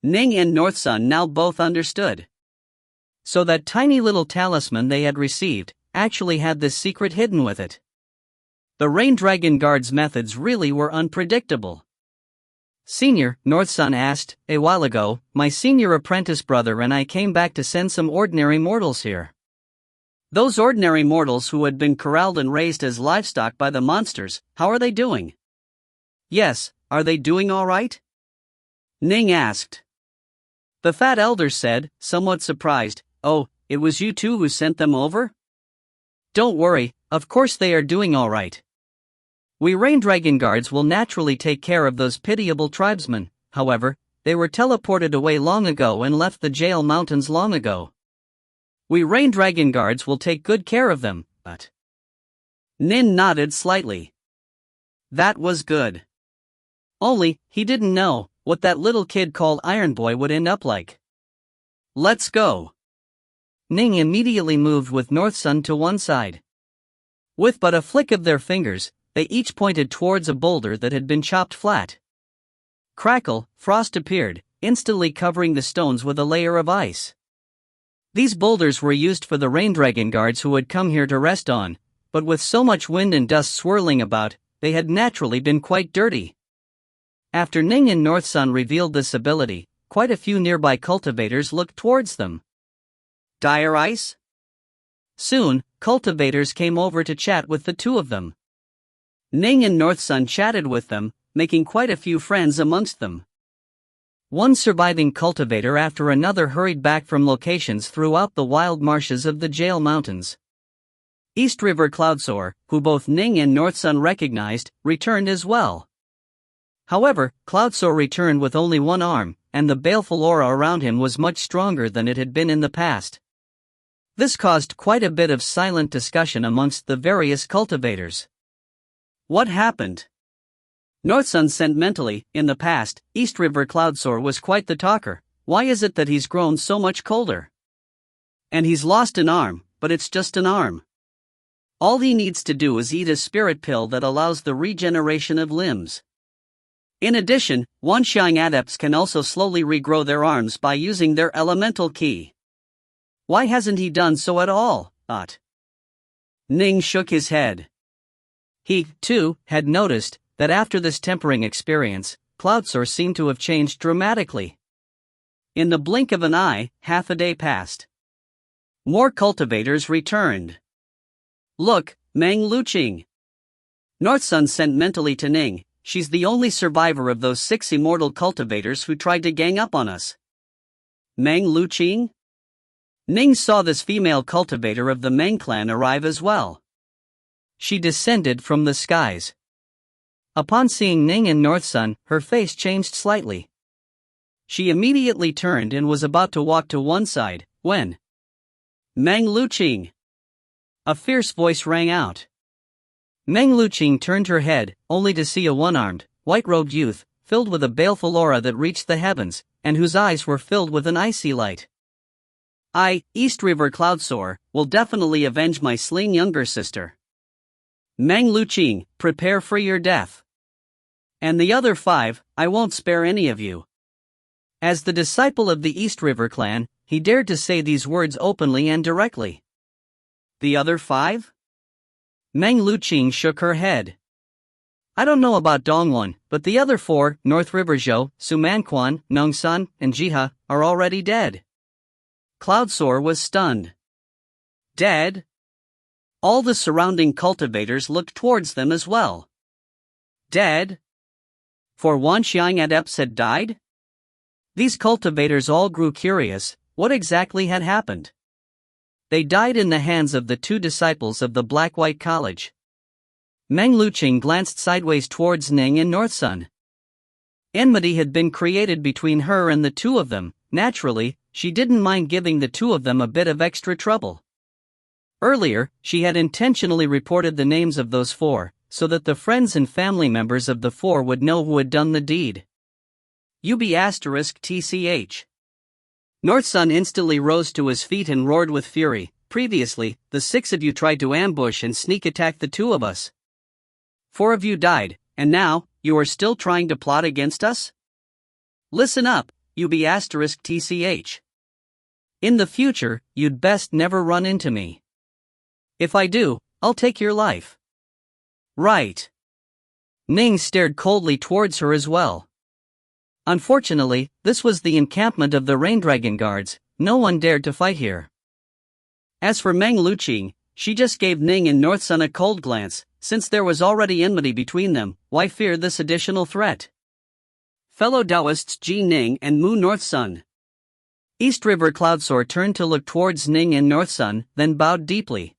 Ning and North Sun now both understood. So that tiny little talisman they had received actually had this secret hidden with it. The Rain Dragon Guard's methods really were unpredictable. "Senior," North Sun asked, "a while ago, my senior apprentice brother and I came back to send some ordinary mortals here." "Those ordinary mortals who had been corralled and raised as livestock by the monsters, how are they doing?" "Yes, are they doing all right?" Ning asked. The fat elder said, somewhat surprised, "Oh, it was you two who sent them over?" "Don't worry, of course they are doing all right. We Rain Dragon Guards will naturally take care of those pitiable tribesmen. However, they were teleported away long ago and left the jail mountains long ago. We Rain Dragon Guards will take good care of them, but..." Nin nodded slightly. That was good. Only, he didn't know what that little kid called Iron Boy would end up like. "Let's go." Ning immediately moved with North Sun to one side. With but a flick of their fingers, they each pointed towards a boulder that had been chopped flat. Crackle, frost appeared, instantly covering the stones with a layer of ice. These boulders were used for the Rain Dragon Guards who had come here to rest on, but with so much wind and dust swirling about, they had naturally been quite dirty. After Ning and North Sun revealed this ability, quite a few nearby cultivators looked towards them. Dire ice? Soon, cultivators came over to chat with the two of them. Ning and North Sun chatted with them, making quite a few friends amongst them. One surviving cultivator after another hurried back from locations throughout the wild marshes of the Jail Mountains. East River Cloudsoar, who both Ning and North Sun recognized, returned as well. However, Cloudsoar returned with only one arm, and the baleful aura around him was much stronger than it had been in the past. This caused quite a bit of silent discussion amongst the various cultivators. What happened? North Sun said mentally, in the past, East River Cloudsoar was quite the talker. Why is it that he's grown so much colder? And he's lost an arm, but it's just an arm. All he needs to do is eat a spirit pill that allows the regeneration of limbs. In addition, Wanxiang adepts can also slowly regrow their arms by using their elemental ki. Why hasn't he done so at all? Thought. Ning shook his head. He, too, had noticed that after this tempering experience, Cloudsoar seemed to have changed dramatically. In the blink of an eye, half a day passed. More cultivators returned. Look, Meng Luqing. North Sun sent mentally to Ning. She's the only survivor of those 6 immortal cultivators who tried to gang up on us. Meng Luqing? Ning saw this female cultivator of the Meng clan arrive as well. She descended from the skies. Upon seeing Ning and North Sun, her face changed slightly. She immediately turned and was about to walk to one side, when... Meng Luqing! A fierce voice rang out. Meng Luqing turned her head, only to see a one-armed, white-robed youth, filled with a baleful aura that reached the heavens, and whose eyes were filled with an icy light. I, East River Cloudsoar, will definitely avenge my slain younger sister. Meng Luqing, prepare for your death. And the other 5, I won't spare any of you. As the disciple of the East River clan, he dared to say these words openly and directly. The other 5? Meng Luqing shook her head. I don't know about Dongwon, but the other 4, North River Zhou, Sumanquan, Nongsan, and Jiha, are already dead. Cloudsoar was stunned. Dead? All the surrounding cultivators looked towards them as well. Dead? 4 Wanxiang adepts had died? These cultivators all grew curious. What exactly had happened? They died in the hands of the 2 disciples of the Black-White College. Meng Luqing glanced sideways towards Ning and North Sun. Enmity had been created between her and the 2 of them. Naturally, she didn't mind giving the 2 of them a bit of extra trouble. Earlier, she had intentionally reported the names of those 4, so that the friends and family members of the 4 would know who had done the deed. UB*TCH. North Sun instantly rose to his feet and roared with fury. Previously, the 6 of you tried to ambush and sneak attack the 2 of us. 4 of you died, and now, you are still trying to plot against us? Listen up, you be *tch. In the future, you'd best never run into me. If I do, I'll take your life. Right. Ning stared coldly towards her as well. Unfortunately, this was the encampment of the Rain Dragon Guards. No one dared to fight here. As for Meng Luqing, she just gave Ning and North Sun a cold glance. Since there was already enmity between them, why fear this additional threat? Fellow Taoists Ji Ning and Mu North Sun. East River Cloudsore turned to look towards Ning and North Sun, then bowed deeply.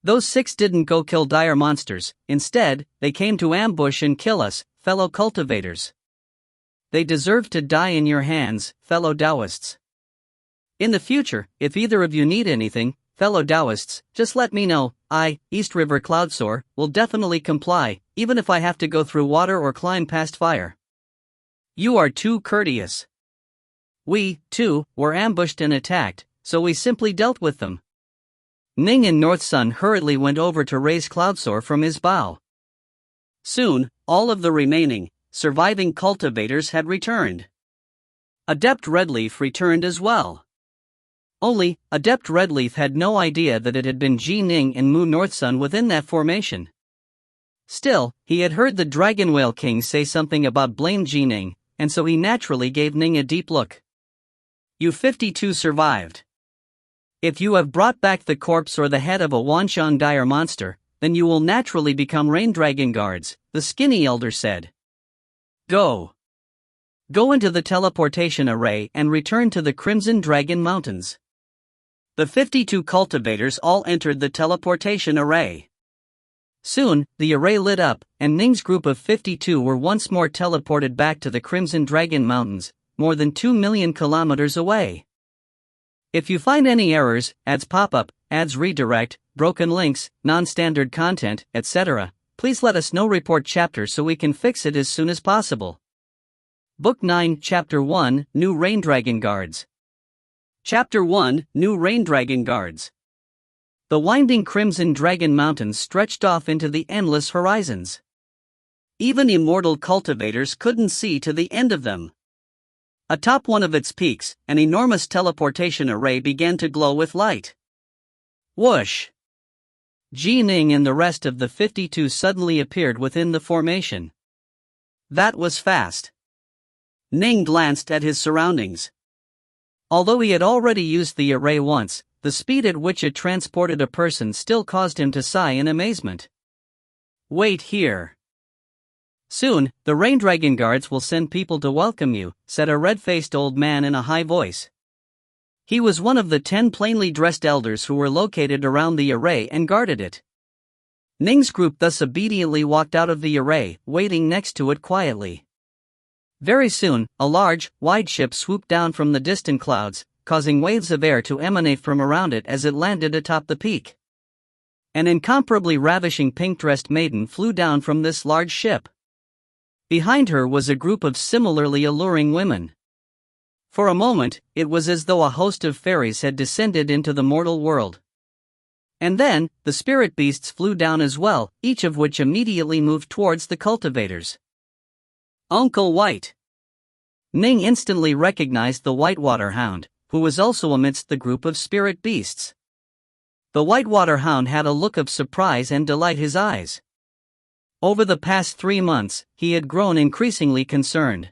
Those 6 didn't go kill dire monsters, instead, they came to ambush and kill us, fellow cultivators. They deserve to die in your hands, fellow Taoists. In the future, if either of you need anything, fellow Taoists, just let me know. I, East River Cloudsore, will definitely comply, even if I have to go through water or climb past fire. You are too courteous. We, too, were ambushed and attacked, so we simply dealt with them. Ning and North Sun hurriedly went over to raise Cloudsore from his bow. Soon, all of the remaining, surviving cultivators had returned. Adept Redleaf returned as well. Only, Adept Redleaf had no idea that it had been Ji Ning and Mu North Sun within that formation. Still, he had heard the Dragon Whale King say something about blame Ji Ning, and so he naturally gave Ning a deep look. You 52 survived. If you have brought back the corpse or the head of a Wanshan dire monster, then you will naturally become Rain Dragon Guards, the skinny elder said. Go. Go into the teleportation array and return to the Crimson Dragon Mountains. The 52 cultivators all entered the teleportation array. Soon, the array lit up, and Ning's group of 52 were once more teleported back to the Crimson Dragon Mountains, more than 2 million kilometers away. If you find any errors, ads pop up, ads redirect, broken links, non-standard content, etc., please let us know. Report chapter so we can fix it as soon as possible. Book 9, Chapter 1, New Rain Dragon Guards. Chapter 1, New Rain Dragon Guards. The winding Crimson Dragon Mountains stretched off into the endless horizons. Even immortal cultivators couldn't see to the end of them. Atop one of its peaks, an enormous teleportation array began to glow with light. Whoosh! Ji Ning and the rest of the 52 suddenly appeared within the formation. That was fast. Ning glanced at his surroundings. Although he had already used the array once, the speed at which it transported a person still caused him to sigh in amazement. Wait here. Soon, the Rain Dragon Guards will send people to welcome you, said a red-faced old man in a high voice. He was one of the 10 plainly dressed elders who were located around the array and guarded it. Ning's group thus obediently walked out of the array, waiting next to it quietly. Very soon, a large, wide ship swooped down from the distant clouds, causing waves of air to emanate from around it as it landed atop the peak. An incomparably ravishing pink-dressed maiden flew down from this large ship. Behind her was a group of similarly alluring women. For a moment, it was as though a host of fairies had descended into the mortal world. And then, the spirit beasts flew down as well, each of which immediately moved towards the cultivators. Uncle White. Ning instantly recognized the Whitewater Hound, who was also amidst the group of spirit beasts. The Whitewater Hound had a look of surprise and delight in his eyes. Over the past 3 months, he had grown increasingly concerned.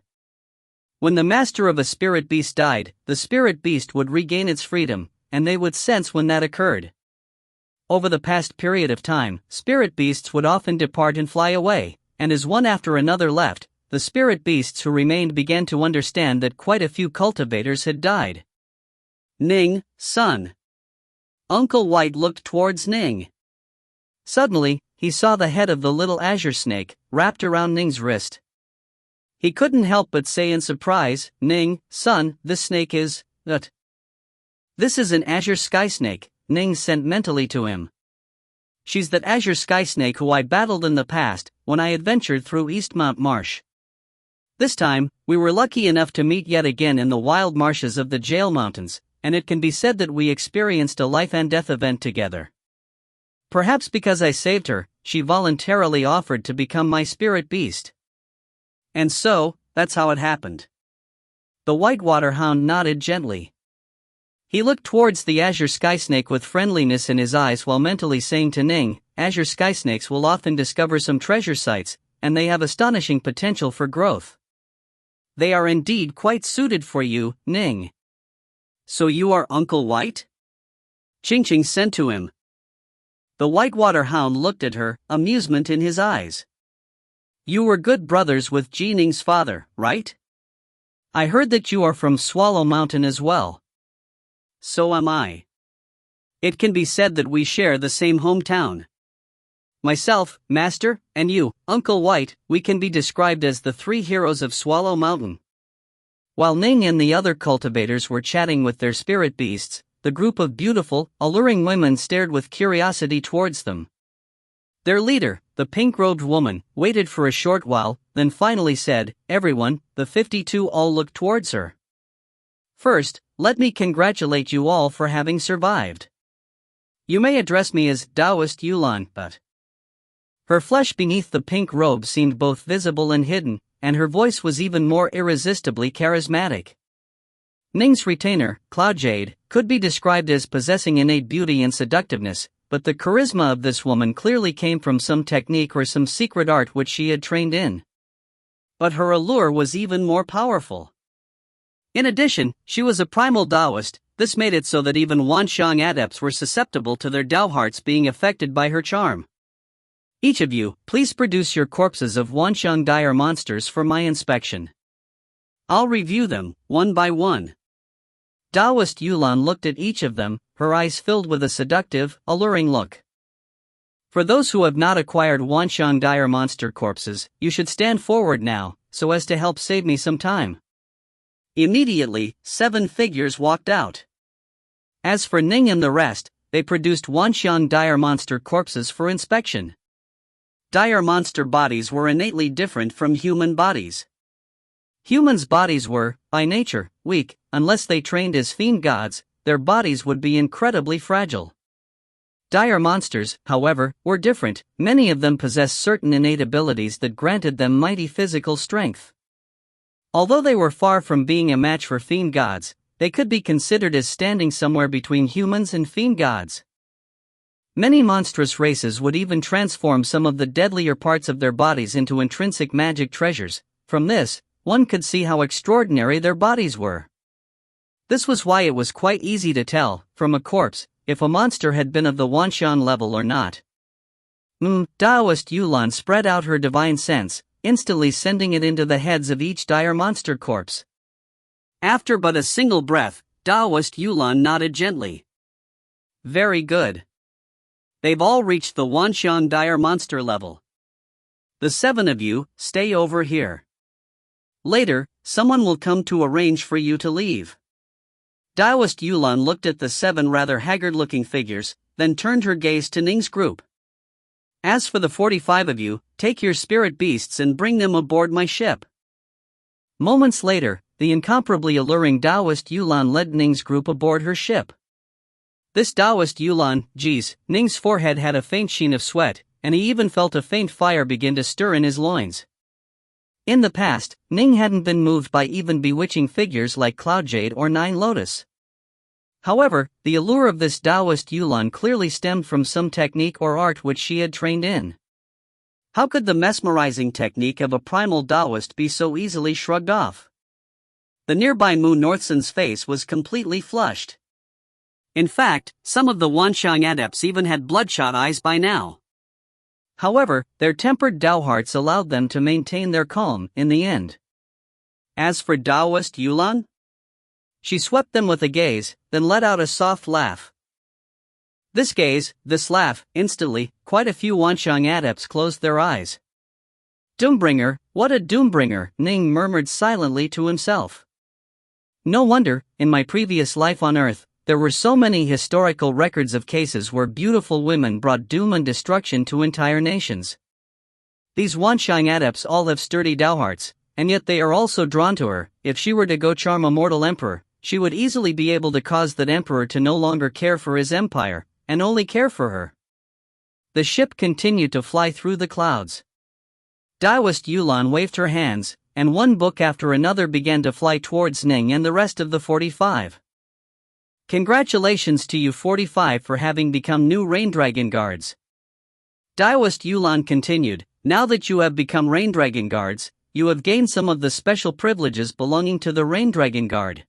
When the master of a spirit beast died, the spirit beast would regain its freedom, and they would sense when that occurred. Over the past period of time, spirit beasts would often depart and fly away, and as one after another left, the spirit beasts who remained began to understand that quite a few cultivators had died. Ning, son. Uncle White looked towards Ning. Suddenly, he saw the head of the little azure snake, wrapped around Ning's wrist. He couldn't help but say in surprise, Ning, son, this snake is, This is an azure sky snake, Ning sent mentally to him. She's that azure sky snake who I battled in the past, when I adventured through Eastmount Marsh. This time, we were lucky enough to meet yet again in the wild marshes of the Jail Mountains, and it can be said that we experienced a life and death event together. Perhaps because I saved her, she voluntarily offered to become my spirit beast. And so, that's how it happened. The whitewater hound nodded gently. He looked towards the azure skysnake with friendliness in his eyes while mentally saying to Ning, azure skysnakes will often discover some treasure sites, and they have astonishing potential for growth. They are indeed quite suited for you, Ning. So you are Uncle White? Ching said to him. The whitewater hound looked at her, amusement in his eyes. You were good brothers with Ning's father, right? I heard that you are from Swallow Mountain as well. So am I. It can be said that we share the same hometown. Myself, Master, and you, Uncle White, we can be described as the three heroes of Swallow Mountain. While Ning and the other cultivators were chatting with their spirit beasts, the group of beautiful, alluring women stared with curiosity towards them. Their leader, the pink-robed woman, waited for a short while, then finally said, everyone, the 52 all looked towards her. First, let me congratulate you all for having survived. You may address me as Taoist Yulan, but... Her flesh beneath the pink robe seemed both visible and hidden, and her voice was even more irresistibly charismatic. Ning's retainer, Cloudjade, could be described as possessing innate beauty and seductiveness, but the charisma of this woman clearly came from some technique or some secret art which she had trained in. But her allure was even more powerful. In addition, she was a primal Taoist. This made it so that even Wanxiang adepts were susceptible to their Tao hearts being affected by her charm. Each of you, please produce your corpses of Wanxiang dire monsters for my inspection. I'll review them, one by one. Taoist Yulan looked at each of them, her eyes filled with a seductive, alluring look. For those who have not acquired Wanxiang dire monster corpses, you should stand forward now, so as to help save me some time. Immediately, 7 figures walked out. As for Ning and the rest, they produced Wanxiang dire monster corpses for inspection. Dire monster bodies were innately different from human bodies. Humans' bodies were, by nature, weak. Unless they trained as fiend gods, their bodies would be incredibly fragile. Dire monsters, however, were different. Many of them possessed certain innate abilities that granted them mighty physical strength. Although they were far from being a match for fiend gods, they could be considered as standing somewhere between humans and fiend gods. Many monstrous races would even transform some of the deadlier parts of their bodies into intrinsic magic treasures. From this, one could see how extraordinary their bodies were. This was why it was quite easy to tell, from a corpse, if a monster had been of the Wanxiang level or not. Taoist Yulan spread out her divine sense, instantly sending it into the heads of each dire monster corpse. After but a single breath, Taoist Yulan nodded gently. Very good. They've all reached the Wanxiang dire monster level. The 7 of you, stay over here. Later, someone will come to arrange for you to leave. Taoist Yulan looked at the 7 rather haggard-looking figures, then turned her gaze to Ning's group. As for the 45 of you, take your spirit beasts and bring them aboard my ship. Moments later, the incomparably alluring Taoist Yulan led Ning's group aboard her ship. This Taoist Yulan, Ning's forehead had a faint sheen of sweat, and he even felt a faint fire begin to stir in his loins. In the past, Ning hadn't been moved by even bewitching figures like Cloudjade or Nine Lotus. However, the allure of this Taoist Yulan clearly stemmed from some technique or art which she had trained in. How could the mesmerizing technique of a primal Taoist be so easily shrugged off? The nearby Mu Northsun's face was completely flushed. In fact, some of the Wanxiang adepts even had bloodshot eyes by now. However, their tempered Tao hearts allowed them to maintain their calm in the end. As for Taoist Yulan, she swept them with a gaze, then let out a soft laugh. This gaze, this laugh, instantly, quite a few Wanxiang adepts closed their eyes. Doombringer, what a doombringer, Ning murmured silently to himself. No wonder, in my previous life on Earth, there were so many historical records of cases where beautiful women brought doom and destruction to entire nations. These Wanxiang adepts all have sturdy Tao hearts, and yet they are also drawn to her. If she were to go charm a mortal emperor, she would easily be able to cause that emperor to no longer care for his empire, and only care for her. The ship continued to fly through the clouds. Taoist Yulan waved her hands, and one book after another began to fly towards Ning and the rest of the 45. Congratulations to you 45 for having become new Rain Dragon Guards. Daoist Yulan continued, now that you have become Rain Dragon Guards, you have gained some of the special privileges belonging to the Rain Dragon Guard.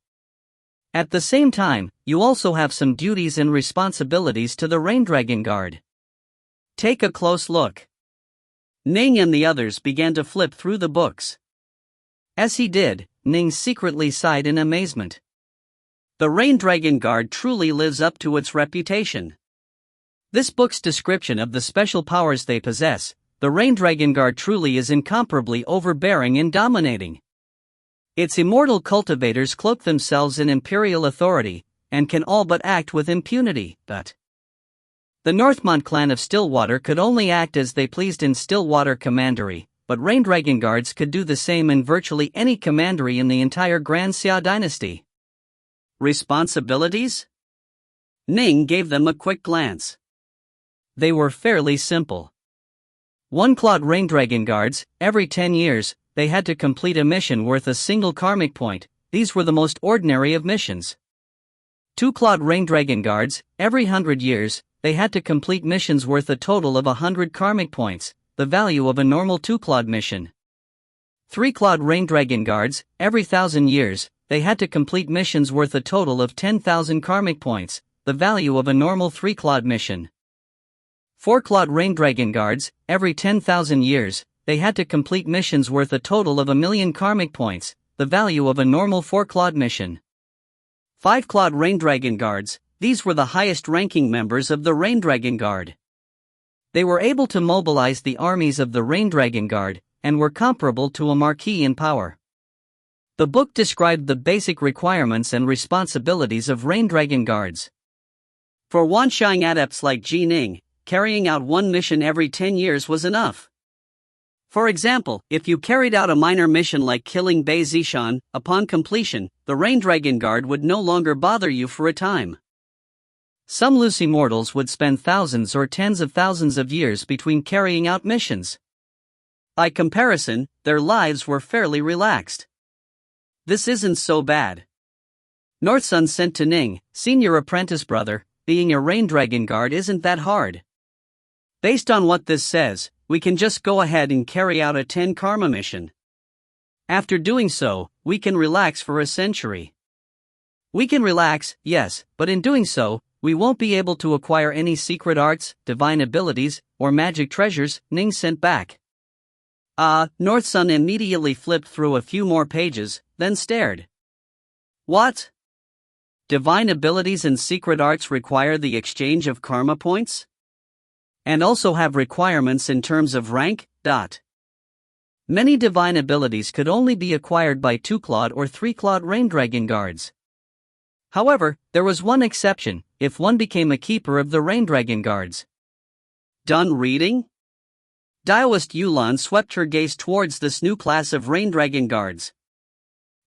At the same time, you also have some duties and responsibilities to the Rain Dragon Guard. Take a close look. Ning and the others began to flip through the books. As he did, Ning secretly sighed in amazement. The Rain Dragon Guard truly lives up to its reputation. This book's description of the special powers they possess, the Rain Dragon Guard truly is incomparably overbearing and dominating. Its immortal cultivators cloak themselves in imperial authority, and can all but act with impunity, but the Northmont clan of Stillwater could only act as they pleased in Stillwater Commandery, but Rain Dragon Guards could do the same in virtually any commandery in the entire Grand Xia dynasty. Responsibilities? Ning gave them a quick glance. They were fairly simple. 1 Claude Rain Dragon Guards, every 10 years, they had to complete a mission worth a single karmic point. These were the most ordinary of missions. 2 Claude Rain Dragon Guards, every 100 years, they had to complete missions worth a total of 100 karmic points, the value of a normal 2 Claude mission. 3 Claude Rain Dragon Guards, every 1,000 years, they had to complete missions worth a total of 10,000 karmic points, the value of a normal 3 Claude mission. 4 Claude Rain Dragon Guards, every 10,000 years, they had to complete missions worth a total of 1,000,000 karmic points, the value of a normal 4 Claude mission. 5 Claude Rain Dragon Guards, these were the highest ranking members of the Rain Dragon Guard. They were able to mobilize the armies of the Rain Dragon Guard, and were comparable to a marquis in power. The book described the basic requirements and responsibilities of Rain Dragon Guards. For Wanshang adepts like Ji Ning, carrying out one mission every 10 years was enough. For example, if you carried out a minor mission like killing Bei Zishan, upon completion, the Rain Dragon Guard would no longer bother you for a time. Some loose immortals would spend thousands or tens of thousands of years between carrying out missions. By comparison, their lives were fairly relaxed. This isn't so bad. Northsun sent to Ning, senior apprentice brother, being a Rain Dragon Guard isn't that hard. Based on what this says, we can just go ahead and carry out a 10 karma mission. After doing so, we can relax for a century. We can relax, yes, but in doing so, we won't be able to acquire any secret arts, divine abilities, or magic treasures, Ning sent back. Northsun immediately flipped through a few more pages, then stared. What? Divine abilities and secret arts require the exchange of karma points? And also have requirements in terms of rank? Many divine abilities could only be acquired by 2 Claude or 3 Claude Rain Dragon Guards. However, there was one exception, if one became a keeper of the Rain Dragon Guards. Done reading? Daoist Yulan swept her gaze towards this new class of Rain Dragon Guards.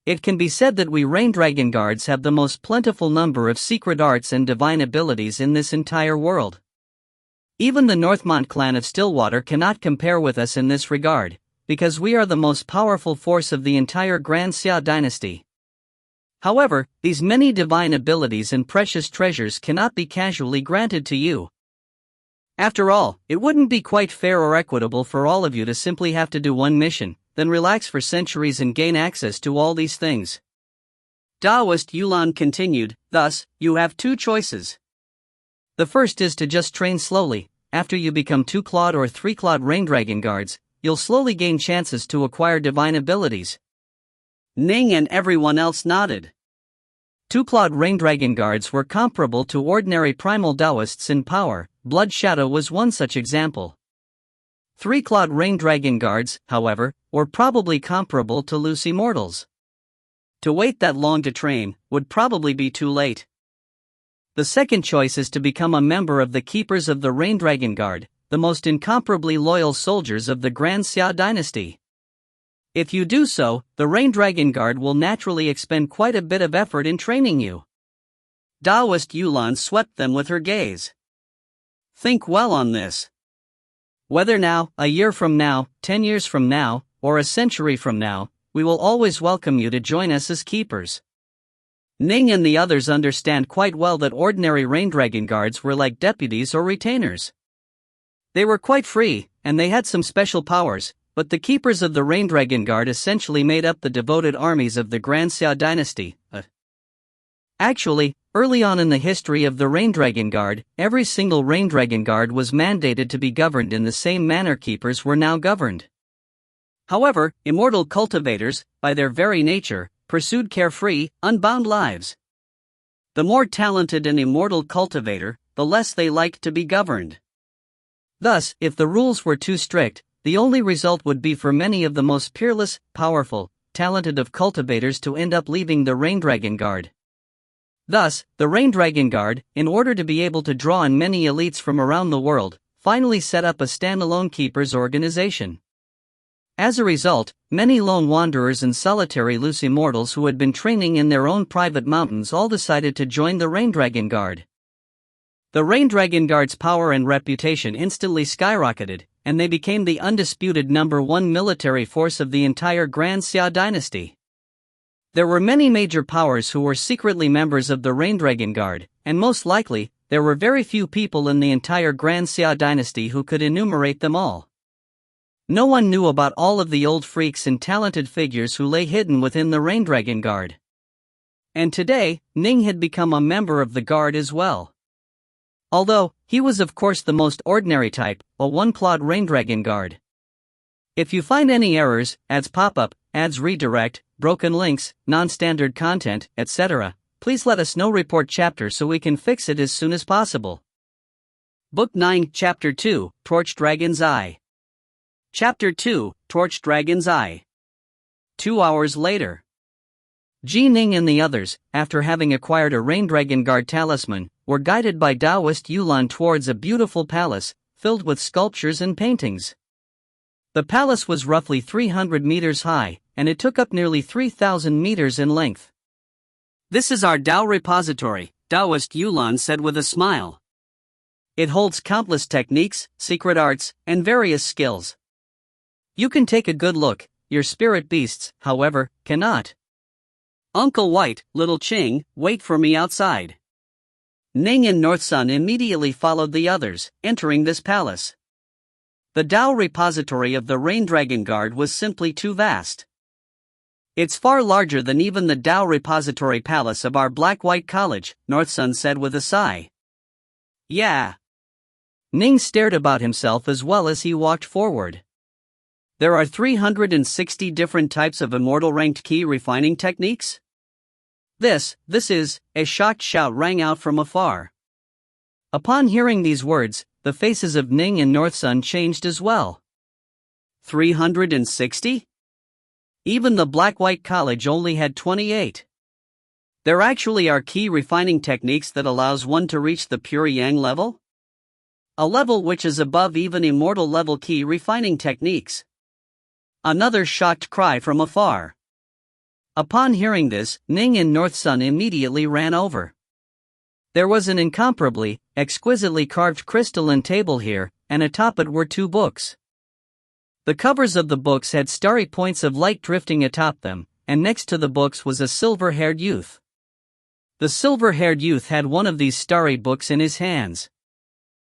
It can be said that we Rain Dragon Guards have the most plentiful number of secret arts and divine abilities in this entire world. Even the Northmont clan of Stillwater cannot compare with us in this regard, because we are the most powerful force of the entire Grand Xia dynasty. However, these many divine abilities and precious treasures cannot be casually granted to you. After all, it wouldn't be quite fair or equitable for all of you to simply have to do one mission, then relax for centuries and gain access to all these things. Daoist Yulan continued, thus, you have 2 choices. The first is to just train slowly. After you become 2 Claude or 3 Claude Rain Dragon Guards, you'll slowly gain chances to acquire divine abilities. Ning and everyone else nodded. 2 Claude Rain Dragon Guards were comparable to ordinary primal Daoists in power. Blood Shadow was one such example. 3 Claude Rain Dragon Guards, however, were probably comparable to loose Immortals. To wait that long to train would probably be too late. The second choice is to become a member of the Keepers of the Rain Dragon Guard, the most incomparably loyal soldiers of the Grand Xia dynasty. If you do so, the Rain Dragon Guard will naturally expend quite a bit of effort in training you. Daoist Yulan swept them with her gaze. Think well on this. Whether now, a year from now, 10 years from now, or a century from now, we will always welcome you to join us as keepers. Ning and the others understand quite well that ordinary rain dragon guards were like deputies or retainers. They were quite free, and they had some special powers, but the keepers of the rain dragon guard essentially made up the devoted armies of the Grand Xia dynasty. Actually, early on in the history of the Rain Dragon Guard, every single Rain Dragon Guard was mandated to be governed in the same manner keepers were now governed. However, immortal cultivators, by their very nature, pursued carefree, unbound lives. The more talented an immortal cultivator, the less they liked to be governed. Thus, if the rules were too strict, the only result would be for many of the most peerless, powerful, talented of cultivators to end up leaving the Rain Dragon Guard. Thus, the Rain Dragon Guard, in order to be able to draw in many elites from around the world, finally set up a standalone keepers organization. As a result, many lone wanderers and solitary loose immortals who had been training in their own private mountains all decided to join the Rain Dragon Guard. The Rain Dragon Guard's power and reputation instantly skyrocketed, and they became the undisputed #1 military force of the entire Grand Xia dynasty. There were many major powers who were secretly members of the Rain Dragon Guard, and most likely, there were very few people in the entire Grand Xia dynasty who could enumerate them all. No one knew about all of the old freaks and talented figures who lay hidden within the Rain Dragon Guard. And today, Ning had become a member of the Guard as well. Although, he was of course the most ordinary type, a one-clawed Rain Dragon Guard. If you find any errors, ads pop up, ads redirect, broken links, non-standard content, etc., please let us know. Report chapter so we can fix it as soon as possible. Book 9, Chapter 2, Torch Dragon's Eye. Chapter 2, Torch Dragon's Eye. 2 hours later. Ning and the others, after having acquired a Rain Dragon Guard talisman, were guided by Taoist Yulan towards a beautiful palace, filled with sculptures and paintings. The palace was roughly 300 meters high, and it took up nearly 3,000 meters in length. "This is our Tao repository," Taoist Yulan said with a smile. "It holds countless techniques, secret arts, and various skills. You can take a good look, your spirit beasts, however, cannot. Uncle White, Little Ching, wait for me outside." Ning and North Sun immediately followed the others, entering this palace. The Tao repository of the Rain Dragon Guard was simply too vast. "It's far larger than even the Tao repository palace of our Black-White College," North Sun said with a sigh. "Yeah." Ning stared about himself as well as he walked forward. "There are 360 different types of immortal ranked key refining techniques? This is," a shocked shout rang out from afar. Upon hearing these words, the faces of Ning and North Sun changed as well. 360? Even the Black-White College only had 28. There actually are key refining techniques that allows one to reach the pure Yang level? A level which is above even Immortal level key refining techniques. Another shocked cry from afar. Upon hearing this, Ning and North Sun immediately ran over. There was an incomparably, exquisitely carved crystalline table here, and atop it were 2 books. The covers of the books had starry points of light drifting atop them, and next to the books was a silver-haired youth. The silver-haired youth had one of these starry books in his hands.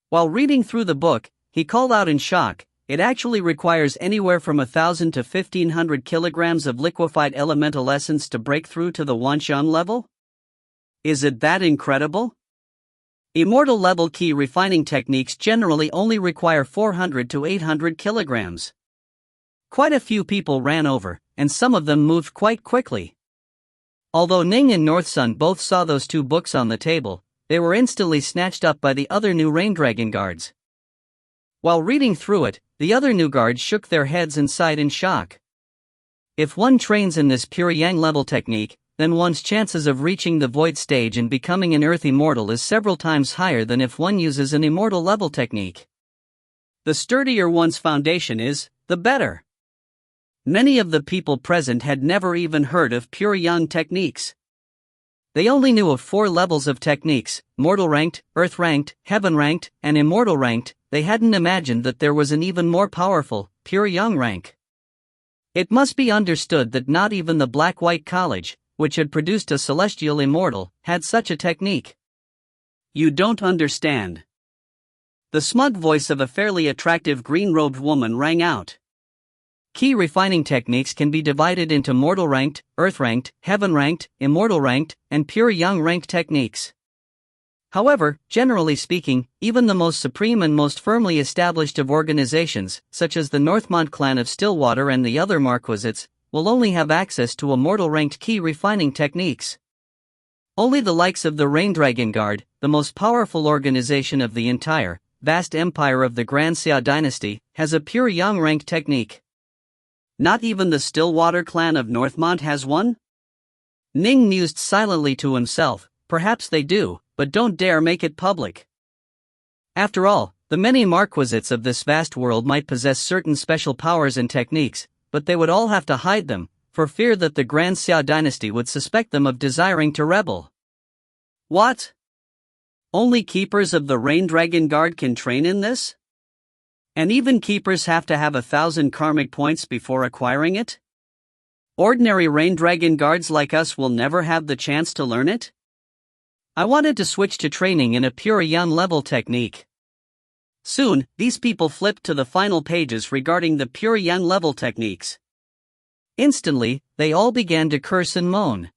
While reading through the book, he called out in shock, "It actually requires anywhere from 1,000 to 1,500 kilograms of liquefied elemental essence to break through to the Wanshan level? Is it that incredible? Immortal level key refining techniques generally only require 400 to 800 kilograms. Quite a few people ran over, and some of them moved quite quickly. Although Ning and North Sun both saw those 2 books on the table, they were instantly snatched up by the other new Rain Dragon Guards. While reading through it, the other new guards shook their heads and sighed in shock. If one trains in this pure Yang level technique, then one's chances of reaching the void stage and becoming an Earth Immortal is several times higher than if one uses an Immortal level technique. The sturdier one's foundation is, the better. Many of the people present had never even heard of pure Yang techniques. They only knew of 4 levels of techniques: Mortal ranked, Earth ranked, Heaven ranked, and Immortal ranked. They hadn't imagined that there was an even more powerful, pure Yang rank. It must be understood that not even the Black-White College, which had produced a celestial immortal, had such a technique. You don't understand. The smug voice of a fairly attractive green-robed woman rang out. Key refining techniques can be divided into mortal-ranked, earth-ranked, heaven-ranked, immortal-ranked, and pure young-ranked techniques. However, generally speaking, even the most supreme and most firmly established of organizations, such as the Northmont clan of Stillwater and the other Marquisites, will only have access to immortal-ranked key refining techniques. Only the likes of the Rain-Dragon Guard, the most powerful organization of the entire, vast empire of the Grand Xia dynasty, has a pure young-ranked technique. Not even the Stillwater clan of Northmont has one? Ning mused silently to himself. Perhaps they do, but don't dare make it public. After all, the many Marquisites of this vast world might possess certain special powers and techniques, but they would all have to hide them, for fear that the Grand Xia dynasty would suspect them of desiring to rebel. What? Only keepers of the Rain-Dragon Guard can train in this? And even keepers have to have 1,000 karmic points before acquiring it? Ordinary Rain-Dragon Guards like us will never have the chance to learn it? I wanted to switch to training in a pure Yan-level technique. Soon, these people flipped to the final pages regarding the pure Yan-level techniques. Instantly, they all began to curse and moan.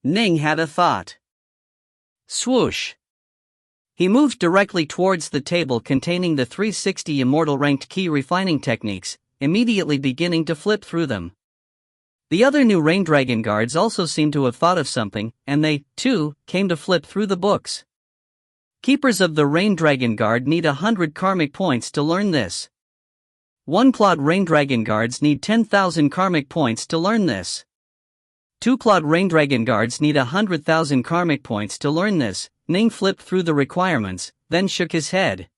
Ning had a thought. Swoosh. He moved directly towards the table containing the 360 immortal-ranked key refining techniques, immediately beginning to flip through them. The other new Rain-Dragon Guards also seemed to have thought of something, and they, too, came to flip through the books. Keepers of the Rain-Dragon Guard need 100 karmic points to learn this. 1 Clawed Rain-Dragon Guards need 10,000 karmic points to learn this. 2 Clawed Rain-Dragon Guards need 100,000 karmic points to learn this. Ning flipped through the requirements, then shook his head.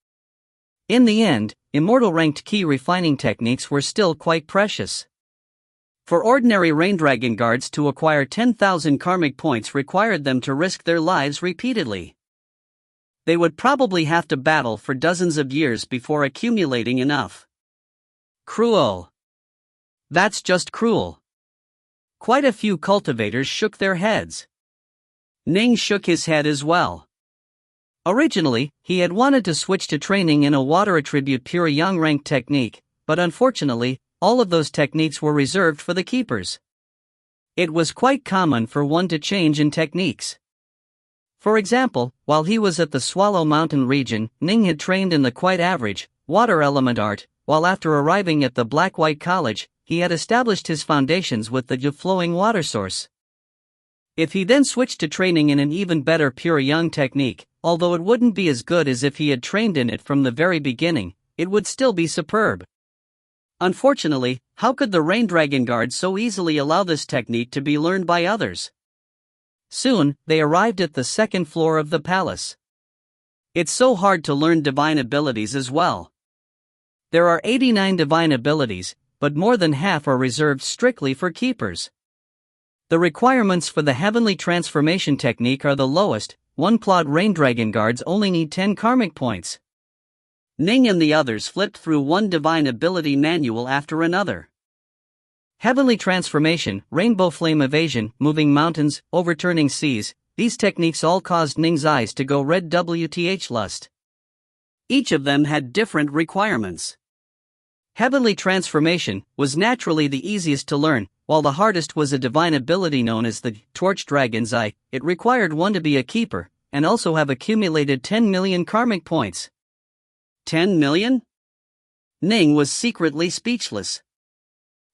In the end, immortal-ranked key refining techniques were still quite precious. For ordinary Rain-Dragon Guards to acquire 10,000 karmic points required them to risk their lives repeatedly. They would probably have to battle for dozens of years before accumulating enough. Cruel. That's just cruel. Quite a few cultivators shook their heads. Ning shook his head as well. Originally, he had wanted to switch to training in a water attribute pure young rank technique, but unfortunately, all of those techniques were reserved for the keepers. It was quite common for one to change in techniques. For example, while he was at the Swallow Mountain region, Ning had trained in the quite average, water element art, while after arriving at the Black-White College, he had established his foundations with the flowing water source. If he then switched to training in an even better pure young technique, although it wouldn't be as good as if he had trained in it from the very beginning, it would still be superb. Unfortunately, how could the Rain-Dragon Guard so easily allow this technique to be learned by others? Soon, they arrived at the second floor of the palace. It's so hard to learn divine abilities as well. There are 89 divine abilities, but more than half are reserved strictly for keepers. The requirements for the heavenly transformation technique are the lowest. 1 Clawed Rain-Dragon Guards only need 10 karmic points. Ning and the others flipped through one divine ability manual after another. Heavenly transformation, rainbow flame evasion, moving mountains, overturning seas, these techniques all caused Ning's eyes to go red WTH lust. Each of them had different requirements. Heavenly transformation was naturally the easiest to learn, while the hardest was a divine ability known as the Torch Dragon's Eye. It required one to be a keeper, and also have accumulated 10 million karmic points. 10 million? Ning was secretly speechless.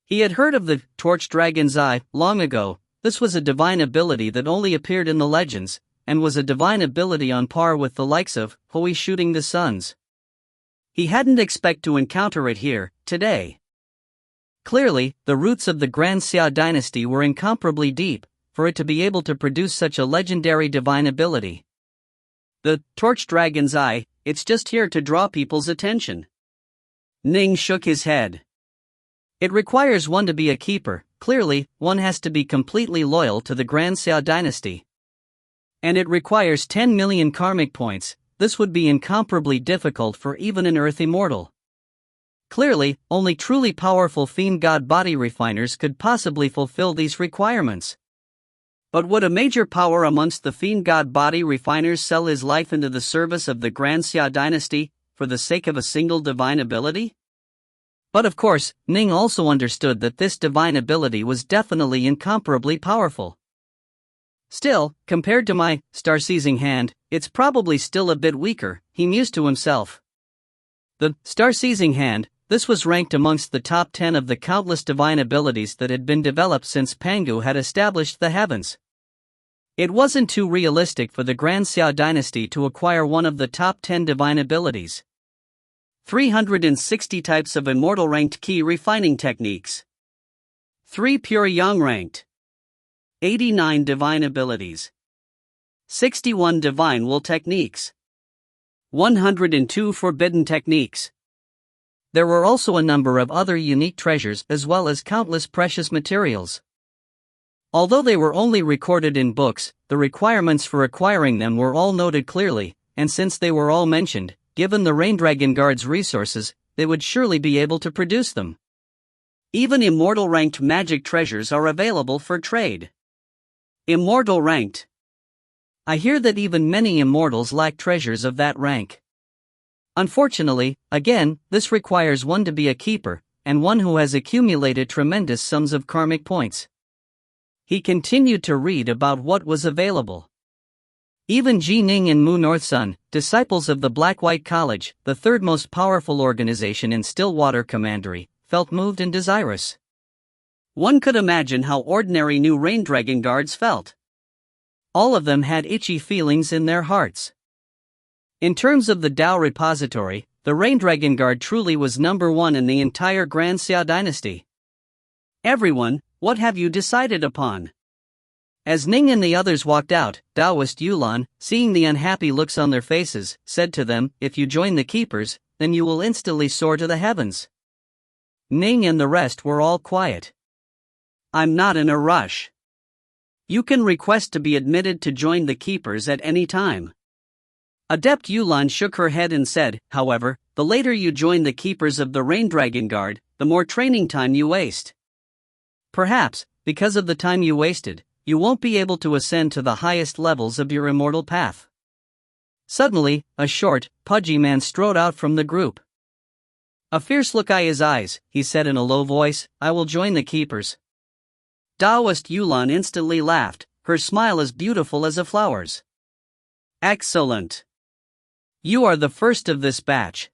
He had heard of the Torch Dragon's Eye long ago. This was a divine ability that only appeared in the legends, and was a divine ability on par with the likes of Hui shooting the suns. He hadn't expected to encounter it here, today. Clearly, the roots of the Grand Xia dynasty were incomparably deep, for it to be able to produce such a legendary divine ability. The Torch Dragon's Eye, it's just here to draw people's attention. Ning shook his head. It requires one to be a keeper. Clearly, one has to be completely loyal to the Grand Xia dynasty. And it requires 10 million karmic points. This would be incomparably difficult for even an Earth Immortal. Clearly, only truly powerful fiend god body refiners could possibly fulfill these requirements. But would a major power amongst the fiend god body refiners sell his life into the service of the Grand Xia dynasty for the sake of a single divine ability? But of course, Ning also understood that this divine ability was definitely incomparably powerful. Still, compared to my star-seizing hand, it's probably still a bit weaker, he mused to himself. The star-seizing hand, this was ranked amongst the top 10 of the countless divine abilities that had been developed since Pangu had established the heavens. It wasn't too realistic for the Grand Xia dynasty to acquire one of the top 10 divine abilities. 360 types of immortal ranked key refining techniques. 3 pure yang ranked. 89 divine abilities. 61 divine will techniques. 102 forbidden techniques. There were also a number of other unique treasures as well as countless precious materials. Although they were only recorded in books, the requirements for acquiring them were all noted clearly, and since they were all mentioned, given the Rain Dragon Guard's resources, they would surely be able to produce them. Even immortal ranked magic treasures are available for trade. Immortal ranked. I hear that even many immortals lack treasures of that rank. Unfortunately, again, this requires one to be a keeper, and one who has accumulated tremendous sums of karmic points. He continued to read about what was available. Even Ji Ning and Mu Northsun, disciples of the Black-White College, the third most powerful organization in Stillwater Commandery, felt moved and desirous. One could imagine how ordinary new Rain Dragon Guards felt. All of them had itchy feelings in their hearts. In terms of the Dao repository, the Rain Dragon Guard truly was number one in the entire Grand Xia dynasty. Everyone, what have you decided upon? As Ning and the others walked out, Daoist Yulan, seeing the unhappy looks on their faces, said to them, "If you join the keepers, then you will instantly soar to the heavens." Ning and the rest were all quiet. "I'm not in a rush. You can request to be admitted to join the keepers at any time." Adept Yulan shook her head and said, "However, the later you join the keepers of the Rain Dragon Guard, the more training time you waste. Perhaps, because of the time you wasted, you won't be able to ascend to the highest levels of your immortal path." Suddenly, a short, pudgy man strode out from the group. A fierce look in his eyes, he said in a low voice, "I will join the keepers." Daoist Yulan instantly laughed, her smile as beautiful as a flower's. "Excellent. You are the first of this batch.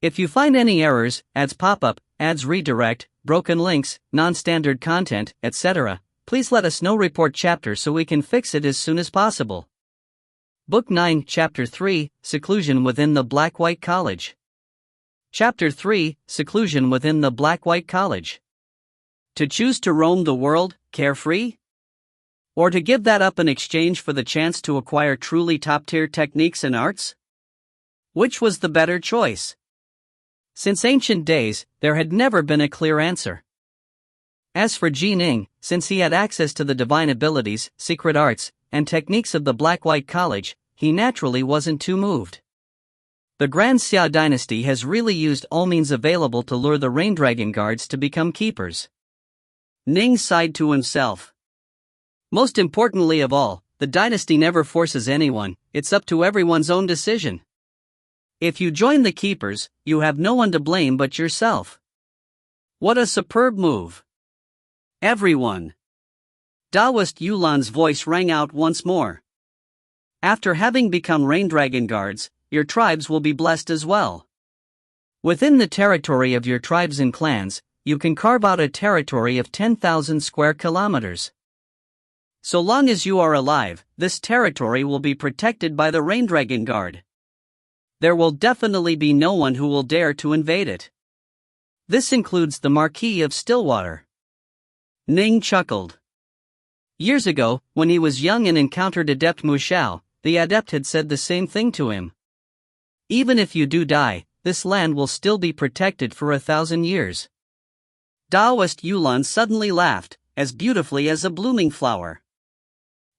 If you find any errors, ads pop up, ads redirect, broken links, non-standard content, etc., please let us know. Report chapter so we can fix it as soon as possible." Book 9, Chapter 3, Seclusion within the Black-White College. Chapter 3, Seclusion within the Black-White College. To choose to roam the world, carefree? Or to give that up in exchange for the chance to acquire truly top-tier techniques and arts? Which was the better choice? Since ancient days, there had never been a clear answer. As for Ji Ning, since he had access to the divine abilities, secret arts, and techniques of the Black-White College, he naturally wasn't too moved. The Grand Xia dynasty has really used all means available to lure the Rain Dragon Guards to become keepers. Ning sighed to himself. Most importantly of all, the dynasty never forces anyone, it's up to everyone's own decision. If you join the keepers, you have no one to blame but yourself. What a superb move. Everyone. Daoist Yulan's voice rang out once more. After having become Rain Dragon Guards, your tribes will be blessed as well. Within the territory of your tribes and clans, you can carve out a territory of 10,000 square kilometers. So long as you are alive, this territory will be protected by the Rain Dragon Guard. There will definitely be no one who will dare to invade it. This includes the Marquis of Stillwater. Ning chuckled. Years ago, when he was young and encountered Adept Mu Shao, the Adept had said the same thing to him. Even if you do die, this land will still be protected for 1,000 years. Daoist Yulan suddenly laughed, as beautifully as a blooming flower.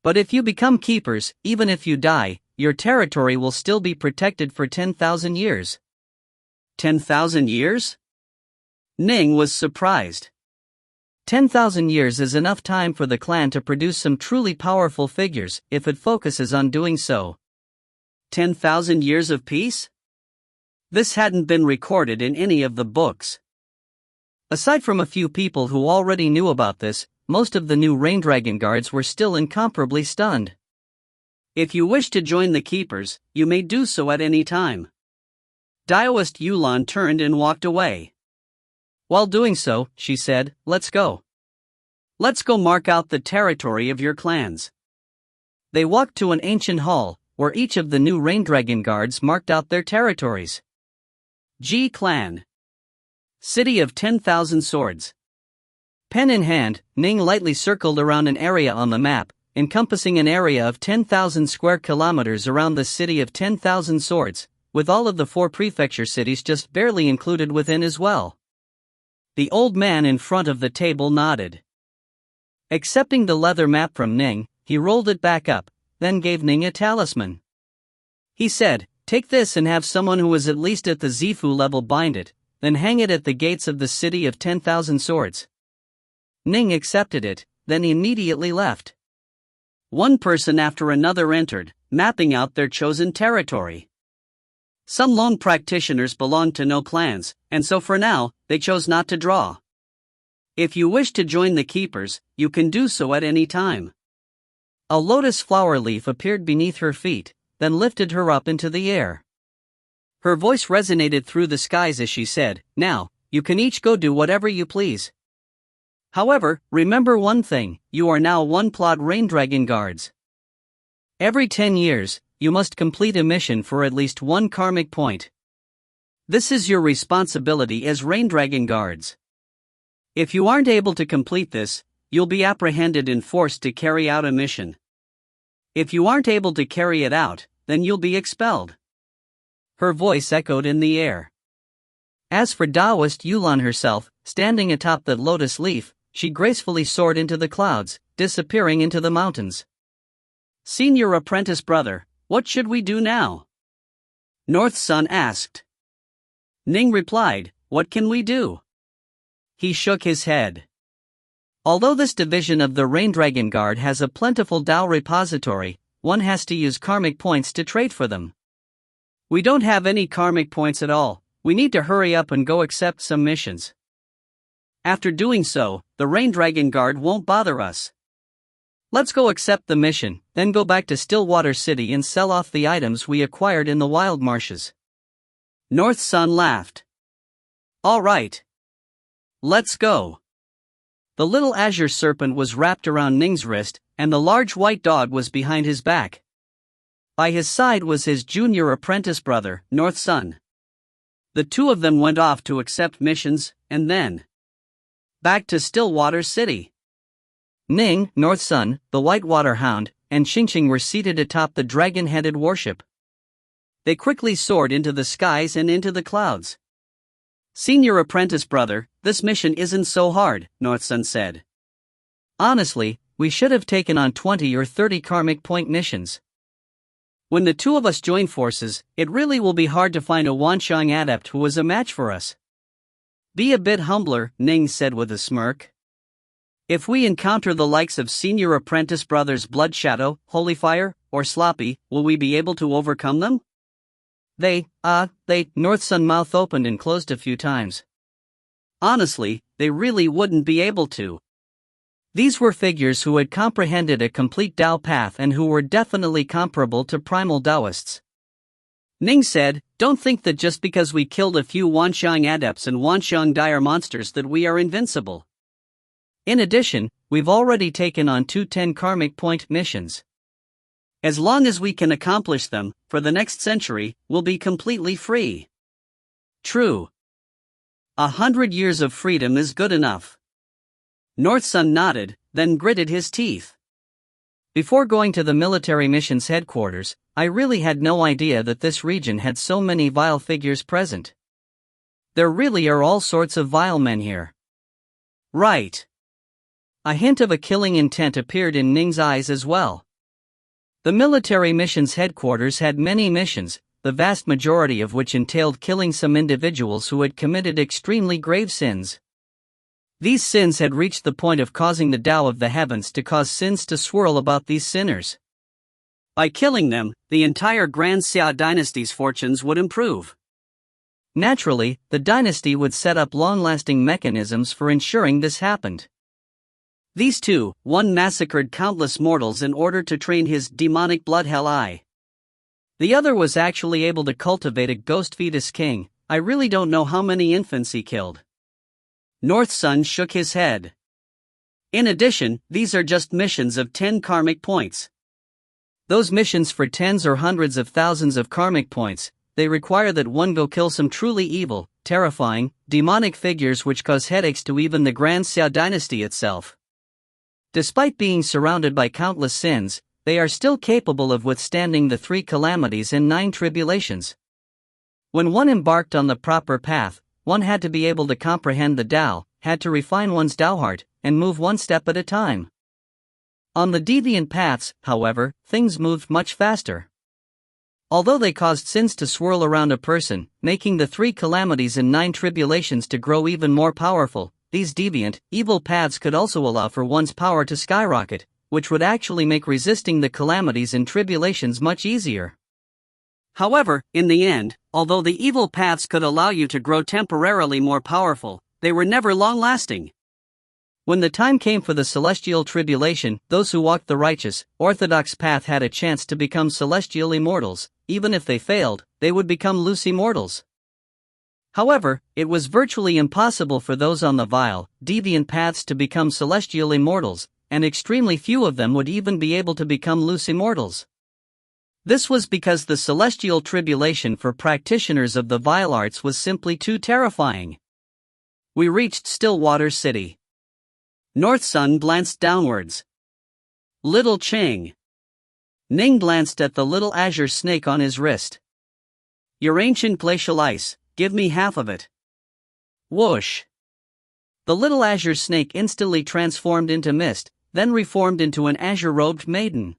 But if you become keepers, even if you die, your territory will still be protected for 10,000 years. 10,000 years? Ning was surprised. 10,000 years is enough time for the clan to produce some truly powerful figures if it focuses on doing so. 10,000 years of peace? This hadn't been recorded in any of the books. Aside from a few people who already knew about this, most of the new Rain Dragon guards were still incomparably stunned. If you wish to join the Keepers, you may do so at any time. Daoist Yulan turned and walked away. While doing so, she said, "Let's go. Let's go mark out the territory of your clans." They walked to an ancient hall, where each of the new Rain Dragon guards marked out their territories. G Clan. City of 10,000 Swords. Pen in hand, Ning lightly circled around an area on the map, encompassing an area of 10,000 square kilometers around the City of 10,000 Swords, with all of the 4 prefecture cities just barely included within as well. The old man in front of the table nodded. Accepting the leather map from Ning, he rolled it back up, then gave Ning a talisman. He said, "Take this and have someone who is at least at the Zifu level bind it, then hang it at the gates of the City of 10,000 Swords." Ning accepted it, then immediately left. One person after another entered, mapping out their chosen territory. Some lone practitioners belonged to no clans, and so for now, they chose not to draw. If you wish to join the Keepers, you can do so at any time. A lotus flower leaf appeared beneath her feet, then lifted her up into the air. Her voice resonated through the skies as she said, "Now, you can each go do whatever you please. However, remember one thing, you are now one-plot Rain Dragon guards. Every 10 years, you must complete a mission for at least 1 karmic point. This is your responsibility as Rain Dragon guards. If you aren't able to complete this, you'll be apprehended and forced to carry out a mission. If you aren't able to carry it out, then you'll be expelled." Her voice echoed in the air. As for Daoist Yulan herself, standing atop the lotus leaf, she gracefully soared into the clouds, disappearing into the mountains. "Senior apprentice brother, what should we do now?" North Sun asked. Ning replied, "What can we do?" He shook his head. Although this division of the Rain Dragon Guard has a plentiful Dao repository, one has to use karmic points to trade for them. We don't have any karmic points at all, we need to hurry up and go accept some missions. After doing so, the Rain Dragon Guard won't bother us. Let's go accept the mission, then go back to Stillwater City and sell off the items we acquired in the wild marshes. North Sun laughed. "All right. Let's go." The little azure serpent was wrapped around Ning's wrist, and the large white dog was behind his back. By his side was his junior apprentice brother, North Sun. The two of them went off to accept missions, and then back to Stillwater City. Ning, North Sun, the Whitewater Hound, and Xingxing were seated atop the dragon-headed warship. They quickly soared into the skies and into the clouds. "Senior apprentice brother, this mission isn't so hard," North Sun said. "Honestly, we should have taken on 20 or 30 karmic point missions. When the two of us join forces, it really will be hard to find a Wanxiang adept who is a match for us." "Be a bit humbler," Ning said with a smirk. "If we encounter the likes of Senior Apprentice Brothers Blood Shadow, Holy Fire, or Sloppy, will we be able to overcome them?" They, North Sun mouth opened and closed a few times. Honestly, they really wouldn't be able to. These were figures who had comprehended a complete Dao path and who were definitely comparable to primal Daoists. Ning said, "Don't think that just because we killed a few Wanxiang adepts and Wanxiang dire monsters that we are invincible. In addition, we've already taken on 2 10 karmic point missions. As long as we can accomplish them, for the next century, we'll be completely free." "True. 100 years of freedom is good enough." North Sun nodded, then gritted his teeth. "Before going to the military missions headquarters, I really had no idea that this region had so many vile figures present. There really are all sorts of vile men here." "Right." A hint of a killing intent appeared in Ning's eyes as well. The military missions headquarters had many missions, the vast majority of which entailed killing some individuals who had committed extremely grave sins. These sins had reached the point of causing the Tao of the heavens to cause sins to swirl about these sinners. By killing them, the entire Grand Xia dynasty's fortunes would improve. Naturally, the dynasty would set up long-lasting mechanisms for ensuring this happened. These two, one massacred countless mortals in order to train his demonic bloodhell eye. The other was actually able to cultivate a ghost fetus king. I really don't know how many infants he killed. North Sun shook his head. In addition, these are just missions of 10 karmic points. Those missions for tens or hundreds of thousands of karmic points, they require that one go kill some truly evil, terrifying, demonic figures which cause headaches to even the Grand Xia dynasty itself. Despite being surrounded by countless sins, they are still capable of withstanding the 3 calamities and 9 tribulations. When one embarked on the proper path, one had to be able to comprehend the Tao, had to refine one's Tao heart, and move one step at a time. On the deviant paths, however, things moved much faster. Although they caused sins to swirl around a person, making the 3 calamities and 9 tribulations to grow even more powerful, these deviant, evil paths could also allow for one's power to skyrocket, which would actually make resisting the calamities and tribulations much easier. However, in the end, although the evil paths could allow you to grow temporarily more powerful, they were never long-lasting. When the time came for the celestial tribulation, those who walked the righteous, orthodox path had a chance to become celestial immortals. Even if they failed, they would become loose immortals. However, it was virtually impossible for those on the vile, deviant paths to become celestial immortals, and extremely few of them would even be able to become loose immortals. This was because the celestial tribulation for practitioners of the vile arts was simply too terrifying. We reached Stillwater City. North Sun glanced downwards. Little Chang. Ning glanced at the little azure snake on his wrist. Your ancient glacial ice, give me half of it. Whoosh. The little azure snake instantly transformed into mist, then reformed into an azure-robed maiden.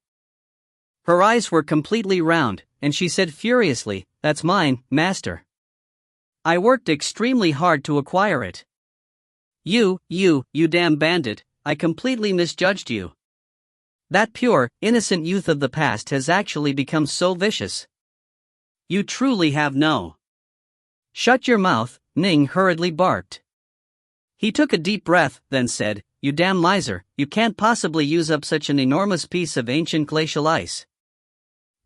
Her eyes were completely round, and she said furiously, "That's mine, master. I worked extremely hard to acquire it. You damn bandit, I completely misjudged you. That pure, innocent youth of the past has actually become so vicious. You truly have no..." "Shut your mouth," Ning hurriedly barked. He took a deep breath, then said, "You damn miser, you can't possibly use up such an enormous piece of ancient glacial ice.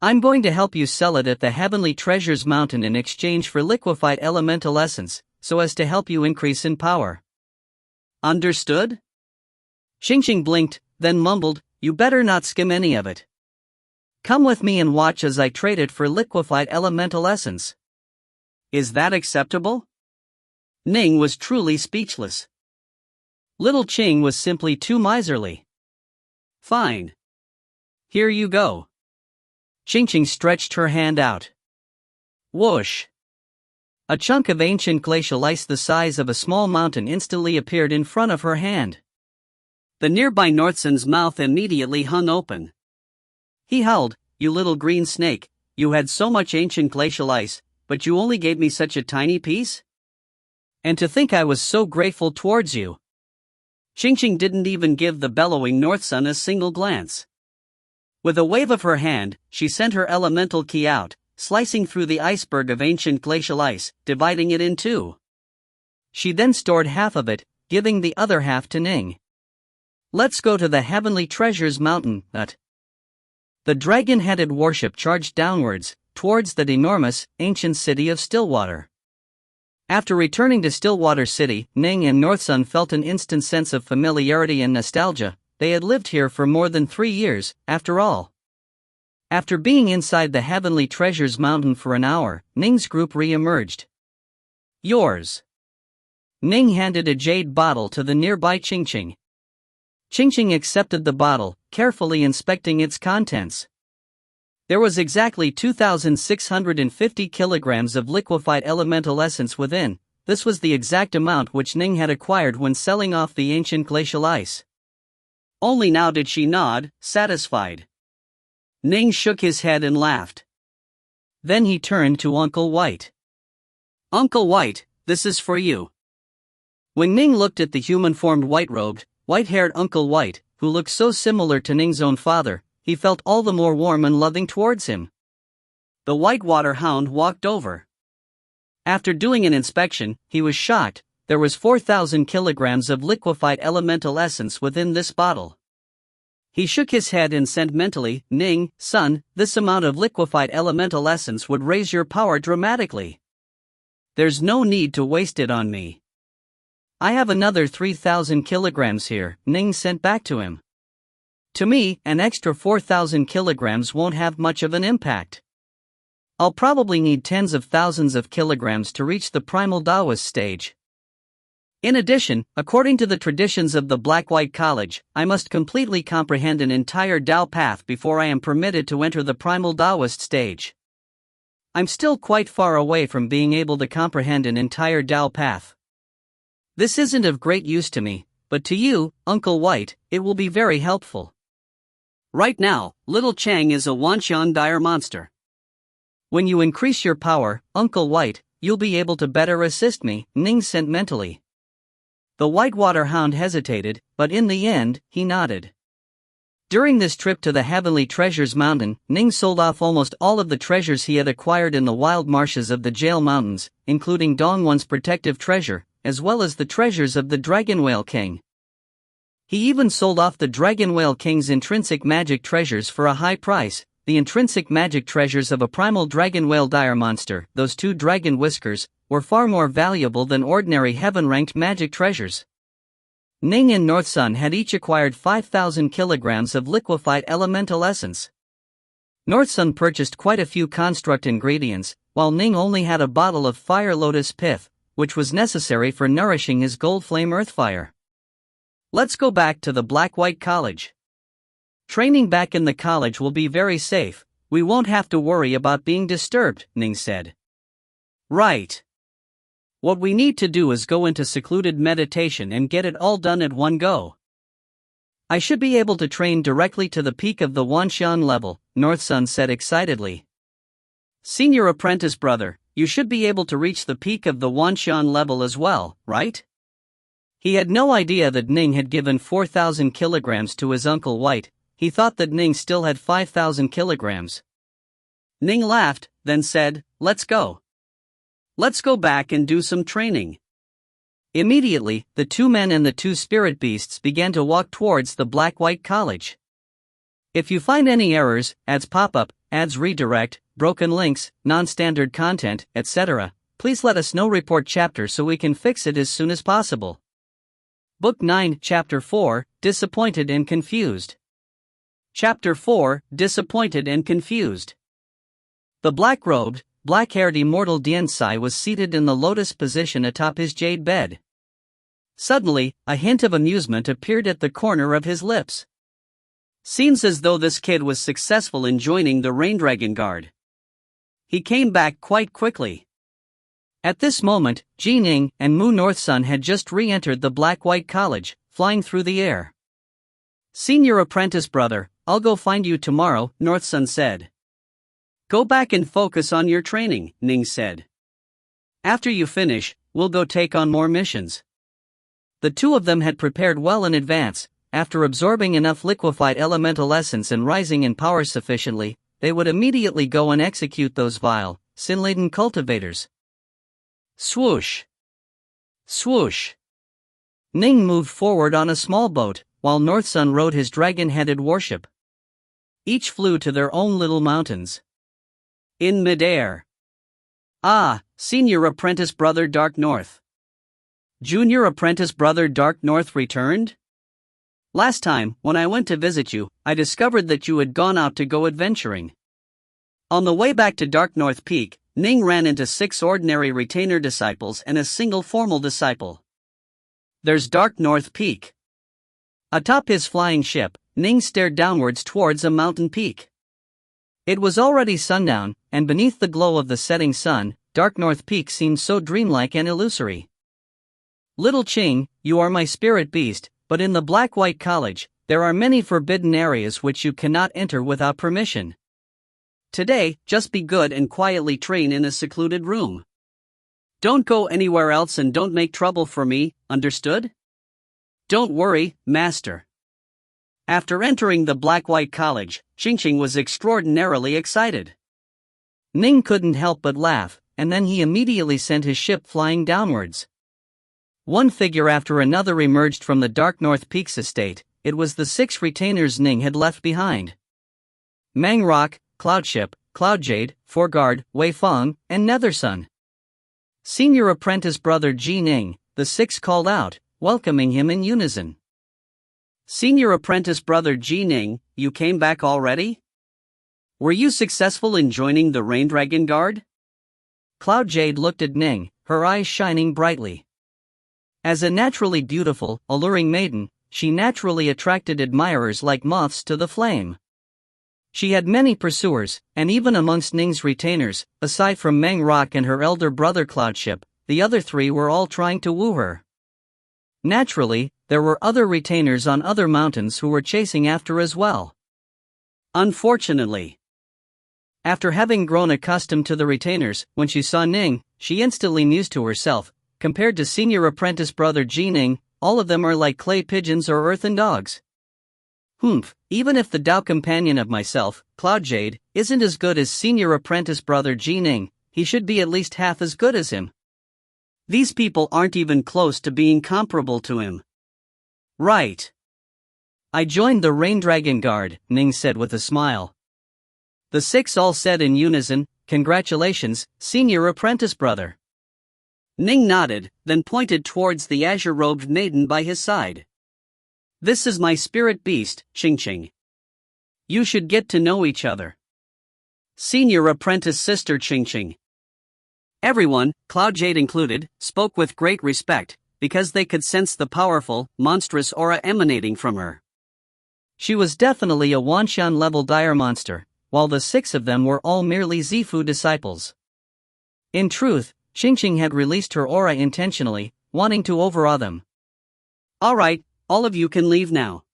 I'm going to help you sell it at the Heavenly Treasures Mountain in exchange for liquefied elemental essence, so as to help you increase in power. Understood?" Xingqing blinked, then mumbled, "You better not skim any of it. Come with me and watch as I trade it for liquefied elemental essence." "Is that acceptable?" Ning was truly speechless. Little Qing was simply too miserly. "Fine. Here you go." Xingqing stretched her hand out. Whoosh. A chunk of ancient glacial ice the size of a small mountain instantly appeared in front of her hand. The nearby Northsun's mouth immediately hung open. He howled, "You little green snake, you had so much ancient glacial ice, but you only gave me such a tiny piece? And to think I was so grateful towards you." Xingqing didn't even give the bellowing Northsun a single glance. With a wave of her hand, she sent her elemental ki out, slicing through the iceberg of ancient glacial ice, dividing it in 2. She then stored half of it, giving the other half to Ning. "Let's go to the Heavenly Treasures Mountain, Nut." The dragon-headed warship charged downwards, towards that enormous, ancient city of Stillwater. After returning to Stillwater City, Ning and Northsun felt an instant sense of familiarity and nostalgia. They had lived here for more than 3 years, after all. After being inside the Heavenly Treasures Mountain for an hour, Ning's group re-emerged. "Yours." Ning handed a jade bottle to the nearby Qingqing. Qingqing accepted the bottle, carefully inspecting its contents. There was exactly 2,650 kilograms of liquefied elemental essence within. This was the exact amount which Ning had acquired when selling off the ancient glacial ice. Only now did she nod, satisfied. Ning shook his head and laughed. Then he turned to Uncle White. "Uncle White, this is for you." When Ning looked at the human-formed white-robed, white-haired Uncle White, who looked so similar to Ning's own father, he felt all the more warm and loving towards him. The whitewater hound walked over. After doing an inspection, he was shocked. There was 4,000 kilograms of liquefied elemental essence within this bottle. He shook his head and said mentally, "Ning, son, this amount of liquefied elemental essence would raise your power dramatically. There's no need to waste it on me." "I have another 3,000 kilograms here," Ning sent back to him. "To me, an extra 4,000 kilograms won't have much of an impact. I'll probably need tens of thousands of kilograms to reach the primal Taoist stage. In addition, according to the traditions of the Black-White College, I must completely comprehend an entire Tao path before I am permitted to enter the primal Taoist stage. I'm still quite far away from being able to comprehend an entire Tao path. This isn't of great use to me, but to you, Uncle White, it will be very helpful. Right now, little Chang is a Wanshan dire monster. When you increase your power, Uncle White, you'll be able to better assist me," Ning sent mentally. The whitewater hound hesitated, but in the end, he nodded. During this trip to the Heavenly Treasures Mountain, Ning sold off almost all of the treasures he had acquired in the wild marshes of the Jail Mountains, including Dongwon's protective treasure, as well as the treasures of the Dragon Whale King. He even sold off the Dragon Whale King's intrinsic magic treasures for a high price, the intrinsic magic treasures of a primal dragon whale dire monster, those two dragon whiskers, were far more valuable than ordinary heaven-ranked magic treasures. Ning and North Sun had each acquired 5,000 kilograms of liquefied elemental essence. North Sun purchased quite a few construct ingredients, while Ning only had a bottle of fire lotus pith, which was necessary for nourishing his gold flame earthfire. Let's go back to the Black-White College. Training back in the college will be very safe, we won't have to worry about being disturbed, Ning said. Right. What we need to do is go into secluded meditation and get it all done at one go. I should be able to train directly to the peak of the Wanshan level, North Sun said excitedly. Senior apprentice brother, you should be able to reach the peak of the Wanshan level as well, right? He had no idea that Ning had given 4,000 kilograms to his Uncle White. He thought that Ning still had 5,000 kilograms. Ning laughed, then said, "Let's go. Let's go back and do some training." Immediately, the two men and the two spirit beasts began to walk towards the Black-White College. If you find any errors, ads pop up, ads redirect, broken links, non-standard content, etc., please let us know. Report chapter so we can fix it as soon as possible. Book 9, Chapter 4, Disappointed and Confused. Chapter 4, Disappointed and Confused. The black-robed, black-haired immortal Diansai was seated in the lotus position atop his jade bed. Suddenly, a hint of amusement appeared at the corner of his lips. Seems as though this kid was successful in joining the Rain Dragon Guard. He came back quite quickly. At this moment, Ji Ning and Mu North Sun had just re-entered the Black-White College, flying through the air. Senior apprentice brother, I'll go find you tomorrow, North Sun said. Go back and focus on your training, Ning said. After you finish, we'll go take on more missions. The two of them had prepared well in advance. After absorbing enough liquefied elemental essence and rising in power sufficiently, they would immediately go and execute those vile, sin-laden cultivators. Swoosh! Swoosh! Ning moved forward on a small boat, while North Sun rode his dragon-headed warship. Each flew to their own little mountains. In midair. Ah, Senior Apprentice Brother Dark North. Junior Apprentice Brother Dark North returned? Last time, when I went to visit you, I discovered that you had gone out to go adventuring. On the way back to Dark North Peak, Ning ran into 6 ordinary retainer disciples and a single formal disciple. There's Dark North Peak. Atop his flying ship, Ning stared downwards towards a mountain peak. It was already sundown, and beneath the glow of the setting sun, Dark North Peak seemed so dreamlike and illusory. Little Ching, you are my spirit beast, but in the Black-White College, there are many forbidden areas which you cannot enter without permission. today, just be good and quietly train in a secluded room. Don't go anywhere else and don't make trouble for me, understood? Don't worry, master. After entering the Black-White College, Qingqing was extraordinarily excited. Ning couldn't help but laugh, and then he immediately sent his ship flying downwards. One figure after another emerged from the Dark North Peaks estate. It was the 6 retainers Ning had left behind. Mangrock, Cloudship, Cloudjade, Foreguard, Weifeng, and Nethersun. Senior apprentice brother Ji Ning, the 6 called out, welcoming him in unison. Senior apprentice brother Ji Ning, you came back already? Were you successful in joining the Rain Dragon Guard? Cloudjade looked at Ning, her eyes shining brightly. As a naturally beautiful, alluring maiden, she naturally attracted admirers like moths to the flame. She had many pursuers, and even amongst Ning's retainers, aside from Mangrock and her elder brother Cloudship, the other 3 were all trying to woo her. Naturally, there were other retainers on other mountains who were chasing after as well. Unfortunately, after having grown accustomed to the retainers, when she saw Ning, she instantly mused to herself, compared to senior apprentice brother Ji Ning, all of them are like clay pigeons or earthen dogs. Even if the Tao companion of myself, Cloudjade, isn't as good as senior apprentice brother Ji Ning, he should be at least half as good as him. These people aren't even close to being comparable to him. Right. I joined the Rain Dragon Guard, Ning said with a smile. The 6 all said in unison, congratulations, senior apprentice brother. Ning nodded, then pointed towards the azure-robed maiden by his side. This is my spirit beast, Qingqing. You should get to know each other. Senior apprentice sister Qingqing. Everyone, Cloudjade included, spoke with great respect, because they could sense the powerful, monstrous aura emanating from her. She was definitely a Wanshan-level dire monster, while the 6 of them were all merely Zifu disciples. In truth, Qingqing had released her aura intentionally, wanting to overawe them. Alright, all of you can leave now.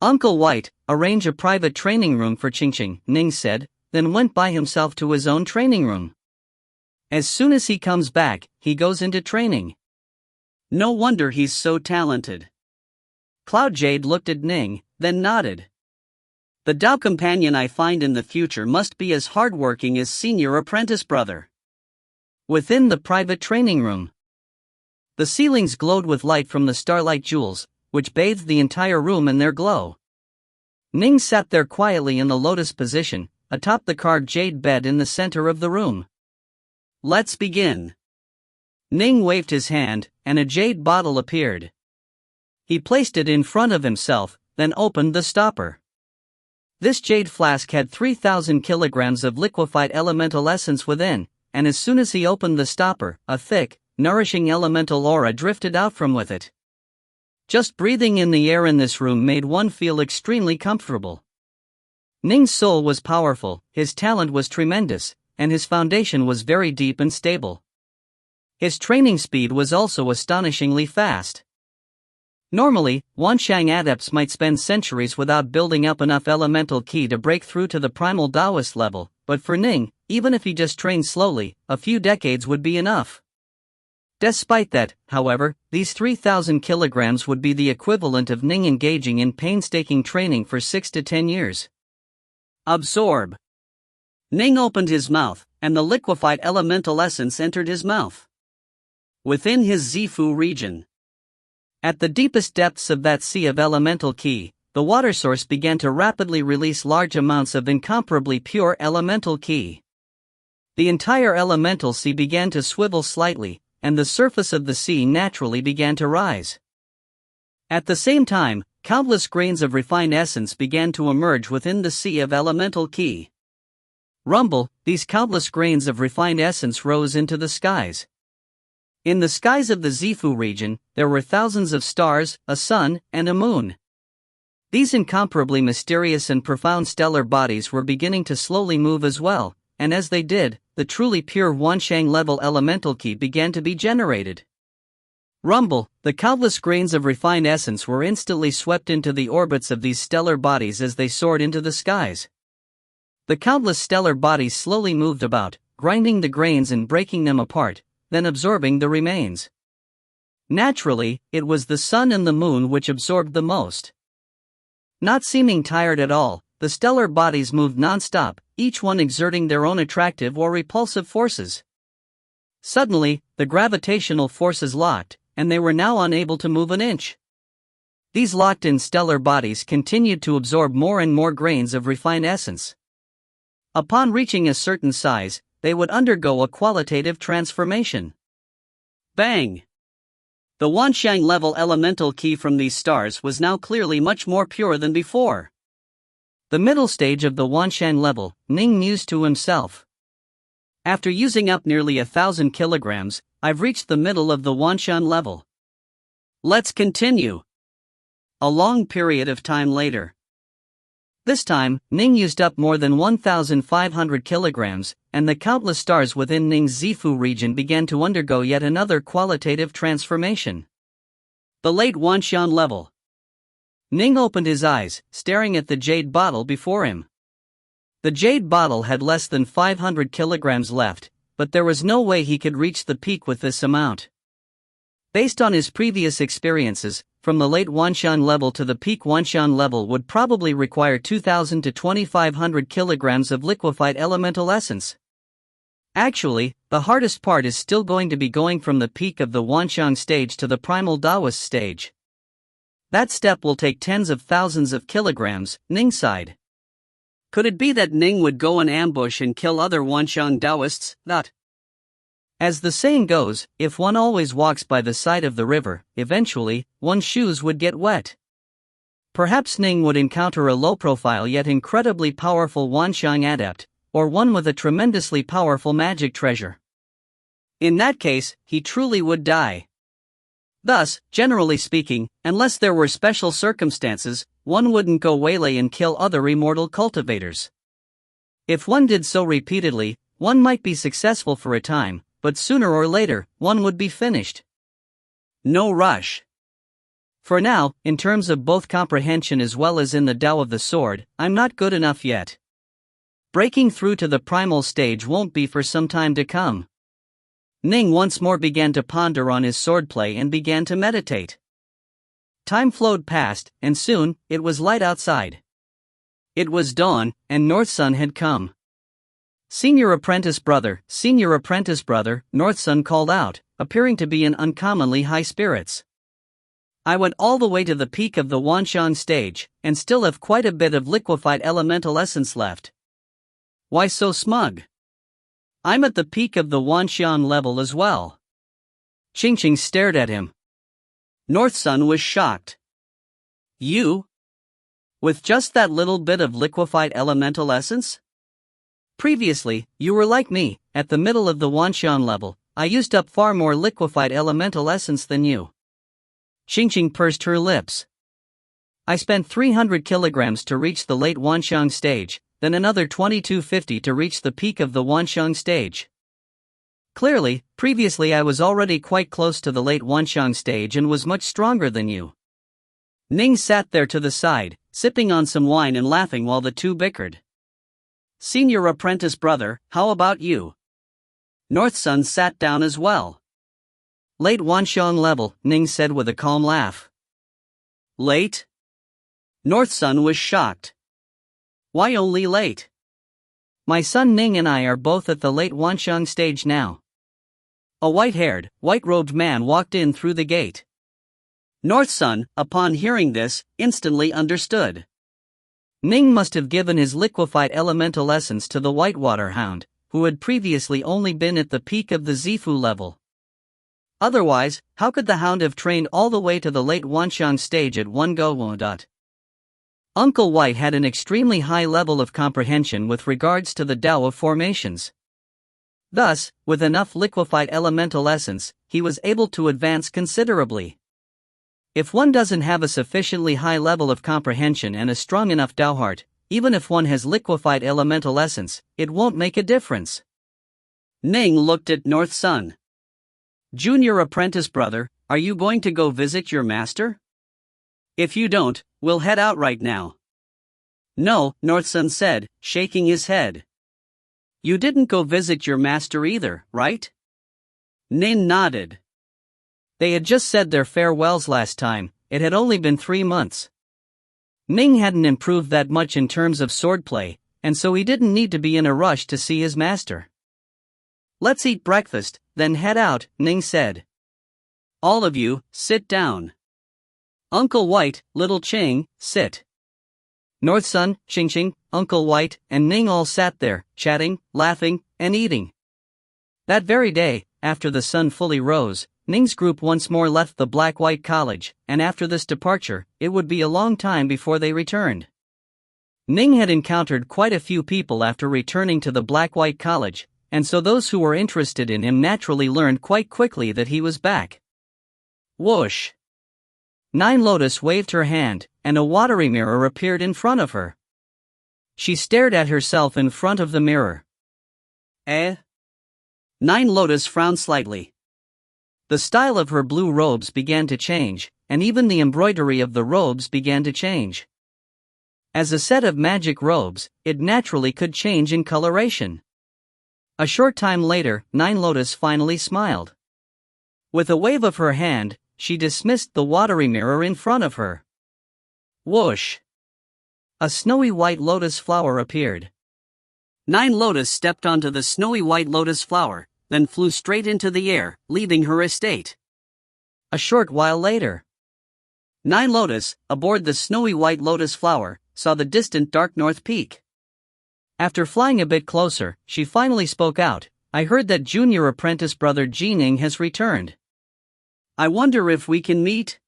Uncle White, arrange a private training room for Qingqing, Ning said, then went by himself to his own training room. As soon as he comes back, he goes into training. No wonder he's so talented. Cloudjade looked at Ning, then nodded. The Tao companion I find in the future must be as hardworking as senior apprentice brother. Within the private training room, the ceilings glowed with light from the starlight jewels, which bathed the entire room in their glow. Ning sat there quietly in the lotus position, atop the carved jade bed in the center of the room. Let's begin. Ning waved his hand, and a jade bottle appeared. He placed it in front of himself, then opened the stopper. This jade flask had 3,000 kilograms of liquefied elemental essence within, and as soon as he opened the stopper, a thick, nourishing elemental aura drifted out from with it. Just breathing in the air in this room made one feel extremely comfortable. Ning's soul was powerful, his talent was tremendous, and his foundation was very deep and stable. His training speed was also astonishingly fast. Normally, Wanshang adepts might spend centuries without building up enough elemental ki to break through to the primal Taoist level, but for Ning, even if he just trained slowly, a few decades would be enough. Despite that, however, these 3,000 kilograms would be the equivalent of Ning engaging in painstaking training for 6 to 10 years. Absorb. Ning opened his mouth, and the liquefied elemental essence entered his mouth. Within his Zifu region, at the deepest depths of that sea of elemental ki, the water source began to rapidly release large amounts of incomparably pure elemental ki. The entire elemental sea began to swivel slightly, and the surface of the sea naturally began to rise. At the same time, countless grains of refined essence began to emerge within the sea of elemental ki. Rumble, these countless grains of refined essence rose into the skies. In the skies of the Zifu region, there were thousands of stars, a sun, and a moon. These incomparably mysterious and profound stellar bodies were beginning to slowly move as well, and as they did, the truly pure Wanshang-level elemental ki began to be generated. Rumble, the countless grains of refined essence were instantly swept into the orbits of these stellar bodies as they soared into the skies. The countless stellar bodies slowly moved about, grinding the grains and breaking them apart, then absorbing the remains. Naturally, it was the sun and the moon which absorbed the most. Not seeming tired at all, the stellar bodies moved non-stop, each one exerting their own attractive or repulsive forces. Suddenly, the gravitational forces locked, and they were now unable to move an inch. These locked-in stellar bodies continued to absorb more and more grains of refined essence. Upon reaching a certain size, they would undergo a qualitative transformation. Bang! The Wanxiang level elemental ki from these stars was now clearly much more pure than before. The middle stage of the Wanxiang level, Ning mused to himself. After using up nearly 1,000 kilograms, I've reached the middle of the Wanxiang level. Let's continue. A long period of time later. This time, Ning used up more than 1,500 kilograms, and the countless stars within Ning's Zifu region began to undergo yet another qualitative transformation. The late Wanxiang level. Ning opened his eyes, staring at the jade bottle before him. The jade bottle had less than 500 kilograms left, but there was no way he could reach the peak with this amount. Based on his previous experiences, from the late Wanxiang level to the peak Wanxiang level would probably require 2,000 to 2,500 kilograms of liquefied elemental essence. Actually, the hardest part is still going to be going from the peak of the Wanxiang stage to the primal Taoist stage. That step will take tens of thousands of kilograms, Ning sighed. Could it be that Ning would go in ambush and kill other Wanxiang Taoists? As the saying goes, if one always walks by the side of the river, eventually, one's shoes would get wet. Perhaps Ning would encounter a low-profile yet incredibly powerful Wanxiang adept, or one with a tremendously powerful magic treasure. In that case, he truly would die. Thus, generally speaking, unless there were special circumstances, one wouldn't go waylay and kill other immortal cultivators. If one did so repeatedly, one might be successful for a time, but sooner or later, one would be finished. No rush. For now, in terms of both comprehension as well as in the Tao of the sword, I'm not good enough yet. Breaking through to the primal stage won't be for some time to come. Ning once more began to ponder on his swordplay and began to meditate. Time flowed past, and soon, it was light outside. It was dawn, and North Sun had come. Senior apprentice brother, North Sun called out, appearing to be in uncommonly high spirits. I went all the way to the peak of the Wanxiang stage, and still have quite a bit of liquefied elemental essence left. Why so smug? I'm at the peak of the Wanxiang level as well. Qingqing stared at him. North Sun was shocked. You? With just that little bit of liquefied elemental essence? Previously, you were like me, at the middle of the Wanxiang level. I used up far more liquefied elemental essence than you. Qingqing pursed her lips. I spent 300 kilograms to reach the late Wanxiang stage, then another 2250 to reach the peak of the Wanxiang stage. Clearly, previously I was already quite close to the late Wanxiang stage and was much stronger than you. Ning sat there to the side, sipping on some wine and laughing while the two bickered. Senior apprentice brother, how about you? North Sun sat down as well. Late Wanxiang level, Ning said with a calm laugh. Late? North Sun was shocked. Why only late? My son Ning and I are both at the late Wanxiang stage now. A white-haired, white-robed man walked in through the gate. North Sun, upon hearing this, instantly understood. Ning must have given his liquefied elemental essence to the Whitewater Hound, who had previously only been at the peak of the Zifu level. Otherwise, how could the Hound have trained all the way to the late Wanxiang stage at one go? Uncle White had an extremely high level of comprehension with regards to the Tao of formations. Thus, with enough liquefied elemental essence, he was able to advance considerably. If one doesn't have a sufficiently high level of comprehension and a strong enough Tao heart, even if one has liquefied elemental essence, it won't make a difference. Ning looked at North Sun. Junior apprentice brother, are you going to go visit your master? If you don't, we'll head out right now. No, Northsun said, shaking his head. You didn't go visit your master either, right? Ning nodded. They had just said their farewells last time. It had only been 3 months. Ning hadn't improved that much in terms of swordplay, and so he didn't need to be in a rush to see his master. Let's eat breakfast, then head out, Ning said. All of you, sit down. Uncle White, Little Ching, sit. Northsun, Ching, Uncle White, and Ning all sat there, chatting, laughing, and eating. That very day, after the sun fully rose, Ning's group once more left the Black-White College, and after this departure, it would be a long time before they returned. Ning had encountered quite a few people after returning to the Black-White College, and so those who were interested in him naturally learned quite quickly that he was back. Whoosh! Nine Lotus waved her hand, and a watery mirror appeared in front of her. She stared at herself in front of the mirror. Eh? Nine Lotus frowned slightly. The style of her blue robes began to change, and even the embroidery of the robes began to change. As a set of magic robes, it naturally could change in coloration. A short time later, Nine Lotus finally smiled. With a wave of her hand, she dismissed the watery mirror in front of her. Whoosh! A snowy white lotus flower appeared. Nine Lotus stepped onto the snowy white lotus flower, then flew straight into the air, leaving her estate. A short while later, Nine Lotus, aboard the snowy white lotus flower, saw the distant dark north peak. After flying a bit closer, she finally spoke out. I heard that junior apprentice brother Ning has returned. I wonder if we can meet?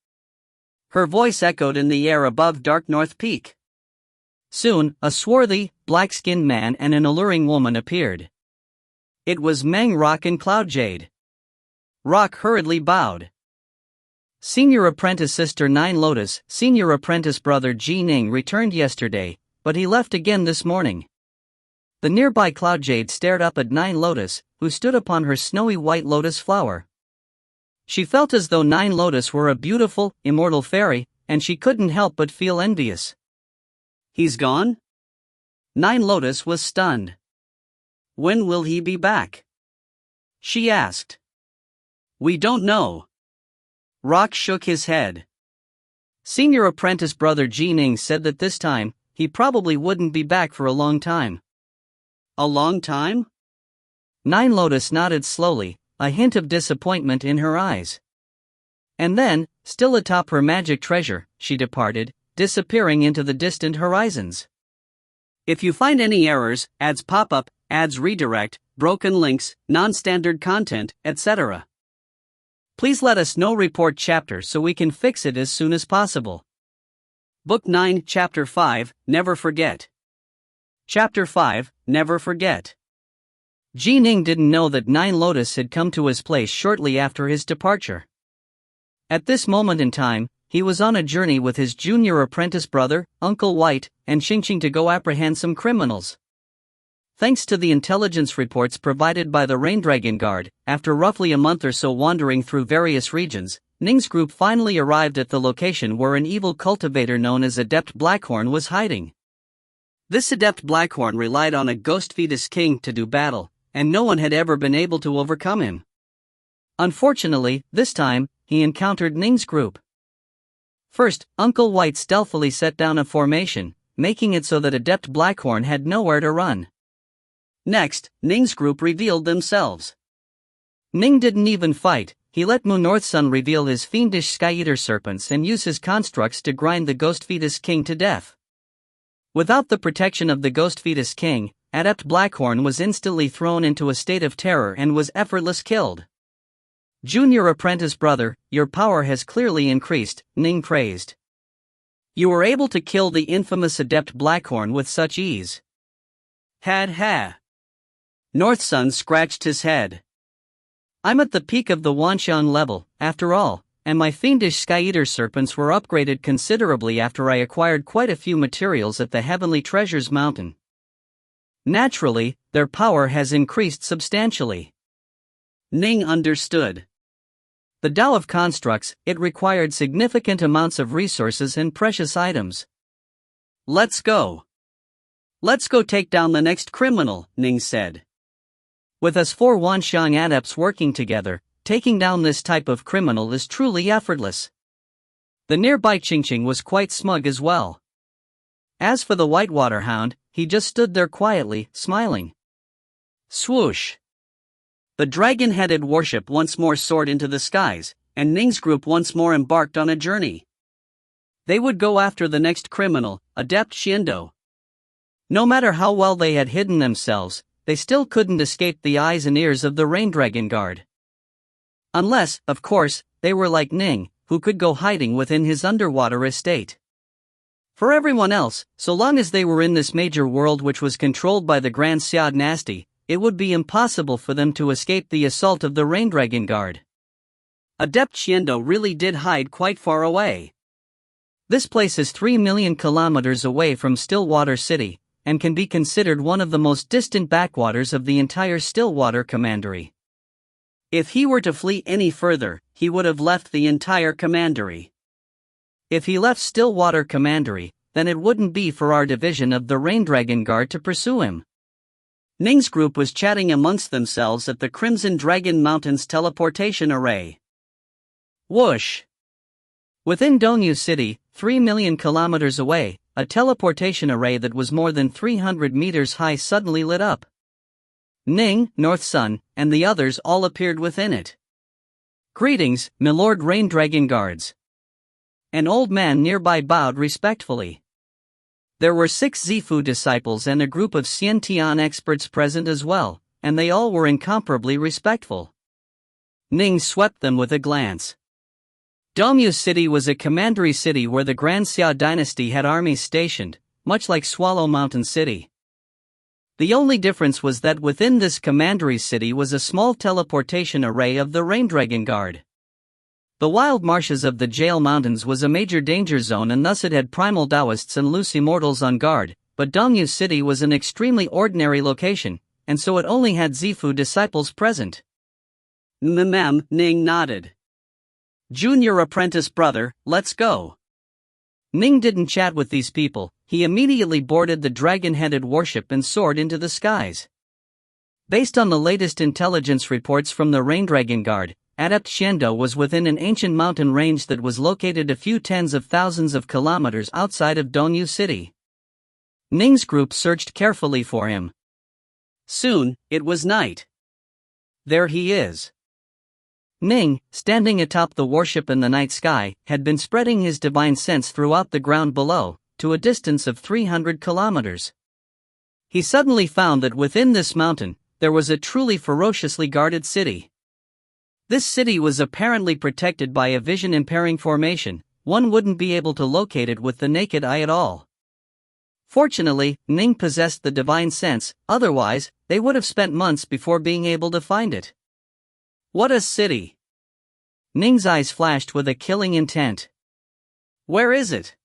Her voice echoed in the air above dark north peak. Soon, a swarthy, black-skinned man and an alluring woman appeared. It was Meng Rock and Cloudjade. Rock hurriedly bowed. Senior apprentice sister Nine Lotus, senior apprentice brother Ning returned yesterday, but he left again this morning. The nearby Cloudjade stared up at Nine Lotus, who stood upon her snowy white lotus flower. She felt as though Nine Lotus were a beautiful, immortal fairy, and she couldn't help but feel envious. He's gone? Nine Lotus was stunned. When will he be back? She asked. We don't know. Rock shook his head. Senior apprentice brother Ning said that this time, he probably wouldn't be back for a long time. A long time? Nine Lotus nodded slowly, a hint of disappointment in her eyes. And then, still atop her magic treasure, she departed, disappearing into the distant horizons. If you find any errors, ads pop up, ads redirect, broken links, non-standard content, etc., please let us know. Report chapter so we can fix it as soon as possible. Book 9, Chapter 5, Never Forget. Chapter 5, Never Forget. Ning didn't know that Nine Lotus had come to his place shortly after his departure. At this moment in time, he was on a journey with his junior apprentice brother, Uncle White, and Ching to go apprehend some criminals. Thanks to the intelligence reports provided by the Rain Dragon Guard, after roughly a month or so wandering through various regions, Ning's group finally arrived at the location where an evil cultivator known as Adept Blackhorn was hiding. This Adept Blackhorn relied on a ghost fetus king to do battle, and no one had ever been able to overcome him. Unfortunately, this time, he encountered Ning's group. First, Uncle White stealthily set down a formation, making it so that Adept Blackhorn had nowhere to run. Next, Ning's group revealed themselves. Ning didn't even fight, he let Northsun reveal his fiendish Sky-Eater serpents and use his constructs to grind the Ghost Fetus King to death. Without the protection of the Ghost Fetus King, Adept Blackhorn was instantly thrown into a state of terror and was effortlessly killed. Junior apprentice brother, your power has clearly increased, Ning praised. You were able to kill the infamous Adept Blackhorn with such ease. Ha. Northsun scratched his head. I'm at the peak of the Wanxiang level, after all, and my fiendish Sky-Eater serpents were upgraded considerably after I acquired quite a few materials at the Heavenly Treasures Mountain. Naturally, their power has increased substantially. Ning understood. The Tao of constructs, it required significant amounts of resources and precious items. Let's go. Let's go take down the next criminal, Ning said. With us 4 Wanxiang adepts working together, taking down this type of criminal is truly effortless. The nearby Qingqing was quite smug as well. As for the Whitewater Hound, he just stood there quietly, smiling. Swoosh! The dragon-headed warship once more soared into the skies, and Ning's group once more embarked on a journey. They would go after the next criminal, Adept Xiando. No matter how well they had hidden themselves, they still couldn't escape the eyes and ears of the Rain Dragon Guard. Unless, of course, they were like Ning, who could go hiding within his underwater estate. For everyone else, so long as they were in this major world which was controlled by the Grand Xia dynasty, it would be impossible for them to escape the assault of the Rain Dragon Guard. Adept Xiando really did hide quite far away. This place is 3 million kilometers away from Stillwater City, and can be considered one of the most distant backwaters of the entire Stillwater Commandery. If he were to flee any further, he would have left the entire Commandery. If he left Stillwater Commandery, then it wouldn't be for our division of the Rain Dragon Guard to pursue him. Ning's group was chatting amongst themselves at the Crimson Dragon Mountain's teleportation array. Whoosh! Within Dongyu City, 3 million kilometers away, a teleportation array that was more than 300 meters high suddenly lit up. Ning, North Sun, and the others all appeared within it. Greetings, Milord Rain Dragon Guards. An old man nearby bowed respectfully. There were 6 Zifu disciples and a group of Xiantian experts present as well, and they all were incomparably respectful. Ning swept them with a glance. Dongyu City was a commandery city where the Grand Xia dynasty had armies stationed, much like Swallow Mountain City. The only difference was that within this commandery city was a small teleportation array of the Rain Dragon Guard. The wild marshes of the Jail Mountains was a major danger zone, and thus it had primal Taoists and loose immortals on guard, but Dongyu City was an extremely ordinary location, and so it only had Zifu disciples present. Ning nodded. Junior apprentice brother, let's go. Ning didn't chat with these people, he immediately boarded the dragon-headed warship and soared into the skies. Based on the latest intelligence reports from the Rain Dragon Guard, Adept Xiando was within an ancient mountain range that was located a few tens of thousands of kilometers outside of Dongyu City. Ning's group searched carefully for him. Soon, it was night. There he is. Ning, standing atop the warship in the night sky, had been spreading his divine sense throughout the ground below, to a distance of 300 kilometers. He suddenly found that within this mountain, there was a truly ferociously guarded city. This city was apparently protected by a vision-impairing formation. One wouldn't be able to locate it with the naked eye at all. Fortunately, Ning possessed the divine sense, otherwise, they would have spent months before being able to find it. What a city! Ning's eyes flashed with a killing intent. Where is it?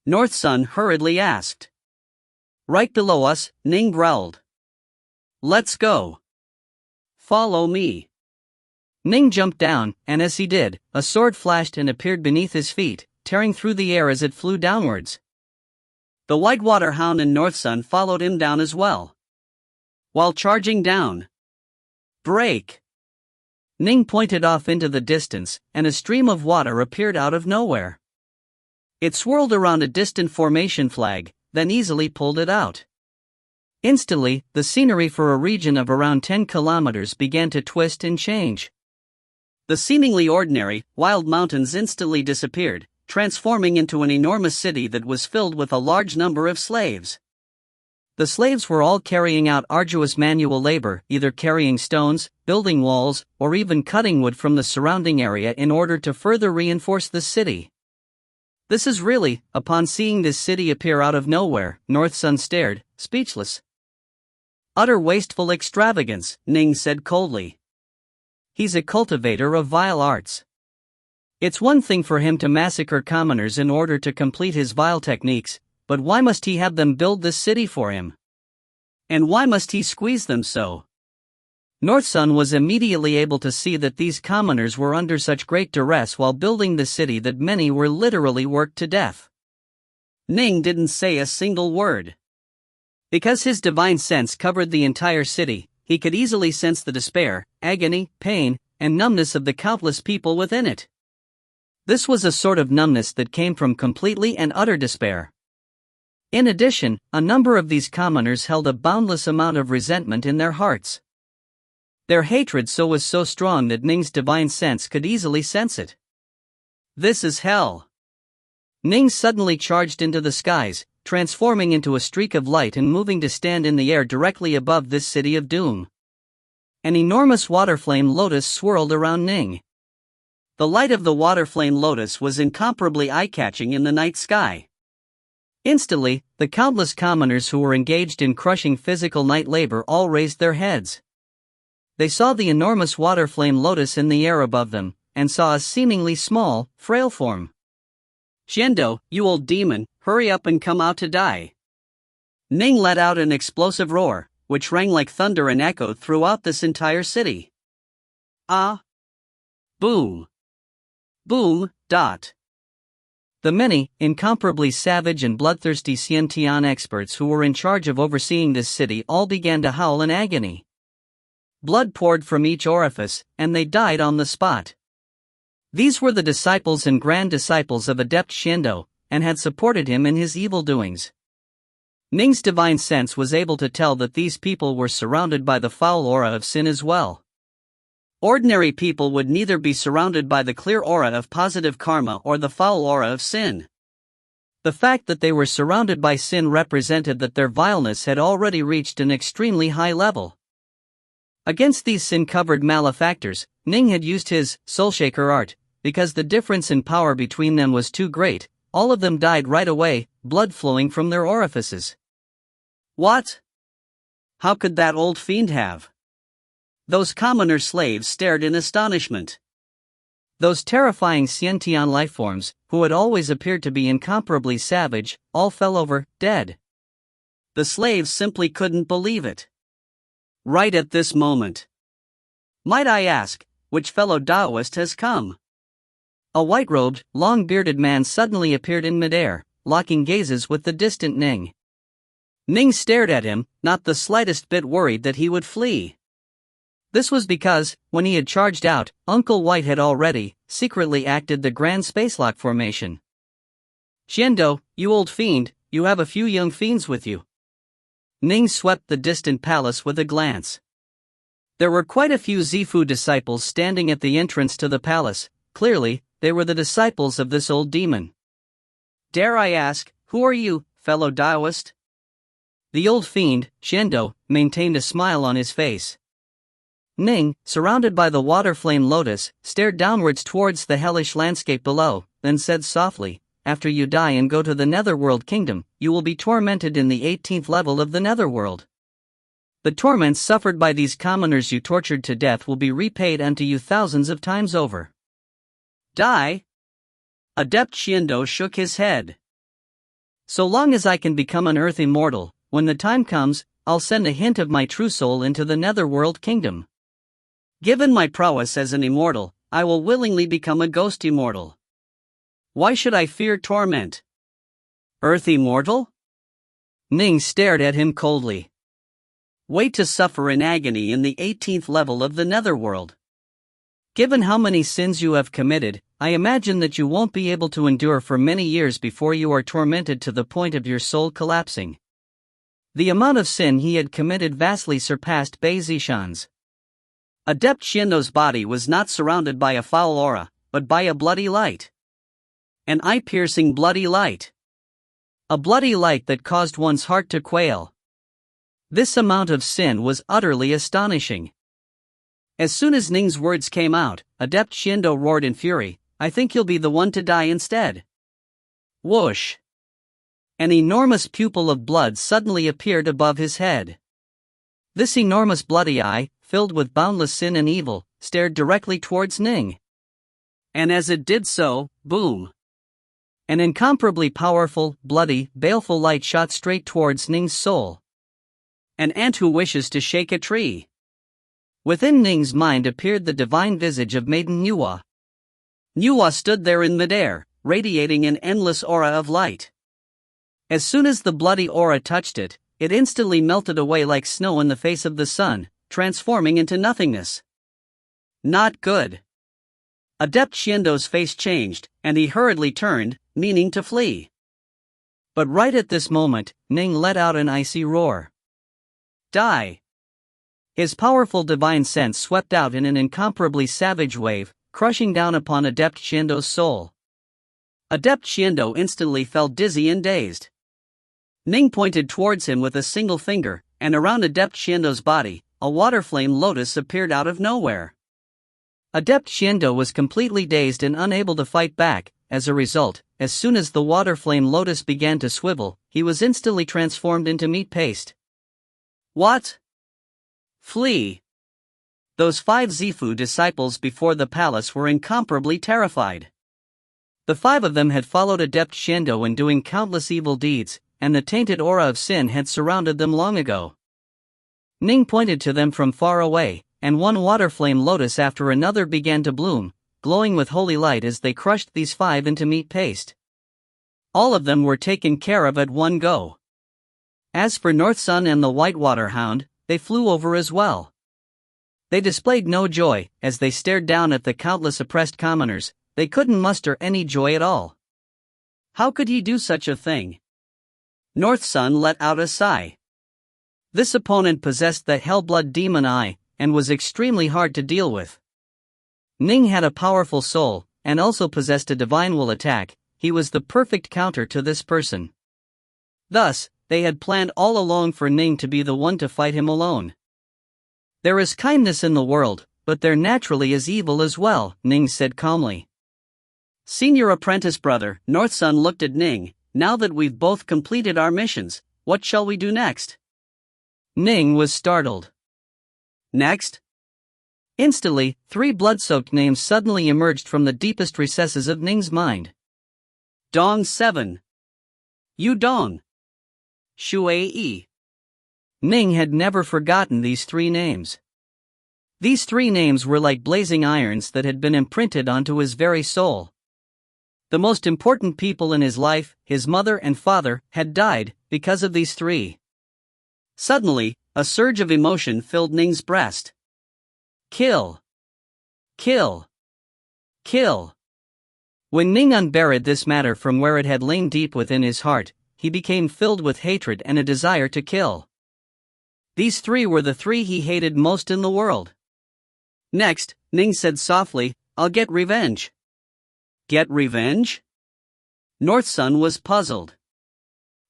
North Sun hurriedly asked. Right below us, Ning growled. Let's go. Follow me. Ning jumped down, and as he did, a sword flashed and appeared beneath his feet, tearing through the air as it flew downwards. The Whitewater Hound and North Sun followed him down as well. While charging down. Break! Ning pointed off into the distance, and a stream of water appeared out of nowhere. It swirled around a distant formation flag, then easily pulled it out. Instantly, the scenery for a region of around 10 kilometers began to twist and change. The seemingly ordinary, wild mountains instantly disappeared, transforming into an enormous city that was filled with a large number of slaves. The slaves were all carrying out arduous manual labor, either carrying stones, building walls, or even cutting wood from the surrounding area in order to further reinforce the city. This is really, upon seeing this city appear out of nowhere, North Sun stared, speechless. Utter wasteful extravagance, Ning said coldly. He's a cultivator of vile arts. It's one thing for him to massacre commoners in order to complete his vile techniques, but why must he have them build this city for him? And why must he squeeze them so? North Sun was immediately able to see that these commoners were under such great duress while building the city that many were literally worked to death. Ning didn't say a single word. Because his divine sense covered the entire city, he could easily sense the despair, agony, pain, and numbness of the countless people within it. This was a sort of numbness that came from complete and utter despair. In addition, a number of these commoners held a boundless amount of resentment in their hearts. Their hatred was so strong that Ning's divine sense could easily sense it. This is hell. Ning suddenly charged into the skies, transforming into a streak of light and moving to stand in the air directly above this city of doom. An enormous waterflame lotus swirled around Ning. The light of the waterflame lotus was incomparably eye-catching in the night sky. Instantly, the countless commoners who were engaged in crushing physical night labor all raised their heads. They saw the enormous waterflame lotus in the air above them, and saw a seemingly small, frail form. "Xiando, you old demon, hurry up and come out to die." Ning let out an explosive roar, which rang like thunder and echoed throughout this entire city. Ah! Boom! Boom! Dot! The many, incomparably savage and bloodthirsty Xiantian experts who were in charge of overseeing this city all began to howl in agony. Blood poured from each orifice, and they died on the spot. These were the disciples and grand disciples of Adept Xiando, and had supported him in his evil doings. Ning's divine sense was able to tell that these people were surrounded by the foul aura of sin as well. Ordinary people would neither be surrounded by the clear aura of positive karma or the foul aura of sin. The fact that they were surrounded by sin represented that their vileness had already reached an extremely high level. Against these sin-covered malefactors, Ning had used his soul-shaker art. Because the difference in power between them was too great, all of them died right away, blood flowing from their orifices. What? How could that old fiend have? Those commoner slaves stared in astonishment. Those terrifying Xiantian lifeforms, who had always appeared to be incomparably savage, all fell over, dead. The slaves simply couldn't believe it. Right at this moment. Might I ask, which fellow Taoist has come? A white-robed, long-bearded man suddenly appeared in midair, locking gazes with the distant Ning. Ning stared at him, not the slightest bit worried that he would flee. This was because, when he had charged out, Uncle White had already, secretly acted the grand spacelock formation. "Xiando, you old fiend, you have a few young fiends with you." Ning swept the distant palace with a glance. There were quite a few Zifu disciples standing at the entrance to the palace. Clearly, they were the disciples of this old demon. "Dare I ask, who are you, fellow Taoist?" The old fiend, Xiando, maintained a smile on his face. Ning, surrounded by the water flame lotus, stared downwards towards the hellish landscape below, then said softly, "After you die and go to the Netherworld Kingdom, you will be tormented in the 18th level of the Netherworld. The torments suffered by these commoners you tortured to death will be repaid unto you thousands of times over." Die? Adept Xiando shook his head. "So long as I can become an earth immortal, when the time comes, I'll send a hint of my true soul into the Netherworld Kingdom. Given my prowess as an immortal, I will willingly become a ghost immortal. Why should I fear torment? Earth immortal?" Ning stared at him coldly. "Wait to suffer in agony in the 18th level of the Netherworld. Given how many sins you have committed, I imagine that you won't be able to endure for many years before you are tormented to the point of your soul collapsing." The amount of sin he had committed vastly surpassed Bei Zishan's. Adept Xiando's body was not surrounded by a foul aura, but by a bloody light. An eye-piercing bloody light. A bloody light that caused one's heart to quail. This amount of sin was utterly astonishing. As soon as Ning's words came out, Adept Xiando roared in fury, "I think you'll be the one to die instead." Whoosh! An enormous pupil of blood suddenly appeared above his head. This enormous bloody eye, filled with boundless sin and evil, stared directly towards Ning. And as it did so, boom! An incomparably powerful, bloody, baleful light shot straight towards Ning's soul. An ant who wishes to shake a tree. Within Ning's mind appeared the divine visage of Maiden Nuwa. Nuwa stood there in midair, radiating an endless aura of light. As soon as the bloody aura touched it, it instantly melted away like snow in the face of the sun, transforming into nothingness. Not good. Adept Xiando's face changed, and he hurriedly turned, meaning to flee. But right at this moment, Ning let out an icy roar. Die! His powerful divine sense swept out in an incomparably savage wave, crushing down upon Adept Xiando's soul. Adept Xiando instantly fell dizzy and dazed. Ning pointed towards him with a single finger, and around Adept Xiando's body, a water flame lotus appeared out of nowhere. Adept Xiando was completely dazed and unable to fight back. As a result, as soon as the water flame lotus began to swivel, he was instantly transformed into meat paste. What? Flee! Those 5 Zifu disciples before the palace were incomparably terrified. The 5 of them had followed Adept Xiando in doing countless evil deeds, and the tainted aura of sin had surrounded them long ago. Ning pointed to them from far away, and one water flame lotus after another began to bloom, glowing with holy light as they crushed these 5 into meat paste. All of them were taken care of at one go. As for North Sun and the White Water Hound, they flew over as well. They displayed no joy, as they stared down at the countless oppressed commoners. They couldn't muster any joy at all. How could he do such a thing? North Sun let out a sigh. This opponent possessed the Hellblood Demon Eye, and was extremely hard to deal with. Ning had a powerful soul, and also possessed a divine will attack. He was the perfect counter to this person. Thus, they had planned all along for Ning to be the one to fight him alone. There is kindness in the world, but there naturally is evil as well, Ning said calmly. Senior apprentice brother, North Sun looked at Ning. Now that we've both completed our missions, what shall we do next? Ning was startled. Next? Instantly, 3 blood-soaked names suddenly emerged from the deepest recesses of Ning's mind. Dong 7. Yu Dong. Shui Yi. Ning had never forgotten these 3 names. These 3 names were like blazing irons that had been imprinted onto his very soul. The most important people in his life, his mother and father, had died because of these 3. Suddenly, a surge of emotion filled Ning's breast. Kill! Kill! Kill! When Ning unburied this matter from where it had lain deep within his heart, he became filled with hatred and a desire to kill. These 3 were the 3 he hated most in the world. Next, Ning said softly, I'll get revenge. Get revenge? North Sun was puzzled.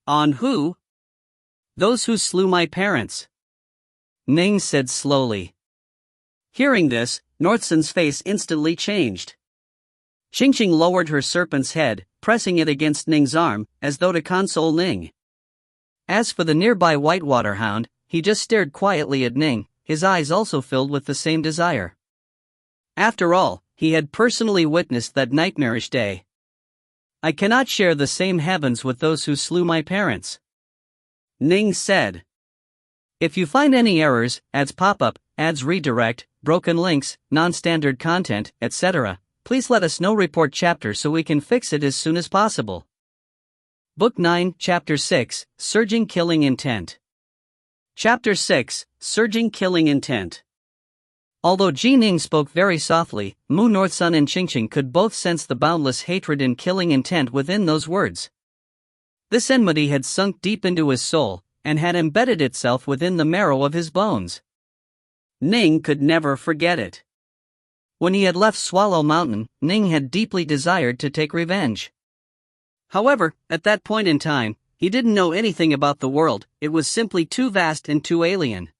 On who? Those who slew my parents. Ning said slowly. Hearing this, North Sun's face instantly changed. Qingqing lowered her serpent's head, pressing it against Ning's arm, as though to console Ning. As for the nearby Whitewater Hound, he just stared quietly at Ning, his eyes also filled with the same desire. After all, he had personally witnessed that nightmarish day. I cannot share the same heavens with those who slew my parents. Ning said. If you find any errors, ads pop-up, ads redirect, broken links, non-standard content, etc., please let us know. Report chapter so we can fix it as soon as possible. Book 9, Chapter 6, Surging Killing Intent. Chapter 6, Surging Killing Intent. Although Ji Ning spoke very softly, Mu North Sun and Qingqing could both sense the boundless hatred and killing intent within those words. This enmity had sunk deep into his soul, and had embedded itself within the marrow of his bones. Ning could never forget it. When he had left Swallow Mountain, Ning had deeply desired to take revenge. However, at that point in time, he didn't know anything about the world. It was simply too vast and too alien.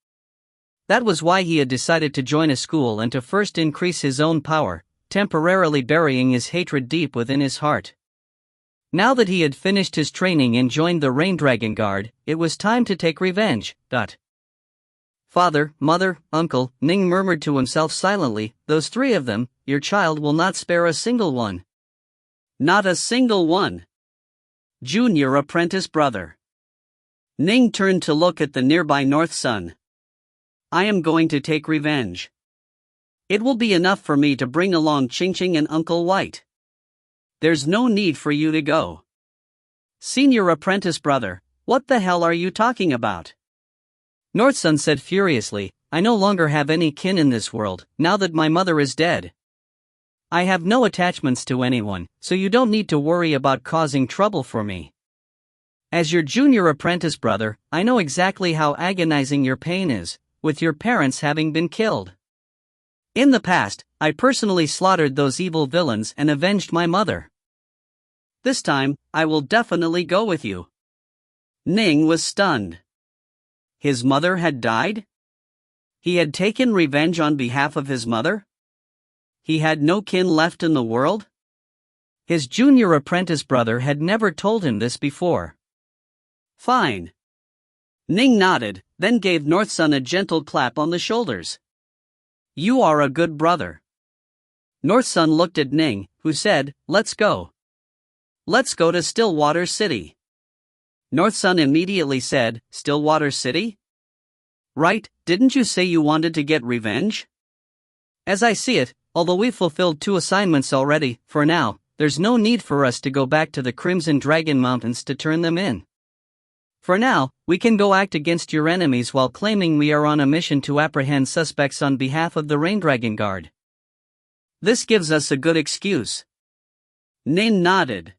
That was why he had decided to join a school and to first increase his own power, temporarily burying his hatred deep within his heart. Now that he had finished his training and joined the Rain Dragon Guard, it was time to take revenge. Father, mother, uncle, Ning murmured to himself silently, those 3 of them, your child will not spare a single one. Not a single one. Junior apprentice brother. Ning turned to look at the nearby North Sun. I am going to take revenge. It will be enough for me to bring along Qingqing and Uncle White. There's no need for you to go. Senior apprentice brother, What the hell are you talking about? North Sun said furiously, I no longer have any kin in this world, now that my mother is dead. I have no attachments to anyone, so you don't need to worry about causing trouble for me. As your junior apprentice brother, I know exactly how agonizing your pain is, with your parents having been killed. In the past, I personally slaughtered those evil villains and avenged my mother. This time, I will definitely go with you. Ning was stunned. His mother had died? He had taken revenge on behalf of his mother? He had no kin left in the world? His junior apprentice brother had never told him this before. Fine. Ning nodded, then gave North Sun a gentle clap on the shoulders. You are a good brother. North Sun looked at Ning, who said, Let's go. Let's go to Stillwater City. North Sun immediately said, Stillwater City? Right, didn't you say you wanted to get revenge? As I see it, although we've fulfilled 2 assignments already, for now, there's no need for us to go back to the Crimson Dragon Mountains to turn them in. For now, we can go act against your enemies while claiming we are on a mission to apprehend suspects on behalf of the Rain Dragon Guard. This gives us a good excuse. Ning nodded.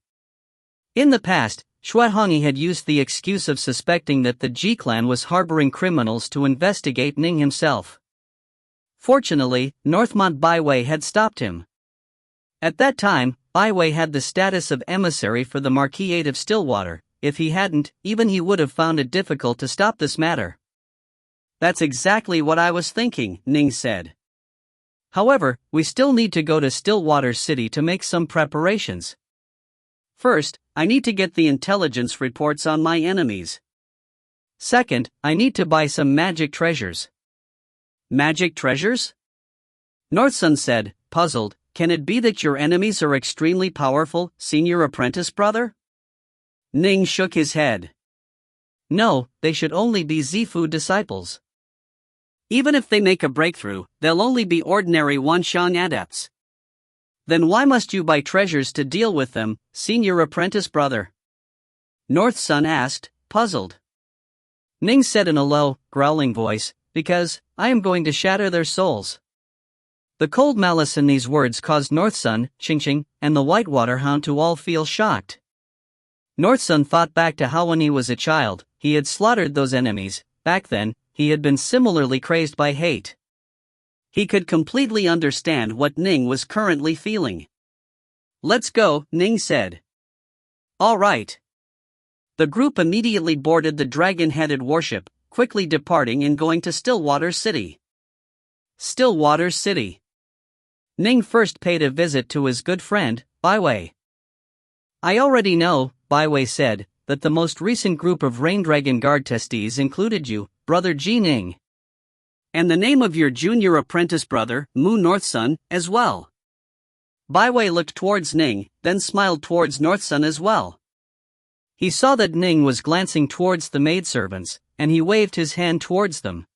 In the past, Xuehongyi had used the excuse of suspecting that the G-clan was harboring criminals to investigate Ning himself. Fortunately, Northmont Baiwei had stopped him. At that time, Baiwei had the status of emissary for the Marquisate of Stillwater. If he hadn't, even he would have found it difficult to stop this matter. That's exactly what I was thinking, Ning said. However, we still need to go to Stillwater City to make some preparations. First, I need to get the intelligence reports on my enemies. Second, I need to buy some magic treasures. Magic treasures? North Sun said, puzzled, can it be that your enemies are extremely powerful, senior apprentice brother? Ning shook his head. No, they should only be Zifu disciples. Even if they make a breakthrough, they'll only be ordinary Wanshan adepts. Then why must you buy treasures to deal with them, senior apprentice brother? North Sun asked, puzzled. Ning said in a low, growling voice, because I am going to shatter their souls. The cold malice in these words caused North Sun, Xingxing, and the Whitewater Hound to all feel shocked. North Sun thought back to how when he was a child, he had slaughtered those enemies. Back then, he had been similarly crazed by hate. He could completely understand what Ning was currently feeling. Let's go, Ning said. All right. The group immediately boarded the dragon-headed warship, quickly departing and going to Stillwater City. Stillwater City. Ning first paid a visit to his good friend, Baiwei. I already know, Baiwei said, that the most recent group of Rain Dragon Guard testees included you, Brother Ji Ning. And the name of your junior apprentice brother, Mu North Sun, as well. Baiwei looked towards Ning, then smiled towards North Sun as well. He saw that Ning was glancing towards the maidservants, and he waved his hand towards them.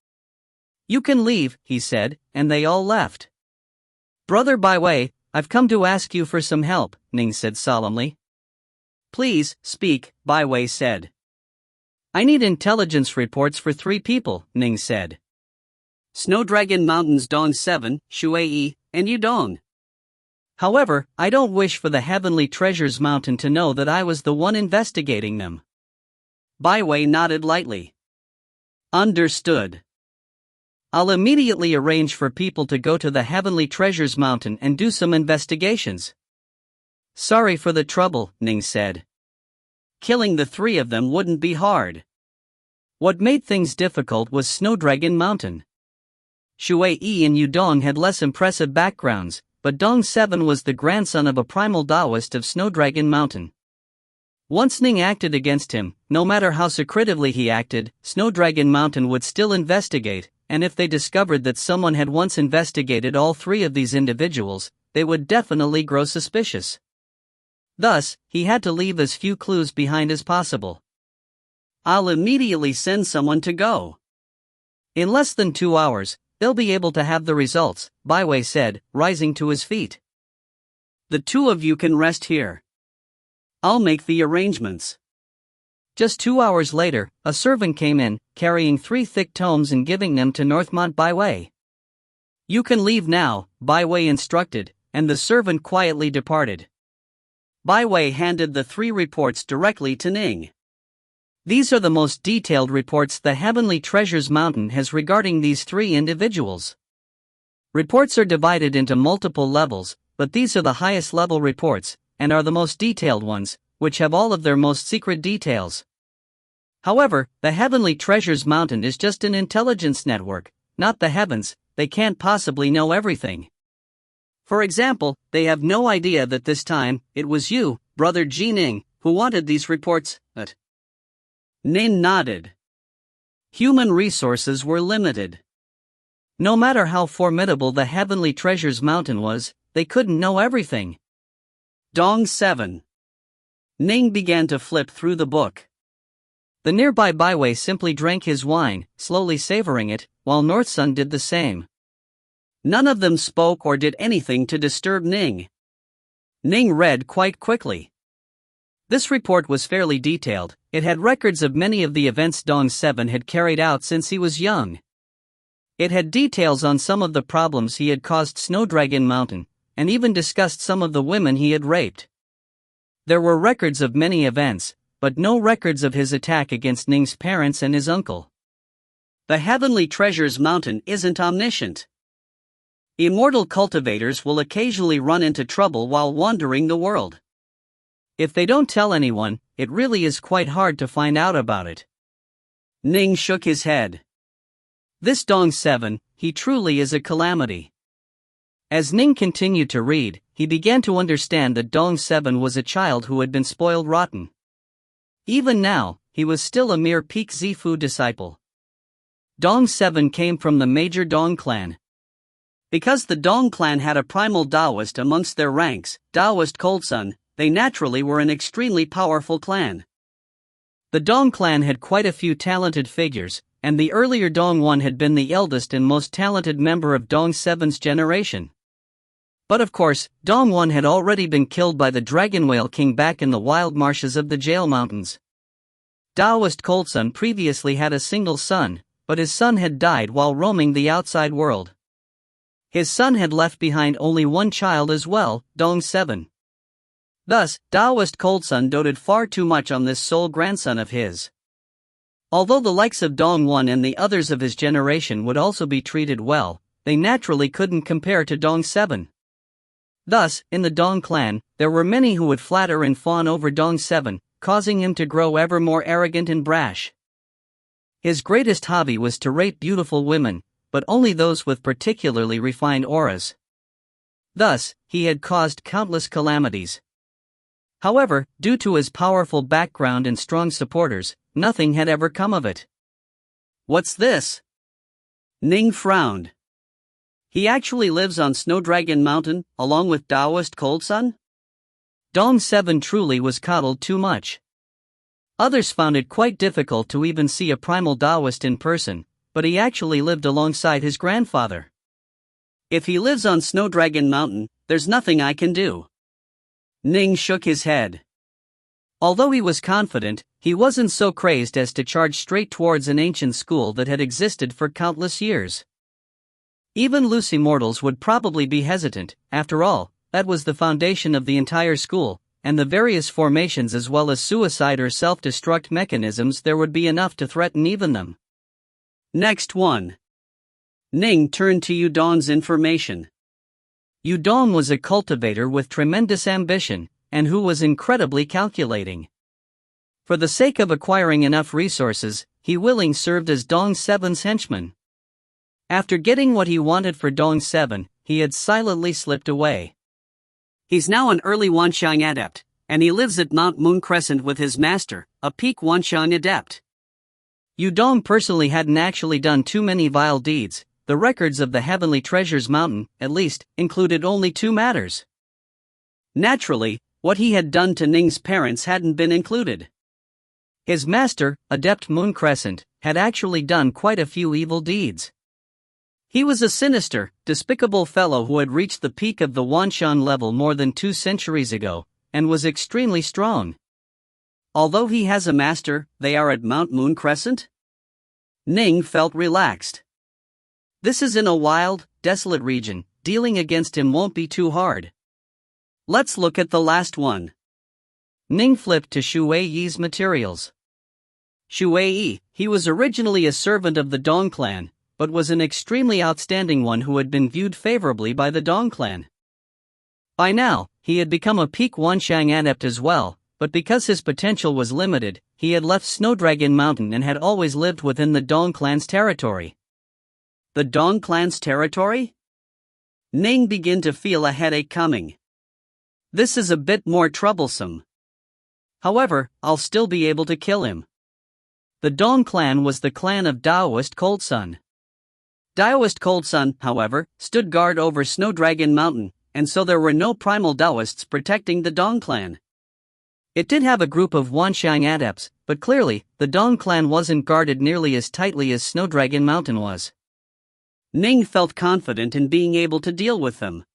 You can leave, he said, and they all left. Brother Baiwei, I've come to ask you for some help, Ning said solemnly. Please, speak, Baiwei said. I need intelligence reports for 3 people, Ning said. Snowdragon Mountains Dong 7, Shuai, and Yudong. However, I don't wish for the Heavenly Treasures Mountain to know that I was the one investigating them. Baiwei nodded lightly. Understood. I'll immediately arrange for people to go to the Heavenly Treasures Mountain and do some investigations. Sorry for the trouble, Ning said. Killing the 3 of them wouldn't be hard. What made things difficult was Snowdragon Mountain. Shuai and Yudong had less impressive backgrounds, but Dong 7 was the grandson of a primal Taoist of Snowdragon Mountain. Once Ning acted against him, no matter how secretively he acted, Snowdragon Mountain would still investigate, and if they discovered that someone had once investigated all 3 of these individuals, they would definitely grow suspicious. Thus, he had to leave as few clues behind as possible. I'll immediately send someone to go. In less than 2 hours, they'll be able to have the results, Baiwei said, rising to his feet. The 2 of you can rest here. I'll make the arrangements. Just 2 hours later, a servant came in, carrying 3 thick tomes and giving them to Northmont Byway. "You can leave now," Byway instructed, and the servant quietly departed. Byway handed the 3 reports directly to Ning. "These are the most detailed reports the Heavenly Treasures Mountain has regarding these 3 individuals. Reports are divided into multiple levels, but these are the highest level reports, and are the most detailed ones, which have all of their most secret details. However, the Heavenly Treasures Mountain is just an intelligence network, not the heavens. They can't possibly know everything. For example, they have no idea that this time, it was you, Brother Ning, who wanted these reports." Ning nodded. Human resources were limited. No matter how formidable the Heavenly Treasures Mountain was, they couldn't know everything. Dong 7. Ning began to flip through the book. The nearby Byway simply drank his wine, slowly savoring it, while Northsun did the same. None of them spoke or did anything to disturb Ning. Ning read quite quickly. This report was fairly detailed. It had records of many of the events Dong 7 had carried out since he was young. It had details on some of the problems he had caused Snowdragon Mountain, and even discussed some of the women he had raped. There were records of many events, but no records of his attack against Ning's parents and his uncle. The Heavenly Treasures Mountain isn't omniscient. Immortal cultivators will occasionally run into trouble while wandering the world. If they don't tell anyone, it really is quite hard to find out about it. Ning shook his head. This Dong 7, he truly is a calamity. As Ning continued to read, he began to understand that Dong 7 was a child who had been spoiled rotten. Even now, he was still a mere Peak Zifu disciple. Dong 7 came from the major Dong clan. Because the Dong clan had a primal Taoist amongst their ranks, Taoist Coldsun, they naturally were an extremely powerful clan. The Dong clan had quite a few talented figures, and the earlier Dong 1 had been the eldest and most talented member of Dong 7's generation. But of course, Dong 1 had already been killed by the Dragon Whale King back in the wild marshes of the Jail Mountains. Taoist Coldsun previously had a single son, but his son had died while roaming the outside world. His son had left behind only one child as well, Dong 7. Thus, Taoist Coldsun doted far too much on this sole grandson of his. Although the likes of Dong 1 and the others of his generation would also be treated well, they naturally couldn't compare to Dong 7. Thus, in the Dong clan, there were many who would flatter and fawn over Dong 7, causing him to grow ever more arrogant and brash. His greatest hobby was to rape beautiful women, but only those with particularly refined auras. Thus, he had caused countless calamities. However, due to his powerful background and strong supporters, nothing had ever come of it. "What's this?" Ning frowned. He actually lives on Snowdragon Mountain, along with Taoist Coldsun? Dong 7 truly was coddled too much. Others found it quite difficult to even see a primal Taoist in person, but he actually lived alongside his grandfather. "If he lives on Snowdragon Mountain, there's nothing I can do." Ning shook his head. Although he was confident, he wasn't so crazed as to charge straight towards an ancient school that had existed for countless years. Even loose Immortals would probably be hesitant. After all, that was the foundation of the entire school, and the various formations as well as suicide or self-destruct mechanisms there would be enough to threaten even them. Next one. Ning turned to Yudong's information. Yudong was a cultivator with tremendous ambition, and who was incredibly calculating. For the sake of acquiring enough resources, he willingly served as Dong 7's henchman. After getting what he wanted for Dong 7, he had silently slipped away. He's now an early Wanxiang adept, and he lives at Mount Moon Crescent with his master, a peak Wanxiang adept. Yudong personally hadn't actually done too many vile deeds. The records of the Heavenly Treasures Mountain, at least, included only 2 matters. Naturally, what he had done to Ning's parents hadn't been included. His master, Adept Moon Crescent, had actually done quite a few evil deeds. He was a sinister, despicable fellow who had reached the peak of the Wanshan level more than 2 centuries ago, and was extremely strong. Although he has a master, they are at Mount Moon Crescent? Ning felt relaxed. This is in a wild, desolate region, dealing against him won't be too hard. Let's look at the last one. Ning flipped to Shui Yi's materials. Shui Yi, he was originally a servant of the Dong clan, but was an extremely outstanding one who had been viewed favorably by the Dong clan. By now, he had become a peak Wanshang adept as well, but because his potential was limited, he had left Snowdragon Mountain and had always lived within the Dong clan's territory. The Dong clan's territory? Ning began to feel a headache coming. This is a bit more troublesome. However, I'll still be able to kill him. The Dong clan was the clan of Daoist Cold Sun. Daoist Cold Sun, however, stood guard over Snowdragon Mountain, and so there were no primal Daoists protecting the Dong clan. It did have a group of Wanshang adepts, but clearly, the Dong clan wasn't guarded nearly as tightly as Snowdragon Mountain was. Ning felt confident in being able to deal with them.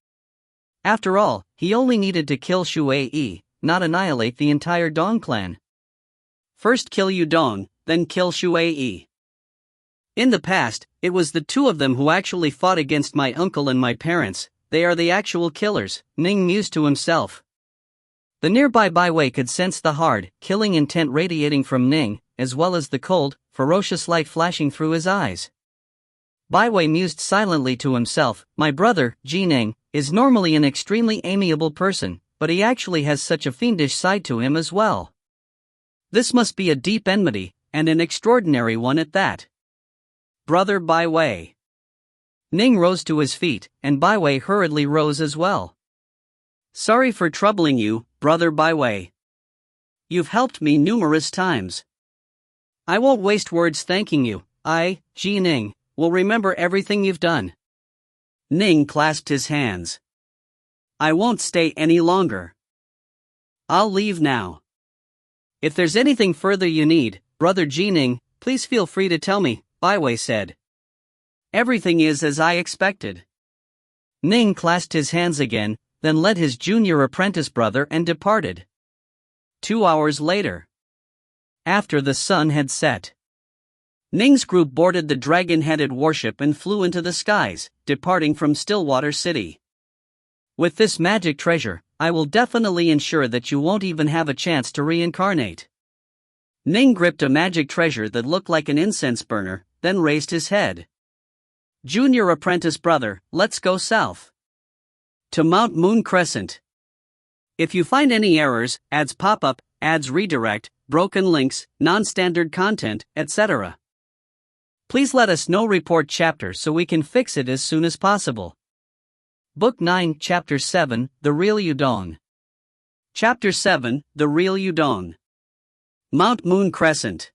After all, he only needed to kill Shui Yi, not annihilate the entire Dong clan. First kill Yudong, then kill Shui Yi. In the past, it was the two of them who actually fought against my uncle and my parents. They are the actual killers, Ning mused to himself. The nearby Baiwei could sense the hard, killing intent radiating from Ning, as well as the cold, ferocious light flashing through his eyes. Baiwei mused silently to himself, my brother, Ji Ning, is normally an extremely amiable person, but he actually has such a fiendish side to him as well. This must be a deep enmity, and an extraordinary one at that. Brother Baiwei. Ning rose to his feet, and Baiwei hurriedly rose as well. Sorry for troubling you, Brother Baiwei. You've helped me numerous times. I won't waste words thanking you. I, Ji Ning, will remember everything you've done. Ning clasped his hands. I won't stay any longer. I'll leave now. If there's anything further you need, Brother Ji Ning, please feel free to tell me, Baiwei said. Everything is as I expected. Ning clasped his hands again, then led his junior apprentice brother and departed. 2 hours later. After the sun had set, Ning's group boarded the dragon-headed warship and flew into the skies, departing from Stillwater City. With this magic treasure, I will definitely ensure that you won't even have a chance to reincarnate. Ning gripped a magic treasure that looked like an incense burner, then raised his head. Junior apprentice brother, let's go south. To Mount Moon Crescent. If you find any errors, ads pop up, ads redirect, broken links, non-standard content, etc. Please let us know. Report chapter so we can fix it as soon as possible. Book 9, Chapter 7, The Real Yudong. Chapter 7, The Real Yudong. Mount Moon Crescent.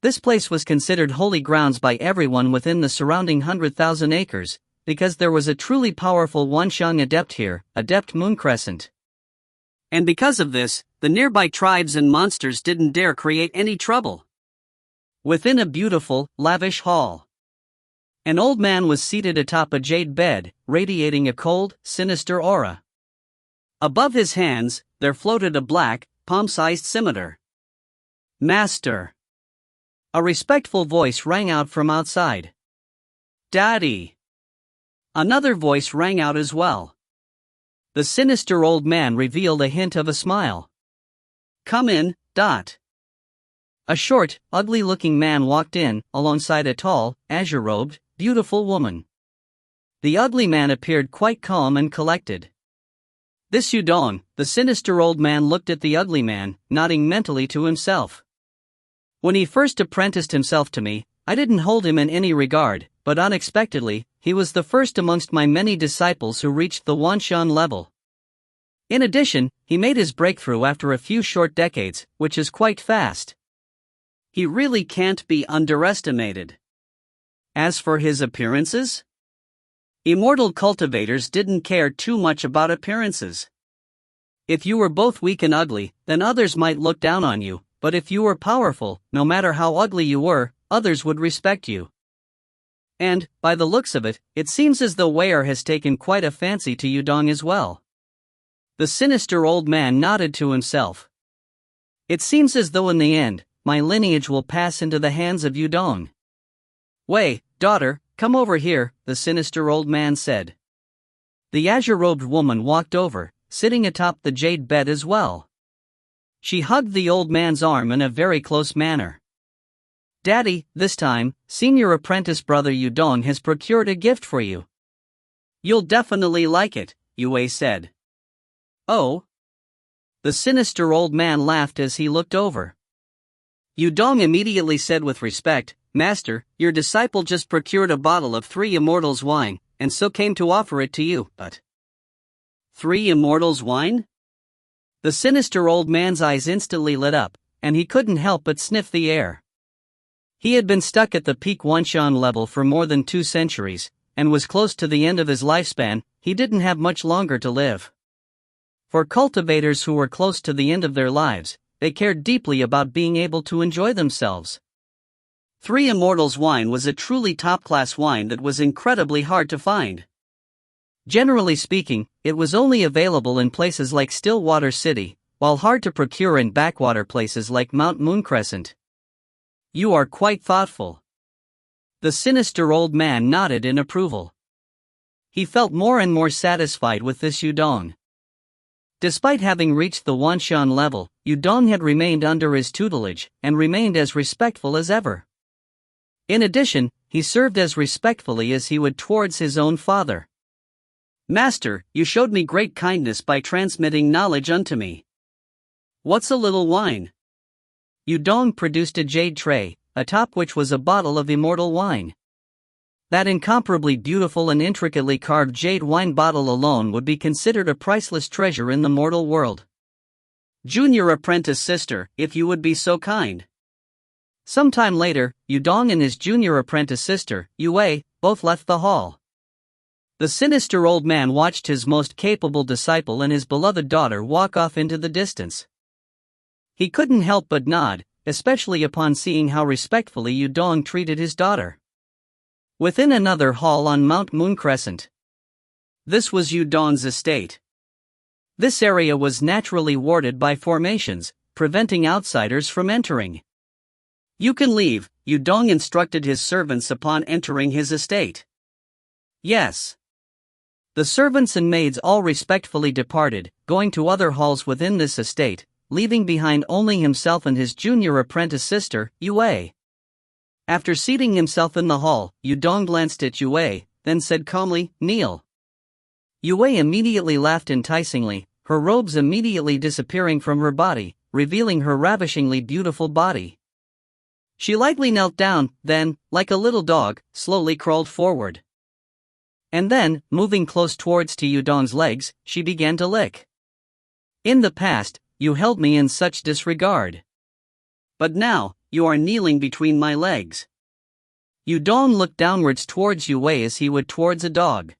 This place was considered holy grounds by everyone within the surrounding 100,000 acres, because there was a truly powerful Wanshang adept here, Adept Moon Crescent. And because of this, the nearby tribes and monsters didn't dare create any trouble. Within a beautiful, lavish hall, an old man was seated atop a jade bed, radiating a cold, sinister aura. Above his hands, there floated a black, palm-sized scimitar. Master. A respectful voice rang out from outside. Daddy. Another voice rang out as well. The sinister old man revealed a hint of a smile. Come in, Dot. A short, ugly-looking man walked in, alongside a tall, azure-robed, beautiful woman. The ugly man appeared quite calm and collected. This Yudong, the sinister old man looked at the ugly man, nodding mentally to himself. When he first apprenticed himself to me, I didn't hold him in any regard, but unexpectedly, he was the first amongst my many disciples who reached the Wanshan level. In addition, he made his breakthrough after a few short decades, which is quite fast. He really can't be underestimated. As for his appearances? Immortal cultivators didn't care too much about appearances. If you were both weak and ugly, then others might look down on you, but if you were powerful, no matter how ugly you were, others would respect you. And, by the looks of it, it seems as though Weir has taken quite a fancy to Yudong as well. The sinister old man nodded to himself. It seems as though in the end, my lineage will pass into the hands of Yudong. Wei, daughter, come over here, the sinister old man said. The azure-robed woman walked over, sitting atop the jade bed as well. She hugged the old man's arm in a very close manner. Daddy, this time, senior apprentice brother Yudong has procured a gift for you. You'll definitely like it, Yue said. Oh? The sinister old man laughed as he looked over. Yudong immediately said with respect, Master, your disciple just procured a bottle of 3 Immortals wine, and so came to offer it to you, but... 3 Immortals wine? The sinister old man's eyes instantly lit up, and he couldn't help but sniff the air. He had been stuck at the peak Wanshan level for more than 2 centuries, and was close to the end of his lifespan. He didn't have much longer to live. For cultivators who were close to the end of their lives, they cared deeply about being able to enjoy themselves. 3 Immortals wine was a truly top-class wine that was incredibly hard to find. Generally speaking, it was only available in places like Stillwater City, while hard to procure in backwater places like Mount Mooncrescent. You are quite thoughtful. The sinister old man nodded in approval. He felt more and more satisfied with this Yudong. Despite having reached the Wanshan level, Yudong had remained under his tutelage, and remained as respectful as ever. In addition, he served as respectfully as he would towards his own father. Master, you showed me great kindness by transmitting knowledge unto me. What's a little wine? Yudong produced a jade tray, atop which was a bottle of immortal wine. That incomparably beautiful and intricately carved jade wine bottle alone would be considered a priceless treasure in the mortal world. Junior apprentice sister, if you would be so kind. Sometime later, Yudong and his junior apprentice sister, Yue, both left the hall. The sinister old man watched his most capable disciple and his beloved daughter walk off into the distance. He couldn't help but nod, especially upon seeing how respectfully Yudong treated his daughter. Within another hall on Mount Mooncrescent. This was Yudong's estate. This area was naturally warded by formations, preventing outsiders from entering. You can leave, Yudong instructed his servants upon entering his estate. Yes. The servants and maids all respectfully departed, going to other halls within this estate, leaving behind only himself and his junior apprentice sister, Yue. After seating himself in the hall, Yudong glanced at Yue, then said calmly, Kneel. Yue immediately laughed enticingly, her robes immediately disappearing from her body, revealing her ravishingly beautiful body. She lightly knelt down, then, like a little dog, slowly crawled forward. And then, moving close towards to Yudong's legs, she began to lick. In the past, you held me in such disregard. But now, you are kneeling between my legs. Yudong looked downwards towards Yue as he would towards a dog.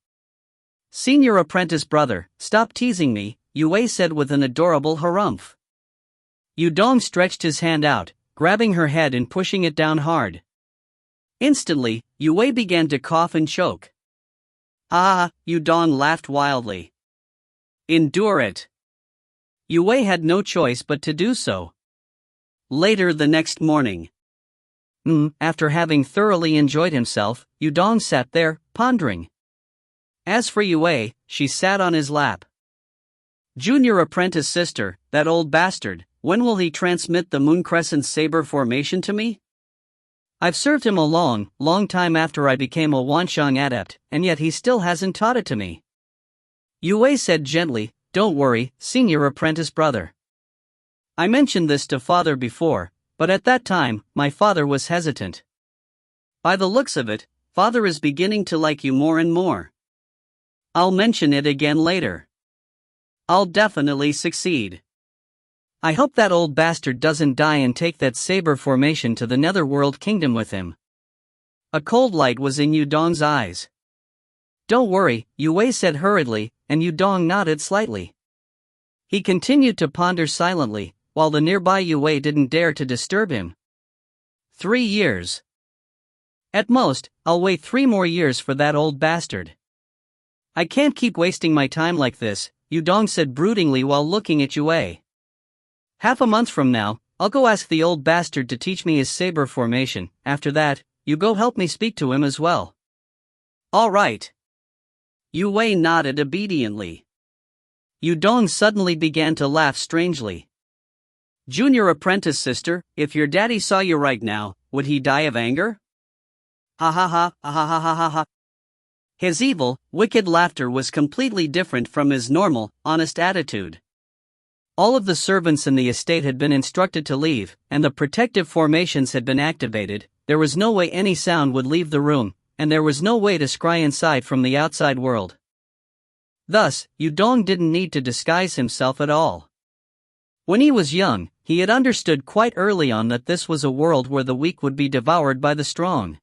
Senior apprentice brother, stop teasing me, Yue said with an adorable harumph. Yudong stretched his hand out, grabbing her head and pushing it down hard. Instantly, Yue began to cough and choke. Ah, Yudong laughed wildly. Endure it. Yue had no choice but to do so. Later the next morning. After having thoroughly enjoyed himself, Yudong sat there, pondering. As for Yue, she sat on his lap. Junior apprentice sister, that old bastard, when will he transmit the Mooncrescent saber formation to me? I've served him a long, long time after I became a Wanshang adept, and yet he still hasn't taught it to me. Yue said gently, Don't worry, senior apprentice brother. I mentioned this to father before, but at that time, my father was hesitant. By the looks of it, father is beginning to like you more and more. I'll mention it again later. I'll definitely succeed. I hope that old bastard doesn't die and take that saber formation to the Netherworld Kingdom with him. A cold light was in Yudong's eyes. Don't worry, Yue said hurriedly, and Yudong nodded slightly. He continued to ponder silently, while the nearby Yue didn't dare to disturb him. 3 years. At most, I'll wait 3 more years for that old bastard. I can't keep wasting my time like this, Yudong said broodingly while looking at Yue. Half a month from now, I'll go ask the old bastard to teach me his saber formation. After that, you go help me speak to him as well. All right. Yue Wei nodded obediently. Yudong suddenly began to laugh strangely. Junior apprentice sister, if your daddy saw you right now, would he die of anger? Ha ha ha ha ha ha ha ha. His evil, wicked laughter was completely different from his normal, honest attitude. All of the servants in the estate had been instructed to leave, and the protective formations had been activated. There was no way any sound would leave the room, and there was no way to scry inside from the outside world. Thus, Yudong didn't need to disguise himself at all. When he was young, he had understood quite early on that this was a world where the weak would be devoured by the strong.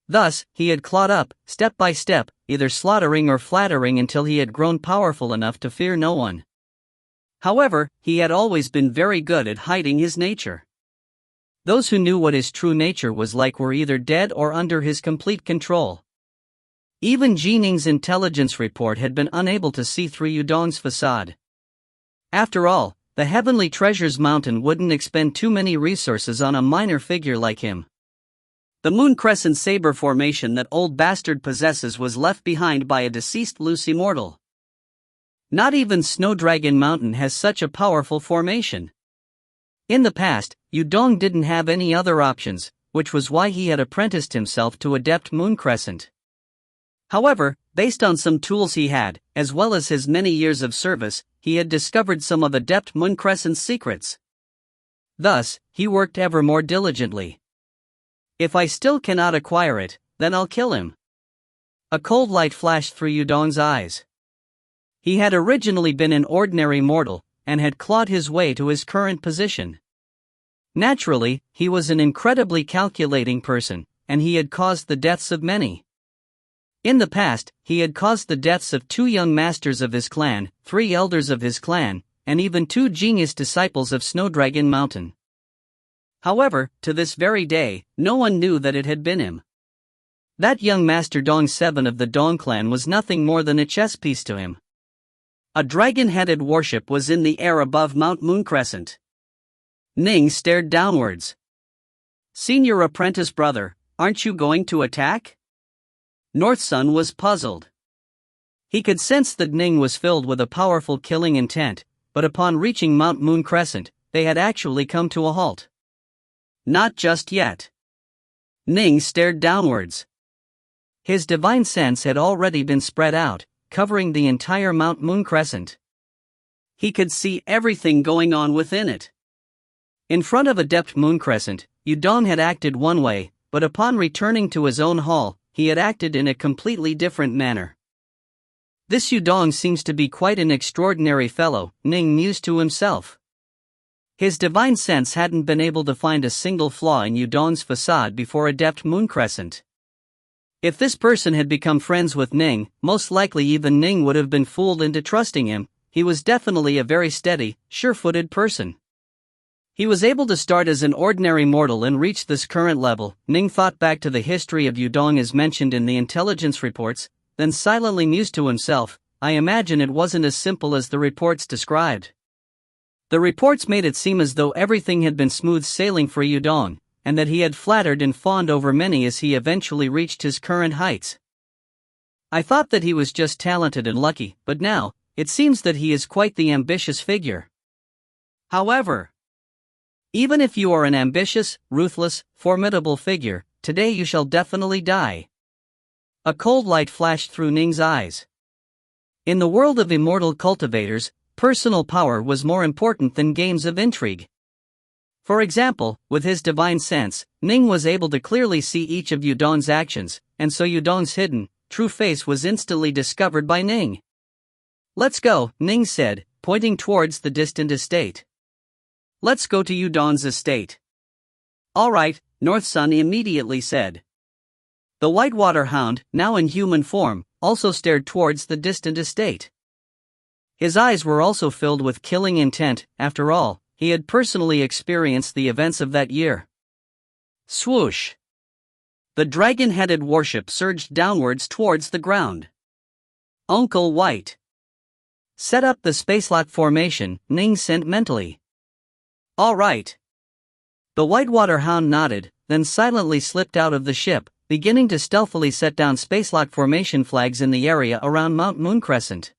Thus, he had clawed up, step by step, either slaughtering or flattering until he had grown powerful enough to fear no one. However, he had always been very good at hiding his nature. Those who knew what his true nature was like were either dead or under his complete control. Even Ning's intelligence report had been unable to see through Yudong's facade. After all, the Heavenly Treasures Mountain wouldn't expend too many resources on a minor figure like him. The Moon Crescent saber formation that old bastard possesses was left behind by a deceased loose immortal. Not even Snowdragon Mountain has such a powerful formation. In the past, Yudong didn't have any other options, which was why he had apprenticed himself to Adept Moon Crescent. However, based on some tools he had, as well as his many years of service, he had discovered some of Adept Moon Crescent's secrets. Thus, he worked ever more diligently. If I still cannot acquire it, then I'll kill him. A cold light flashed through Yudong's eyes. He had originally been an ordinary mortal, and had clawed his way to his current position. Naturally, he was an incredibly calculating person, and he had caused the deaths of many. In the past, he had caused the deaths of 2 young masters of his clan, 3 elders of his clan, and even 2 genius disciples of Snowdragon Mountain. However, to this very day, no one knew that it had been him. That young master Dong 7 of the Dong clan was nothing more than a chess piece to him. A dragon-headed warship was in the air above Mount Moon Crescent. Ning stared downwards. Senior apprentice brother, aren't you going to attack? North Sun was puzzled. He could sense that Ning was filled with a powerful killing intent, but upon reaching Mount Moon Crescent, they had actually come to a halt. Not just yet. Ning stared downwards. His divine sense had already been spread out, covering the entire Mount Moon Crescent. He could see everything going on within it. In front of Adept Moon Crescent, Yudong had acted one way, but upon returning to his own hall, he had acted in a completely different manner. This Yudong seems to be quite an extraordinary fellow, Ning mused to himself. His divine sense hadn't been able to find a single flaw in Yudong's facade before Adept Moon Crescent. If this person had become friends with Ning, most likely even Ning would have been fooled into trusting him. He was definitely a very steady, sure-footed person. He was able to start as an ordinary mortal and reach this current level. Ning thought back to the history of Yudong as mentioned in the intelligence reports, then silently mused to himself, I imagine it wasn't as simple as the reports described. The reports made it seem as though everything had been smooth sailing for Yudong, and that he had flattered and fawned over many as he eventually reached his current heights. I thought that he was just talented and lucky, but now, it seems that he is quite the ambitious figure. However, even if you are an ambitious, ruthless, formidable figure, today you shall definitely die. A cold light flashed through Ning's eyes. In the world of immortal cultivators, personal power was more important than games of intrigue. For example, with his divine sense, Ning was able to clearly see each of Yudong's actions, and so Yudong's hidden, true face was instantly discovered by Ning. Let's go, Ning said, pointing towards the distant estate. Let's go to Yudong's estate. Alright, North Sun immediately said. The Whitewater Hound, now in human form, also stared towards the distant estate. His eyes were also filled with killing intent. After all, he had personally experienced the events of that year. Swoosh! The dragon-headed warship surged downwards towards the ground. Uncle White. Set up the spacelock formation, Ning sent mentally. All right. The Whitewater Hound nodded, then silently slipped out of the ship, beginning to stealthily set down spacelock formation flags in the area around Mount Moon Crescent.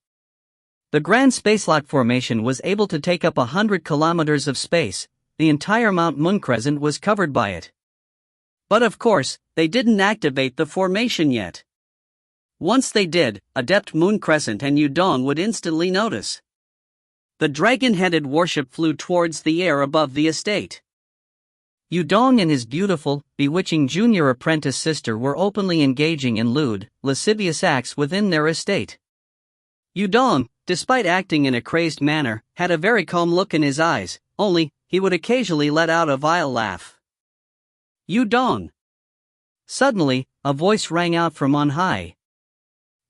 The Grand Spacelock Formation was able to take up 100 kilometers of space. The entire Mount Moon Crescent was covered by it. But of course, they didn't activate the formation yet. Once they did, Adept Moon Crescent and Yudong would instantly notice. The dragon-headed warship flew towards the air above the estate. Yudong and his beautiful, bewitching junior apprentice sister were openly engaging in lewd, lascivious acts within their estate. Yudong, despite acting in a crazed manner, had a very calm look in his eyes, only, he would occasionally let out a vile laugh. Yudong! Suddenly, a voice rang out from on high.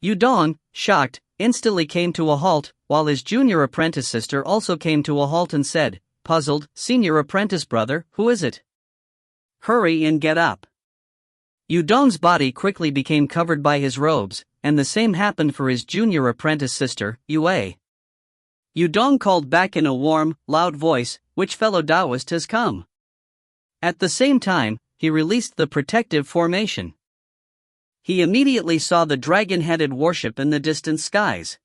Yudong, shocked, instantly came to a halt, while his junior apprentice sister also came to a halt and said, puzzled, "Senior apprentice brother, who is it? Hurry and get up." Yudong's body quickly became covered by his robes, and the same happened for his junior apprentice sister, Yue. Yudong called back in a warm, loud voice, "Which fellow Taoist has come?" At the same time, he released the protective formation. He immediately saw the dragon-headed warship in the distant skies.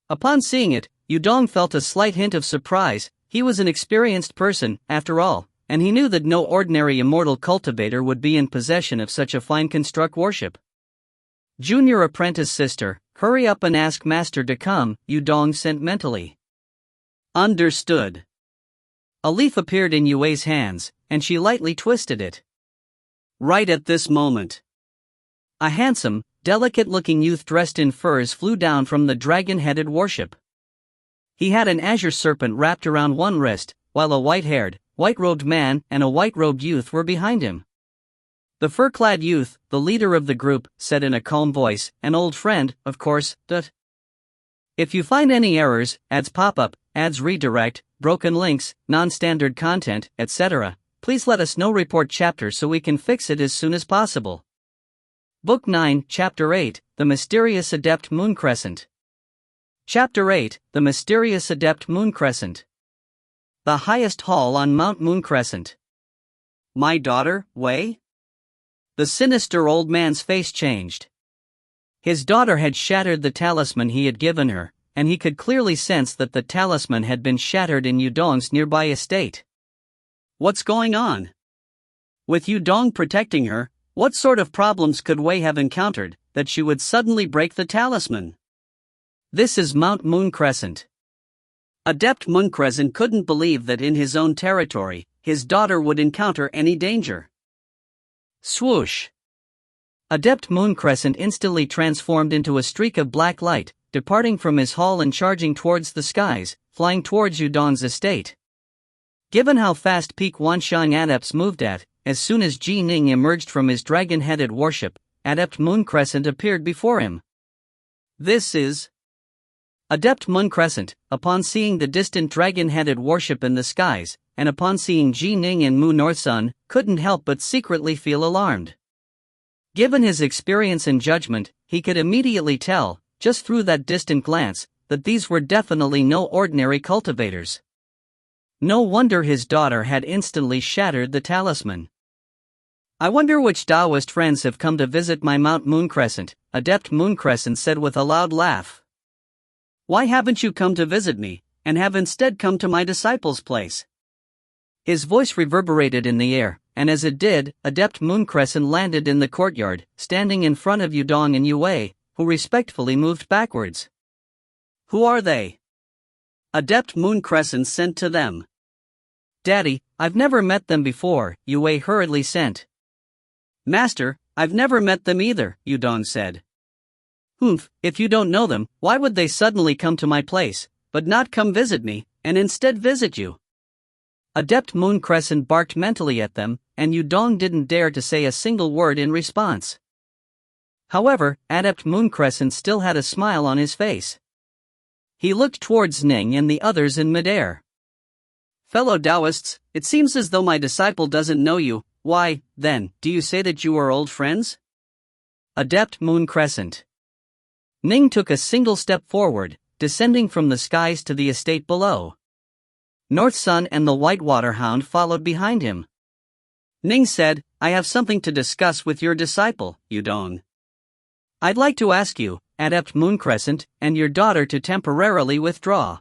Upon seeing it, Yudong felt a slight hint of surprise. He was an experienced person, after all, and he knew that no ordinary immortal cultivator would be in possession of such a fine-construct warship. "Junior apprentice sister, hurry up and ask master to come," Yudong sent mentally. Understood. A leaf appeared in Yue's hands, and she lightly twisted it. Right at this moment, a handsome, delicate-looking youth dressed in furs flew down from the dragon-headed warship. He had an azure serpent wrapped around one wrist, while a white-haired, white-robed man and a white-robed youth were behind him. The fur-clad youth, the leader of the group, said in a calm voice, "An old friend, of course, but if you find any errors, ads pop-up, ads redirect, broken links, non-standard content, etc., please let us know. Report chapter so we can fix it as soon as possible." Book 9, Chapter 8, The Mysterious Adept Moon Crescent. Chapter 8, The Mysterious Adept Moon Crescent. The highest hall on Mount Moon Crescent. "My daughter, Wei?" The sinister old man's face changed. His daughter had shattered the talisman he had given her, and he could clearly sense that the talisman had been shattered in Yudong's nearby estate. What's going on? With Yudong protecting her, what sort of problems could Wei have encountered, that she would suddenly break the talisman? This is Mount Moon Crescent. Adept Moon Crescent couldn't believe that in his own territory, his daughter would encounter any danger. Swoosh! Adept Moon Crescent instantly transformed into a streak of black light, departing from his hall and charging towards the skies, flying towards Yudong's estate. Given how fast peak Wanshang adepts moved at, as soon as Ning emerged from his dragon-headed warship, Adept Moon Crescent appeared before him. This is Adept Moon Crescent, upon seeing the distant dragon-headed warship in the skies, and upon seeing Ning and Mu North Sun, couldn't help but secretly feel alarmed. Given his experience and judgment, he could immediately tell, just through that distant glance, that these were definitely no ordinary cultivators. No wonder his daughter had instantly shattered the talisman. "I wonder which Taoist friends have come to visit my Mount Moon Crescent," Adept Moon Crescent said with a loud laugh. "Why haven't you come to visit me, and have instead come to my disciple's place?" His voice reverberated in the air, and as it did, Adept Moon Crescent landed in the courtyard, standing in front of Yudong and Yue, who respectfully moved backwards. "Who are they?" Adept Moon Crescent sent to them. "Daddy, I've never met them before," Yue hurriedly sent. "Master, I've never met them either," Yudong said. "Humph, if you don't know them, why would they suddenly come to my place, but not come visit me, and instead visit you?" Adept Moon Crescent barked mentally at them, and Yudong didn't dare to say a single word in response. However, Adept Moon Crescent still had a smile on his face. He looked towards Ning and the others in midair. "Fellow Taoists, it seems as though my disciple doesn't know you. Why, then, do you say that you are old friends?" Adept Moon Crescent. Ning took a single step forward, descending from the skies to the estate below. North Sun and the Whitewater Hound followed behind him. Ning said, "I have something to discuss with your disciple, Yudong. I'd like to ask you, Adept Mooncrescent, and your daughter to temporarily withdraw."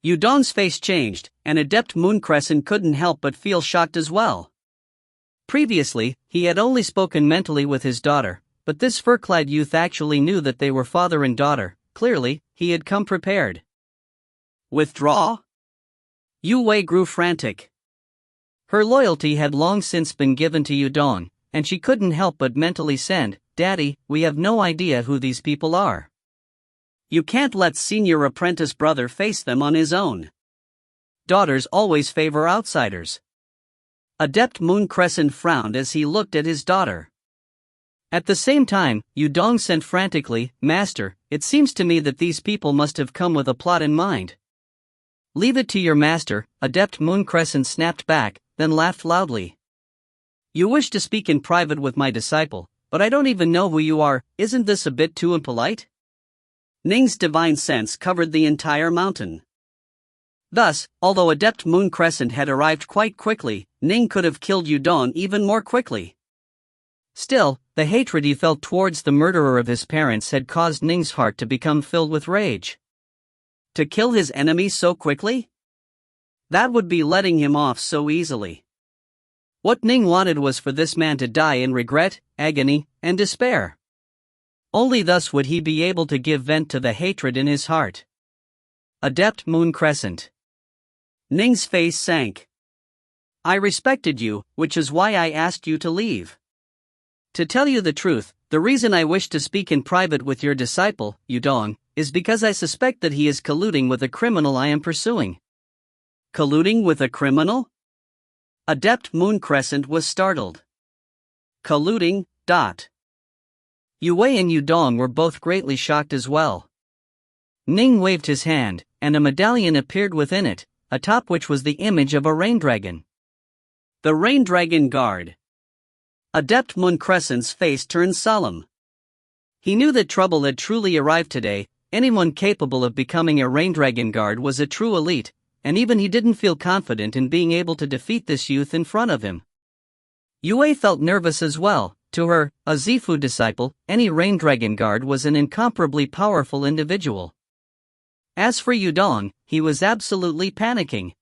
Yudong's face changed, and Adept Mooncrescent couldn't help but feel shocked as well. Previously, he had only spoken mentally with his daughter, but this fur-clad youth actually knew that they were father and daughter. Clearly, he had come prepared. Withdraw? Yu Wei grew frantic. Her loyalty had long since been given to Yudong, and she couldn't help but mentally send, "Daddy, we have no idea who these people are. You can't let senior apprentice brother face them on his own. Daughters always favor outsiders." Adept Mooncrescent frowned as he looked at his daughter. At the same time, Yudong sent frantically, "Master, it seems to me that these people must have come with a plot in mind." "Leave it to your master," Adept Mooncrescent snapped back, then laughed loudly. "You wish to speak in private with my disciple, but I don't even know who you are. Isn't this a bit too impolite?" Ning's divine sense covered the entire mountain. Thus, although Adept Mooncrescent had arrived quite quickly, Ning could have killed Yudong even more quickly. Still, the hatred he felt towards the murderer of his parents had caused Ning's heart to become filled with rage. To kill his enemy so quickly? That would be letting him off so easily. What Ning wanted was for this man to die in regret, agony, and despair. Only thus would he be able to give vent to the hatred in his heart. Adept Mooncrescent. Ning's face sank. "I respected you, which is why I asked you to leave. To tell you the truth, the reason I wish to speak in private with your disciple, Yudong, is because I suspect that he is colluding with a criminal I am pursuing." Colluding with a criminal? Adept Mooncrescent was startled. Colluding, dot. Yu Wei and Yudong were both greatly shocked as well. Ning waved his hand, and a medallion appeared within it, atop which was the image of a rain dragon. The Rain Dragon Guard. Adept Mooncrescent's face turned solemn. He knew that trouble had truly arrived today. Anyone capable of becoming a Rain Dragon Guard was a true elite, and even he didn't feel confident in being able to defeat this youth in front of him. Yu Wei felt nervous as well. To her, a Zifu disciple, any Rain Dragon Guard was an incomparably powerful individual. As for Yudong, he was absolutely panicking.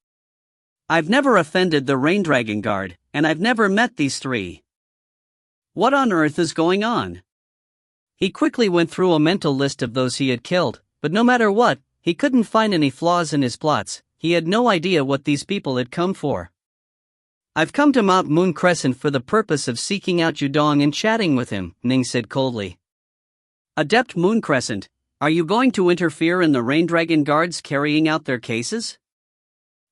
"I've never offended the Rain Dragon Guard, and I've never met these three. What on earth is going on?" He quickly went through a mental list of those he had killed, but no matter what, he couldn't find any flaws in his plots. He had no idea what these people had come for. "I've come to Mount Mooncrescent for the purpose of seeking out Yudong and chatting with him," Ning said coldly. "Adept Mooncrescent, are you going to interfere in the Rain Dragon Guards carrying out their cases?"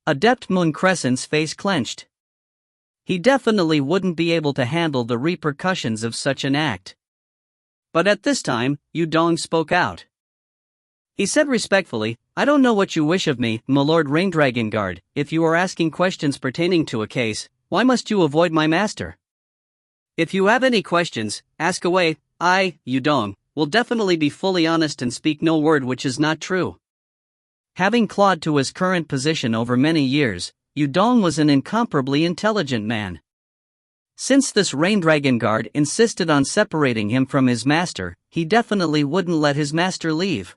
Adept Mooncrescent's face clenched. He definitely wouldn't be able to handle the repercussions of such an act. But at this time, Yudong spoke out. He said respectfully, "I don't know what you wish of me, my Lord Rain Dragon Guard. If you are asking questions pertaining to a case, why must you avoid my master? If you have any questions, ask away. I, Yudong, will definitely be fully honest and speak no word which is not true." Having clawed to his current position over many years, Yudong was an incomparably intelligent man. Since this Rain Dragon Guard insisted on separating him from his master, he definitely wouldn't let his master leave.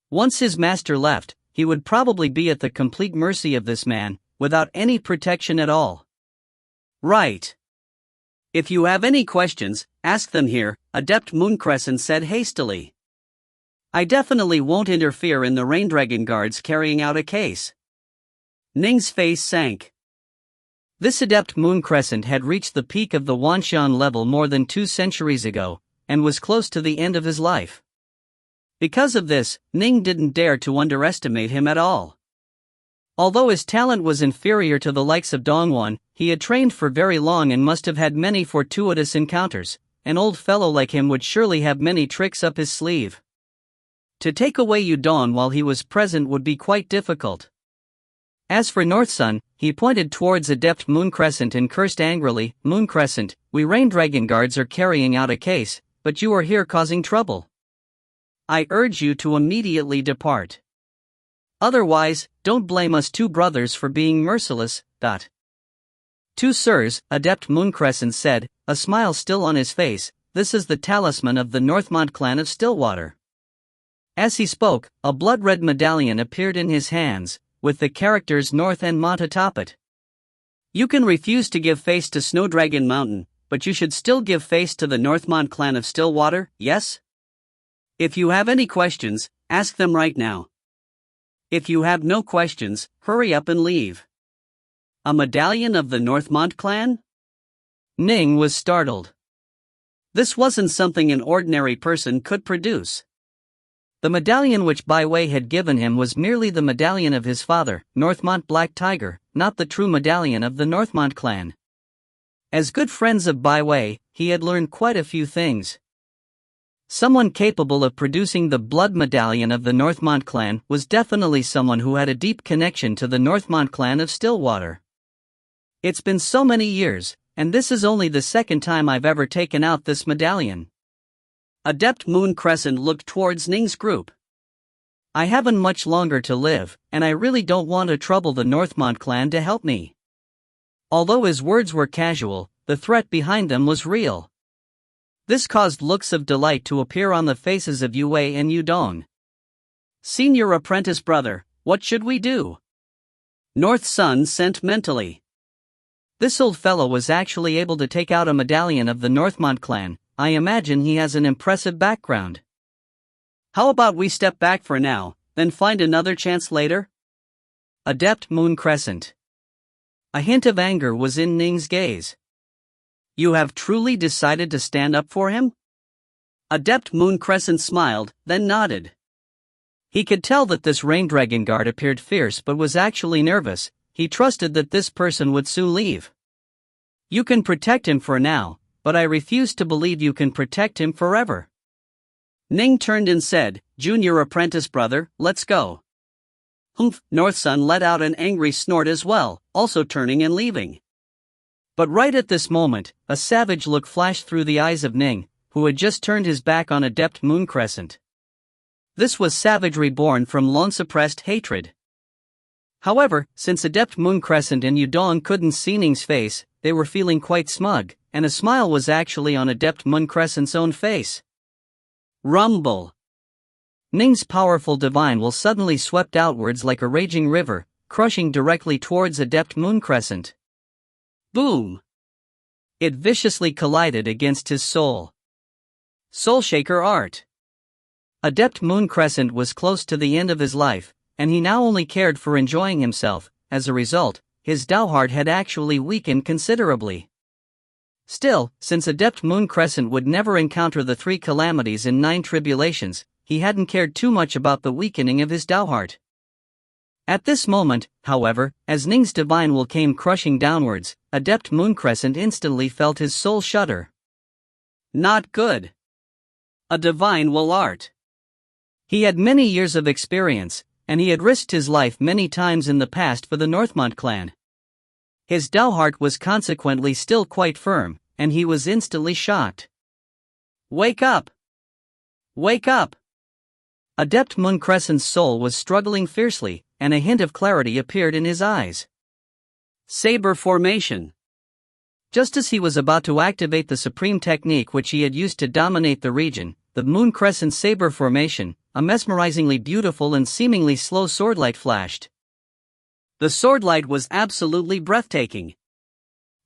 Once his master left, he would probably be at the complete mercy of this man, without any protection at all. "Right. If you have any questions, ask them here," Adept Mooncrescent said hastily. "I definitely won't interfere in the Rain Dragon Guards carrying out a case." Ning's face sank. This Adept Mooncrescent had reached the peak of the Wanshan level more than 2 centuries ago, and was close to the end of his life. Because of this, Ning didn't dare to underestimate him at all. Although his talent was inferior to the likes of Dongwon, he had trained for very long and must have had many fortuitous encounters. An old fellow like him would surely have many tricks up his sleeve. To take away Yudong while he was present would be quite difficult. As for North Sun, he pointed towards Adept Mooncrescent and cursed angrily, "Mooncrescent, we Rain Dragon Guards are carrying out a case, but you are here causing trouble. I urge you to immediately depart." Otherwise, don't blame us two brothers for being merciless. Two sirs, Adept Mooncrescent said, a smile still on his face. This is the talisman of the Northmont clan of Stillwater. As he spoke, a blood-red medallion appeared in his hands, with the characters North and Mont atop it. You can refuse to give face to Snowdragon Mountain, but you should still give face to the Northmont clan of Stillwater, yes? If you have any questions, ask them right now. If you have no questions, hurry up and leave. A medallion of the Northmont clan? Ning was startled. This wasn't something an ordinary person could produce. The medallion which Baiwei had given him was merely the medallion of his father, Northmont Black Tiger, not the true medallion of the Northmont clan. As good friends of Baiwei, he had learned quite a few things. Someone capable of producing the blood medallion of the Northmont clan was definitely someone who had a deep connection to the Northmont clan of Stillwater. It's been so many years, and this is only the second time I've ever taken out this medallion. Adept Mooncrescent looked towards Ning's group. I haven't much longer to live, and I really don't want to trouble the Northmont clan to help me. Although his words were casual, the threat behind them was real. This caused looks of delight to appear on the faces of Yue and Yudong. Senior apprentice brother, what should we do? North's son sent mentally. This old fellow was actually able to take out a medallion of the Northmont clan. I imagine he has an impressive background. How about we step back for now, then find another chance later? Adept Mooncrescent. A hint of anger was in Ning's gaze. You have truly decided to stand up for him? Adept Mooncrescent smiled, then nodded. He could tell that this Rain Dragon guard appeared fierce but was actually nervous. He trusted that this person would soon leave. You can protect him for now, but I refuse to believe you can protect him forever. Ning turned and said, Junior apprentice brother, let's go. Humph, North's son let out an angry snort as well, also turning and leaving. But right at this moment, a savage look flashed through the eyes of Ning, who had just turned his back on Adept Mooncrescent. This was Savage Reborn from long-suppressed hatred. However, since Adept Mooncrescent and Yudong couldn't see Ning's face, they were feeling quite smug, and a smile was actually on Adept Mooncrescent's own face. Rumble. Ning's powerful divine will suddenly swept outwards like a raging river, crushing directly towards Adept Mooncrescent. Boom! It viciously collided against his soul. Soulshaker art. Adept Mooncrescent was close to the end of his life, and he now only cared for enjoying himself. As a result, his Dao had actually weakened considerably. Still, since Adept Mooncrescent would never encounter the 3 calamities and 9 tribulations, he hadn't cared too much about the weakening of his Dao. At this moment, however, as Ning's divine will came crushing downwards, Adept Mooncrescent instantly felt his soul shudder. Not good. A divine will art. He had many years of experience, and he had risked his life many times in the past for the Northmont clan. His Dao was consequently still quite firm, and he was instantly shocked. Wake up! Wake up! Adept Mooncrescent's soul was struggling fiercely, and a hint of clarity appeared in his eyes. Saber formation. Just as he was about to activate the supreme technique which he had used to dominate the region, the Mooncrescent saber formation, a mesmerizingly beautiful and seemingly slow swordlight flashed. The swordlight was absolutely breathtaking.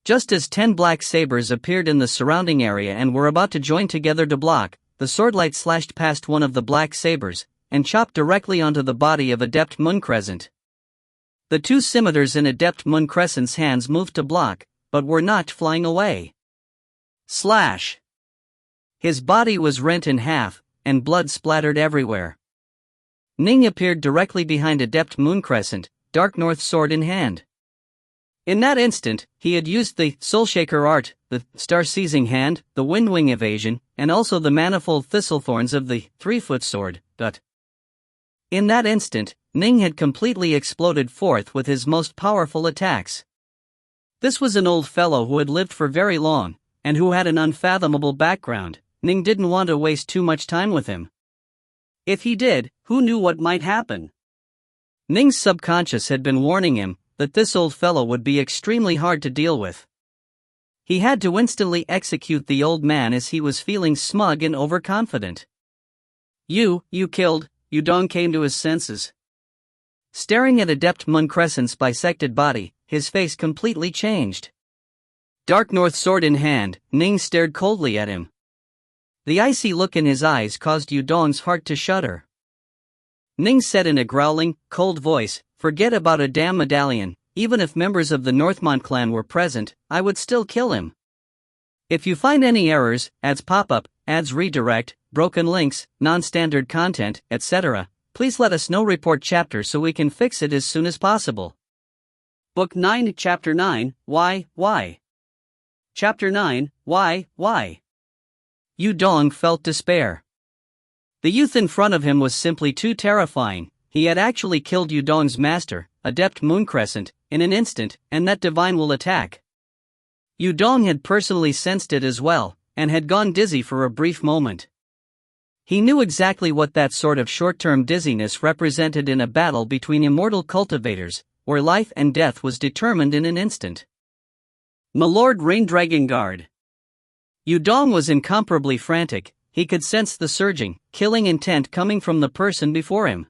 Just as 10 black sabers appeared in the surrounding area and were about to join together to block, the swordlight slashed past one of the black sabers, and chopped directly onto the body of Adept Mooncrescent. The 2 scimitars in Adept Mooncrescent's hands moved to block, but were not flying away. Slash! His body was rent in half, and blood splattered everywhere. Ning appeared directly behind Adept Mooncrescent, Dark North sword in hand. In that instant, he had used the Soulshaker art, the Star-Seizing Hand, the Windwing Evasion, and also the manifold Thistlethorns of the 3-foot sword. In that instant, Ning had completely exploded forth with his most powerful attacks. This was an old fellow who had lived for very long, and who had an unfathomable background. Ning didn't want to waste too much time with him. If he did, who knew what might happen? Ning's subconscious had been warning him that this old fellow would be extremely hard to deal with. He had to instantly execute the old man as he was feeling smug and overconfident. You killed, Yudong came to his senses. Staring at Adept Muncrescent's bisected body, his face completely changed. Dark North sword in hand, Ning stared coldly at him. The icy look in his eyes caused Yudong's heart to shudder. Ning said in a growling, cold voice, "Forget about a damn medallion. Even if members of the Northmont clan were present, I would still kill him. If you find any errors, ads pop up, ads redirect, broken links, non-standard content, etc., please let us know. Report chapter so we can fix it as soon as possible." Book 9, Chapter 9, Why? Chapter 9, Why? Yudong felt despair. The youth in front of him was simply too terrifying. He had actually killed Yudong's master, Adept Mooncrescent, in an instant, and that divine will attack. Yudong had personally sensed it as well, and had gone dizzy for a brief moment. He knew exactly what that sort of short-term dizziness represented in a battle between immortal cultivators, where life and death was determined in an instant. Milord Rain-Dragon Guard. Yudong was incomparably frantic. He could sense the surging, killing intent coming from the person before him.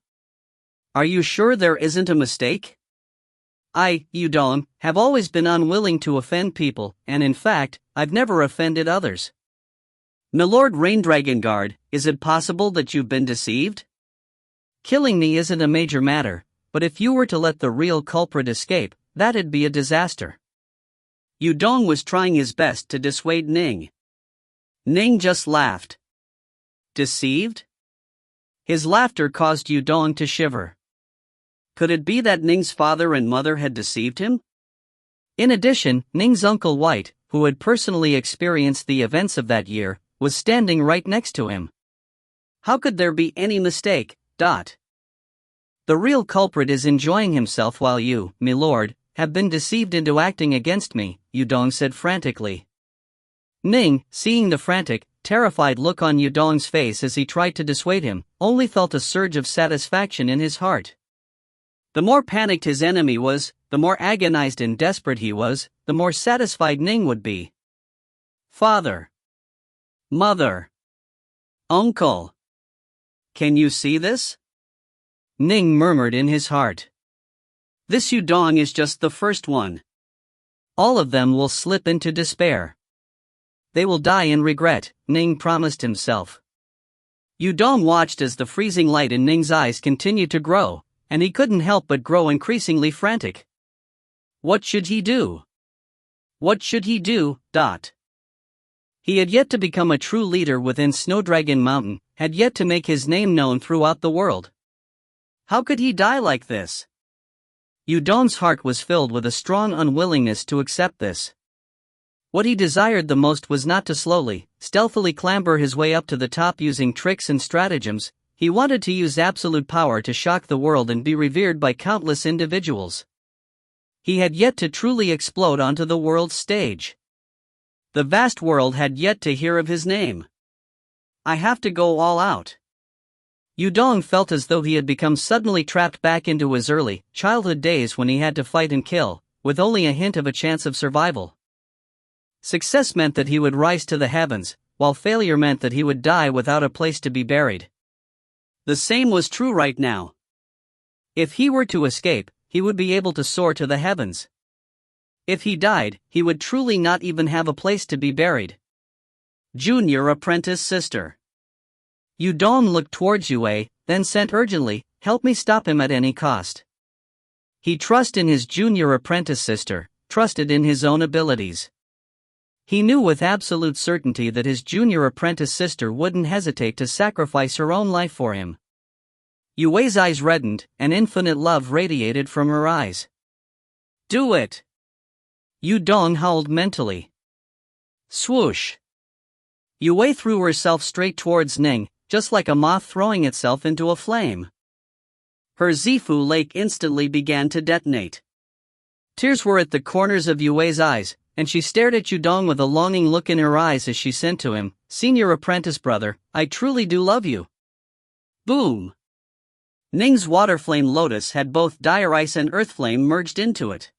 Are you sure there isn't a mistake? I, Yudong, have always been unwilling to offend people, and in fact, I've never offended others. Milord Rain-Dragon Guard, is it possible that you've been deceived? Killing me isn't a major matter, but if you were to let the real culprit escape, that'd be a disaster. Yudong was trying his best to dissuade Ning. Ning just laughed. Deceived? His laughter caused Yudong to shiver. Could it be that Ning's father and mother had deceived him? In addition, Ning's Uncle White, who had personally experienced the events of that year, was standing right next to him. How could there be any mistake? The real culprit is enjoying himself while you, milord, have been deceived into acting against me, Yudong said frantically. Ning, seeing the frantic, terrified look on Yudong's face as he tried to dissuade him, only felt a surge of satisfaction in his heart. The more panicked his enemy was, the more agonized and desperate he was, the more satisfied Ning would be. Father. Mother. Uncle. Can you see this? Ning murmured in his heart. This Yudong is just the first one. All of them will slip into despair. They will die in regret, Ning promised himself. Yudong watched as the freezing light in Ning's eyes continued to grow, and he couldn't help but grow increasingly frantic. What should he do? What should he do? He had yet to become a true leader within Snowdragon Mountain, had yet to make his name known throughout the world. How could he die like this? Yudong's heart was filled with a strong unwillingness to accept this. What he desired the most was not to slowly, stealthily clamber his way up to the top using tricks and stratagems. He wanted to use absolute power to shock the world and be revered by countless individuals. He had yet to truly explode onto the world's stage. The vast world had yet to hear of his name. I have to go all out. Yudong felt as though he had become suddenly trapped back into his early, childhood days when he had to fight and kill, with only a hint of a chance of survival. Success meant that he would rise to the heavens, while failure meant that he would die without a place to be buried. The same was true right now. If he were to escape, he would be able to soar to the heavens. If he died, he would truly not even have a place to be buried. Junior apprentice sister. Yudong looked towards Yue, then sent urgently, help me stop him at any cost. He trusted in his junior apprentice sister, trusted in his own abilities. He knew with absolute certainty that his junior apprentice sister wouldn't hesitate to sacrifice her own life for him. Yue's eyes reddened, and infinite love radiated from her eyes. Do it! Yudong howled mentally. Swoosh! Yue threw herself straight towards Ning, just like a moth throwing itself into a flame. Her Zifu lake instantly began to detonate. Tears were at the corners of Yue's eyes, and she stared at Yudong with a longing look in her eyes as she sent to him, Senior apprentice brother, I truly do love you. Boom! Ning's water flame lotus had both dire ice and earth flame merged into it.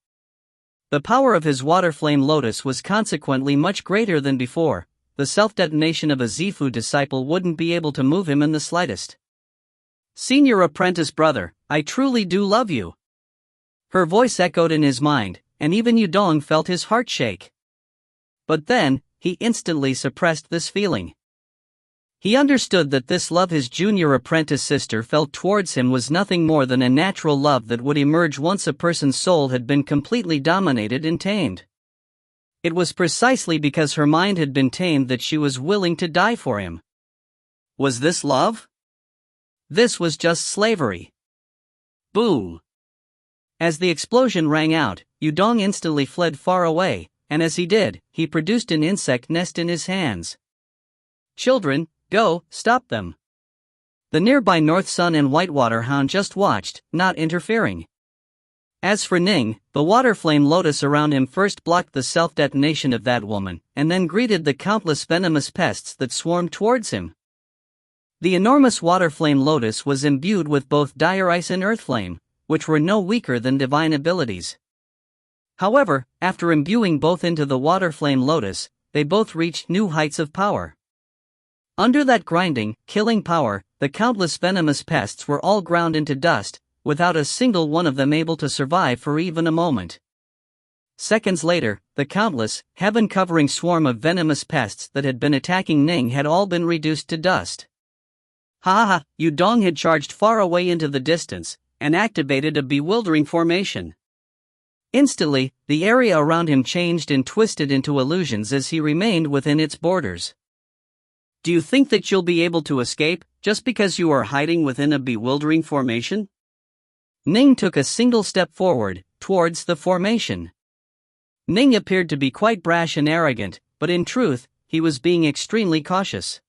The power of his water flame lotus was consequently much greater than before. The self-detonation of a Zifu disciple wouldn't be able to move him in the slightest. Senior apprentice brother, I truly do love you. Her voice echoed in his mind, and even Yudong felt his heart shake. But then, he instantly suppressed this feeling. He understood that this love his junior apprentice sister felt towards him was nothing more than a natural love that would emerge once a person's soul had been completely dominated and tamed. It was precisely because her mind had been tamed that she was willing to die for him. Was this love? This was just slavery. Boom! As the explosion rang out, Yudong instantly fled far away, and as he did, he produced an insect nest in his hands. Children, go, stop them. The nearby North Sun and Whitewater Hound just watched, not interfering. As for Ning, the water flame lotus around him first blocked the self-detonation of that woman, and then greeted the countless venomous pests that swarmed towards him. The enormous water flame lotus was imbued with both dire ice and earth flame, which were no weaker than divine abilities. However, after imbuing both into the water flame lotus, they both reached new heights of power. Under that grinding, killing power, the countless venomous pests were all ground into dust, without a single one of them able to survive for even a moment. Seconds later, the countless, heaven-covering swarm of venomous pests that had been attacking Ning had all been reduced to dust. Ha! Yudong had charged far away into the distance, and activated a bewildering formation. Instantly, the area around him changed and twisted into illusions as he remained within its borders. Do you think that you'll be able to escape, just because you are hiding within a bewildering formation? Ning took a single step forward, towards the formation. Ning appeared to be quite brash and arrogant, but in truth, he was being extremely cautious.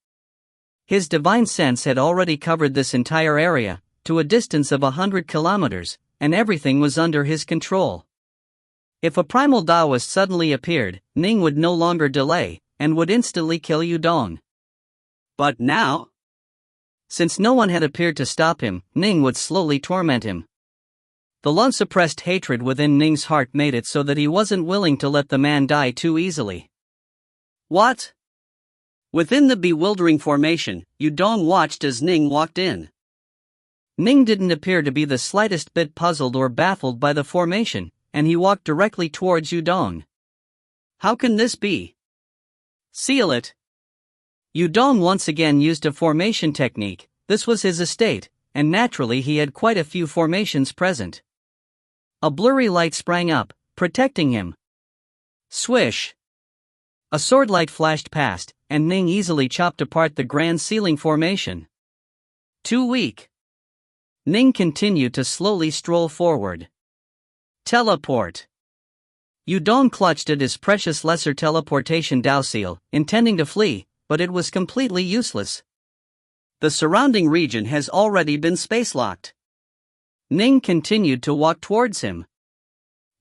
His divine sense had already covered this entire area, to a distance of 100 kilometers, and everything was under his control. If a primal Taoist suddenly appeared, Ning would no longer delay, and would instantly kill Yudong. But now? Since no one had appeared to stop him, Ning would slowly torment him. The long-suppressed hatred within Ning's heart made it so that he wasn't willing to let the man die too easily. What? Within the bewildering formation, Yudong watched as Ning walked in. Ning didn't appear to be the slightest bit puzzled or baffled by the formation, and he walked directly towards Yudong. How can this be? Seal it. Yudong once again used a formation technique. This was his estate, and naturally he had quite a few formations present. A blurry light sprang up, protecting him. Swish! A sword light flashed past, and Ning easily chopped apart the grand sealing formation. Too weak. Ning continued to slowly stroll forward. Teleport. Yudong clutched at his precious lesser teleportation Dao seal, intending to flee, but it was completely useless. The surrounding region has already been space-locked. Ning continued to walk towards him.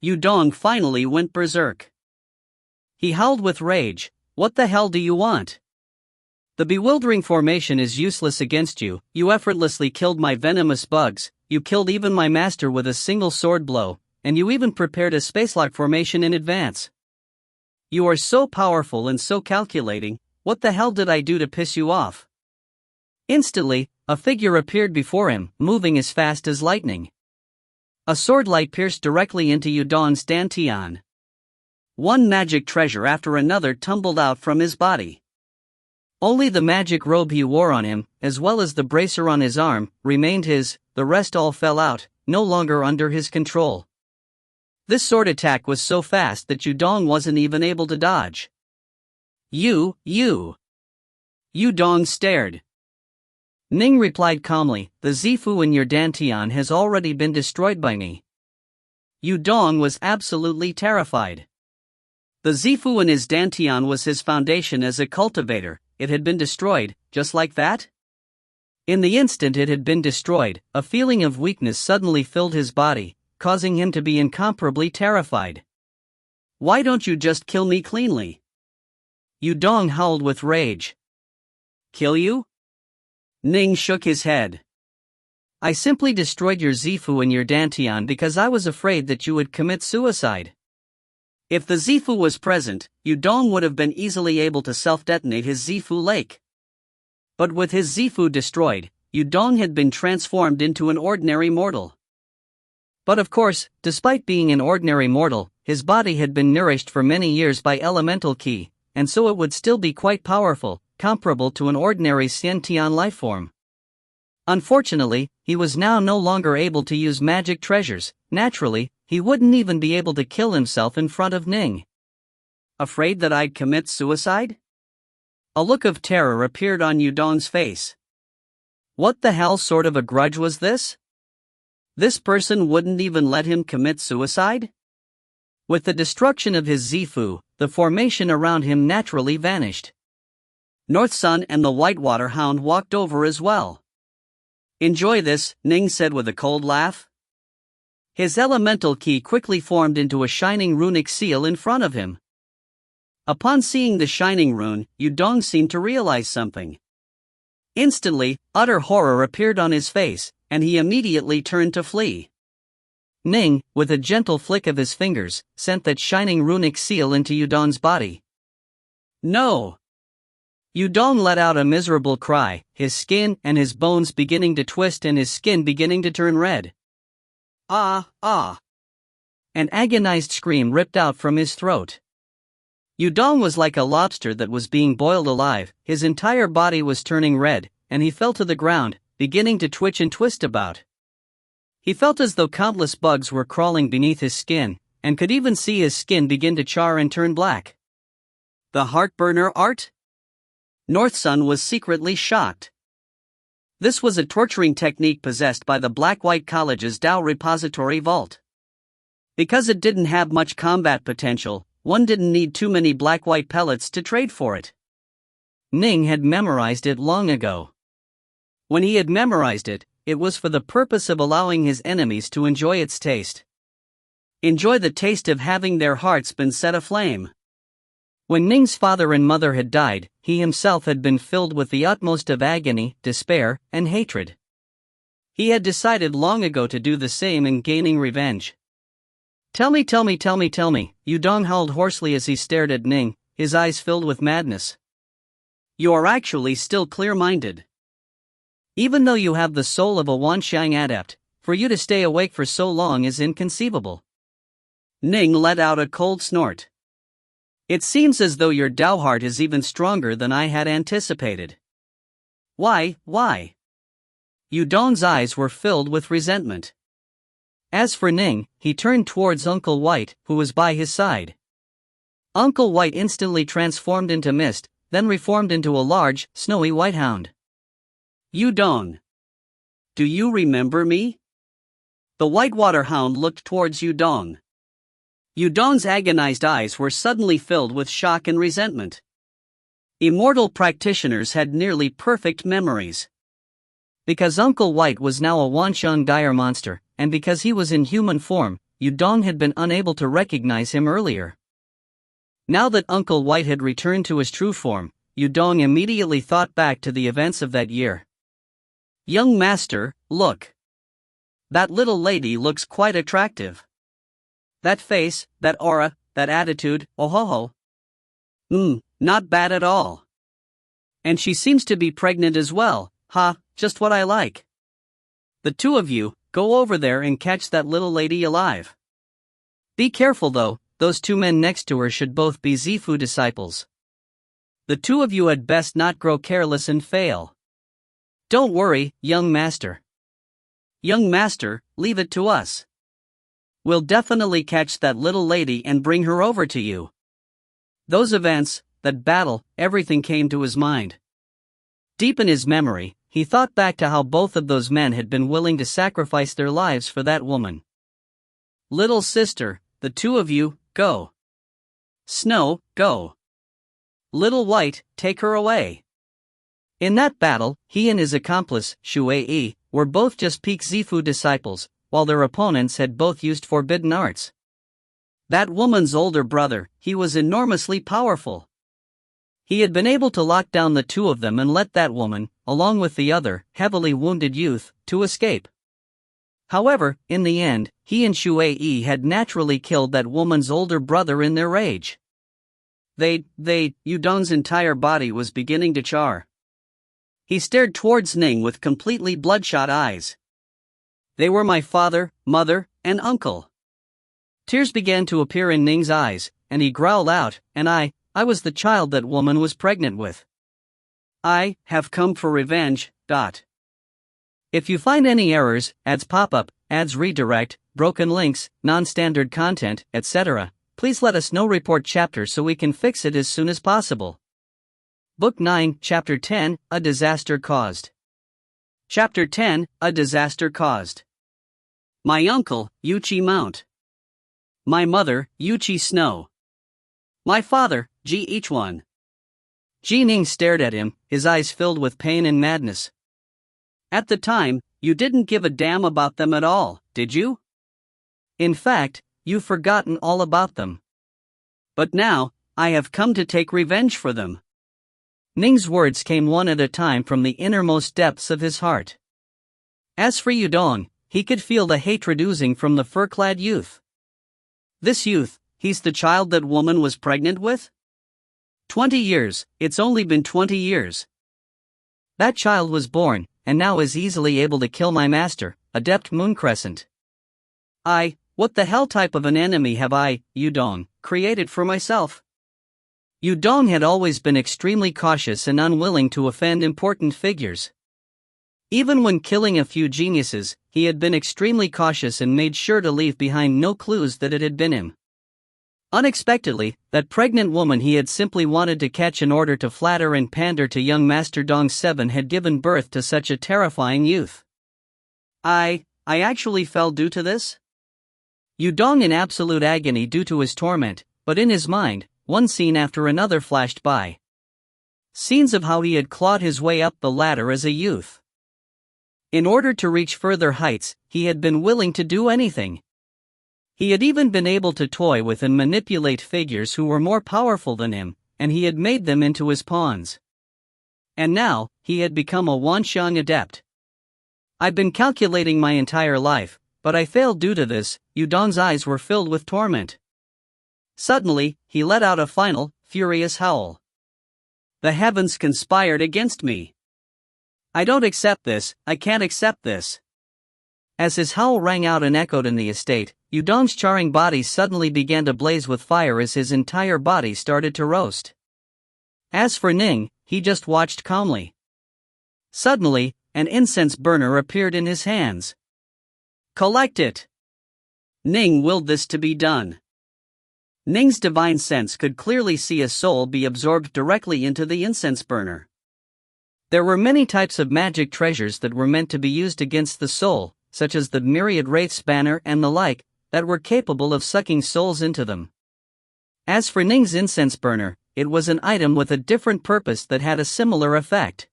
Yudong finally went berserk. He howled with rage. What the hell do you want? The bewildering formation is useless against you. You effortlessly killed my venomous bugs, you killed even my master with a single sword blow, and you even prepared a spacelock formation in advance. You are so powerful and so calculating. What the hell did I do to piss you off? Instantly, a figure appeared before him, moving as fast as lightning. A sword light pierced directly into Yudong's dantian. One magic treasure after another tumbled out from his body. Only the magic robe he wore on him, as well as the bracer on his arm, remained his. The rest all fell out, no longer under his control. This sword attack was so fast that Yudong wasn't even able to dodge. You. Yudong stared. Ning replied calmly, the Zifu in your dantian has already been destroyed by me. Yudong was absolutely terrified. The Zifu in his dantian was his foundation as a cultivator. It had been destroyed, just like that? In the instant it had been destroyed, a feeling of weakness suddenly filled his body, causing him to be incomparably terrified. Why don't you just kill me cleanly? Yudong howled with rage. Kill you? Ning shook his head. I simply destroyed your Zifu and your Dantian because I was afraid that you would commit suicide. If the Zifu was present, Yudong would have been easily able to self-detonate his Zifu lake. But with his Zifu destroyed, Yudong had been transformed into an ordinary mortal. But of course, despite being an ordinary mortal, his body had been nourished for many years by elemental ki, and so it would still be quite powerful, comparable to an ordinary sentient lifeform. Unfortunately, he was now no longer able to use magic treasures. Naturally, he wouldn't even be able to kill himself in front of Ning. Afraid that I'd commit suicide? A look of terror appeared on Yudong's face. What the hell sort of a grudge was this? This person wouldn't even let him commit suicide? With the destruction of his Zifu, the formation around him naturally vanished. North Sun and the Whitewater Hound walked over as well. Enjoy this, Ning said with a cold laugh. His elemental ki quickly formed into a shining runic seal in front of him. Upon seeing the shining rune, Yudong seemed to realize something. Instantly, utter horror appeared on his face, and he immediately turned to flee. Ning, with a gentle flick of his fingers, sent that shining runic seal into Yudong's body. No! Yudong let out a miserable cry, his skin and his bones beginning to twist and his skin beginning to turn red. Ah, ah! An agonized scream ripped out from his throat. Yudong was like a lobster that was being boiled alive, his entire body was turning red, and he fell to the ground, beginning to twitch and twist about. He felt as though countless bugs were crawling beneath his skin, and could even see his skin begin to char and turn black. The Heartburner art? North Sun was secretly shocked. This was a torturing technique possessed by the Black-White College's Dao Repository Vault. Because it didn't have much combat potential, one didn't need too many black-white pellets to trade for it. Ning had memorized it long ago. When he had memorized it, it was for the purpose of allowing his enemies to enjoy its taste. Enjoy the taste of having their hearts been set aflame. When Ning's father and mother had died, he himself had been filled with the utmost of agony, despair, and hatred. He had decided long ago to do the same in gaining revenge. Tell me, Yudong howled hoarsely as he stared at Ning, his eyes filled with madness. You are actually still clear-minded. Even though you have the soul of a Wanxiang adept, for you to stay awake for so long is inconceivable. Ning let out a cold snort. It seems as though your Dao heart is even stronger than I had anticipated. Why? Yudong's eyes were filled with resentment. As for Ning, he turned towards Uncle White, who was by his side. Uncle White instantly transformed into mist, then reformed into a large, snowy white hound. Yudong. Do you remember me? The Whitewater Hound looked towards Yudong. Yudong's agonized eyes were suddenly filled with shock and resentment. Immortal practitioners had nearly perfect memories. Because Uncle White was now a Wanxiang dire monster, and because he was in human form, Yudong had been unable to recognize him earlier. Now that Uncle White had returned to his true form, Yudong immediately thought back to the events of that year. Young master, look. That little lady looks quite attractive. That face, that aura, that attitude, oh ho ho. Not bad at all. And she seems to be pregnant as well, just what I like. The two of you, go over there and catch that little lady alive. Be careful though, those two men next to her should both be Zifu disciples. The two of you had best not grow careless and fail. Don't worry, young master. Young master, leave it to us. We'll definitely catch that little lady and bring her over to you. Those events, that battle, everything came to his mind. Deep in his memory, he thought back to how both of those men had been willing to sacrifice their lives for that woman. Little sister, the two of you, go. Snow, go. Little White, take her away. In that battle, he and his accomplice, Shui, were both just peak Zifu disciples, while their opponents had both used forbidden arts. That woman's older brother, he was enormously powerful. He had been able to lock down the two of them and let that woman, along with the other, heavily wounded youth, to escape. However, in the end, he and Shui had naturally killed that woman's older brother in their rage. Yudong's entire body was beginning to char. He stared towards Ning with completely bloodshot eyes. They were my father, mother, and uncle. Tears began to appear in Ning's eyes, and he growled out, and I was the child that woman was pregnant with. I have come for revenge. If you find any errors, ads pop up, ads redirect, broken links, non-standard content, etc., please let us know. Report chapter so we can fix it as soon as possible. Book 9, Chapter 10, A Disaster Caused. Chapter 10, A Disaster Caused. My uncle, Yuchi Mount. My mother, Yuchi Snow. My father, Ji Ichuan. Ji Ning stared at him, his eyes filled with pain and madness. At the time, you didn't give a damn about them at all, did you? In fact, you've forgotten all about them. But now, I have come to take revenge for them. Ning's words came one at a time from the innermost depths of his heart. As for Yudong, he could feel the hatred oozing from the fur-clad youth. This youth, he's the child that woman was pregnant with? 20 years, it's only been 20 years. That child was born, and now is easily able to kill my master, Adept Mooncrescent. What the hell type of an enemy have I, Yudong, created for myself? Yudong had always been extremely cautious and unwilling to offend important figures. Even when killing a few geniuses, he had been extremely cautious and made sure to leave behind no clues that it had been him. Unexpectedly, that pregnant woman he had simply wanted to catch in order to flatter and pander to young Master Dong 7 had given birth to such a terrifying youth. I actually fell due to this? Yudong in absolute agony due to his torment, but in his mind, one scene after another flashed by. Scenes of how he had clawed his way up the ladder as a youth. In order to reach further heights, he had been willing to do anything. He had even been able to toy with and manipulate figures who were more powerful than him, and he had made them into his pawns. And now, he had become a Wanxiang adept. I've been calculating my entire life, but I failed due to this. Yudong's eyes were filled with torment. Suddenly, he let out a final, furious howl. The heavens conspired against me. I don't accept this, I can't accept this. As his howl rang out and echoed in the estate, Yudong's charring body suddenly began to blaze with fire as his entire body started to roast. As for Ning, he just watched calmly. Suddenly, an incense burner appeared in his hands. Collect it! Ning willed this to be done. Ning's divine sense could clearly see a soul be absorbed directly into the incense burner. There were many types of magic treasures that were meant to be used against the soul, such as the myriad wraiths banner and the like, that were capable of sucking souls into them. As for Ning's incense burner, it was an item with a different purpose that had a similar effect.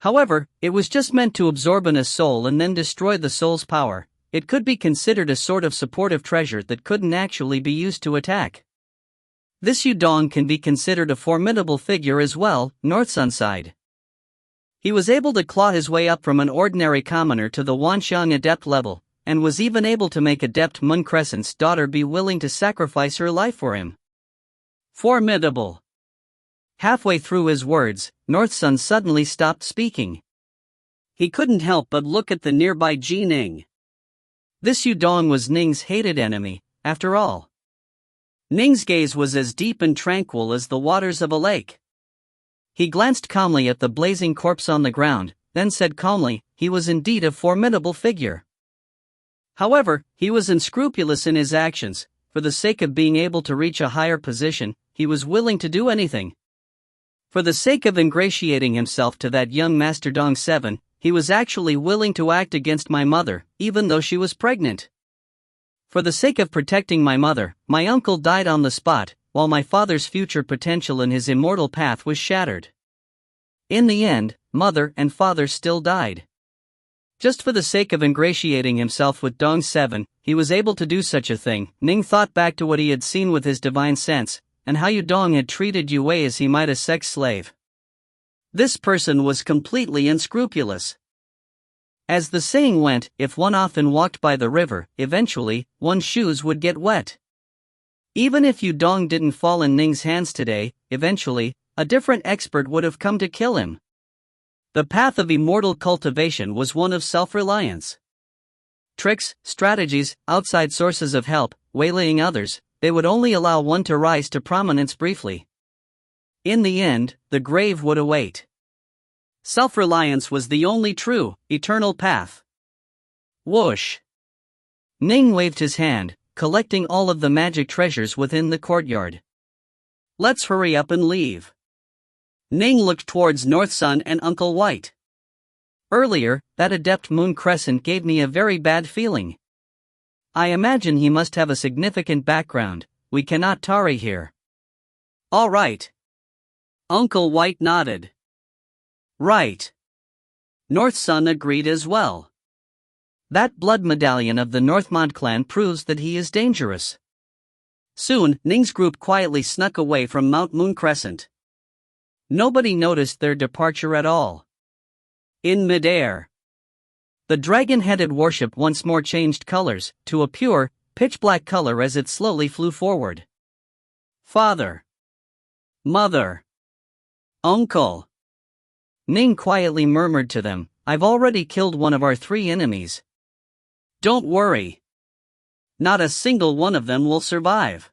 However, it was just meant to absorb in a soul and then destroy the soul's power. It could be considered a sort of supportive treasure that couldn't actually be used to attack. This Yudong can be considered a formidable figure as well, North Sun side. He was able to claw his way up from an ordinary commoner to the Wanxiang adept level, and was even able to make Adept Mooncrescent's daughter be willing to sacrifice her life for him. Formidable! Halfway through his words, North Sun suddenly stopped speaking. He couldn't help but look at the nearby Ji Ning. This Yudong was Ning's hated enemy, after all. Ning's gaze was as deep and tranquil as the waters of a lake. He glanced calmly at the blazing corpse on the ground, then said calmly, he was indeed a formidable figure. However, he was unscrupulous in his actions. For the sake of being able to reach a higher position, he was willing to do anything. For the sake of ingratiating himself to that young Master Dong 7, he was actually willing to act against my mother, even though she was pregnant. For the sake of protecting my mother, my uncle died on the spot, while my father's future potential in his immortal path was shattered. In the end, mother and father still died. Just for the sake of ingratiating himself with Dong 7, he was able to do such a thing. Ning thought back to what he had seen with his divine sense, and how Yudong had treated Yue as he might a sex slave. This person was completely unscrupulous. As the saying went, if one often walked by the river, eventually, one's shoes would get wet. Even if Yudong didn't fall in Ning's hands today, eventually, a different expert would have come to kill him. The path of immortal cultivation was one of self-reliance. Tricks, strategies, outside sources of help, waylaying others, they would only allow one to rise to prominence briefly. In the end, the grave would await. Self-reliance was the only true, eternal path. Whoosh! Ning waved his hand, collecting all of the magic treasures within the courtyard. Let's hurry up and leave. Ning looked towards North Sun and Uncle White. Earlier, that adept moon crescent gave me a very bad feeling. I imagine he must have a significant background. We cannot tarry here. All right. Uncle White nodded. Right. North Sun agreed as well. That blood medallion of the Northmont clan proves that he is dangerous. Soon, Ning's group quietly snuck away from Mount Moon Crescent. Nobody noticed their departure at all. In midair, the dragon-headed warship once more changed colors, to a pure, pitch-black color as it slowly flew forward. Father. Mother. Uncle. Ning quietly murmured to them, I've already killed one of our 3 enemies. Don't worry. Not a single one of them will survive.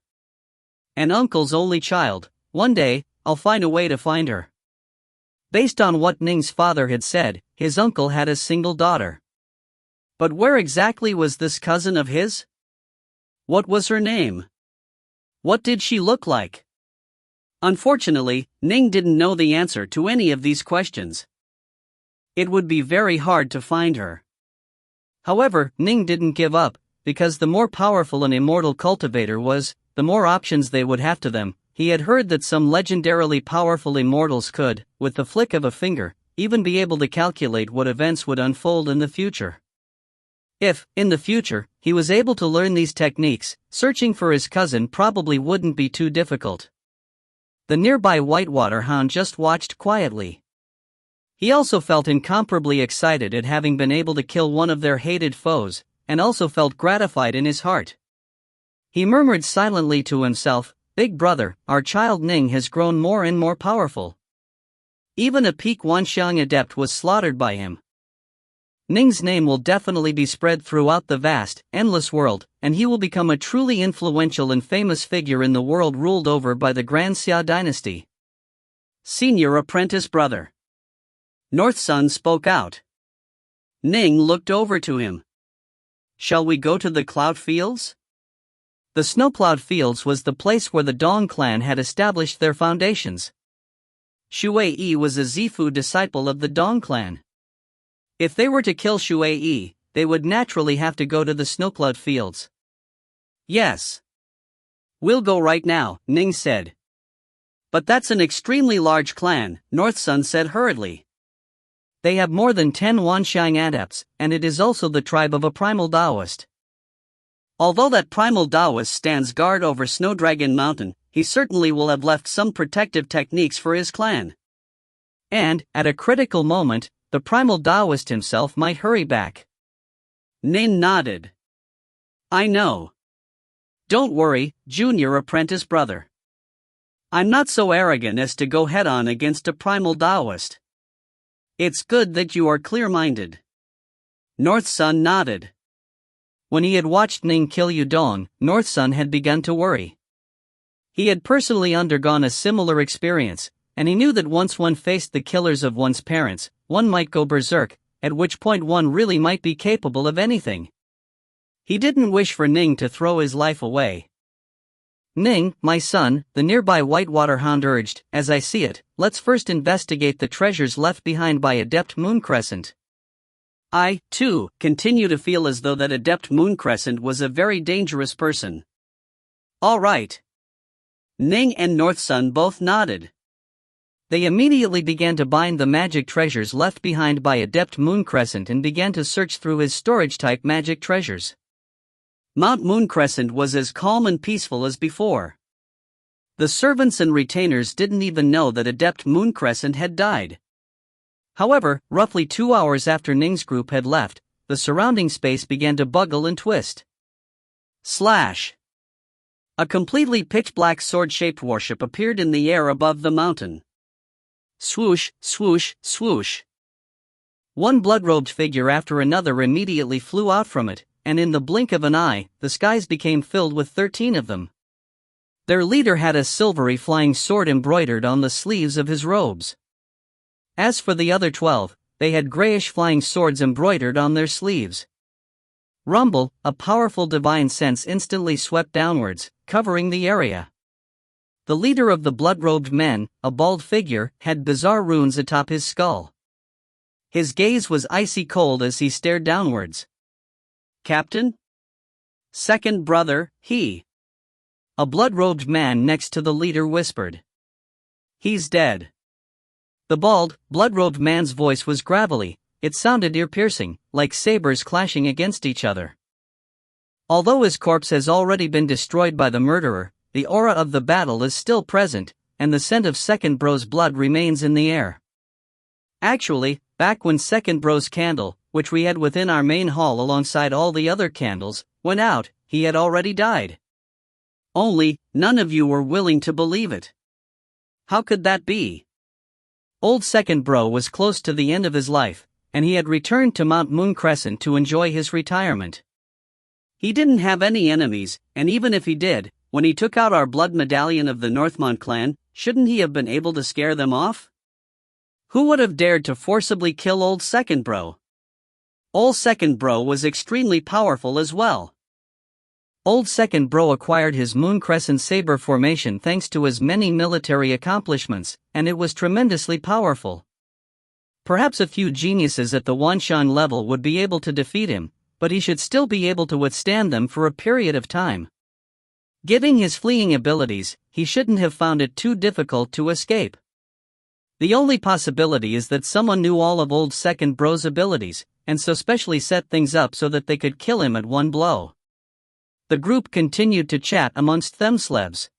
And Uncle's only child, one day, I'll find a way to find her. Based on what Ning's father had said, his uncle had a single daughter. But where exactly was this cousin of his? What was her name? What did she look like? Unfortunately, Ning didn't know the answer to any of these questions. It would be very hard to find her. However, Ning didn't give up, because the more powerful an immortal cultivator was, the more options they would have to them. He had heard that some legendarily powerful immortals could, with the flick of a finger, even be able to calculate what events would unfold in the future. If, in the future, he was able to learn these techniques, searching for his cousin probably wouldn't be too difficult. The nearby whitewater hound just watched quietly. He also felt incomparably excited at having been able to kill one of their hated foes, and also felt gratified in his heart. He murmured silently to himself, Big brother, our child Ning has grown more and more powerful. Even a peak Wanxiang adept was slaughtered by him. Ning's name will definitely be spread throughout the vast, endless world, and he will become a truly influential and famous figure in the world ruled over by the Grand Xia dynasty. Senior apprentice brother. North Sun spoke out. Ning looked over to him. Shall we go to the Cloud Fields? The Snowcloud Fields was the place where the Dong clan had established their foundations. Shui was a Zifu disciple of the Dong clan. If they were to kill Shui, they would naturally have to go to the Snowcloud Fields. Yes. We'll go right now, Ning said. But that's an extremely large clan, North Sun said hurriedly. They have more than 10 Wanxiang adepts, and it is also the tribe of a primal Taoist. Although that primal Taoist stands guard over Snowdragon Mountain, he certainly will have left some protective techniques for his clan. And, at a critical moment, the primal Taoist himself might hurry back. Nin nodded. I know. Don't worry, junior apprentice brother. I'm not so arrogant as to go head-on against a primal Taoist. It's good that you are clear-minded. North Sun nodded. When he had watched Ning kill Yudong, North Sun had begun to worry. He had personally undergone a similar experience, and he knew that once one faced the killers of one's parents, one might go berserk, at which point one really might be capable of anything. He didn't wish for Ning to throw his life away. Ning, my son, the nearby Whitewater Hound urged, as I see it, let's first investigate the treasures left behind by Adept Moon Crescent. I, too, continue to feel as though that Adept Moon Crescent was a very dangerous person. All right. Ning and North Sun both nodded. They immediately began to bind the magic treasures left behind by Adept Moon Crescent and began to search through his storage-type magic treasures. Mount Moon Crescent was as calm and peaceful as before. The servants and retainers didn't even know that Adept Mooncrescent had died. However, roughly 2 hours after Ning's group had left, the surrounding space began to buckle and twist. Slash! A completely pitch-black sword-shaped warship appeared in the air above the mountain. Swoosh, swoosh, swoosh. One blood-robed figure after another immediately flew out from it, and in the blink of an eye, the skies became filled with 13 of them. Their leader had a silvery flying sword embroidered on the sleeves of his robes. As for the other 12, they had grayish flying swords embroidered on their sleeves. Rumble, a powerful divine sense instantly swept downwards, covering the area. The leader of the blood-robed men, a bald figure, had bizarre runes atop his skull. His gaze was icy cold as he stared downwards. Captain? Second brother, he. A blood-robed man next to the leader whispered. He's dead. The bald, blood-robed man's voice was gravelly. It sounded ear-piercing, like sabers clashing against each other. Although his corpse has already been destroyed by the murderer, the aura of the battle is still present, and the scent of Second Bro's blood remains in the air. Actually, back when Second Bro's candle, which we had within our main hall alongside all the other candles, went out, he had already died. Only, none of you were willing to believe it. How could that be? Old Second Bro was close to the end of his life, and he had returned to Mount Mooncrescent to enjoy his retirement. He didn't have any enemies, and even if he did, when he took out our blood medallion of the Northmont clan, shouldn't he have been able to scare them off? Who would have dared to forcibly kill Old Second Bro? Old Second Bro was extremely powerful as well. Old Second Bro acquired his Mooncrescent saber formation thanks to his many military accomplishments, and it was tremendously powerful. Perhaps a few geniuses at the Wanshan level would be able to defeat him, but he should still be able to withstand them for a period of time. Given his fleeing abilities, he shouldn't have found it too difficult to escape. The only possibility is that someone knew all of Old Second Bro's abilities, and so specially set things up so that they could kill him at one blow. The group continued to chat amongst themselves.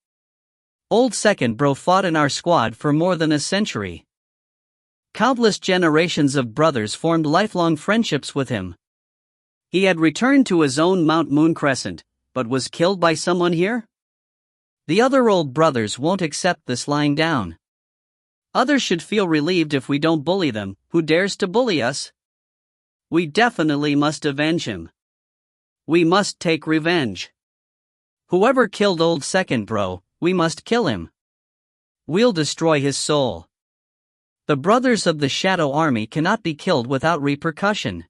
Old Second Bro fought in our squad for more than a century. Countless generations of brothers formed lifelong friendships with him. He had returned to his own Mount Mooncrescent, but was killed by someone here? The other old brothers won't accept this lying down. Others should feel relieved if we don't bully them. Who dares to bully us? We definitely must avenge him. We must take revenge. Whoever killed Old Second Bro, we must kill him. We'll destroy his soul. The brothers of the Shadow Army cannot be killed without repercussion.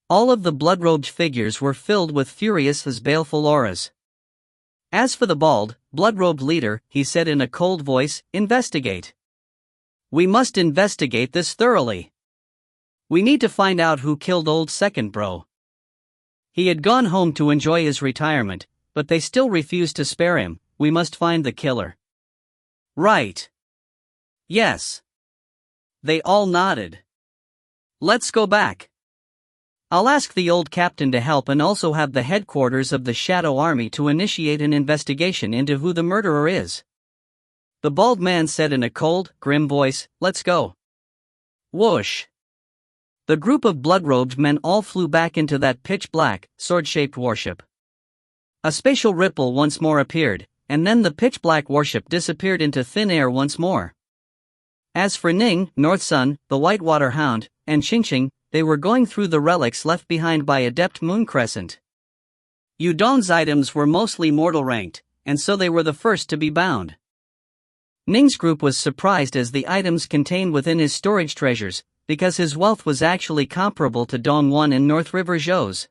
All of the blood-robed figures were filled with furious as baleful auras. As for the bald, blood-robed leader, he said in a cold voice, investigate. We must investigate this thoroughly. We need to find out who killed Old Second Bro. He had gone home to enjoy his retirement, but they still refused to spare him. We must find the killer. Right. Yes. They all nodded. Let's go back. I'll ask the old captain to help and also have the headquarters of the Shadow Army to initiate an investigation into who the murderer is. The bald man said in a cold, grim voice, let's go. Whoosh. The group of blood-robed men all flew back into that pitch-black, sword-shaped warship. A spatial ripple once more appeared, and then the pitch-black warship disappeared into thin air once more. As for Ning, North Sun, the Whitewater Hound, and Xingqing, they were going through the relics left behind by Adept Mooncrescent. Yudong's items were mostly mortal ranked, and so they were the first to be bound. Ning's group was surprised as the items contained within his storage treasures, because his wealth was actually comparable to Dongwon and North River Zhou's.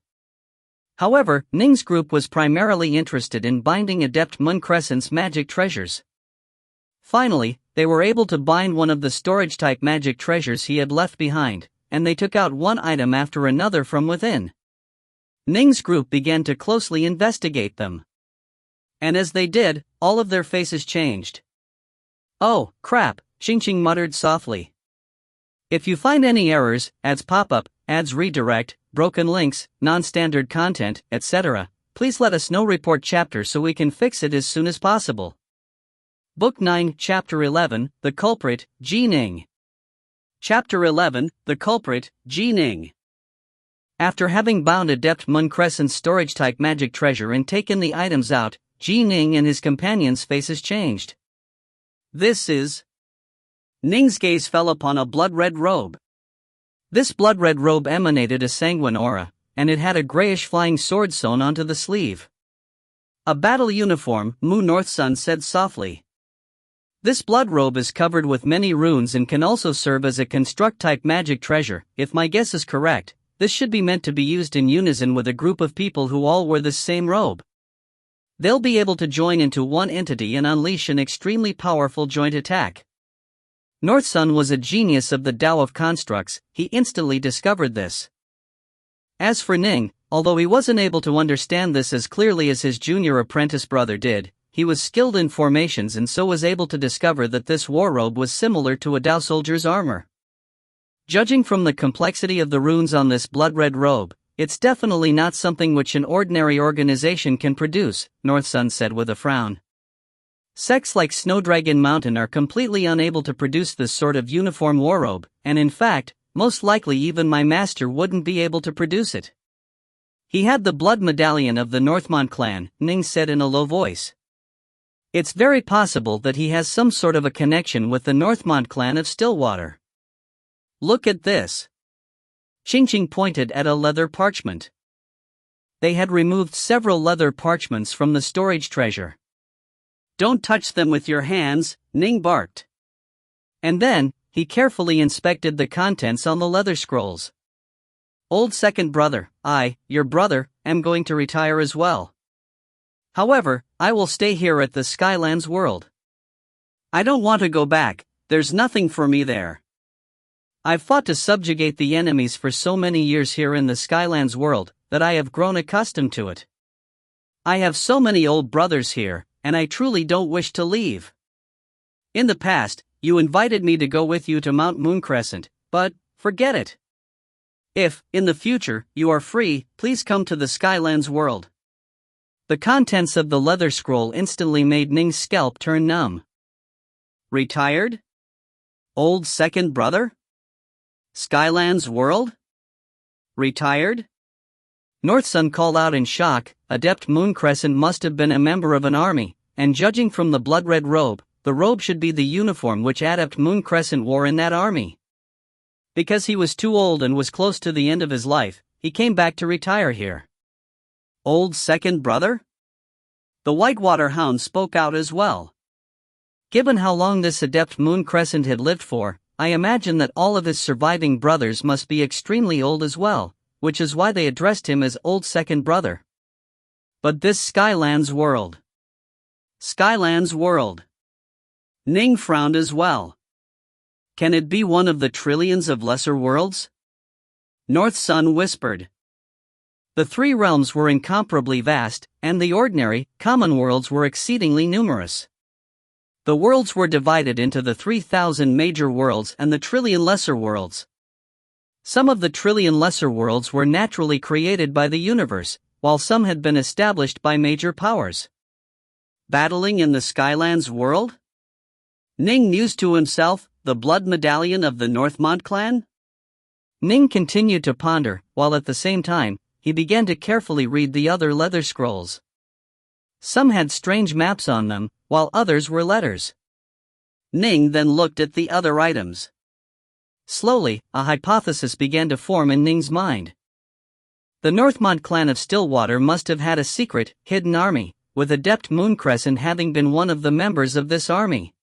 However, Ning's group was primarily interested in binding Adept Mooncrescent's magic treasures. Finally, they were able to bind one of the storage-type magic treasures he had left behind, and they took out one item after another from within. Ning's group began to closely investigate them. And as they did, all of their faces changed. Oh, crap, Xingqing muttered softly. If you find any errors, ads pop-up, ads redirect, broken links, non-standard content, etc., please let us know. Report chapter so we can fix it as soon as possible. Book 9, Chapter 11, The Culprit, Ning. Chapter 11, The Culprit, Ning. After having bound Adept Mooncrescent's storage-type magic treasure and taken the items out, Ning and his companions' faces changed. This is... Ning's gaze fell upon a blood-red robe. This blood-red robe emanated a sanguine aura, and it had a grayish flying sword sewn onto the sleeve. A battle uniform, Mu North Sun said softly. This blood robe is covered with many runes and can also serve as a construct-type magic treasure. If my guess is correct, this should be meant to be used in unison with a group of people who all wear this same robe. They'll be able to join into one entity and unleash an extremely powerful joint attack. North Sun was a genius of the Tao of constructs. He instantly discovered this. As for Ning, although he wasn't able to understand this as clearly as his junior apprentice brother did, he was skilled in formations and so was able to discover that this war robe was similar to a Tao soldier's armor. Judging from the complexity of the runes on this blood-red robe, it's definitely not something which an ordinary organization can produce, North Sun said with a frown. Sects like Snowdragon Mountain are completely unable to produce this sort of uniform war robe, and in fact, most likely even my master wouldn't be able to produce it. He had the blood medallion of the Northmont clan, Ning said in a low voice. It's very possible that he has some sort of a connection with the Northmont clan of Stillwater. Look at this. Qingqing pointed at a leather parchment. They had removed several leather parchments from the storage treasure. Don't touch them with your hands, Ning barked. And then, he carefully inspected the contents on the leather scrolls. Old second brother, your brother, am going to retire as well. However, I will stay here at the Skylands world. I don't want to go back, there's nothing for me there. I've fought to subjugate the enemies for so many years here in the Skylands world, that I have grown accustomed to it. I have so many old brothers here, and I truly don't wish to leave. In the past, you invited me to go with you to Mount Mooncrescent, but, forget it. If, in the future, you are free, please come to the Skylands world. The contents of the leather scroll instantly made Ning's scalp turn numb. Retired? Old second brother? Skylands world? Retired? North Sun called out in shock. Adept Mooncrescent must have been a member of an army, and judging from the blood-red robe, the robe should be the uniform which Adept Mooncrescent wore in that army. Because he was too old and was close to the end of his life, he came back to retire here. Old second brother? The Whitewater Hound spoke out as well. Given how long this Adept Mooncrescent had lived for, I imagine that all of his surviving brothers must be extremely old as well, which is why they addressed him as Old Second Brother. But this Skylands world. Skylands world. Ning frowned as well. Can it be one of the trillions of lesser worlds? North Sun whispered. The three realms were incomparably vast, and the ordinary, common worlds were exceedingly numerous. The worlds were divided into the 3,000 major worlds and the trillion lesser worlds. Some of the trillion lesser worlds were naturally created by the universe, while some had been established by major powers. Battling in the Skylands world? Ning mused to himself, the blood medallion of the Northmont clan? Ning continued to ponder, while at the same time, he began to carefully read the other leather scrolls. Some had strange maps on them, while others were letters. Ning then looked at the other items. Slowly, a hypothesis began to form in Ning's mind. The Northmont clan of Stillwater must have had a secret, hidden army, with Adept Mooncrescent having been one of the members of this army.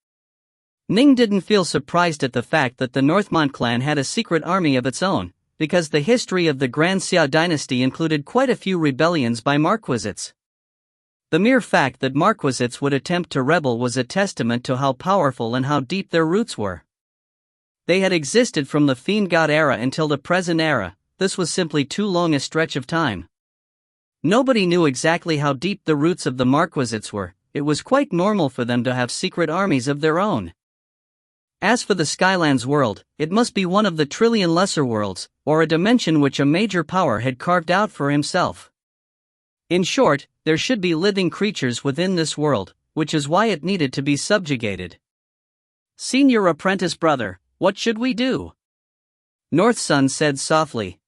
Ning didn't feel surprised at the fact that the Northmont clan had a secret army of its own, because the history of the Grand Xia dynasty included quite a few rebellions by marquisites. The mere fact that marquisites would attempt to rebel was a testament to how powerful and how deep their roots were. They had existed from the Fiend God era until the present era. This was simply too long a stretch of time. Nobody knew exactly how deep the roots of the marquisites were. It was quite normal for them to have secret armies of their own. As for the Skylands world, it must be one of the trillion lesser worlds, or a dimension which a major power had carved out for himself. In short, there should be living creatures within this world, which is why it needed to be subjugated. Senior apprentice brother, what should we do? North Sun said softly.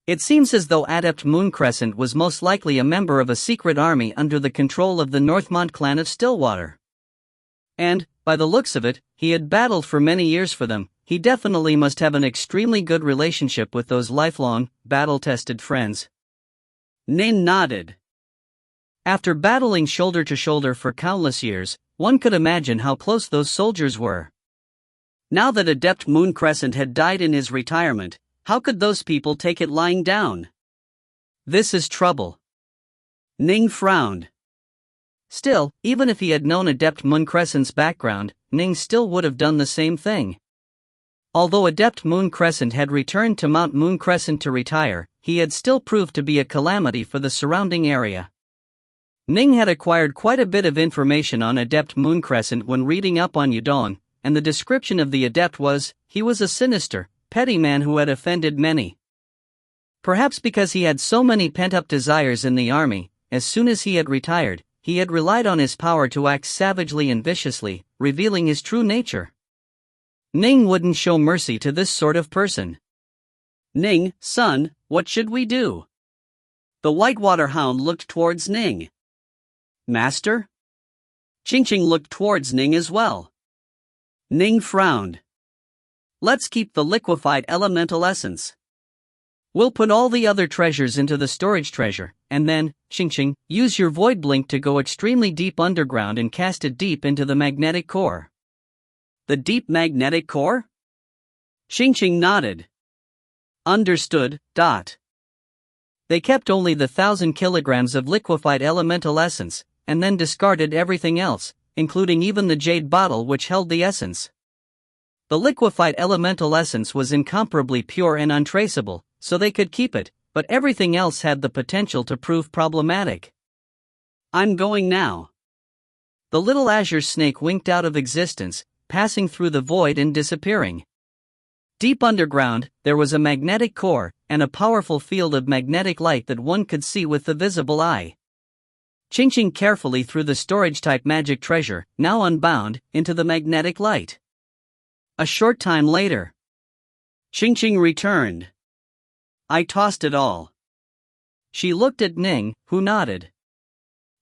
It seems as though Adept Mooncrescent was most likely a member of a secret army under the control of the Northmont clan of Stillwater. And, by the looks of it, he had battled for many years for them. He definitely must have an extremely good relationship with those lifelong, battle-tested friends. Ning nodded. After battling shoulder to shoulder for countless years, one could imagine how close those soldiers were. Now that Adept Mooncrescent had died in his retirement, how could those people take it lying down? This is trouble. Ning frowned. Still, even if he had known Adept Mooncrescent's background, Ning still would have done the same thing. Although Adept Mooncrescent had returned to Mount Mooncrescent to retire, he had still proved to be a calamity for the surrounding area. Ning had acquired quite a bit of information on Adept Mooncrescent when reading up on Yudong, and the description of the Adept was, he was a sinister, petty man who had offended many. Perhaps because he had so many pent-up desires in the army, as soon as he had retired, he had relied on his power to act savagely and viciously, revealing his true nature. Ning wouldn't show mercy to this sort of person. Ning, son, what should we do? The Whitewater Hound looked towards Ning. Master? Ching looked towards Ning as well. Ning frowned. Let's keep the liquefied elemental essence. We'll put all the other treasures into the storage treasure, and then, Ching, use your void blink to go extremely deep underground and cast it deep into the magnetic core. The deep magnetic core? Ching nodded. Understood. They kept only the 1,000 kilograms of liquefied elemental essence, and then discarded everything else, including even the jade bottle which held the essence. The liquefied elemental essence was incomparably pure and untraceable, so they could keep it, but everything else had the potential to prove problematic. I'm going now. The little azure snake winked out of existence, passing through the void and disappearing. Deep underground, there was a magnetic core, and a powerful field of magnetic light that one could see with the visible eye. Ching carefully threw the storage-type magic treasure, now unbound, into the magnetic light. A short time later, Ching returned. I tossed it all. She looked at Ning, who nodded.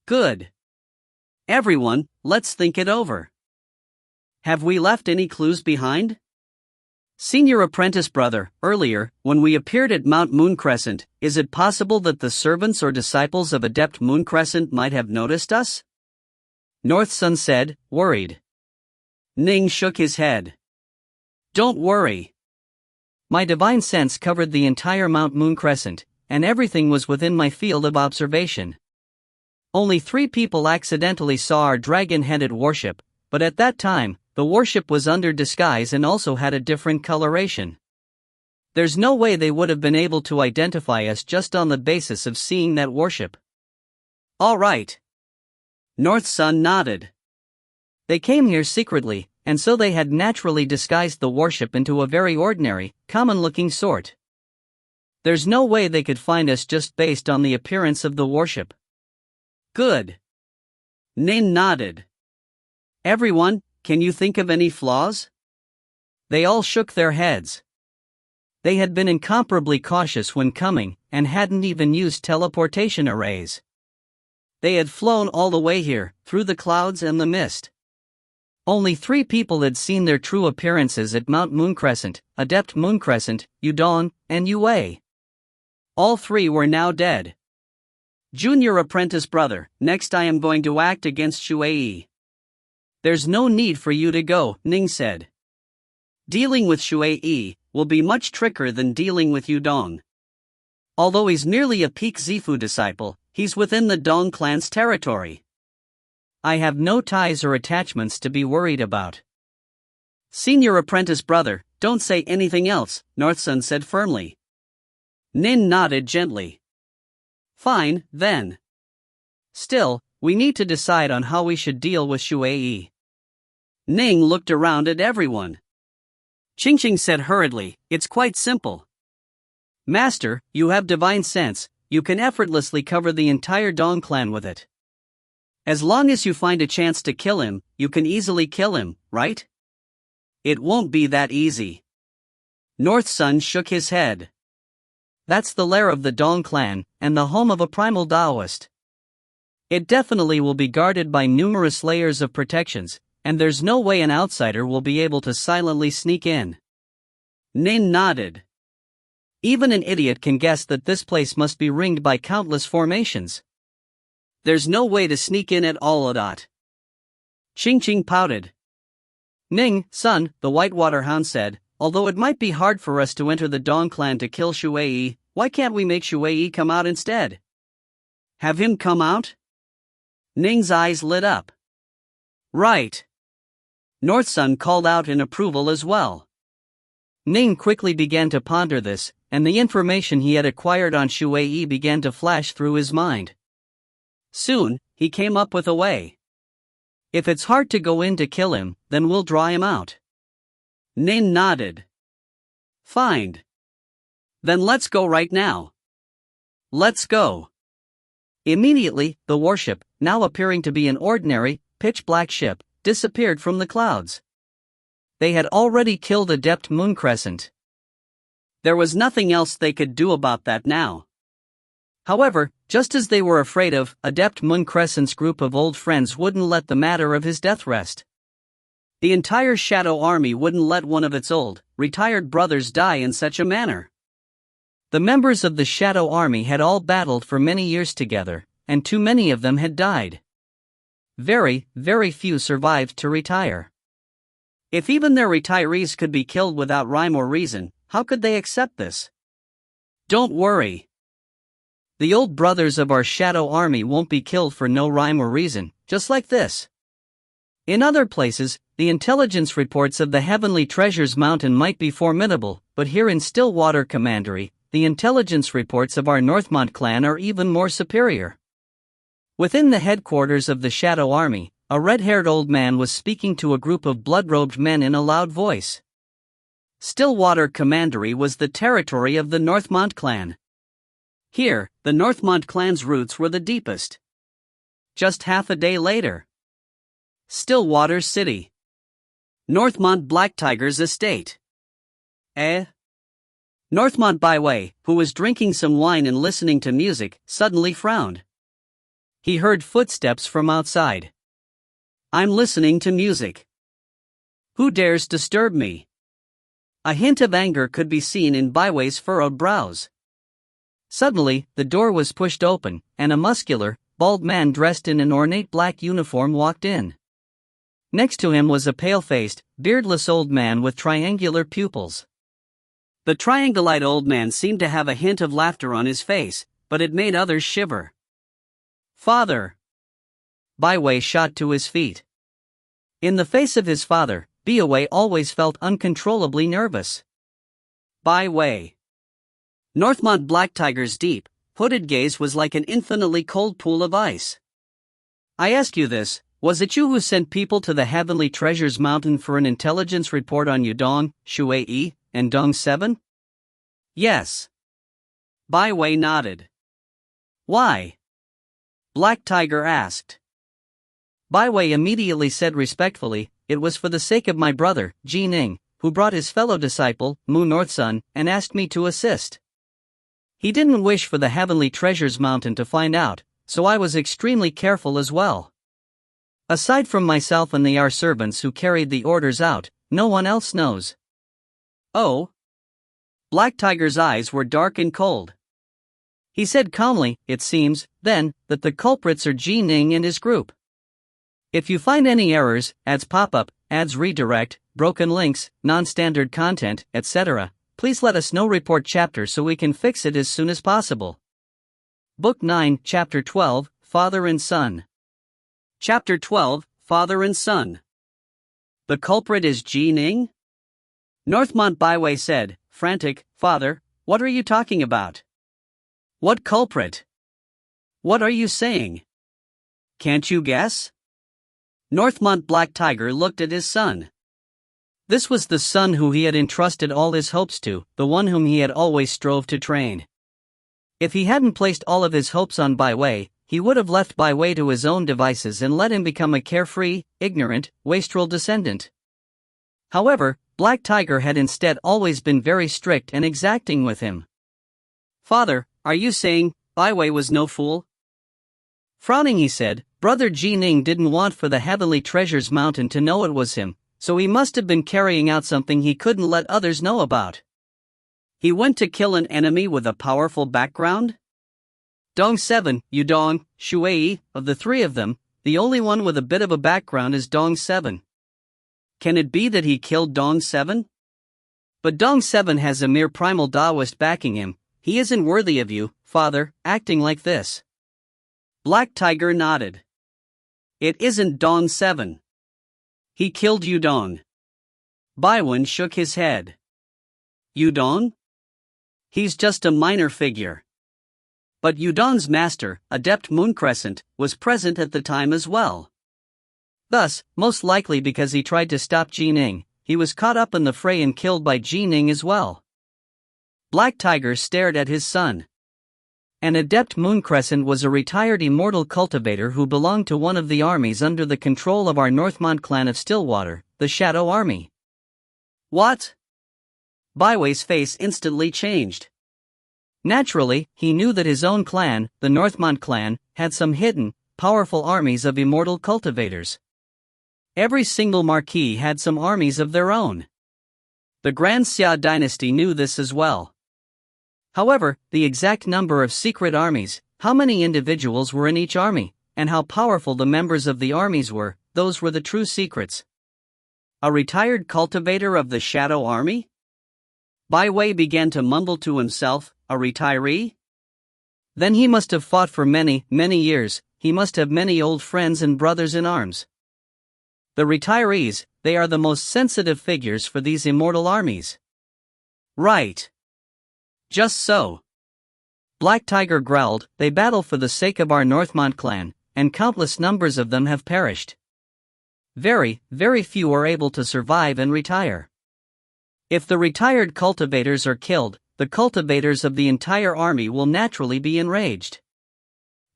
Good. Everyone, let's think it over. Have we left any clues behind? Senior apprentice brother, earlier, when we appeared at Mount Mooncrescent, is it possible that the servants or disciples of Adept Mooncrescent might have noticed us? North Sun said, worried. Ning shook his head. Don't worry. My divine sense covered the entire Mount Mooncrescent, and everything was within my field of observation. Only 3 people accidentally saw our dragon-headed warship, but at that time, the warship was under disguise and also had a different coloration. There's no way they would have been able to identify us just on the basis of seeing that warship. All right. North Sun nodded. They came here secretly, and so they had naturally disguised the warship into a very ordinary, common-looking sort. There's no way they could find us just based on the appearance of the warship. Good. Nin nodded. Everyone, can you think of any flaws? They all shook their heads. They had been incomparably cautious when coming, and hadn't even used teleportation arrays. They had flown all the way here, through the clouds and the mist. Only 3 people had seen their true appearances at Mount Mooncrescent, Adept Mooncrescent, Yudong, and Yue. All 3 were now dead. Junior apprentice brother, next I am going to act against Shuei. There's no need for you to go, Ning said. Dealing with Shuei will be much trickier than dealing with Yudong. Although he's merely a peak Zifu disciple, he's within the Dong clan's territory. I have no ties or attachments to be worried about. Senior apprentice brother, don't say anything else, North Sun said firmly. Nin nodded gently. Fine, then. Still, we need to decide on how we should deal with Shuei. Ning looked around at everyone. Ching said hurriedly, it's quite simple. Master, you have divine sense, you can effortlessly cover the entire Dong clan with it. As long as you find a chance to kill him, you can easily kill him, right? It won't be that easy. North Sun shook his head. That's the lair of the Dong clan, and the home of a primal Taoist. It definitely will be guarded by numerous layers of protections, and there's no way an outsider will be able to silently sneak in. Ning nodded. Even an idiot can guess that this place must be ringed by countless formations. There's no way to sneak in at all. Ching pouted. Ning, son, the Whitewater Hound said, although it might be hard for us to enter the Dong clan to kill Shui, why can't we make Shui come out instead? Have him come out? Ning's eyes lit up. Right. North Sun called out in approval as well. Ning quickly began to ponder this, and the information he had acquired on Shui began to flash through his mind. Soon, he came up with a way. If it's hard to go in to kill him, then we'll draw him out. Ning nodded. Fine. Then let's go right now. Let's go. Immediately, the warship, now appearing to be an ordinary, pitch-black ship, disappeared from the clouds. They had already killed Adept Mooncrescent. There was nothing else they could do about that now. However, just as they were afraid of, Adept Mooncrescent's group of old friends wouldn't let the matter of his death rest. The entire Shadow Army wouldn't let one of its old, retired brothers die in such a manner. The members of the Shadow Army had all battled for many years together, and too many of them had died. Very, very few survived to retire. If even their retirees could be killed without rhyme or reason, how could they accept this? Don't worry. The old brothers of our Shadow Army won't be killed for no rhyme or reason, just like this. In other places, the intelligence reports of the Heavenly Treasures Mountain might be formidable, but here in Stillwater Commandery, the intelligence reports of our Northmont clan are even more superior. Within the headquarters of the Shadow Army, a red-haired old man was speaking to a group of blood-robed men in a loud voice. Stillwater Commandery was the territory of the Northmont clan. Here, the Northmont clan's roots were the deepest. Just half a day later. Stillwater City. Northmont Black Tiger's estate. Northmont Byway, who was drinking some wine and listening to music, suddenly frowned. He heard footsteps from outside. I'm listening to music. Who dares disturb me? A hint of anger could be seen in Byway's furrowed brows. Suddenly, the door was pushed open, and a muscular, bald man dressed in an ornate black uniform walked in. Next to him was a pale-faced, beardless old man with triangular pupils. The triangle-eyed old man seemed to have a hint of laughter on his face, but it made others shiver. Father! Byway shot to his feet. In the face of his father, Byway always felt uncontrollably nervous. Byway. Northmont Black Tiger's deep, hooded gaze was like an infinitely cold pool of ice. I ask you this, was it you who sent people to the Heavenly Treasures Mountain for an intelligence report on Yudong, Shui, and Dong 7? Yes. Byway nodded. Why? Black Tiger asked. Byway immediately said respectfully, it was for the sake of my brother, Ning, who brought his fellow disciple, Mu Northsun, and asked me to assist. He didn't wish for the Heavenly Treasures Mountain to find out, so I was extremely careful as well. Aside from myself and our servants who carried the orders out, no one else knows. Oh? Black Tiger's eyes were dark and cold. He said calmly, it seems, then, that the culprits are Ning and his group. If you find any errors, ads pop up, ads redirect, broken links, non-standard content, etc., please let us know. Report chapter so we can fix it as soon as possible. Book 9, Chapter 12, Father and Son. Chapter 12, Father and Son. The culprit is Ning? Northmont Byway said, frantic, Father, what are you talking about? What culprit? What are you saying? Can't you guess? Northmont Black Tiger looked at his son. This was the son who he had entrusted all his hopes to, the one whom he had always strove to train. If he hadn't placed all of his hopes on Byway, he would have left Bai Wei to his own devices and let him become a carefree, ignorant, wastrel descendant. However, Black Tiger had instead always been very strict and exacting with him. "Father, are you saying Bai Wei was no fool?" Frowning, he said, "Brother Ji Ning didn't want for the Heavenly Treasures Mountain to know it was him, so he must have been carrying out something he couldn't let others know about. He went to kill an enemy with a powerful background? Dong 7, Yudong, Shui, of the three of them, the only one with a bit of a background is Dong 7. Can it be that he killed Dong 7? But Dong 7 has a mere primal Taoist backing him. He isn't worthy of you, father, acting like this." Black Tiger nodded. "It isn't Dong 7. He killed Yudong." Baiwen shook his head. "Yudong? He's just a minor figure." But Yudong's master, Adept Mooncrescent, was present at the time as well. Thus, most likely because he tried to stop Ji Ning, he was caught up in the fray and killed by Ji Ning as well. Black Tiger stared at his son. An Adept Mooncrescent was a retired immortal cultivator who belonged to one of the armies under the control of our Northmont clan of Stillwater, the Shadow Army. What? Bai Wei's face instantly changed. Naturally, he knew that his own clan, the Northmont clan, had some hidden, powerful armies of immortal cultivators. Every single marquis had some armies of their own. The Grand Xia dynasty knew this as well. However, the exact number of secret armies, how many individuals were in each army, and how powerful the members of the armies were, those were the true secrets. A retired cultivator of the Shadow Army? Bai Wei began to mumble to himself, a retiree? Then he must have fought for many, many years, he must have many old friends and brothers in arms. The retirees, they are the most sensitive figures for these immortal armies. Right. Just so. Black Tiger growled, they battle for the sake of our Northmont clan, and countless numbers of them have perished. Very, very few are able to survive and retire. If the retired cultivators are killed, the cultivators of the entire army will naturally be enraged.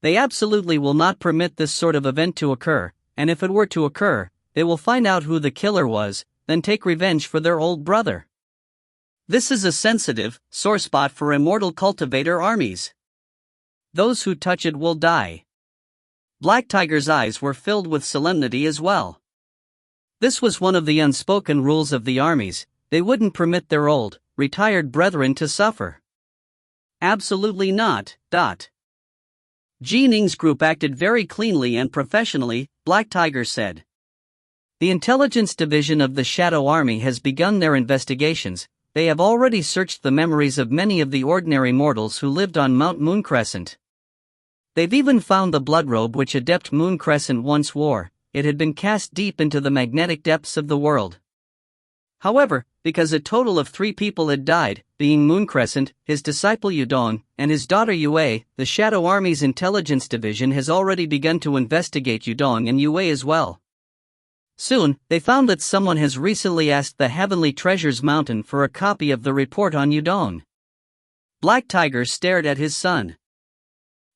They absolutely will not permit this sort of event to occur, and if it were to occur, they will find out who the killer was, then take revenge for their old brother. This is a sensitive, sore spot for immortal cultivator armies. Those who touch it will die. Black Tiger's eyes were filled with solemnity as well. This was one of the unspoken rules of the armies, they wouldn't permit their old, retired brethren to suffer. Absolutely not. Ji Ning's group acted very cleanly and professionally, Black Tiger said. The intelligence division of the Shadow Army has begun their investigations. They have already searched the memories of many of the ordinary mortals who lived on Mount Mooncrescent. They've even found the blood robe which Adept Mooncrescent once wore. It had been cast deep into the magnetic depths of the world. However, because a total of 3 people had died, being Mooncrescent, his disciple Yudong, and his daughter Yue, the Shadow Army's intelligence division has already begun to investigate Yudong and Yue as well. Soon, they found that someone has recently asked the Heavenly Treasures Mountain for a copy of the report on Yudong. Black Tiger stared at his son.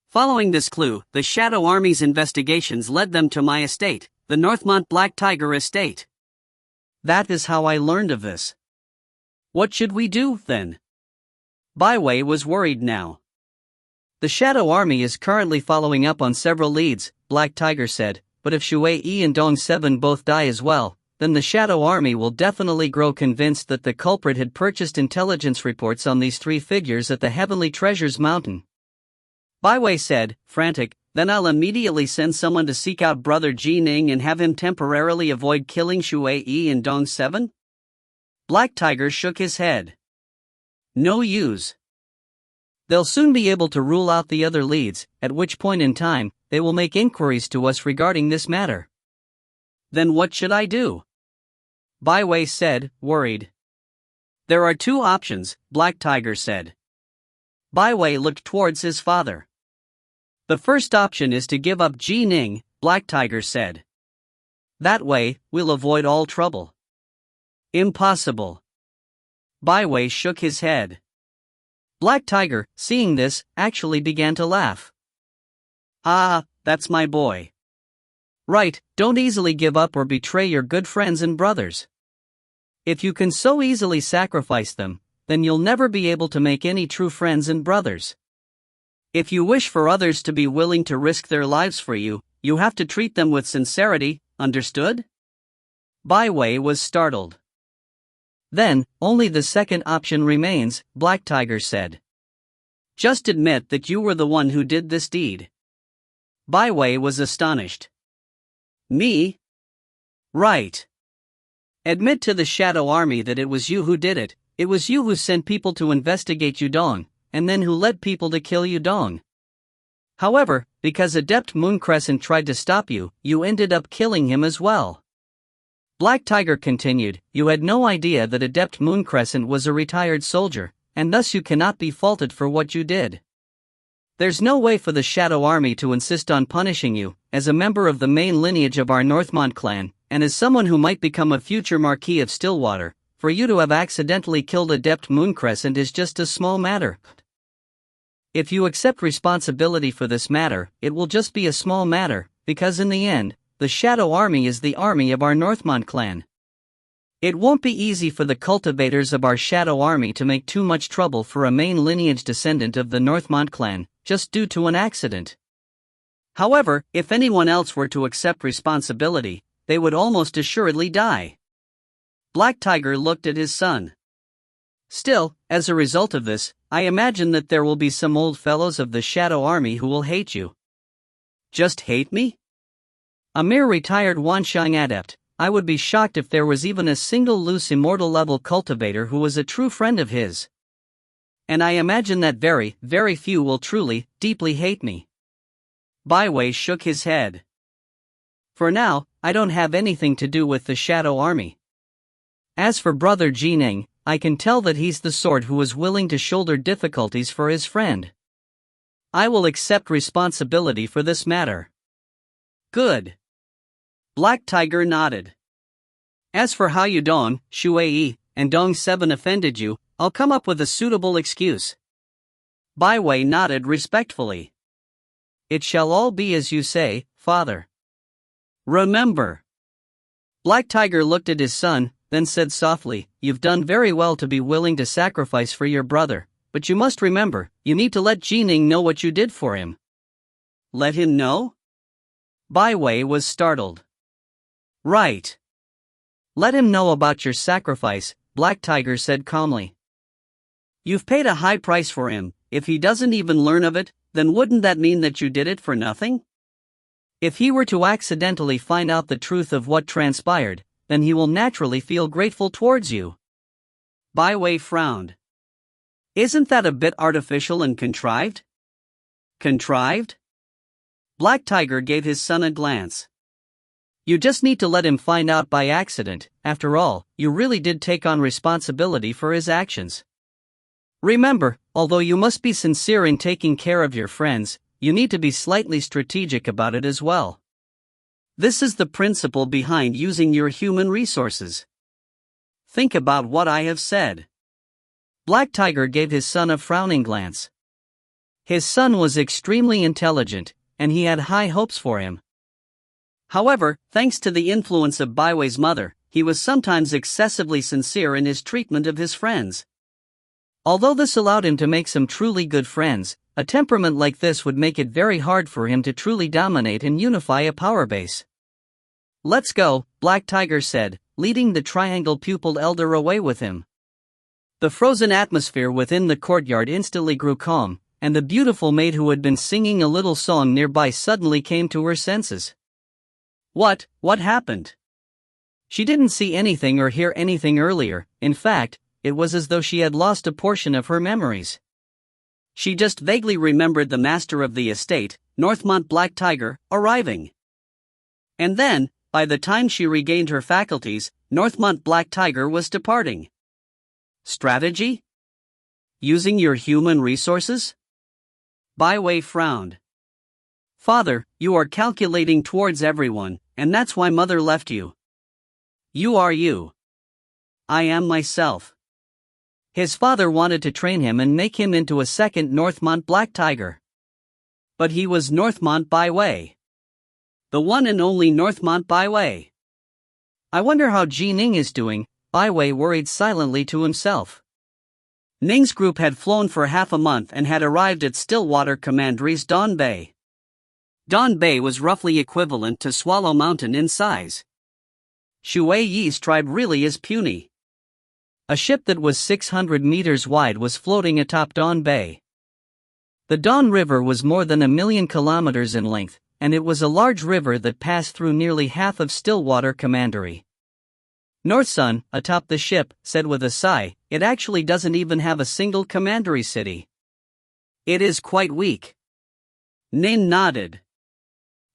Following this clue, the Shadow Army's investigations led them to my estate, the Northmont Black Tiger Estate. That is how I learned of this. What should we do, then? Bai Wei was worried now. The Shadow Army is currently following up on several leads, Black Tiger said, but if Shui and Dong 7 both die as well, then the Shadow Army will definitely grow convinced that the culprit had purchased intelligence reports on these 3 figures at the Heavenly Treasures Mountain. Bai Wei said, frantic, then I'll immediately send someone to seek out Brother Ji Ning and have him temporarily avoid killing Shui and Dong 7? Black Tiger shook his head. No use. They'll soon be able to rule out the other leads, at which point in time, they will make inquiries to us regarding this matter. Then what should I do? Bai Wei said, worried. There are 2 options, Black Tiger said. Bai Wei looked towards his father. The first option is to give up Ji Ning, Black Tiger said. That way, we'll avoid all trouble. Impossible. Bai Wei shook his head. Black Tiger, seeing this, actually began to laugh. Ah, that's my boy. Right, don't easily give up or betray your good friends and brothers. If you can so easily sacrifice them, then you'll never be able to make any true friends and brothers. If you wish for others to be willing to risk their lives for you, you have to treat them with sincerity, understood? Baiwei was startled. Then, only the second option remains, Black Tiger said. Just admit that you were the one who did this deed. Baiwei was astonished. Me? Right. Admit to the Shadow Army that it was you who did it. It was you who sent people to investigate Yudong, and then who led people to kill Yudong. However, because Adept Mooncrescent tried to stop you, you ended up killing him as well. Black Tiger continued, you had no idea that Adept Mooncrescent was a retired soldier, and thus you cannot be faulted for what you did. There's no way for the Shadow Army to insist on punishing you, as a member of the main lineage of our Northmont clan, and as someone who might become a future Marquis of Stillwater. For you to have accidentally killed Adept Mooncrescent is just a small matter. If you accept responsibility for this matter, it will just be a small matter, because in the end, the Shadow Army is the army of our Northmont clan. It won't be easy for the cultivators of our Shadow Army to make too much trouble for a main lineage descendant of the Northmont clan, just due to an accident. However, if anyone else were to accept responsibility, they would almost assuredly die. Black Tiger looked at his son. Still, as a result of this, I imagine that there will be some old fellows of the Shadow Army who will hate you. Just hate me? A mere retired Wanshang adept, I would be shocked if there was even a single loose Immortal-level cultivator who was a true friend of his. And I imagine that very, very few will truly, deeply hate me. Baiwei shook his head. For now, I don't have anything to do with the Shadow Army. As for Brother Ning, I can tell that he's the sort who is willing to shoulder difficulties for his friend. I will accept responsibility for this matter. Good. Black Tiger nodded. As for how Yudong, Shuai, and Dong 7 offended you, I'll come up with a suitable excuse. Baiwei nodded respectfully. It shall all be as you say, father. Remember. Black Tiger looked at his son, then said softly, you've done very well to be willing to sacrifice for your brother, but you must remember, you need to let Ning know what you did for him. Let him know? Baiwei was startled. Right. Let him know about your sacrifice, Black Tiger said calmly. You've paid a high price for him. If he doesn't even learn of it, then wouldn't that mean that you did it for nothing? If he were to accidentally find out the truth of what transpired, then he will naturally feel grateful towards you. Baiwei frowned. Isn't that a bit artificial and contrived? Contrived? Black Tiger gave his son a glance. You just need to let him find out by accident. After all, you really did take on responsibility for his actions. Remember, although you must be sincere in taking care of your friends, you need to be slightly strategic about it as well. This is the principle behind using your human resources. Think about what I have said. Black Tiger gave his son a frowning glance. His son was extremely intelligent, and he had high hopes for him. However, thanks to the influence of Baiwei's mother, he was sometimes excessively sincere in his treatment of his friends. Although this allowed him to make some truly good friends, a temperament like this would make it very hard for him to truly dominate and unify a power base. Let's go, Black Tiger said, leading the triangle-pupiled elder away with him. The frozen atmosphere within the courtyard instantly grew calm, and the beautiful maid who had been singing a little song nearby suddenly came to her senses. What happened? She didn't see anything or hear anything earlier. In fact, it was as though she had lost a portion of her memories. She just vaguely remembered the master of the estate, Northmont Black Tiger, arriving. And then, by the time she regained her faculties, Northmont Black Tiger was departing. Strategy? Using your human resources? Baiwei frowned. Father, you are calculating towards everyone, and that's why Mother left you. You are you. I am myself. His father wanted to train him and make him into a second Northmont Black Tiger. But he was Northmont Byway. The one and only Northmont Byway. I wonder how Ning is doing, Byway worried silently to himself. Ning's group had flown for half a month and had arrived at Stillwater Commandery's Dawn Bay. Dawn Bay was roughly equivalent to Swallow Mountain in size. Shui Yi's tribe really is puny. A ship that was 600 meters wide was floating atop Dawn Bay. The Dawn River was more than 1,000,000 kilometers in length, and it was a large river that passed through nearly half of Stillwater Commandery. Northsun, atop the ship, said with a sigh, "It actually doesn't even have a single commandery city. It is quite weak." Ning nodded.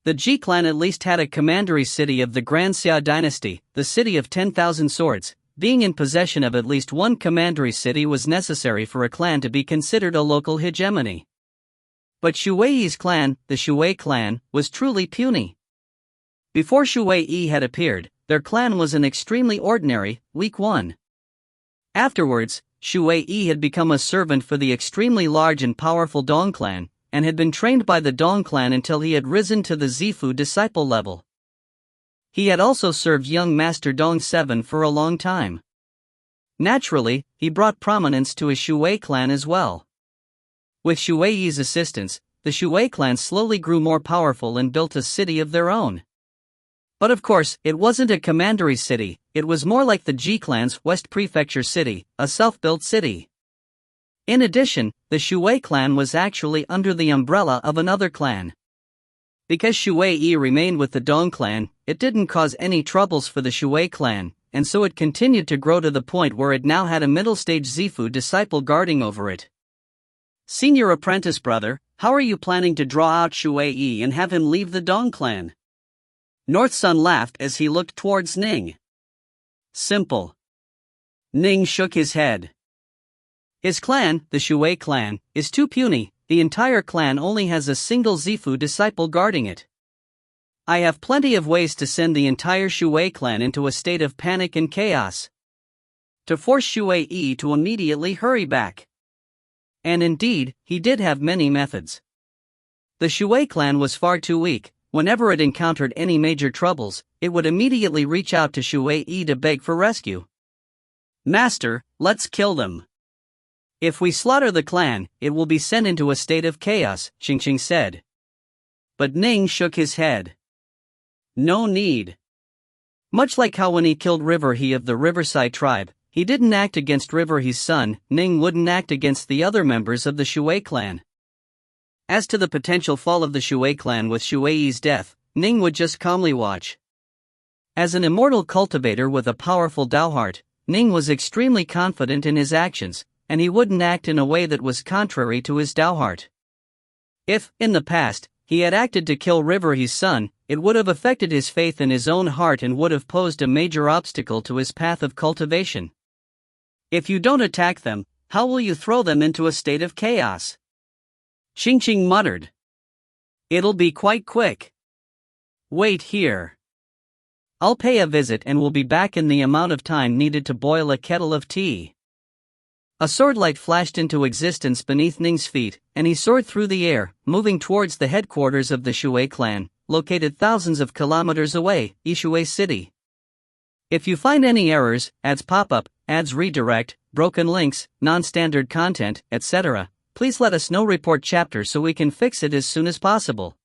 The Ji clan at least had a commandery city of the Grand Xia dynasty, the city of 10,000 swords. Being in possession of at least one commandery city was necessary for a clan to be considered a local hegemony. But Shui Yi's clan, the Shui clan, was truly puny. Before Shui Yi had appeared, their clan was an extremely ordinary, weak one. Afterwards, Shui Yi had become a servant for the extremely large and powerful Dong clan, and had been trained by the Dong clan until he had risen to the Zifu disciple level. He had also served young Master Dong 7 for a long time. Naturally, he brought prominence to his Shui clan as well. With Shui Yi's assistance, the Shui clan slowly grew more powerful and built a city of their own. But of course, it wasn't a commandery city, it was more like the Ji clan's West Prefecture city, a self-built city. In addition, the Shui clan was actually under the umbrella of another clan. Because Shui Yi remained with the Dong clan, it didn't cause any troubles for the Shui clan, and so it continued to grow to the point where it now had a middle-stage Zifu disciple guarding over it. "Senior apprentice brother, how are you planning to draw out Shui Yi and have him leave the Dong clan?" Northsun laughed as he looked towards Ning. "Simple." Ning shook his head. "His clan, the Shui clan, is too puny. The entire clan only has a single Zifu disciple guarding it. I have plenty of ways to send the entire Shui clan into a state of panic and chaos. To force Shui Yi to immediately hurry back." And indeed, he did have many methods. The Shui clan was far too weak. Whenever it encountered any major troubles, it would immediately reach out to Shui Yi to beg for rescue. "Master, let's kill them. If we slaughter the clan, it will be sent into a state of chaos," Xingqing said. But Ning shook his head. "No need." Much like how when he killed River He of the Riverside tribe, he didn't act against River He's son, Ning wouldn't act against the other members of the Shui clan. As to the potential fall of the Shui clan with Shui Yi's death, Ning would just calmly watch. As an immortal cultivator with a powerful Dao heart, Ning was extremely confident in his actions, and he wouldn't act in a way that was contrary to his Dao heart. If, in the past, he had acted to kill River He's son, it would have affected his faith in his own heart and would have posed a major obstacle to his path of cultivation. If you don't attack them, how will you throw them into a state of chaos? Xingqing muttered. "It'll be quite quick. Wait here. I'll pay a visit and will be back in the amount of time needed to boil a kettle of tea." A sword light flashed into existence beneath Ning's feet, and he soared through the air, moving towards the headquarters of the Shui clan, located thousands of kilometers away, Yishui City. If you find any errors, ads pop up, ads redirect, broken links, non-standard content, etc., please let us know. Report chapter so we can fix it as soon as possible.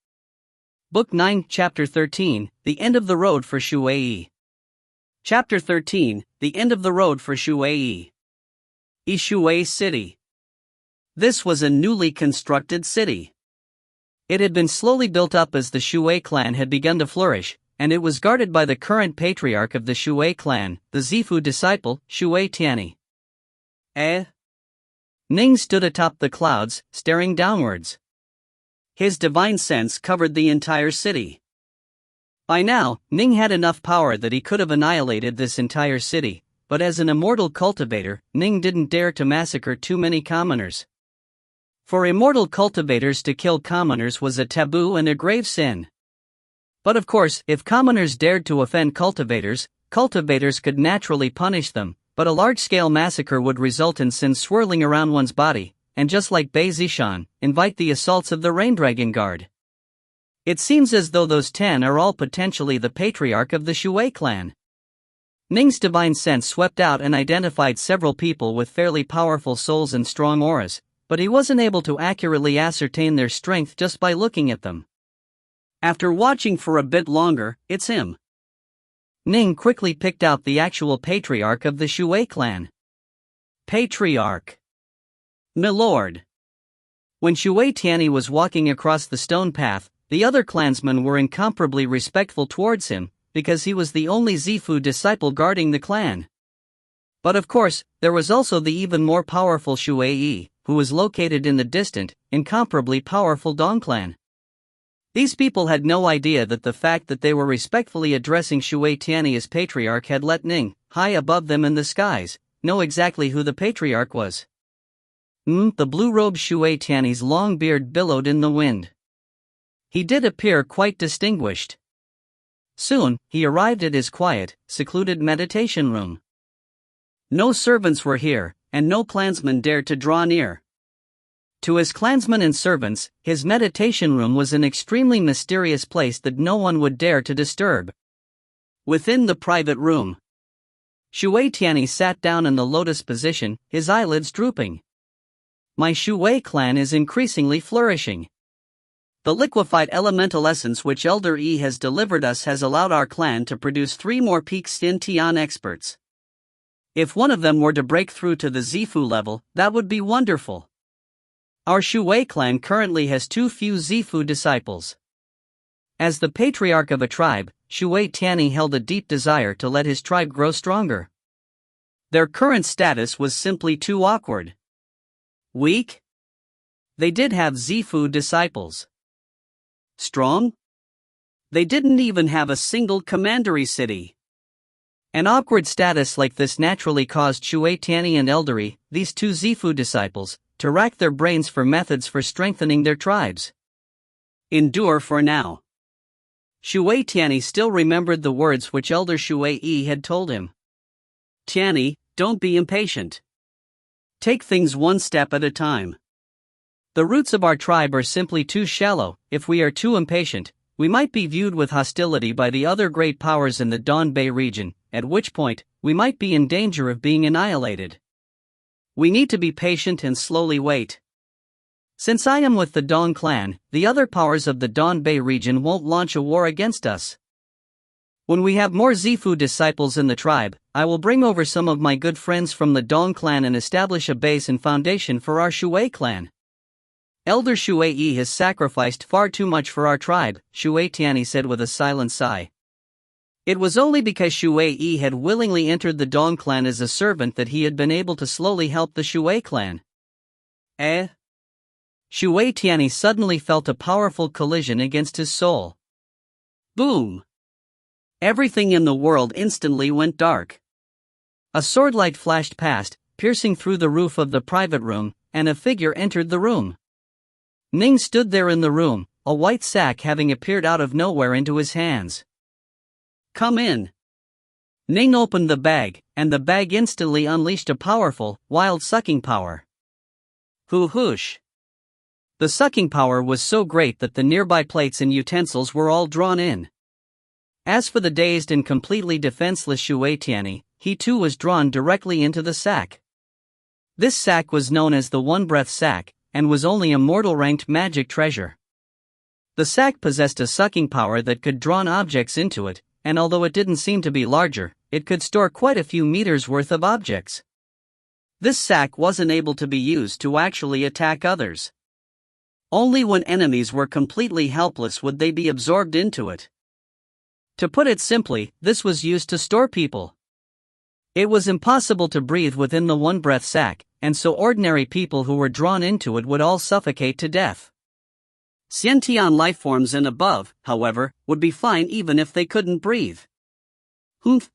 Book 9, Chapter 13, The End of the Road for Shui Yi. Chapter 13, The End of the Road for Shui Yi. Yishui City. This was a newly constructed city. It had been slowly built up as the Shui clan had begun to flourish, and it was guarded by the current patriarch of the Shui clan, the Zifu disciple, Shui Tianyi. Ning stood atop the clouds, staring downwards. His divine sense covered the entire city. By now, Ning had enough power that he could have annihilated this entire city, but as an immortal cultivator, Ning didn't dare to massacre too many commoners. For immortal cultivators to kill commoners was a taboo and a grave sin. But of course, if commoners dared to offend cultivators, cultivators could naturally punish them, but a large-scale massacre would result in sin swirling around one's body, and just like Bei Zishan, invite the assaults of the Rain Dragon Guard. It seems as though those 10 are all potentially the patriarch of the Shui clan. Ning's divine sense swept out and identified several people with fairly powerful souls and strong auras, but he wasn't able to accurately ascertain their strength just by looking at them. After watching for a bit longer, it's him. Ning quickly picked out the actual patriarch of the Shui clan. Patriarch. Milord. When Shui Tianyi was walking across the stone path, the other clansmen were incomparably respectful towards him, because he was the only Zifu disciple guarding the clan. But of course, there was also the even more powerful Shui Yi, who was located in the distant, incomparably powerful Dong clan. These people had no idea that the fact that they were respectfully addressing Shui Tianyi as patriarch had let Ning, high above them in the skies, know exactly who the patriarch was. The blue-robed Shui Tianyi's long beard billowed in the wind. He did appear quite distinguished. Soon, he arrived at his quiet, secluded meditation room. No servants were here, and no clansmen dared to draw near. To his clansmen and servants, his meditation room was an extremely mysterious place that no one would dare to disturb. Within the private room, Shui Tianyi sat down in the lotus position, his eyelids drooping. My Shui clan is increasingly flourishing. The liquefied elemental essence which Elder Yi has delivered us has allowed our clan to produce 3 more peak Xintian experts. If one of them were to break through to the Zifu level, that would be wonderful. Our Shui clan currently has too few Zifu disciples. As the patriarch of a tribe, Shui Tianyi held a deep desire to let his tribe grow stronger. Their current status was simply too awkward. Weak? They did have Zifu disciples. Strong? They didn't even have a single commandery city. An awkward status like this naturally caused Shui Tianyi and Elder Yi, these 2 Zifu disciples, to rack their brains for methods for strengthening their tribes. Endure for now. Shui Tianyi still remembered the words which Elder Shui Yi had told him. Tianyi, don't be impatient. Take things one step at a time. The roots of our tribe are simply too shallow. If we are too impatient, we might be viewed with hostility by the other great powers in the Donbei region, at which point, we might be in danger of being annihilated. We need to be patient and slowly wait. Since I am with the Dong clan, the other powers of the Donbei region won't launch a war against us. When we have more Zifu disciples in the tribe, I will bring over some of my good friends from the Dong clan and establish a base and foundation for our Shui clan. Elder Shui Yi has sacrificed far too much for our tribe, Shui Tianyi said with a silent sigh. It was only because Shui Yi had willingly entered the Dong clan as a servant that he had been able to slowly help the Shui clan. Shui Tianyi suddenly felt a powerful collision against his soul. Boom! Everything in the world instantly went dark. A swordlight flashed past, piercing through the roof of the private room, and a figure entered the room. Ning stood there in the room, a white sack having appeared out of nowhere into his hands. Come in. Ning opened the bag, and the bag instantly unleashed a powerful, wild sucking power. Whoosh! The sucking power was so great that the nearby plates and utensils were all drawn in. As for the dazed and completely defenseless Shui Tianyi, he too was drawn directly into the sack. This sack was known as the One-Breath Sack, and was only a mortal-ranked magic treasure. The sack possessed a sucking power that could draw objects into it, and although it didn't seem to be larger, it could store quite a few meters worth of objects. This sack wasn't able to be used to actually attack others. Only when enemies were completely helpless would they be absorbed into it. To put it simply, this was used to store people. It was impossible to breathe within the one-breath sack, and so ordinary people who were drawn into it would all suffocate to death. Xintian lifeforms and above, however, would be fine even if they couldn't breathe.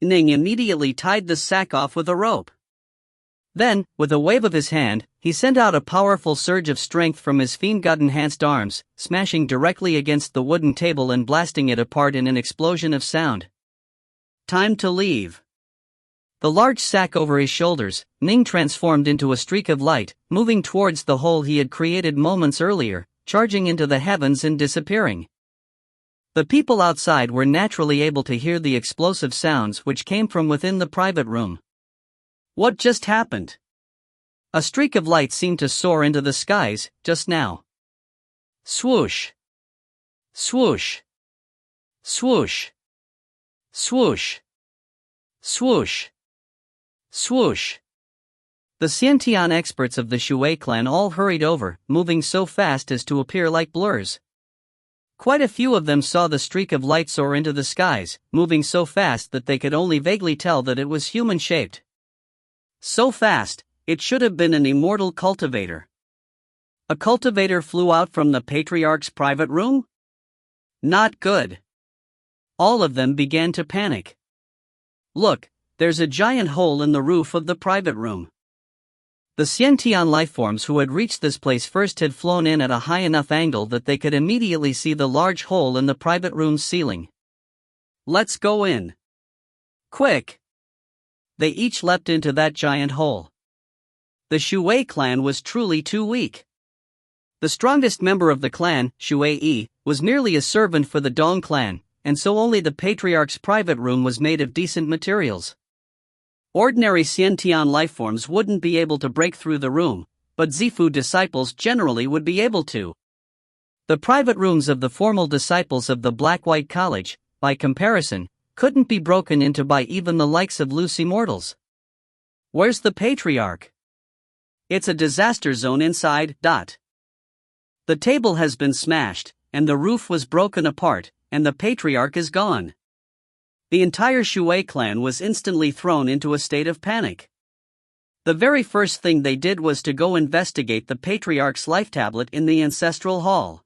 Ning immediately tied the sack off with a rope. Then, with a wave of his hand, he sent out a powerful surge of strength from his fiend-god-enhanced arms, smashing directly against the wooden table and blasting it apart in an explosion of sound. Time to leave. The large sack over his shoulders, Ning transformed into a streak of light, moving towards the hole he had created moments earlier, charging into the heavens and disappearing. The people outside were naturally able to hear the explosive sounds which came from within the private room. What just happened? A streak of light seemed to soar into the skies, just now. Swoosh! Swoosh! Swoosh! Swoosh! Swoosh! Swoosh! The Xiantian experts of the Shui clan all hurried over, moving so fast as to appear like blurs. Quite a few of them saw the streak of light soar into the skies, moving so fast that they could only vaguely tell that it was human-shaped. So fast, it should have been an immortal cultivator. A cultivator flew out from the Patriarch's private room? Not good. All of them began to panic. Look, there's a giant hole in the roof of the private room. The Xiantian lifeforms who had reached this place first had flown in at a high enough angle that they could immediately see the large hole in the private room's ceiling. Let's go in. Quick! They each leapt into that giant hole. The Shui clan was truly too weak. The strongest member of the clan, Shui, was merely a servant for the Dong clan, and so only the Patriarch's private room was made of decent materials. Ordinary Xiantian lifeforms wouldn't be able to break through the room, but Zifu disciples generally would be able to. The private rooms of the formal disciples of the Black-White College, by comparison, couldn't be broken into by even the likes of loose Immortals. Where's the Patriarch? It's a disaster zone inside. The table has been smashed, and the roof was broken apart, and the Patriarch is gone. The entire Shui clan was instantly thrown into a state of panic. The very first thing they did was to go investigate the Patriarch's life tablet in the ancestral hall.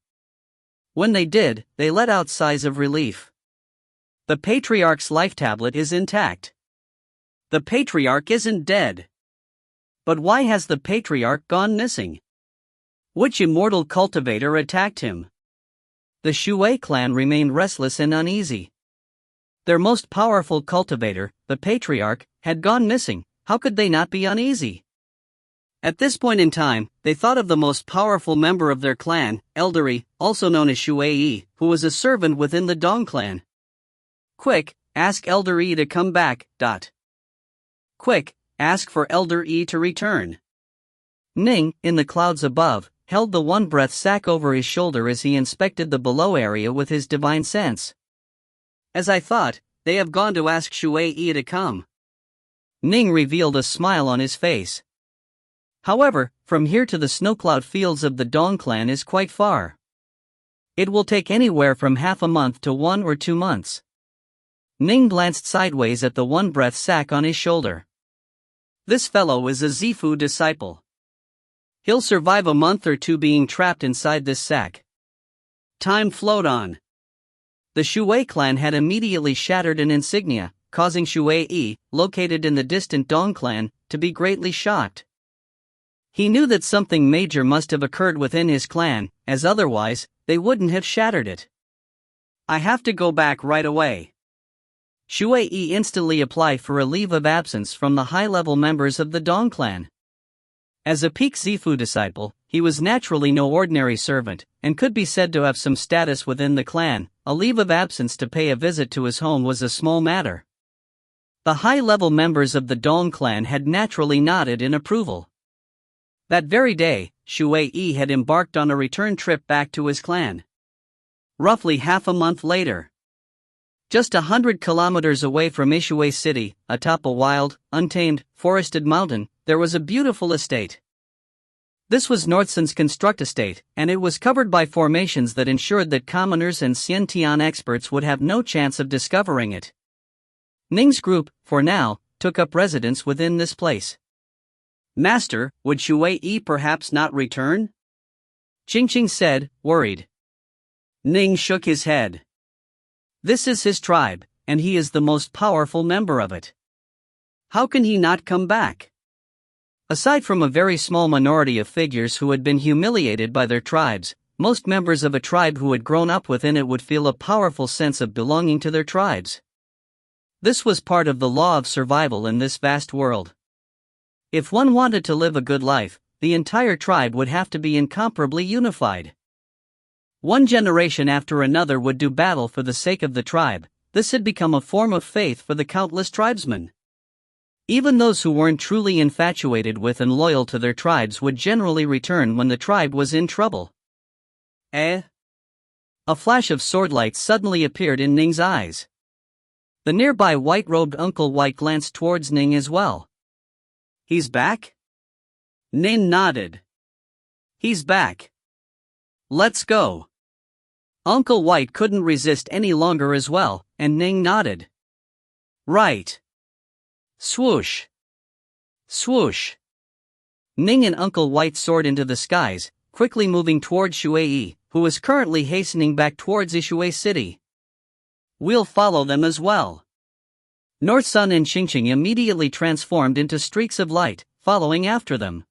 When they did, they let out sighs of relief. The Patriarch's life tablet is intact. The Patriarch isn't dead. But why has the Patriarch gone missing? Which immortal cultivator attacked him? The Shui clan remained restless and uneasy. Their most powerful cultivator, the Patriarch, had gone missing. How could they not be uneasy? At this point in time, they thought of the most powerful member of their clan, Eldery, also known as Shui, who was a servant within the Dong clan. Quick, ask Eldery to come back. Quick, ask for Eldery to return. Ning, in the clouds above, held the one-breath sack over his shoulder as he inspected the below area with his divine sense. As I thought, they have gone to ask Shui to come. Ning revealed a smile on his face. However, from here to the snowcloud fields of the Dong clan is quite far. It will take anywhere from half a month to 1 or 2 months. Ning glanced sideways at the one-breath sack on his shoulder. This fellow is a Zifu disciple. He'll survive a month or 2 being trapped inside this sack. Time flowed on. The Shui clan had immediately shattered an insignia, causing Shui, located in the distant Dong clan, to be greatly shocked. He knew that something major must have occurred within his clan, as otherwise, they wouldn't have shattered it. I have to go back right away. Shui instantly applied for a leave of absence from the high-level members of the Dong clan. As a peak Zifu disciple, he was naturally no ordinary servant, and could be said to have some status within the clan. A leave of absence to pay a visit to his home was a small matter. The high-level members of the Dong clan had naturally nodded in approval. That very day, Shui had embarked on a return trip back to his clan. Roughly half a month later, just 100 kilometers away from Ishui City, atop a wild, untamed, forested mountain, there was a beautiful estate. This was Nordsen's construct estate, and it was covered by formations that ensured that commoners and Xiantian experts would have no chance of discovering it. Ning's group, for now, took up residence within this place. Master, would Shui perhaps not return? Qingqing said, worried. Ning shook his head. This is his tribe, and he is the most powerful member of it. How can he not come back? Aside from a very small minority of figures who had been humiliated by their tribes, most members of a tribe who had grown up within it would feel a powerful sense of belonging to their tribes. This was part of the law of survival in this vast world. If one wanted to live a good life, the entire tribe would have to be incomparably unified. One generation after another would do battle for the sake of the tribe. This had become a form of faith for the countless tribesmen. Even those who weren't truly infatuated with and loyal to their tribes would generally return when the tribe was in trouble. A flash of swordlight suddenly appeared in Ning's eyes. The nearby white-robed Uncle White glanced towards Ning as well. "He's back?" Ning nodded. "He's back. Let's go." Uncle White couldn't resist any longer as well, and Ning nodded. "Right." Swoosh. Swoosh. Ning and Uncle White soared into the skies, quickly moving towards Shui, who was currently hastening back towards Ishui City. "We'll follow them as well." North Sun and Qingqing immediately transformed into streaks of light, following after them.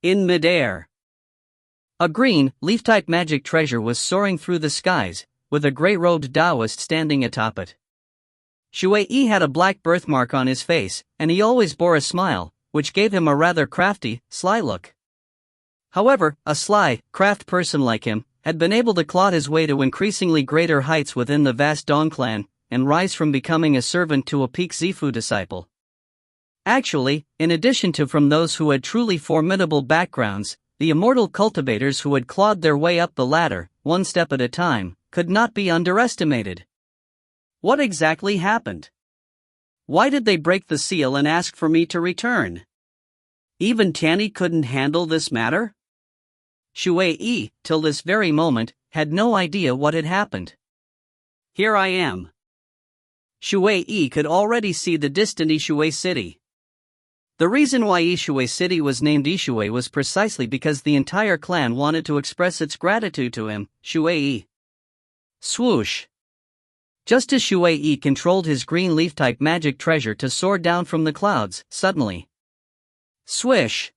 In midair, a green, leaf-type magic treasure was soaring through the skies, with a gray-robed Taoist standing atop it. Shui had a black birthmark on his face, and he always bore a smile, which gave him a rather crafty, sly look. However, a sly, craft person like him had been able to claw his way to increasingly greater heights within the vast Dong clan, and rise from becoming a servant to a peak Zifu disciple. Actually, in addition to from those who had truly formidable backgrounds, the immortal cultivators who had clawed their way up the ladder, one step at a time, could not be underestimated. What exactly happened? Why did they break the seal and ask for me to return? Even Tianyi couldn't handle this matter? Shui, till this very moment, had no idea what had happened. Here I am. Shui could already see the distant Ishui City. The reason why Ishui City was named Ishui was precisely because the entire clan wanted to express its gratitude to him, Shui. Swoosh. Just as Shui controlled his green leaf-type magic treasure to soar down from the clouds, suddenly. Swish!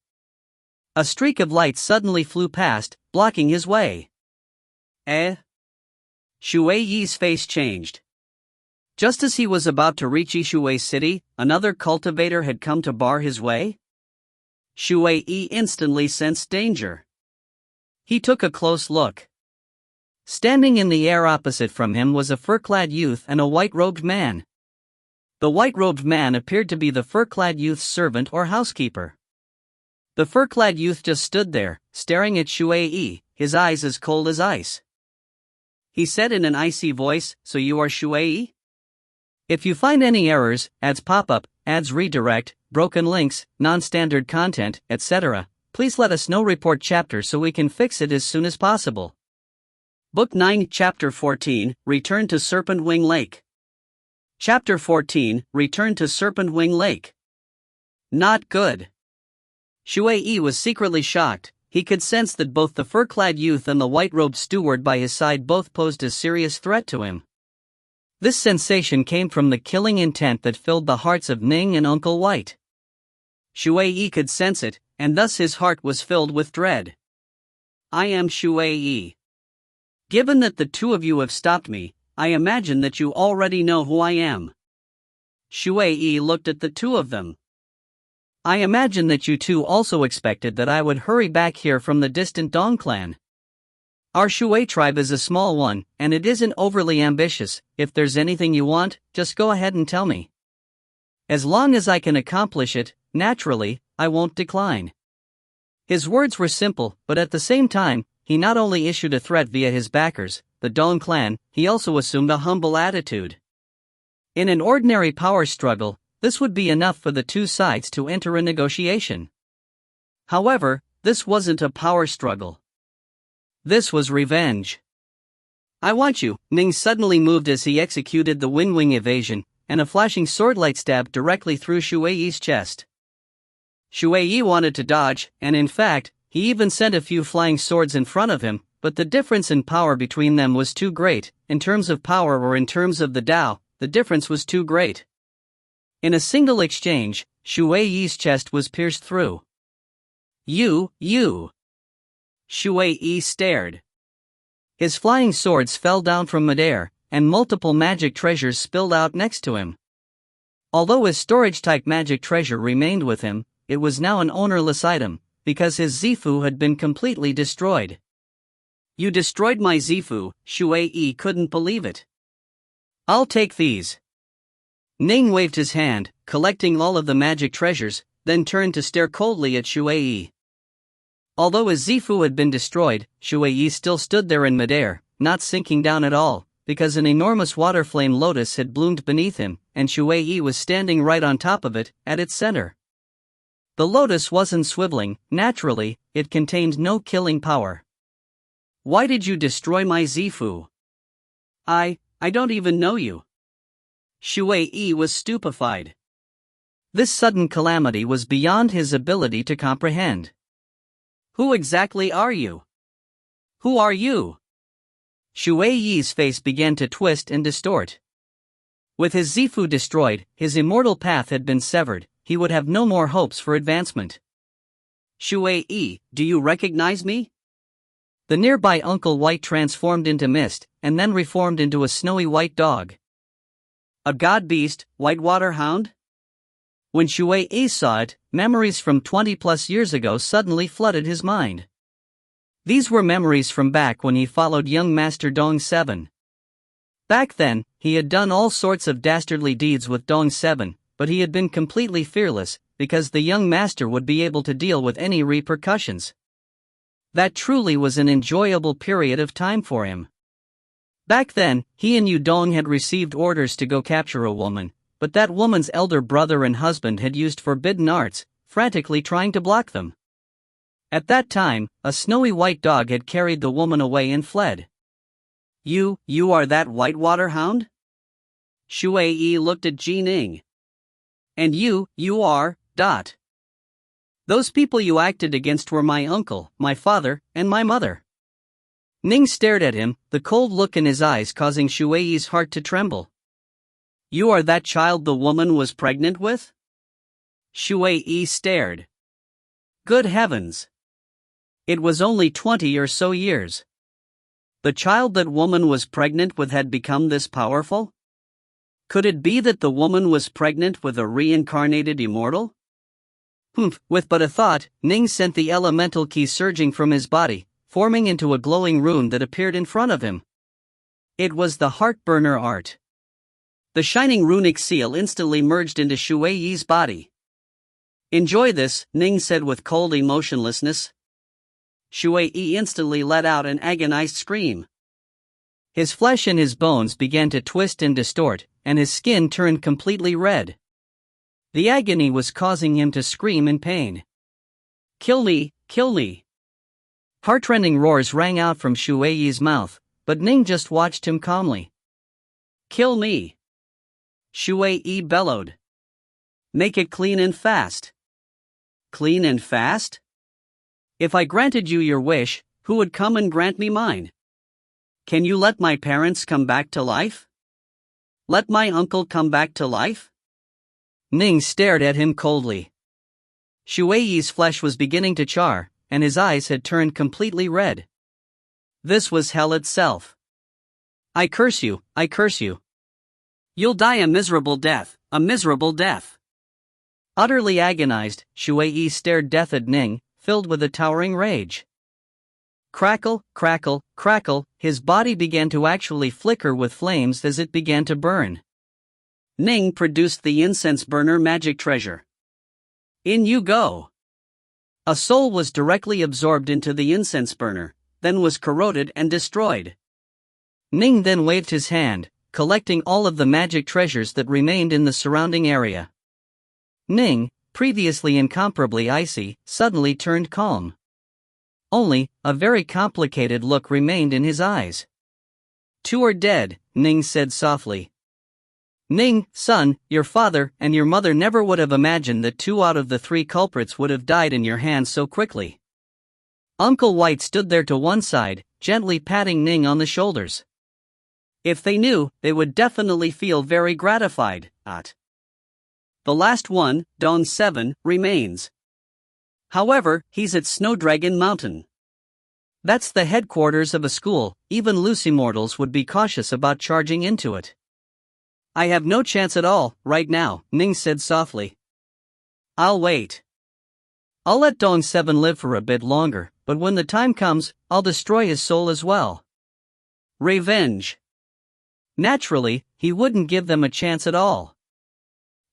A streak of light suddenly flew past, blocking his way. Shui's face changed. Just as he was about to reach Ishui City, another cultivator had come to bar his way. Shui instantly sensed danger. He took a close look. Standing in the air opposite from him was a fur-clad youth and a white-robed man. The white-robed man appeared to be the fur-clad youth's servant or housekeeper. The fur-clad youth just stood there, staring at Shui, his eyes as cold as ice. He said in an icy voice, "So you are Shui? If you find any errors, ads pop-up, ads redirect, broken links, non-standard content, etc., please let us know. Report chapter so we can fix it as soon as possible." Book 9, Chapter 14, Return to Serpent Wing Lake. Chapter 14, Return to Serpent Wing Lake. Not good. Shui was secretly shocked. He could sense that both the fur-clad youth and the white-robed steward by his side both posed a serious threat to him. This sensation came from the killing intent that filled the hearts of Ning and Uncle White. Shui could sense it, and thus his heart was filled with dread. "I am Shui. Given that the two of you have stopped me, I imagine that you already know who I am." Shui looked at the two of them. "I imagine that you two also expected that I would hurry back here from the distant Dong clan. Our Shui tribe is a small one, and it isn't overly ambitious. If there's anything you want, just go ahead and tell me. As long as I can accomplish it, naturally, I won't decline." His words were simple, but at the same time, he not only issued a threat via his backers, the Dong clan, he also assumed a humble attitude. In an ordinary power struggle, this would be enough for the two sides to enter a negotiation. However, this wasn't a power struggle. This was revenge. "I want you." Ning suddenly moved as he executed the wing evasion, and a flashing swordlight stabbed directly through Shui's chest. Shui wanted to dodge, and in fact, he even sent a few flying swords in front of him, but the difference in power between them was too great. In terms of power or in terms of the Tao, the difference was too great. In a single exchange, Shui's chest was pierced through. You. Shui stared. His flying swords fell down from midair, and multiple magic treasures spilled out next to him. Although his storage-type magic treasure remained with him, it was now an ownerless item, because his Zifu had been completely destroyed. "You destroyed my Zifu," Shui couldn't believe it. "I'll take these." Ning waved his hand, collecting all of the magic treasures, then turned to stare coldly at Shui. Although his Zifu had been destroyed, Shui still stood there in midair, not sinking down at all, because an enormous water flame lotus had bloomed beneath him, and Shui was standing right on top of it, at its center. The lotus wasn't swiveling, naturally, it contained no killing power. "Why did you destroy my Zifu?" I don't even know you." Shui was stupefied. This sudden calamity was beyond his ability to comprehend. "Who exactly are you? Who are you?" Shui's face began to twist and distort. With his Zifu destroyed, his immortal path had been severed, he would have no more hopes for advancement. "Shui, do you recognize me?" The nearby Uncle White transformed into mist, and then reformed into a snowy white dog. "A god beast, whitewater hound?" When Shui saw it, memories from 20+ years ago suddenly flooded his mind. These were memories from back when he followed young Master Dong 7. Back then, he had done all sorts of dastardly deeds with Dong 7, but he had been completely fearless, because the young master would be able to deal with any repercussions. That truly was an enjoyable period of time for him. Back then, he and Yu Dong had received orders to go capture a woman, but that woman's elder brother and husband had used forbidden arts, frantically trying to block them. At that time, a snowy white dog had carried the woman away and fled. You are that whitewater hound?" Shui looked at Ning. "And you are, ... Those people you acted against were my uncle, my father, and my mother." Ning stared at him, the cold look in his eyes causing Shui's heart to tremble. "You are that child the woman was pregnant with?" Shui stared. Good heavens! It was only 20 or so years. The child that woman was pregnant with had become this powerful? Could it be that the woman was pregnant with a reincarnated immortal? With but a thought, Ning sent the elemental key surging from his body, forming into a glowing rune that appeared in front of him. It was the Heartburner art. The shining runic seal instantly merged into Shui's body. "Enjoy this," Ning said with cold emotionlessness. Shui instantly let out an agonized scream. His flesh and his bones began to twist and distort, and his skin turned completely red. The agony was causing him to scream in pain. "Kill me, kill me!" Heartrending roars rang out from Shui's mouth, but Ning just watched him calmly. "Kill me!" Shui bellowed. "Make it clean and fast." "Clean and fast? If I granted you your wish, who would come and grant me mine? Can you let my parents come back to life? Let my uncle come back to life?" Ning stared at him coldly. Shui's flesh was beginning to char, and his eyes had turned completely red. This was hell itself. I curse you, I curse you. You'll die a miserable death, a miserable death." Utterly agonized, Shui stared death at Ning, filled with a towering rage. Crackle, crackle, crackle, his body began to actually flicker with flames as it began to burn. Ning produced the incense burner magic treasure. In you go. A soul was directly absorbed into the incense burner, then was corroded and destroyed. Ning then waved his hand, collecting all of the magic treasures that remained in the surrounding area. Ning, previously incomparably icy, suddenly turned calm. Only, a very complicated look remained in his eyes. "Two are dead," Ning said softly. "Ning, son, your father and your mother never would have imagined that 2 out of the 3 culprits would have died in your hands so quickly." Uncle White stood there to one side, gently patting Ning on the shoulders. If they knew, they would definitely feel very gratified. The last one, Dong 7, remains. However, he's at Snowdragon Mountain. That's the headquarters of a school, even loose Immortals would be cautious about charging into it. I have no chance at all, right now, Ning said softly. I'll wait. I'll let Dong 7 live for a bit longer, but when the time comes, I'll destroy his soul as well. Revenge. Naturally, he wouldn't give them a chance at all.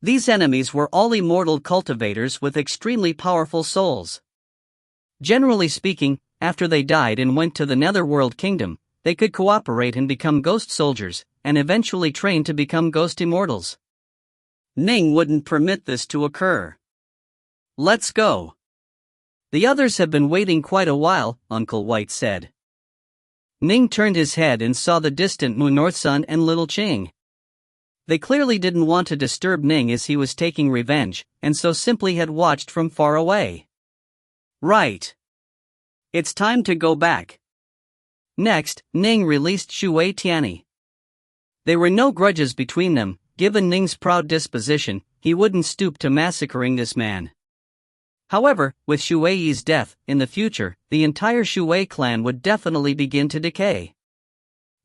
These enemies were all immortal cultivators with extremely powerful souls. Generally speaking, after they died and went to the Netherworld Kingdom, they could cooperate and become ghost soldiers, and eventually train to become ghost immortals. Ning wouldn't permit this to occur. Let's go. The others have been waiting quite a while, Uncle White said. Ning turned his head and saw the distant Moon North Sun and Little Ching. They clearly didn't want to disturb Ning as he was taking revenge, and so simply had watched from far away. Right. It's time to go back. Next, Ning released Shui Tianyi. There were no grudges between them. Given Ning's proud disposition, he wouldn't stoop to massacring this man. However, with Shui's death, in the future, the entire Shui clan would definitely begin to decay.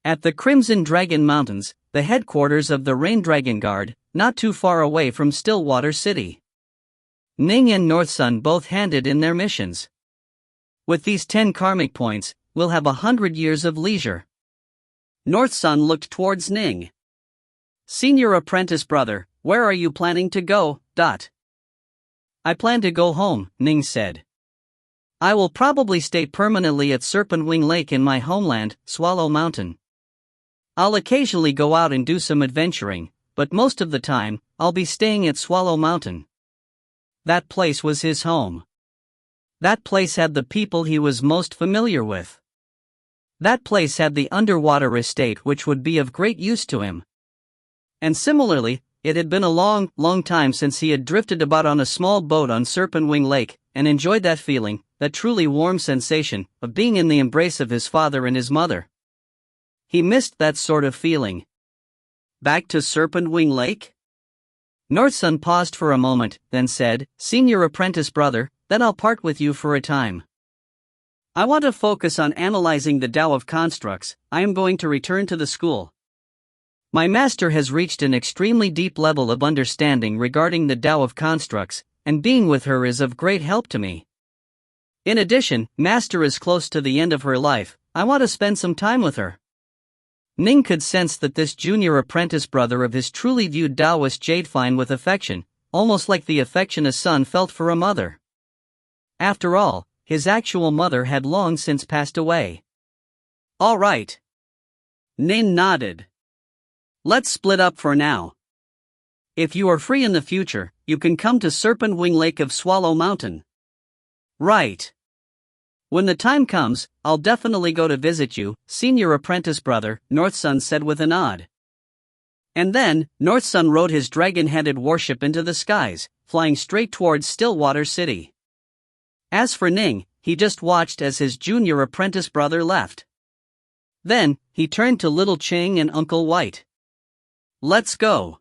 At the Crimson Dragon Mountains, the headquarters of the Rain Dragon Guard, not too far away from Stillwater City, Ning and North Sun both handed in their missions. With these 10 karmic points, we'll have 100 years of leisure. North Sun looked towards Ning. Senior apprentice brother, where are you planning to go? I plan to go home, Ning said. I will probably stay permanently at Serpent Wing Lake in my homeland, Swallow Mountain. I'll occasionally go out and do some adventuring, but most of the time, I'll be staying at Swallow Mountain. That place was his home. That place had the people he was most familiar with. That place had the underwater estate which would be of great use to him. And similarly, it had been a long, long time since he had drifted about on a small boat on Serpent Wing Lake, and enjoyed that feeling, that truly warm sensation, of being in the embrace of his father and his mother. He missed that sort of feeling. Back to Serpent Wing Lake? North Sun paused for a moment, then said, Senior apprentice brother, then I'll part with you for a time. I want to focus on analyzing the Tao of constructs. I am going to return to the school. My master has reached an extremely deep level of understanding regarding the Tao of constructs, and being with her is of great help to me. In addition, Master is close to the end of her life. I want to spend some time with her. Ning could sense that this junior apprentice brother of his truly viewed Taoist Jadefine with affection, almost like the affection a son felt for a mother. After all, his actual mother had long since passed away. All right. Ning nodded. Let's split up for now. If you are free in the future, you can come to Serpent Wing Lake of Swallow Mountain. Right. When the time comes, I'll definitely go to visit you, senior apprentice brother, North Sun said with a nod. And then, North Sun rode his dragon-headed warship into the skies, flying straight towards Stillwater City. As for Ning, he just watched as his junior apprentice brother left. Then, he turned to Little Ching and Uncle White. Let's go.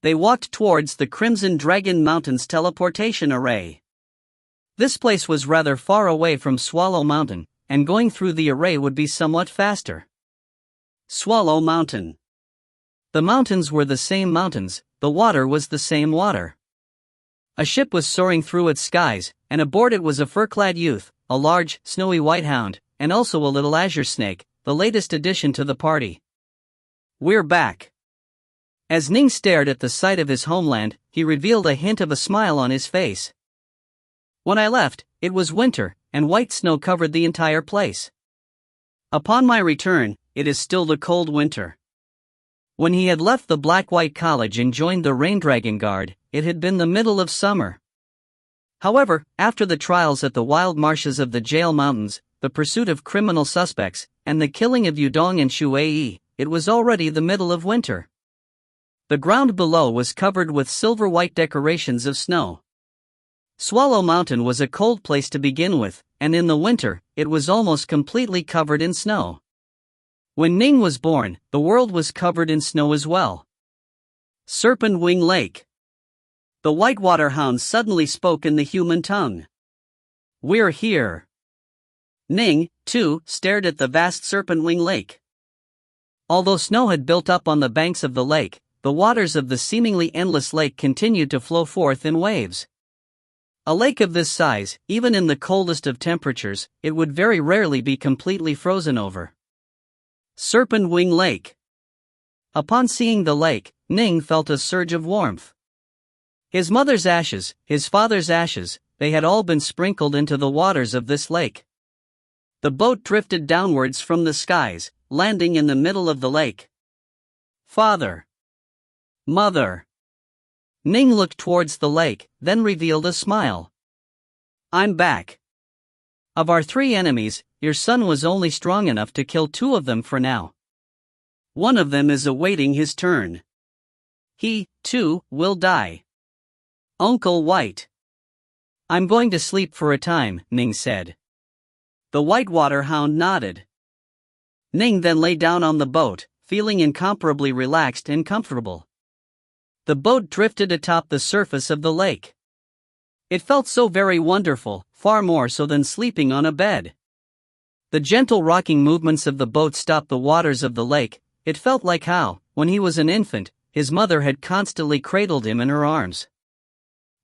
They walked towards the Crimson Dragon Mountain's teleportation array. This place was rather far away from Swallow Mountain, and going through the array would be somewhat faster. Swallow Mountain. The mountains were the same mountains, the water was the same water. A ship was soaring through its skies, and aboard it was a fur-clad youth, a large, snowy white hound, and also a little azure snake, the latest addition to the party. We're back. As Ning stared at the sight of his homeland, he revealed a hint of a smile on his face. When I left, it was winter, and white snow covered the entire place. Upon my return, it is still the cold winter. When he had left the Black-White College and joined the Rain Dragon Guard, it had been the middle of summer. However, after the trials at the wild marshes of the Jail Mountains, the pursuit of criminal suspects, and the killing of Yudong and Shui, it was already the middle of winter. The ground below was covered with silver-white decorations of snow. Swallow Mountain was a cold place to begin with, and in the winter, it was almost completely covered in snow. When Ning was born, the world was covered in snow as well. Serpent Wing Lake. The Whitewater Hound suddenly spoke in the human tongue. We're here. Ning, too, stared at the vast Serpent Wing Lake. Although snow had built up on the banks of the lake, the waters of the seemingly endless lake continued to flow forth in waves. A lake of this size, even in the coldest of temperatures, it would very rarely be completely frozen over. Serpent Wing Lake. Upon seeing the lake, Ning felt a surge of warmth. His mother's ashes, his father's ashes, they had all been sprinkled into the waters of this lake. The boat drifted downwards from the skies, landing in the middle of the lake. Father. Mother. Ning looked towards the lake, then revealed a smile. I'm back. Of our 3 enemies, your son was only strong enough to kill 2 of them for now. One of them is awaiting his turn. He, too, will die. Uncle White. I'm going to sleep for a time, Ning said. The Whitewater Hound nodded. Ning then lay down on the boat, feeling incomparably relaxed and comfortable. The boat drifted atop the surface of the lake. It felt so very wonderful, far more so than sleeping on a bed. The gentle rocking movements of the boat stopped the waters of the lake. It felt like how, when he was an infant, his mother had constantly cradled him in her arms.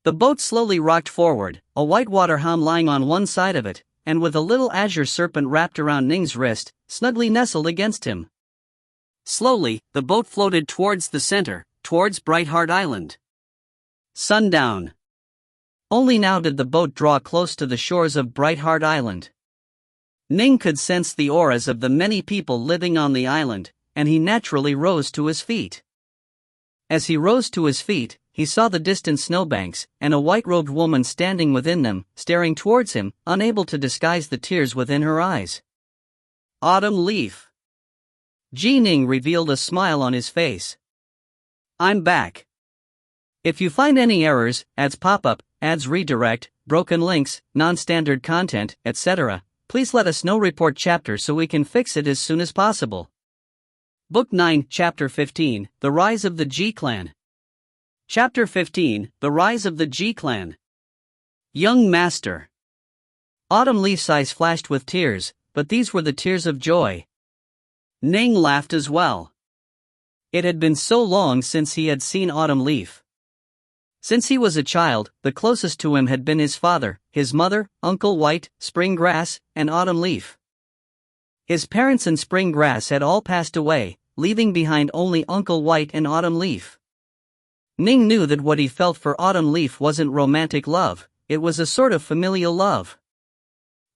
The boat slowly rocked forward, a whitewater hound lying on one side of it, and with a little azure serpent wrapped around Ning's wrist, snugly nestled against him. Slowly, the boat floated towards the center, towards Brightheart Island. Sundown. Only now did the boat draw close to the shores of Brightheart Island. Ning could sense the auras of the many people living on the island, and he naturally rose to his feet. As he rose to his feet, he saw the distant snowbanks, and a white-robed woman standing within them, staring towards him, unable to disguise the tears within her eyes. Autumn Leaf. Ning revealed a smile on his face. I'm back. If you find any errors, ads pop up, ads redirect, broken links, non-standard content, etc., please let us know. Report chapter so we can fix it as soon as possible. Book 9, Chapter 15, The Rise of the G-Clan. Chapter 15, The Rise of the G-Clan. Young Master. Autumn Leaf's eyes flashed with tears, but these were the tears of joy. Ning laughed as well. It had been so long since he had seen Autumn Leaf. Since he was a child, the closest to him had been his father, his mother, Uncle White, Spring Grass, and Autumn Leaf. His parents and Spring Grass had all passed away, leaving behind only Uncle White and Autumn Leaf. Ning knew that what he felt for Autumn Leaf wasn't romantic love, it was a sort of familial love.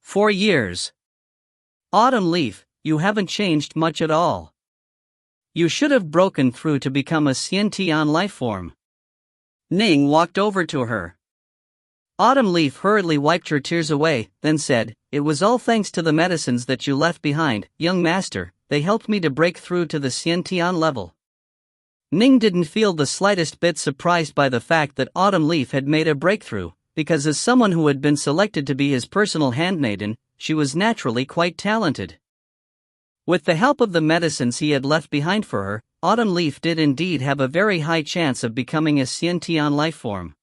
4 years. Autumn Leaf, you haven't changed much at all. You should have broken through to become a Xiantian lifeform. Ning walked over to her. Autumn Leaf hurriedly wiped her tears away, then said, It was all thanks to the medicines that you left behind, young master, they helped me to break through to the Xiantian level. Ning didn't feel the slightest bit surprised by the fact that Autumn Leaf had made a breakthrough, because as someone who had been selected to be his personal handmaiden, she was naturally quite talented. With the help of the medicines he had left behind for her, Autumn Leaf did indeed have a very high chance of becoming a Xiantian lifeform.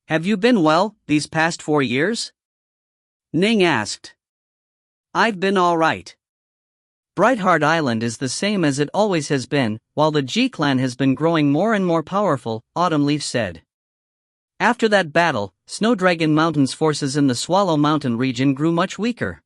Have you been well, these past 4 years? Ning asked. I've been alright. Brightheart Island is the same as it always has been, while the G-Clan has been growing more and more powerful, Autumn Leaf said. After that battle, Snowdragon Mountain's forces in the Swallow Mountain region grew much weaker.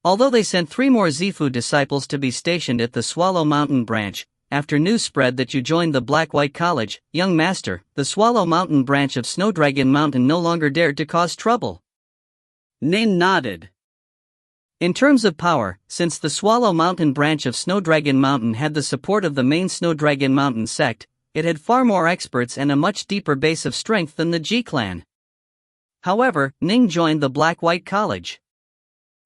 Although they sent 3 more Zifu disciples to be stationed at the Swallow Mountain branch, after news spread that you joined the Black-White College, young master, the Swallow Mountain branch of Snowdragon Mountain no longer dared to cause trouble. Ning nodded. In terms of power, since the Swallow Mountain branch of Snowdragon Mountain had the support of the main Snowdragon Mountain sect, it had far more experts and a much deeper base of strength than the G-Clan. However, Ning joined the Black-White College.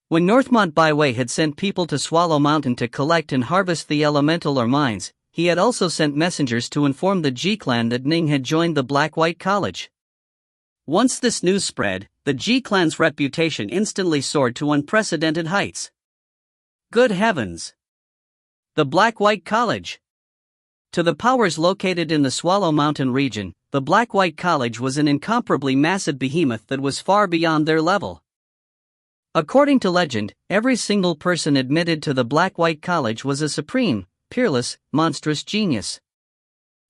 When Northmont Byway had sent people to Swallow Mountain to collect and harvest the elemental or mines, he had also sent messengers to inform the G-Clan that Ning had joined the Black-White College. Once this news spread, the G-Clan's reputation instantly soared to unprecedented heights. Good heavens! The Black-White College! To the powers located in the Swallow Mountain region, the Black-White College was an incomparably massive behemoth that was far beyond their level. According to legend, every single person admitted to the Black-White College was a supreme, peerless, monstrous genius.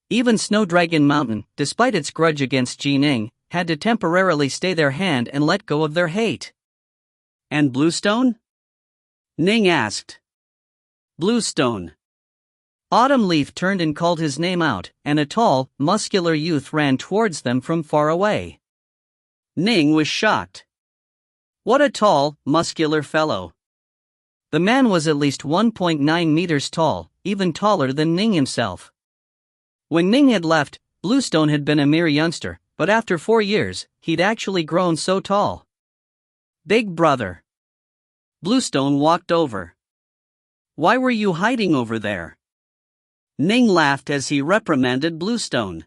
Even Snow Dragon Mountain, despite its grudge against Ning, had to temporarily stay their hand and let go of their hate. And Bluestone? Ning asked. Bluestone. Autumn Leaf turned and called his name out, and a tall, muscular youth ran towards them from far away. Ning was shocked. What a tall, muscular fellow. The man was at least 1.9 meters tall, even taller than Ning himself. When Ning had left, Bluestone had been a mere youngster, but after 4 years, he'd actually grown so tall. Big brother. Bluestone walked over. Why were you hiding over there? Ning laughed as he reprimanded Bluestone.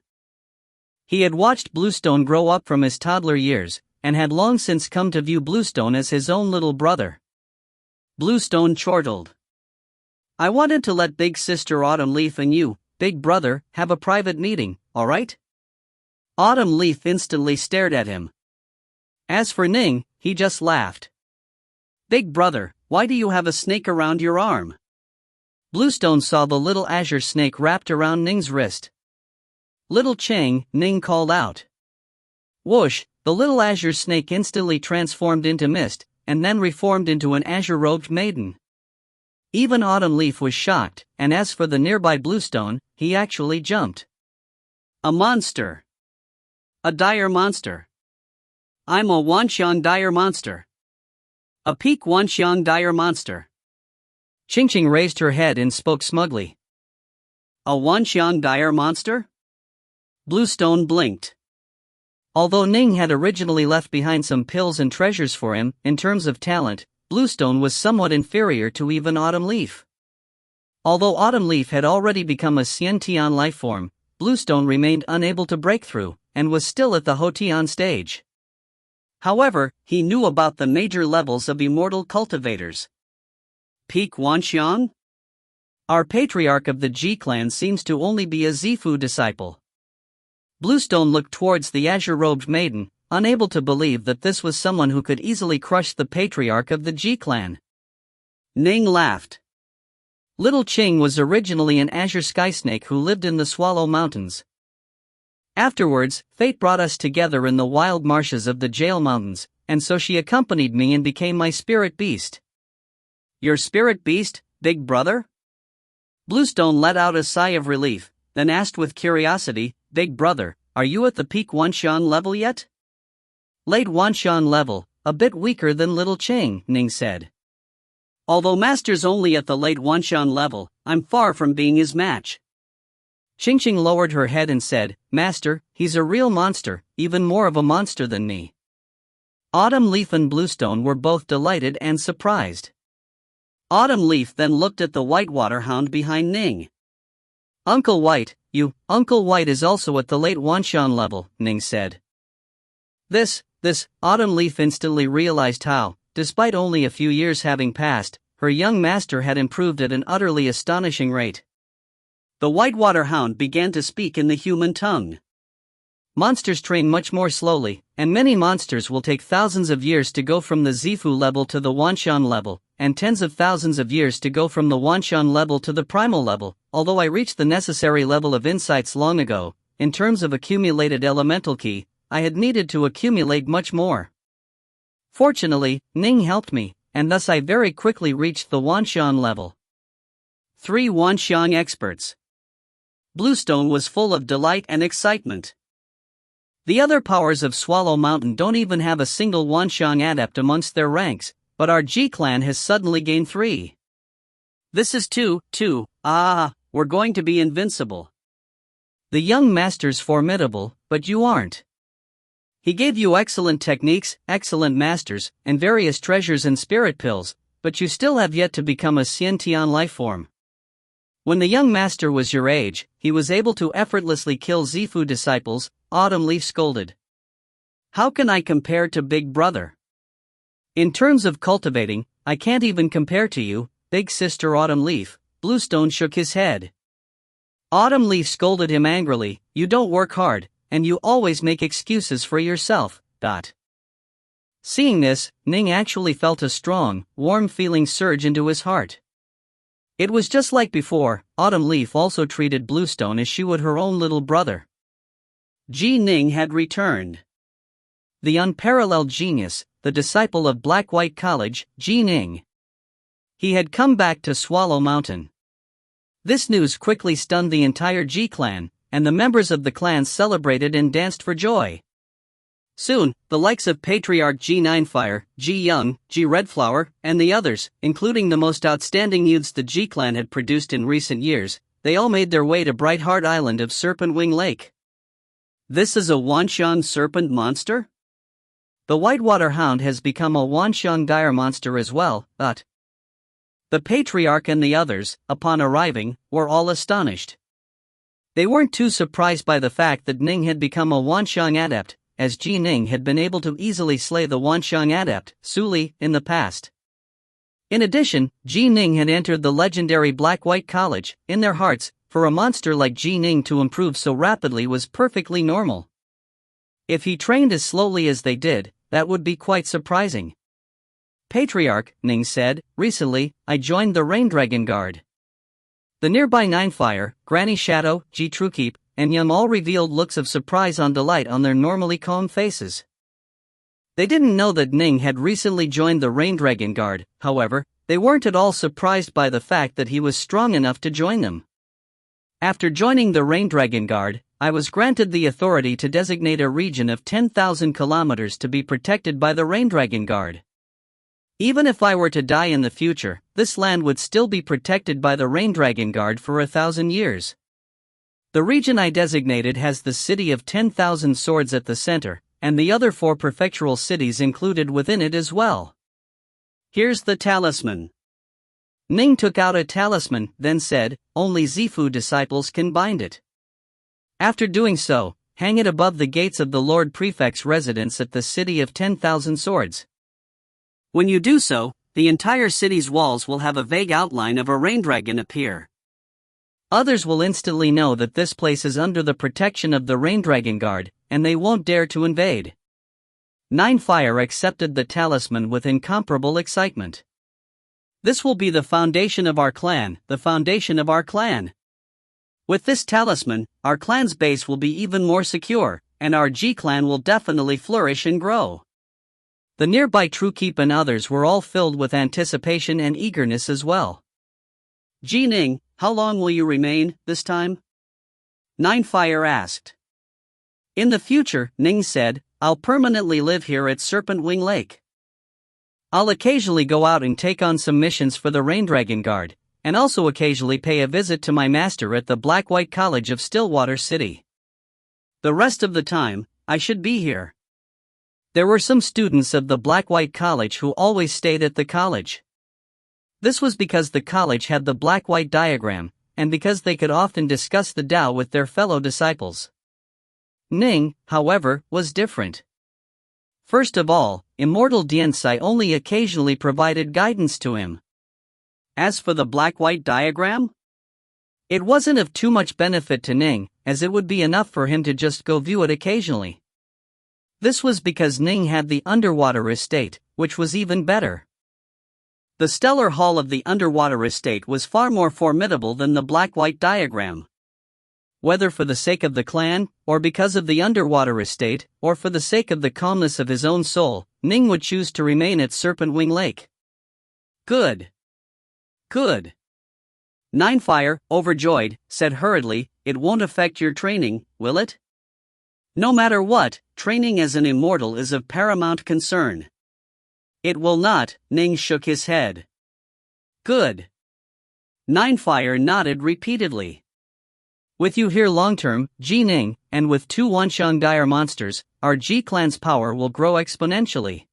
He had watched Bluestone grow up from his toddler years, and had long since come to view Bluestone as his own little brother. Bluestone chortled. I wanted to let Big Sister Autumn Leaf and you, Big Brother, have a private meeting, alright? Autumn Leaf instantly stared at him. As for Ning, he just laughed. Big Brother, why do you have a snake around your arm? Bluestone saw the little azure snake wrapped around Ning's wrist. Little Chang, Ning called out. Whoosh, the little azure snake instantly transformed into mist, and then reformed into an azure-robed maiden. Even Autumn Leaf was shocked, and as for the nearby Bluestone, he actually jumped. A monster. A dire monster. I'm a Wanxiang dire monster. A peak Wanxiang dire monster. Qingqing raised her head and spoke smugly. A Wanxiang dire monster? Bluestone blinked. Although Ning had originally left behind some pills and treasures for him, in terms of talent, Bluestone was somewhat inferior to even Autumn Leaf. Although Autumn Leaf had already become a Xiantian lifeform, Bluestone remained unable to break through, and was still at the Hotian stage. However, he knew about the major levels of immortal cultivators. Peak Wanxiang? Our patriarch of the Ji clan seems to only be a Zifu disciple. Bluestone looked towards the azure-robed maiden, unable to believe that this was someone who could easily crush the patriarch of the Ji clan. Ning laughed. Little Qing was originally an azure sky snake who lived in the Swallow Mountains. Afterwards, fate brought us together in the wild marshes of the Jail Mountains, and so she accompanied me and became my spirit beast. Your spirit beast, Big Brother? Bluestone let out a sigh of relief, then asked with curiosity, Big Brother, are you at the peak Wanxiang level yet? Late Wanxiang level, a bit weaker than Little Qing, Ning said. Although Master's only at the late Wanxiang level, I'm far from being his match. Qingqing lowered her head and said, Master, he's a real monster, even more of a monster than me. Autumn Leaf and Bluestone were both delighted and surprised. Autumn Leaf then looked at the Whitewater Hound behind Ning. Uncle White, Uncle White is also at the late Wanxiang level, Ning said. This, Autumn Leaf instantly realized how, despite only a few years having passed, her young master had improved at an utterly astonishing rate. The Whitewater Hound began to speak in the human tongue. Monsters train much more slowly, and many monsters will take thousands of years to go from the Zifu level to the Wanxiang level, and tens of thousands of years to go from the Wanxiang level to the primal level. Although I reached the necessary level of insights long ago, in terms of accumulated elemental ki, I had needed to accumulate much more. Fortunately, Ning helped me, and thus I very quickly reached the Wanxiang level. 3 Wanxiang experts. Bluestone was full of delight and excitement. The other powers of Swallow Mountain don't even have a single Wanxiang adept amongst their ranks, but our Ji clan has suddenly gained 3. This is two, we're going to be invincible. The young master's formidable, but you aren't. He gave you excellent techniques, excellent masters, and various treasures and spirit pills, but you still have yet to become a Xiantian lifeform. When the young master was your age, he was able to effortlessly kill Zifu disciples, Autumn Leaf scolded. How can I compare to Big Brother? In terms of cultivating, I can't even compare to you, Big Sister Autumn Leaf. Bluestone shook his head. Autumn Leaf scolded him angrily, you don't work hard, and you always make excuses for yourself. Seeing this, Ning actually felt a strong, warm feeling surge into his heart. It was just like before. Autumn Leaf also treated Bluestone as she would her own little brother. Ning had returned. The unparalleled genius, the disciple of Black-White College, Ning. He had come back to Swallow Mountain. This news quickly stunned the entire G-clan, and the members of the clan celebrated and danced for joy. Soon, the likes of Patriarch G9fire, G-Young, G-Redflower, and the others, including the most outstanding youths the G-clan had produced in recent years, they all made their way to Brightheart Island of Serpent Wing Lake. This is a Wanshan serpent monster? The Whitewater Hound has become a Wanshan dire monster as well, but the Patriarch and the others, upon arriving, were all astonished. They weren't too surprised by the fact that Ning had become a Wanshan adept, as Ning had been able to easily slay the Wanshan adept, Suli, in the past. In addition, Ning had entered the legendary Black-White College. In their hearts, for a monster like Ning to improve so rapidly was perfectly normal. If he trained as slowly as they did, that would be quite surprising. Patriarch, Ning said, recently, I joined the Rain Dragon Guard. The nearby Ninefire, Granny Shadow, G Truekeep, and Yum all revealed looks of surprise and delight on their normally calm faces. They didn't know that Ning had recently joined the Rain Dragon Guard. However, they weren't at all surprised by the fact that he was strong enough to join them. After joining the Rain Dragon Guard, I was granted the authority to designate a region of 10,000 kilometers to be protected by the Rain Dragon Guard. Even if I were to die in the future, this land would still be protected by the Rain Dragon Guard for 1,000 years. The region I designated has the city of 10,000 swords at the center, and the other 4 prefectural cities included within it as well. Here's the talisman. Ning took out a talisman, then said, only Zifu disciples can bind it. After doing so, hang it above the gates of the Lord Prefect's residence at the city of 10,000 swords. When you do so, the entire city's walls will have a vague outline of a rain dragon appear. Others will instantly know that this place is under the protection of the Rain Dragon Guard, and they won't dare to invade. Ninefire accepted the talisman with incomparable excitement. This will be the foundation of our clan, the foundation of our clan. With this talisman, our clan's base will be even more secure, and our G-clan will definitely flourish and grow. The nearby Truekeep and others were all filled with anticipation and eagerness as well. Ning, how long will you remain, this time? Ninefire asked. In the future, Ning said, I'll permanently live here at Serpent Wing Lake. I'll occasionally go out and take on some missions for the Rain Dragon Guard, and also occasionally pay a visit to my master at the Black-White College of Stillwater City. The rest of the time, I should be here. There were some students of the Black-White College who always stayed at the college. This was because the college had the Black-White diagram, and because they could often discuss the Tao with their fellow disciples. Ning, however, was different. First of all, Immortal Diensai only occasionally provided guidance to him. As for the Black-White diagram, it wasn't of too much benefit to Ning, as it would be enough for him to just go view it occasionally. This was because Ning had the underwater estate, which was even better. The stellar hall of the underwater estate was far more formidable than the Black-White diagram. Whether for the sake of the clan, or because of the underwater estate, or for the sake of the calmness of his own soul, Ning would choose to remain at Serpent Wing Lake. Good. Good. Ninefire, overjoyed, said hurriedly, it won't affect your training, will it? No matter what, training as an immortal is of paramount concern. It will not, Ning shook his head. Good. Ninefire nodded repeatedly. With you here long-term, Ning, and with 2 Wanshan dire monsters, our G-clan's power will grow exponentially.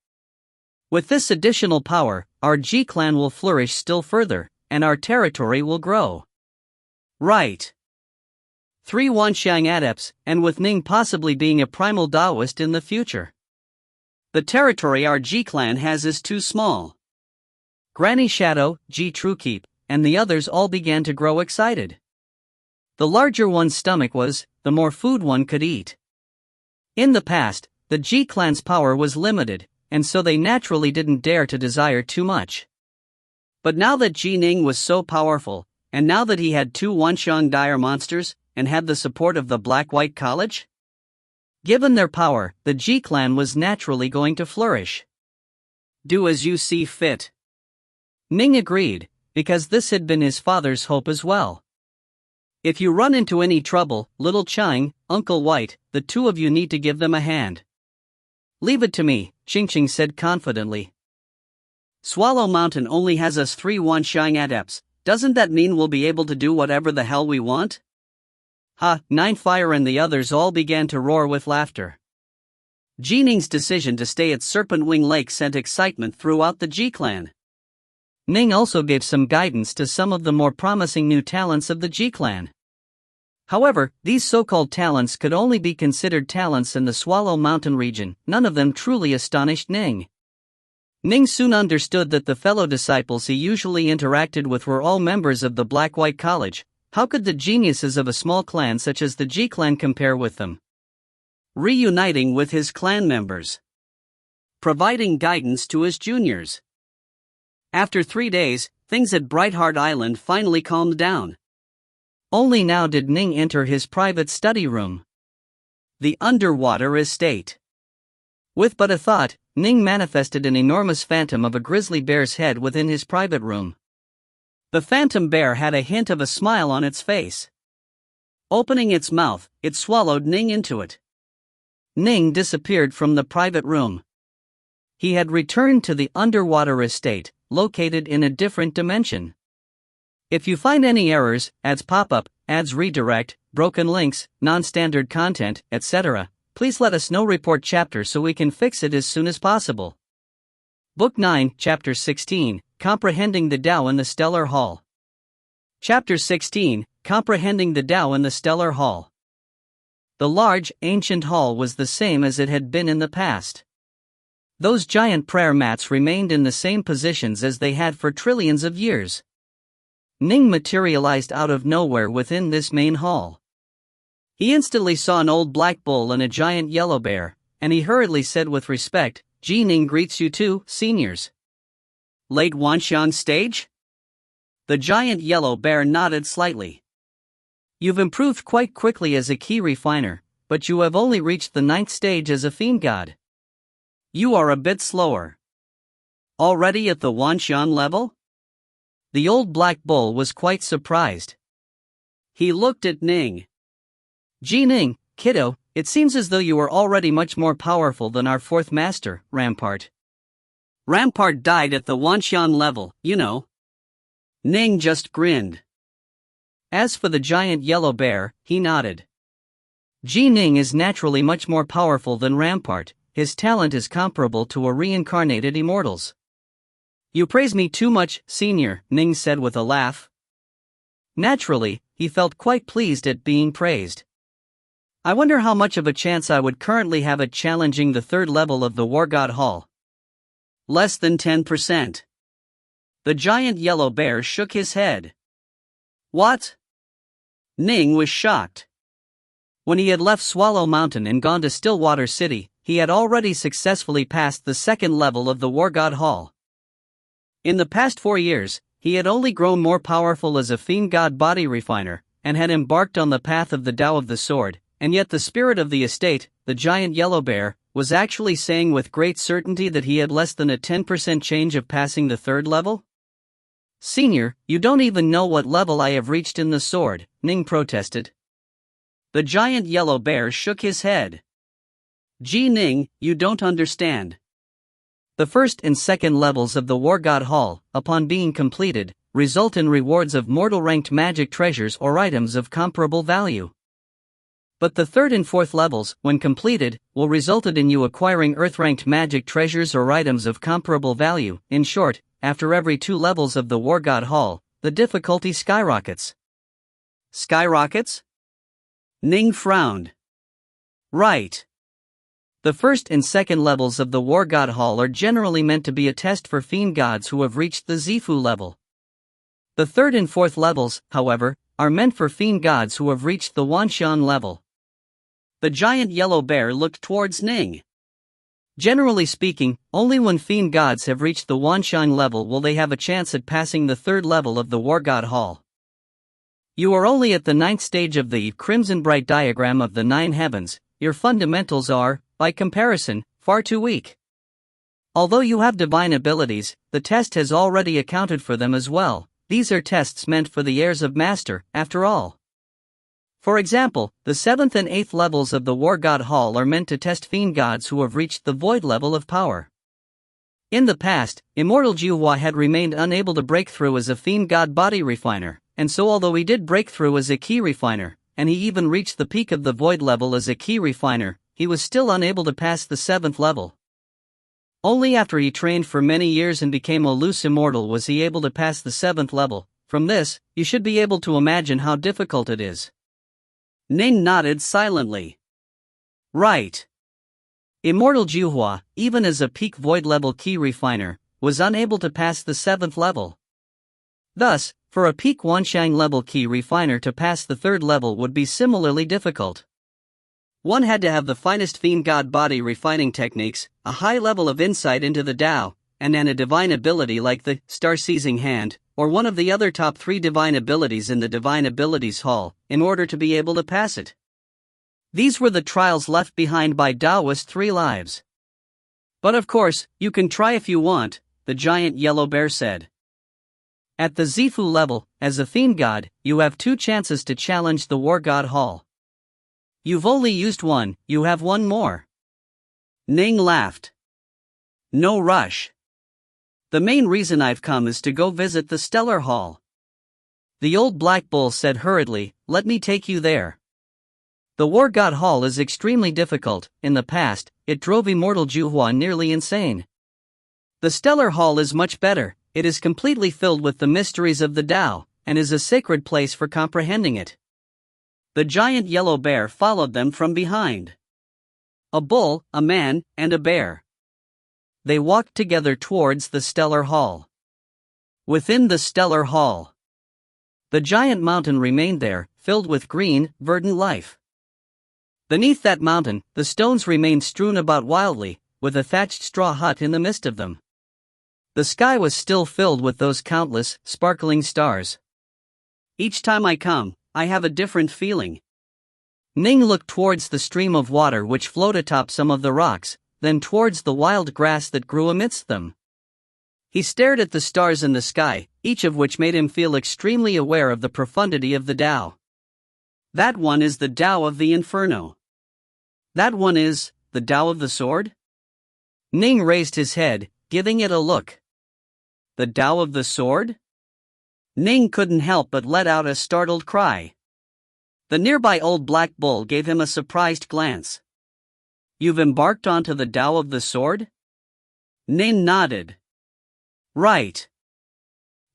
With this additional power, our G-clan will flourish still further, and our territory will grow. Right. 3 Wanshan adepts, and with Ning possibly being a primal Taoist in the future. The territory our G-clan has is too small. Granny Shadow, G Truekeep, and the others all began to grow excited. The larger one's stomach was, the more food one could eat. In the past, the G-clan's power was limited, and so they naturally didn't dare to desire too much. But now that Ning was so powerful, and now that he had 2 Wanxiang dire monsters, and had the support of the Black-White College? Given their power, the Ji clan was naturally going to flourish. Do as you see fit. Ning agreed, because this had been his father's hope as well. If you run into any trouble, little Chang, Uncle White, the 2 of you need to give them a hand. Leave it to me, Qingqing said confidently. Swallow Mountain only has us 3 Wanxiang adepts, doesn't that mean we'll be able to do whatever the hell we want? Ha, Ninefire and the others all began to roar with laughter. Ning's decision to stay at Serpent Wing Lake sent excitement throughout the Ji clan. Ning also gave some guidance to some of the more promising new talents of the Ji clan. However, these so-called talents could only be considered talents in the Swallow Mountain region, none of them truly astonished Ning. Ning soon understood that the fellow disciples he usually interacted with were all members of the Black-White College. How could the geniuses of a small clan such as the Ji clan compare with them? Reuniting with his clan members. Providing guidance to his juniors. After 3 days, things at Brightheart Island finally calmed down. Only now did Ning enter his private study room. The underwater estate. With but a thought, Ning manifested an enormous phantom of a grizzly bear's head within his private room. The phantom bear had a hint of a smile on its face. Opening its mouth, it swallowed Ning into it. Ning disappeared from the private room. He had returned to the underwater estate, located in a different dimension. If you find any errors, ads pop up, ads redirect, broken links, non-standard content, etc., please let us know. Report chapter so we can fix it as soon as possible. Book 9, Chapter 16, Comprehending the Tao in the Stellar Hall. Chapter 16, Comprehending the Tao in the Stellar Hall. The large, ancient hall was the same as it had been in the past. Those giant prayer mats remained in the same positions as they had for trillions of years. Ning materialized out of nowhere within this main hall. He instantly saw an old black bull and a giant yellow bear, and he hurriedly said with respect, Ning greets you too, seniors. Late Wanxiang stage? The giant yellow bear nodded slightly. You've improved quite quickly as a key refiner, but you have only reached the 9th stage as a fiend god. You are a bit slower. Already at the Wanxiang level? The old black bull was quite surprised. He looked at Ning. Ning, kiddo, it seems as though you are already much more powerful than our 4th master, Rampart. Rampart died at the Wanxiang level, you know. Ning just grinned. As for the giant yellow bear, he nodded. Ning is naturally much more powerful than Rampart, his talent is comparable to a reincarnated Immortals. You praise me too much, senior, Ning said with a laugh. Naturally, he felt quite pleased at being praised. I wonder how much of a chance I would currently have at challenging the 3rd level of the War God Hall. Less than 10%. The giant yellow bear shook his head. What? Ning was shocked. When he had left Swallow Mountain and gone to Stillwater City, he had already successfully passed the 2nd level of the War God Hall. In the past 4 years, he had only grown more powerful as a fiend god body refiner, and had embarked on the path of the Tao of the Sword, and yet the spirit of the estate, the giant yellow bear, was actually saying with great certainty that he had less than a 10% change of passing the 3rd level? Senior, you don't even know what level I have reached in the sword, Ning protested. The giant yellow bear shook his head. Ning, you don't understand. The 1st and 2nd levels of the War God Hall, upon being completed, result in rewards of mortal-ranked magic treasures or items of comparable value. But the 3rd and 4th levels, when completed, will result in you acquiring earth-ranked magic treasures or items of comparable value. In short, after every 2 levels of the War God Hall, the difficulty skyrockets. Skyrockets? Ning frowned. Right. The 1st and 2nd levels of the War God Hall are generally meant to be a test for fiend gods who have reached the Zifu level. The 3rd and 4th levels, however, are meant for fiend gods who have reached the Wanxiang level. The giant yellow bear looked towards Ning. Generally speaking, only when fiend gods have reached the Wanshang level will they have a chance at passing the third level of the War God Hall. You are only at the ninth stage of the Crimson Bright diagram of the nine heavens. Your fundamentals are, by comparison, far too weak. Although you have divine abilities, the test has already accounted for them as well. These are tests meant for the heirs of Master, after all. For example, the 7th and 8th levels of the War God Hall are meant to test fiend gods who have reached the void level of power. In the past, Immortal Juhua had remained unable to break through as a fiend god body refiner, and so although he did break through as a key refiner, and he even reached the peak of the void level as a key refiner, he was still unable to pass the 7th level. Only after he trained for many years and became a loose immortal was he able to pass the 7th level. From this, you should be able to imagine how difficult it is. Ning nodded silently. Right. Immortal Juhua, even as a peak void level key refiner, was unable to pass the 7th level. Thus, for a peak Wanshang level key refiner to pass the 3rd level would be similarly difficult. One had to have the finest fiend god body refining techniques, a high level of insight into the Tao, and a divine ability like the star-seizing hand, or one of the other top 3 divine abilities in the Divine Abilities Hall, in order to be able to pass it. These were the trials left behind by Taoist 3 lives. But of course, you can try if you want, the giant yellow bear said. At the Zifu level, as a fiend god, you have 2 chances to challenge the War God Hall. You've only used one, you have one more. Ning laughed. No rush. The main reason I've come is to go visit the Stellar Hall. The old black bull said hurriedly, let me take you there. The War God Hall is extremely difficult. In the past, it drove Immortal Juhua nearly insane. The Stellar Hall is much better. It is completely filled with the mysteries of the Tao, and is a sacred place for comprehending it. The giant yellow bear followed them from behind. A bull, a man, and a bear. They walked together towards the Stellar Hall. Within the Stellar Hall, the giant mountain remained there, filled with green, verdant life. Beneath that mountain, the stones remained strewn about wildly, with a thatched straw hut in the midst of them. The sky was still filled with those countless, sparkling stars. Each time I come, I have a different feeling. Ning looked towards the stream of water which flowed atop some of the rocks, then towards the wild grass that grew amidst them. He stared at the stars in the sky, each of which made him feel extremely aware of the profundity of the Tao. That one is the Tao of the Inferno. That one is the Tao of the Sword? Ning raised his head, giving it a look. The Tao of the Sword? Ning couldn't help but let out a startled cry. The nearby old black bull gave him a surprised glance. You've embarked onto the Tao of the Sword? Ning nodded. Right.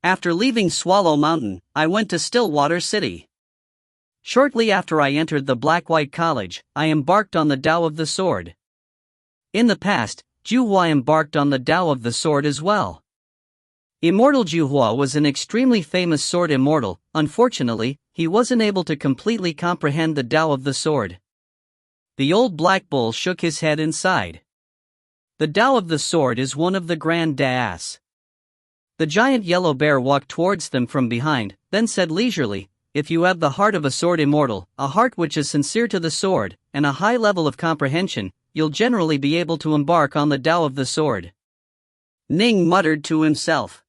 After leaving Swallow Mountain, I went to Stillwater City. Shortly after I entered the Black-White College, I embarked on the Tao of the Sword. In the past, Juhua embarked on the Tao of the Sword as well. Immortal Juhua was an extremely famous sword immortal. Unfortunately, he wasn't able to completely comprehend the Tao of the Sword. The old black bull shook his head and sighed. The Tao of the Sword is one of the Grand Da'as. The giant yellow bear walked towards them from behind, then said leisurely, if you have the heart of a sword immortal, a heart which is sincere to the sword, and a high level of comprehension, you'll generally be able to embark on the Tao of the Sword. Ning muttered to himself.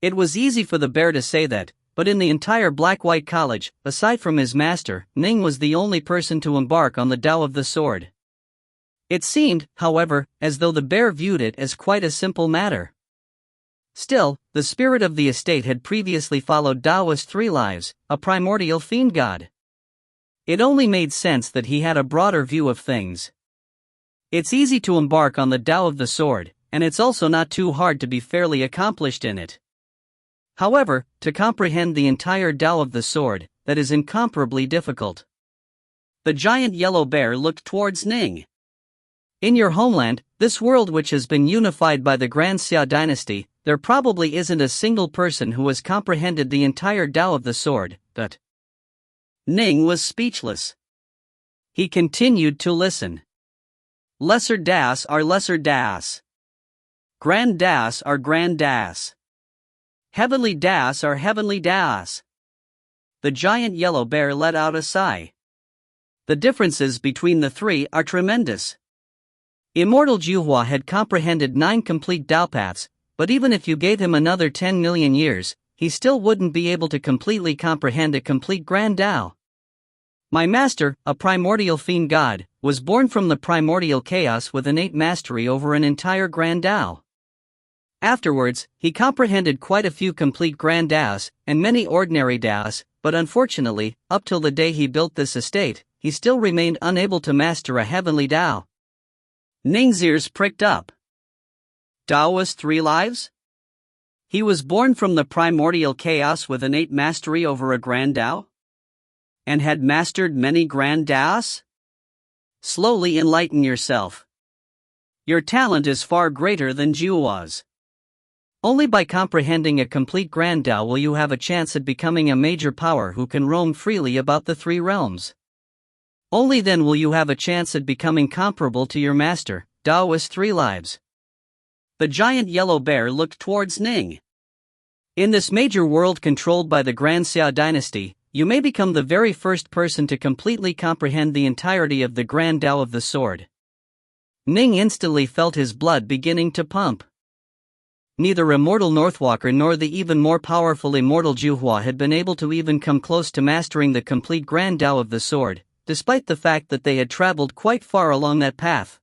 It was easy for the bear to say that, but in the entire Black-White College, aside from his master, Ning was the only person to embark on the Tao of the Sword. It seemed, however, as though the bear viewed it as quite a simple matter. Still, the spirit of the estate had previously followed Taoist 3 lives, a primordial fiend god. It only made sense that he had a broader view of things. It's easy to embark on the Tao of the Sword, and it's also not too hard to be fairly accomplished in it. However, to comprehend the entire Tao of the Sword, that is incomparably difficult. The giant yellow bear looked towards Ning. In your homeland, this world which has been unified by the Grand Xia dynasty, there probably isn't a single person who has comprehended the entire Tao of the Sword, but Ning was speechless. He continued to listen. Lesser das are lesser das. Grand das are grand das. Heavenly das are heavenly das. The giant yellow bear let out a sigh. The differences between the three are tremendous. Immortal Juhua had comprehended 9 complete Dao paths, but even if you gave him another 10 million years, he still wouldn't be able to completely comprehend a complete Grand Dao. My master, a primordial fiend god, was born from the primordial chaos with innate mastery over an entire Grand Dao. Afterwards, he comprehended quite a few complete Grand Daos, and many ordinary Daos, but unfortunately, up till the day he built this estate, he still remained unable to master a heavenly Dao. Ning's ears pricked up. Daoist 3 lives? He was born from the primordial chaos with innate mastery over a Grand Dao? And had mastered many Grand Daos? Slowly enlighten yourself. Your talent is far greater than Juhua's. Only by comprehending a complete Grand Dao will you have a chance at becoming a major power who can roam freely about the 3 realms. Only then will you have a chance at becoming comparable to your master, Daoist 3 lives. The giant yellow bear looked towards Ning. In this major world controlled by the Grand Xia dynasty, you may become the very first person to completely comprehend the entirety of the Grand Dao of the sword. Ning instantly felt his blood beginning to pump. Neither Immortal Northwalker nor the even more powerful Immortal Juhua had been able to even come close to mastering the complete Grand Dao of the sword, despite the fact that they had traveled quite far along that path.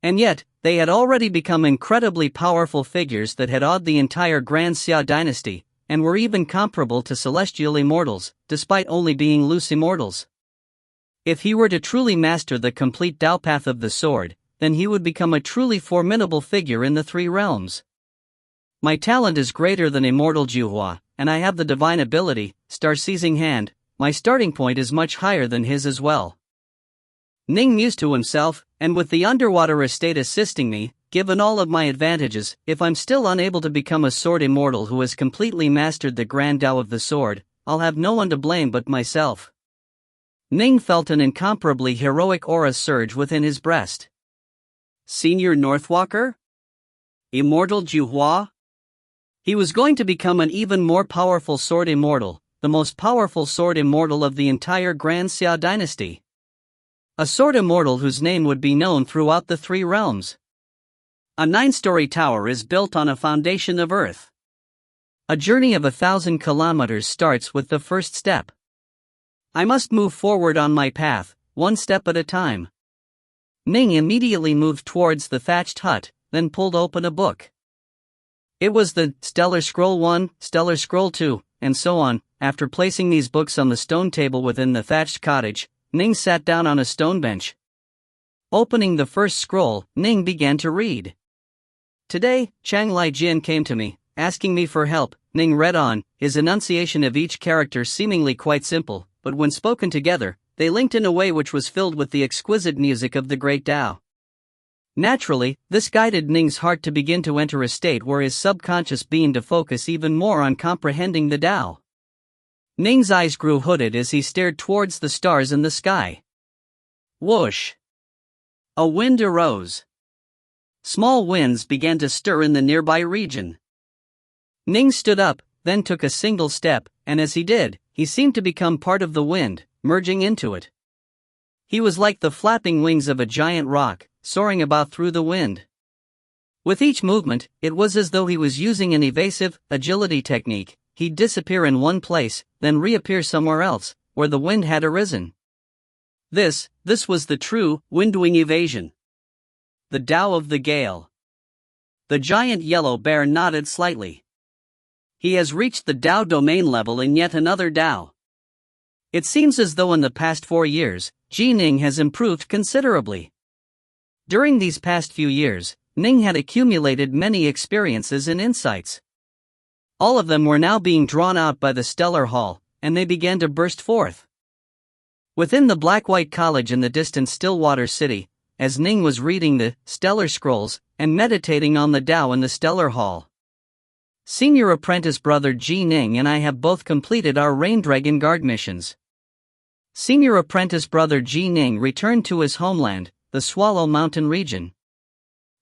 And yet, they had already become incredibly powerful figures that had awed the entire Grand Xia dynasty, and were even comparable to celestial immortals, despite only being loose immortals. If he were to truly master the complete Dao path of the sword, then he would become a truly formidable figure in the 3 realms. My talent is greater than Immortal Juhua, and I have the divine ability, Star-Seizing Hand. My starting point is much higher than his as well. Ning mused to himself, and with the underwater estate assisting me, given all of my advantages, if I'm still unable to become a sword immortal who has completely mastered the Grand Dao of the sword, I'll have no one to blame but myself. Ning felt an incomparably heroic aura surge within his breast. Senior Northwalker? Immortal Juhua? He was going to become an even more powerful sword immortal, the most powerful sword immortal of the entire Grand Xia dynasty. A sword immortal whose name would be known throughout the 3 realms. A 9-story tower is built on a foundation of earth. A journey of 1,000 kilometers starts with the first step. I must move forward on my path, one step at a time. Ning immediately moved towards the thatched hut, then pulled open a book. It was the Stellar Scroll 1, Stellar Scroll 2, and so on. After placing these books on the stone table within the thatched cottage, Ning sat down on a stone bench. Opening the first scroll, Ning began to read. Today, Chang Lai Jin came to me, asking me for help. Ning read on, his enunciation of each character seemingly quite simple, but when spoken together, they linked in a way which was filled with the exquisite music of the Great Tao. Naturally, this guided Ning's heart to begin to enter a state where his subconscious being to focus even more on comprehending the Tao. Ning's eyes grew hooded as he stared towards the stars in the sky. Whoosh! A wind arose. Small winds began to stir in the nearby region. Ning stood up, then took a single step, and as he did, he seemed to become part of the wind, merging into it. He was like the flapping wings of a giant rock, soaring about through the wind. With each movement, it was as though he was using an evasive agility technique. He'd disappear in one place, then reappear somewhere else, where the wind had arisen. This was the true, windwing evasion. The Tao of the Gale. The giant yellow bear nodded slightly. He has reached the Tao domain level in yet another Tao. It seems as though in the past 4 years, Ning has improved considerably. During these past few years, Ning had accumulated many experiences and insights. All of them were now being drawn out by the Stellar Hall, and they began to burst forth. Within the Black-White College in the distant Stillwater City, as Ning was reading the Stellar Scrolls and meditating on the Tao in the Stellar Hall. Senior apprentice brother Ning and I have both completed our Rain Dragon Guard missions. Senior apprentice brother Ning returned to his homeland, the Swallow Mountain region.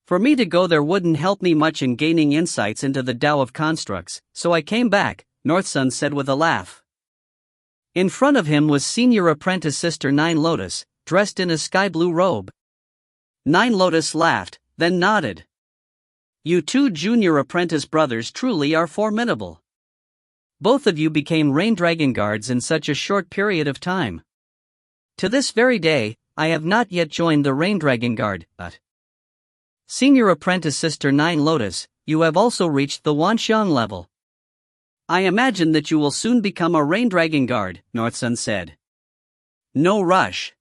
For me to go there wouldn't help me much in gaining insights into the Tao of constructs, so I came back, Northsun said with a laugh. In front of him was senior apprentice Sister Nine Lotus, dressed in a sky blue robe. Nine Lotus laughed, then nodded. You two junior apprentice brothers truly are formidable. Both of you became Rain Dragon Guards in such a short period of time. To this very day, I have not yet joined the Rain Dragon Guard, but Senior Apprentice Sister Nine Lotus, you have also reached the Wanxiang level. I imagine that you will soon become a Rain Dragon Guard, Northsun said. No rush.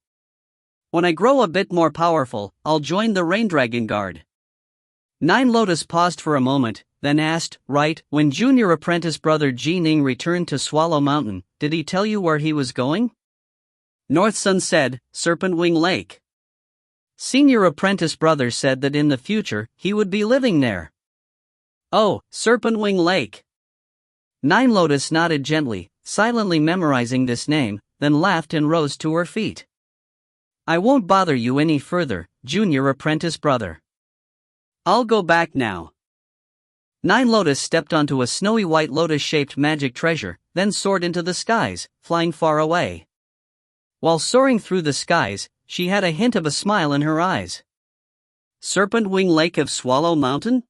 When I grow a bit more powerful, I'll join the Rain Dragon Guard. Nine Lotus paused for a moment, then asked, right, when junior apprentice brother Ning returned to Swallow Mountain, did he tell you where he was going? Northsun said, Serpent Wing Lake. Senior apprentice brother said that in the future, he would be living there. Oh, Serpent Wing Lake. Nine Lotus nodded gently, silently memorizing this name, then laughed and rose to her feet. I won't bother you any further, junior apprentice brother. I'll go back now. Nine Lotus stepped onto a snowy white lotus-shaped magic treasure, then soared into the skies, flying far away. While soaring through the skies, she had a hint of a smile in her eyes. Serpent Wing Lake of Swallow Mountain?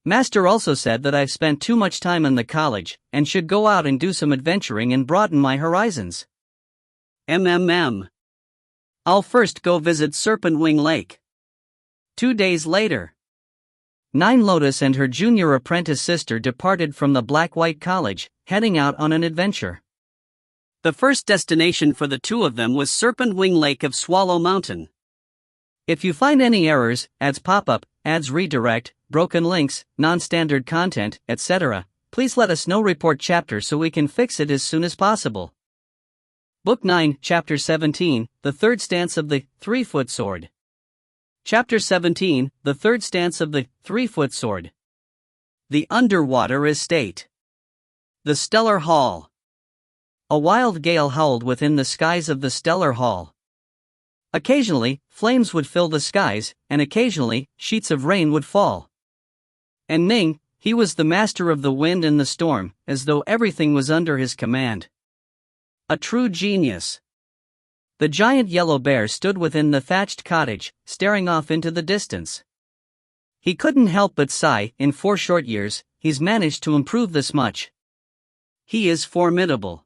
Master also said that I've spent too much time in the college, and should go out and do some adventuring and broaden my horizons. I'll first go visit Serpent Wing Lake. 2 days later. Nine Lotus and her junior apprentice sister departed from the Black-White College, heading out on an adventure. The first destination for the two of them was Serpent Wing Lake of Swallow Mountain. If you find any errors, ads pop up, ads redirect, broken links, non-standard content, etc., please let us know. Report chapter so we can fix it as soon as possible. Book 9, Chapter 17, The Third Stance of the 3-Foot Sword. Chapter 17, The Third Stance of the 3-Foot Sword. The Underwater Estate. The Stellar Hall. A wild gale howled within the skies of the Stellar Hall. Occasionally, flames would fill the skies, and occasionally, sheets of rain would fall. And Ning, he was the master of the wind and the storm, as though everything was under his command. A true genius. The giant yellow bear stood within the thatched cottage, staring off into the distance. He couldn't help but sigh. In 4 short years, he's managed to improve this much. He is formidable.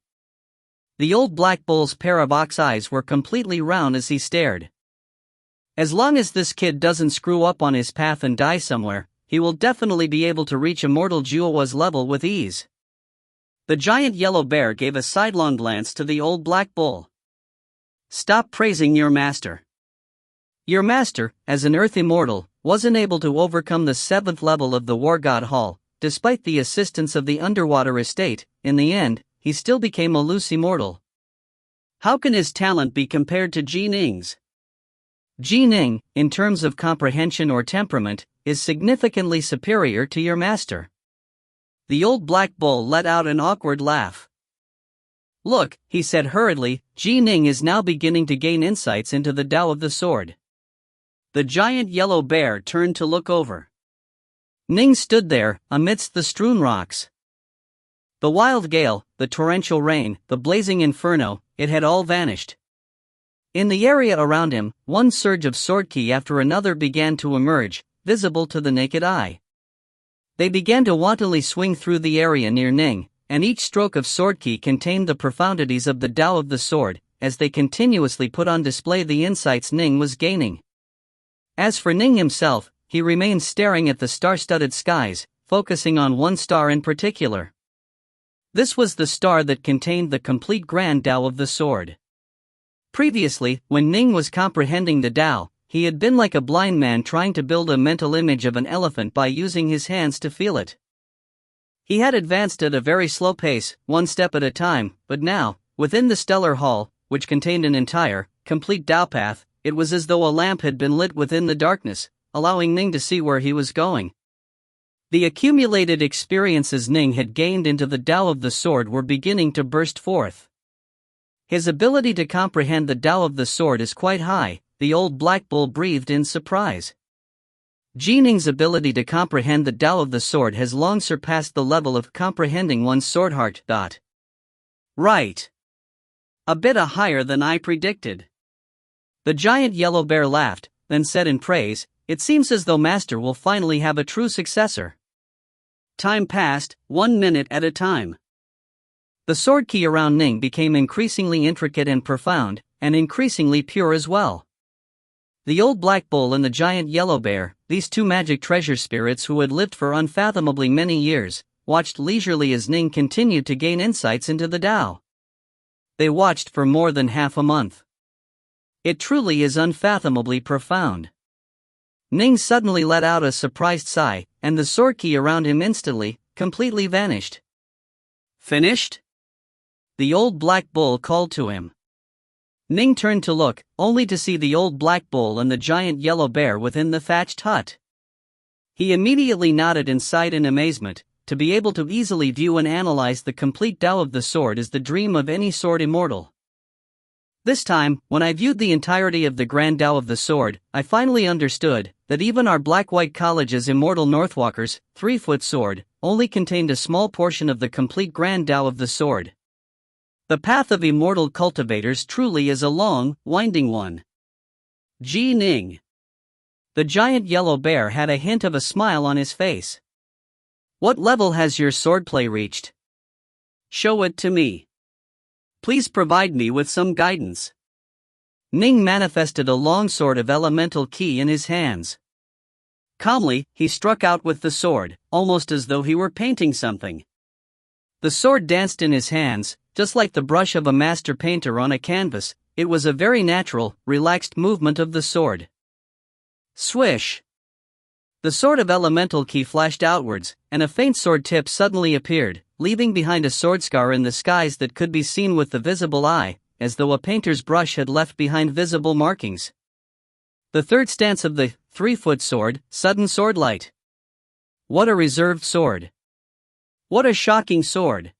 The old black bull's pair of ox eyes were completely round as he stared. As long as this kid doesn't screw up on his path and die somewhere, he will definitely be able to reach Immortal Juowa's level with ease. The giant yellow bear gave a sidelong glance to the old black bull. Stop praising your master. Your master, as an Earth Immortal, wasn't able to overcome the 7th level of the War God Hall, despite the assistance of the Underwater Estate. In the end, he still became a loose Immortal. How can his talent be compared to Ning's? Ning, in terms of comprehension or temperament, is significantly superior to your master. The old black bull let out an awkward laugh. Look, he said hurriedly, Ning is now beginning to gain insights into the Tao of the sword. The giant yellow bear turned to look over. Ning stood there, amidst the strewn rocks. The wild gale, the torrential rain, the blazing inferno, it had all vanished. In the area around him, one surge of sword ki after another began to emerge, visible to the naked eye. They began to wantonly swing through the area near Ning, and each stroke of sword ki contained the profundities of the Tao of the sword, as they continuously put on display the insights Ning was gaining. As for Ning himself, he remained staring at the star-studded skies, focusing on one star in particular. This was the star that contained the complete grand Tao of the sword. Previously, when Ning was comprehending the Tao, he had been like a blind man trying to build a mental image of an elephant by using his hands to feel it. He had advanced at a very slow pace, one step at a time, but now, within the Stellar Hall, which contained an entire, complete Tao path, it was as though a lamp had been lit within the darkness, allowing Ning to see where he was going. The accumulated experiences Ning had gained into the Tao of the sword were beginning to burst forth. His ability to comprehend the Tao of the sword is quite high, the old black bull breathed in surprise. Ning's ability to comprehend the Tao of the sword has long surpassed the level of comprehending one's sword heart. Right. A bit higher than I predicted. The giant yellow bear laughed, then said in praise, "It seems as though Master will finally have a true successor." Time passed, 1 minute at a time. The sword key around Ning became increasingly intricate and profound, and increasingly pure as well. The old black bull and the giant yellow bear, these two magic treasure spirits who had lived for unfathomably many years, watched leisurely as Ning continued to gain insights into the Tao. They watched for more than half a month. It truly is unfathomably profound. Ning suddenly let out a surprised sigh, and the sword key around him instantly, completely vanished. "Finished?" the old black bull called to him. Ning turned to look, only to see the old black bull and the giant yellow bear within the thatched hut. He immediately nodded in sight and amazement. To be able to easily view and analyze the complete Tao of the sword is the dream of any sword immortal. This time, when I viewed the entirety of the grand Tao of the sword, I finally understood that even our Black-White College's Immortal Northwalker's 3-foot sword only contained a small portion of the complete grand Tao of the sword. The path of immortal cultivators truly is a long, winding one. Ning. The giant yellow bear had a hint of a smile on his face. "What level has your swordplay reached? Show it to me. Please provide me with some guidance." Ning manifested a long sword of elemental ki in his hands. Calmly, he struck out with the sword, almost as though he were painting something. The sword danced in his hands, just like the brush of a master painter on a canvas. It was a very natural, relaxed movement of the sword. Swish! The sword of elemental ki flashed outwards, and a faint sword tip suddenly appeared, leaving behind a sword scar in the skies that could be seen with the visible eye, as though a painter's brush had left behind visible markings. The third stance of the 3-foot sword, sudden swordlight. What a reserved sword! What a shocking sword!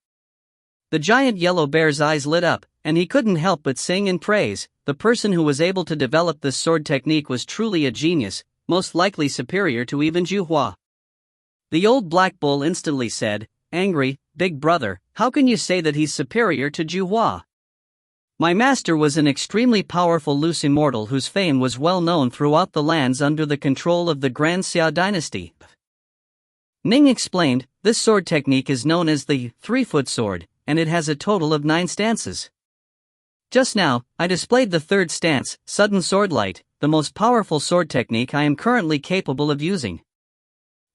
The giant yellow bear's eyes lit up, and he couldn't help but sing in praise. The person who was able to develop this sword technique was truly a genius, most likely superior to even Juhua. The old black bull instantly said, angry, "Big brother, how can you say that he's superior to Juhua? My master was an extremely powerful loose immortal whose fame was well known throughout the lands under the control of the Grand Xia dynasty." Ning explained, "This sword technique is known as the 3-foot sword, and it has a total of 9 stances. Just now, I displayed the third stance, sudden swordlight, the most powerful sword technique I am currently capable of using.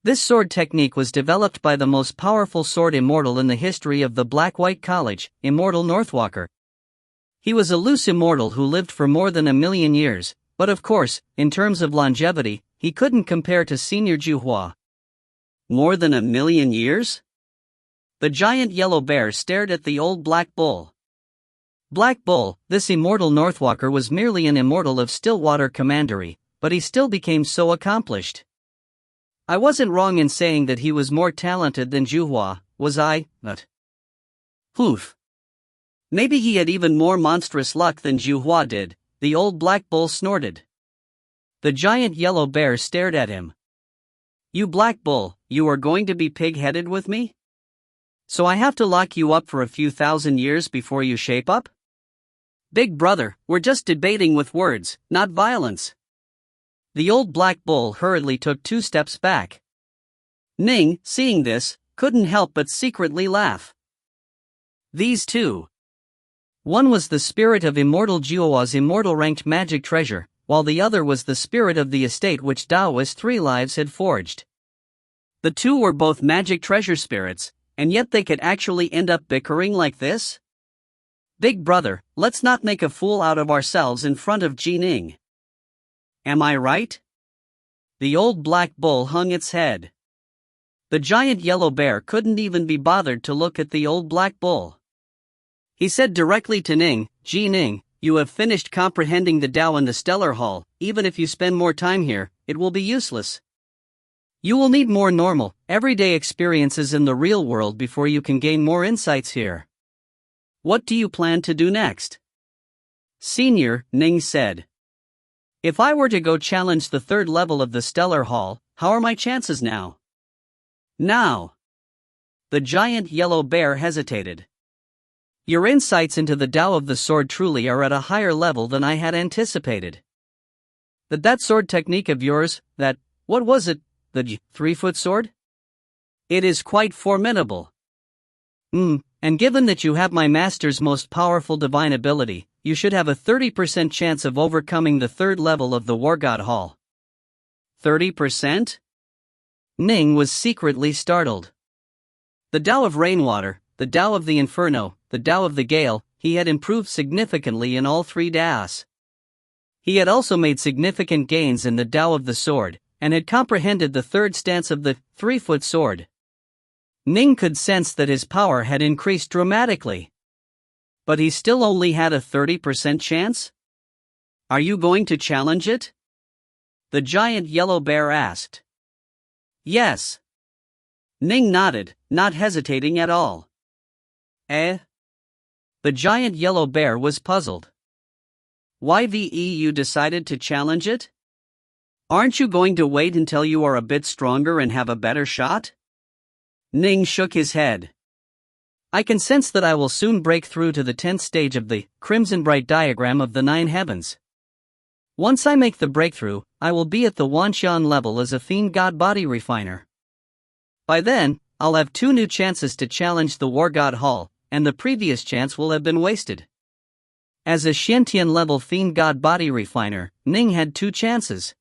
This sword technique was developed by the most powerful sword immortal in the history of the Black-White College, Immortal Northwalker. He was a loose immortal who lived for more than 1,000,000 years, but of course, in terms of longevity, he couldn't compare to Senior Juhua." "More than 1,000,000 years?" The giant yellow bear stared at the old black bull. "Black bull, this immortal Northwalker was merely an immortal of Stillwater Commandery, but he still became so accomplished. I wasn't wrong in saying that he was more talented than Juhua, was I? But poof. Maybe he had even more monstrous luck than Juhua did," the old black bull snorted. The giant yellow bear stared at him. "You black bull, you are going to be pig-headed with me? So I have to lock you up for a few thousand years before you shape up? Big brother, we're just debating with words, not violence." The old black bull hurriedly took 2 steps back. Ning, seeing this, couldn't help but secretly laugh. These two. One was the spirit of Immortal Juhua's immortal ranked magic treasure, while the other was the spirit of the estate which Daoist 3 Lives had forged. The two were both magic treasure spirits, and yet they could actually end up bickering like this? Big brother, let's not make a fool out of ourselves in front of Ning. Am I right? The old black bull hung its head. The giant yellow bear couldn't even be bothered to look at the old black bull. He said directly to Ning, "Ning, you have finished comprehending the Tao in the Stellar Hall. Even if you spend more time here, it will be useless. You will need more normal, everyday experiences in the real world before you can gain more insights here. What do you plan to do next?" "Senior," Ning said. If I were to go challenge the third level of the Stellar Hall, how are my chances now? Now. The giant yellow bear hesitated. Your insights into the Tao of the sword truly are at a higher level than I had anticipated. That sword technique of yours, what was it, the 3-foot sword? It is quite formidable. And given that you have my master's most powerful divine ability, you should have a 30% chance of overcoming the third level of the War God Hall. 30%? Ning was secretly startled. The Tao of rainwater, the Tao of the inferno, the Tao of the gale, he had improved significantly in all 3 Taos. He had also made significant gains in the Tao of the sword, and had comprehended the third stance of the 3-foot sword. Ning could sense that his power had increased dramatically. But he still only had a 30% chance? Are you going to challenge it? The giant yellow bear asked. Yes. Ning nodded, not hesitating at all. The giant yellow bear was puzzled. Why you decided to challenge it? Aren't you going to wait until you are a bit stronger and have a better shot? Ning shook his head. I can sense that I will soon break through to the 10th stage of the Crimson Bright diagram of the 9 heavens. Once I make the breakthrough, I will be at the Wanshan level as a fiend god body refiner. By then, I'll have 2 new chances to challenge the War God Hall, and the previous chance will have been wasted. As a Xiantian level fiend god body refiner, Ning had 2 chances.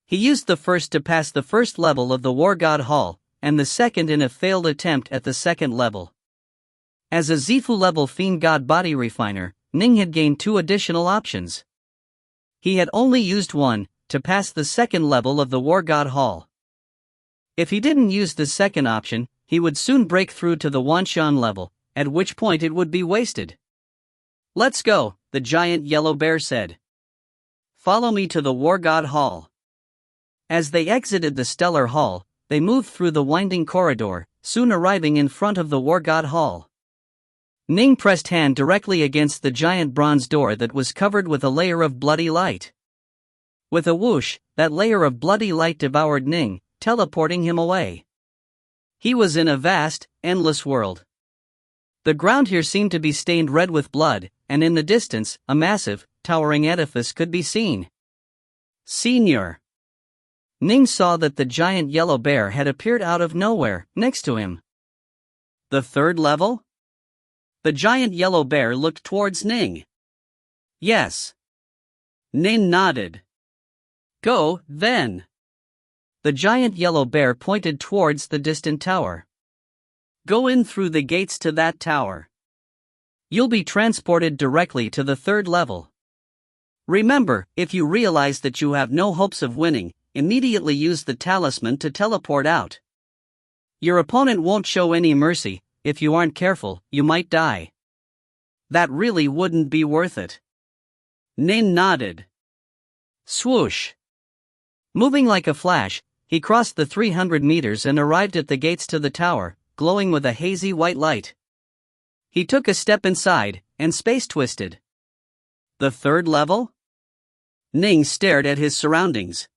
He used the first to pass the first level of the War God Hall, and the second in a failed attempt at the second level. As a Zifu level fiend god body refiner, Ning had gained 2 additional options. He had only used one, to pass the second level of the War God Hall. If he didn't use the second option, he would soon break through to the Wanshan level, at which point it would be wasted. Let's go, the giant yellow bear said. Follow me to the War God Hall. As they exited the Stellar Hall, they moved through the winding corridor, soon arriving in front of the War God Hall. Ning pressed hand directly against the giant bronze door that was covered with a layer of bloody light. With a whoosh, that layer of bloody light devoured Ning, teleporting him away. He was in a vast, endless world. The ground here seemed to be stained red with blood, and in the distance, a massive, towering edifice could be seen. Senior. Ning saw that the giant yellow bear had appeared out of nowhere, next to him. The third level? The giant yellow bear looked towards Ning. Yes. Ning nodded. Go, then. The giant yellow bear pointed towards the distant tower. Go in through the gates to that tower. You'll be transported directly to the third level. Remember, if you realize that you have no hopes of winning, immediately use the talisman to teleport out. Your opponent won't show any mercy. If you aren't careful, you might die. That really wouldn't be worth it. Ning nodded. Swoosh. Moving like a flash, he crossed the 300 meters and arrived at the gates to the tower, glowing with a hazy white light. He took a step inside, and space twisted. The third level? Ning stared at his surroundings.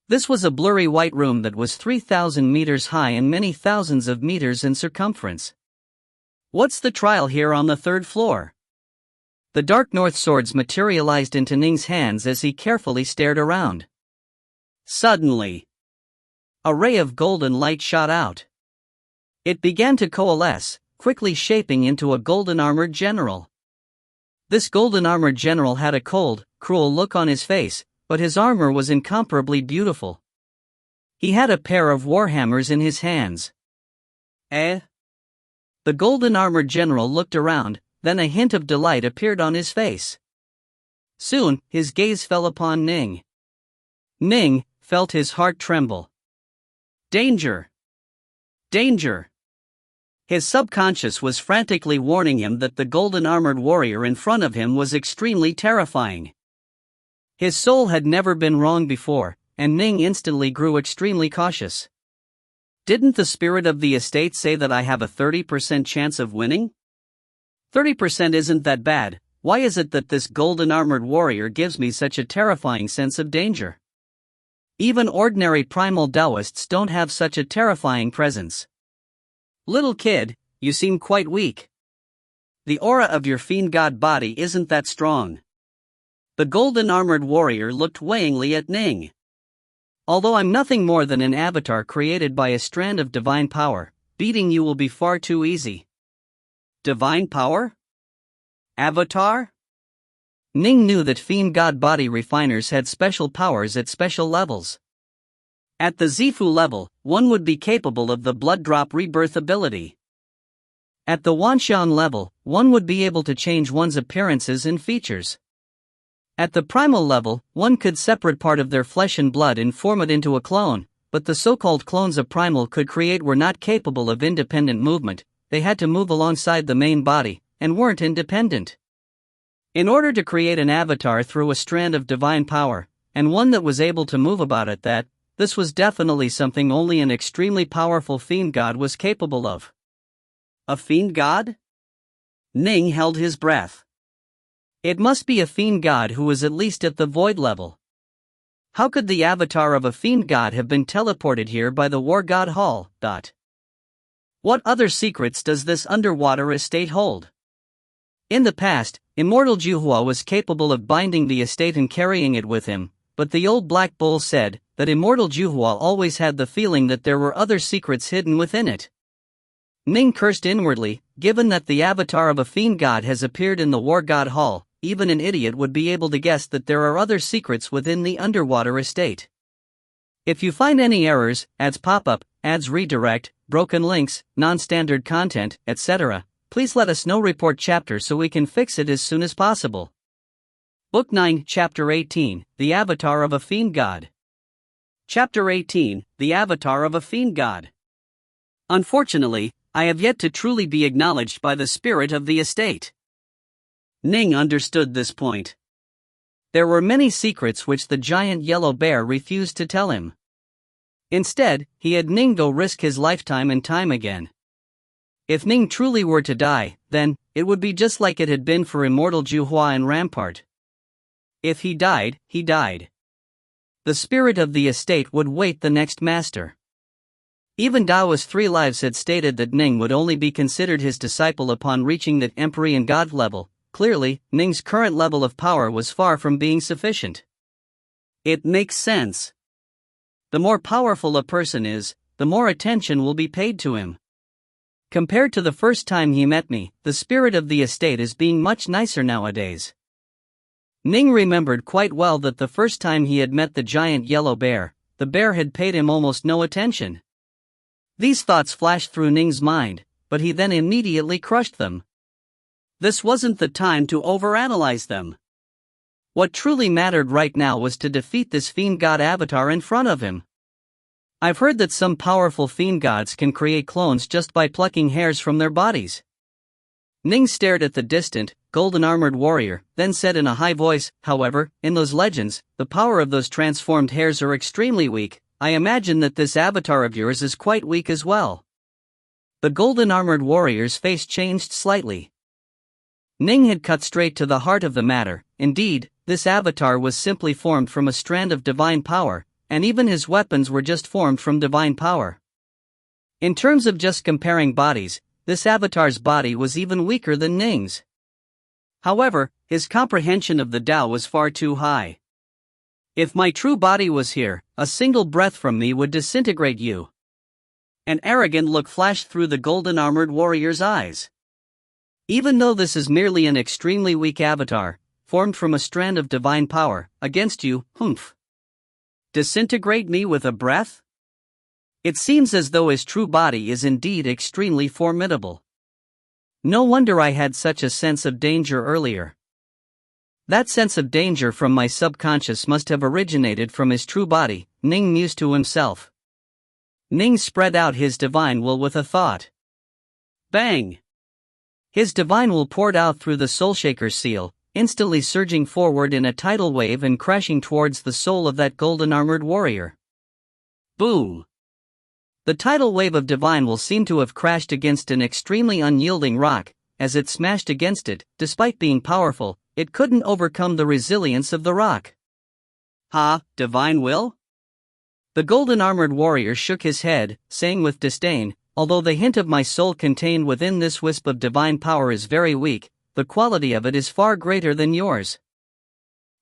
This was a blurry white room that was 3,000 meters high and many thousands of meters in circumference. What's the trial here on the third floor? The dark north swords materialized into Ning's hands as he carefully stared around. Suddenly, a ray of golden light shot out. It began to coalesce, quickly shaping into a golden armored general. This golden armored general had a cold, cruel look on his face, but his armor was incomparably beautiful. He had a pair of warhammers in his hands. The golden armored general looked around, then a hint of delight appeared on his face. Soon, his gaze fell upon Ning. Ning felt his heart tremble. Danger! Danger! His subconscious was frantically warning him that the golden armored warrior in front of him was extremely terrifying. His soul had never been wrong before, and Ning instantly grew extremely cautious. Didn't the spirit of the estate say that I have a 30% chance of winning? 30% isn't that bad, why is it that this golden armored warrior gives me such a terrifying sense of danger? Even ordinary primal Taoists don't have such a terrifying presence. Little kid, you seem quite weak. The aura of your fiend god body isn't that strong. The golden armored warrior looked weighingly at Ning. Although I'm nothing more than an avatar created by a strand of divine power, beating you will be far too easy. Divine power? Avatar? Ning knew that fiend god body refiners had special powers at special levels. At the Zifu level, one would be capable of the blood drop rebirth ability. At the Wanshan level, one would be able to change one's appearances and features. At the primal level, one could separate part of their flesh and blood and form it into a clone, but the so-called clones a primal could create were not capable of independent movement. They had to move alongside the main body, and weren't independent. In order to create an avatar through a strand of divine power, and one that was able to move about at that, this was definitely something only an extremely powerful fiend god was capable of. A fiend god? Ning held his breath. It must be a fiend god who was at least at the void level. How could the avatar of a fiend god have been teleported here by the war god Hall? What other secrets does this underwater estate hold? In the past, Immortal Juhua was capable of binding the estate and carrying it with him, but the old black bull said that Immortal Juhua always had the feeling that there were other secrets hidden within it. Ning cursed inwardly. Given that the avatar of a fiend god has appeared in the war god hall, even an idiot would be able to guess that there are other secrets within the underwater estate. If you find any errors, ads pop up, ads redirect, broken links, non-standard content, etc., please let us know. Report chapter so we can fix it as soon as possible. Book 9, Chapter 18, The Avatar of a Fiend God. Chapter 18, The Avatar of a Fiend God. Unfortunately, I have yet to truly be acknowledged by the spirit of the estate. Ning understood this point. There were many secrets which the giant yellow bear refused to tell him. Instead, he had Ning go risk his lifetime and time again. If Ning truly were to die, then it would be just like it had been for Immortal Juhua and Rampart. If he died, he died. The spirit of the estate would wait the next master. Even Daoist 3 Lives had stated that Ning would only be considered his disciple upon reaching the Empyrean God level. Clearly, Ning's current level of power was far from being sufficient. It makes sense. The more powerful a person is, the more attention will be paid to him. Compared to the first time he met me, the spirit of the estate is being much nicer nowadays. Ning remembered quite well that the first time he had met the giant yellow bear, the bear had paid him almost no attention. These thoughts flashed through Ning's mind, but he then immediately crushed them. This wasn't the time to overanalyze them. What truly mattered right now was to defeat this fiend god avatar in front of him. I've heard that some powerful fiend gods can create clones just by plucking hairs from their bodies. Ning stared at the distant, golden-armored warrior, then said in a high voice, however, in those legends, the power of those transformed hairs are extremely weak. I imagine that this avatar of yours is quite weak as well. The golden-armored warrior's face changed slightly. Ning had cut straight to the heart of the matter. Indeed, this avatar was simply formed from a strand of divine power, and even his weapons were just formed from divine power. In terms of just comparing bodies, this avatar's body was even weaker than Ning's. However, his comprehension of the Tao was far too high. If my true body was here, a single breath from me would disintegrate you. An arrogant look flashed through the golden-armored warrior's eyes. Even though this is merely an extremely weak avatar, formed from a strand of divine power, against you, humph. Disintegrate me with a breath? It seems as though his true body is indeed extremely formidable. No wonder I had such a sense of danger earlier. That sense of danger from my subconscious must have originated from his true body, Ning mused to himself. Ning spread out his divine will with a thought. Bang! His divine will poured out through the Soulshaker's seal, instantly surging forward in a tidal wave and crashing towards the soul of that golden-armored warrior. Boom! The tidal wave of divine will seemed to have crashed against an extremely unyielding rock, as it smashed against it. Despite being powerful, it couldn't overcome the resilience of the rock. Ha, divine will? The golden-armored warrior shook his head, saying with disdain, although the hint of my soul contained within this wisp of divine power is very weak, the quality of it is far greater than yours.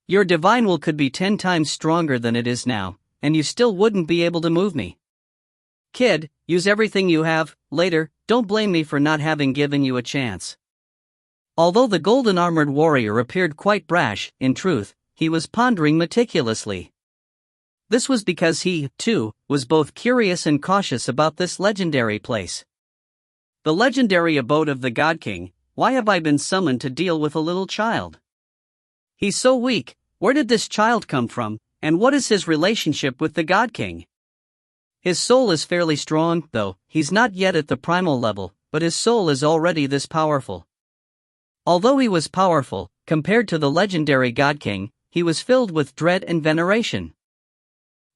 Your divine will could be 10 times stronger than it is now, and you still wouldn't be able to move me. Kid, use everything you have. Later, don't blame me for not having given you a chance. Although the golden-armored warrior appeared quite brash, in truth, he was pondering meticulously. This was because he, too, was both curious and cautious about this legendary place. The legendary abode of the God King. Why have I been summoned to deal with a little child? He's so weak. Where did this child come from, and what is his relationship with the God King? His soul is fairly strong, though. He's not yet at the primal level, but his soul is already this powerful. Although he was powerful, compared to the legendary God King, he was filled with dread and veneration.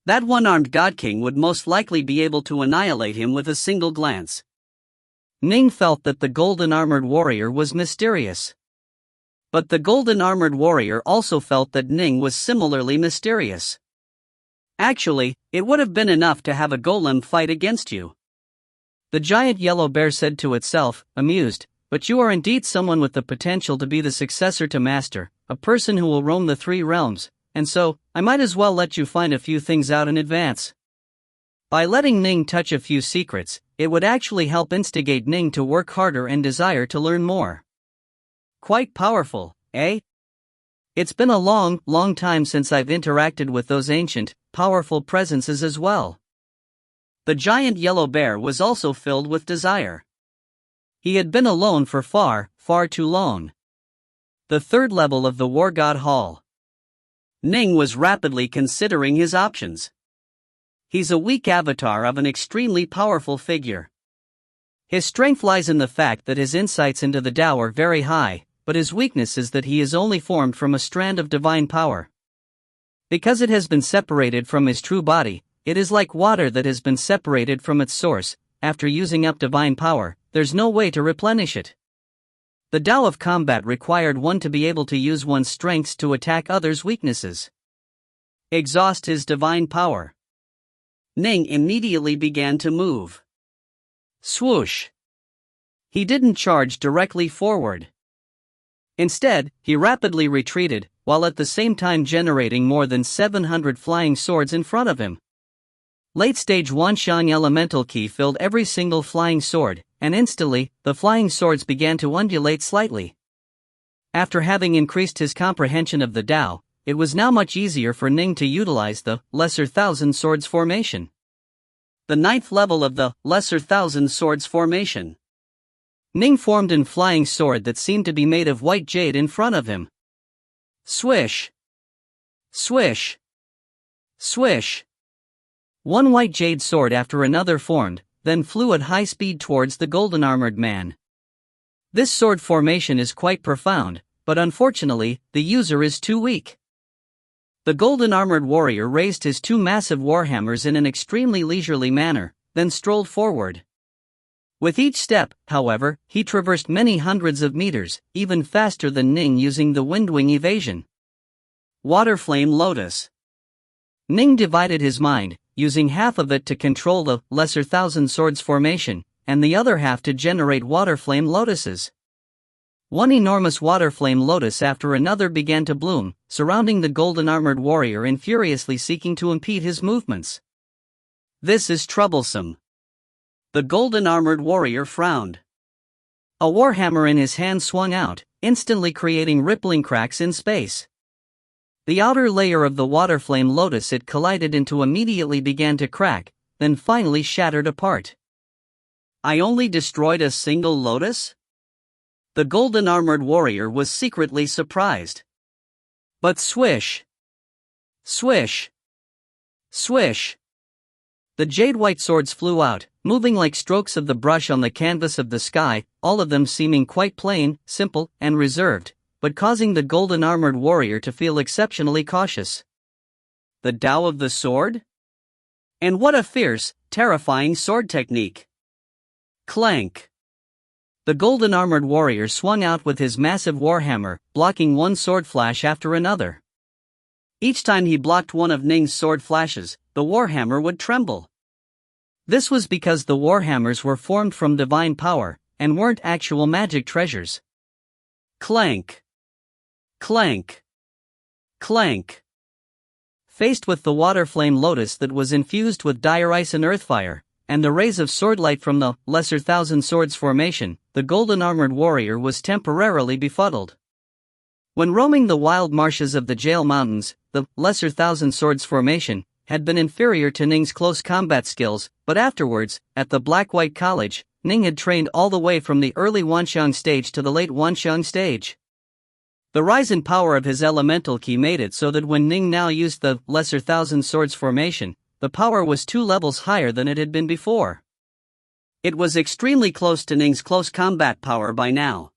That one-armed God King would most likely be able to annihilate him with a single glance. Ning felt that the golden-armored warrior was mysterious. But the golden-armored warrior also felt that Ning was similarly mysterious. Actually, it would have been enough to have a golem fight against you. The giant yellow bear said to itself, amused, but you are indeed someone with the potential to be the successor to Master, a person who will roam the 3 realms. And so, I might as well let you find a few things out in advance. By letting Ning touch a few secrets, it would actually help instigate Ning to work harder and desire to learn more. Quite powerful, eh? It's been a long, long time since I've interacted with those ancient, powerful presences as well. The giant yellow bear was also filled with desire. He had been alone for far, far too long. The 3rd level of the War God Hall. Ning was rapidly considering his options. He's a weak avatar of an extremely powerful figure. His strength lies in the fact that his insights into the Tao are very high, but his weakness is that he is only formed from a strand of divine power. Because it has been separated from his true body, it is like water that has been separated from its source. After using up divine power, there's no way to replenish it. The Tao of combat required one to be able to use one's strengths to attack others' weaknesses. Exhaust his divine power. Ning immediately began to move. Swoosh! He didn't charge directly forward. Instead, he rapidly retreated, while at the same time generating more than 700 flying swords in front of him. Late-stage Wanshang elemental ki filled every single flying sword, and instantly, the flying swords began to undulate slightly. After having increased his comprehension of the Tao, it was now much easier for Ning to utilize the Lesser Thousand Swords formation. The 9th level of the Lesser Thousand Swords formation. Ning formed an flying sword that seemed to be made of white jade in front of him. Swish! Swish! Swish! One white jade sword after another formed, then flew at high speed towards the golden-armored man. This sword formation is quite profound, but unfortunately, the user is too weak. The golden-armored warrior raised his 2 massive warhammers in an extremely leisurely manner, then strolled forward. With each step, however, he traversed many hundreds of meters, even faster than Ning using the Windwing evasion. Waterflame Lotus. Ning divided his mind, using half of it to control the Lesser Thousand Swords formation, and the other half to generate waterflame lotuses. One enormous waterflame lotus after another began to bloom, surrounding the golden-armored warrior and furiously seeking to impede his movements. This is troublesome. The golden-armored warrior frowned. A warhammer in his hand swung out, instantly creating rippling cracks in space. The outer layer of the waterflame lotus it collided into immediately began to crack, then finally shattered apart. I only destroyed a single lotus? The golden-armored warrior was secretly surprised. But swish! Swish! Swish! The jade-white swords flew out, moving like strokes of the brush on the canvas of the sky, all of them seeming quite plain, simple, and reserved, but causing the golden-armored warrior to feel exceptionally cautious. The Tao of the sword? And what a fierce, terrifying sword technique! Clank! The golden armored warrior swung out with his massive warhammer, blocking one sword flash after another. Each time he blocked one of Ning's sword flashes, the warhammer would tremble. This was because the warhammers were formed from divine power, and weren't actual magic treasures. Clank! Clank! Clank! Faced with the water flame lotus that was infused with dire ice and earthfire, and the rays of swordlight from the Lesser Thousand Swords formation, the golden armored warrior was temporarily befuddled. When roaming the wild marshes of the Jail Mountains, the Lesser Thousand Swords formation had been inferior to Ning's close combat skills, but afterwards, at the Black-White College, Ning had trained all the way from the early Wanxiang stage to the late Wanxiang stage. The rise in power of his elemental ki made it so that when Ning now used the Lesser Thousand Swords formation, the power was 2 levels higher than it had been before. It was extremely close to Ning's close combat power by now.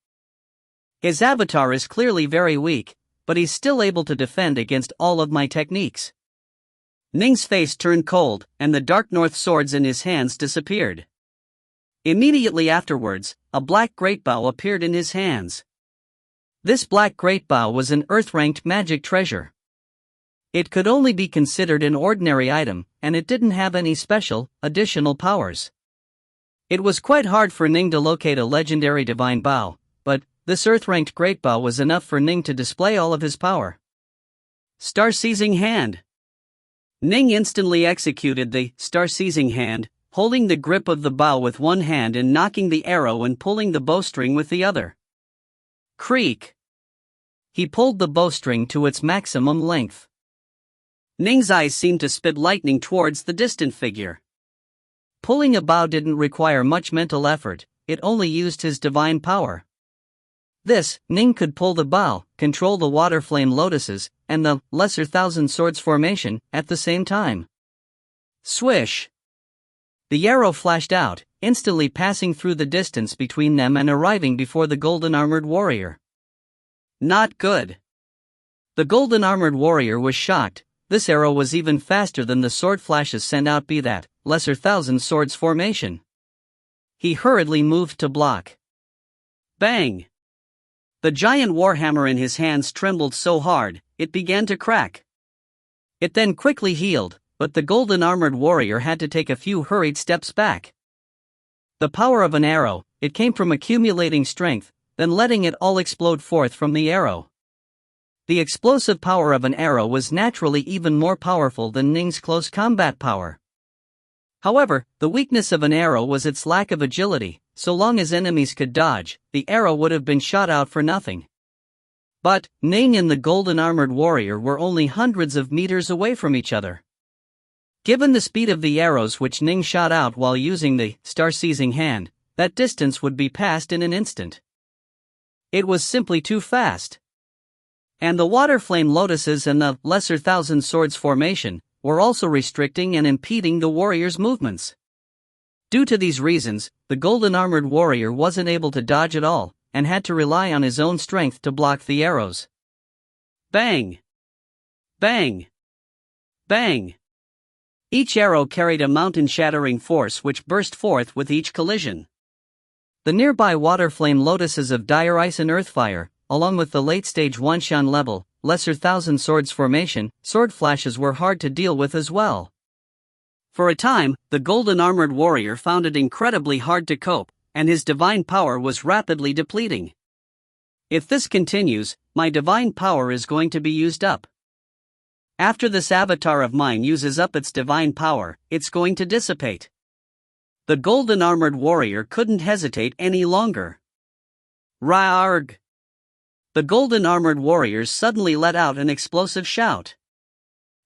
His avatar is clearly very weak, but he's still able to defend against all of my techniques. Ning's face turned cold, and the Dark North swords in his hands disappeared. Immediately afterwards, a black greatbow appeared in his hands. This black greatbow was an earth-ranked magic treasure. It could only be considered an ordinary item, and it didn't have any special, additional powers. It was quite hard for Ning to locate a legendary divine bow, but this earth-ranked greatbow was enough for Ning to display all of his power. Star-seizing hand. Ning instantly executed the star-seizing hand, holding the grip of the bow with one hand and knocking the arrow and pulling the bowstring with the other. Creak! He pulled the bowstring to its maximum length. Ning's eyes seemed to spit lightning towards the distant figure. Pulling a bow didn't require much mental effort, it only used his divine power. This, Ning could pull the bow, control the water flame lotuses, and the Lesser Thousand Swords formation at the same time. Swish! The arrow flashed out, instantly passing through the distance between them and arriving before the golden armored warrior. Not good. The golden armored warrior was shocked. This arrow was even faster than the sword flashes sent out by that Lesser Thousand Swords formation. He hurriedly moved to block. Bang! The giant warhammer in his hands trembled so hard, it began to crack. It then quickly healed, but the golden armored warrior had to take a few hurried steps back. The power of an arrow, it came from accumulating strength, then letting it all explode forth from the arrow. The explosive power of an arrow was naturally even more powerful than Ning's close combat power. However, the weakness of an arrow was its lack of agility. So long as enemies could dodge, the arrow would have been shot out for nothing. But Ning and the golden armored warrior were only hundreds of meters away from each other. Given the speed of the arrows which Ning shot out while using the star-seizing hand, that distance would be passed in an instant. It was simply too fast. And the water flame lotuses and the Lesser Thousand Swords formation were also restricting and impeding the warrior's movements. Due to these reasons, the golden armored warrior wasn't able to dodge at all, and had to rely on his own strength to block the arrows. Bang! Bang! Bang! Each arrow carried a mountain-shattering force which burst forth with each collision. The nearby water flame lotuses of dire ice and earthfire, along with the late-stage Wanxiang level, Lesser Thousand Swords formation, sword flashes were hard to deal with as well. For a time, the golden armored warrior found it incredibly hard to cope, and his divine power was rapidly depleting. If this continues, my divine power is going to be used up. After this avatar of mine uses up its divine power, it's going to dissipate. The golden armored warrior couldn't hesitate any longer. Raarg! The golden armored warrior suddenly let out an explosive shout.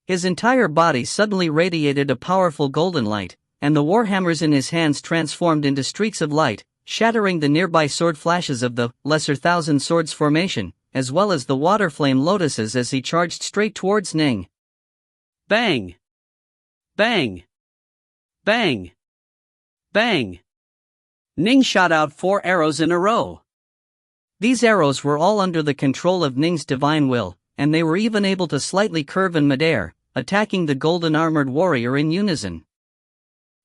His entire body suddenly radiated a powerful golden light, and the warhammers in his hands transformed into streaks of light, shattering the nearby sword flashes of the Lesser Thousand Swords formation, as well as the water flame lotuses as he charged straight towards Ning. Bang! Bang! Bang! Bang! Ning shot out 4 arrows in a row. These arrows were all under the control of Ning's divine will, and they were even able to slightly curve in midair, attacking the golden armored warrior in unison.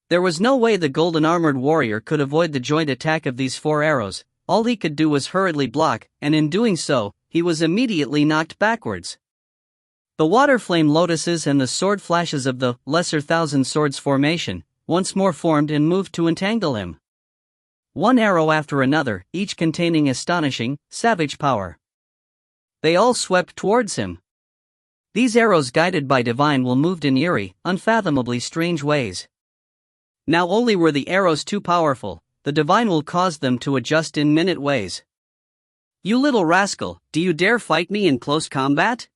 There was no way the golden-armored warrior could avoid the joint attack of these 4 arrows. All he could do was hurriedly block, and in doing so, he was immediately knocked backwards. The water flame lotuses and the sword flashes of the lesser thousand swords formation once more formed and moved to entangle him. One arrow after another, each containing astonishing, savage power. They all swept towards him. These arrows, guided by divine will, moved in eerie, unfathomably strange ways. Now only were the arrows too powerful, the divine will caused them to adjust in minute ways. "You little rascal, do you dare fight me in close combat?"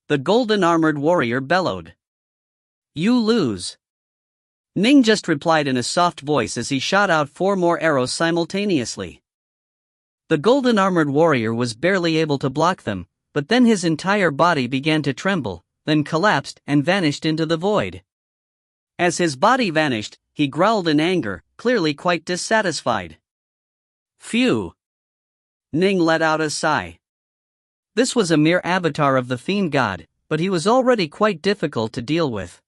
the golden-armored warrior bellowed. "You lose." Ning just replied in a soft voice as he shot out 4 more arrows simultaneously. The golden-armored warrior was barely able to block them, but then his entire body began to tremble, then collapsed and vanished into the void. As his body vanished, he growled in anger, clearly quite dissatisfied. "Phew!" Ning let out a sigh. This was a mere avatar of the fiend god, but he was already quite difficult to deal with.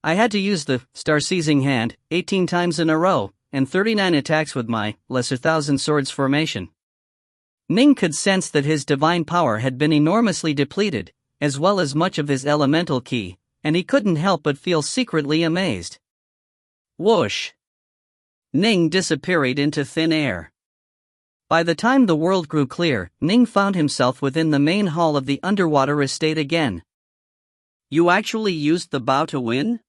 I had to use the star-seizing hand 18 times in a row, and 39 attacks with my lesser thousand swords formation. Ning could sense that his divine power had been enormously depleted, as well as much of his elemental ki, and he couldn't help but feel secretly amazed. Whoosh! Ning disappeared into thin air. By the time the world grew clear, Ning found himself within the main hall of the underwater estate again. "You actually used the bow to win?"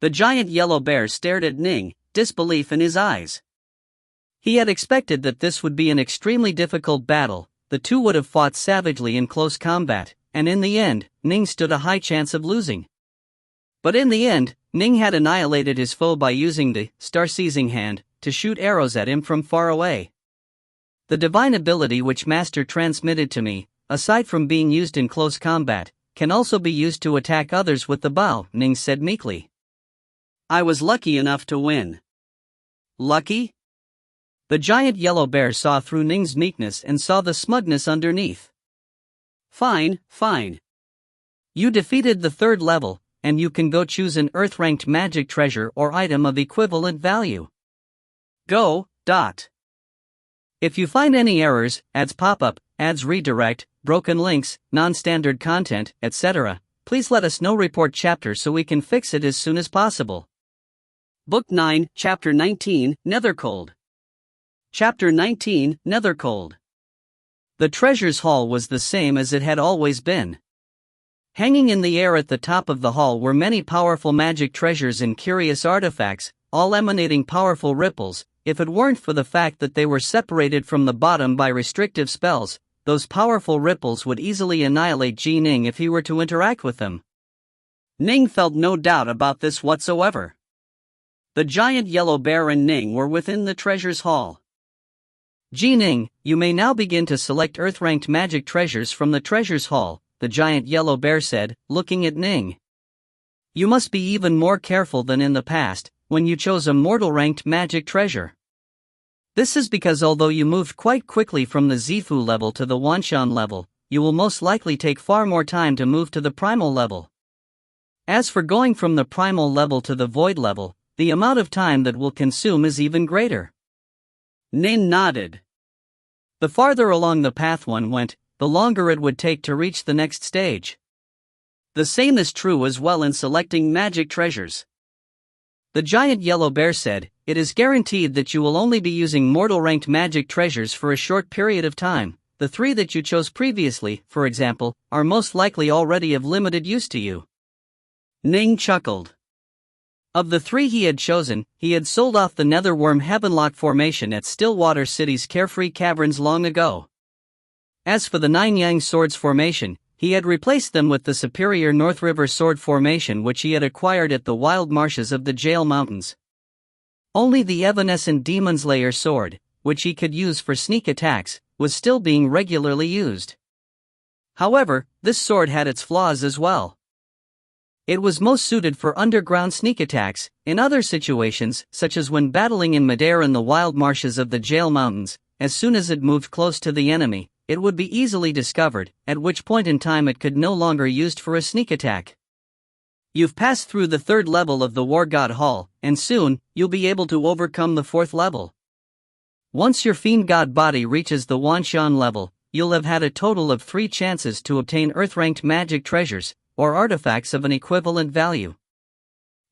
The giant yellow bear stared at Ning, disbelief in his eyes. He had expected that this would be an extremely difficult battle. The two would have fought savagely in close combat, and in the end, Ning stood a high chance of losing. But in the end, Ning had annihilated his foe by using the star-seizing hand to shoot arrows at him from far away. The divine ability which Master transmitted to me, aside from being used in close combat, can also be used to attack others with the bow, Ning said meekly. "I was lucky enough to win." "Lucky?" The giant yellow bear saw through Ning's meekness and saw the smugness underneath. Fine. You defeated the 3rd level, and you can go choose an earth-ranked magic treasure or item of equivalent value. Go. If you find any errors, ads pop up, ads redirect, broken links, non-standard content, etc., please let us know. Report chapter so we can fix it as soon as possible. Book 9, Chapter 19, Nethercold. Chapter 19, Nethercold. The treasure's hall was the same as it had always been. Hanging in the air at the top of the hall were many powerful magic treasures and curious artifacts, all emanating powerful ripples. If it weren't for the fact that they were separated from the bottom by restrictive spells, those powerful ripples would easily annihilate Ning if he were to interact with them. Ning felt no doubt about this whatsoever. The giant yellow bear and Ning were within the treasure's hall. Ning, you may now begin to select earth-ranked magic treasures from the treasure's hall, the giant yellow bear said, looking at Ning. You must be even more careful than in the past, when you chose a mortal-ranked magic treasure. This is because although you moved quite quickly from the Zifu level to the Wanshan level, you will most likely take far more time to move to the primal level. As for going from the primal level to the void level, the amount of time that will consume is even greater. Nin nodded. The farther along the path one went, the longer it would take to reach the next stage. The same is true as well in selecting magic treasures. The giant yellow bear said, it is guaranteed that you will only be using mortal-ranked magic treasures for a short period of time. The 3 that you chose previously, for example, are most likely already of limited use to you. Ning chuckled. Of the 3 he had chosen, he had sold off the Netherworm Heavenlock formation at Stillwater City's carefree caverns long ago. As for the 9 Yang Swords formation, he had replaced them with the superior North River Sword formation which he had acquired at the wild marshes of the Jail Mountains. Only the evanescent Demon's Lair sword, which he could use for sneak attacks, was still being regularly used. However, this sword had its flaws as well. It was most suited for underground sneak attacks. In other situations, such as when battling in midair in the wild marshes of the Jail Mountains, as soon as it moved close to the enemy, it would be easily discovered, at which point in time it could no longer be used for a sneak attack. You've passed through the 3rd level of the War God Hall, and soon, you'll be able to overcome the 4th level. Once your Fiend God body reaches the Wanshan level, you'll have had a total of 3 chances to obtain Earth-ranked magic treasures, or artifacts of an equivalent value.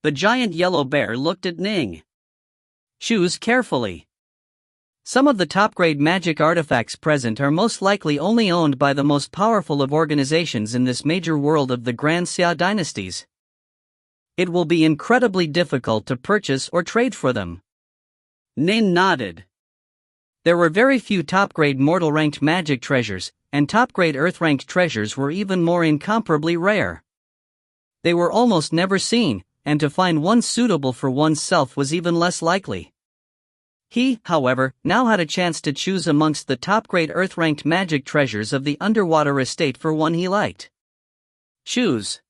The giant yellow bear looked at Ning. Choose carefully. Some of the top-grade magic artifacts present are most likely only owned by the most powerful of organizations in this major world of the Grand Xia dynasties. It will be incredibly difficult to purchase or trade for them. Ning nodded. There were very few top-grade mortal-ranked magic treasures, and top-grade earth-ranked treasures were even more incomparably rare. They were almost never seen, and to find one suitable for oneself was even less likely. He, however, now had a chance to choose amongst the top-grade earth-ranked magic treasures of the underwater estate for one he liked. Choose.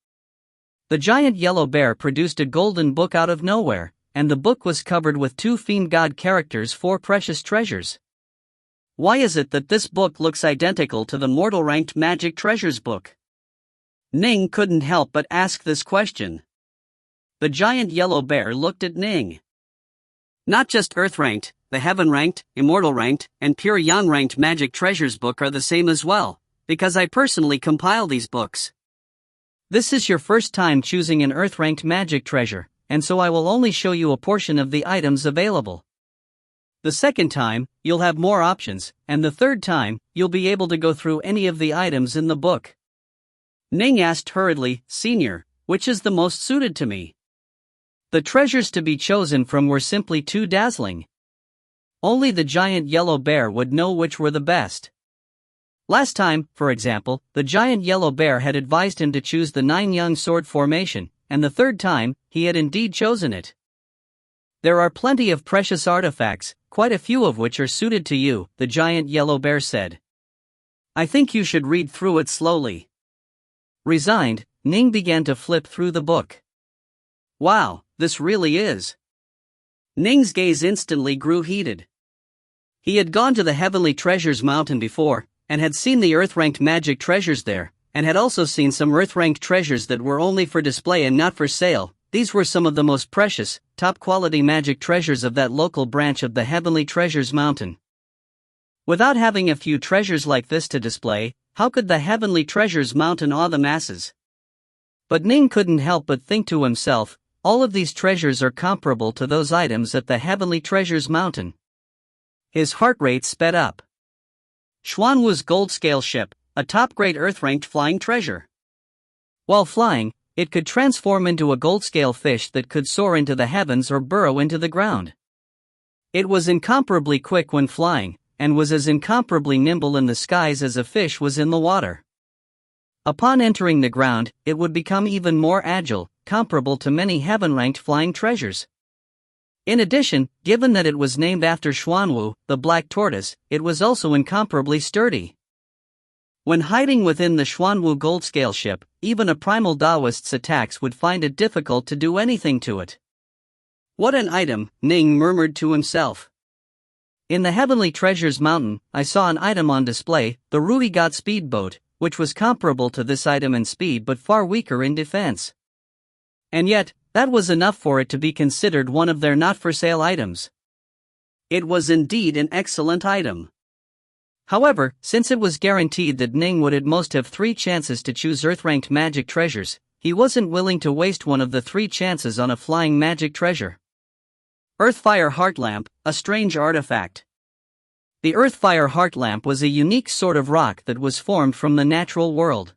The giant yellow bear produced a golden book out of nowhere, and the book was covered with 2 fiend god characters for precious treasures. Why is it that this book looks identical to the mortal-ranked magic treasures book? Ning couldn't help but ask this question. The giant yellow bear looked at Ning. Not just Earth-ranked, the Heaven-ranked, Immortal-ranked, and pure Yang-ranked magic treasures book are the same as well, because I personally compile these books. This is your first time choosing an Earth-ranked magic treasure, and so I will only show you a portion of the items available. The second time, you'll have more options, and the third time, you'll be able to go through any of the items in the book. Ning asked hurriedly, Senior, which is the most suited to me? The treasures to be chosen from were simply too dazzling. Only the giant yellow bear would know which were the best. Last time, for example, the giant yellow bear had advised him to choose the 9-young sword formation, and the third time, he had indeed chosen it. There are plenty of precious artifacts, quite a few of which are suited to you, the giant yellow bear said. I think you should read through it slowly. Resigned, Ning began to flip through the book. Wow, this really is. Ning's gaze instantly grew heated. He had gone to the Heavenly Treasures Mountain before, and had seen the Earth-ranked magic treasures there, and had also seen some Earth-ranked treasures that were only for display and not for sale. These were some of the most precious, top-quality magic treasures of that local branch of the Heavenly Treasures Mountain. Without having a few treasures like this to display, how could the Heavenly Treasures Mountain awe the masses? But Ning couldn't help but think to himself, all of these treasures are comparable to those items at the Heavenly Treasures Mountain. His heart rate sped up. Xuanwu's gold-scale ship, a top-grade Earth-ranked flying treasure. While flying, it could transform into a gold-scale fish that could soar into the heavens or burrow into the ground. It was incomparably quick when flying, and was as incomparably nimble in the skies as a fish was in the water. Upon entering the ground, it would become even more agile, comparable to many heaven-ranked flying treasures. In addition, given that it was named after Xuanwu, the black tortoise, it was also incomparably sturdy. When hiding within the Xuanwu gold-scale ship, even a primal Taoist's attacks would find it difficult to do anything to it. What an item, Ning murmured to himself. In the Heavenly Treasures Mountain, I saw an item on display, the Rui God speedboat, which was comparable to this item in speed but far weaker in defense. And yet, that was enough for it to be considered one of their not-for-sale items. It was indeed an excellent item. However, since it was guaranteed that Ning would at most have 3 chances to choose Earth-ranked magic treasures, he wasn't willing to waste one of the 3 chances on a flying magic treasure. Earthfire Heart Lamp, a strange artifact. The Earthfire Heart Lamp was a unique sort of rock that was formed from the natural world.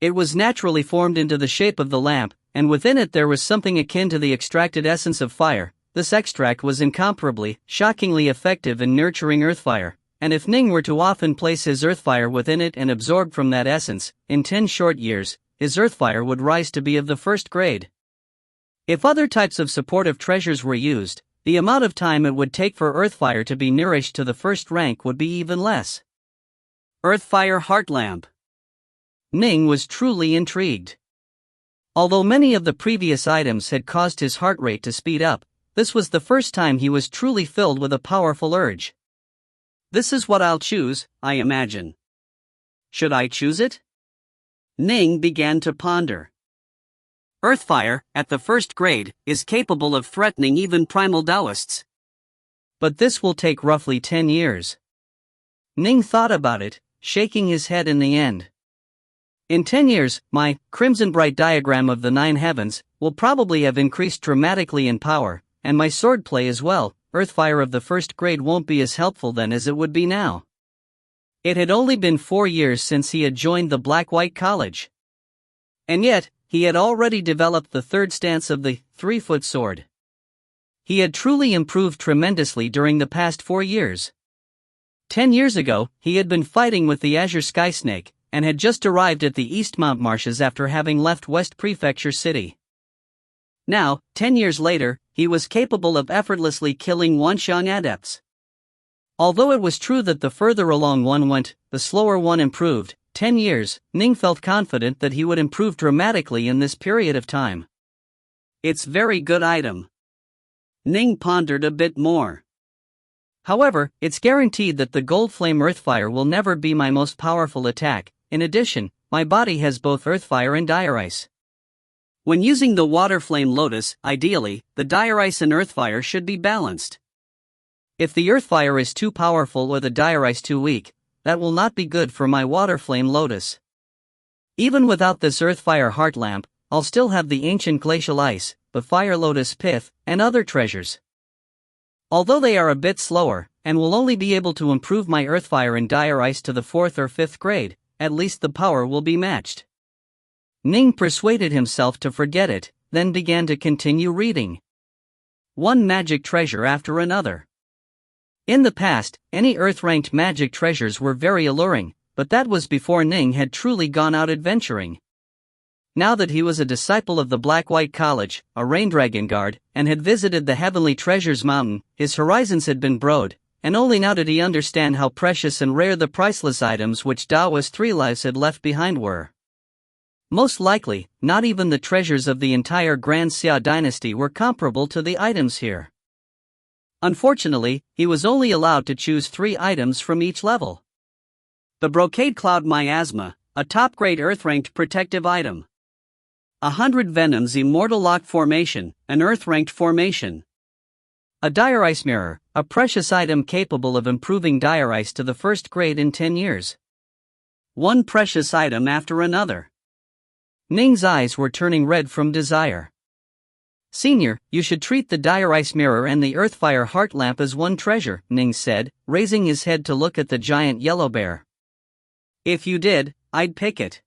It was naturally formed into the shape of the lamp, and within it there was something akin to the extracted essence of fire. This extract was incomparably, shockingly effective in nurturing earthfire, and if Ning were to often place his earthfire within it and absorb from that essence, in 10 short years, his earthfire would rise to be of the first grade. If other types of supportive treasures were used, the amount of time it would take for earthfire to be nourished to the first rank would be even less. Earthfire Heart Lamp. Ning was truly intrigued. Although many of the previous items had caused his heart rate to speed up, this was the first time he was truly filled with a powerful urge. This is what I'll choose, I imagine. Should I choose it? Ning began to ponder. Earthfire, at the first grade, is capable of threatening even primal Taoists. But this will take roughly 10 years. Ning thought about it, shaking his head in the end. In 10 years, my crimson bright diagram of the 9 heavens will probably have increased dramatically in power, and my swordplay as well. Earthfire of the first grade won't be as helpful then as it would be now. It had only been 4 years since he had joined the Black-White College. And yet, he had already developed the third stance of the 3-foot sword. He had truly improved tremendously during the past 4 years. 10 years ago, he had been fighting with the Azure Sky Snake, and had just arrived at the Eastmount Marshes after having left West Prefecture City. Now, 10 years later, he was capable of effortlessly killing Wanxiang adepts. Although it was true that the further along one went, the slower one improved, 10 years, Ning felt confident that he would improve dramatically in this period of time. It's very good item. Ning pondered a bit more. However, it's guaranteed that the Gold Flame Earthfire will never be my most powerful attack. In addition, my body has both Earthfire and Dire Ice. When using the Water Flame Lotus, ideally, the Dire Ice and Earthfire should be balanced. If the Earthfire is too powerful or the Dire Ice too weak, that will not be good for my Water Flame Lotus. Even without this Earthfire Heart Lamp, I'll still have the Ancient Glacial Ice, the Fire Lotus Pith, and other treasures. Although they are a bit slower, and will only be able to improve my Earthfire and Dire Ice to the 4th or 5th grade, at least the power will be matched. Ning persuaded himself to forget it, then began to continue reading. One magic treasure after another. In the past, any Earth-ranked magic treasures were very alluring, but that was before Ning had truly gone out adventuring. Now that he was a disciple of the Black-White College, a Rain Dragon Guard, and had visited the Heavenly Treasures Mountain, his horizons had been broadened, and only now did he understand how precious and rare the priceless items which Daoist 3 lives had left behind were. Most likely, not even the treasures of the entire Grand Xia dynasty were comparable to the items here. Unfortunately, he was only allowed to choose 3 items from each level. The Brocade Cloud Miasma, a top-grade Earth-ranked protective item. 100 Venoms Immortal Lock Formation, an Earth-ranked formation. A Dire Ice Mirror, a precious item capable of improving Dire Ice to the 1st grade in 10 years. One precious item after another. Ning's eyes were turning red from desire. Senior, you should treat the Dire Ice Mirror and the Earthfire Heart Lamp as one treasure, Ning said, raising his head to look at the giant yellow bear. If you did, I'd pick it.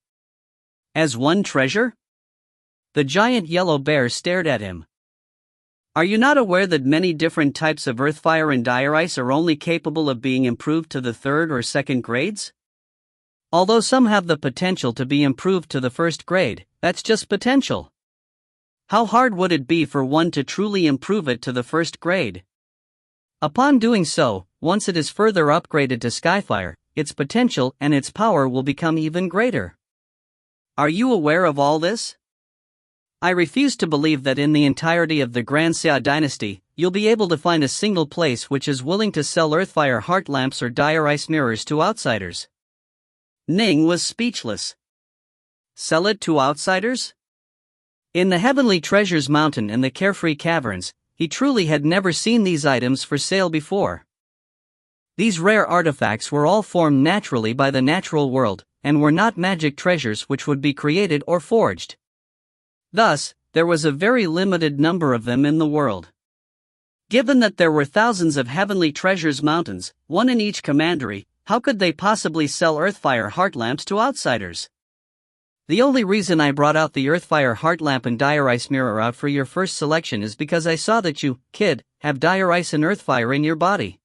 As one treasure? The giant yellow bear stared at him. Are you not aware that many different types of Earthfire and Dire Ice are only capable of being improved to the 3rd or 2nd grades? Although some have the potential to be improved to the 1st grade, that's just potential. How hard would it be for one to truly improve it to the 1st grade? Upon doing so, once it is further upgraded to Skyfire, its potential and its power will become even greater. Are you aware of all this? I refuse to believe that in the entirety of the Grand Xia dynasty, you'll be able to find a single place which is willing to sell Earthfire Heart Lamps or Dire Ice Mirrors to outsiders. Ning was speechless. Sell it to outsiders? In the Heavenly Treasures Mountain and the Carefree Caverns, he truly had never seen these items for sale before. These rare artifacts were all formed naturally by the natural world, and were not magic treasures which would be created or forged. Thus, there was a very limited number of them in the world. Given that there were thousands of Heavenly Treasures Mountains, one in each commandery, how could they possibly sell Earthfire Heart Lamps to outsiders? The only reason I brought out the Earthfire Heart Lamp and Dire Ice Mirror out for your first selection is because I saw that you, kid, have Dire Ice and Earthfire in your body.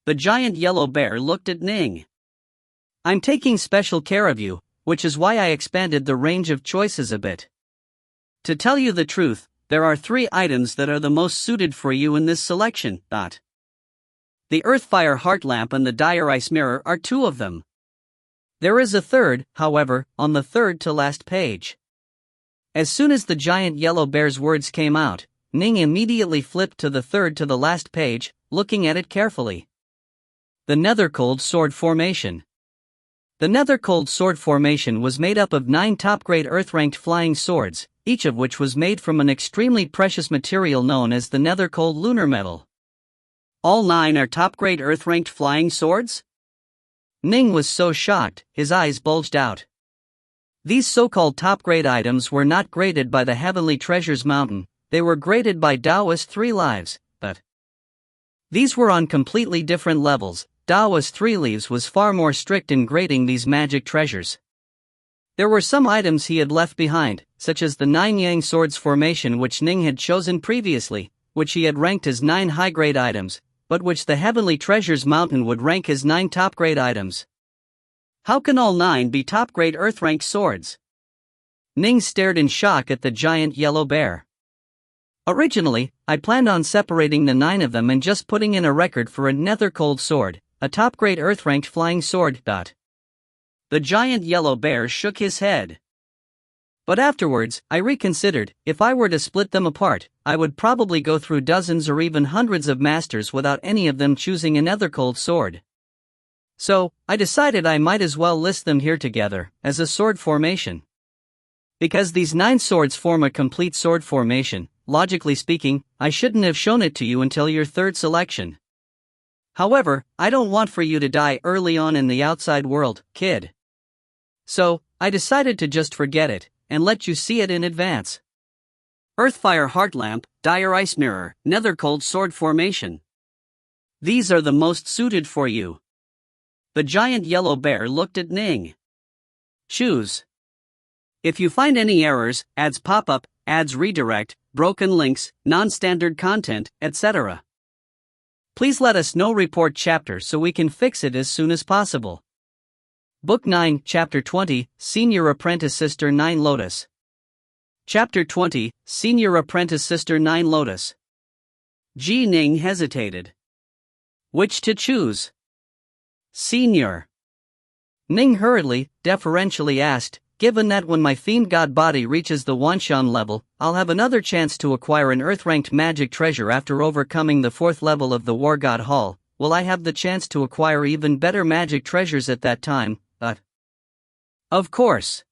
The giant yellow bear looked at Ning. I'm taking special care of you, which is why I expanded the range of choices a bit. To tell you the truth, there are 3 items that are the most suited for you in this selection. The Earthfire Heart Lamp and the Dire Ice Mirror are 2 of them. There is a 3rd, however, on the 3rd to last page. As soon as the giant yellow bear's words came out, Ning immediately flipped to the 3rd to the last page, looking at it carefully. The Nethercold Sword Formation. The Nethercold Sword Formation was made up of 9 top-grade Earth-ranked flying swords, each of which was made from an extremely precious material known as the nether-cold lunar metal. All 9 are top-grade Earth-ranked flying swords? Ning was so shocked, his eyes bulged out. These so-called top-grade items were not graded by the Heavenly Treasures Mountain, they were graded by Taoist 3 Lives, but these were on completely different levels. Taoist 3 Leaves was far more strict in grading these magic treasures. There were some items he had left behind, such as the 9 Yang Swords formation which Ning had chosen previously, which he had ranked as 9 high-grade items, but which the Heavenly Treasures Mountain would rank as 9 top-grade items. How can all 9 be top-grade Earth-ranked swords? Ning stared in shock at the giant yellow bear. Originally, I planned on separating the 9 of them and just putting in a record for a nether-cold sword, a top-grade Earth-ranked flying sword. The giant yellow bear shook his head. But afterwards, I reconsidered. If I were to split them apart, I would probably go through dozens or even hundreds of masters without any of them choosing a nether-cold sword. So, I decided I might as well list them here together, as a sword formation. Because these 9 swords form a complete sword formation, logically speaking, I shouldn't have shown it to you until your 3rd selection. However, I don't want for you to die early on in the outside world, kid. So, I decided to just forget it, and let you see it in advance. Earthfire Heartlamp, Dire Ice Mirror, Nether-Cold Sword Formation. These are the most suited for you. The giant yellow bear looked at Ning. Choose. If you find any errors, ads pop up, ads redirect, broken links, non-standard content, etc., please let us know. Report chapter so we can fix it as soon as possible. Book 9, Chapter 20, Senior Apprentice Sister 9 Lotus. Chapter 20, Senior Apprentice Sister 9 Lotus. Ning hesitated. Which to choose? Senior. Ning hurriedly, deferentially asked, given that when my fiend god body reaches the Wanshan level, I'll have another chance to acquire an earth-ranked magic treasure after overcoming the 4th level of the War God Hall, will I have the chance to acquire even better magic treasures at that time? Of course.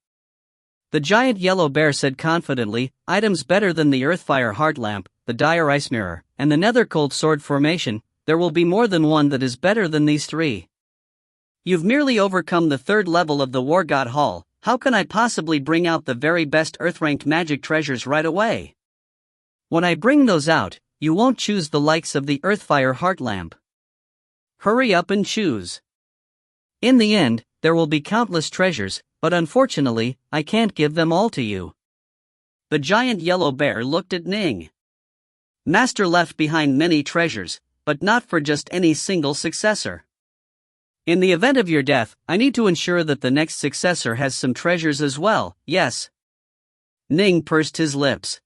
The giant yellow bear said confidently, items better than the Earthfire Heartlamp, the Dire Ice Mirror, and the Nether-Cold Sword formation, there will be more than one that is better than these 3. You've merely overcome the 3rd level of the War God Hall. How can I possibly bring out the very best Earth-ranked magic treasures right away? When I bring those out, you won't choose the likes of the Earthfire Heartlamp. Hurry up and choose. In the end, there will be countless treasures, but unfortunately, I can't give them all to you. The giant yellow bear looked at Ning. Master left behind many treasures, but not for just any single successor. In the event of your death, I need to ensure that the next successor has some treasures as well, yes. Ning pursed his lips.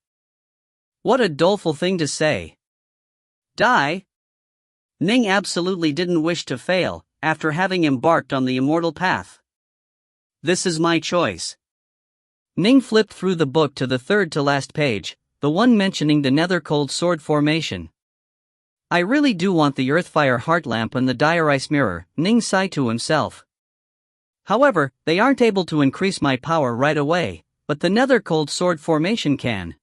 What a doleful thing to say. Die? Ning absolutely didn't wish to fail, after having embarked on the immortal path. This is my choice. Ning flipped through the book to the 3rd to last page, the one mentioning the Nether-Cold Sword formation. I really do want the Earthfire Heartlamp and the Dire Ice Mirror, Ning sighed to himself. However, they aren't able to increase my power right away, but the Nether-Cold Sword formation can.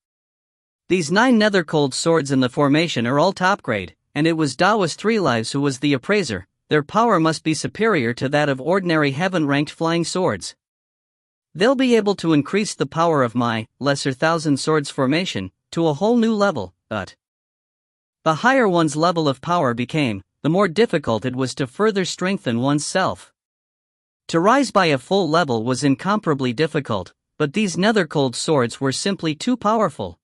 These 9 Nether-Cold Swords in the formation are all top grade, and it was Taoist 3 Lives who was the appraiser. Their power must be superior to that of ordinary heaven-ranked flying swords. They'll be able to increase the power of my lesser 1,000 swords formation to a whole new level, but the higher one's level of power became, the more difficult it was to further strengthen one's self. To rise by a full level was incomparably difficult, but these Nether-Cold Swords were simply too powerful.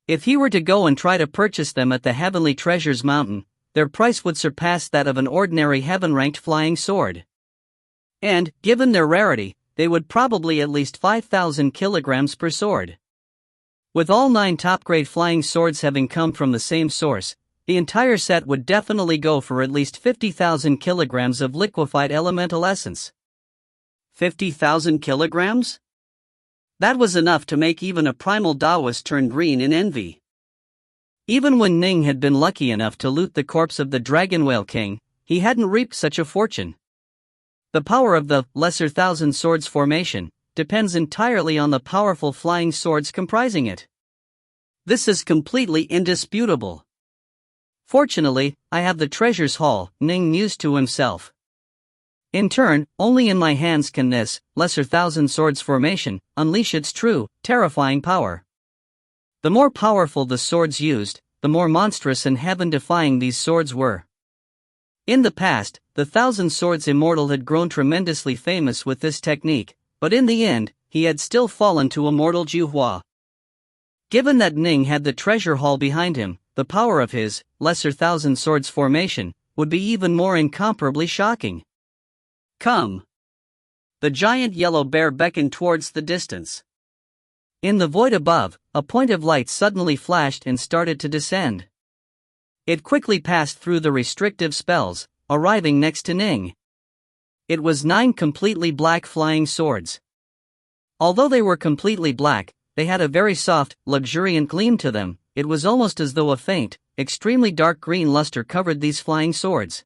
If he were to go and try to purchase them at the Heavenly Treasures Mountain, their price would surpass that of an ordinary heaven-ranked flying sword. And, given their rarity, they would probably at least 5,000 kilograms per sword. With all 9 top-grade flying swords having come from the same source, the entire set would definitely go for at least 50,000 kilograms of liquefied elemental essence. 50,000 kilograms? That was enough to make even a primal Taoist turn green in envy. Even when Ning had been lucky enough to loot the corpse of the Dragon Whale King, he hadn't reaped such a fortune. The power of the lesser 1,000 swords formation, depends entirely on the powerful flying swords comprising it. This is completely indisputable. Fortunately, I have the treasures haul, Ning mused to himself. In turn, only in my hands can this, lesser thousand swords formation, unleash its true, terrifying power. The more powerful the swords used, the more monstrous and heaven-defying these swords were. In the past, the Thousand Swords Immortal had grown tremendously famous with this technique, but in the end, he had still fallen to a mortal Juhua. Given that Ning had the treasure haul behind him, the power of his, lesser thousand swords formation, would be even more incomparably shocking. Come! The giant yellow bear beckoned towards the distance. In the void above, a point of light suddenly flashed and started to descend. It quickly passed through the restrictive spells, arriving next to Ning. It was 9 completely black flying swords. Although they were completely black, they had a very soft, luxuriant gleam to them. It was almost as though a faint, extremely dark green luster covered these flying swords.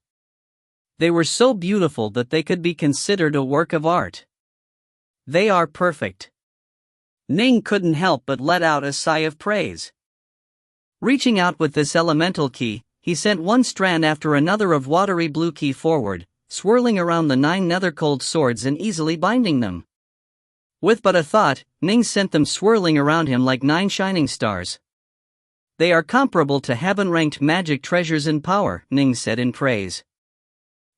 They were so beautiful that they could be considered a work of art. They are perfect. Ning couldn't help but let out a sigh of praise. Reaching out with this elemental key, he sent one strand after another of watery blue key forward, swirling around the 9 nether-cold swords and easily binding them. With but a thought, Ning sent them swirling around him like 9 shining stars. They are comparable to heaven-ranked magic treasures in power, Ning said in praise.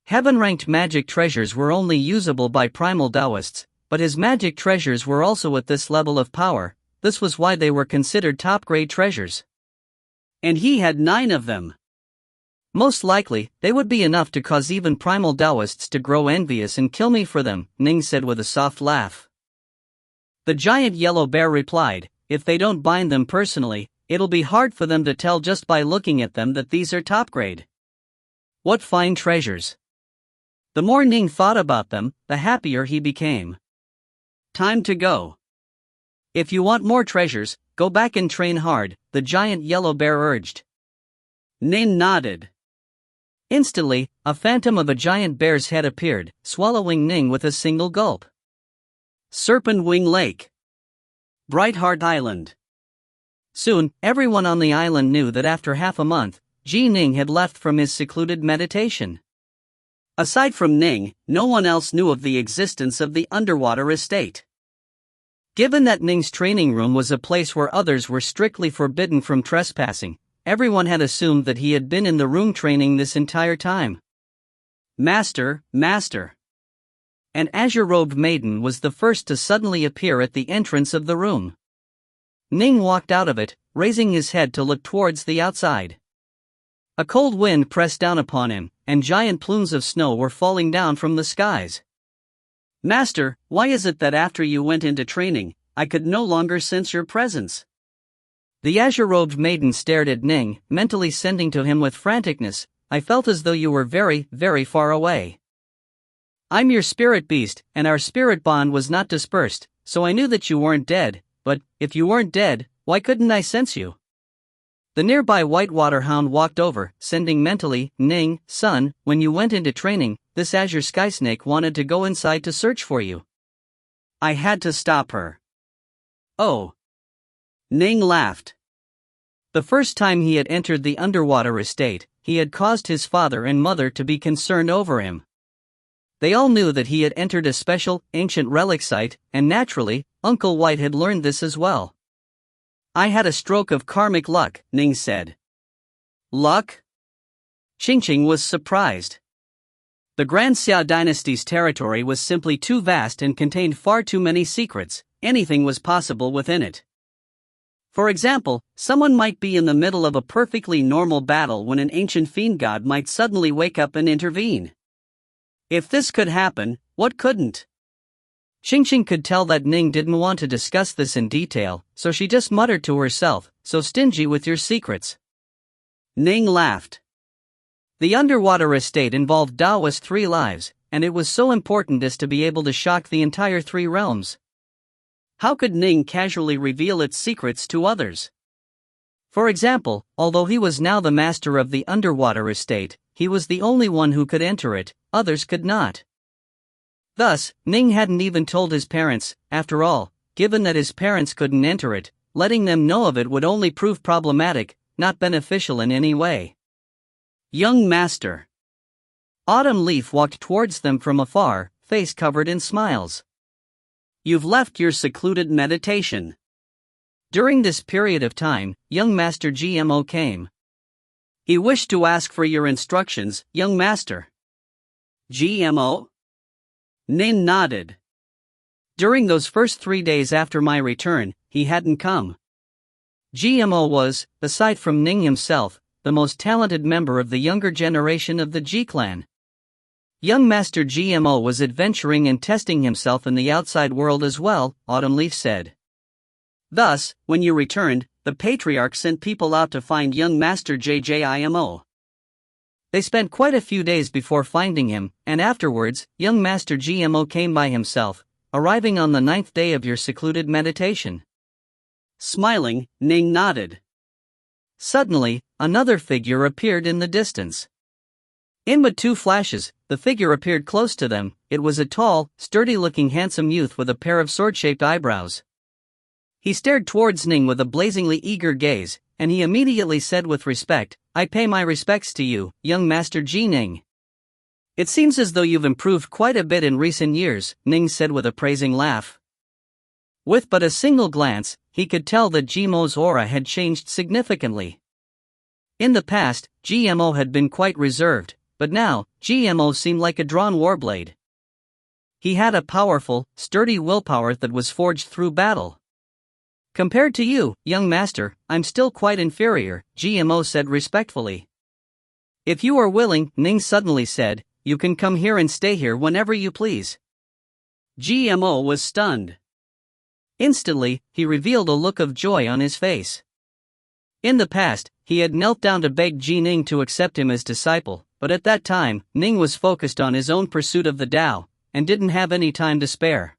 Heaven-ranked magic treasures were only usable by primal Taoists, but his magic treasures were also at this level of power. This was why they were considered top-grade treasures. And he had 9 of them. Most likely, they would be enough to cause even primal Taoists to grow envious and kill me for them, Ning said with a soft laugh. The giant yellow bear replied, if they don't bind them personally, it'll be hard for them to tell just by looking at them that these are top grade. What fine treasures! The more Ning thought about them, the happier he became. Time to go. If you want more treasures, go back and train hard, the giant yellow bear urged. Ning nodded. Instantly, a phantom of a giant bear's head appeared, swallowing Ning with a single gulp. Serpent Wing Lake. Brightheart Island. Soon, everyone on the island knew that after half a month, Ning had left from his secluded meditation. Aside from Ning, no one else knew of the existence of the underwater estate. Given that Ning's training room was a place where others were strictly forbidden from trespassing, everyone had assumed that he had been in the room training this entire time. Master, Master! An azure-robed maiden was the first to suddenly appear at the entrance of the room. Ning walked out of it, raising his head to look towards the outside. A cold wind pressed down upon him, and giant plumes of snow were falling down from the skies. Master, why is it that after you went into training, I could no longer sense your presence? The azure-robed maiden stared at Ning, mentally sending to him with franticness, I felt as though you were very, very far away. I'm your spirit beast, and our spirit bond was not dispersed, so I knew that you weren't dead, but, if you weren't dead, why couldn't I sense you? The nearby whitewater hound walked over, sending mentally, Ning, son, when you went into training, this azure skysnake wanted to go inside to search for you. I had to stop her. Oh. Ning laughed. The first time he had entered the underwater estate, he had caused his father and mother to be concerned over him. They all knew that he had entered a special, ancient relic site, and naturally, Uncle White had learned this as well. I had a stroke of karmic luck, Ning said. Luck? Qingqing was surprised. The Grand Xia dynasty's territory was simply too vast and contained far too many secrets. Anything was possible within it. For example, someone might be in the middle of a perfectly normal battle when an ancient fiend god might suddenly wake up and intervene. If this could happen, what couldn't? Qingqing could tell that Ning didn't want to discuss this in detail, so she just muttered to herself, so stingy with your secrets. Ning laughed. The underwater estate involved Dao's 3 lives, and it was so important as to be able to shock the entire 3 realms. How could Ning casually reveal its secrets to others? For example, although he was now the master of the underwater estate, he was the only one who could enter it, others could not. Thus, Ning hadn't even told his parents. After all, given that his parents couldn't enter it, letting them know of it would only prove problematic, not beneficial in any way. Young Master. Autumn Leaf walked towards them from afar, face covered in smiles. You've left your secluded meditation. During this period of time, young Master GMO came. He wished to ask for your instructions, young Master. GMO? Ning nodded. During those first 3 days after my return, he hadn't come. GMO was, aside from Ning himself, the most talented member of the younger generation of the G clan. Young Master GMO was adventuring and testing himself in the outside world as well, Autumn Leaf said. Thus, when you returned, the Patriarch sent people out to find young Master JJIMO. They spent quite a few days before finding him, and afterwards, young Master GMO came by himself, arriving on the 9th day of your secluded meditation. Smiling, Ning nodded. Suddenly, another figure appeared in the distance. In but 2 flashes, the figure appeared close to them. It was a tall, sturdy-looking handsome youth with a pair of sword-shaped eyebrows. He stared towards Ning with a blazingly eager gaze, and he immediately said with respect, I pay my respects to you, young Master G Ning. It seems as though you've improved quite a bit in recent years, Ning said with a praising laugh. With but a single glance, he could tell that GMO's aura had changed significantly. In the past, GMO had been quite reserved, but now, GMO seemed like a drawn warblade. He had a powerful, sturdy willpower that was forged through battle. Compared to you, young Master, I'm still quite inferior, GMO said respectfully. If you are willing, Ning suddenly said, you can come here and stay here whenever you please. GMO was stunned. Instantly, he revealed a look of joy on his face. In the past, he had knelt down to beg Ji Ning to accept him as disciple, but at that time, Ning was focused on his own pursuit of the Tao, and didn't have any time to spare.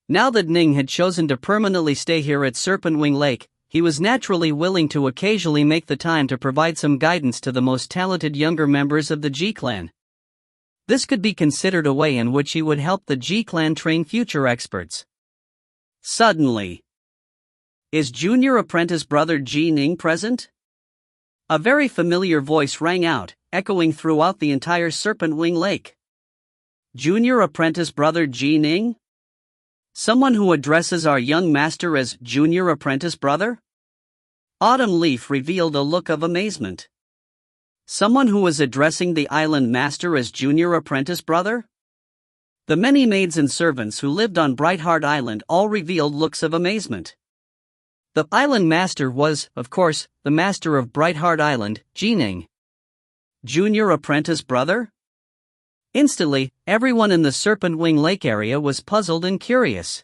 Now that Ning had chosen to permanently stay here at Serpent Wing Lake, he was naturally willing to occasionally make the time to provide some guidance to the most talented younger members of the G clan. This could be considered a way in which he would help the G clan train future experts. Suddenly, is junior apprentice brother Ji Ning present? A very familiar voice rang out, echoing throughout the entire Serpent Wing Lake. Junior apprentice brother Ji Ning? Someone who addresses our young master as junior apprentice brother? Autumn Leaf revealed a look of amazement. Someone who was addressing the island master as junior apprentice brother? The many maids and servants who lived on Brightheart Island all revealed looks of amazement. The island master was, of course, the master of Brightheart Island, Ji Ning. Junior apprentice brother? Instantly, everyone in the Serpent Wing Lake area was puzzled and curious.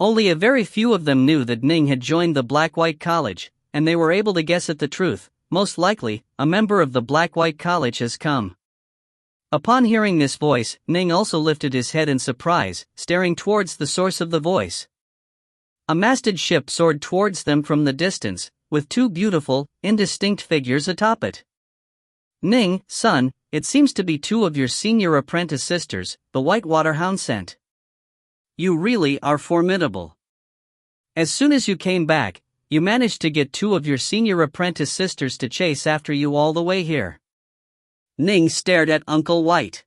Only a very few of them knew that Ning had joined the Black-White College, and they were able to guess at the truth. Most likely, a member of the Black-White College has come. Upon hearing this voice, Ning also lifted his head in surprise, staring towards the source of the voice. A masted ship soared towards them from the distance, with 2 beautiful, indistinct figures atop it. Ning, son, it seems to be 2 of your senior apprentice sisters, the Whitewater Hound sent. You really are formidable. As soon as you came back, you managed to get 2 of your senior apprentice sisters to chase after you all the way here. Ning stared at Uncle White.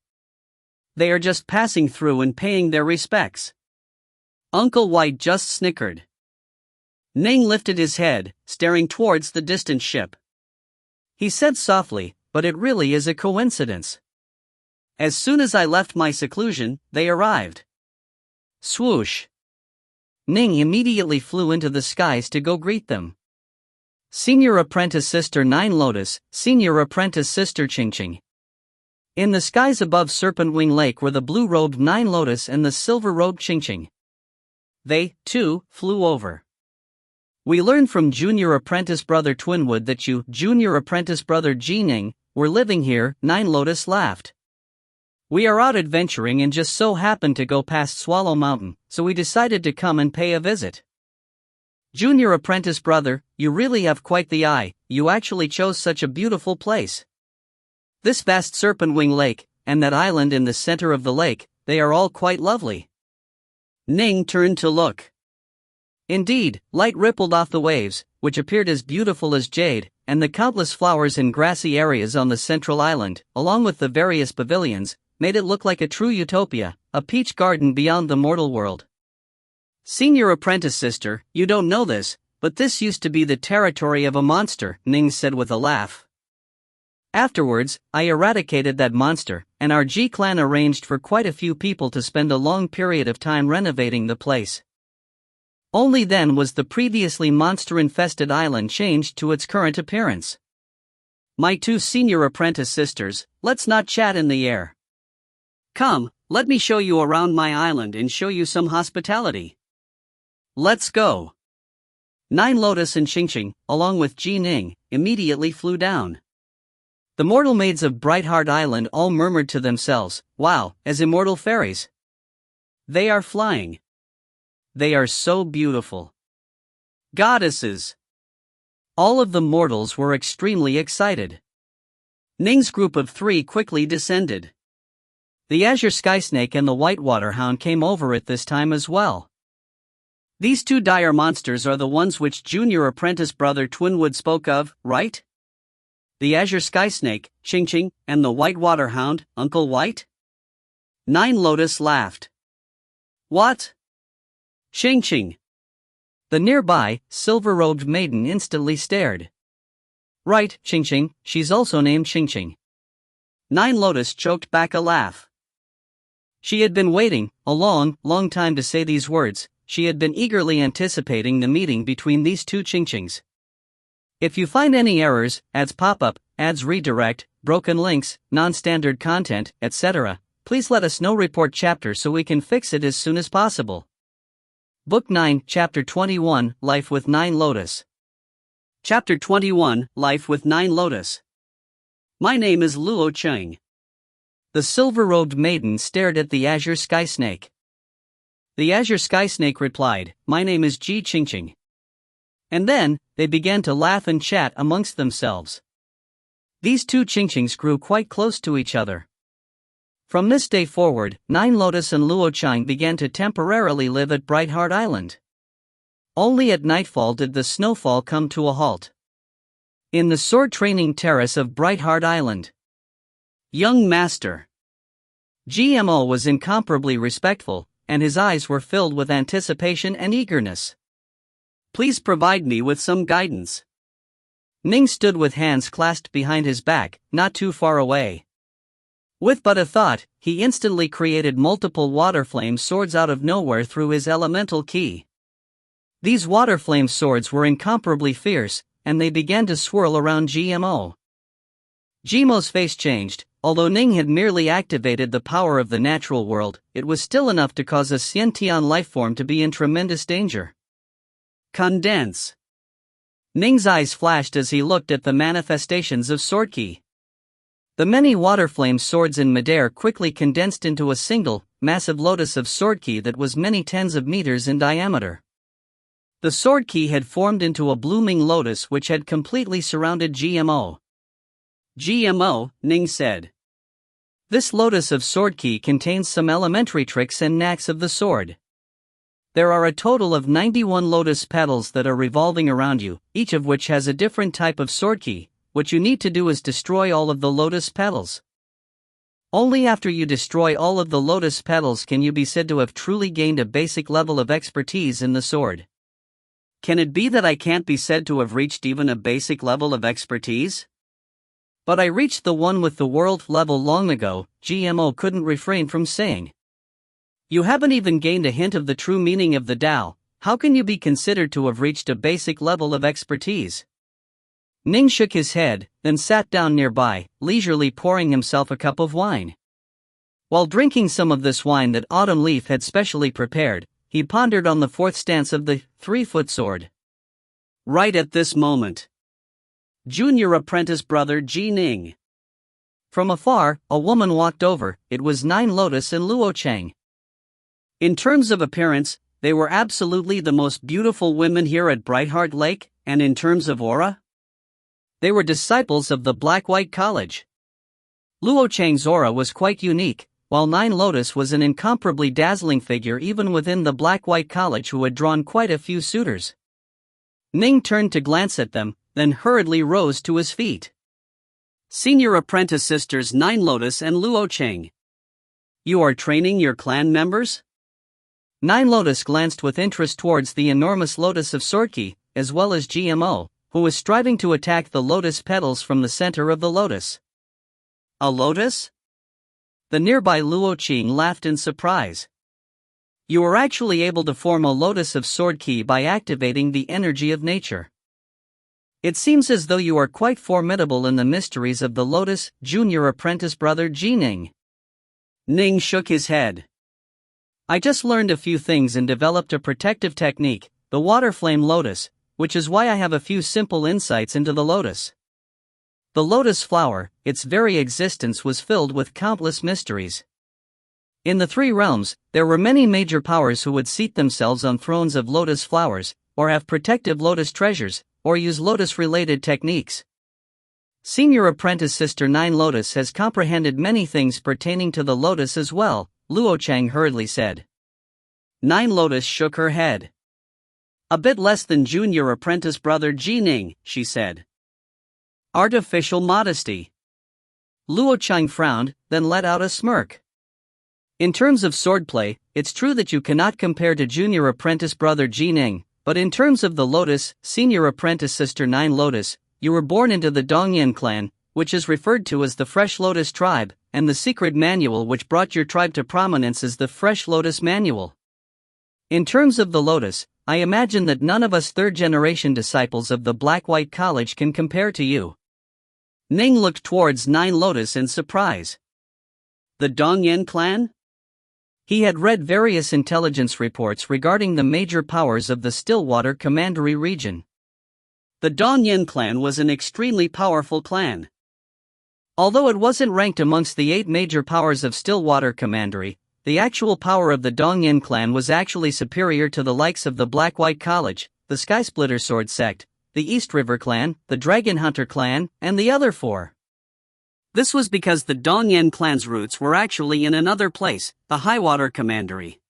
They are just passing through and paying their respects. Uncle White just snickered. Ning lifted his head, staring towards the distant ship. He said softly, but it really is a coincidence. As soon as I left my seclusion, they arrived. Swoosh. Ning immediately flew into the skies to go greet them. Senior Apprentice Sister Nine Lotus, Senior Apprentice Sister Ching Ching. In the skies above Serpent Wing Lake were the blue-robed Nine Lotus and the silver-robed Ching Ching. They, too, flew over. We learned from Junior Apprentice Brother Twinwood that you, Junior Apprentice Brother Ji Ning, were living here, Nine Lotus laughed. We are out adventuring and just so happened to go past Swallow Mountain, so we decided to come and pay a visit. Junior Apprentice Brother, you really have quite the eye, you actually chose such a beautiful place. This vast Serpent Wing Lake, and that island in the center of the lake, they are all quite lovely. Ning turned to look. Indeed, light rippled off the waves, which appeared as beautiful as jade, and the countless flowers in grassy areas on the central island, along with the various pavilions, made it look like a true utopia, a peach garden beyond the mortal world. Senior apprentice sister, you don't know this, but this used to be the territory of a monster, Ning said with a laugh. Afterwards, I eradicated that monster, and our G-clan arranged for quite a few people to spend a long period of time renovating the place. Only then was the previously monster-infested island changed to its current appearance. My two senior apprentice sisters, let's not chat in the air. Come, let me show you around my island and show you some hospitality. Let's go. Nine Lotus and Xingxing, along with Ji Ning, immediately flew down. The mortal maids of Brightheart Island all murmured to themselves, wow, as immortal fairies. They are flying. They are so beautiful. Goddesses. All of the mortals were extremely excited. Ning's group of 3 quickly descended. The Azure Skysnake and the Whitewater Hound came over at this time as well. These 2 dire monsters are the ones which junior apprentice brother Twinwood spoke of, right? The Azure Skysnake, Xingxing, and the Whitewater Hound, Uncle White? Nine Lotus laughed. What? Xingxing. The nearby, silver-robed maiden instantly stared. Right, Xingxing, she's also named Xingxing. Nine Lotus choked back a laugh. She had been waiting a long, long time to say these words. She had been eagerly anticipating the meeting between these 2 Xingxings. If you find any errors, ads pop up, ads redirect, broken links, non-standard content, etc., please let us know. Report chapter so we can fix it as soon as possible. Book 9, Chapter 21, Life with Nine Lotus. Chapter 21, Life with Nine Lotus. My name is Luo Cheng. The silver-robed maiden stared at the Azure Skysnake. The Azure Skysnake replied, my name is Ji Xingxing. And then, they began to laugh and chat amongst themselves. These 2 Xingxings grew quite close to each other. From this day forward, Nine Lotus and Luo Cheng began to temporarily live at Brightheart Island. Only at nightfall did the snowfall come to a halt. In the sword training terrace of Brightheart Island. Young Master. GMO was incomparably respectful, and his eyes were filled with anticipation and eagerness. Please provide me with some guidance. Ning stood with hands clasped behind his back, not too far away. With but a thought, he instantly created multiple water flame swords out of nowhere through his elemental key. These water flame swords were incomparably fierce, and they began to swirl around GMO. GMO's face changed. Although Ning had merely activated the power of the natural world, it was still enough to cause a Xiantian lifeform to be in tremendous danger. Condense. Ning's eyes flashed as he looked at the manifestations of Swordkey. The many water flame swords in midair quickly condensed into a single, massive lotus of Swordkey that was many tens of meters in diameter. The Swordkey had formed into a blooming lotus which had completely surrounded GMO. GMO, Ning said. This lotus of Swordkey contains some elementary tricks and knacks of the sword. There are a total of 91 lotus petals that are revolving around you, each of which has a different type of Swordkey. What you need to do is destroy all of the lotus petals. Only after you destroy all of the lotus petals can you be said to have truly gained a basic level of expertise in the sword. Can it be that I can't be said to have reached even a basic level of expertise? But I reached the one with the world level long ago, GMO couldn't refrain from saying. You haven't even gained a hint of the true meaning of the Tao. How can you be considered to have reached a basic level of expertise? Ning shook his head, then sat down nearby, leisurely pouring himself a cup of wine. While drinking some of this wine that Autumn Leaf had specially prepared, he pondered on the 4th stance of the 3-foot sword. Right at this moment, junior apprentice brother Ji Ning. From afar, a woman walked over. It was Nine Lotus and Luo Cheng. In terms of appearance, they were absolutely the most beautiful women here at Brightheart Lake, and in terms of aura, they were disciples of the Black-White College. Luo Cheng's aura was quite unique, while Nine Lotus was an incomparably dazzling figure even within the Black-White College who had drawn quite a few suitors. Ning turned to glance at them, then hurriedly rose to his feet. Senior apprentice sisters Nine Lotus and Luo Cheng. You are training your clan members? Nine Lotus glanced with interest towards the enormous lotus of Swordkey, as well as GMO, who was striving to attack the lotus petals from the center of the lotus. A lotus? The nearby Luo Cheng laughed in surprise. You are actually able to form a lotus of Swordkey by activating the energy of nature. It seems as though you are quite formidable in the mysteries of the lotus, junior apprentice brother Ning. Ning shook his head. I just learned a few things and developed a protective technique, the water flame lotus, which is why I have a few simple insights into the lotus. The lotus flower, its very existence was filled with countless mysteries. In the three realms, there were many major powers who would seat themselves on thrones of lotus flowers, or have protective lotus treasures, or use lotus-related techniques. Senior apprentice sister Nine Lotus has comprehended many things pertaining to the lotus as well, Luo Cheng hurriedly said. Nine Lotus shook her head. A bit less than junior apprentice brother Ning, she said. Artificial modesty. Luo Cheng frowned, then let out a smirk. In terms of swordplay, it's true that you cannot compare to junior apprentice brother Ning, but in terms of the lotus, senior apprentice sister Nine Lotus, you were born into the Dongyan clan, which is referred to as the Fresh Lotus tribe, and the secret manual which brought your tribe to prominence is the Fresh Lotus Manual. In terms of the lotus, I imagine that none of us third-generation disciples of the Black-White College can compare to you. Ning looked towards Nine Lotus in surprise. The Dongyan clan? He had read various intelligence reports regarding the major powers of the Stillwater Commandery region. The Dongyan clan was an extremely powerful clan. Although it wasn't ranked amongst the 8 major powers of Stillwater Commandery, the actual power of the Dongyan clan was actually superior to the likes of the Black-White College, the Skysplitter Sword Sect, the East River clan, the Dragon Hunter clan, and the other 4. This was because the Dongyan clan's roots were actually in another place, the Highwater Commandery.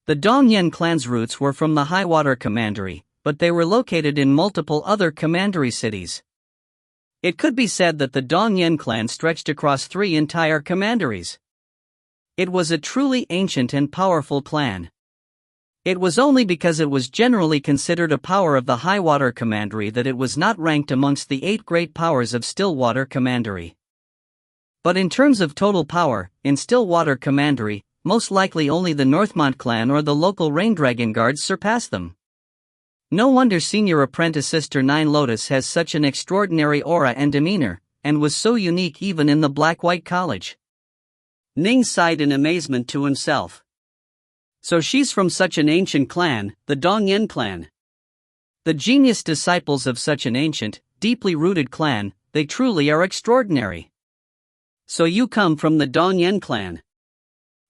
The Dongyan clan's roots were from the Highwater Commandery, but they were located in multiple other commandery cities. It could be said that the Dongyan clan stretched across 3 entire commanderies. It was a truly ancient and powerful clan. It was only because it was generally considered a power of the Highwater Commandery that it was not ranked amongst the 8 great powers of Stillwater Commandery. But in terms of total power, in Stillwater Commandery, most likely only the Northmont clan or the local Rain Dragon Guards surpassed them. No wonder senior apprentice sister Nine Lotus has such an extraordinary aura and demeanor, and was so unique even in the Black-White College. Ning sighed in amazement to himself. So she's from such an ancient clan, the Dongyan clan. The genius disciples of such an ancient, deeply rooted clan, they truly are extraordinary. So you come from the Dongyan clan.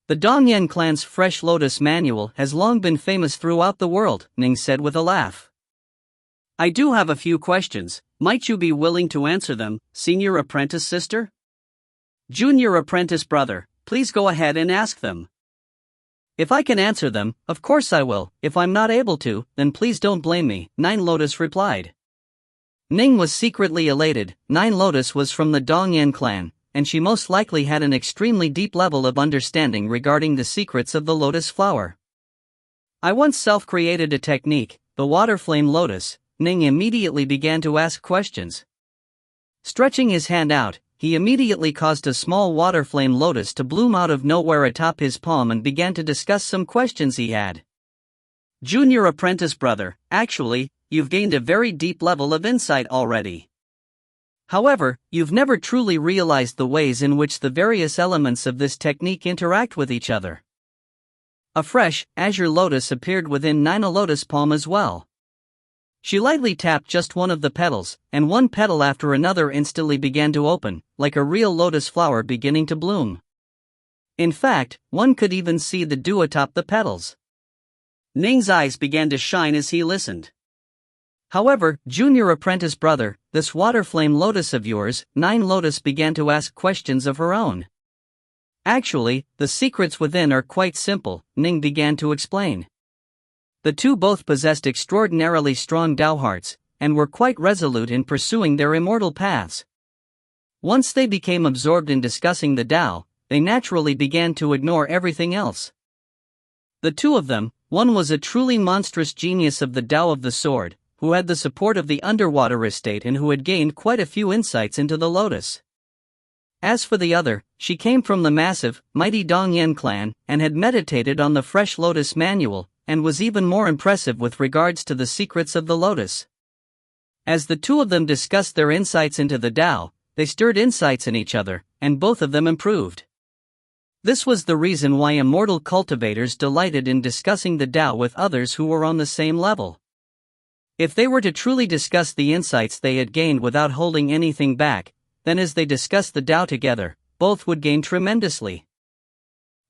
The Dongyan clan's Fresh Lotus Manual has long been famous throughout the world, Ning said with a laugh. I do have a few questions, might you be willing to answer them, senior apprentice sister? Junior apprentice brother, please go ahead and ask them. If I can answer them, of course I will. If I'm not able to, then please don't blame me, Nine Lotus replied. Ning was secretly elated. Nine Lotus was from the Dongyan clan, and she most likely had an extremely deep level of understanding regarding the secrets of the lotus flower. I once self-created a technique, the water flame lotus. Ning immediately began to ask questions. Stretching his hand out, he immediately caused a small water flame lotus to bloom out of nowhere atop his palm and began to discuss some questions he had. Junior apprentice brother, actually, you've gained a very deep level of insight already. However, you've never truly realized the ways in which the various elements of this technique interact with each other. A fresh, azure lotus appeared within Nina Lotus' palm as well. She lightly tapped just one of the petals, and one petal after another instantly began to open, like a real lotus flower beginning to bloom. In fact, one could even see the dew atop the petals. Ning's eyes began to shine as he listened. However, junior apprentice brother, this water flame lotus of yours, Nine Lotus began to ask questions of her own. Actually, the secrets within are quite simple, Ning began to explain. The two both possessed extraordinarily strong Dao hearts, and were quite resolute in pursuing their immortal paths. Once they became absorbed in discussing the Dao, they naturally began to ignore everything else. The two of them, one was a truly monstrous genius of the Dao of the sword, who had the support of the underwater estate and who had gained quite a few insights into the lotus. As for the other, she came from the massive, mighty Dongyan clan, and had meditated on the fresh lotus manual, and was even more impressive with regards to the secrets of the lotus. As the two of them discussed their insights into the Dao, they stirred insights in each other, and both of them improved. This was the reason why immortal cultivators delighted in discussing the Dao with others who were on the same level. If they were to truly discuss the insights they had gained without holding anything back, then as they discussed the Dao together, both would gain tremendously.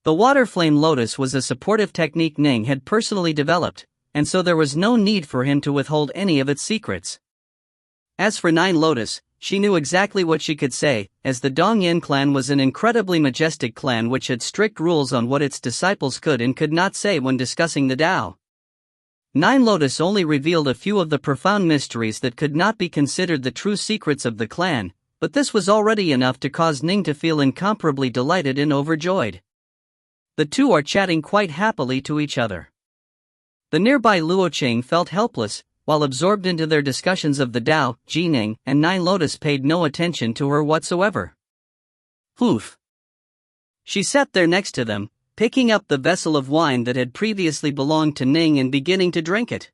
The water flame lotus was a supportive technique Ning had personally developed, and so there was no need for him to withhold any of its secrets. As for Nine Lotus, she knew exactly what she could say, as the Dongyan clan was an incredibly majestic clan which had strict rules on what its disciples could and could not say when discussing the Dao. Nine Lotus only revealed a few of the profound mysteries that could not be considered the true secrets of the clan, but this was already enough to cause Ning to feel incomparably delighted and overjoyed. The two are chatting quite happily to each other. The nearby Luocheng felt helpless, while absorbed into their discussions of the Dao. Ning and Nine Lotus paid no attention to her whatsoever. Poof! She sat there next to them, picking up the vessel of wine that had previously belonged to Ning and beginning to drink it.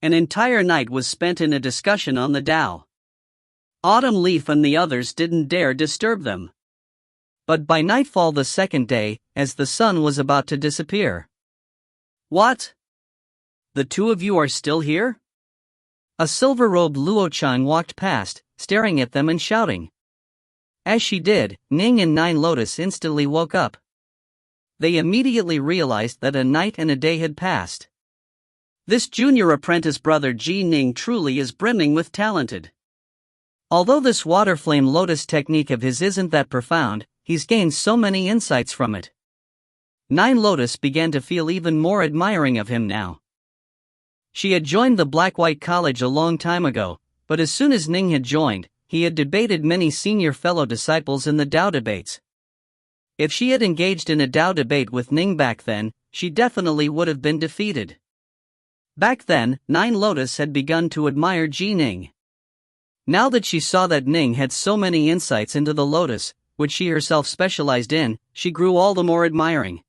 An entire night was spent in a discussion on the Dao. Autumn Leaf and the others didn't dare disturb them. But by nightfall the second day, as the sun was about to disappear. What? The two of you are still here? A silver-robed Luocheng walked past, staring at them and shouting. As she did, Ning and Nine Lotus instantly woke up. They immediately realized that a night and a day had passed. This junior apprentice brother Ning truly is brimming with talented. Although this water flame lotus technique of his isn't that profound, he's gained so many insights from it. Nine Lotus began to feel even more admiring of him now. She had joined the Black-White College a long time ago, but as soon as Ning had joined, he had debated many senior fellow disciples in the Dao debates. If she had engaged in a Dao debate with Ning back then, she definitely would have been defeated. Back then, Nine Lotus had begun to admire Ning. Now that she saw that Ning had so many insights into the lotus, which she herself specialized in, she grew all the more admiring.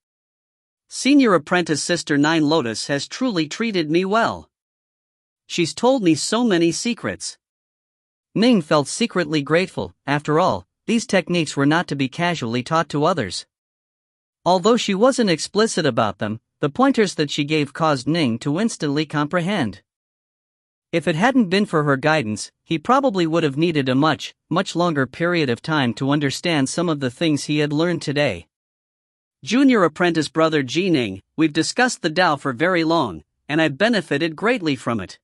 Senior apprentice sister Nine Lotus has truly treated me well. She's told me so many secrets. Ning felt secretly grateful. After all, these techniques were not to be casually taught to others. Although she wasn't explicit about them, the pointers that she gave caused Ning to instantly comprehend. If it hadn't been for her guidance, he probably would have needed a much longer period of time to understand some of the things he had learned today. Junior apprentice brother Ning, we've discussed the Dao for very long, and I've benefited greatly from it.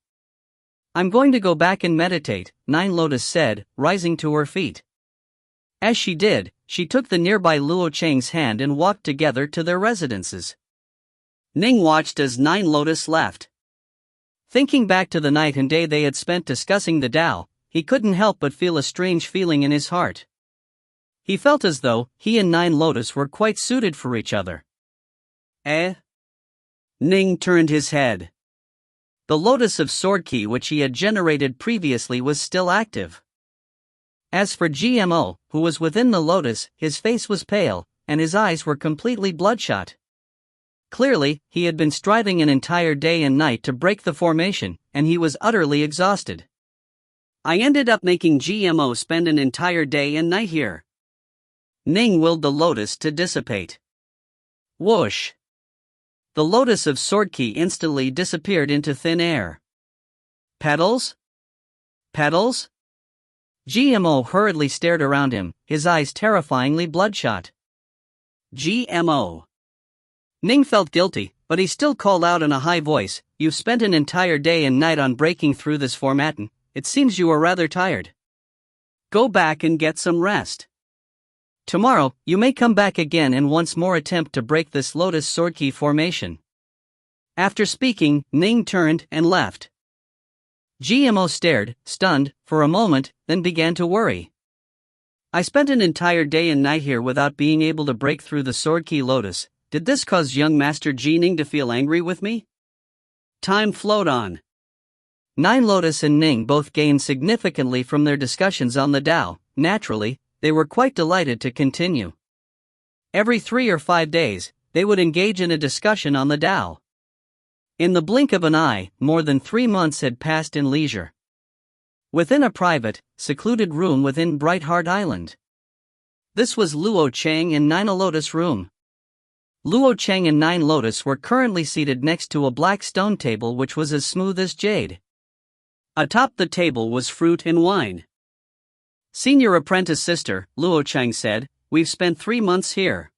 I'm going to go back and meditate, Nine Lotus said, rising to her feet. As she did, she took the nearby Luocheng's hand and walked together to their residences. Ning watched as Nine Lotus left. Thinking back to the night and day they had spent discussing the Dao, he couldn't help but feel a strange feeling in his heart. He felt as though he and Nine Lotus were quite suited for each other. Ning turned his head. The lotus of sword key which he had generated previously was still active. As for GMO, who was within the lotus, his face was pale, and his eyes were completely bloodshot. Clearly, he had been striving an entire day and night to break the formation, and he was utterly exhausted. I ended up making GMO spend an entire day and night here. Ning willed the lotus to dissipate. Whoosh! The lotus of sword key instantly disappeared into thin air. Petals? Petals? GMO hurriedly stared around him, his eyes terrifyingly bloodshot. GMO. Ning felt guilty, but he still called out in a high voice, "You've spent an entire day and night on breaking through this formatin. It seems you are rather tired. Go back and get some rest." Tomorrow, you may come back again and once more attempt to break this lotus sword key formation. After speaking, Ning turned and left. GMO stared, stunned, for a moment, then began to worry. I spent an entire day and night here without being able to break through the sword key lotus. Did this cause young Master Ning to feel angry with me? Time flowed on. Nine Lotus and Ning both gained significantly from their discussions on the Tao. Naturally, they were quite delighted to continue. Every 3 or 5 days, they would engage in a discussion on the Tao. In the blink of an eye, more than 3 months had passed in leisure. Within a private, secluded room within Bright Heart Island. This was Luo Chang and Nine Lotus' room. Luo Chang and Nine Lotus were currently seated next to a black stone table which was as smooth as jade. Atop the table was fruit and wine. Senior apprentice sister, Luo Chang said, "We've spent 3 months here.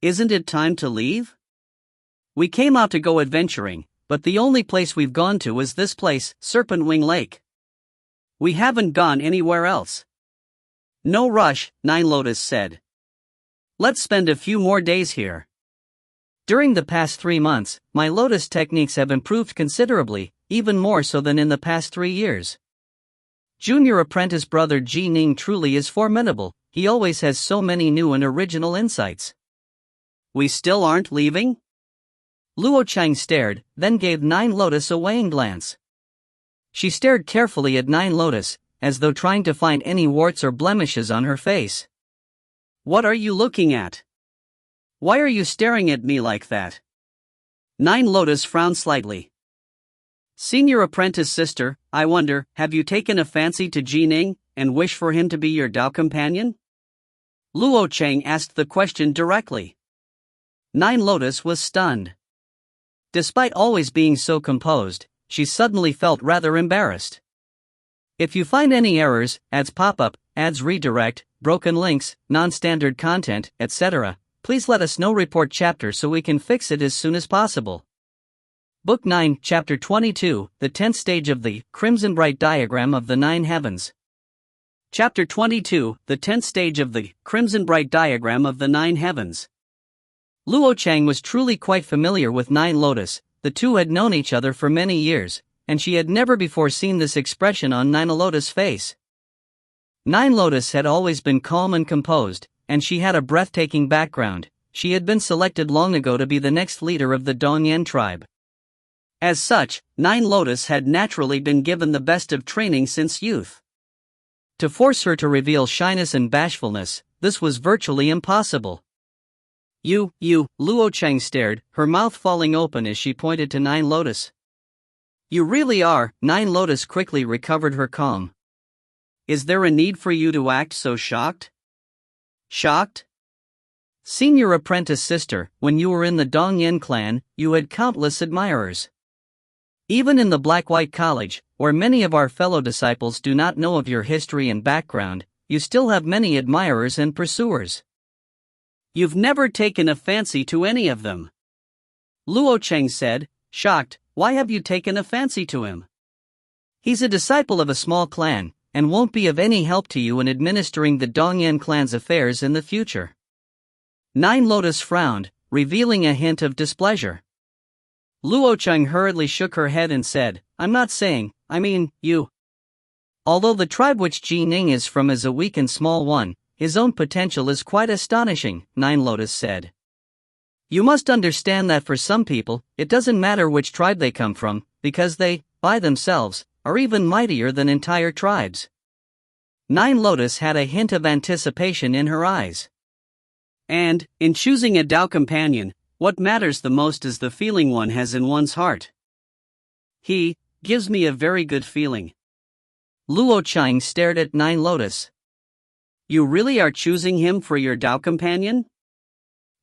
Isn't it time to leave? We came out to go adventuring, but the only place we've gone to is this place, Serpent Wing Lake. We haven't gone anywhere else." "No rush," Nine Lotus said. "Let's spend a few more days here. During the past 3 months, my lotus techniques have improved considerably, even more so than in the past 3 years. Junior apprentice brother Ning truly is formidable, he always has so many new and original insights." "We still aren't leaving?" Luo Chang stared, then gave Nine Lotus a weighing glance. She stared carefully at Nine Lotus, as though trying to find any warts or blemishes on her face. "What are you looking at? Why are you staring at me like that?" Nine Lotus frowned slightly. "Senior apprentice sister, I wonder, have you taken a fancy to Ning, and wish for him to be your Tao companion?" Luo Chang asked the question directly. Nine Lotus was stunned. Despite always being so composed, she suddenly felt rather embarrassed. If you find any errors, ads pop up, ads redirect, broken links, non-standard content, etc., please let us know. Report chapter so we can fix it as soon as possible. Book 9, Chapter 22, The 10th Stage of the Crimson Bright Diagram of the Nine Heavens. Chapter 22, The 10th Stage of the Crimson Bright Diagram of the Nine Heavens. Luo Chang was truly quite familiar with Nine Lotus. The two had known each other for many years, and she had never before seen this expression on Nine Lotus' face. Nine Lotus had always been calm and composed, and she had a breathtaking background. She had been selected long ago to be the next leader of the Dongyan tribe. As such, Nine Lotus had naturally been given the best of training since youth. To force her to reveal shyness and bashfulness, this was virtually impossible. You, Luo Chang stared, her mouth falling open as she pointed to Nine Lotus. "You really are." Nine Lotus quickly recovered her calm. "Is there a need for you to act so shocked?" "Shocked? Senior apprentice sister, when you were in the Dongyan clan, you had countless admirers. Even in the Black-White College, where many of our fellow disciples do not know of your history and background, you still have many admirers and pursuers. You've never taken a fancy to any of them." Luo Chang said, shocked. "Why have you taken a fancy to him?" "He's a disciple of a small clan, and won't be of any help to you in administering the Dongyan clan's affairs in the future." Nine Lotus frowned, revealing a hint of displeasure. Luo Chang hurriedly shook her head and said, "I'm not saying, I mean, you. Although the tribe which Ning is from is a weak and small one, his own potential is quite astonishing," Nine Lotus said. "You must understand that for some people, it doesn't matter which tribe they come from, because they, by themselves, are even mightier than entire tribes." Nine Lotus had a hint of anticipation in her eyes. "And, in choosing a Tao companion, what matters the most is the feeling one has in one's heart. He gives me a very good feeling." Luo Chang stared at Nine Lotus. "You really are choosing him for your Tao companion?"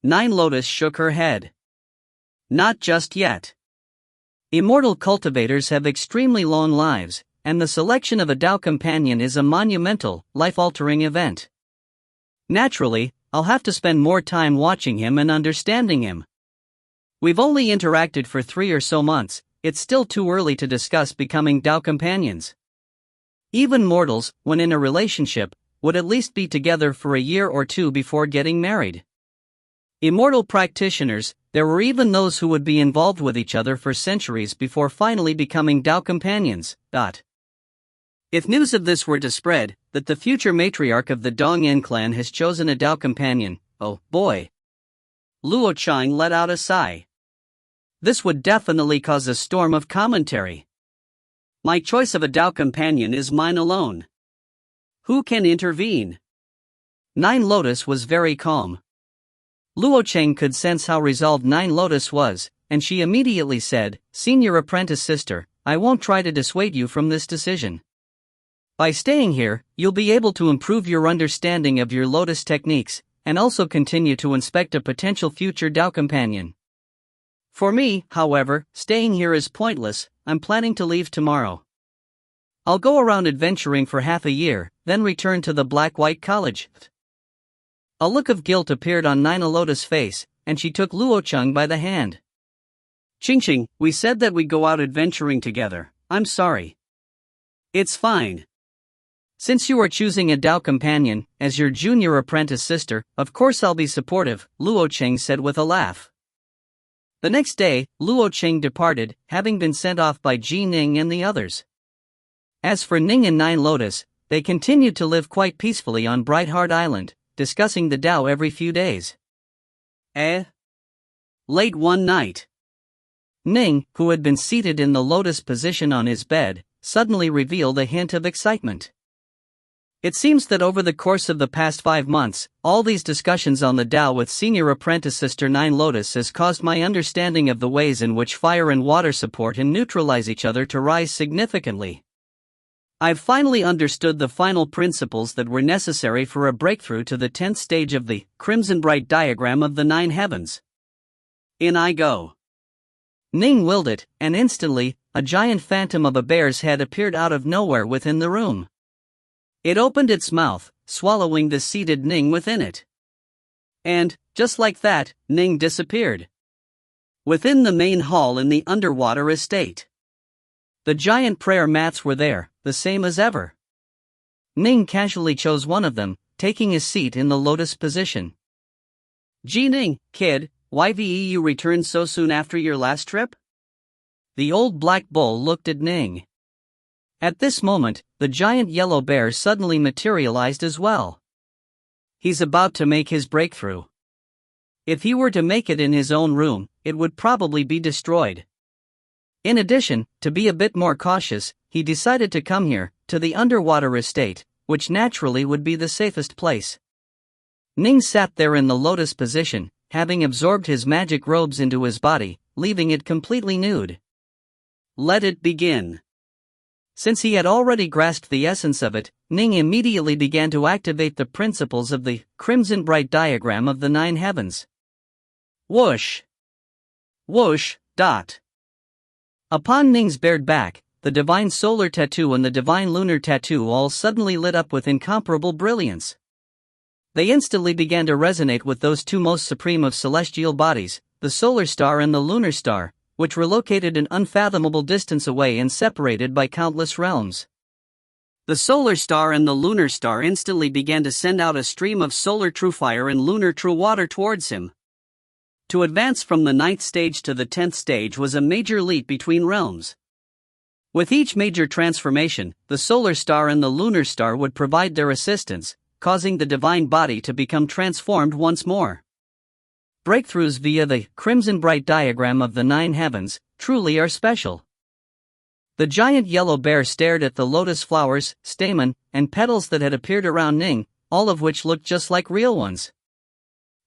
Nine Lotus shook her head. "Not just yet. Immortal cultivators have extremely long lives, and the selection of a Tao companion is a monumental, life-altering event. Naturally, I'll have to spend more time watching him and understanding him. We've only interacted for 3 or so months, it's still too early to discuss becoming Tao companions. Even mortals, when in a relationship, would at least be together for a year or two before getting married. Immortal practitioners, there were even those who would be involved with each other for centuries before finally becoming Dao companions. If news of this were to spread, that the future matriarch of the Dongyan clan has chosen a Dao companion, oh boy. Luo Chang let out a sigh. This would definitely cause a storm of commentary. My choice of a Dao companion is mine alone. Who can intervene? Nine Lotus was very calm. Luo Chang could sense how resolved Nine Lotus was, and she immediately said, "Senior apprentice sister, I won't try to dissuade you from this decision. By staying here, you'll be able to improve your understanding of your Lotus techniques, and also continue to inspect a potential future Dao companion. For me, however, staying here is pointless. I'm planning to leave tomorrow. I'll go around adventuring for half a year, then return to the Black-White College." A look of guilt appeared on Nina Lotus' face, and she took Luo Chang by the hand. "Qingqing, we said that we'd go out adventuring together. I'm sorry." "It's fine. Since you are choosing a Dao companion, as your junior apprentice sister, of course I'll be supportive," Luo Chang said with a laugh. The next day, Luo Chang departed, having been sent off by Ji Ning and the others. As for Ning and Nine Lotus, they continued to live quite peacefully on Bright Heart Island, discussing the Dao every few days. Late one night, Ning, who had been seated in the lotus position on his bed, suddenly revealed a hint of excitement. It seems that over the course of the past 5 months, all these discussions on the Dao with senior apprentice sister Nine Lotus has caused my understanding of the ways in which fire and water support and neutralize each other to rise significantly. I've finally understood the final principles that were necessary for a breakthrough to the 10th stage of the Crimson Bright diagram of the 9 heavens. In I go. Ning willed it, and instantly, a giant phantom of a bear's head appeared out of nowhere within the room. It opened its mouth, swallowing the seated Ning within it. And, just like that, Ning disappeared. Within the main hall in the underwater estate, the giant prayer mats were there, the same as ever. Ning casually chose one of them, taking his seat in the lotus position. "Ji Ning, kid, YVE you returned so soon after your last trip?" The old black bull looked at Ning. At this moment, the giant yellow bear suddenly materialized as well. He's about to make his breakthrough. If he were to make it in his own room, it would probably be destroyed. In addition, to be a bit more cautious, he decided to come here, to the underwater estate, which naturally would be the safest place. Ning sat there in the lotus position, having absorbed his magic robes into his body, leaving it completely nude. Let it begin. Since he had already grasped the essence of it, Ning immediately began to activate the principles of the Crimson Bright diagram of the 9 heavens. Whoosh! Whoosh! Dot! Upon Ning's bared back, the divine solar tattoo and the divine lunar tattoo all suddenly lit up with incomparable brilliance. They instantly began to resonate with those two most supreme of celestial bodies, the solar star and the lunar star, which were located an unfathomable distance away and separated by countless realms. The solar star and the lunar star instantly began to send out a stream of solar true fire and lunar true water towards him. To advance from the 9th stage to the 10th stage was a major leap between realms. With each major transformation, the solar star and the lunar star would provide their assistance, causing the divine body to become transformed once more. Breakthroughs via the Crimson Bright diagram of the 9 heavens truly are special. The giant yellow bear stared at the lotus flowers, stamen, and petals that had appeared around Ning, all of which looked just like real ones.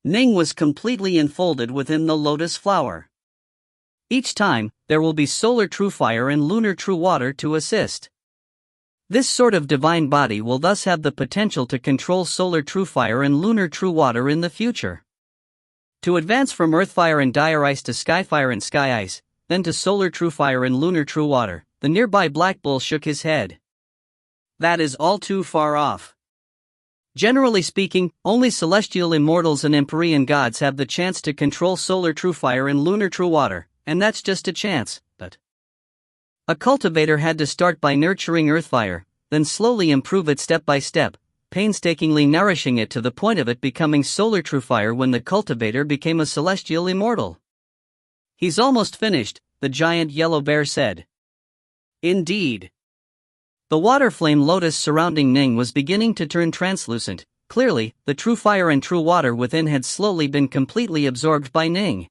Ning was completely enfolded within the lotus flower. Each time, there will be solar true fire and lunar true water to assist. This sort of divine body will thus have the potential to control solar true fire and lunar true water in the future. To advance from earth fire and dire ice to sky fire and sky ice, then to solar true fire and lunar true water, the nearby black bull shook his head. That is all too far off. Generally speaking, only celestial immortals and empyrean gods have the chance to control solar true fire and lunar true water, and that's just a chance, but a cultivator had to start by nurturing earth fire, then slowly improve it step by step, painstakingly nourishing it to the point of it becoming solar true fire when the cultivator became a celestial immortal. "He's almost finished," the giant yellow bear said. Indeed. The water flame lotus surrounding Ning was beginning to turn translucent. Clearly, the true fire and true water within had slowly been completely absorbed by Ning.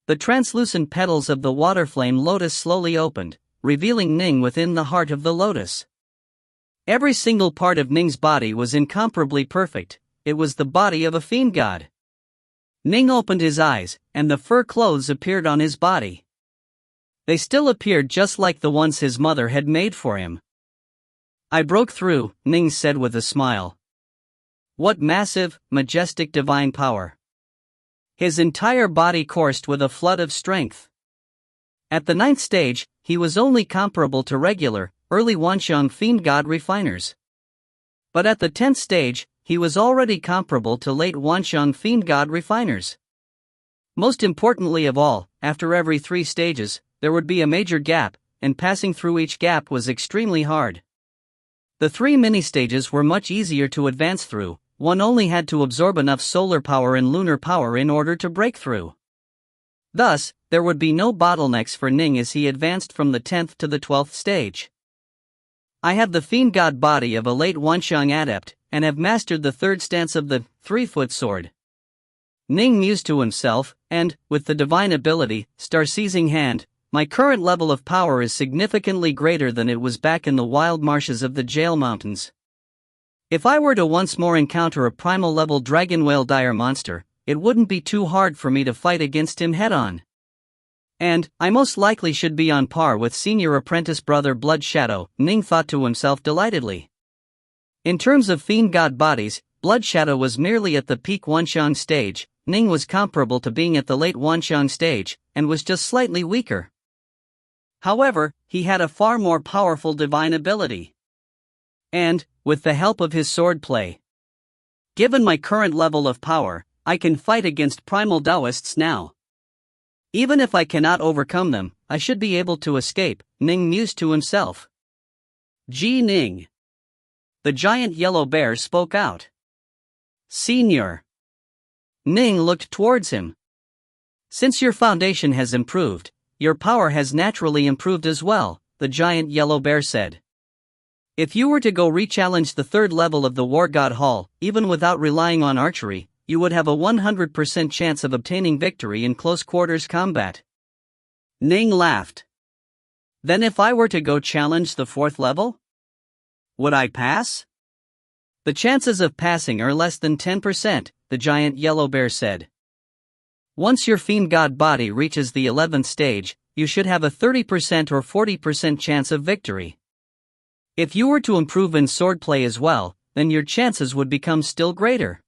The translucent petals of the water flame lotus slowly opened, revealing Ning within the heart of the lotus. Every single part of Ning's body was incomparably perfect. It was the body of a fiend god. Ning opened his eyes, and the fur clothes appeared on his body. They still appeared just like the ones his mother had made for him. "I broke through," Ning said with a smile. What massive, majestic divine power. His entire body coursed with a flood of strength. At the 9th stage, he was only comparable to regular, early Wanxiang fiend god refiners. But at the 10th stage, he was already comparable to late Wanxiang fiend god refiners. Most importantly of all, after every 3 stages, there would be a major gap, and passing through each gap was extremely hard. The 3 mini-stages were much easier to advance through. One only had to absorb enough solar power and lunar power in order to break through. Thus, there would be no bottlenecks for Ning as he advanced from the 10th to the 12th stage. "I have the fiend god body of a late Wanxiang adept, and have mastered the 3rd stance of the 3-foot sword." Ning mused to himself, and, with the divine ability, star-seizing hand, "My current level of power is significantly greater than it was back in the wild marshes of the Jail Mountains. If I were to once more encounter a primal level dragon whale dire monster, it wouldn't be too hard for me to fight against him head-on. And I most likely should be on par with senior apprentice brother Blood Shadow," Ning thought to himself delightedly. In terms of fiend god bodies, Blood Shadow was merely at the peak Wanxiang stage. Ning was comparable to being at the late Wanxiang stage, and was just slightly weaker. However, he had a far more powerful divine ability. And, with the help of his swordplay, given my current level of power, I can fight against primal Taoists now. Even if I cannot overcome them, I should be able to escape, Ning mused to himself. "Gee Ning." The giant yellow bear spoke out. "Senior." Ning looked towards him. "Since your foundation has improved, your power has naturally improved as well," the giant yellow bear said. "If you were to go re-challenge the 3rd level of the War God Hall, even without relying on archery, you would have a 100% chance of obtaining victory in close quarters combat." Ning laughed. "Then if I were to go challenge the 4th level? Would I pass?" "The chances of passing are less than 10%, the giant yellow bear said. "Once your fiend god body reaches the 11th stage, you should have a 30% or 40% chance of victory. If you were to improve in swordplay as well, then your chances would become still greater.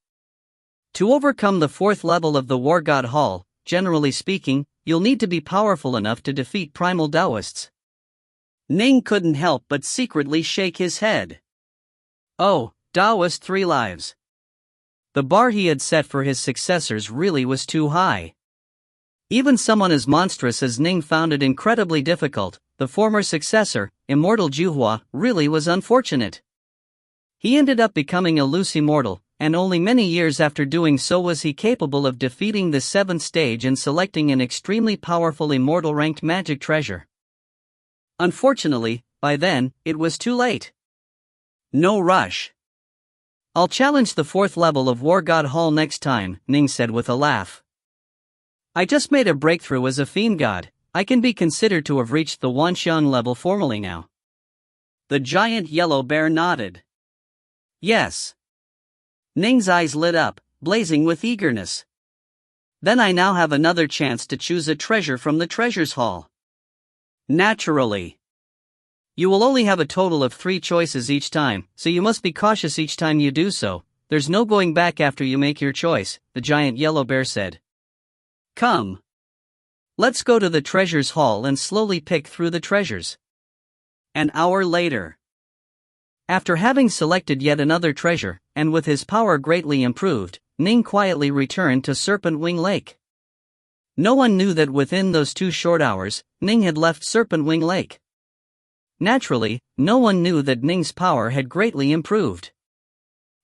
To overcome the 4th level of the War God Hall, generally speaking, you'll need to be powerful enough to defeat primal Taoists." Ning couldn't help but secretly shake his head. Oh, Taoist 3 lives. The bar he had set for his successors really was too high. Even someone as monstrous as Ning found it incredibly difficult. The former successor, Immortal Juhua, really was unfortunate. He ended up becoming a loose immortal, and only many years after doing so was he capable of defeating the 7th stage and selecting an extremely powerful immortal ranked magic treasure. Unfortunately, by then, it was too late. No rush. "I'll challenge the 4th level of War God Hall next time," Ning said with a laugh. "I just made a breakthrough as a fiend god. I can be considered to have reached the Wanxiang level formally now." The giant yellow bear nodded. "Yes." Ning's eyes lit up, blazing with eagerness. "Then I now have another chance to choose a treasure from the treasures hall." "Naturally. You will only have a total of 3 choices each time, so you must be cautious each time you do so. There's no going back after you make your choice," the giant yellow bear said. "Come. Let's go to the treasures hall and slowly pick through the treasures." An hour later. After having selected yet another treasure, and with his power greatly improved, Ning quietly returned to Serpent Wing Lake. No one knew that within those 2 short hours, Ning had left Serpent Wing Lake. Naturally, no one knew that Ning's power had greatly improved.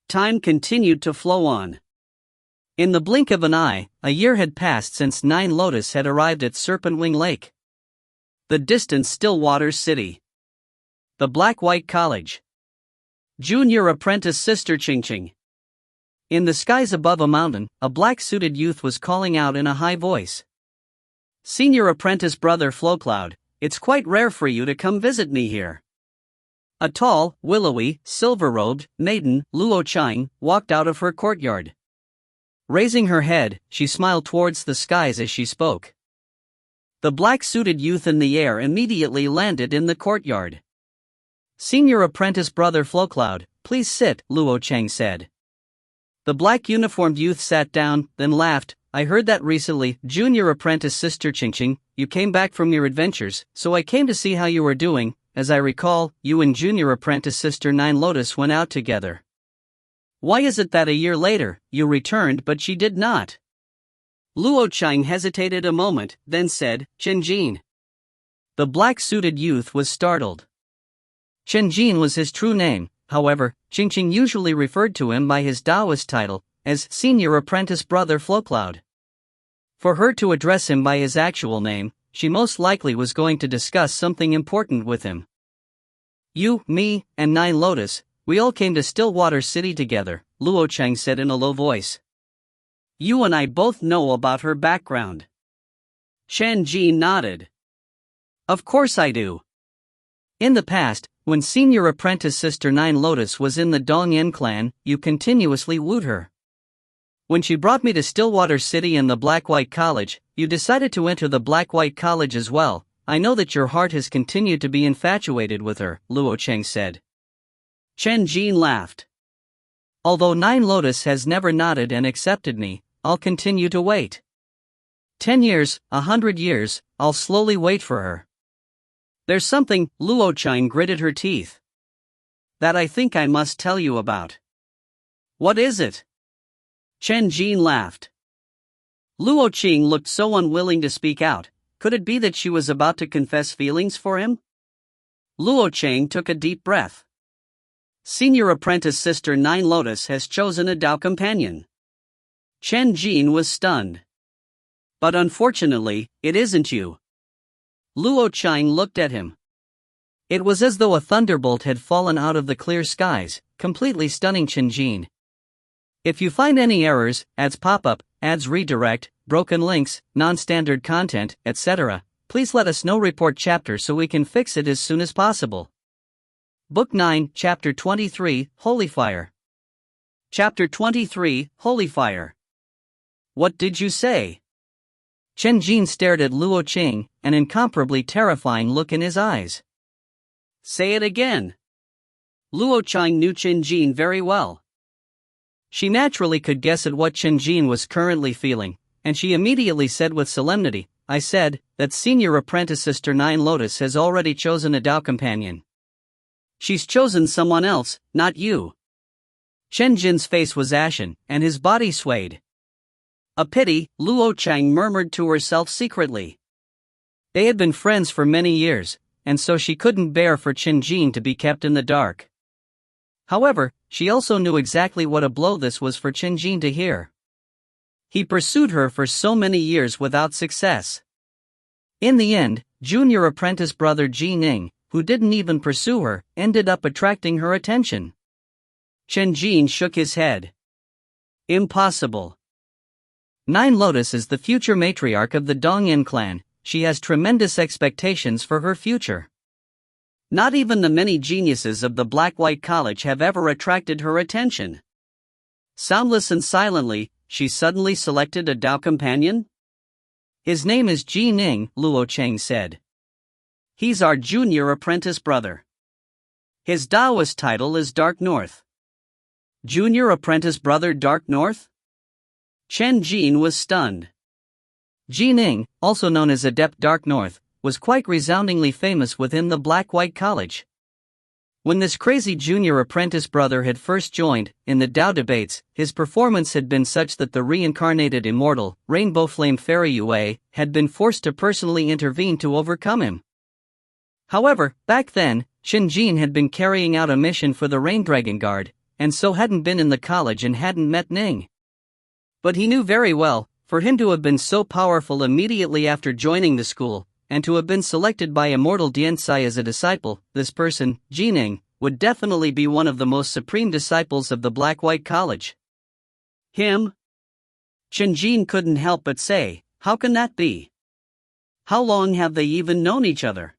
Time continued to flow on. In the blink of an eye, a year had passed since Nine Lotus had arrived at Serpentwing Lake. The distant Stillwater City. The Black-White College. Junior apprentice Sister Ching. In the skies above a mountain, a black-suited youth was calling out in a high voice. Senior apprentice brother Flowcloud, it's quite rare for you to come visit me here. A tall, willowy, silver-robed maiden, Luo Chang, walked out of her courtyard. Raising her head, she smiled towards the skies as she spoke. The black-suited youth in the air immediately landed in the courtyard. Senior apprentice brother Flowcloud, please sit, Luo Chang said. The black-uniformed youth sat down, then laughed. I heard that recently, junior apprentice Sister Ching, you came back from your adventures, so I came to see how you were doing. As I recall, you and junior apprentice Sister Nine Lotus went out together. Why is it that a year later, you returned but she did not? Luo Chang hesitated a moment, then said, Chenjin. The black-suited youth was startled. Chenjin was his true name, however, Ching usually referred to him by his Taoist title, as Senior Apprentice Brother Flowcloud. For her to address him by his actual name, she most likely was going to discuss something important with him. You, me, and Nine Lotus, we all came to Stillwater City together, Luo Chang said in a low voice. You and I both know about her background. Chen Ji nodded. Of course I do. In the past, when senior apprentice Sister Nine Lotus was in the Dongyan clan, you continuously wooed her. When she brought me to Stillwater City and the Black-White College, you decided to enter the Black-White College as well. I know that your heart has continued to be infatuated with her, Luo Chang said. Chen Jin laughed. Although Nine Lotus has never nodded and accepted me, I'll continue to wait. 10 years, 100 years, I'll slowly wait for her. There's something, Luo Chang gritted her teeth, that I think I must tell you about. What is it? Chen Jin laughed. Luo Qing looked so unwilling to speak out. Could it be that she was about to confess feelings for him? Luo Chang took a deep breath. Senior apprentice Sister Nine Lotus has chosen a Dao companion. Chen Jin was stunned. But unfortunately, it isn't you. Luo Chang looked at him. It was as though a thunderbolt had fallen out of the clear skies, completely stunning Chen Jin. If you find any errors, ads pop up, ads redirect, broken links, non-standard content, etc., please let us know. Report chapter so we can fix it as soon as possible. Book 9, Chapter 23, Holy Fire. Chapter 23, Holy Fire. What did you say? Chen Jin stared at Luo Qing, an incomparably terrifying look in his eyes. Say it again. Luo Chang knew Chen Jin very well. She naturally could guess at what Chen Jin was currently feeling, and she immediately said with solemnity, I said, that senior apprentice Sister Nine Lotus has already chosen a Dao companion. She's chosen someone else, not you. Chen Jin's face was ashen, and his body swayed. A pity, Luo Chang murmured to herself secretly. They had been friends for many years, and so she couldn't bear for Chen Jin to be kept in the dark. However, she also knew exactly what a blow this was for Chen Jin to hear. He pursued her for so many years without success. In the end, junior apprentice brother Ning, who didn't even pursue her, ended up attracting her attention. Chen Jin shook his head. Impossible. Nine Lotus is the future matriarch of the Dongyan clan. She has tremendous expectations for her future. Not even the many geniuses of the Black-White College have ever attracted her attention. Soundless and silently, she suddenly selected a Dao companion? His name is Ning, Luo Chang said. He's our junior apprentice brother. His Taoist title is Dark North. Junior apprentice brother Dark North? Chen Jin was stunned. Ning, also known as Adept Dark North, was quite resoundingly famous within the Black-White College. When this crazy junior apprentice brother had first joined, in the Dao debates, his performance had been such that the reincarnated Immortal, Rainbow Flame Fairy Yue, had been forced to personally intervene to overcome him. However, back then, Chen Jin had been carrying out a mission for the Rain Dragon Guard, and so hadn't been in the college and hadn't met Ning. But he knew very well, for him to have been so powerful immediately after joining the school, and to have been selected by Immortal Diensai as a disciple, this person, Ning, would definitely be one of the most supreme disciples of the Black-White College. Him? Chen Jin couldn't help but say, how can that be? How long have they even known each other?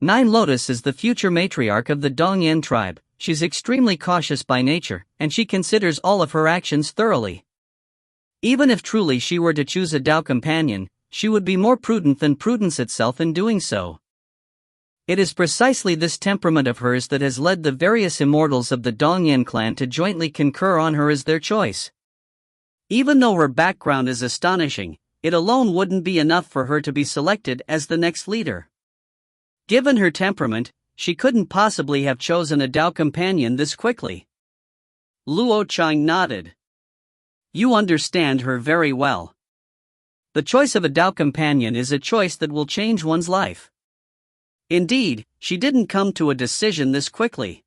Nine Lotus is the future matriarch of the Dongyan tribe. She's extremely cautious by nature, and she considers all of her actions thoroughly. Even if truly she were to choose a Dao companion, she would be more prudent than prudence itself in doing so. It is precisely this temperament of hers that has led the various immortals of the Dongyan clan to jointly concur on her as their choice. Even though her background is astonishing, it alone wouldn't be enough for her to be selected as the next leader. Given her temperament, she couldn't possibly have chosen a Dao companion this quickly. Luo Chang nodded. You understand her very well. The choice of a Dao companion is a choice that will change one's life. Indeed, she didn't come to a decision this quickly.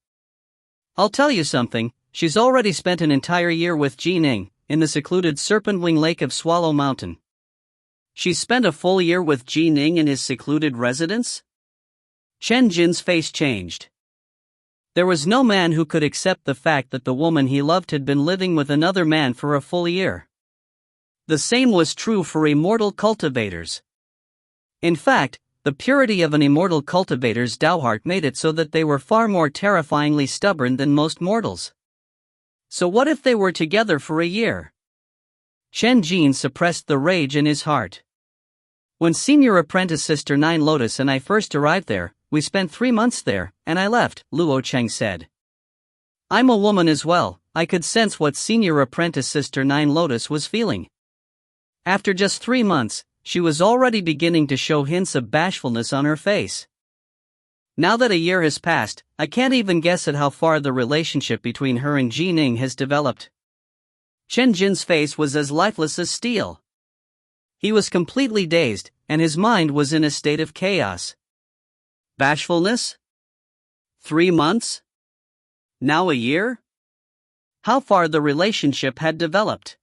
I'll tell you something, she's already spent an entire year with Ning, in the secluded Serpent-Wing Lake of Swallow Mountain. She's spent a full year with Ning in his secluded residence? Chen Jin's face changed. There was no man who could accept the fact that the woman he loved had been living with another man for a full year. The same was true for immortal cultivators. In fact, the purity of an immortal cultivator's Dao heart made it so that they were far more terrifyingly stubborn than most mortals. So what if they were together for a year? Chen Jin suppressed the rage in his heart. When senior apprentice sister Nine Lotus and I first arrived there, we spent 3 months there, and I left, Luo Cheng said. I'm a woman as well, I could sense what senior apprentice sister Nine Lotus was feeling. After just 3 months, she was already beginning to show hints of bashfulness on her face. Now that a year has passed, I can't even guess at how far the relationship between her and Ning has developed. Chen Jin's face was as lifeless as steel. He was completely dazed, and his mind was in a state of chaos. Bashfulness? 3 months? Now a year? How far the relationship had developed?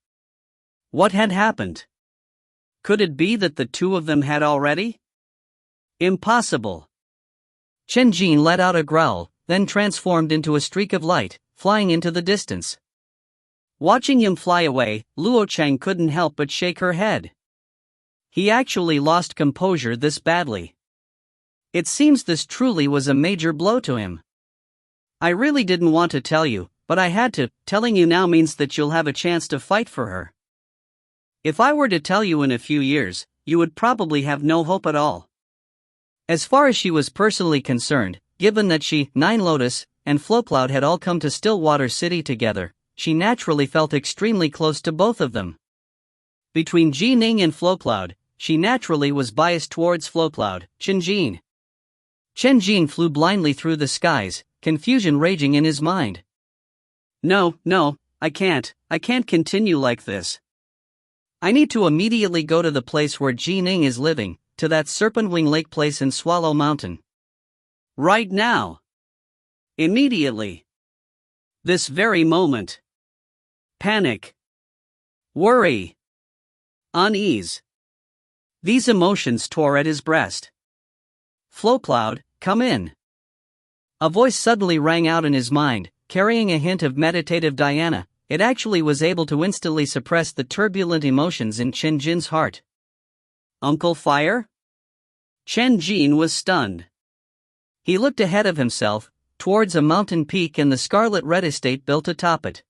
What had happened? Could it be that the two of them had already? Impossible. Chen Jin let out a growl, then transformed into a streak of light, flying into the distance. Watching him fly away, Luo Cheng couldn't help but shake her head. He actually lost composure this badly. It seems this truly was a major blow to him. I really didn't want to tell you, but I had to. Telling you now means that you'll have a chance to fight for her. If I were to tell you in a few years, you would probably have no hope at all. As far as she was personally concerned, given that she, Nine Lotus, and Flowcloud had all come to Stillwater City together, she naturally felt extremely close to both of them. Between Ning and Flowcloud, she naturally was biased towards Flowcloud, Chen Jin. Chen Jin flew blindly through the skies, confusion raging in his mind. No, I can't continue like this. I need to immediately go to the place where Ning is living, to that Serpent-Wing Lake place in Swallow Mountain. Right now. Immediately. This very moment. Panic. Worry. Unease. These emotions tore at his breast. Flowcloud, come in. A voice suddenly rang out in his mind, carrying a hint of meditative Diana. It actually was able to instantly suppress the turbulent emotions in Chen Jin's heart. Uncle Fire? Chen Jin was stunned. He looked ahead of himself, towards a mountain peak and the scarlet-red estate built atop it.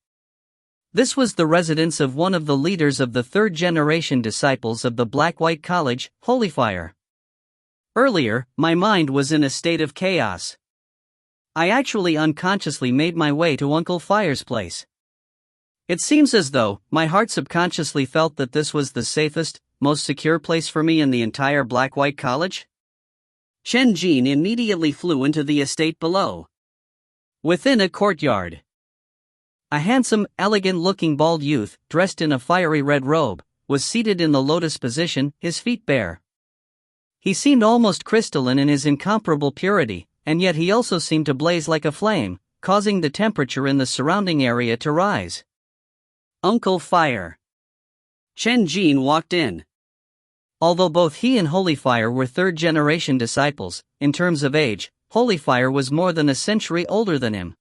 This was the residence of one of the leaders of the third-generation disciples of the Black-White College, Holyfire. Earlier, my mind was in a state of chaos. I actually unconsciously made my way to Uncle Fire's place. It seems as though my heart subconsciously felt that this was the safest, most secure place for me in the entire Black-White College. Chen Jin immediately flew into the estate below. Within a courtyard, a handsome, elegant-looking bald youth, dressed in a fiery red robe, was seated in the lotus position, his feet bare. He seemed almost crystalline in his incomparable purity, and yet he also seemed to blaze like a flame, causing the temperature in the surrounding area to rise. Uncle Fire. Chen Jin walked in. Although both he and Holy Fire were third-generation disciples, in terms of age, Holy Fire was more than a century older than him.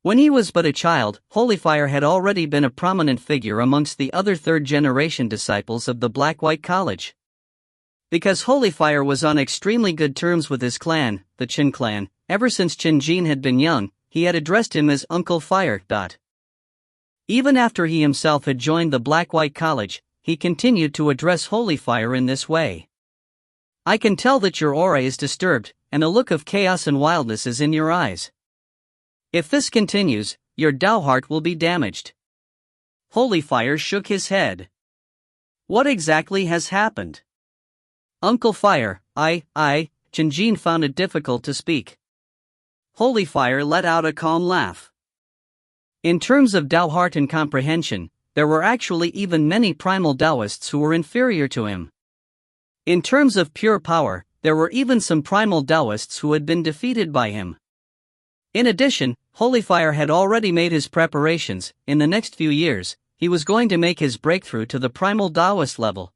When he was but a child, Holy Fire had already been a prominent figure amongst the other third-generation disciples of the Black-White College. Because Holy Fire was on extremely good terms with his clan, the Chen clan, ever since Chen Jin had been young, he had addressed him as Uncle Fire. Even after he himself had joined the Black-White College, he continued to address Holy Fire in this way. I can tell that your aura is disturbed, and a look of chaos and wildness is in your eyes. If this continues, your Tao heart will be damaged. Holy Fire shook his head. What exactly has happened? Uncle Fire, Chen Jin found it difficult to speak. Holy Fire let out a calm laugh. In terms of Tao heart and comprehension, there were actually even many primal Taoists who were inferior to him. In terms of pure power, there were even some primal Taoists who had been defeated by him. In addition, Holy Fire had already made his preparations. In the next few years, he was going to make his breakthrough to the primal Taoist level.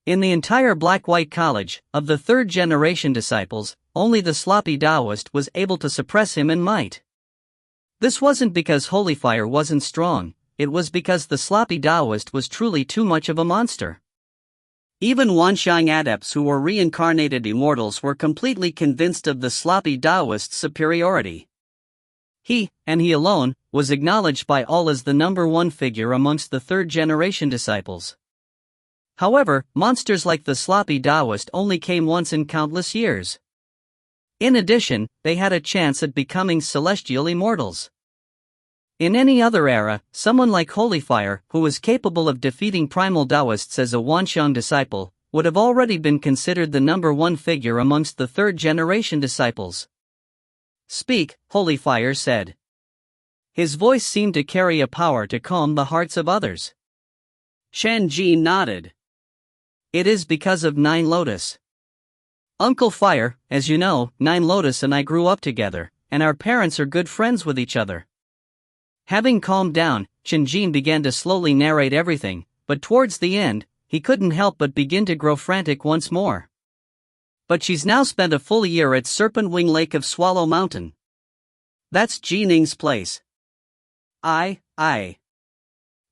In the entire Black-White College, of the third-generation disciples, only the sloppy Taoist was able to suppress him in might. This wasn't because Holy Fire wasn't strong, it was because the sloppy Taoist was truly too much of a monster. Even Wanxiang adepts who were reincarnated immortals were completely convinced of the sloppy Taoist's superiority. He, and he alone, was acknowledged by all as the number one figure amongst the third-generation disciples. However, monsters like the sloppy Taoist only came once in countless years. In addition, they had a chance at becoming celestial immortals. In any other era, someone like Holy Fire, who was capable of defeating primal Taoists as a Wanxiang disciple, would have already been considered the number one figure amongst the third-generation disciples. Speak, Holy Fire said. His voice seemed to carry a power to calm the hearts of others. Chen Jin nodded. It is because of Nine Lotus. Uncle Fire, as you know, Nine Lotus and I grew up together, and our parents are good friends with each other. Having calmed down, Chen Jin began to slowly narrate everything, but towards the end, he couldn't help but begin to grow frantic once more. But she's now spent a full year at Serpent Wing Lake of Swallow Mountain. That's Ning's place.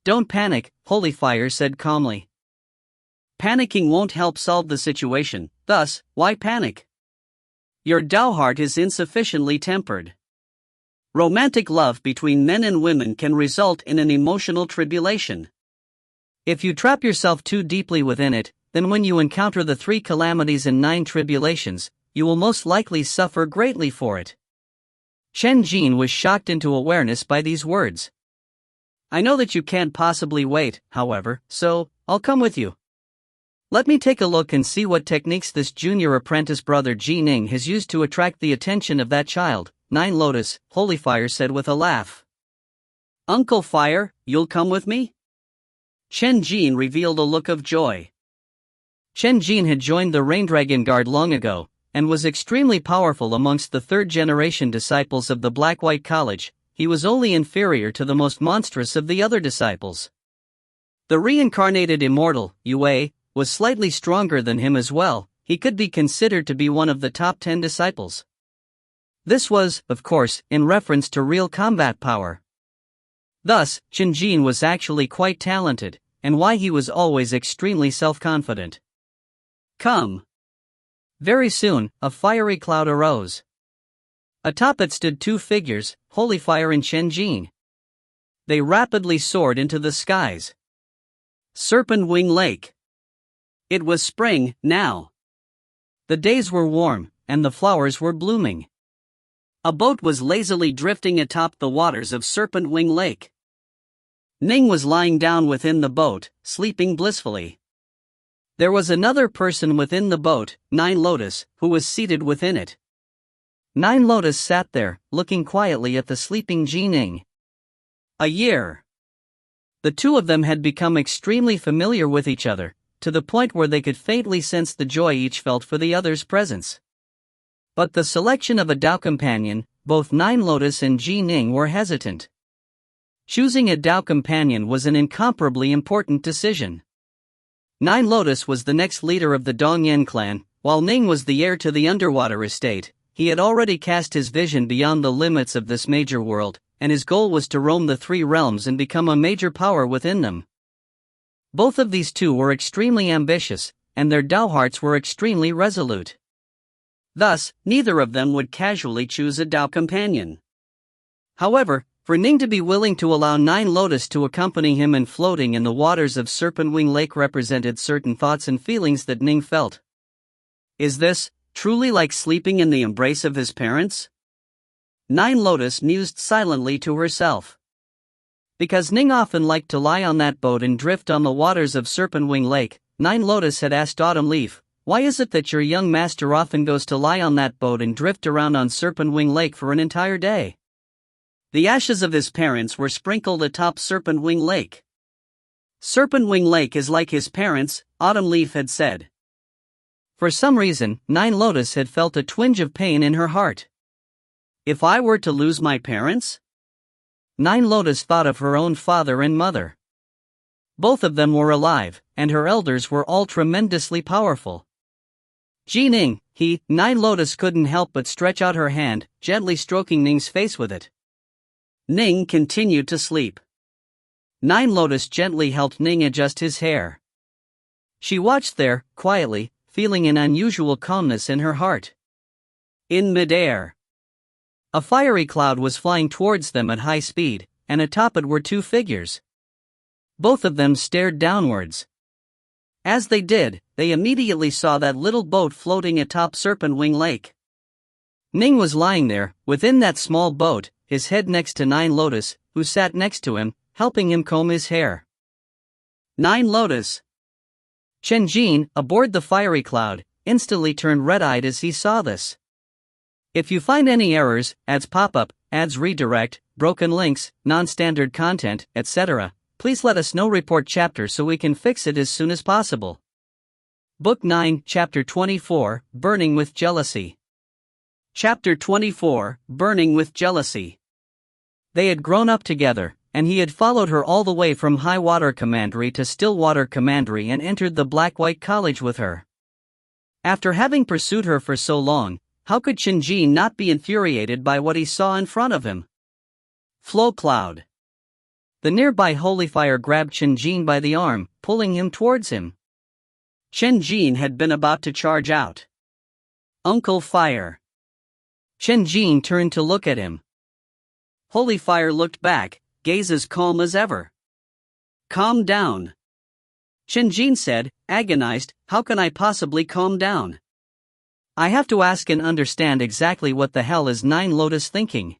Don't panic, Holy Fire said calmly. Panicking won't help solve the situation, thus, why panic? Your Tao heart is insufficiently tempered. Romantic love between men and women can result in an emotional tribulation. If you trap yourself too deeply within it, then when you encounter the 3 calamities and 9 tribulations, you will most likely suffer greatly for it. Chen Jin was shocked into awareness by these words. I know that you can't possibly wait, however, so, I'll come with you. Let me take a look and see what techniques this junior apprentice brother Ning has used to attract the attention of that child. Nine Lotus, Holy Fire said with a laugh. Uncle Fire, you'll come with me? Chen Jin revealed a look of joy. Chen Jin had joined the Rain Dragon Guard long ago, and was extremely powerful amongst the third-generation disciples of the Black-White College. He was only inferior to the most monstrous of the other disciples. The reincarnated Immortal, Yue, was slightly stronger than him as well. He could be considered to be one of the top 10 disciples. This was, of course, in reference to real combat power. Thus, Chen Jin was actually quite talented, and why he was always extremely self-confident. Come. Very soon, a fiery cloud arose. Atop it stood 2 figures, Holy Fire and Chen Jin. They rapidly soared into the skies. Serpent Wing Lake. It was spring, now. The days were warm, and the flowers were blooming. A boat was lazily drifting atop the waters of Serpent Wing Lake. Ning was lying down within the boat, sleeping blissfully. There was another person within the boat, Nine Lotus, who was seated within it. Nine Lotus sat there, looking quietly at the sleeping Ning. A year. The two of them had become extremely familiar with each other, to the point where they could faintly sense the joy each felt for the other's presence. But the selection of a Tao companion, both Nine Lotus and Ning were hesitant. Choosing a Dao companion was an incomparably important decision. Nine Lotus was the next leader of the Dongyan clan, while Ning was the heir to the underwater estate. He had already cast his vision beyond the limits of this major world, and his goal was to roam the three realms and become a major power within them. Both of these two were extremely ambitious, and their Dao hearts were extremely resolute. Thus, neither of them would casually choose a Dao companion. However, for Ning to be willing to allow Nine Lotus to accompany him in floating in the waters of Serpentwing Lake represented certain thoughts and feelings that Ning felt. Is this truly like sleeping in the embrace of his parents? Nine Lotus mused silently to herself. Because Ning often liked to lie on that boat and drift on the waters of Serpentwing Lake, Nine Lotus had asked Autumn Leaf, "Why is it that your young master often goes to lie on that boat and drift around on Serpentwing Lake for an entire day?" The ashes of his parents were sprinkled atop Serpentwing Lake. Serpentwing Lake is like his parents, Autumn Leaf had said. For some reason, Nine Lotus had felt a twinge of pain in her heart. If I were to lose my parents? Nine Lotus thought of her own father and mother. Both of them were alive, and her elders were all tremendously powerful. Ning, Nine Lotus couldn't help but stretch out her hand, gently stroking Ning's face with it. Ning continued to sleep. Nine Lotus gently helped Ning adjust his hair. She watched there, quietly, feeling an unusual calmness in her heart. In midair, a fiery cloud was flying towards them at high speed, and atop it were two figures. Both of them stared downwards. As they did, they immediately saw that little boat floating atop Serpentwing Lake. Ning was lying there, within that small boat, his head next to Nine Lotus, who sat next to him, helping him comb his hair. Nine Lotus. Chen Jin, aboard the fiery cloud, instantly turned red-eyed as he saw this. If you find any errors, ads pop up, ads redirect, broken links, non-standard content, etc., please let us know. Report chapter so we can fix it as soon as possible. Book 9, Chapter 24, Burning with Jealousy. Chapter 24, Burning with Jealousy. They had grown up together, and he had followed her all the way from High Water Commandery to Stillwater Commandery and entered the Black-White College with her. After having pursued her for so long, how could Chen Jin not be infuriated by what he saw in front of him? Flow Cloud. The nearby Holy Fire grabbed Chen Jin by the arm, pulling him towards him. Chen Jin had been about to charge out. Uncle Fire. Chen Jin turned to look at him. Holy Fire looked back, gaze as calm as ever. Calm down. Chen Jin said, agonized, how can I possibly calm down? I have to ask and understand exactly what the hell is Nine Lotus thinking.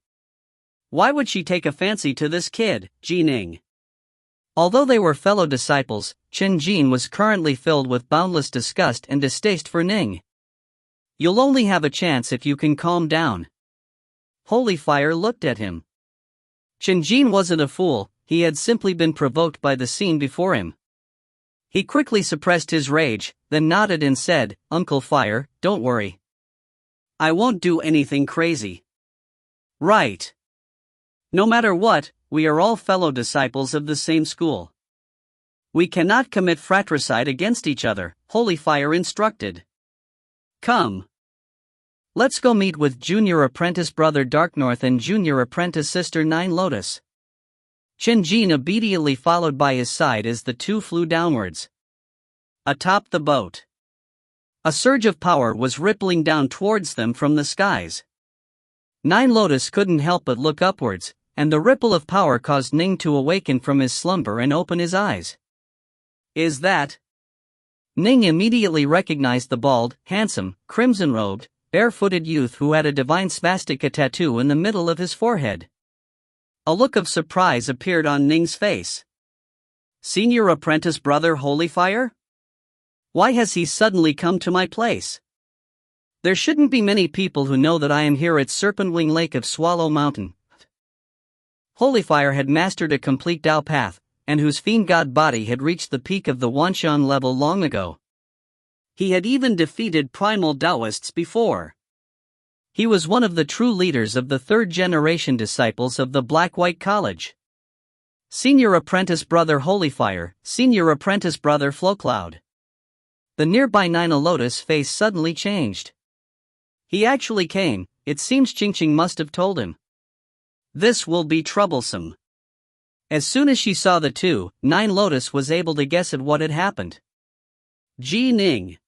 Why would she take a fancy to this kid, Ning? Although they were fellow disciples, Chen Jin was currently filled with boundless disgust and distaste for Ning. You'll only have a chance if you can calm down. Holy Fire looked at him. Chen Jin wasn't a fool, he had simply been provoked by the scene before him. He quickly suppressed his rage, then nodded and said, Uncle Fire, don't worry. I won't do anything crazy. Right. No matter what, we are all fellow disciples of the same school. We cannot commit fratricide against each other, Holy Fire instructed. Come. Let's go meet with Junior Apprentice Brother Darknorth and Junior Apprentice Sister Nine Lotus. Chen Jin obediently followed by his side as the two flew downwards. Atop the boat, a surge of power was rippling down towards them from the skies. Nine Lotus couldn't help but look upwards, and the ripple of power caused Ning to awaken from his slumber and open his eyes. Is that? Ning immediately recognized the bald, handsome, crimson-robed, barefooted youth who had a divine swastika tattoo in the middle of his forehead. A look of surprise appeared on Ning's face. Senior Apprentice Brother Holy Fire? Why has he suddenly come to my place? There shouldn't be many people who know that I am here at Serpentwing Lake of Swallow Mountain. Holy Fire had mastered a complete Dao path, and whose fiend god body had reached the peak of the Wanshan level long ago. He had even defeated primal Daoists before. He was one of the true leaders of the third-generation disciples of the Black-White College. Senior Apprentice Brother Holyfire, Senior Apprentice Brother Flowcloud. The nearby Nina Lotus face suddenly changed. He actually came, it seems Ching must have told him. This will be troublesome. As soon as she saw the two, Nine Lotus was able to guess at what had happened. Ning.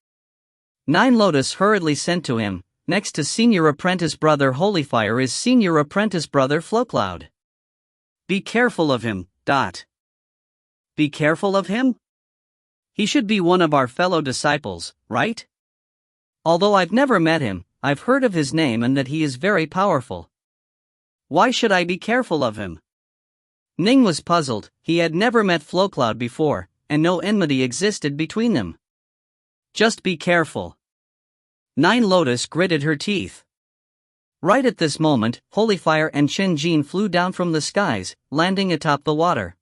Nine Lotus hurriedly sent to him, next to Senior Apprentice Brother Holyfire is Senior Apprentice Brother Flowcloud. Be careful of him, Be careful of him? He should be one of our fellow disciples, right? Although I've never met him, I've heard of his name and that he is very powerful. Why should I be careful of him? Ning was puzzled. He had never met Flowcloud before, and no enmity existed between them. Just be careful. Nine Lotus gritted her teeth. Right at this moment, Holyfire and Chen flew down from the skies, landing atop the water.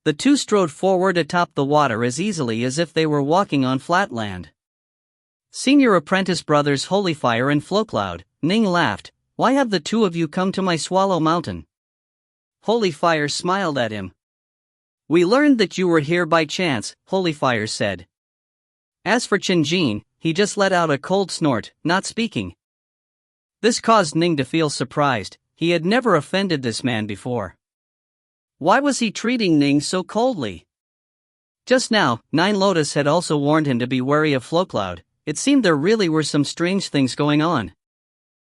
The two strode forward atop the water as easily as if they were walking on flat land. Senior Apprentice Brothers Holyfire and Flowcloud, Ning laughed. Why have the two of you come to my Swallow Mountain? Holyfire smiled at him. We learned that you were here by chance, Holyfire said. As for Chen, he just let out a cold snort, not speaking. This caused Ning to feel surprised. He had never offended this man before. Why was he treating Ning so coldly? Just now, Nine Lotus had also warned him to be wary of Flowcloud. It seemed there really were some strange things going on.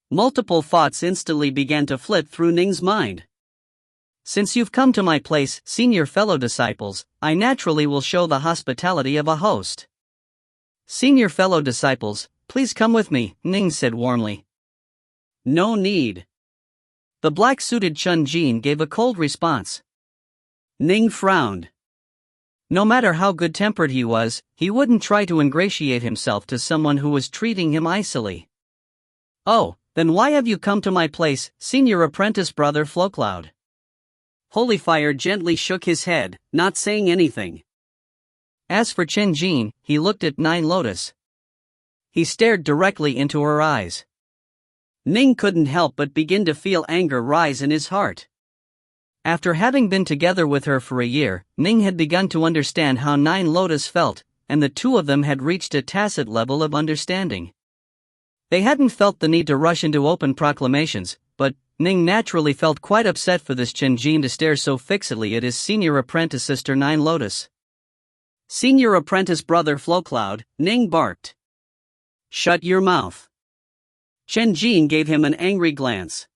Multiple thoughts instantly began to flit through Ning's mind. Since you've come to my place, senior fellow disciples, I naturally will show the hospitality of a host. Senior fellow disciples, please come with me, Ning said warmly. No need. The black-suited Chen gave a cold response. Ning frowned. No matter how good-tempered he was, he wouldn't try to ingratiate himself to someone who was treating him icily. Oh, then why have you come to my place, Senior Apprentice Brother Flowcloud? Holyfire gently shook his head, not saying anything. As for Chen, he looked at Nine Lotus. He stared directly into her eyes. Ning couldn't help but begin to feel anger rise in his heart. After having been together with her for a year, Ning had begun to understand how Nine Lotus felt, and the two of them had reached a tacit level of understanding. They hadn't felt the need to rush into open proclamations, but Ning naturally felt quite upset for this Chen to stare so fixedly at his senior apprentice sister Nine Lotus. Senior Apprentice Brother Flowcloud, Ning barked. Shut your mouth. Chen gave him an angry glance.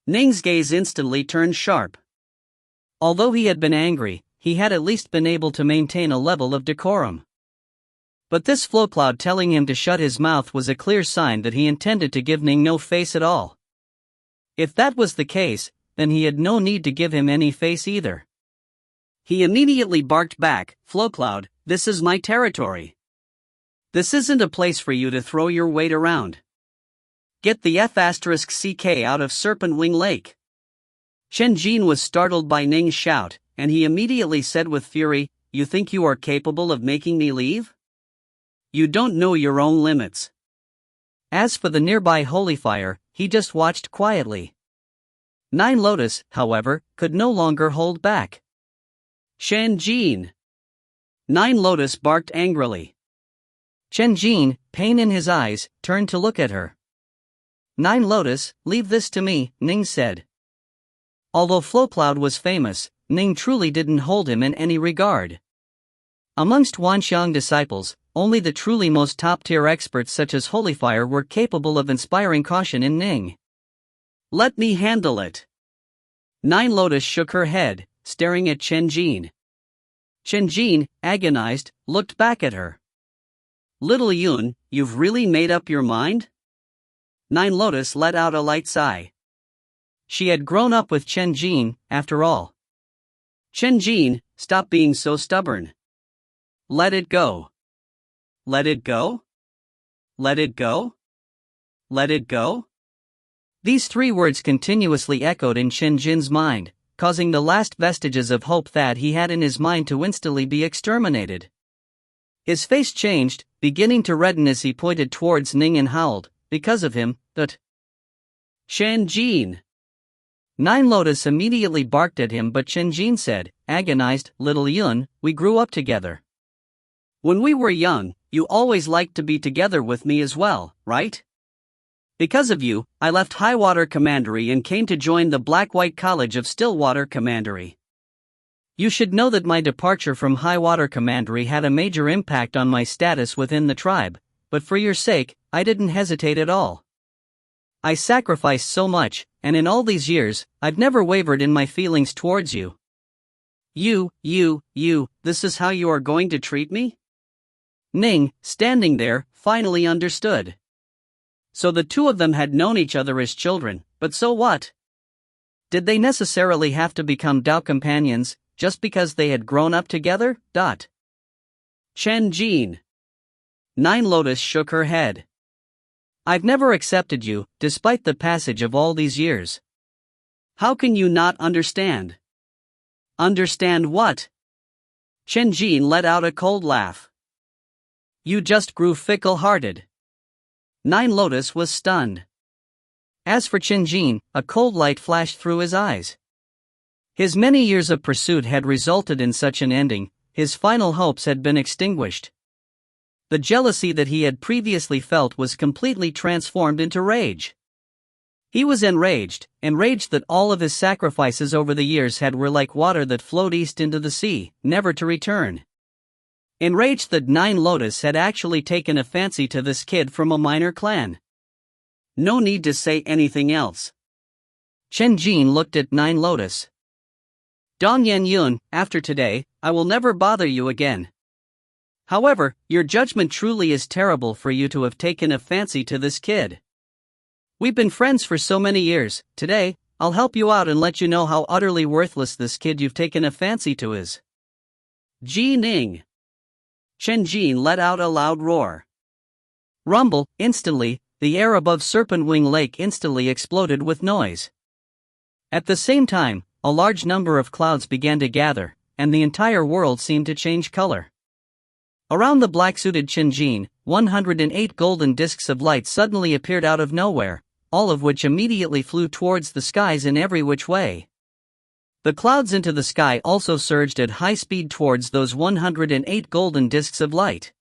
Ning's gaze instantly turned sharp. Although he had been angry, he had at least been able to maintain a level of decorum. But this Flowcloud telling him to shut his mouth was a clear sign that he intended to give Ning no face at all. If that was the case, then he had no need to give him any face either. He immediately barked back, Flowcloud, this is my territory. This isn't a place for you to throw your weight around. Get the F***ck out of Serpent Wing Lake. Chen was startled by Ning's shout, and he immediately said with fury, You think you are capable of making me leave? You don't know your own limits. As for the nearby Holyfire, he just watched quietly. Nine Lotus, however, could no longer hold back. Chen. Nine Lotus barked angrily. Chen, pain in his eyes, turned to look at her. Nine Lotus, leave this to me, Ning said. Although Flowcloud was famous, Ning truly didn't hold him in any regard. Amongst Wanxiang disciples, only the truly most top-tier experts such as Holyfire were capable of inspiring caution in Ning. Let me handle it. Nine Lotus shook her head, staring at Chen. Chen, agonized, looked back at her. Little Yun, you've really made up your mind? Nine Lotus let out a light sigh. She had grown up with Chen, after all. Chen, stop being so stubborn. Let it go. Let it go? Let it go? Let it go? These three words continuously echoed in Chen mind, causing the last vestiges of hope that he had in his mind to instantly be exterminated. His face changed, beginning to redden as he pointed towards Ning and howled, because of him, Shenjin. Nine Lotus immediately barked at him, but Shenjin said, agonized, little Yun, we grew up together. When we were young, you always liked to be together with me as well, right? Because of you, I left Highwater Commandery and came to join the Black-White College of Stillwater Commandery. You should know that my departure from Highwater Commandery had a major impact on my status within the tribe, but for your sake, I didn't hesitate at all. I sacrificed so much, and in all these years, I've never wavered in my feelings towards you. This is how you are going to treat me? Ning, standing there, finally understood. So the two of them had known each other as children, but so what? Did they necessarily have to become Dao companions, just because they had grown up together? Shenjin. Nine Lotus shook her head. I've never accepted you, despite the passage of all these years. How can you not understand? Understand what? Shenjin let out a cold laugh. You just grew fickle-hearted. Nine Lotus was stunned. As for Shenjin, a cold light flashed through his eyes. His many years of pursuit had resulted in such an ending, his final hopes had been extinguished. The jealousy that he had previously felt was completely transformed into rage. He was enraged that all of his sacrifices over the years were like water that flowed east into the sea, never to return. Enraged that Nine Lotus had actually taken a fancy to this kid from a minor clan. No need to say anything else. Shenjin looked at Nine Lotus. Dongyan Yun, after today, I will never bother you again. However, your judgment truly is terrible for you to have taken a fancy to this kid. We've been friends for so many years. Today, I'll help you out and let you know how utterly worthless this kid you've taken a fancy to is. Ning. Shenjin let out a loud roar. Rumble, instantly, the air above Serpent Wing Lake instantly exploded with noise. At the same time, a large number of clouds began to gather, and the entire world seemed to change color. Around the black-suited Shenjin, 108 golden discs of light suddenly appeared out of nowhere, all of which immediately flew towards the skies in every which way. The clouds into the sky also surged at high speed towards those 108 golden discs of light.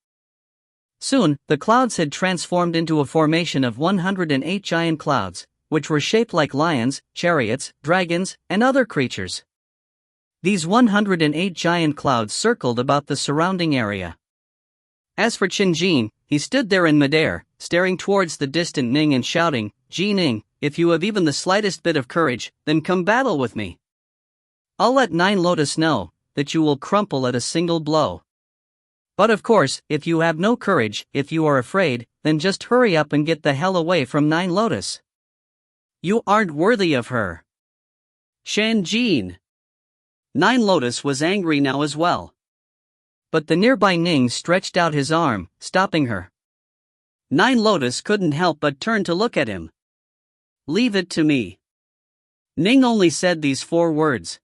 Soon, the clouds had transformed into a formation of 108 giant clouds, which were shaped like lions, chariots, dragons, and other creatures. These 108 giant clouds circled about the surrounding area. As for Shenjin, he stood there in midair, staring towards the distant Ning and shouting, Ning, if you have even the slightest bit of courage, then come battle with me. I'll let Nine Lotus know that you will crumple at a single blow. But of course, if you have no courage, if you are afraid, then just hurry up and get the hell away from Nine Lotus. You aren't worthy of her. Shenjin. Nine Lotus was angry now as well. But the nearby Ning stretched out his arm, stopping her. Nine Lotus couldn't help but turn to look at him. Leave it to me. Ning only said these 4 words.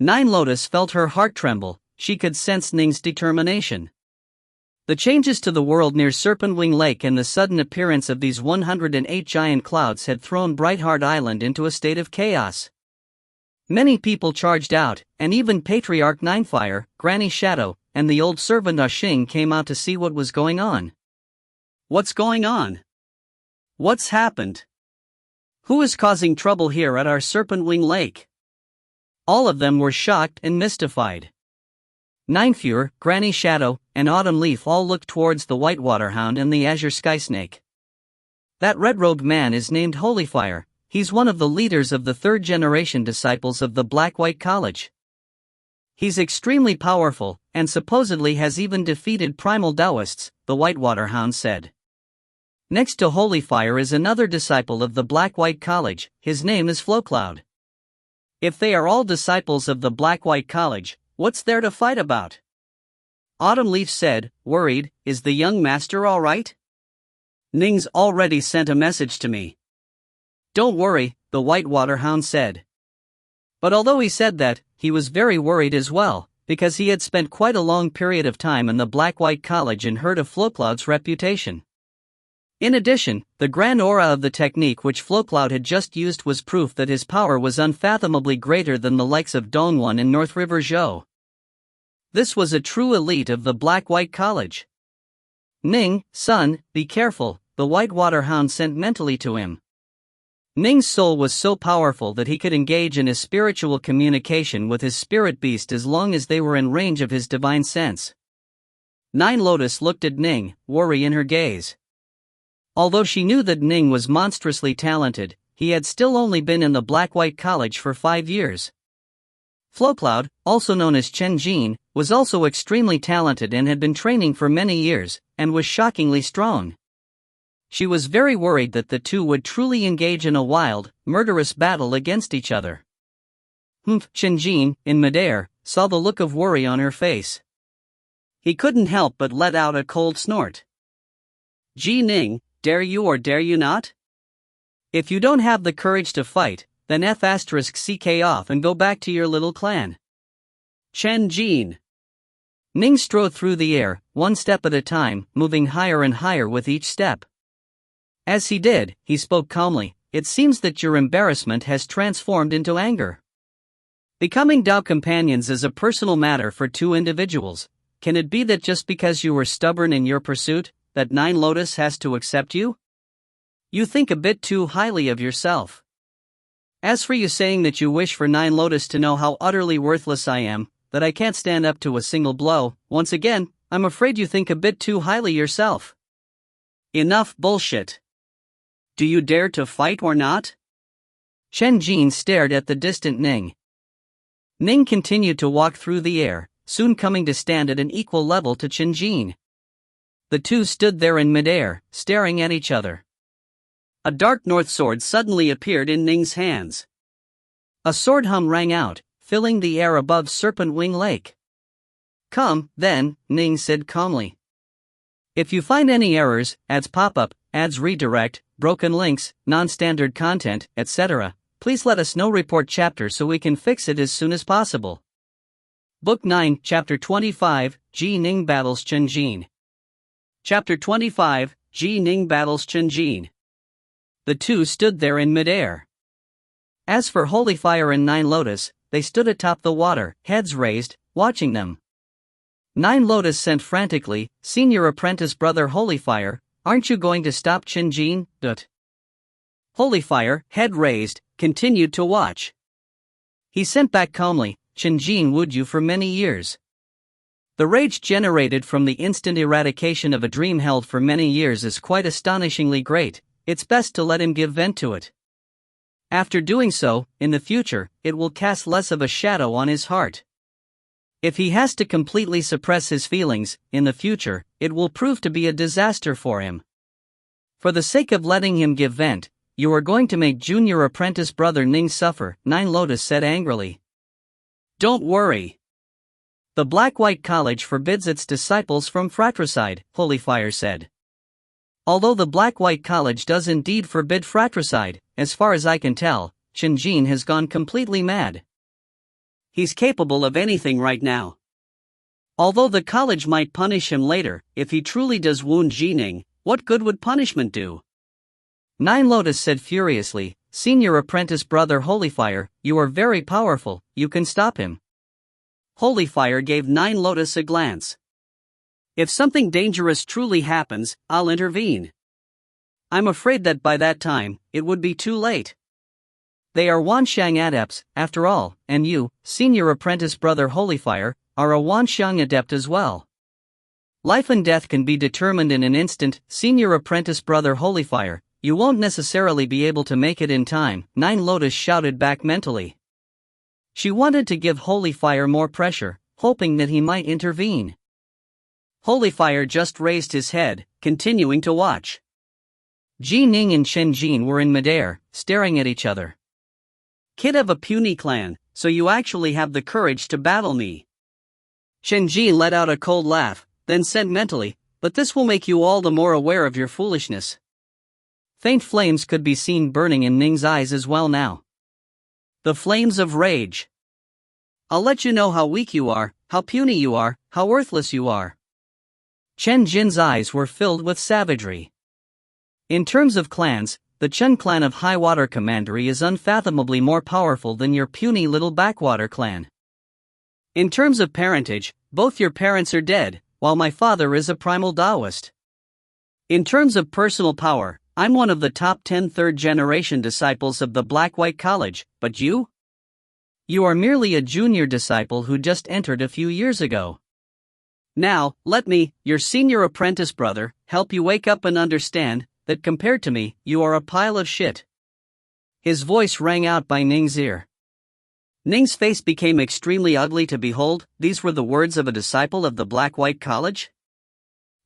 Nine Lotus felt her heart tremble, she could sense Ning's determination. The changes to the world near Serpent Wing Lake and the sudden appearance of these 108 giant clouds had thrown Brightheart Island into a state of chaos. Many people charged out, and even Patriarch Ninefire, Granny Shadow, and the old servant Ashing came out to see what was going on. What's going on? What's happened? Who is causing trouble here at our Serpent Wing Lake? All of them were shocked and mystified. Ninefure, Granny Shadow, and Autumn Leaf all looked towards the Whitewater Hound and the Azure Sky Snake. That red-robed man is named Holyfire. He's one of the leaders of the 3rd-generation disciples of the Black-White College. He's extremely powerful, and supposedly has even defeated primal Taoists, the Whitewater Hound said. Next to Holyfire is another disciple of the Black-White College, his name is Flowcloud. If they are all disciples of the Black-White College, what's there to fight about? Autumn Leaf said, worried, is the young master all right? Ning's already sent a message to me. Don't worry, the Whitewater Hound said. But although he said that, he was very worried as well, because he had spent quite a long period of time in the Black-White College and heard of Flowcloud's reputation. In addition, the grand aura of the technique which Flowcloud had just used was proof that his power was unfathomably greater than the likes of Dongwon and North River Zhou. This was a true elite of the Black-White College. Ning, son, be careful, the Whitewater Hound sent mentally to him. Ning's soul was so powerful that he could engage in a spiritual communication with his spirit beast as long as they were in range of his divine sense. Nine Lotus looked at Ning, worry in her gaze. Although she knew that Ning was monstrously talented, he had still only been in the Black-White College for 5 years. Flowcloud, also known as Chen Jin, was also extremely talented and had been training for many years, and was shockingly strong. She was very worried that the two would truly engage in a wild, murderous battle against each other. Chen Jin, in midair, saw the look of worry on her face. He couldn't help but let out a cold snort. Ji Ning, dare you or dare you not? If you don't have the courage to fight, then F***ck off and go back to your little clan. Chen Jin. Ning strode through the air, one step at a time, moving higher and higher with each step. As he did, he spoke calmly, it seems that your embarrassment has transformed into anger. Becoming Dao companions is a personal matter for two individuals. Can it be that just because you were stubborn in your pursuit, that Nine Lotus has to accept you? You think a bit too highly of yourself. As for you saying that you wish for Nine Lotus to know how utterly worthless I am, that I can't stand up to a single blow, once again, I'm afraid you think a bit too highly yourself. Enough bullshit. Do you dare to fight or not? Chen Jin stared at the distant Ning. Ning continued to walk through the air, soon coming to stand at an equal level to Chen Jin. The two stood there in midair, staring at each other. A dark north sword suddenly appeared in Ning's hands. A sword hum rang out, filling the air above Serpent Wing Lake. Come, then, Ning said calmly. If you find any errors, ads pop up, ads redirect, broken links, non-standard content, etc., please let us know. Report chapter so we can fix it as soon as possible. Book 9, Chapter 25, Ji Ning battles Chen Jin. Chapter 25, Ji Ning battles Chen Jin. The two stood there in midair. As for Holy Fire and Nine Lotus, they stood atop the water, heads raised, watching them. Nine Lotus sent frantically, Senior Apprentice Brother Holy Fire, aren't you going to stop Chen Jin? Holy Fire, head raised, continued to watch. He sent back calmly, Chen Jin wooed you for many years. The rage generated from the instant eradication of a dream held for many years is quite astonishingly great. It's best to let him give vent to it. After doing so, in the future, it will cast less of a shadow on his heart. If he has to completely suppress his feelings, in the future, it will prove to be a disaster for him. For the sake of letting him give vent, you are going to make Junior Apprentice Brother Ning suffer, Nine Lotus said angrily. Don't worry. The Black-White College forbids its disciples from fratricide, Holy Fire said. Although the Black-White College does indeed forbid fratricide, as far as I can tell, Chen Jin has gone completely mad. He's capable of anything right now. Although the college might punish him later, if he truly does wound Ji Ning, what good would punishment do? Nine Lotus said furiously, Senior Apprentice Brother Holy Fire, you are very powerful, you can stop him. Holy Fire gave Nine Lotus a glance. If something dangerous truly happens, I'll intervene. I'm afraid that by that time, it would be too late. They are Wanxiang adepts, after all, and you, Senior Apprentice Brother Holy Fire, are a Wanxiang adept as well. Life and death can be determined in an instant, Senior Apprentice Brother Holy Fire, you won't necessarily be able to make it in time, Nine Lotus shouted back mentally. She wanted to give Holy Fire more pressure, hoping that he might intervene. Holy Fire just raised his head, continuing to watch. Ji Ning and Chen Jin were in midair, staring at each other. Kid of a puny clan, so you actually have the courage to battle me. Chen Jin let out a cold laugh, then said mentally, but this will make you all the more aware of your foolishness. Faint flames could be seen burning in Ning's eyes as well now. The flames of rage. I'll let you know how weak you are, how puny you are, how worthless you are. Chen Jin's eyes were filled with savagery. In terms of clans, the Chen clan of Highwater Commandery is unfathomably more powerful than your puny little backwater clan. In terms of parentage, both your parents are dead, while my father is a primal Taoist. In terms of personal power, I'm one of the top 10 third-generation disciples of the Black-White College, but you? You are merely a junior disciple who just entered a few years ago. Now, let me, your senior apprentice brother, help you wake up and understand that compared to me, you are a pile of shit. His voice rang out by Ning's ear. Ning's face became extremely ugly to behold. These were the words of a disciple of the Black-White College?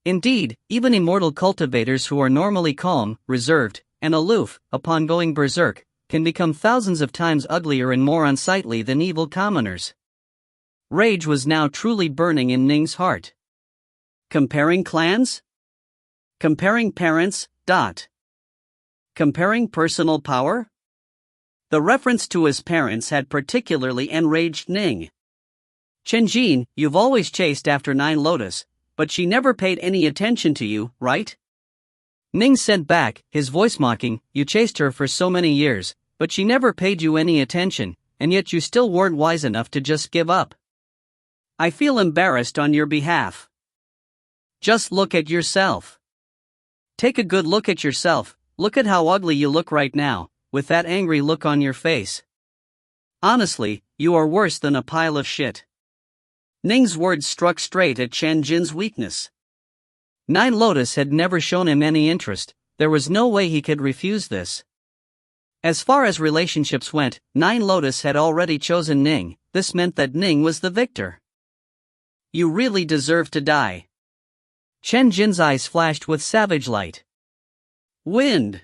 Indeed, even immortal cultivators who are normally calm, reserved, and aloof, upon going berserk, can become thousands of times uglier and more unsightly than evil commoners. Rage was now truly burning in Ning's heart. Comparing clans? Comparing parents, Comparing personal power? The reference to his parents had particularly enraged Ning. Chenjin, you've always chased after Nine Lotus, but she never paid any attention to you, right? Ning said back, his voice mocking, you chased her for so many years, but she never paid you any attention, and yet you still weren't wise enough to just give up. I feel embarrassed on your behalf. Just look at yourself. Take a good look at yourself. Look at how ugly you look right now, with that angry look on your face. Honestly, you are worse than a pile of shit. Ning's words struck straight at Chen Jin's weakness. Nine Lotus had never shown him any interest. There was no way he could refuse this. As far as relationships went, Nine Lotus had already chosen Ning. This meant that Ning was the victor. You really deserve to die. Chen Jin's eyes flashed with savage light. Wind!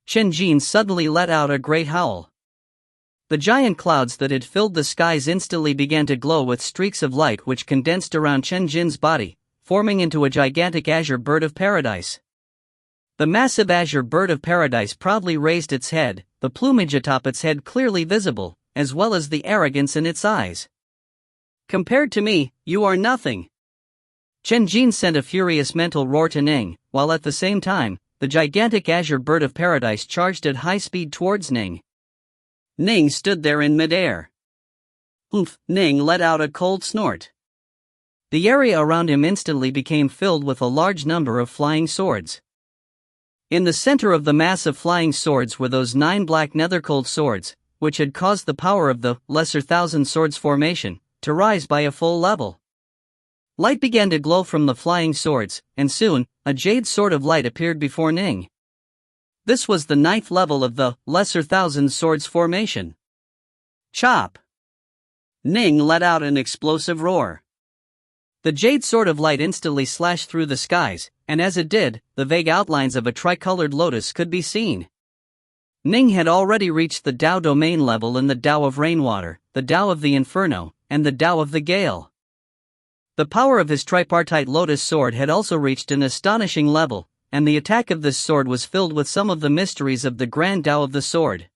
Chen Jin suddenly let out a great howl. The giant clouds that had filled the skies instantly began to glow with streaks of light which condensed around Chen Jin's body, forming into a gigantic azure bird of paradise. The massive azure bird of paradise proudly raised its head, the plumage atop its head clearly visible, as well as the arrogance in its eyes. Compared to me, you are nothing. Chen Jin sent a furious mental roar to Ning, while at the same time, the gigantic azure bird of paradise charged at high speed towards Ning. Ning stood there in midair. Oomph! Ning let out a cold snort. The area around him instantly became filled with a large number of flying swords. In the center of the mass of flying swords were those 9 black nether-cold swords, which had caused the power of the Lesser Thousand Swords formation to rise by a full level. Light began to glow from the flying swords, and soon, a jade sword of light appeared before Ning. This was the 9th level of the Lesser Thousand Swords formation. Chop! Ning let out an explosive roar. The jade sword of light instantly slashed through the skies, and as it did, the vague outlines of a tricolored lotus could be seen. Ning had already reached the Tao domain level in the Tao of Rainwater, the Tao of the Inferno, and the Tao of the Gale. The power of his tripartite lotus sword had also reached an astonishing level, and the attack of this sword was filled with some of the mysteries of the grand Tao of the sword.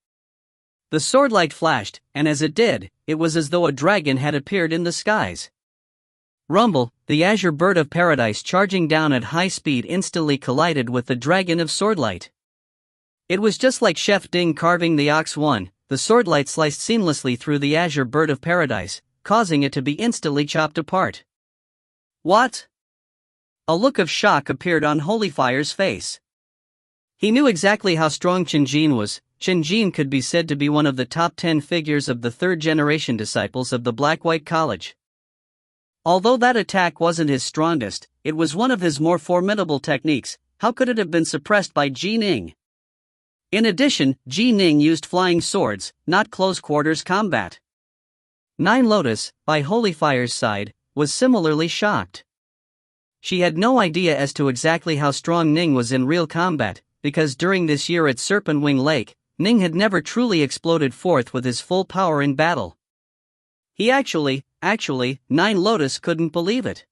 The sword light flashed, and as it did, it was as though a dragon had appeared in the skies. Rumble, the azure bird of paradise charging down at high speed instantly collided with the dragon of swordlight. It was just like Chef Ding carving the ox one. The swordlight sliced seamlessly through the azure bird of paradise, causing it to be instantly chopped apart. What? A look of shock appeared on Holyfire's face. He knew exactly how strong Chen Jin was. Chen Jin could be said to be one of the top 10 figures of the third-generation disciples of the Black-White College. Although that attack wasn't his strongest, it was one of his more formidable techniques. How could it have been suppressed by Ji Ning? In addition, Ji Ning used flying swords, not close-quarters combat. Nine Lotus, by Holyfire's side, was similarly shocked. She had no idea as to exactly how strong Ning was in real combat, because during this year at Serpentwing Lake, Ning had never truly exploded forth with his full power in battle. He actually, Nine Lotus couldn't believe it.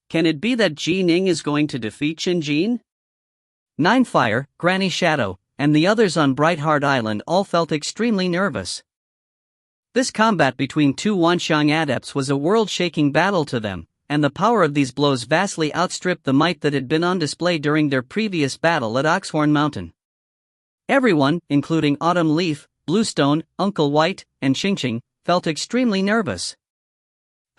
Can it be that Ji Ning is going to defeat Chen Jin? Nine Fire, Granny Shadow, and the others on Brightheart Island all felt extremely nervous. This combat between two Wanxiang adepts was a world-shaking battle to them, and the power of these blows vastly outstripped the might that had been on display during their previous battle at Oxhorn Mountain. Everyone, including Autumn Leaf, Bluestone, Uncle White, and Ching, felt extremely nervous.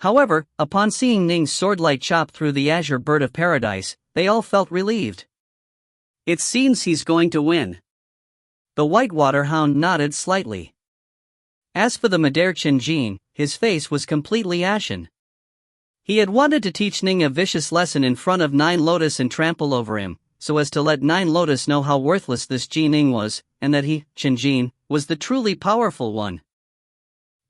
However, upon seeing Ning's swordlight chop through the azure bird of paradise, they all felt relieved. "It seems he's going to win." The Whitewater Hound nodded slightly. As for the Madare Ching, his face was completely ashen. He had wanted to teach Ning a vicious lesson in front of Nine Lotus and trample over him, so as to let Nine Lotus know how worthless this Ning was, and that he, Ching, was the truly powerful one.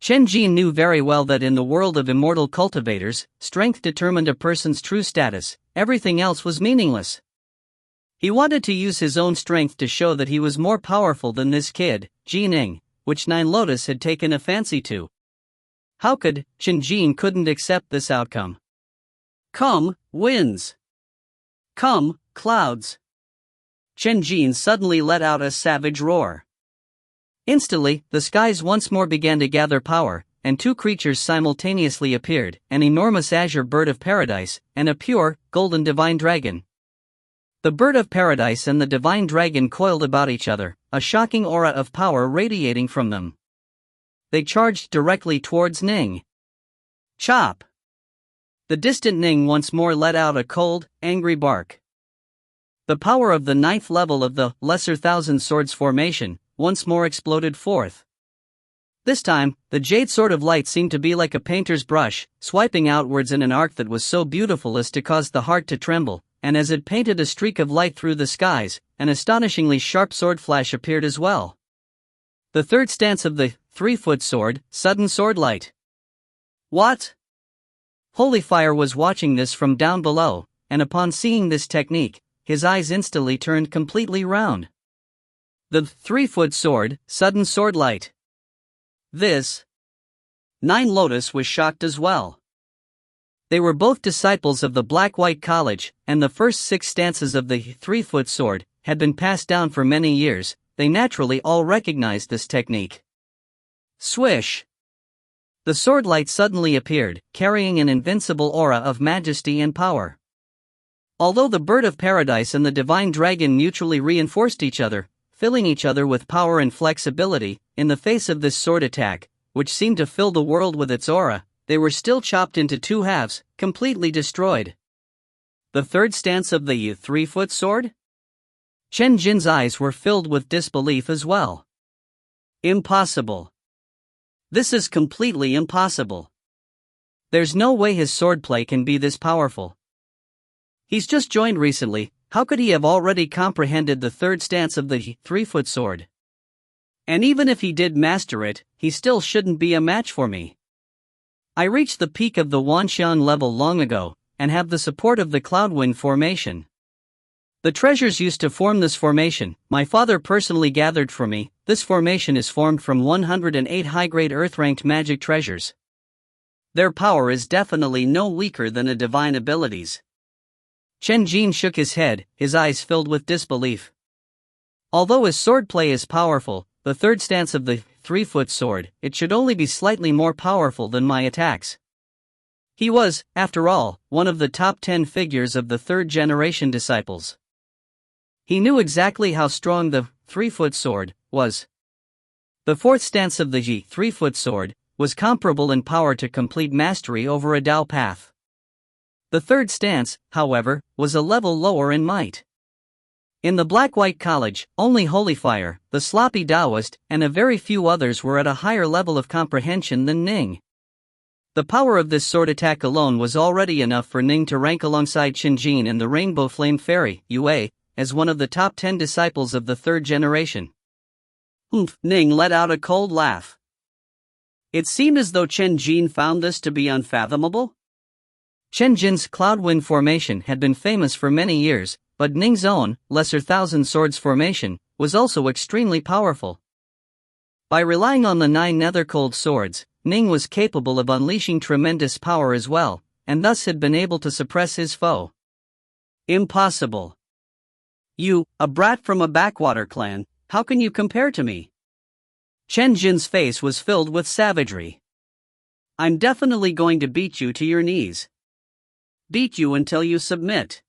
Ching knew very well that in the world of immortal cultivators, strength determined a person's true status, everything else was meaningless. He wanted to use his own strength to show that he was more powerful than this kid, Ning, which Nine Lotus had taken a fancy to. How could Ching couldn't accept this outcome? "Come, winds! Come, clouds!" Ching suddenly let out a savage roar. Instantly, the skies once more began to gather power, and two creatures simultaneously appeared, an enormous azure bird of paradise, and a pure, golden divine dragon. The bird of paradise and the divine dragon coiled about each other, a shocking aura of power radiating from them. They charged directly towards Ning. Chop! The distant Ning once more let out a cold, angry bark. The power of the 9th level of the Lesser Thousand Swords formation once more exploded forth. This time, the jade sword of light seemed to be like a painter's brush, swiping outwards in an arc that was so beautiful as to cause the heart to tremble, and as it painted a streak of light through the skies, an astonishingly sharp sword flash appeared as well. The third stance of the 3-foot sword, sudden swordlight. What? Holyfire was watching this from down below, and upon seeing this technique, his eyes instantly turned completely round. The 3-foot sword, sudden swordlight. This. Nine Lotus was shocked as well. They were both disciples of the Black-White College, and the first 6 stances of the 3-foot sword had been passed down for many years. They naturally all recognized this technique. Swish! The swordlight suddenly appeared, carrying an invincible aura of majesty and power. Although the bird of paradise and the divine dragon mutually reinforced each other, filling each other with power and flexibility, in the face of this sword attack, which seemed to fill the world with its aura, they were still chopped into 2 halves, completely destroyed. The third stance of the 3-foot sword? Ching eyes were filled with disbelief as well. Impossible. This is completely impossible. There's no way his swordplay can be this powerful. He's just joined recently, how could he have already comprehended the third stance of the 3-foot sword? And even if he did master it, he still shouldn't be a match for me. I reached the peak of the Wanxian level long ago, and have the support of the Cloudwind formation. The treasures used to form this formation, my father personally gathered for me. This formation is formed from 108 high-grade Earth-ranked magic treasures. Their power is definitely no weaker than a divine abilities. Ching shook his head, his eyes filled with disbelief. Although his swordplay is powerful, the third stance of the 3-foot sword, it should only be slightly more powerful than my attacks. He was, after all, one of the top 10 figures of the 3rd-generation disciples. He knew exactly how strong the 3-foot sword was. The 4th stance of the 3-foot sword was comparable in power to complete mastery over a Dao path. The 3rd stance, however, was a level lower in might. In the Black-White College, only Holyfire, the sloppy Taoist, and a very few others were at a higher level of comprehension than Ning. The power of this sword attack alone was already enough for Ning to rank alongside Ching and the Rainbow Flame Fairy, Yue, as one of the top 10 disciples of the 3rd generation. Ning let out a cold laugh. It seemed as though Ching found this to be unfathomable. Ching's Cloudwind formation had been famous for many years, but Ning's own, Lesser Thousand Swords formation, was also extremely powerful. By relying on the 9 nether-cold swords, Ning was capable of unleashing tremendous power as well, and thus had been able to suppress his foe. Impossible. You, a brat from a backwater clan, how can you compare to me? Ching's face was filled with savagery. I'm definitely going to beat you to your knees. beat you until you submit.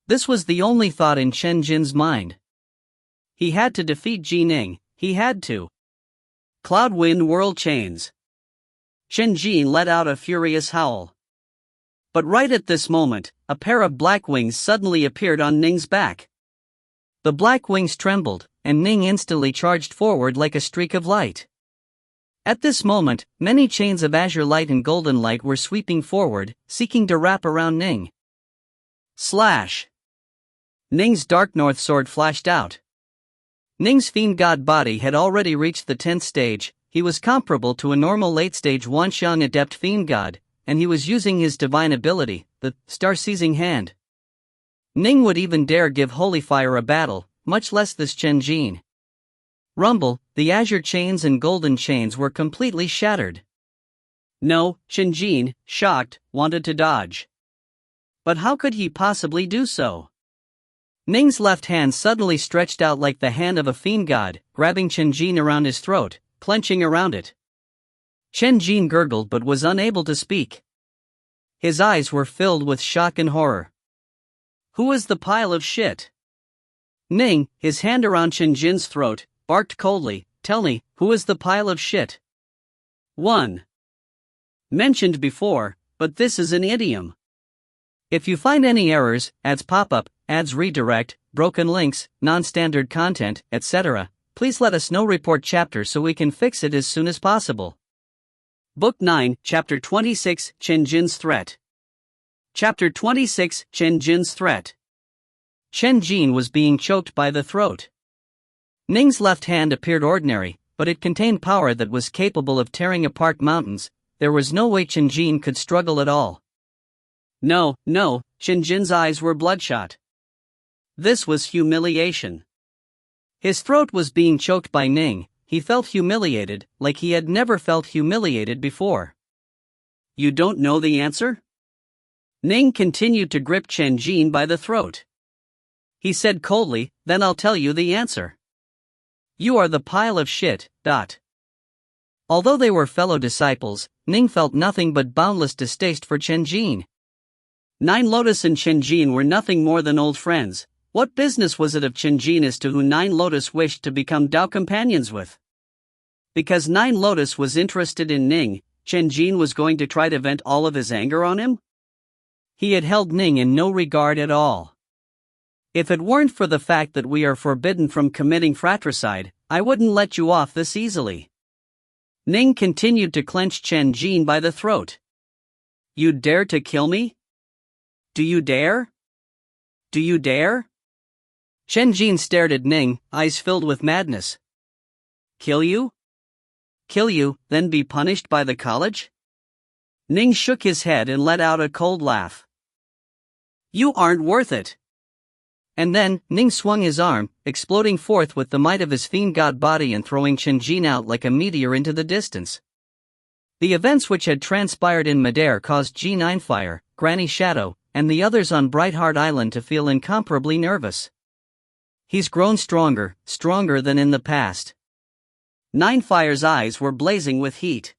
This was the only thought in Chen Jin's mind. He had to defeat Ji Ning, he had to. Cloud Wind Whirl Chains. Chen Jin let out a furious howl. But right at this moment, a pair of black wings suddenly appeared on Ning's back. The black wings trembled, and Ning instantly charged forward like a streak of light. At this moment, many chains of azure light and golden light were sweeping forward, seeking to wrap around Ning. Slash! Ning's dark north sword flashed out. Ning's fiend god body had already reached the 10th stage. He was comparable to a normal late-stage Wanxiang adept fiend god, and he was using his divine ability, the star-seizing hand. Ning would even dare give Holy Fire a battle, much less this Chen Jin. Rumble, the azure chains and golden chains were completely shattered. No, Chen Jin, shocked, wanted to dodge. But how could he possibly do so? Ning's left hand suddenly stretched out like the hand of a fiend god, grabbing Chen Jin around his throat, clenching around it. Chen Jin gurgled but was unable to speak. His eyes were filled with shock and horror. Who is the pile of shit? Ning, his hand around Chen Jin's throat, barked coldly, tell me, who is the pile of shit? 1. Mentioned before, but this is an idiom. If you find any errors, ads pop up, ads redirect, broken links, non-standard content, etc., please let us know. Report chapter so we can fix it as soon as possible. Book 9, Chapter 26, Chen Jin's Threat. Chapter 26, Chen Jin's Threat. Chen Jin was being choked by the throat. Ning's left hand appeared ordinary, but it contained power that was capable of tearing apart mountains. There was no way Chen Jin could struggle at all. No, Chen Jin's eyes were bloodshot. This was humiliation. His throat was being choked by Ning. He felt humiliated, like he had never felt humiliated before. You don't know the answer? Ning continued to grip Chen Jin by the throat. He said coldly, then I'll tell you the answer. You are the pile of shit. Although they were fellow disciples, Ning felt nothing but boundless distaste for Chen Jin. Nine Lotus and Chen Jin were nothing more than old friends. What business was it of Chen Jin as to who Nine Lotus wished to become Dao companions with? Because Nine Lotus was interested in Ning, Chen Jin was going to try to vent all of his anger on him? He had held Ning in no regard at all. If it weren't for the fact that we are forbidden from committing fratricide, I wouldn't let you off this easily. Ning continued to clench Chen Jin by the throat. You dare to kill me? Do you dare? Do you dare? Chen Jin stared at Ning, eyes filled with madness. Kill you? Kill you, then be punished by the college? Ning shook his head and let out a cold laugh. You aren't worth it. And then, Ning swung his arm, exploding forth with the might of his fiend god body and throwing Chen Jin out like a meteor into the distance. The events which had transpired in Midair caused G9 Fire, Granny Shadow, and the others on Brightheart Island to feel incomparably nervous. He's grown stronger than in the past. Nine Fire's eyes were blazing with heat.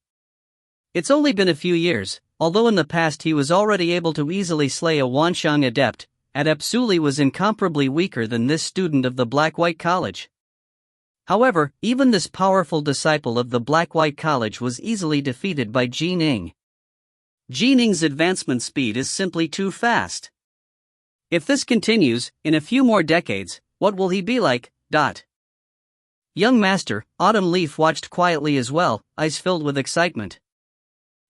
It's only been a few years, although in the past he was already able to easily slay a Wanxiang adept. Adepsuli was incomparably weaker than this student of the Black-White College. However, even this powerful disciple of the Black-White College was easily defeated by Ji Ning. Ji Ning's advancement speed is simply too fast. If this continues, in a few more decades, what will he be like? Young Master, Autumn Leaf watched quietly as well, eyes filled with excitement.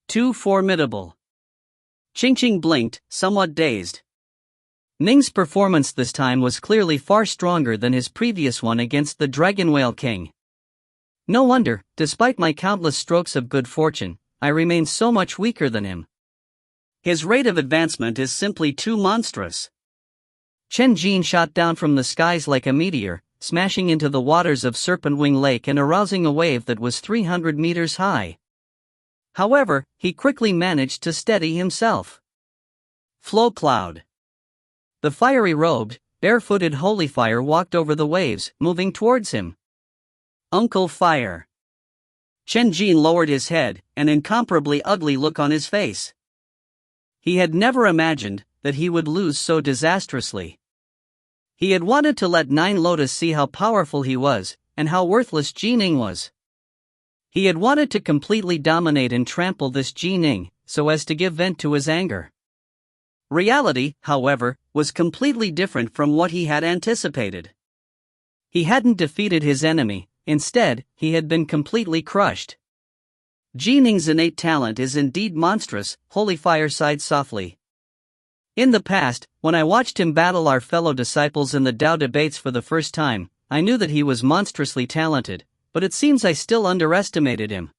Too formidable. Ching Ching blinked, somewhat dazed. Ning's performance this time was clearly far stronger than his previous one against the Dragon Whale King. No wonder, despite my countless strokes of good fortune, I remain so much weaker than him. His rate of advancement is simply too monstrous. Chen Jin shot down from the skies like a meteor, smashing into the waters of Serpentwing Lake and arousing a wave that was 300 meters high. However, he quickly managed to steady himself. Flow Cloud. The fiery-robed, barefooted Holy Fire walked over the waves, moving towards him. Uncle Fire. Chen Jin lowered his head, an incomparably ugly look on his face. He had never imagined that he would lose so disastrously. He had wanted to let Nine Lotus see how powerful he was, and how worthless Ning was. He had wanted to completely dominate and trample this Ning, so as to give vent to his anger. Reality, however, was completely different from what he had anticipated. He hadn't defeated his enemy, instead, he had been completely crushed. Ning's innate talent is indeed monstrous, Holy Fire sighed softly. In the past, when I watched him battle our fellow disciples in the Tao debates for the first time, I knew that he was monstrously talented, but it seems I still underestimated him.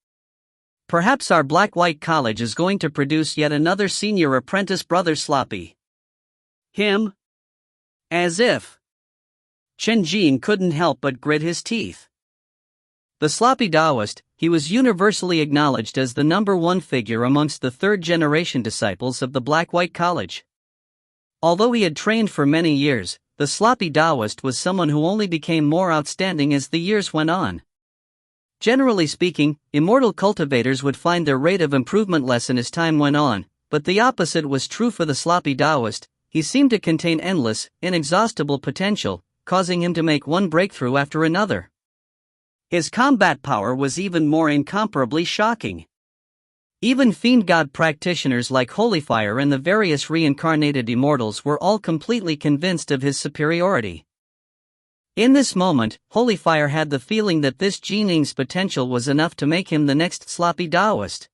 Perhaps our Black-White College is going to produce yet another senior apprentice brother Sloppy. Him? As if. Chen Jin couldn't help but grit his teeth. The sloppy Taoist, he was universally acknowledged as the #1 figure amongst the third-generation disciples of the Black-White College. Although he had trained for many years, the sloppy Taoist was someone who only became more outstanding as the years went on. Generally speaking, immortal cultivators would find their rate of improvement less as time went on, but the opposite was true for the sloppy Taoist. He seemed to contain endless, inexhaustible potential, causing him to make one breakthrough after another. His combat power was even more incomparably shocking. Even fiend god practitioners like Holy Fire and the various reincarnated immortals were all completely convinced of his superiority. In this moment, Holy Fire had the feeling that this Ning's potential was enough to make him the next sloppy Taoist.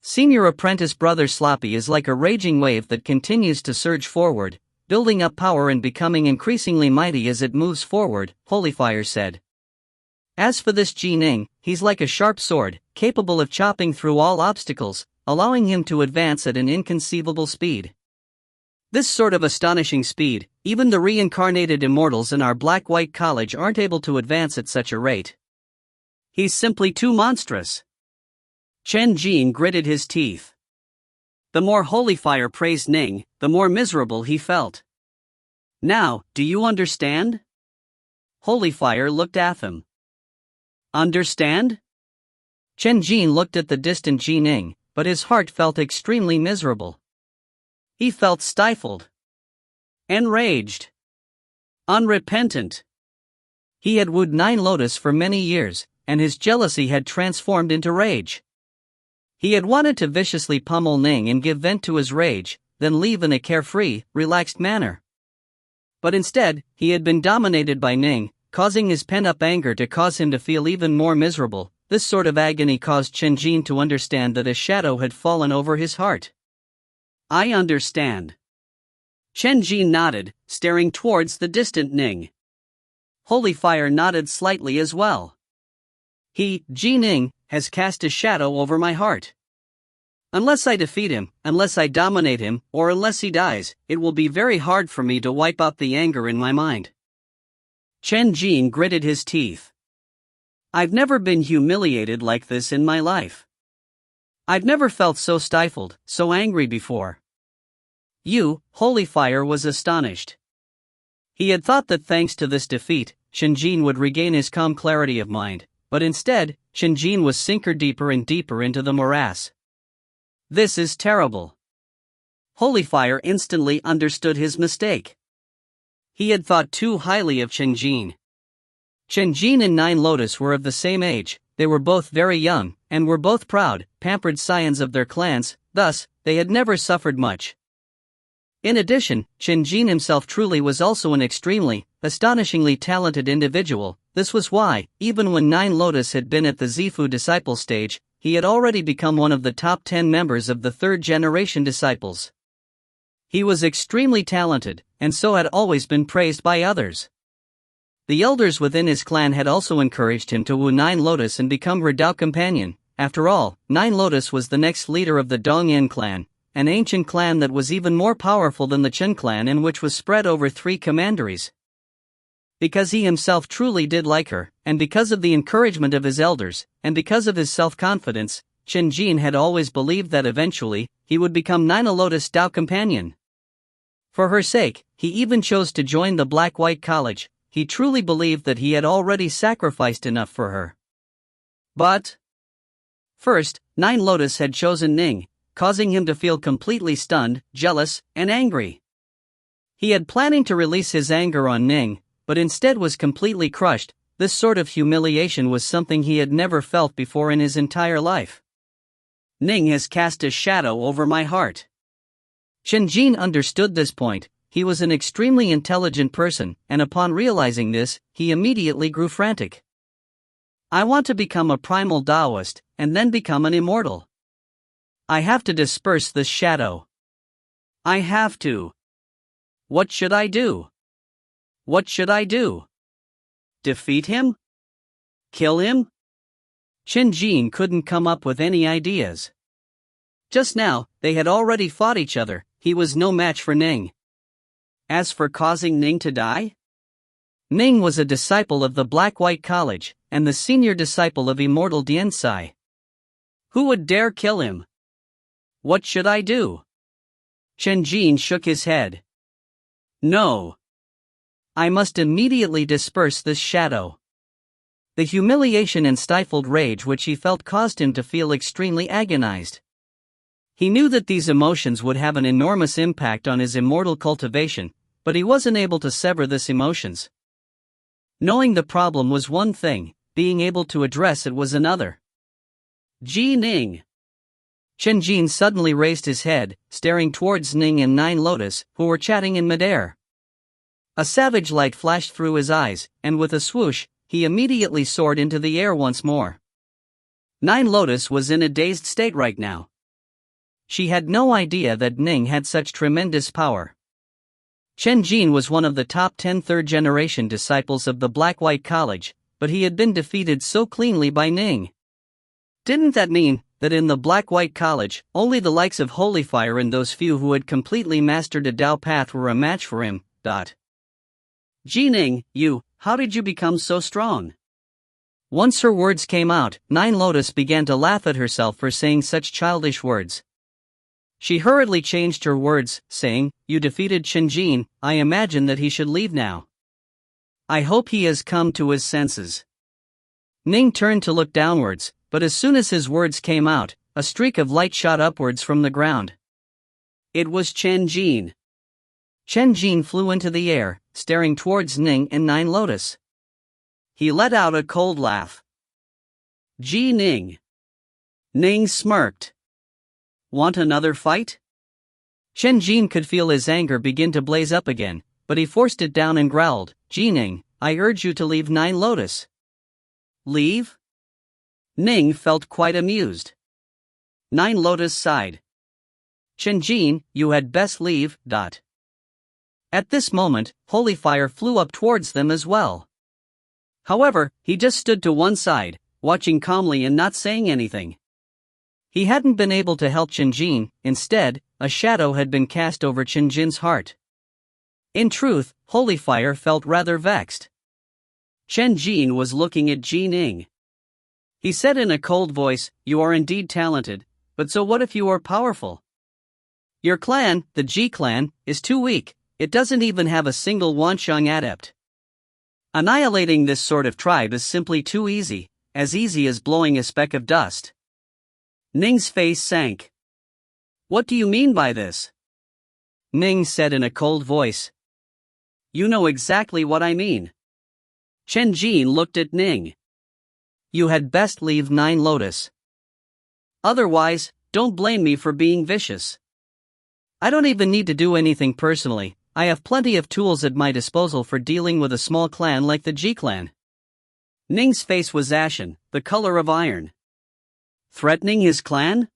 Senior apprentice brother Sloppy is like a raging wave that continues to surge forward, building up power and becoming increasingly mighty as it moves forward, Holy Fire said. As for this Ning, he's like a sharp sword, capable of chopping through all obstacles, allowing him to advance at an inconceivable speed. This sort of astonishing speed, even the reincarnated immortals in our Black-White College aren't able to advance at such a rate. He's simply too monstrous. Chen Jin gritted his teeth. The more Holy Fire praised Ning, the more miserable he felt. Now, do you understand? Holy Fire looked at him. Understand? Chen Jin looked at the distant Ning, but his heart felt extremely miserable. He felt stifled. Enraged. Unrepentant. He had wooed Nine Lotus for many years, and his jealousy had transformed into rage. He had wanted to viciously pummel Ning and give vent to his rage, then leave in a carefree, relaxed manner. But instead, he had been dominated by Ning, causing his pent-up anger to cause him to feel even more miserable. This sort of agony caused Chen Jin to understand that a shadow had fallen over his heart. I understand. Chen Jin nodded, staring towards the distant Ning. Holy Fire nodded slightly as well. Ning, has cast a shadow over my heart. Unless I defeat him, unless I dominate him, or unless he dies, it will be very hard for me to wipe out the anger in my mind. Chen Jin gritted his teeth. I've never been humiliated like this in my life. I've never felt so stifled, so angry before. Holy Fire was astonished. He had thought that thanks to this defeat, Chen Jin would regain his calm clarity of mind, but instead, Chen Jin was sinking deeper and deeper into the morass. This is terrible. Holy Fire instantly understood his mistake. He had thought too highly of Chen Jin. Chen Jin and Nine Lotus were of the same age, they were both very young, and were both proud, pampered scions of their clans, thus, they had never suffered much. In addition, Chen Jin himself truly was also an extremely, astonishingly talented individual. This was why, even when Nine Lotus had been at the Zifu disciple stage, he had already become one of the top 10 members of the third-generation disciples. He was extremely talented, and so had always been praised by others. The elders within his clan had also encouraged him to woo Nine Lotus and become her Tao companion. After all, Nine Lotus was the next leader of the Dongyan clan, an ancient clan that was even more powerful than the Chen clan and which was spread over 3 commanderies. Because he himself truly did like her, and because of the encouragement of his elders, and because of his self-confidence, Chen Jin had always believed that eventually, he would become Nine Lotus' Tao companion. For her sake, he even chose to join the Black-White College. He truly believed that he had already sacrificed enough for her. But first, Nine Lotus had chosen Ning, causing him to feel completely stunned, jealous, and angry. He had planning to release his anger on Ning, but instead was completely crushed. This sort of humiliation was something he had never felt before in his entire life. Ning has cast a shadow over my heart. Shenjin understood this point. He was an extremely intelligent person, and upon realizing this, he immediately grew frantic. I want to become a primal Taoist, and then become an immortal. I have to disperse this shadow. I have to. What should I do? What should I do? Defeat him? Kill him? Shenjin couldn't come up with any ideas. Just now, they had already fought each other. He was no match for Ning. As for causing Ning to die? Ning was a disciple of the Black-White College, and the senior disciple of Immortal Diensai. Who would dare kill him? What should I do? Shenjin shook his head. No. I must immediately disperse this shadow. The humiliation and stifled rage which he felt caused him to feel extremely agonized. He knew that these emotions would have an enormous impact on his immortal cultivation, but he wasn't able to sever this emotions. Knowing the problem was one thing, being able to address it was another. Ning. Shenjin suddenly raised his head, staring towards Ning and Nine Lotus, who were chatting in midair. A savage light flashed through his eyes, and with a swoosh, he immediately soared into the air once more. Nine Lotus was in a dazed state right now. She had no idea that Ning had such tremendous power. Shenjin was one of the top 10 third-generation disciples of the Black-White College, but he had been defeated so cleanly by Ning. Didn't that mean that in the Black-White College, only the likes of Holyfire and those few who had completely mastered a Dao path were a match for him? Ning, how did you become so strong? Once her words came out, Nine Lotus began to laugh at herself for saying such childish words. She hurriedly changed her words, saying, You defeated Shenjin, I imagine that he should leave now. I hope he has come to his senses. Ning turned to look downwards, but as soon as his words came out, a streak of light shot upwards from the ground. It was Shenjin. Shenjin flew into the air, staring towards Ning and Nine Lotus. He let out a cold laugh. Ning. Ning smirked. Want another fight? Shenjin could feel his anger begin to blaze up again, but he forced it down and growled, Ning, I urge you to leave Nine Lotus. Leave? Ning felt quite amused. Nine Lotus sighed. Shenjin, you had best leave. At this moment, Holyfire flew up towards them as well. However, he just stood to one side, watching calmly and not saying anything. He hadn't been able to help Shenjin. Instead, a shadow had been cast over Shenjin's heart. In truth, Holyfire felt rather vexed. Shenjin was looking at Ning. He said in a cold voice, You are indeed talented, but so what if you are powerful? Your clan, the Ji clan, is too weak, it doesn't even have a single Wansheng adept. Annihilating this sort of tribe is simply too easy as blowing a speck of dust. Ning's face sank. What do you mean by this? Ning said in a cold voice. You know exactly what I mean. Shenjin looked at Ning. You had best leave Nine Lotus. Otherwise, don't blame me for being vicious. I don't even need to do anything personally, I have plenty of tools at my disposal for dealing with a small clan like the Ji clan. Ning's face was ashen, the color of iron. Threatening his clan?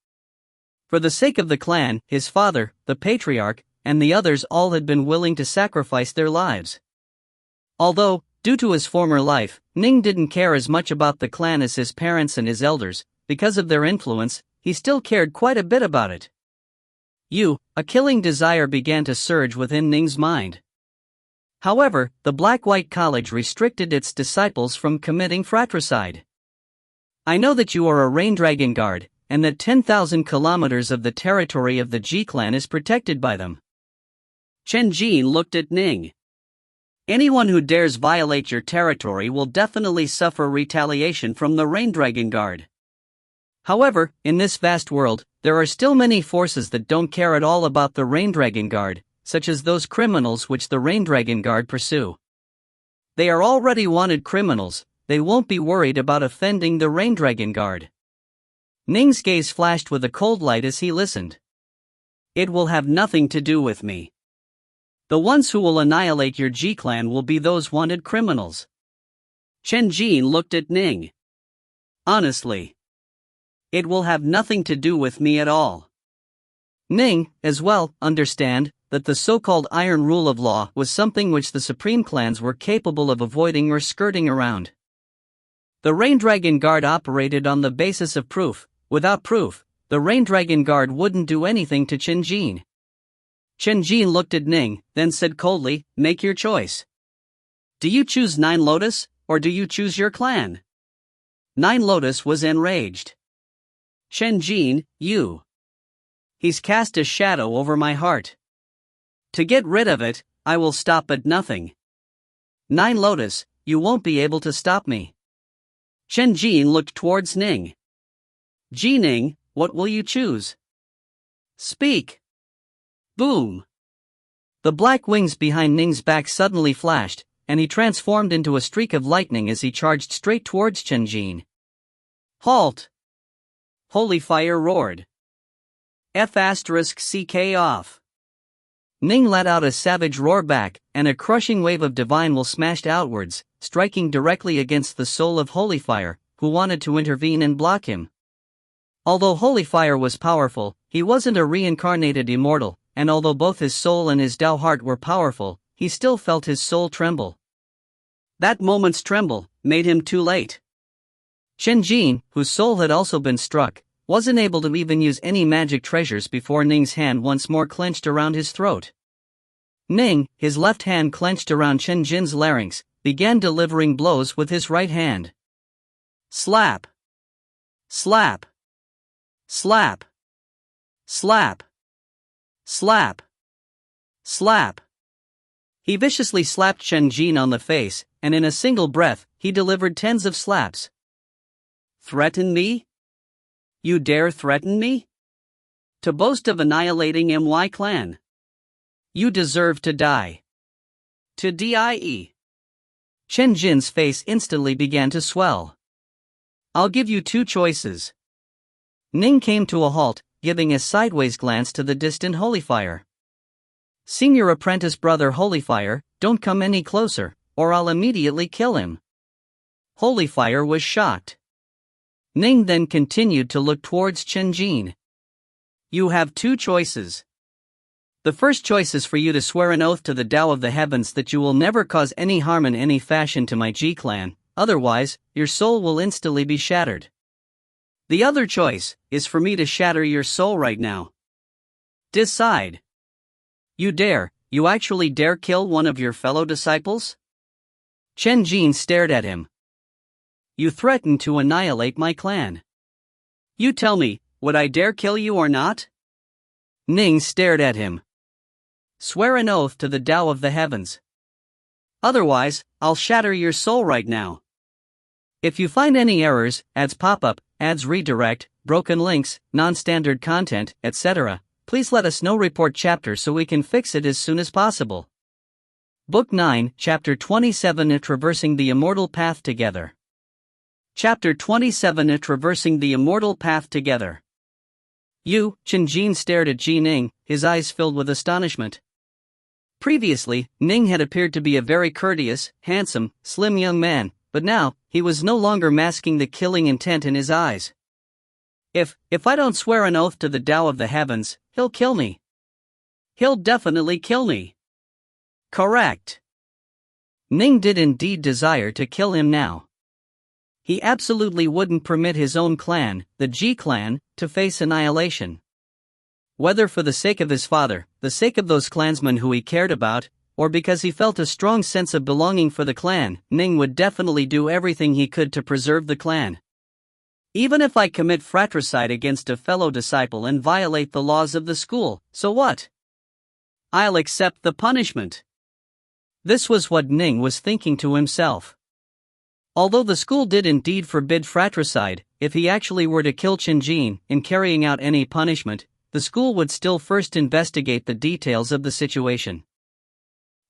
For the sake of the clan, his father, the patriarch, and the others all had been willing to sacrifice their lives. Although, due to his former life, Ning didn't care as much about the clan as his parents and his elders, because of their influence, he still cared quite a bit about it. A killing desire began to surge within Ning's mind. However, the Black-White College restricted its disciples from committing fratricide. I know that you are a Rain Dragon Guard, and that 10,000 kilometers of the territory of the Ji clan is protected by them. Shenjin looked at Ning. Anyone who dares violate your territory will definitely suffer retaliation from the Rain Dragon Guard. However, in this vast world, there are still many forces that don't care at all about the Rain Dragon Guard, such as those criminals which the Rain Dragon Guard pursue. They are already wanted criminals, they won't be worried about offending the Rain Dragon Guard. Ning's gaze flashed with a cold light as he listened. It will have nothing to do with me. The ones who will annihilate your G-clan will be those wanted criminals. Chen Jin looked at Ning. Honestly, it will have nothing to do with me at all. Ning, as well, understand that the so-called iron rule of law was something which the supreme clans were capable of avoiding or skirting around. The Rain Dragon Guard operated on the basis of proof. Without proof, the Rain Dragon Guard wouldn't do anything to Chen Jin. Chen Jin looked at Ning, then said coldly, make your choice. Do you choose Nine Lotus, or do you choose your clan? Nine Lotus was enraged. Chen Jin, you. He's cast a shadow over my heart. To get rid of it, I will stop at nothing. Nine Lotus, you won't be able to stop me. Chen Jin looked towards Ning. Ning, what will you choose? Speak. Boom. The black wings behind Ning's back suddenly flashed, and he transformed into a streak of lightning as he charged straight towards Chen Jin. Halt! Holy fire roared. F***CK off. Ning let out a savage roar back, and a crushing wave of divine will smashed outwards, striking directly against the soul of Holy Fire, who wanted to intervene and block him. Although Holy Fire was powerful, he wasn't a reincarnated immortal, and although both his soul and his Tao heart were powerful, he still felt his soul tremble. That moment's tremble made him too late. Chen Jin, whose soul had also been struck, wasn't able to even use any magic treasures before Ning's hand once more clenched around his throat. Ning, his left hand clenched around Chen Jin's larynx, began delivering blows with his right hand. Slap! Slap! Slap! Slap! Slap! Slap! He viciously slapped Chen Jin on the face, and in a single breath, he delivered tens of slaps. Threaten me? You dare threaten me? To boast of annihilating my clan? You deserve to die. To die. Chen Jin's face instantly began to swell. I'll give you two choices. Ning came to a halt, giving a sideways glance to the distant Holy Fire. Senior apprentice brother Holy Fire, don't come any closer, or I'll immediately kill him. Holy Fire was shocked. Ning then continued to look towards Chen Jin. You have two choices. The first choice is for you to swear an oath to the Tao of the Heavens that you will never cause any harm in any fashion to my G-clan, otherwise, your soul will instantly be shattered. The other choice is for me to shatter your soul right now. Decide. You actually dare kill one of your fellow disciples? Chen Jin stared at him. You threaten to annihilate my clan. You tell me, would I dare kill you or not? Ning stared at him. Swear an oath to the Tao of the Heavens. Otherwise, I'll shatter your soul right now. If you find any errors, ads pop up, ads redirect, broken links, non-standard content, etc., please let us know. Report chapter so we can fix it as soon as possible. Book 9, Chapter 27 at Traversing the Immortal Path Together. Chapter 27 at Traversing the Immortal Path Together. Chen Jin stared at Ning, his eyes filled with astonishment. Previously, Ning had appeared to be a very courteous, handsome, slim young man, but now, he was no longer masking the killing intent in his eyes. If I don't swear an oath to the Tao of the Heavens, he'll kill me. He'll definitely kill me. Correct. Ning did indeed desire to kill him now. He absolutely wouldn't permit his own clan, the G-clan, to face annihilation. Whether for the sake of his father, the sake of those clansmen who he cared about, or because he felt a strong sense of belonging for the clan, Ning would definitely do everything he could to preserve the clan. Even if I commit fratricide against a fellow disciple and violate the laws of the school, so what? I'll accept the punishment. This was what Ning was thinking to himself. Although the school did indeed forbid fratricide, if he actually were to kill Qianjin in carrying out any punishment, the school would still first investigate the details of the situation.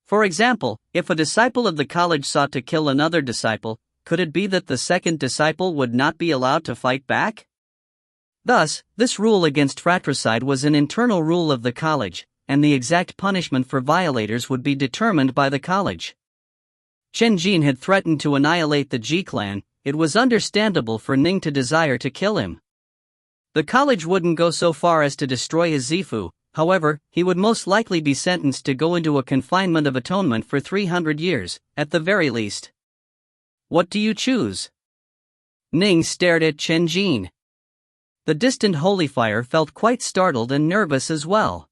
For example, if a disciple of the college sought to kill another disciple, could it be that the second disciple would not be allowed to fight back? Thus, this rule against fratricide was an internal rule of the college, and the exact punishment for violators would be determined by the college. Qianjin had threatened to annihilate the Ji clan. It was understandable for Ning to desire to kill him. The college wouldn't go so far as to destroy his Zifu, however, he would most likely be sentenced to go into a confinement of atonement for 300 years, at the very least. What do you choose? Ning stared at Qianjin. The distant holy fire felt quite startled and nervous as well.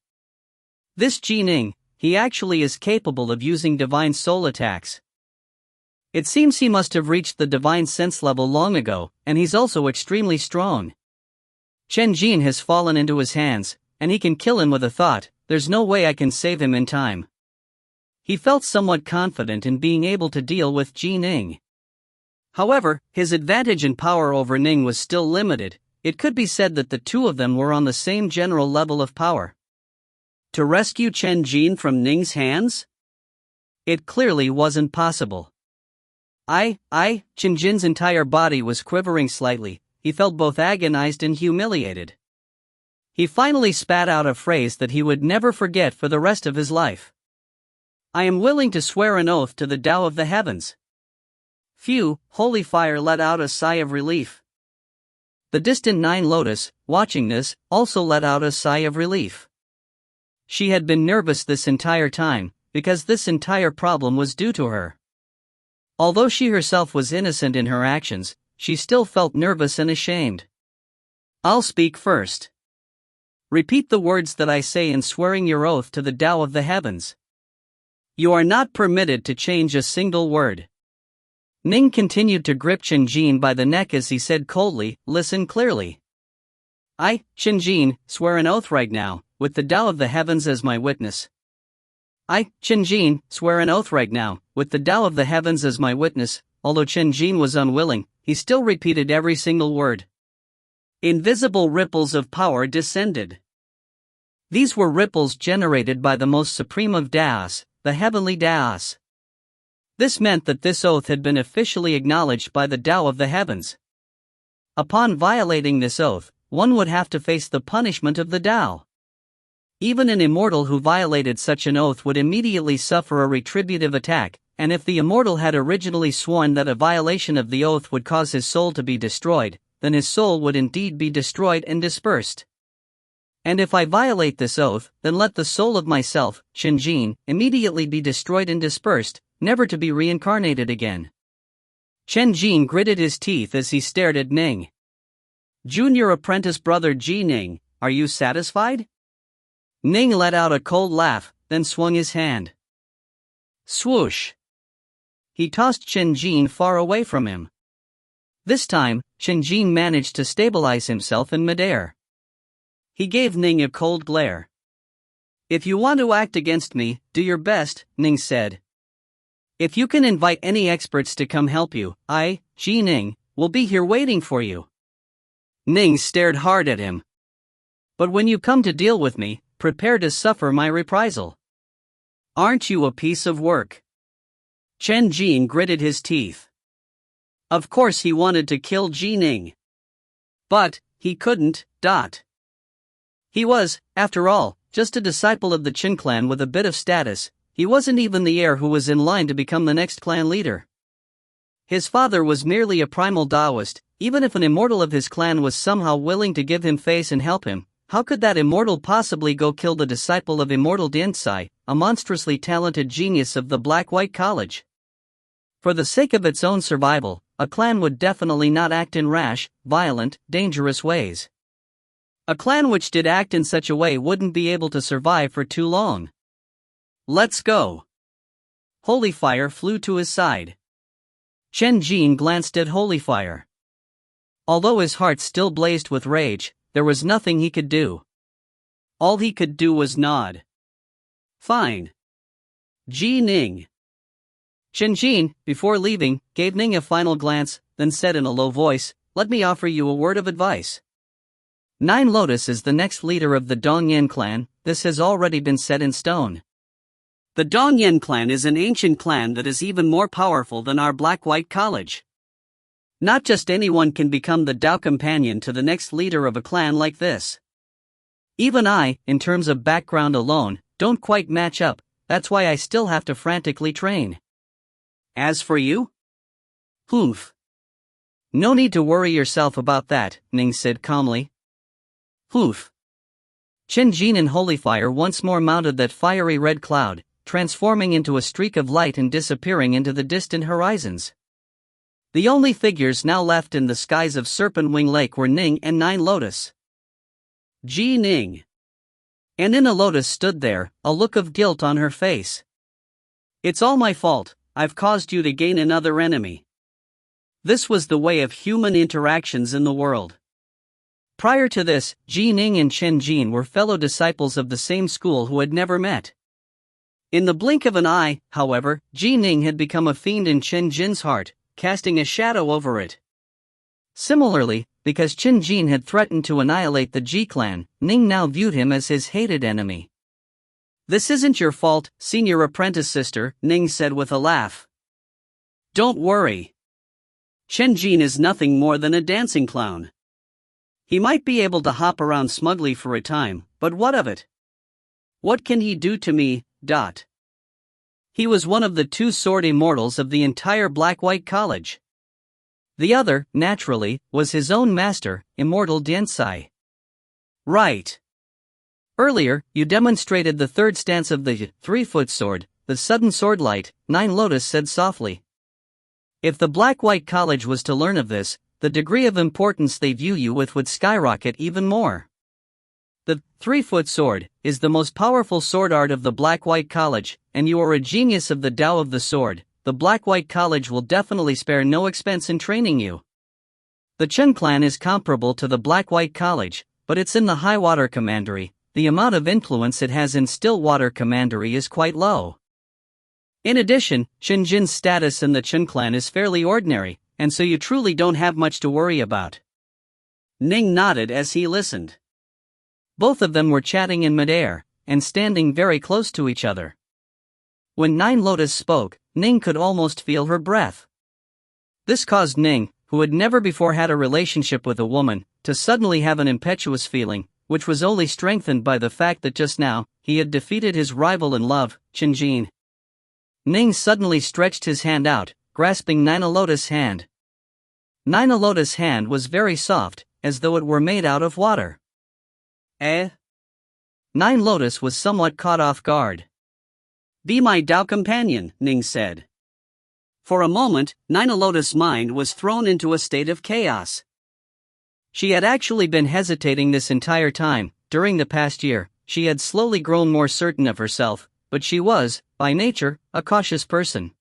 This Ji Ning, he actually is capable of using divine soul attacks. It seems he must have reached the divine sense level long ago, and he's also extremely strong. Qianjin has fallen into his hands, and he can kill him with a thought. There's no way I can save him in time. He felt somewhat confident in being able to deal with Ji Ning. However, his advantage in power over Ning was still limited. It could be said that the two of them were on the same general level of power. To rescue Qianjin from Ning's hands? It clearly wasn't possible. Qianjin's entire body was quivering slightly. He felt both agonized and humiliated. He finally spat out a phrase that he would never forget for the rest of his life. I am willing to swear an oath to the Tao of the heavens. Phew, holy fire let out a sigh of relief. The distant Nine Lotus, watching this, also let out a sigh of relief. She had been nervous this entire time, because this entire problem was due to her. Although she herself was innocent in her actions, she still felt nervous and ashamed. I'll speak first. Repeat the words that I say in swearing your oath to the Tao of the heavens. You are not permitted to change a single word. Ning continued to grip Qianjin by the neck as he said coldly, listen clearly. I, Qianjin, swear an oath right now, with the Tao of the heavens as my witness. I, Qianjin, swear an oath right now, with the Tao of the heavens as my witness. Although Qianjin was unwilling, he still repeated every single word. Invisible ripples of power descended. These were ripples generated by the most supreme of Daos, the heavenly Daos. This meant that this oath had been officially acknowledged by the Tao of the heavens. Upon violating this oath, one would have to face the punishment of the Tao. Even an immortal who violated such an oath would immediately suffer a retributive attack, and if the immortal had originally sworn that a violation of the oath would cause his soul to be destroyed, then his soul would indeed be destroyed and dispersed. And if I violate this oath, then let the soul of myself, Qianjin, immediately be destroyed and dispersed, never to be reincarnated again. Qianjin gritted his teeth as he stared at Ning. Junior apprentice brother Ji Ning, are you satisfied? Ning let out a cold laugh, then swung his hand. Swoosh! He tossed Qianjin far away from him. This time, Qianjin managed to stabilize himself in midair. He gave Ning a cold glare. If you want to act against me, do your best, Ning said. If you can invite any experts to come help you, I, Ji Ning, will be here waiting for you. Ning stared hard at him. But when you come to deal with me, prepare to suffer my reprisal. Aren't you a piece of work? Qianjin gritted his teeth. Of course he wanted to kill Ji Ning. But, he couldn't. He was, after all, just a disciple of the Qin clan with a bit of status. He wasn't even the heir who was in line to become the next clan leader. His father was merely a primal Taoist. Even if an immortal of his clan was somehow willing to give him face and help him, how could that immortal possibly go kill the disciple of Immortal Dinsai, a monstrously talented genius of the Black-White College? For the sake of its own survival, a clan would definitely not act in rash, violent, dangerous ways. A clan which did act in such a way wouldn't be able to survive for too long. Let's go. Holy Fire flew to his side. Qianjin glanced at Holy Fire. Although his heart still blazed with rage, there was nothing he could do. All he could do was nod. Fine. Ji Ning. Chen, before leaving, gave Ning a final glance, then said in a low voice, "Let me offer you a word of advice. Nine Lotus is the next leader of the Dongyan clan. This has already been set in stone. The Dongyan clan is an ancient clan that is even more powerful than our Black-White College. Not just anyone can become the Dao companion to the next leader of a clan like this. Even I, in terms of background alone, don't quite match up. That's why I still have to frantically train. As for you? Humph. No need to worry yourself about that," Ning said calmly. Humph. Chen and Holy Fire once more mounted that fiery red cloud, transforming into a streak of light and disappearing into the distant horizons. The only figures now left in the skies of Serpent Wing Lake were Ning and Nine Lotus. Ning. And Inna Lotus stood there, a look of guilt on her face. "It's all my fault. I've caused you to gain another enemy." This was the way of human interactions in the world. Prior to this, Ning and Chen were fellow disciples of the same school who had never met. In the blink of an eye, however, Ning had become a fiend in Chen heart, casting a shadow over it. Similarly, because Chen had threatened to annihilate the Ji clan, Ning now viewed him as his hated enemy. "This isn't your fault, senior apprentice sister," Ning said with a laugh. "Don't worry. Chen is nothing more than a dancing clown. He might be able to hop around smugly for a time, but what of it? What can he do to me? He was one of the two sword immortals of the entire Black-White College. The other, naturally, was his own master, Immortal Densai. Right. Earlier, you demonstrated the third stance of the 3-foot sword, the sudden sword light, Nine Lotus said softly. If the Black-White College was to learn of this, the degree of importance they view you with would skyrocket even more. The 3-foot sword is the most powerful sword art of the Black-White College, and you are a genius of the Tao of the sword. The Black-White College will definitely spare no expense in training you. The Chen clan is comparable to the Black-White College, but it's in the high water commandery. The amount of influence it has in still water commandery is quite low. In addition, Chen status in the Chen clan is fairly ordinary, and so you truly don't have much to worry about." Ning nodded as he listened. Both of them were chatting in midair, and standing very close to each other. When Nine Lotus spoke, Ning could almost feel her breath. This caused Ning, who had never before had a relationship with a woman, to suddenly have an impetuous feeling, which was only strengthened by the fact that just now, he had defeated his rival in love, Chen. Ning suddenly stretched his hand out, grasping Nine Lotus' hand. Nine Lotus' hand was very soft, as though it were made out of water. Nine Lotus was somewhat caught off guard. "Be my Dao companion," Ning said. For a moment, Nine Lotus' mind was thrown into a state of chaos. She had actually been hesitating this entire time. During the past year, she had slowly grown more certain of herself, but she was, by nature, a cautious person.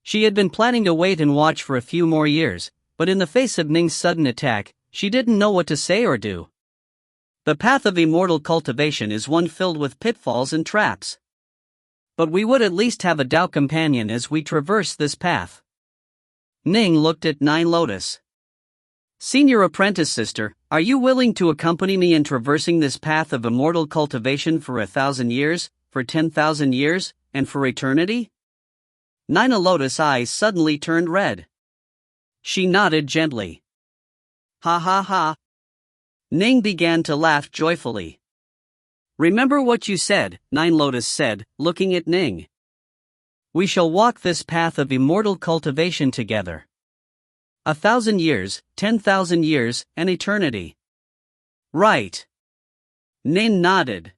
She had been planning to wait and watch for a few more years, but in the face of Ning's sudden attack, she didn't know what to say or do. The path of immortal cultivation is one filled with pitfalls and traps. But we would at least have a Dao companion as we traverse this path. Ning looked at Nine Lotus. "Senior apprentice sister, are you willing to accompany me in traversing this path of immortal cultivation for 1,000 years, for 10,000 years, and for eternity?" Nine Lotus' eyes suddenly turned red. She nodded gently. "Ha ha ha." Ning began to laugh joyfully. "Remember what you said," Nine Lotus said, looking at Ning. "We shall walk this path of immortal cultivation together. 1,000 years, 10,000 years, and eternity." "Right." Ning nodded.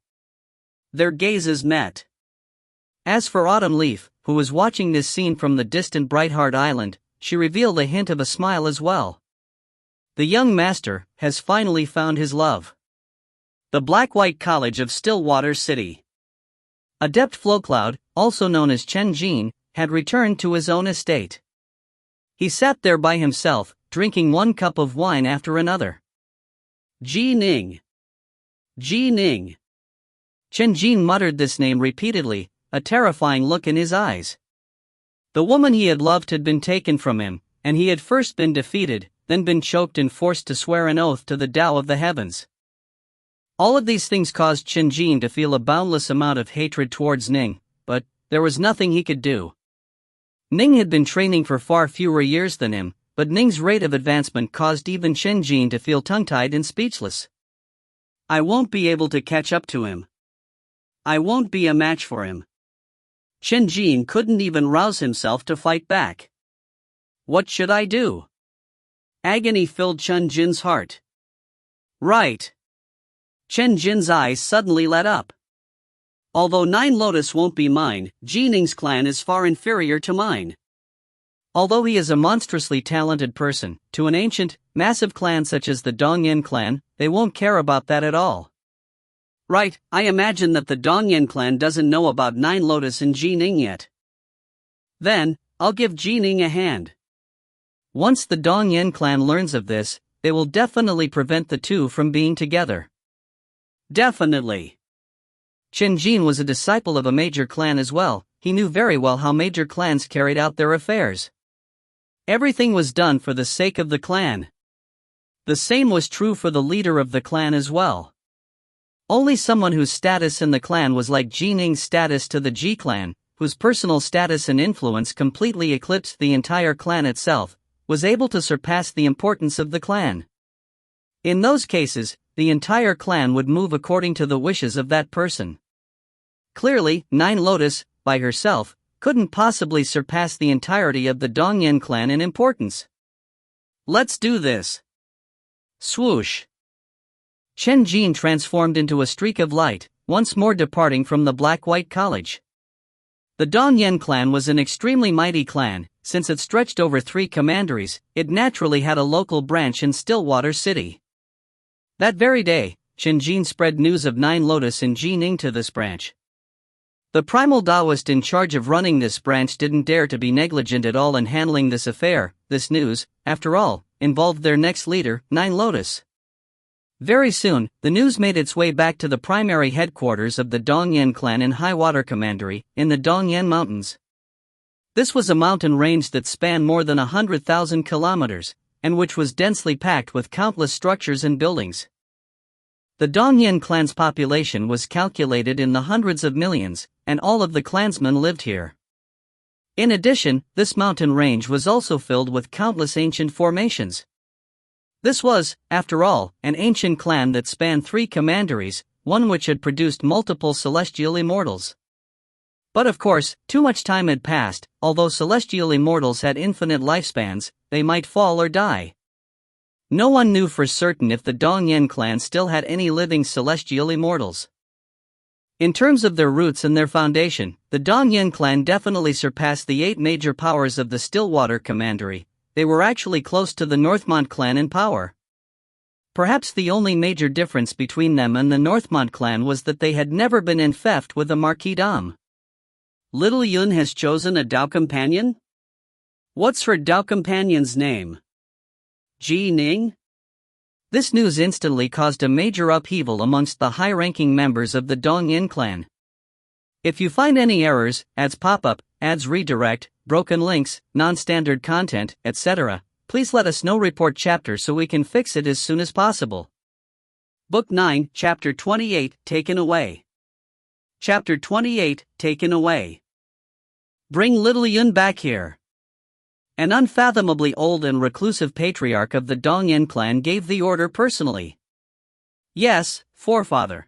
Their gazes met. As for Autumn Leaf, who was watching this scene from the distant Brightheart Island, she revealed a hint of a smile as well. The young master has finally found his love. The Black-White College of Stillwater City. Adept Flowcloud, also known as Chen, had returned to his own estate. He sat there by himself, drinking one cup of wine after another. Ning. Ning. Chen muttered this name repeatedly, a terrifying look in his eyes. The woman he had loved had been taken from him, and he had first been defeated, then been choked and forced to swear an oath to the Tao of the heavens. All of these things caused Chen Jin to feel a boundless amount of hatred towards Ning, but there was nothing he could do. Ning had been training for far fewer years than him, but Ning's rate of advancement caused even Chen Jin to feel tongue-tied and speechless. I won't be able to catch up to him. I won't be a match for him. Chen Jin couldn't even rouse himself to fight back. What should I do? Agony filled Chen Jin's heart. Right. Chen Jin's eyes suddenly lit up. Although Nine Lotus won't be mine, Ji Ning's clan is far inferior to mine. Although he is a monstrously talented person, to an ancient, massive clan such as the Dongyan clan, they won't care about that at all. Right, I imagine that the Dongyan clan doesn't know about Nine Lotus and Ji Ning yet. Then, I'll give Ji Ning a hand. Once the Dongyan clan learns of this, they will definitely prevent the two from being together. Definitely. Chen Jin was a disciple of a major clan as well. He knew very well how major clans carried out their affairs. Everything was done for the sake of the clan. The same was true for the leader of the clan as well. Only someone whose status in the clan was like Ji Ning's status to the Ji clan, whose personal status and influence completely eclipsed the entire clan itself, was able to surpass the importance of the clan. In those cases, the entire clan would move according to the wishes of that person. Clearly, Nine Lotus, by herself, couldn't possibly surpass the entirety of the Dongyan clan in importance. Let's do this. Swoosh. Chen Jin transformed into a streak of light, once more departing from the Black-White College. The Dongyan clan was an extremely mighty clan. Since it stretched over 3 commanderies, it naturally had a local branch in Stillwater City. That very day, Chen Jin spread news of Nine Lotus and Ji Ning to this branch. The primal Taoist in charge of running this branch didn't dare to be negligent at all in handling this affair. This news, after all, involved their next leader, Nine Lotus. Very soon, the news made its way back to the primary headquarters of the Dongyan clan in Highwater Commandery, in the Dongyan Mountains. This was a mountain range that spanned more than 100,000 kilometers, and which was densely packed with countless structures and buildings. The Dongyan clan's population was calculated in the hundreds of millions, and all of the clansmen lived here. In addition, this mountain range was also filled with countless ancient formations. This was, after all, an ancient clan that spanned 3 commanderies, one which had produced multiple celestial immortals. But of course, too much time had passed. Although celestial immortals had infinite lifespans, they might fall or die. No one knew for certain if the Dongyan clan still had any living celestial immortals. In terms of their roots and their foundation, the Dongyan clan definitely surpassed the 8 major powers of the Stillwater Commandery. They were actually close to the Northmont clan in power. Perhaps the only major difference between them and the Northmont clan was that they had never been in theft with a Marquis Dam. Little Yun has chosen a Dao companion? What's her Dao companion's name? Ji Ning? This news instantly caused a major upheaval amongst the high-ranking members of the Dongyan clan. If you find any errors, ads pop-up, ads redirect, broken links, non-standard content, etc., please let us know. Report chapter so we can fix it as soon as possible. Book 9, Chapter 28, Taken Away. Chapter 28, Taken Away. Bring little Yun back here. An unfathomably old and reclusive patriarch of the Dongyan clan gave the order personally. Yes, forefather.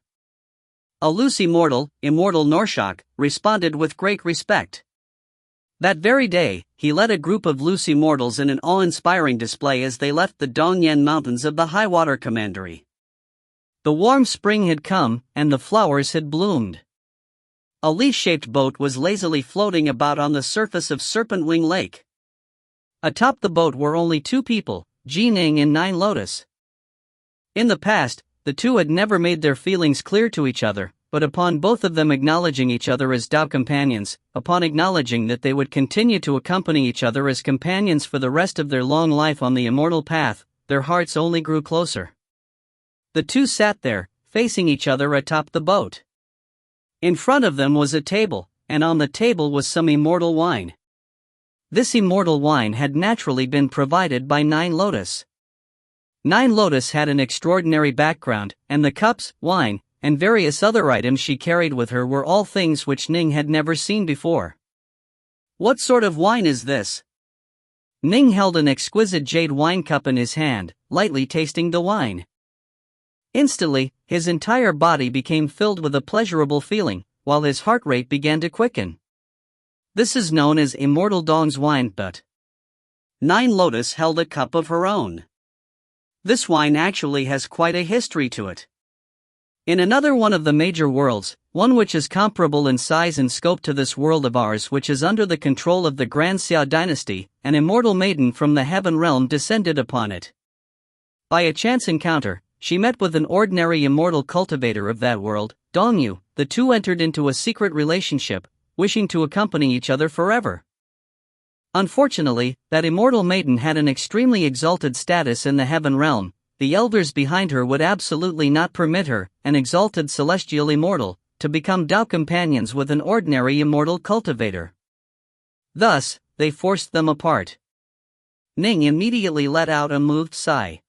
A loose Immortal Norshak, responded with great respect. That very day, he led a group of loose Immortals in an awe-inspiring display as they left the Dongyan mountains of the Highwater Commandery. The warm spring had come, and the flowers had bloomed. A leaf-shaped boat was lazily floating about on the surface of Serpent Wing Lake. Atop the boat were only 2 people, Ji Ning and Nine Lotus. In the past, the two had never made their feelings clear to each other, but upon both of them acknowledging each other as Dao companions, upon acknowledging that they would continue to accompany each other as companions for the rest of their long life on the immortal path, their hearts only grew closer. The two sat there, facing each other atop the boat. In front of them was a table, and on the table was some immortal wine. This immortal wine had naturally been provided by Nine Lotus. Nine Lotus had an extraordinary background, and the cups, wine, and various other items she carried with her were all things which Ning had never seen before. "What sort of wine is this?" Ning held an exquisite jade wine cup in his hand, lightly tasting the wine. Instantly, his entire body became filled with a pleasurable feeling, while his heart rate began to quicken. This is known as Immortal Dong's wine, but Nine Lotus held a cup of her own. This wine actually has quite a history to it. In another one of the major worlds, one which is comparable in size and scope to this world of ours, which is under the control of the Grand Xia dynasty, an immortal maiden from the heaven realm descended upon it. By a chance encounter, she met with an ordinary immortal cultivator of that world, Dongyu. The two entered into a secret relationship, wishing to accompany each other forever. Unfortunately, that immortal maiden had an extremely exalted status in the heaven realm. The elders behind her would absolutely not permit her, an exalted celestial immortal, to become Dao companions with an ordinary immortal cultivator. Thus, they forced them apart. Ning immediately let out a moved sigh.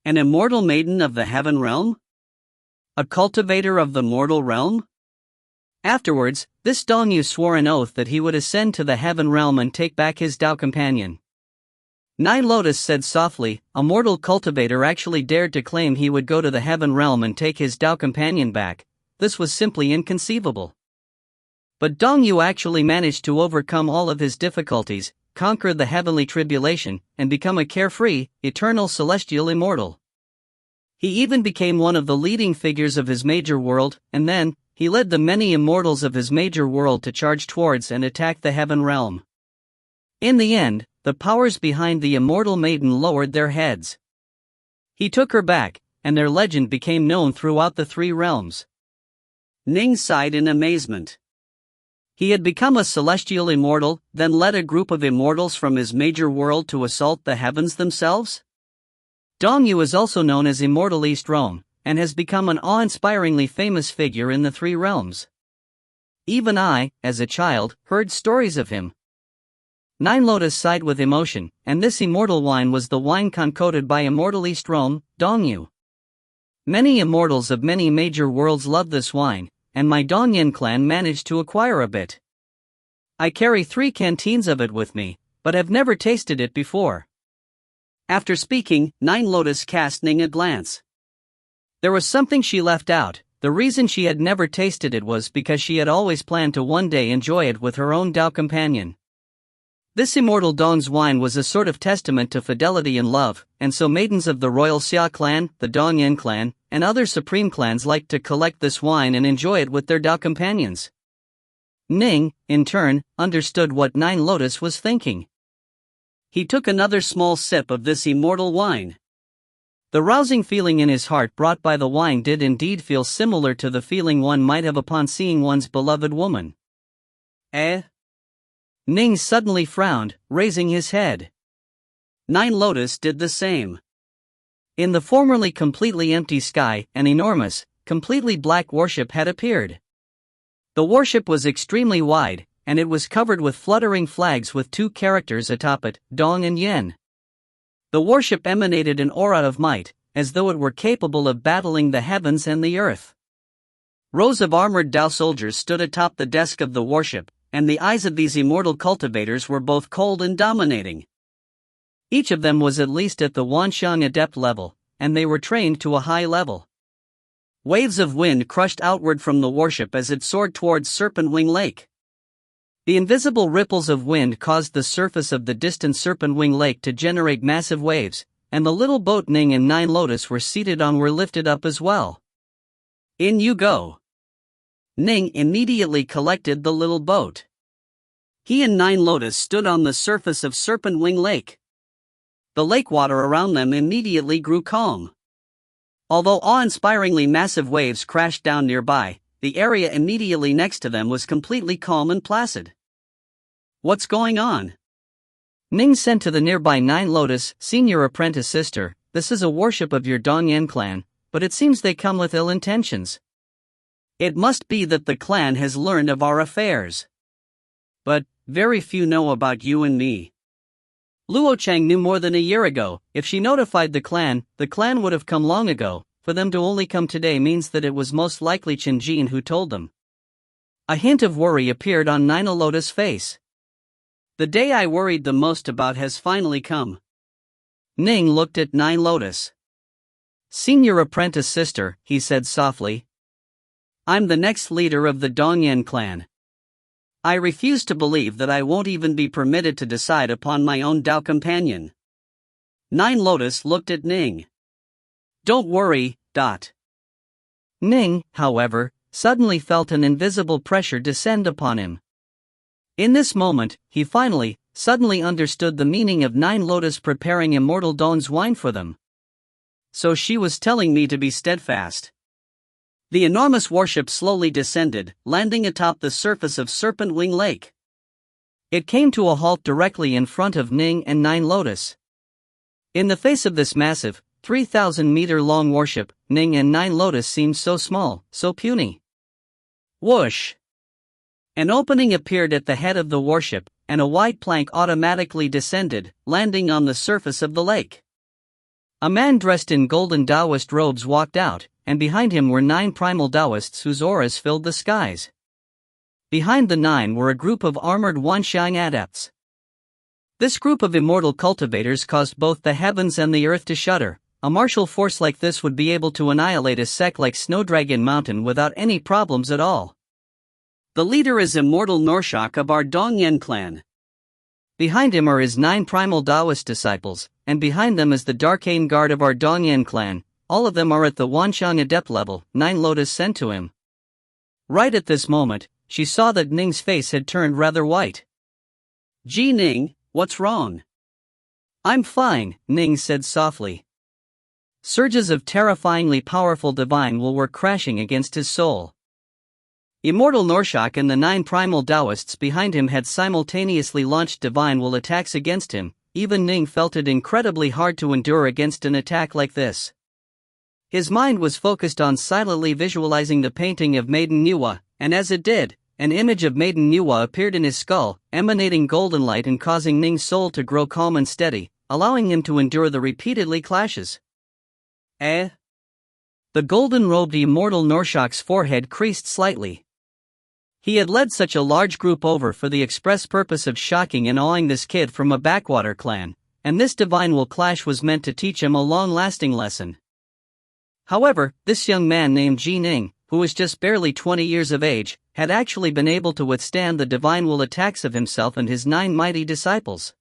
An immortal maiden of the heaven realm? A cultivator of the mortal realm? Afterwards, this Dongyu swore an oath that he would ascend to the heaven realm and take back his Dao companion. Nine Lotus said softly, a mortal cultivator actually dared to claim he would go to the heaven realm and take his Dao companion back. This was simply inconceivable. But Dongyu actually managed to overcome all of his difficulties, conquer the heavenly tribulation, and become a carefree, eternal celestial immortal. He even became one of the leading figures of his major world, and then, he led the many immortals of his major world to charge towards and attack the heaven realm. In the end, the powers behind the immortal maiden lowered their heads. He took her back, and their legend became known throughout the three realms. Ning sighed in amazement. He had become a celestial immortal, then led a group of immortals from his major world to assault the heavens themselves? Dongyu is also known as Immortal East Rome, and has become an awe-inspiringly famous figure in the three realms. Even I, as a child, heard stories of him. Nine Lotus sighed with emotion, and this immortal wine was the wine concocted by Immortal East Rome, Dongyu. Many immortals of many major worlds love this wine, and my Dongyan clan managed to acquire a bit. I carry 3 canteens of it with me, but have never tasted it before. After speaking, Nine Lotus cast Ning a glance. There was something she left out. The reason she had never tasted it was because she had always planned to one day enjoy it with her own Dao companion. This immortal Dong's wine was a sort of testament to fidelity and love, and so maidens of the royal Xia clan, the Dongyan clan, and other supreme clans liked to collect this wine and enjoy it with their Dao companions. Ning, in turn, understood what Nine Lotus was thinking. He took another small sip of this immortal wine. The rousing feeling in his heart brought by the wine did indeed feel similar to the feeling one might have upon seeing one's beloved woman. Eh? Ning suddenly frowned, raising his head. Nine Lotus did the same. In the formerly completely empty sky, an enormous, completely black warship had appeared. The warship was extremely wide, and it was covered with fluttering flags with 2 characters atop it, Dong and Yen. The warship emanated an aura of might, as though it were capable of battling the heavens and the earth. Rows of armored Dao soldiers stood atop the desk of the warship, and the eyes of these immortal cultivators were both cold and dominating. Each of them was at least at the Wanxiang adept level, and they were trained to a high level. Waves of wind crushed outward from the warship as it soared towards Serpent Wing Lake. The invisible ripples of wind caused the surface of the distant Serpent Wing Lake to generate massive waves, and the little boat Ning and Nine Lotus were seated on were lifted up as well. In you go. Ning immediately collected the little boat. He and Nine Lotus stood on the surface of Serpent Wing Lake. The lake water around them immediately grew calm. Although awe-inspiringly massive waves crashed down nearby, the area immediately next to them was completely calm and placid. What's going on? Ning sent to the nearby Nine Lotus, senior apprentice sister, this is a warship of your Dongyan clan, but it seems they come with ill intentions. It must be that the clan has learned of our affairs. But, very few know about you and me. Luo Chang knew more than a year ago. If she notified the clan would have come long ago. For them to only come today means that it was most likely Chen Jin who told them. A hint of worry appeared on Nine Lotus' face. The day I worried the most about has finally come. Ning looked at Nine Lotus. Senior apprentice sister, he said softly. I'm the next leader of the Dongyan clan. I refuse to believe that I won't even be permitted to decide upon my own Dao companion. Nine Lotus looked at Ning. Don't worry. Ning, however, suddenly felt an invisible pressure descend upon him. In this moment, he suddenly understood the meaning of Nine Lotus preparing Immortal Dawn's wine for them. So she was telling me to be steadfast. The enormous warship slowly descended, landing atop the surface of Serpent Wing Lake. It came to a halt directly in front of Ning and Nine Lotus. In the face of this massive, 3,000-meter-long warship, Ning and Nine Lotus seemed so small, so puny. Whoosh! An opening appeared at the head of the warship, and a wide plank automatically descended, landing on the surface of the lake. A man dressed in golden Taoist robes walked out, and behind him were 9 primal Taoists whose auras filled the skies. Behind the 9 were a group of armored Wanxiang adepts. This group of immortal cultivators caused both the heavens and the earth to shudder. A martial force like this would be able to annihilate a sect like Snowdragon Mountain without any problems at all. The leader is Immortal Norshak of our Dongyan clan. Behind him are his 9 primal Taoist disciples, and behind them is the Darkane Guard of our Dongyan clan. All of them are at the Wanxiang adept level. Nine Lotus sent to him. Right at this moment, she saw that Ning's face had turned rather white. Gee Ning, what's wrong? I'm fine, Ning said softly. Surges of terrifyingly powerful divine will were crashing against his soul. Immortal Norshak and the 9 primal Taoists behind him had simultaneously launched divine will attacks against him. Even Ning felt it incredibly hard to endure against an attack like this. His mind was focused on silently visualizing the painting of Maiden Nuwa, and as it did, an image of Maiden Nuwa appeared in his skull, emanating golden light and causing Ning's soul to grow calm and steady, allowing him to endure the repeatedly clashes. The golden-robed Immortal Norshak's forehead creased slightly. He had led such a large group over for the express purpose of shocking and awing this kid from a backwater clan, and this divine will clash was meant to teach him a long-lasting lesson. However, this young man named Ji Ning, who was just barely 20 years of age, had actually been able to withstand the divine will attacks of himself and his 9 mighty disciples.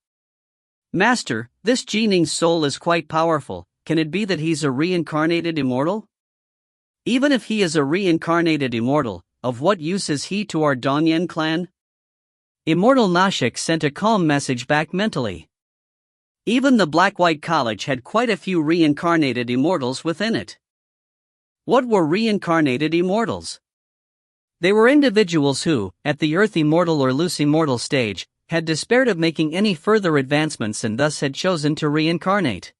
Master, this Ji Ning's soul is quite powerful. Can it be that he's a reincarnated immortal? Even if he is a reincarnated immortal, of what use is he to our Dongyan clan? Immortal Nashik sent a calm message back mentally. Even the Black-White College had quite a few reincarnated immortals within it. What were reincarnated immortals? They were individuals who, at the Earth Immortal or Loose Immortal stage, had despaired of making any further advancements and thus had chosen to reincarnate.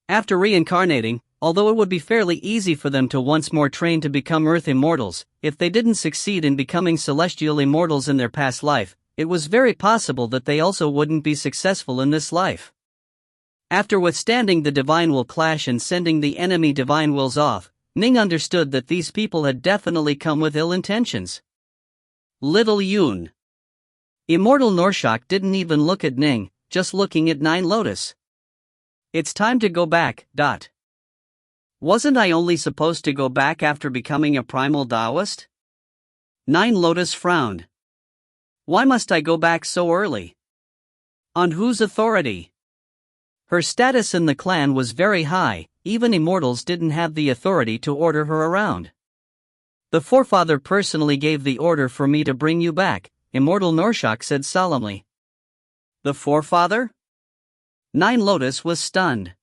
After reincarnating, although it would be fairly easy for them to once more train to become Earth Immortals, if they didn't succeed in becoming Celestial Immortals in their past life, it was very possible that they also wouldn't be successful in this life. After withstanding the divine will clash and sending the enemy divine wills off, Ning understood that these people had definitely come with ill intentions. Little Yoon. Immortal Norshak didn't even look at Ning, just looking at Nine Lotus. It's time to go back. Wasn't I only supposed to go back after becoming a primal Taoist? Nine Lotus frowned. Why must I go back so early? On whose authority? Her status in the clan was very high, even immortals didn't have the authority to order her around. The forefather personally gave the order for me to bring you back, Immortal Norshak said solemnly. The forefather? Nine Lotus was stunned.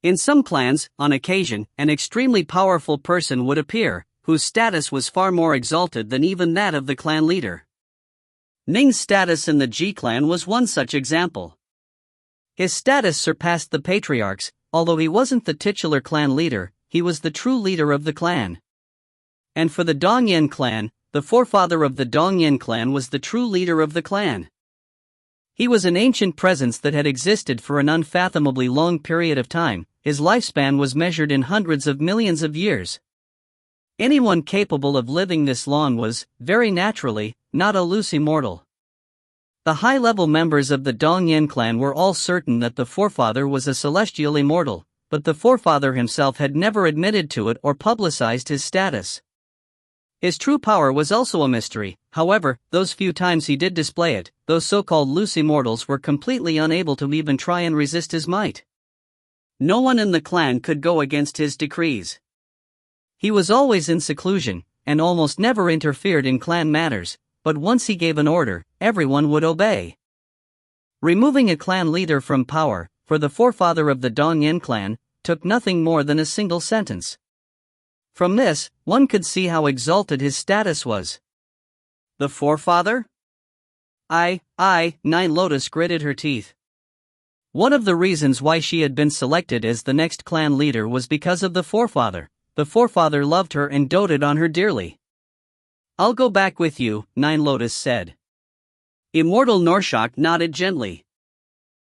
In some clans, on occasion, an extremely powerful person would appear, whose status was far more exalted than even that of the clan leader. Ning's status in the Ji clan was one such example. His status surpassed the patriarchs. Although he wasn't the titular clan leader, he was the true leader of the clan. And for the Dongyan clan, the forefather of the Dongyan clan was the true leader of the clan. He was an ancient presence that had existed for an unfathomably long period of time. His lifespan was measured in hundreds of millions of years. Anyone capable of living this long was, very naturally, not a loose immortal. The high-level members of the Dongyan clan were all certain that the forefather was a celestial immortal, but the forefather himself had never admitted to it or publicized his status. His true power was also a mystery. However, those few times he did display it, those so-called loose immortals were completely unable to even try and resist his might. No one in the clan could go against his decrees. He was always in seclusion, and almost never interfered in clan matters, but once he gave an order, everyone would obey. Removing a clan leader from power, for the forefather of the Dongyan clan, took nothing more than a single sentence. From this, one could see how exalted his status was. The forefather? Nine Lotus gritted her teeth. One of the reasons why she had been selected as the next clan leader was because of the forefather. The forefather loved her and doted on her dearly. I'll go back with you, Nine Lotus said. Immortal Norshak nodded gently.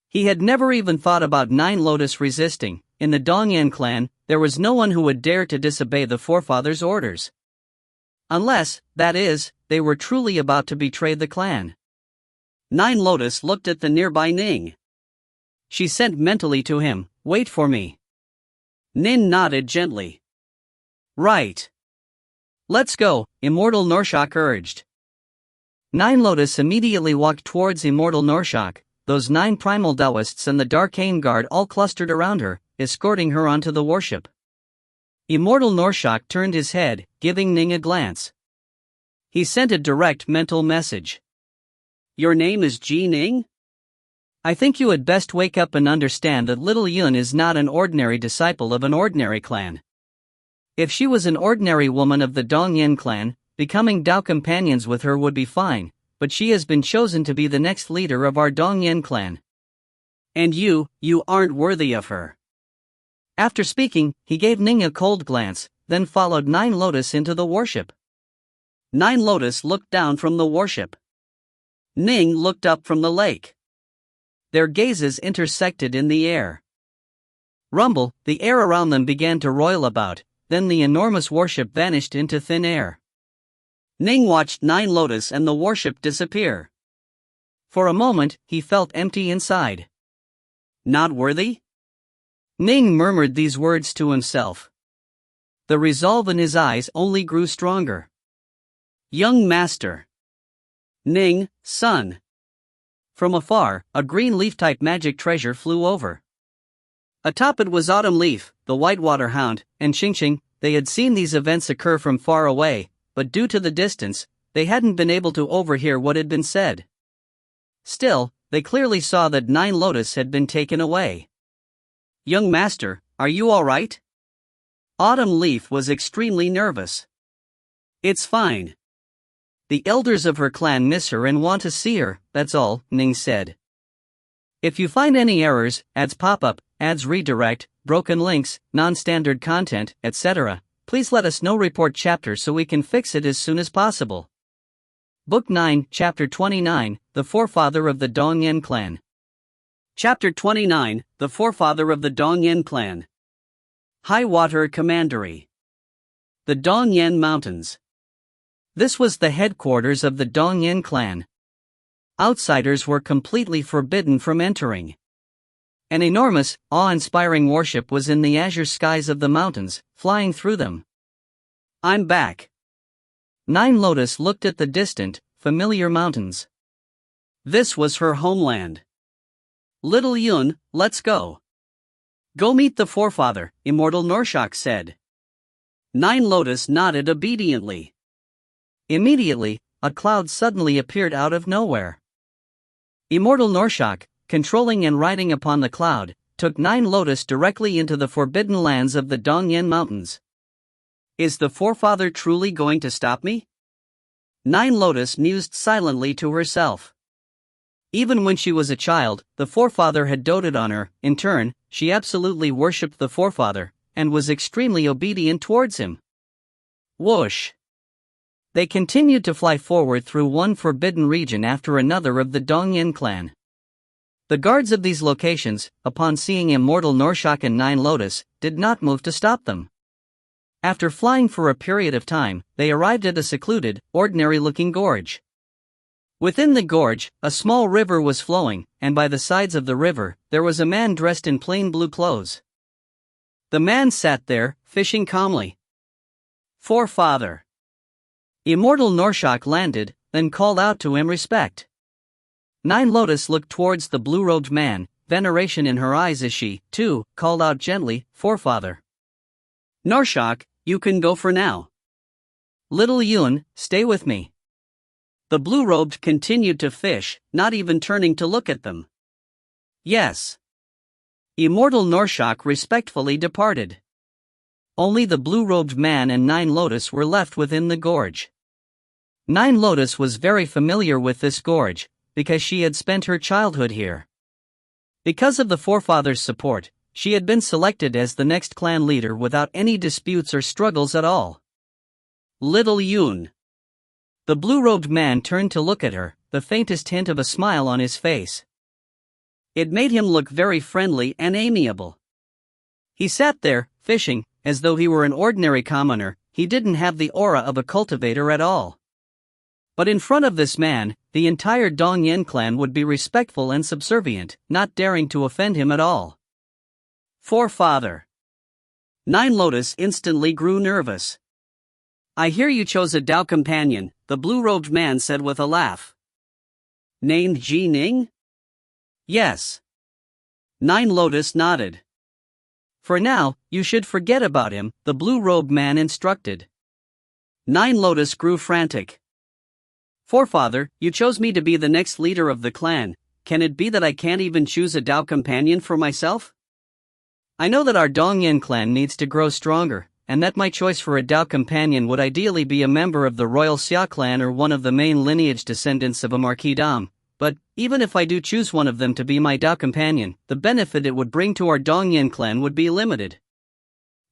He had never even thought about Nine Lotus resisting. In the Dongyan clan, there was no one who would dare to disobey the forefather's orders. Unless, that is, they were truly about to betray the clan. Nine Lotus looked at the nearby Ning. She said mentally to him, "Wait for me." Nin nodded gently. Right. Let's go, Immortal Norshak urged. Nine Lotus immediately walked towards Immortal Norshak, those 9 primal Taoists and the Darkane Guard all clustered around her, escorting her onto the warship. Immortal Norshak turned his head, giving Ning a glance. He sent a direct mental message. Your name is Ji Ning? I think you had best wake up and understand that little Yun is not an ordinary disciple of an ordinary clan. If she was an ordinary woman of the Dongyan clan, becoming Dao companions with her would be fine, but she has been chosen to be the next leader of our Dongyan clan. And you aren't worthy of her. After speaking, he gave Ning a cold glance, then followed Nine Lotus into the warship. Nine Lotus looked down from the warship. Ning looked up from the lake. Their gazes intersected in the air. Rumble, the air around them began to roil about, then the enormous warship vanished into thin air. Ning watched Nine Lotus and the warship disappear. For a moment, he felt empty inside. Not worthy? Ning murmured these words to himself. The resolve in his eyes only grew stronger. Young master. Ning, son. From afar, a green leaf-type magic treasure flew over. Atop it was Autumn Leaf, the Whitewater Hound, and Xingxing. They had seen these events occur from far away, but due to the distance, they hadn't been able to overhear what had been said. Still, they clearly saw that Nine Lotus had been taken away. Young master, are you all right? Autumn Leaf was extremely nervous. It's fine. The elders of her clan miss her and want to see her, that's all, Ning said. If you find any errors, ads pop up, ads redirect, broken links, non-standard content, etc., please let us know. Report chapter so we can fix it as soon as possible. Book 9, Chapter 29, The Forefather of the Dongyan Clan. Chapter 29, The Forefather of the Dongyan Clan. High Water Commandery. The Dongyan Mountains. This was the headquarters of the Dongyan clan. Outsiders were completely forbidden from entering. An enormous, awe-inspiring warship was in the azure skies of the mountains, flying through them. I'm back. Nine Lotus looked at the distant, familiar mountains. This was her homeland. Little Yun, let's go. Go meet the forefather, Immortal Norshak said. Nine Lotus nodded obediently. Immediately, a cloud suddenly appeared out of nowhere. Immortal Norshak, controlling and riding upon the cloud, took Nine Lotus directly into the forbidden lands of the Dongyan Mountains. Is the forefather truly going to stop me? Nine Lotus mused silently to herself. Even when she was a child, the forefather had doted on her. In turn, she absolutely worshipped the forefather, and was extremely obedient towards him. Whoosh! They continued to fly forward through one forbidden region after another of the Dongyin clan. The guards of these locations, upon seeing Immortal Norshak and Nine Lotus, did not move to stop them. After flying for a period of time, they arrived at a secluded, ordinary-looking gorge. Within the gorge, a small river was flowing, and by the sides of the river, there was a man dressed in plain blue clothes. The man sat there, fishing calmly. Forefather. Immortal Norshak landed, then called out to him respect. Nine Lotus looked towards the blue-robed man, veneration in her eyes as she, too, called out gently, Forefather. Norshak, you can go for now. Little Yun, stay with me. The blue-robed continued to fish, not even turning to look at them. Yes. Immortal Norshak respectfully departed. Only the blue-robed man and Nine Lotus were left within the gorge. Nine Lotus was very familiar with this gorge, because she had spent her childhood here. Because of the forefathers' support, she had been selected as the next clan leader without any disputes or struggles at all. Little Yun. The blue-robed man turned to look at her, the faintest hint of a smile on his face. It made him look very friendly and amiable. He sat there, fishing, as though he were an ordinary commoner. He didn't have the aura of a cultivator at all. But in front of this man, the entire Dongyin clan would be respectful and subservient, not daring to offend him at all. Forefather. Nine Lotus instantly grew nervous. I hear you chose a Dao companion, the blue-robed man said with a laugh. Named Ning? Yes. Nine Lotus nodded. For now, you should forget about him, the blue-robed man instructed. Nine Lotus grew frantic. Forefather, you chose me to be the next leader of the clan. Can it be that I can't even choose a Dao companion for myself? I know that our Dongyin clan needs to grow stronger, and that my choice for a Dao companion would ideally be a member of the Royal Xia clan or one of the main lineage descendants of a Marquis Dam, but even if I do choose one of them to be my Dao companion, the benefit it would bring to our Dongyin clan would be limited.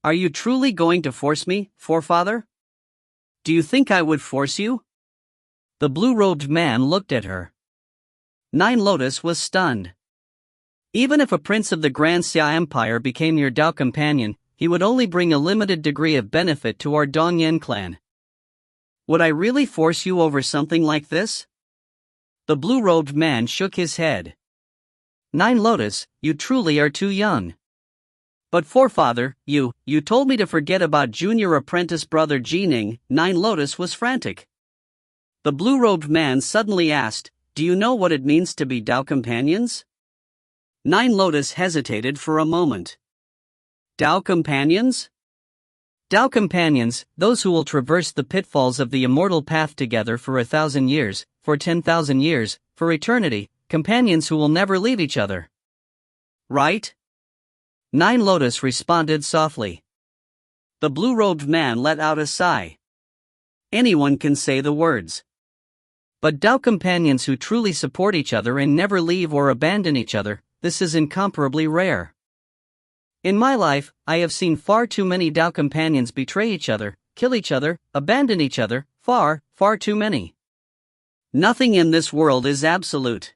Are you truly going to force me, Forefather? Do you think I would force you? The blue-robed man looked at her. Nine Lotus was stunned. Even if a prince of the Grand Xia Empire became your Dao companion, he would only bring a limited degree of benefit to our Dongyin clan. Would I really force you over something like this? The blue-robed man shook his head. Nine Lotus, you truly are too young. But Forefather, you told me to forget about junior apprentice brother Ning. Nine Lotus was frantic. The blue-robed man suddenly asked, do you know what it means to be Dao companions? Nine Lotus hesitated for a moment. Dao companions? Dao companions, those who will traverse the pitfalls of the immortal path together for 1,000 years, for 10,000 years, for eternity, companions who will never leave each other. Right? Nine Lotus responded softly. The blue-robed man let out a sigh. Anyone can say the words. But Dao companions who truly support each other and never leave or abandon each other, this is incomparably rare. In my life, I have seen far too many Dao companions betray each other, kill each other, abandon each other, far too many. Nothing in this world is absolute.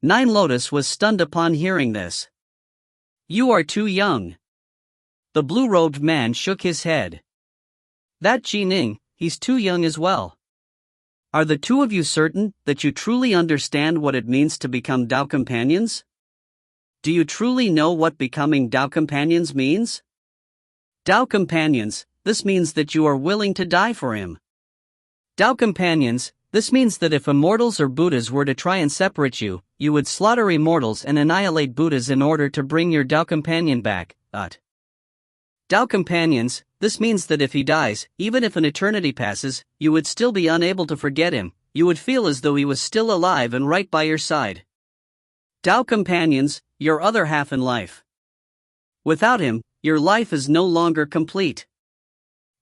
Nine Lotus was stunned upon hearing this. You are too young. The blue-robed man shook his head. That Ning, he's too young as well. Are the two of you certain that you truly understand what it means to become Dao companions? Do you truly know what becoming Dao companions means? Dao companions, this means that you are willing to die for him. Dao companions, this means that if Immortals or Buddhas were to try and separate you, you would slaughter Immortals and annihilate Buddhas in order to bring your Dao companion back. Dao companions, this means that if he dies, even if an eternity passes, you would still be unable to forget him, you would feel as though he was still alive and right by your side. Dao companions, your other half in life. Without him, your life is no longer complete.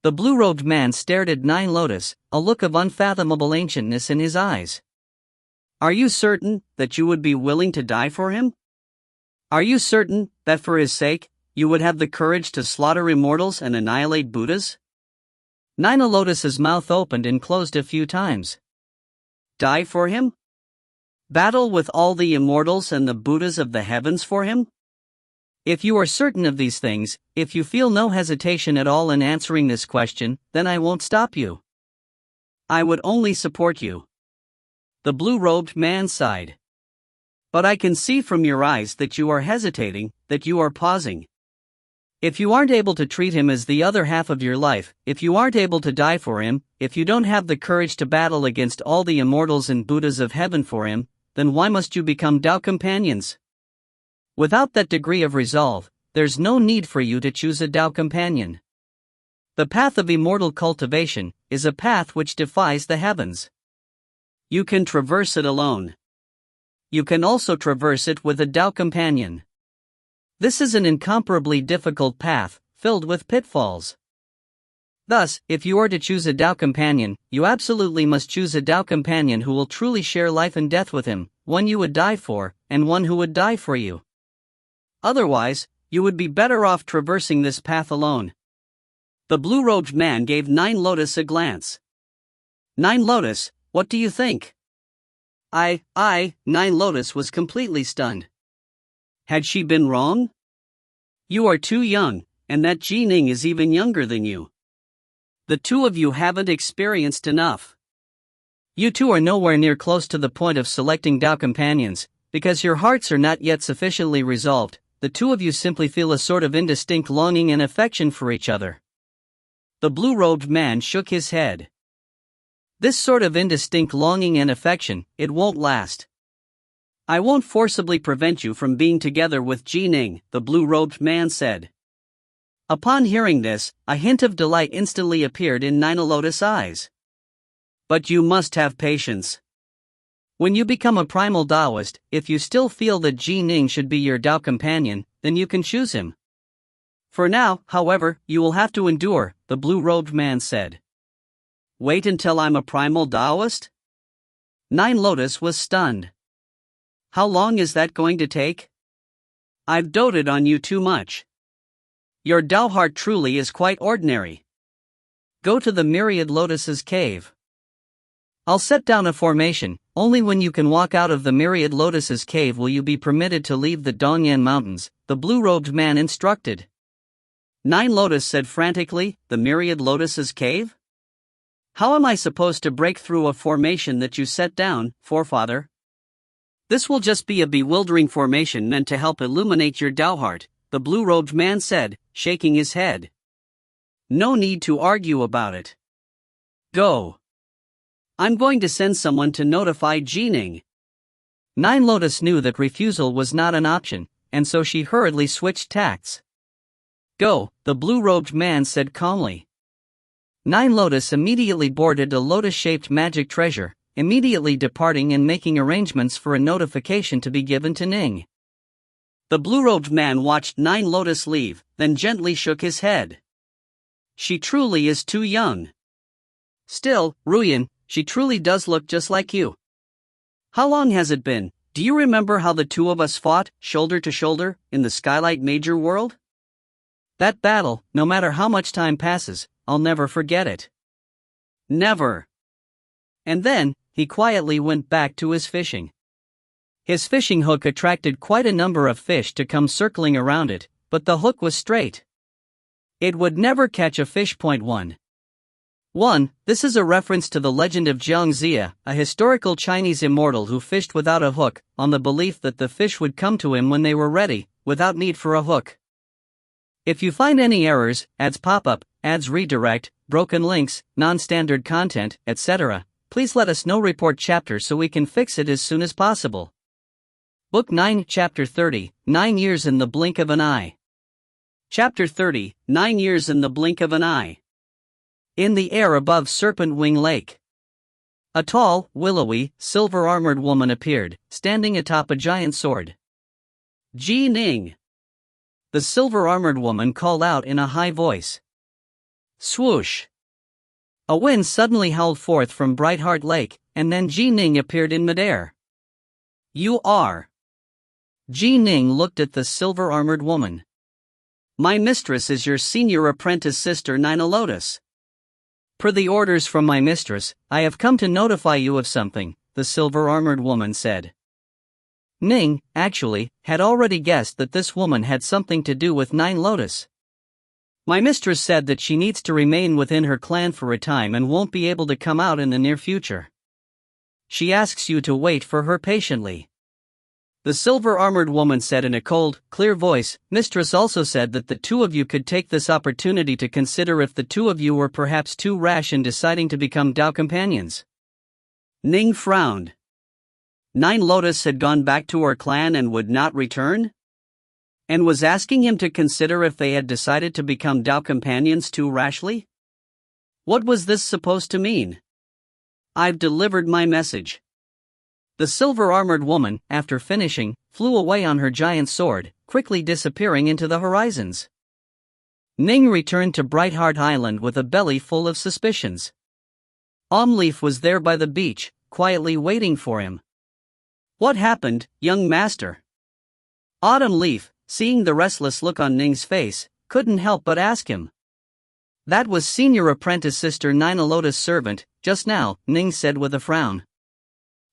The blue-robed man stared at Nine Lotus, a look of unfathomable ancientness in his eyes. Are you certain that you would be willing to die for him? Are you certain that for his sake, you would have the courage to slaughter Immortals and annihilate Buddhas? Nina Lotus's mouth opened and closed a few times. Die for him? Battle with all the immortals and the Buddhas of the heavens for him? If you are certain of these things, if you feel no hesitation at all in answering this question, then I won't stop you. I would only support you. The blue-robed man sighed. But I can see from your eyes that you are hesitating, that you are pausing. If you aren't able to treat him as the other half of your life, if you aren't able to die for him, if you don't have the courage to battle against all the immortals and Buddhas of heaven for him, then why must you become Tao companions? Without that degree of resolve, there's no need for you to choose a Tao companion. The path of immortal cultivation is a path which defies the heavens. You can traverse it alone. You can also traverse it with a Tao companion. This is an incomparably difficult path, filled with pitfalls. Thus, if you are to choose a Tao companion, you absolutely must choose a Tao companion who will truly share life and death with him, one you would die for, and one who would die for you. Otherwise, you would be better off traversing this path alone. The blue-robed man gave Nine Lotus a glance. Nine Lotus, what do you think? Nine Lotus was completely stunned. Had she been wrong? You are too young, and that Ning is even younger than you. The two of you haven't experienced enough. You two are nowhere near close to the point of selecting Tao companions, because your hearts are not yet sufficiently resolved. The two of you simply feel a sort of indistinct longing and affection for each other. The blue-robed man shook his head. This sort of indistinct longing and affection, it won't last. I won't forcibly prevent you from being together with Ning, the blue-robed man said. Upon hearing this, a hint of delight instantly appeared in Nina Lotus' eyes. But you must have patience. When you become a primal Taoist, if you still feel that Ning should be your Tao companion, then you can choose him. For now, however, you will have to endure, the blue-robed man said. Wait until I'm a primal Taoist? Nine Lotus was stunned. How long is that going to take? I've doted on you too much. Your Tao heart truly is quite ordinary. Go to the myriad lotuses cave. I'll set down a formation. Only when you can walk out of the myriad lotuses cave will you be permitted to leave the Dongyan mountains, the blue-robed man instructed. Nine Lotus said frantically, the myriad lotuses cave? How am I supposed to break through a formation that you set down, forefather? This will just be a bewildering formation meant to help illuminate your Tao heart, the blue-robed man said, shaking his head. No need to argue about it. Go. I'm going to send someone to notify Ning. Nine Lotus knew that refusal was not an option, and so she hurriedly switched tacts. Go, the blue-robed man said calmly. Nine Lotus immediately boarded a lotus-shaped magic treasure, immediately departing and making arrangements for a notification to be given to Ning. The blue-robed man watched Nine Lotus leave, then gently shook his head. She truly is too young. Still, Ruyan, she truly does look just like you. How long has it been? Do you remember how the two of us fought, shoulder to shoulder, in the Skylight Major world? That battle, no matter how much time passes, I'll never forget it. Never. And then, he quietly went back to his fishing. His fishing hook attracted quite a number of fish to come circling around it, but the hook was straight. It would never catch a fish. 1. This is a reference to the legend of Jiang Zia, a historical Chinese immortal who fished without a hook, on the belief that the fish would come to him when they were ready, without need for a hook. If you find any errors, ads pop up, ads redirect, broken links, non-standard content, etc., please let us know. Report chapter so we can fix it as soon as possible. Book 9, Chapter 30, 9 Years in the Blink of an Eye. Chapter 30, 9 Years in the Blink of an Eye. In the air above Serpent Wing Lake. A tall, willowy, silver-armored woman appeared, standing atop a giant sword. Ning. The silver-armored woman called out in a high voice. Swoosh! A wind suddenly howled forth from Brightheart Lake, and then Ning appeared in midair. You are. Ning looked at the silver-armored woman. My mistress is your senior apprentice sister Nina Lotus. Per the orders from my mistress, I have come to notify you of something, the silver-armored woman said. Ning, actually, had already guessed that this woman had something to do with Nine Lotus. My mistress said that she needs to remain within her clan for a time and won't be able to come out in the near future. She asks you to wait for her patiently. The silver-armored woman said in a cold, clear voice. Mistress also said that the two of you could take this opportunity to consider if the two of you were perhaps too rash in deciding to become Dao companions. Ning frowned. Nine Lotus had gone back to her clan and would not return? And was asking him to consider if they had decided to become Dao companions too rashly? What was this supposed to mean? I've delivered my message. The silver-armored woman, after finishing, flew away on her giant sword, quickly disappearing into the horizons. Ning returned to Brightheart Island with a belly full of suspicions. Leaf was there by the beach, quietly waiting for him. What happened, young master? Autumn Leaf, seeing the restless look on Ning's face, couldn't help but ask him. That was senior apprentice sister Nina Lotus' servant, just now, Ning said with a frown.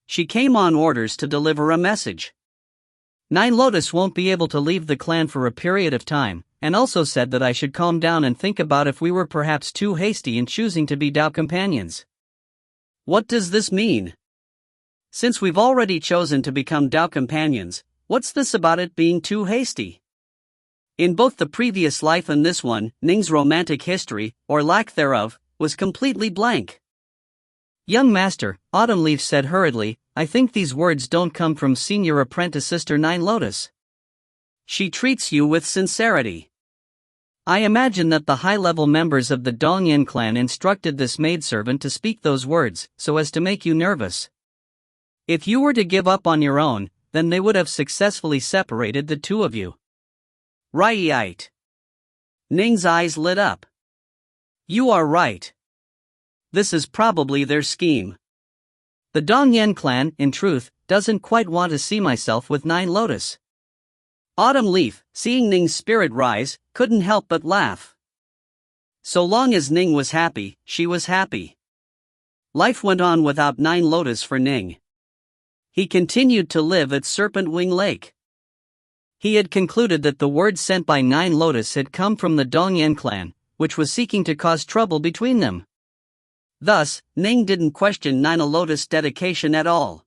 She came on orders to deliver a message. Nine Lotus won't be able to leave the clan for a period of time, and also said that I should calm down and think about if we were perhaps too hasty in choosing to be Dao companions. What does this mean? Since we've already chosen to become Dao companions, what's this about it being too hasty? In both the previous life and this one, Ning's romantic history, or lack thereof, was completely blank. Young master, Autumn Leaf said hurriedly, I think these words don't come from senior apprentice sister Nine Lotus. She treats you with sincerity. I imagine that the high-level members of the Dongyan clan instructed this maidservant to speak those words, so as to make you nervous. If you were to give up on your own, then they would have successfully separated the two of you. Right. Ning's eyes lit up. You are right. This is probably their scheme. The Dongyan clan, in truth, doesn't quite want to see myself with Nine Lotus. Autumn Leaf, seeing Ning's spirit rise, couldn't help but laugh. So long as Ning was happy, she was happy. Life went on without Nine Lotus for Ning. He continued to live at Serpent Wing Lake. He had concluded that the word sent by Nine Lotus had come from the Dongyan clan, which was seeking to cause trouble between them. Thus, Ning didn't question Nina Lotus' dedication at all.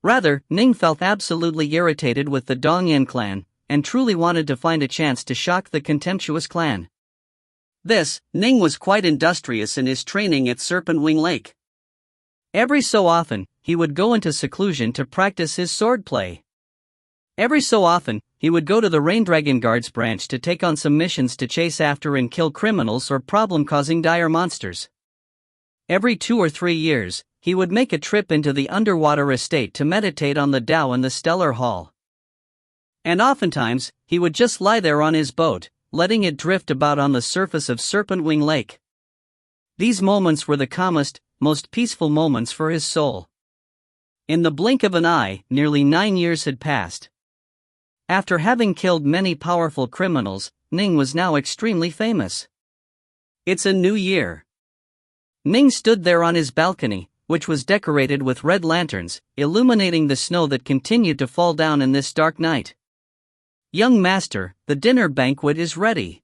Rather, Ning felt absolutely irritated with the Dongyan clan, and truly wanted to find a chance to shock the contemptuous clan. Ning was quite industrious in his training at Serpent Wing Lake. Every so often, he would go into seclusion to practice his swordplay. Every so often, he would go to the Rain Dragon Guards branch to take on some missions to chase after and kill criminals or problem-causing dire monsters. Every 2 or 3 years, he would make a trip into the underwater estate to meditate on the Tao in the Stellar Hall. And oftentimes, he would just lie there on his boat, letting it drift about on the surface of Serpent Wing Lake. These moments were the calmest, most peaceful moments for his soul. In the blink of an eye, nearly 9 years had passed. After having killed many powerful criminals, Ning was now extremely famous. It's a new year. Ning stood there on his balcony, which was decorated with red lanterns, illuminating the snow that continued to fall down in this dark night. Young master, the dinner banquet is ready.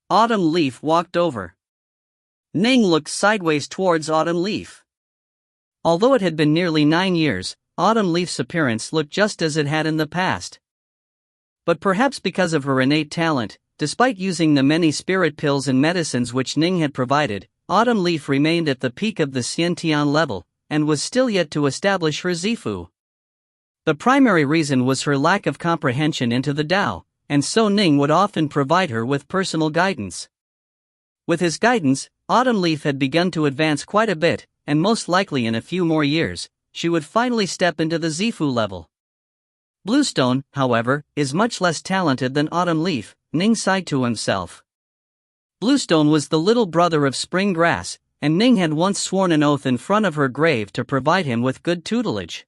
Autumn Leaf walked over. Ning looked sideways towards Autumn Leaf. Although it had been nearly 9 years, Autumn Leaf's appearance looked just as it had in the past. But perhaps because of her innate talent, despite using the many spirit pills and medicines which Ning had provided, Autumn Leaf remained at the peak of the Xiantian level, and was still yet to establish her Zifu. The primary reason was her lack of comprehension into the Tao, and so Ning would often provide her with personal guidance. With his guidance, Autumn Leaf had begun to advance quite a bit, and most likely in a few more years, she would finally step into the Zifu level. Bluestone, however, is much less talented than Autumn Leaf, Ning sighed to himself. Bluestone was the little brother of Spring Grass, and Ning had once sworn an oath in front of her grave to provide him with good tutelage.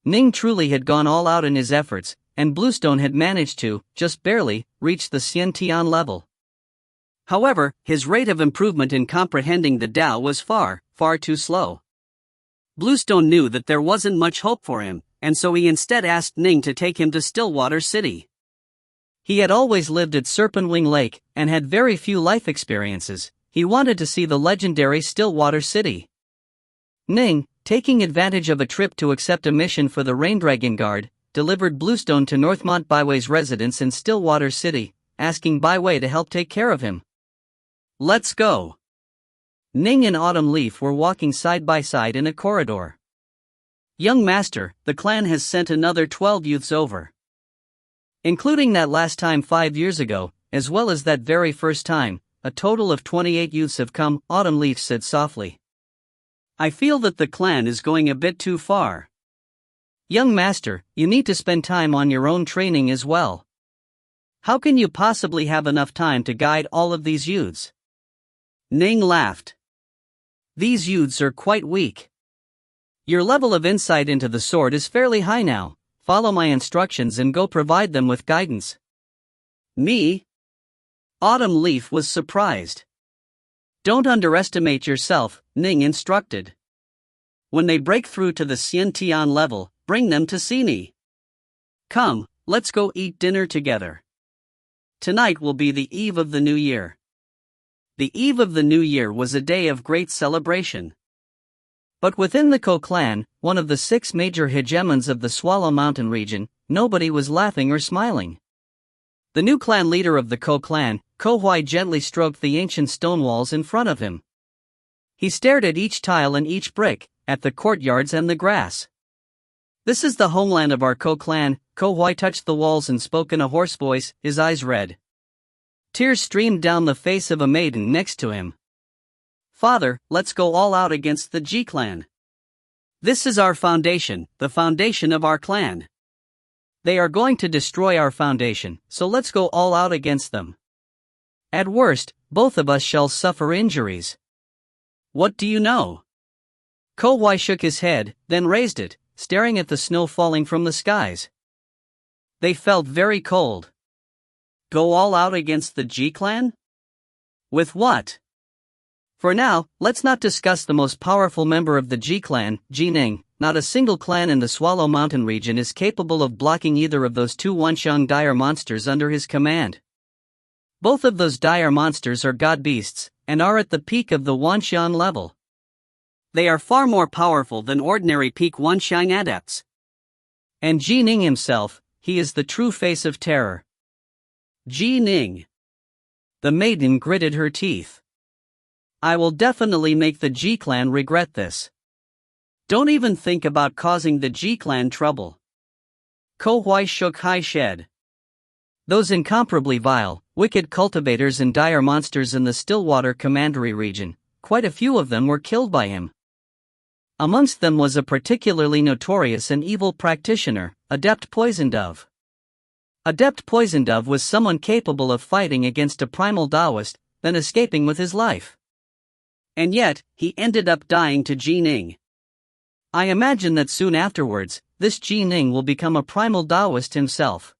Ning truly had gone all out in his efforts, and Bluestone had managed to, just barely, reach the Xiantian level. However, his rate of improvement in comprehending the Tao was far, far too slow. Bluestone knew that there wasn't much hope for him, and so he instead asked Ning to take him to Stillwater City. He had always lived at Serpentwing Lake, and had very few life experiences. He wanted to see the legendary Stillwater City. Ning, taking advantage of a trip to accept a mission for the Raindragon Guard, delivered Bluestone to Northmont Byway's residence in Stillwater City, asking Byway to help take care of him. "Let's go." Ning and Autumn Leaf were walking side by side in a corridor. "Young master, the clan has sent another 12 youths over. Including that last time 5 years ago, as well as that very first time, a total of 28 youths have come," Autumn Leaf said softly. "I feel that the clan is going a bit too far. Young master, you need to spend time on your own training as well. How can you possibly have enough time to guide all of these youths?" Ning laughed. "These youths are quite weak. Your level of insight into the sword is fairly high now. Follow my instructions and go provide them with guidance." "Me?" Autumn Leaf was surprised. "Don't underestimate yourself," Ning instructed. "When they break through to the Xiantian level, bring them to see me. Come, let's go eat dinner together. Tonight will be the eve of the new year." The eve of the new year was a day of great celebration. But within the Ko clan, one of the 6 major hegemons of the Swallow Mountain region, nobody was laughing or smiling. The new clan leader of the Ko clan, Ko Huai, gently stroked the ancient stone walls in front of him. He stared at each tile and each brick, at the courtyards and the grass. "This is the homeland of our Ko clan." Ko Huai touched the walls and spoke in a hoarse voice, his eyes red. Tears streamed down the face of a maiden next to him. "Father, let's go all out against the G clan. This is our foundation, the foundation of our clan. They are going to destroy our foundation, so let's go all out against them. At worst, both of us shall suffer injuries." "What do you know?" Ko Huai shook his head, then raised it, staring at the snow falling from the skies. They felt very cold. "Go all out against the G clan? With what?" "For now, let's not discuss the most powerful member of the G clan, Ning. Not a single clan in the Swallow Mountain region is capable of blocking either of those 2 Wanxiang dire monsters under his command. Both of those dire monsters are god beasts, and are at the peak of the Wanxiang level. They are far more powerful than ordinary peak Wanxiang adepts. And Ning himself, he is the true face of terror." Ning. The maiden gritted her teeth. "I will definitely make the G clan regret this. Don't even think about causing the G clan trouble." Ko Huai shook his head. "Those incomparably vile, wicked cultivators and dire monsters in the Stillwater Commandery region, quite a few of them were killed by him. Amongst them was a particularly notorious and evil practitioner, Adept Poison Dove. Adept Poison Dove was someone capable of fighting against a primal Taoist, then escaping with his life. And yet, he ended up dying to Ning. I imagine that soon afterwards, this Ning will become a primal Taoist himself.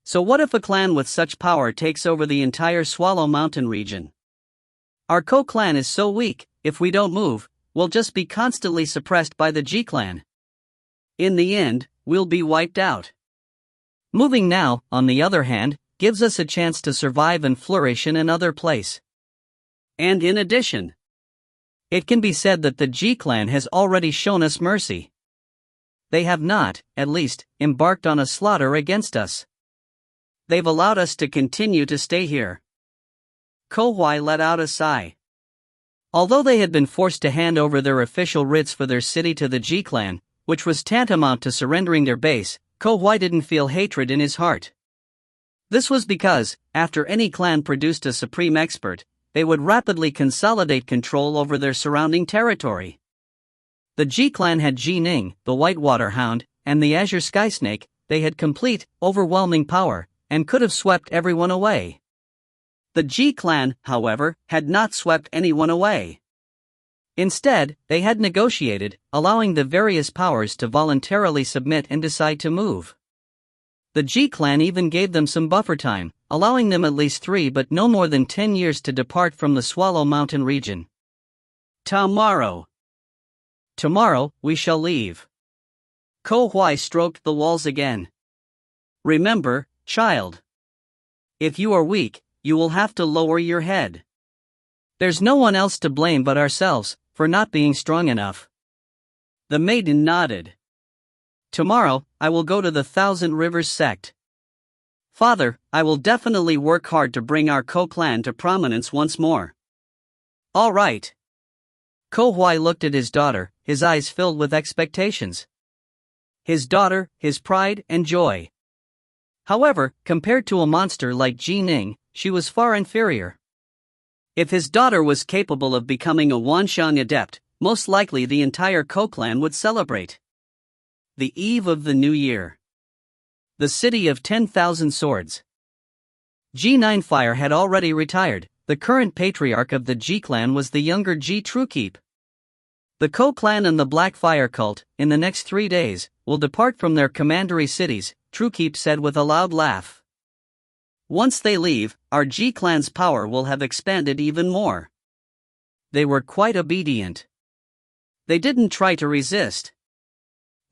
So what if a clan with such power takes over the entire Swallow Mountain region? Our Ko clan is so weak, if we don't move, we'll just be constantly suppressed by the G clan. In the end, we'll be wiped out. Moving now, on the other hand, gives us a chance to survive and flourish in another place. And in addition, it can be said that the G clan has already shown us mercy. They have not, at least, embarked on a slaughter against us. They've allowed us to continue to stay here." Ko Huai let out a sigh. Although they had been forced to hand over their official writs for their city to the G clan, which was tantamount to surrendering their base, Ko Huai didn't feel hatred in his heart. This was because, after any clan produced a supreme expert, they would rapidly consolidate control over their surrounding territory. The G clan had Ning, the Whitewater Hound, and the Azure Skysnake. They had complete, overwhelming power, and could have swept everyone away. The G clan, however, had not swept anyone away. Instead, they had negotiated, allowing the various powers to voluntarily submit and decide to move. The Ji clan even gave them some buffer time, allowing them at least 3 but no more than 10 years to depart from the Swallow Mountain region. Tomorrow we shall leave. Ko Huai stroked the walls again. Remember, child. If you are weak, you will have to lower your head. There's no one else to blame but ourselves, for not being strong enough. The maiden nodded. Tomorrow, I will go to the Thousand Rivers sect. Father, I will definitely work hard to bring our Ko clan to prominence once more. All right. Ko Huai looked at his daughter, his eyes filled with expectations. His daughter, his pride and joy. However, compared to a monster like Ji Ning, she was far inferior. If his daughter was capable of becoming a Wanxiang adept, most likely the entire Ko clan would celebrate. The eve of the new year. The city of 10,000 swords. Ji Ninefire had already retired. The current patriarch of the Ji clan was the younger Ji Truekeep. The Ko clan and the Black Fire cult, in the next 3 days, will depart from their commandery cities, Truekeep said with a loud laugh. Once they leave, our Ji clan's power will have expanded even more. They were quite obedient. They didn't try to resist.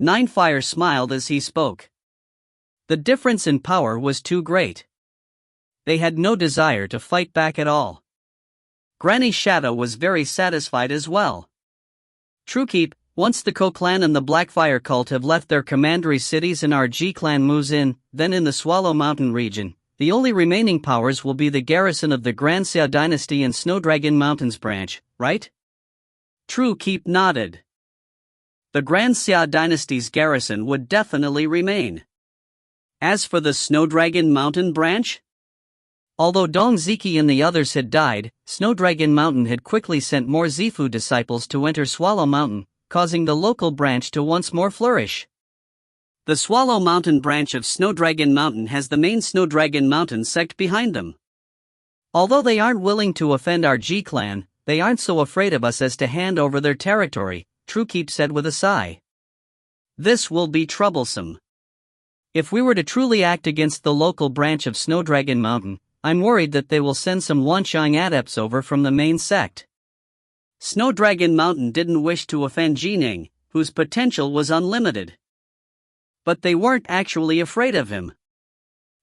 Ninefire smiled as he spoke. The difference in power was too great. They had no desire to fight back at all. Granny Shadow was very satisfied as well. Truekeep, once the Ko clan and the Blackfire cult have left their commandery cities and our Ji clan moves in, then in the Swallow Mountain region, the only remaining powers will be the garrison of the Grand Xia Dynasty and Snowdragon Mountains branch, right? Truekeep nodded. The Grand Xia Dynasty's garrison would definitely remain. As for the Snowdragon Mountain branch? Although Dong Ziki and the others had died, Snowdragon Mountain had quickly sent more Zifu disciples to enter Swallow Mountain, causing the local branch to once more flourish. The Swallow Mountain branch of Snowdragon Mountain has the main Snowdragon Mountain sect behind them. Although they aren't willing to offend our Ji clan, they aren't so afraid of us as to hand over their territory, Truekeep said with a sigh. This will be troublesome. If we were to truly act against the local branch of Snowdragon Mountain, I'm worried that they will send some Wanxiang adepts over from the main sect. Snowdragon Mountain didn't wish to offend Ji Ning, whose potential was unlimited. But they weren't actually afraid of him.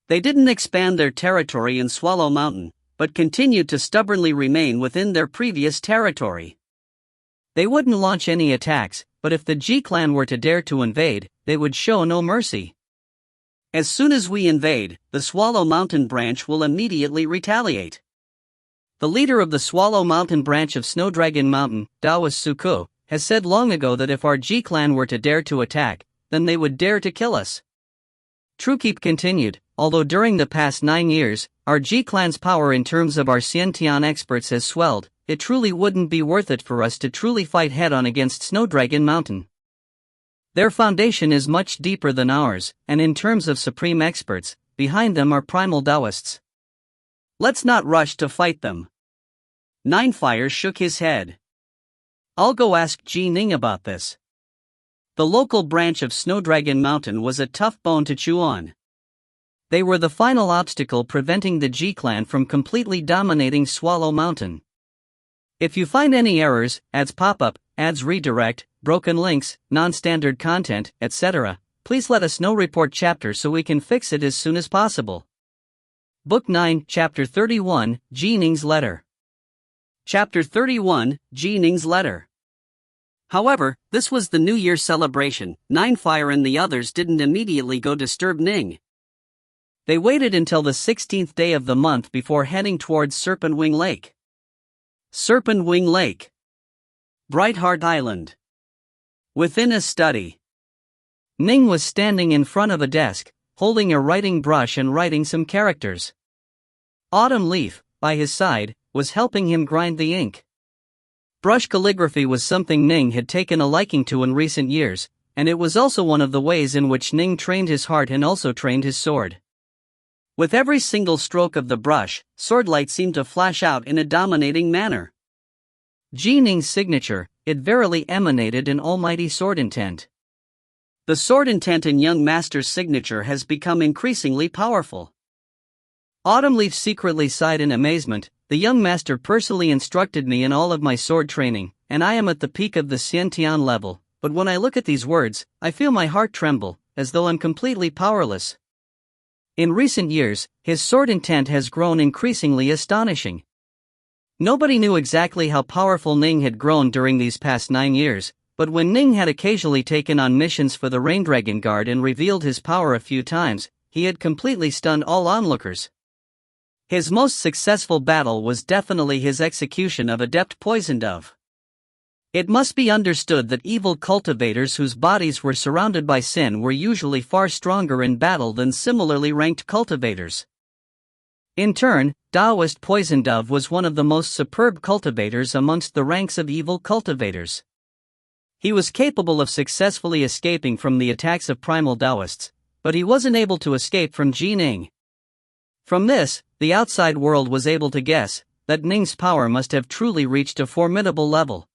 They didn't expand their territory in Swallow Mountain, but continued to stubbornly remain within their previous territory. They wouldn't launch any attacks, but if the Ji clan were to dare to invade, they would show no mercy. As soon as we invade, the Swallow Mountain branch will immediately retaliate. The leader of the Swallow Mountain branch of Snowdragon Mountain, Daoist Suku, has said long ago that if our Ji clan were to dare to attack, then they would dare to kill us. Truekeep continued, although during the past 9 years, our Ji clan's power in terms of our Xiantian experts has swelled, it truly wouldn't be worth it for us to truly fight head-on against Snowdragon Mountain. Their foundation is much deeper than ours, and in terms of supreme experts, behind them are primal Daoists. Let's not rush to fight them. Ninefire shook his head. I'll go ask Ji Ning about this. The local branch of Snowdragon Mountain was a tough bone to chew on. They were the final obstacle preventing the Ji clan from completely dominating Swallow Mountain. If you find any errors, ads pop up, ads redirect, broken links, non-standard content, etc., please let us know. Report chapter so we can fix it as soon as possible. Book 9, Chapter 31, Ji Ning's Letter. Chapter 31, Ji Ning's Letter. However, this was the New Year celebration. Ninefire and the others didn't immediately go disturb Ning. They waited until the 16th day of the month before heading towards Serpent Wing Lake. Serpent Wing Lake. Brightheart Island. Within a study. Ning was standing in front of a desk, holding a writing brush and writing some characters. Autumn Leaf, by his side, was helping him grind the ink. Brush calligraphy was something Ning had taken a liking to in recent years, and it was also one of the ways in which Ning trained his heart and also trained his sword. With every single stroke of the brush, swordlight seemed to flash out in a dominating manner. Ji Ning's signature, it verily emanated an almighty sword intent. The sword intent in young master's signature has become increasingly powerful. Autumn Leaf secretly sighed in amazement. The young master personally instructed me in all of my sword training, and I am at the peak of the Xiantian level, but when I look at these words, I feel my heart tremble, as though I'm completely powerless. In recent years, his sword intent has grown increasingly astonishing. Nobody knew exactly how powerful Ning had grown during these past 9 years, but when Ning had occasionally taken on missions for the Rain-Dragon Guard and revealed his power a few times, he had completely stunned all onlookers. His most successful battle was definitely his execution of Adept Poison Dove. It must be understood that evil cultivators whose bodies were surrounded by sin were usually far stronger in battle than similarly ranked cultivators. In turn, Taoist Poison Dove was one of the most superb cultivators amongst the ranks of evil cultivators. He was capable of successfully escaping from the attacks of primal Taoists, but he wasn't able to escape from Ning. From this, the outside world was able to guess that Ning's power must have truly reached a formidable level.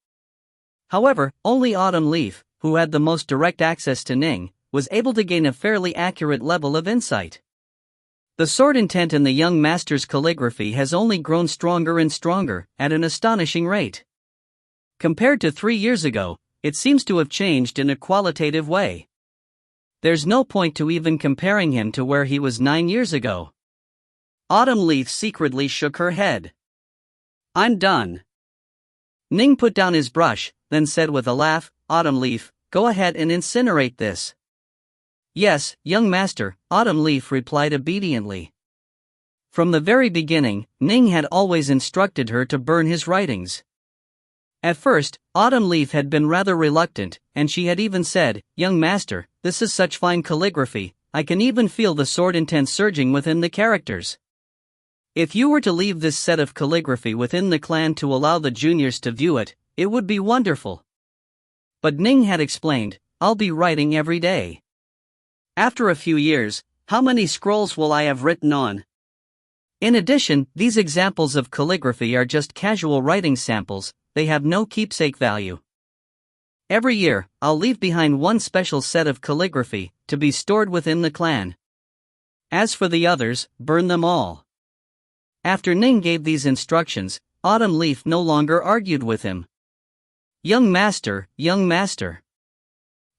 However, only Autumn Leaf, who had the most direct access to Ning, was able to gain a fairly accurate level of insight. The sword intent in the young master's calligraphy has only grown stronger and stronger, at an astonishing rate. Compared to 3 years ago, it seems to have changed in a qualitative way. There's no point to even comparing him to where he was 9 years ago. Autumn Leaf secretly shook her head. I'm done. Ning put down his brush, then said with a laugh, Autumn Leaf, go ahead and incinerate this. Yes, young master, Autumn Leaf replied obediently. From the very beginning, Ning had always instructed her to burn his writings. At first, Autumn Leaf had been rather reluctant, and she had even said, Young master, this is such fine calligraphy, I can even feel the sword intent surging within the characters. If you were to leave this set of calligraphy within the clan to allow the juniors to view it, it would be wonderful. But Ning had explained, I'll be writing every day. After a few years, how many scrolls will I have written on? In addition, these examples of calligraphy are just casual writing samples, they have no keepsake value. Every year, I'll leave behind one special set of calligraphy, to be stored within the clan. As for the others, burn them all. After Ning gave these instructions, Autumn Leaf no longer argued with him. Young master, young master.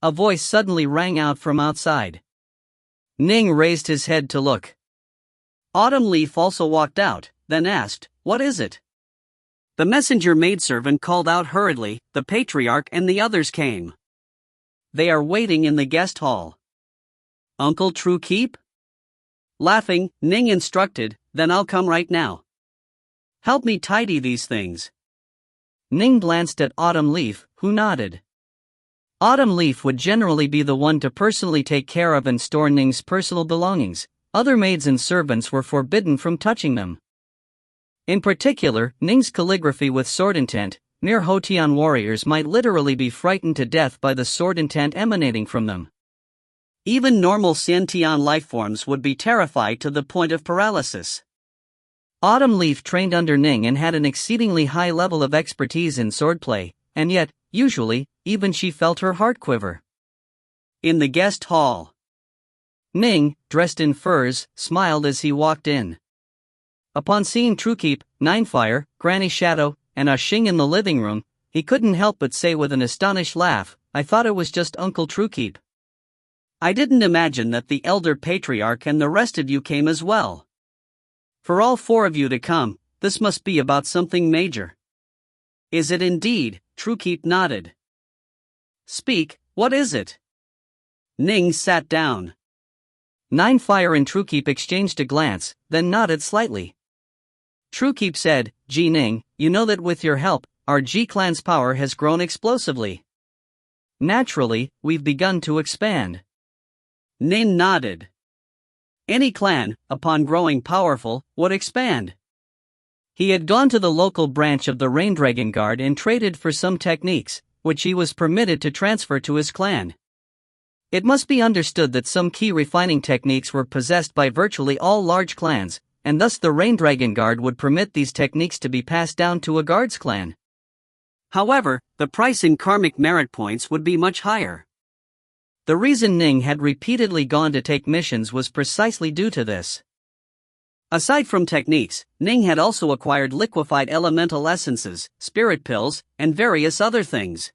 A voice suddenly rang out from outside. Ning raised his head to look. Autumn Leaf also walked out, then asked, What is it? The messenger maidservant called out hurriedly, the patriarch and the others came. They are waiting in the guest hall. Uncle True Keep? Laughing, Ning instructed, Then I'll come right now. Help me tidy these things. Ning glanced at Autumn Leaf, who nodded. Autumn Leaf would generally be the one to personally take care of and store Ning's personal belongings. Other maids and servants were forbidden from touching them. In particular, Ning's calligraphy with sword intent, mere Hotian warriors might literally be frightened to death by the sword intent emanating from them. Even normal Xiantian lifeforms would be terrified to the point of paralysis. Autumn Leaf trained under Ning and had an exceedingly high level of expertise in swordplay, and yet, usually, even she felt her heart quiver. In the guest hall, Ning, dressed in furs, smiled as he walked in. Upon seeing Truekeep, Ninefire, Granny Shadow, and Ah Xing in the living room, he couldn't help but say with an astonished laugh, I thought it was just Uncle Truekeep. I didn't imagine that the elder patriarch and the rest of you came as well. For all 4 of you to come, this must be about something major. Is it indeed? Truekeep nodded. Speak, what is it? Ning sat down. Ninefire and Truekeep exchanged a glance, then nodded slightly. Truekeep said, Ji Ning, you know that with your help, our Ji clan's power has grown explosively. Naturally, we've begun to expand. Ning nodded. Any clan, upon growing powerful, would expand. He had gone to the local branch of the Rain-Dragon Guard and traded for some techniques, which he was permitted to transfer to his clan. It must be understood that some key refining techniques were possessed by virtually all large clans, and thus the Rain-Dragon Guard would permit these techniques to be passed down to a guard's clan. However, the price in karmic merit points would be much higher. The reason Ning had repeatedly gone to take missions was precisely due to this. Aside from techniques, Ning had also acquired liquefied elemental essences, spirit pills, and various other things.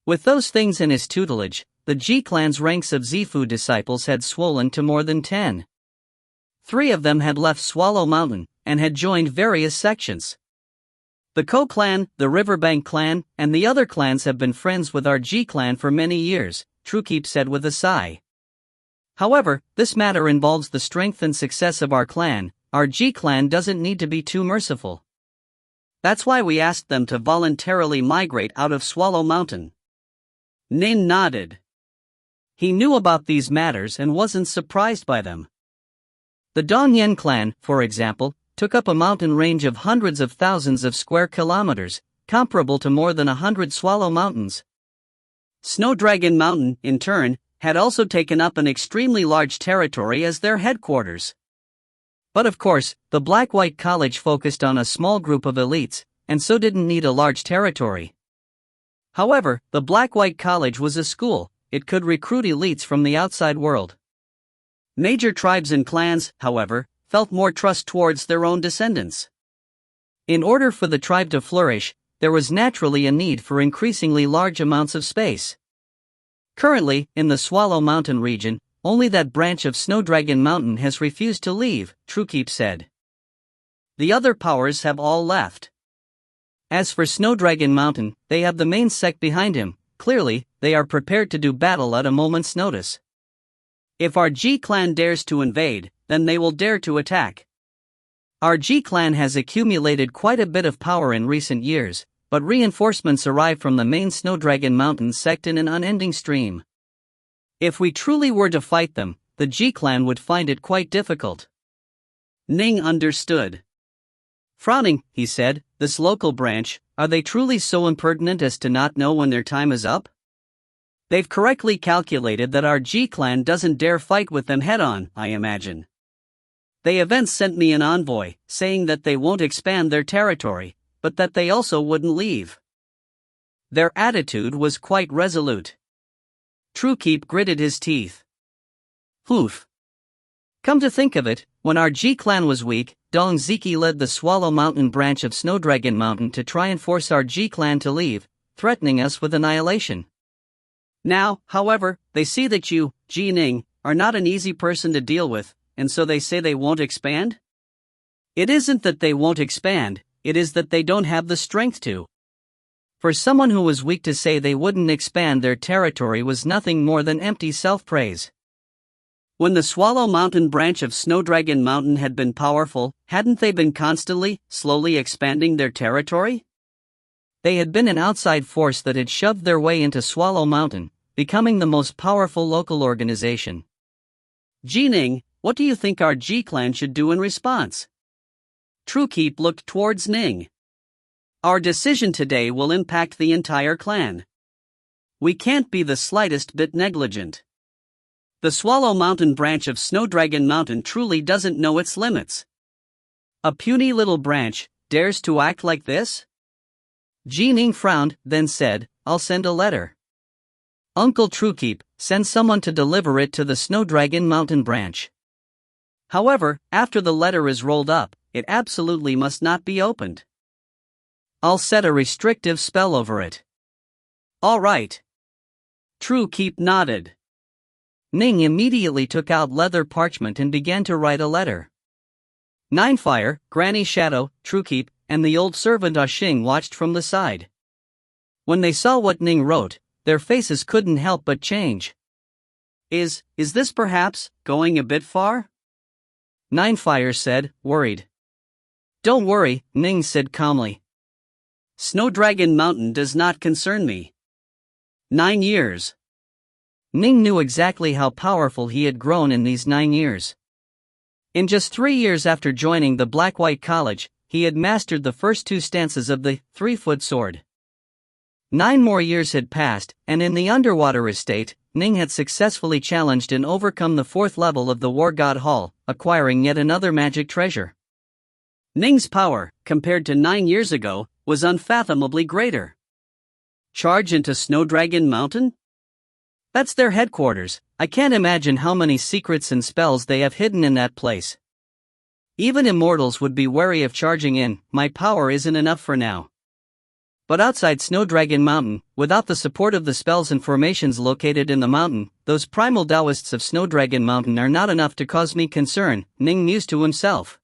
With those things in his tutelage, the G-clan's ranks of Zifu disciples had swollen to more than 10. 3 of them had left Swallow Mountain, and had joined various sections. The Ko clan, the Riverbank clan, and the other clans have been friends with our G-clan for many years, Truekeep said with a sigh. However, this matter involves the strength and success of our clan. Our G-clan doesn't need to be too merciful. That's why we asked them to voluntarily migrate out of Swallow Mountain. Ning nodded. He knew about these matters and wasn't surprised by them. The Dongyan clan, for example, took up a mountain range of hundreds of thousands of square kilometers, comparable to more than 100 Swallow Mountains. Snowdragon Mountain, in turn, had also taken up an extremely large territory as their headquarters. But of course, the Black-White College focused on a small group of elites, and so didn't need a large territory. However, the Black-White College was a school. It could recruit elites from the outside world. Major tribes and clans, however, felt more trust towards their own descendants. In order for the tribe to flourish, there was naturally a need for increasingly large amounts of space. Currently, in the Swallow Mountain region, only that branch of Snowdragon Mountain has refused to leave, Truekeep said. The other powers have all left. As for Snowdragon Mountain, they have the main sect behind him. Clearly, they are prepared to do battle at a moment's notice. If our G-clan dares to invade, then they will dare to attack. Our G-clan has accumulated quite a bit of power in recent years, but reinforcements arrive from the main Snowdragon Mountain sect in an unending stream. If we truly were to fight them, the G-clan would find it quite difficult. Ning understood. Frowning, he said, this local branch, are they truly so impertinent as to not know when their time is up? They've correctly calculated that our G-clan doesn't dare fight with them head-on, I imagine. They have sent me an envoy, saying that they won't expand their territory, but that they also wouldn't leave. Their attitude was quite resolute. Truekeep gritted his teeth. Oof. Come to think of it, when our G-clan was weak, Dong Ziki led the Swallow Mountain branch of Snowdragon Mountain to try and force our G-clan to leave, threatening us with annihilation. Now, however, they see that you, Ji Ning, are not an easy person to deal with, and so they say they won't expand? It isn't that they won't expand, it is that they don't have the strength to. For someone who was weak to say they wouldn't expand their territory was nothing more than empty self-praise. When the Swallow Mountain branch of Snowdragon Mountain had been powerful, hadn't they been constantly, slowly expanding their territory? They had been an outside force that had shoved their way into Swallow Mountain, becoming the most powerful local organization. Ji Ning, what do you think our G-clan should do in response? Truekeep looked towards Ning. Our decision today will impact the entire clan. We can't be the slightest bit negligent. The Swallow Mountain branch of Snowdragon Mountain truly doesn't know its limits. A puny little branch dares to act like this? Ji Ning frowned, then said, I'll send a letter. Uncle Truekeep, send someone to deliver it to the Snowdragon Mountain branch. However, after the letter is rolled up, it absolutely must not be opened. I'll set a restrictive spell over it. All right. Truekeep nodded. Ning immediately took out leather parchment and began to write a letter. Ninefire, Granny Shadow, Truekeep, and the old servant Ashing watched from the side. When they saw what Ning wrote, their faces couldn't help but change. Is this perhaps going a bit far? Ninefire said, worried. Don't worry, Ning said calmly. Snowdragon Mountain does not concern me. 9 years. Ning knew exactly how powerful he had grown in these 9 years. In just 3 years after joining the Black-White College, he had mastered the first 2 stances of the 3-foot sword. 9 more years had passed, and in the underwater estate, Ning had successfully challenged and overcome the 4th level of the War God Hall, acquiring yet another magic treasure. Ning's power, compared to 9 years ago, was unfathomably greater. Charge into Snowdragon Mountain? That's their headquarters. I can't imagine how many secrets and spells they have hidden in that place. Even immortals would be wary of charging in. My power isn't enough for now. But outside Snowdragon Mountain, without the support of the spells and formations located in the mountain, those primal Taoists of Snowdragon Mountain are not enough to cause me concern, Ning mused to himself.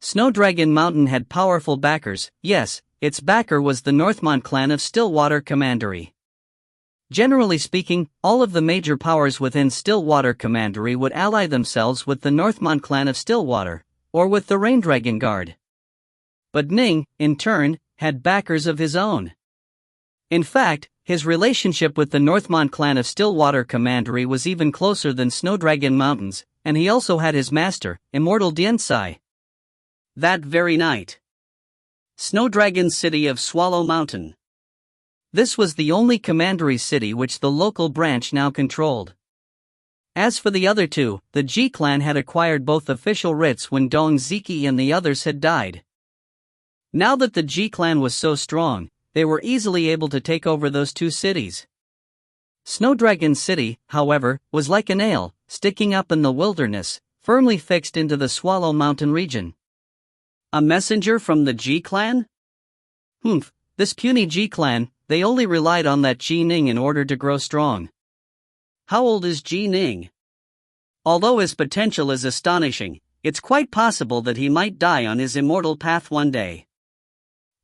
Snowdragon Mountain had powerful backers. Yes, its backer was the Northmont clan of Stillwater Commandery. Generally speaking, all of the major powers within Stillwater Commandery would ally themselves with the Northmont clan of Stillwater, or with the Raindragon Guard. But Ning, in turn, had backers of his own. In fact, his relationship with the Northmont clan of Stillwater Commandery was even closer than Snowdragon Mountain's, and he also had his master, Immortal Diensai. That very night. Snowdragon City of Swallow Mountain. This was the only commandery city which the local branch now controlled. As for the other two, the G clan had acquired both official writs when Dong Ziki and the others had died. Now that the G clan was so strong, they were easily able to take over those two cities. Snowdragon City, however, was like a nail, sticking up in the wilderness, firmly fixed into the Swallow Mountain region. A messenger from the G clan? Humph, this puny G clan, they only relied on that Ji Ning in order to grow strong. How old is Ji Ning? Although his potential is astonishing, it's quite possible that he might die on his immortal path one day.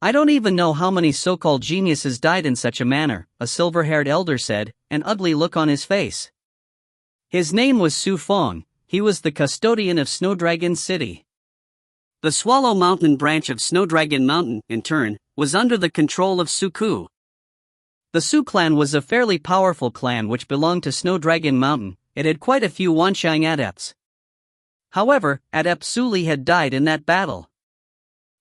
I don't even know how many so-called geniuses died in such a manner, a silver-haired elder said, an ugly look on his face. His name was Su Feng. He was the custodian of Snowdragon City. The Swallow Mountain branch of Snowdragon Mountain, in turn, was under the control of Suku. The Su clan was a fairly powerful clan which belonged to Snowdragon Mountain. It had quite a few Wanshang adepts. However, Adept Suli had died in that battle.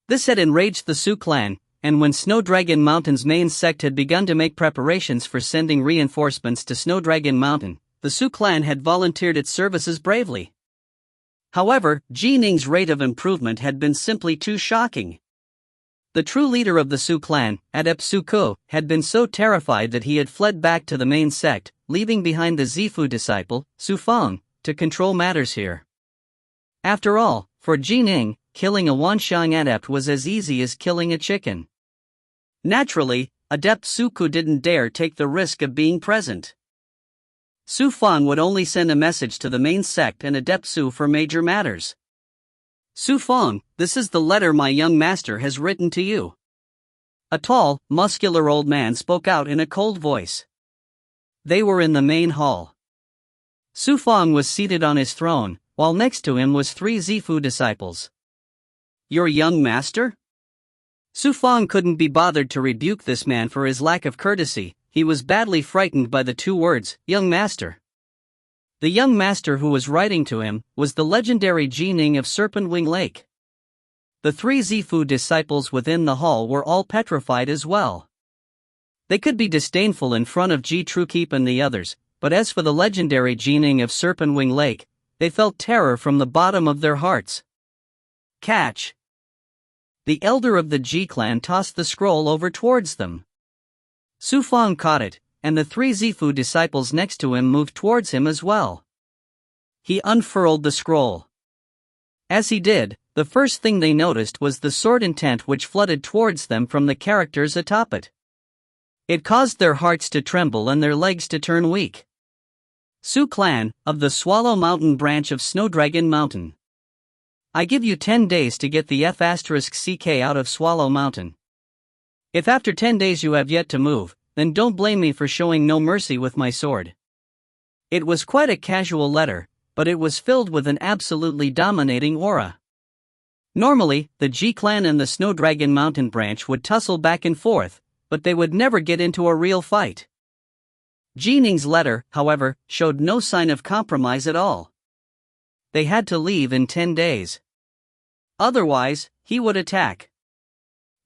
This had enraged the Su clan, and when Snowdragon Mountain's main sect had begun to make preparations for sending reinforcements to Snowdragon Mountain, the Su clan had volunteered its services bravely. However, Ji Ning's rate of improvement had been simply too shocking. The true leader of the Su clan, Adept Suko, had been so terrified that he had fled back to the main sect, leaving behind the Zifu disciple, Su Feng, to control matters here. After all, for Ji Ning, killing a Wanshang adept was as easy as killing a chicken. Naturally, Adept Suku didn't dare take the risk of being present. Su Feng would only send a message to the main sect and Adept Su for major matters. Su Feng, this is the letter my young master has written to you. A tall, muscular old man spoke out in a cold voice. They were in the main hall. Su Feng was seated on his throne, while next to him was 3 Zifu disciples. Your young master? Su Feng couldn't be bothered to rebuke this man for his lack of courtesy. He was badly frightened by the 2 words, young master. The young master who was writing to him was the legendary Ji Ning of Serpentwing Lake. The 3 Zifu disciples within the hall were all petrified as well. They could be disdainful in front of Ji Trukeep and the others, but as for the legendary Ji Ning of Serpentwing Lake, they felt terror from the bottom of their hearts. Catch! The elder of the Ji clan tossed the scroll over towards them. Su Feng caught it, and the 3 Zifu disciples next to him moved towards him as well. He unfurled the scroll. As he did, the first thing they noticed was the sword intent which flooded towards them from the characters atop it. It caused their hearts to tremble and their legs to turn weak. Su clan, of the Swallow Mountain branch of Snowdragon Mountain. I give you 10 days to get the F***CK out of Swallow Mountain. If after 10 days you have yet to move, then don't blame me for showing no mercy with my sword. It was quite a casual letter, but it was filled with an absolutely dominating aura. Normally, the G clan and the Snowdragon Mountain branch would tussle back and forth, but they would never get into a real fight. Ji Ning's letter, however, showed no sign of compromise at all. They had to leave in 10 days. Otherwise, he would attack.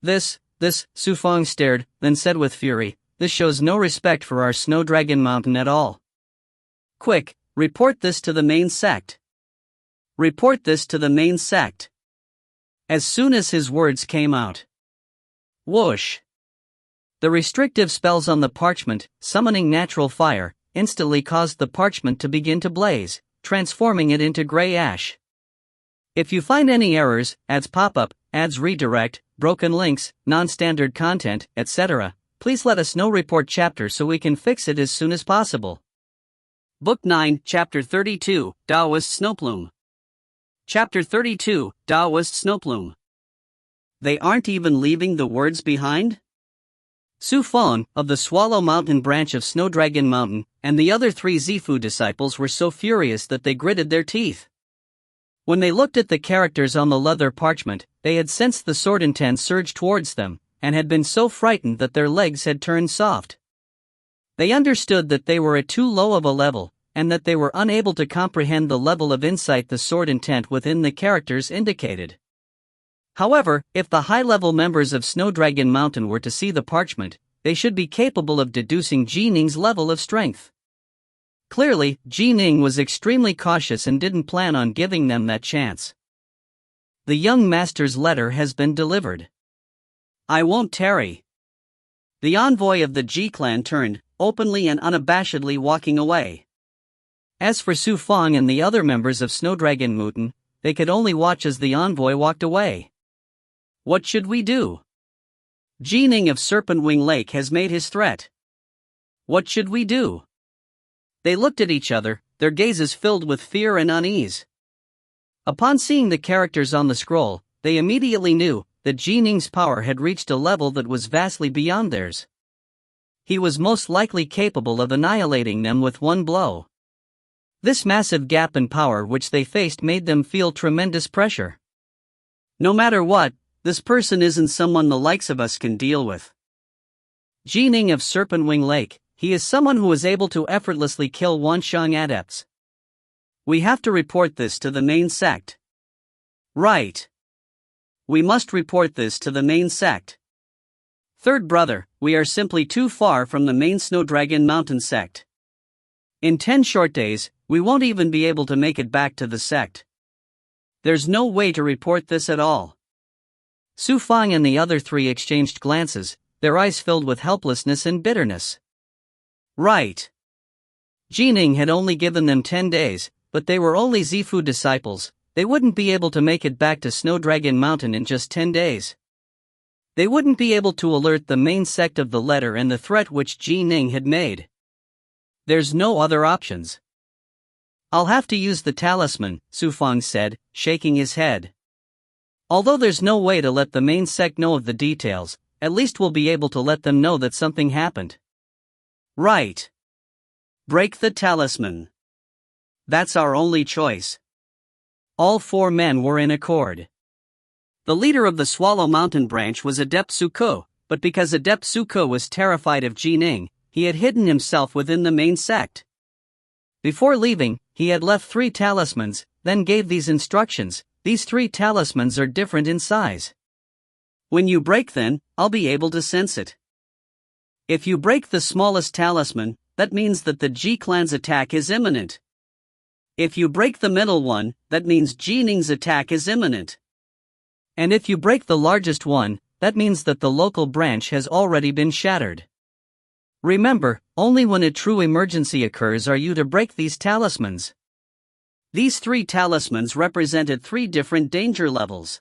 This, Su Feng stared, then said with fury, this shows no respect for our Snowdragon Mountain at all. Quick, report this to the main sect. Report this to the main sect. As soon as his words came out. Whoosh! The restrictive spells on the parchment, summoning natural fire, instantly caused the parchment to begin to blaze, transforming it into gray ash. If you find any errors, ads pop up, ads redirect, broken links, non-standard content, etc., please let us know. Report chapter so we can fix it as soon as possible. Book 9, Chapter 32, Taoist Snowplume. Chapter 32, Taoist Snowplume. They aren't even leaving the words behind? Su Feng, of the Swallow Mountain branch of Snowdragon Mountain, and the other 3 Zifu disciples were so furious that they gritted their teeth. When they looked at the characters on the leather parchment, they had sensed the sword intent surge towards them, and had been so frightened that their legs had turned soft. They understood that they were at too low of a level, and that they were unable to comprehend the level of insight the sword intent within the characters indicated. However, if the high-level members of Snowdragon Mountain were to see the parchment, they should be capable of deducing Ji Ning's level of strength. Clearly, Ji Ning was extremely cautious and didn't plan on giving them that chance. The young master's letter has been delivered. I won't tarry. The envoy of the Ji clan turned, openly and unabashedly walking away. As for Su Feng and the other members of Snowdragon Mountain, they could only watch as the envoy walked away. What should we do? Ji Ning of Serpent Wing Lake has made his threat. What should we do? They looked at each other, their gazes filled with fear and unease. Upon seeing the characters on the scroll, they immediately knew that Ji Ning's power had reached a level that was vastly beyond theirs. He was most likely capable of annihilating them with one blow. This massive gap in power which they faced made them feel tremendous pressure. No matter what, this person isn't someone the likes of us can deal with. Ji Ning of Serpent Wing Lake, he is someone who is able to effortlessly kill Wanshang adepts. We have to report this to the main sect. Right. We must report this to the main sect. Third brother, we are simply too far from the main Snowdragon Mountain sect. In 10 short days, we won't even be able to make it back to the sect. There's no way to report this at all. Su Feng and the other 3 exchanged glances, their eyes filled with helplessness and bitterness. Right. Ji Ning had only given them 10 days, but they were only Zifu disciples. They wouldn't be able to make it back to Snowdragon Mountain in just 10 days. They wouldn't be able to alert the main sect of the letter and the threat which Ji Ning had made. There's no other options. I'll have to use the talisman, Su Feng said, shaking his head. Although there's no way to let the main sect know of the details, at least we'll be able to let them know that something happened. Right. Break the talisman. That's our only choice. All 4 men were in accord. The leader of the Swallow Mountain branch was Adept Suko, but because Adept Suko was terrified of Ji Ning, he had hidden himself within the main sect. Before leaving, he had left 3 talismans, then gave these instructions. These 3 talismans are different in size. When you break them, I'll be able to sense it. If you break the smallest talisman, that means that the Ji clan's attack is imminent. If you break the middle one, that means Ji Ning's attack is imminent. And if you break the largest one, that means that the local branch has already been shattered. Remember, only when a true emergency occurs are you to break these talismans. These 3 talismans represented 3 different danger levels.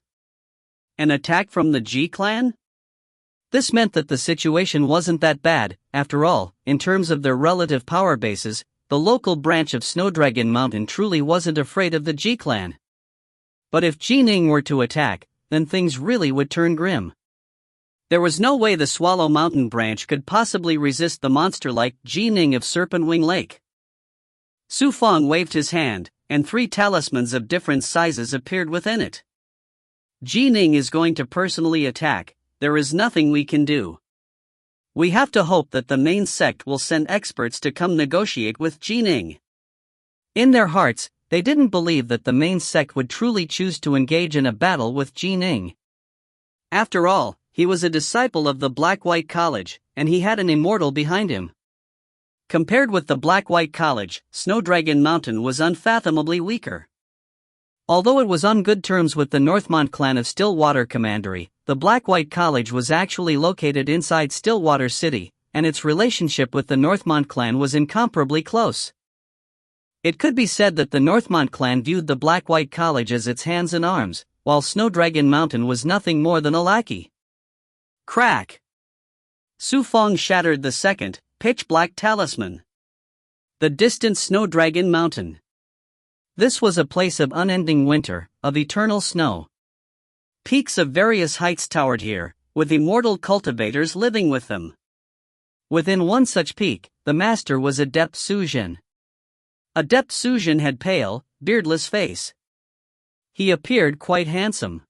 An attack from the Ji clan? This meant that the situation wasn't that bad. After all, in terms of their relative power bases, the local branch of Snowdragon Mountain truly wasn't afraid of the Ji clan. But if Ji Ning were to attack, then things really would turn grim. There was no way the Swallow Mountain branch could possibly resist the monster like Ji Ning of Serpent Wing Lake. Su Feng waved his hand, and 3 talismans of different sizes appeared within it. Ji Ning is going to personally attack. There is nothing we can do. We have to hope that the main sect will send experts to come negotiate with Ji Ning. In their hearts, they didn't believe that the main sect would truly choose to engage in a battle with Ji Ning. After all, he was a disciple of the Black-White College, and he had an Immortal behind him. Compared with the Black-White College, Snowdragon Mountain was unfathomably weaker. Although it was on good terms with the Northmont clan of Stillwater Commandery, the Black-White College was actually located inside Stillwater City, and its relationship with the Northmont clan was incomparably close. It could be said that the Northmont clan viewed the Black-White College as its hands and arms, while Snowdragon Mountain was nothing more than a lackey. Crack! Su Fong shattered the second, pitch-black talisman. The distant Snowdragon Mountain. This was a place of unending winter, of eternal snow. Peaks of various heights towered here, with immortal cultivators living with them. Within one such peak, the master was Adept Suzhen. Adept Suzhen had pale, beardless face. He appeared quite handsome.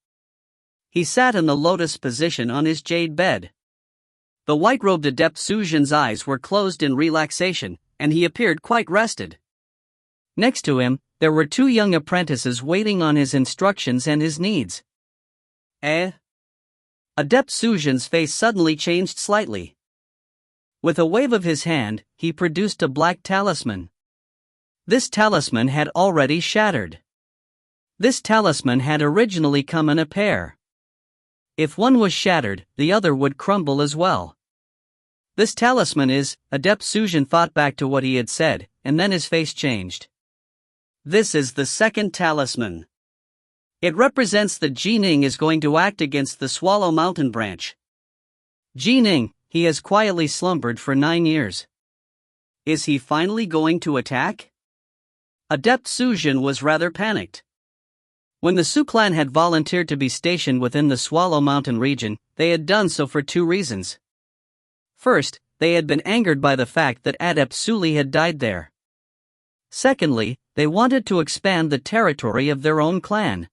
He sat in the lotus position on his jade bed. The white-robed Adept Suzhen's eyes were closed in relaxation, and he appeared quite rested. Next to him, there were two young apprentices waiting on his instructions and his needs. Adept Suzhen's face suddenly changed slightly. With a wave of his hand, he produced a black talisman. This talisman had already shattered. This talisman had originally come in a pair. If one was shattered, the other would crumble as well. This talisman is, Adept Suzhen thought back to what he had said, and then his face changed. This is the second talisman. It represents that Ning is going to act against the Swallow Mountain branch. Ning, he has quietly slumbered for 9 years. Is he finally going to attack? Adept Suzhen was rather panicked. When the Su clan had volunteered to be stationed within the Swallow Mountain region, they had done so for 2 reasons. First, they had been angered by the fact that Adept Suli had died there. Secondly, they wanted to expand the territory of their own clan.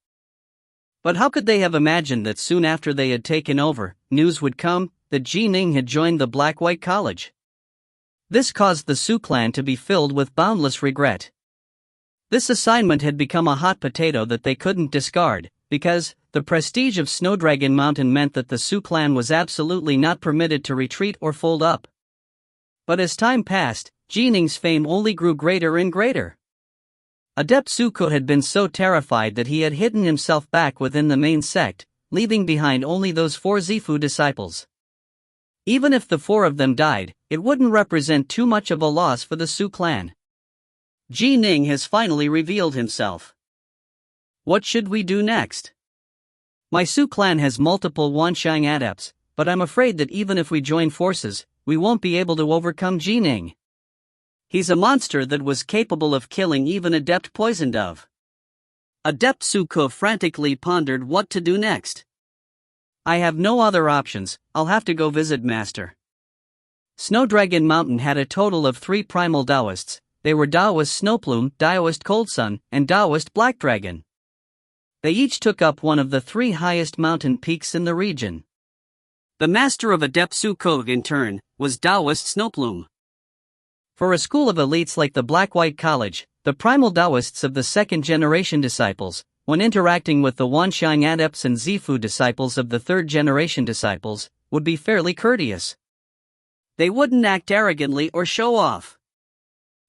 But how could they have imagined that soon after they had taken over, news would come that Ning had joined the Black-White College? This caused the Su clan to be filled with boundless regret. This assignment had become a hot potato that they couldn't discard, because the prestige of Snowdragon Mountain meant that the Su clan was absolutely not permitted to retreat or fold up. But as time passed, Ning's fame only grew greater and greater. Adept Suko had been so terrified that he had hidden himself back within the main sect, leaving behind only those 4 Zifu disciples. Even if the 4 of them died, it wouldn't represent too much of a loss for the Su clan. Ning has finally revealed himself. What should we do next? My Su clan has multiple Wanshang adepts, but I'm afraid that even if we join forces, we won't be able to overcome Ning. He's a monster that was capable of killing even Adept Poison Dove. Adept Suko frantically pondered what to do next. I have no other options, I'll have to go visit Master. Snowdragon Mountain had a total of 3 primal Taoists. They were Taoist Snowplume, Taoist Cold Sun, and Taoist Black Dragon. They each took up one of the 3 highest mountain peaks in the region. The master of Adept Suko, in turn, was Taoist Snowplume. For a school of elites like the Black-White College, the primal Taoists of the 2nd-generation disciples, when interacting with the Wanshang adepts and Zifu disciples of the 3rd-generation disciples, would be fairly courteous. They wouldn't act arrogantly or show off.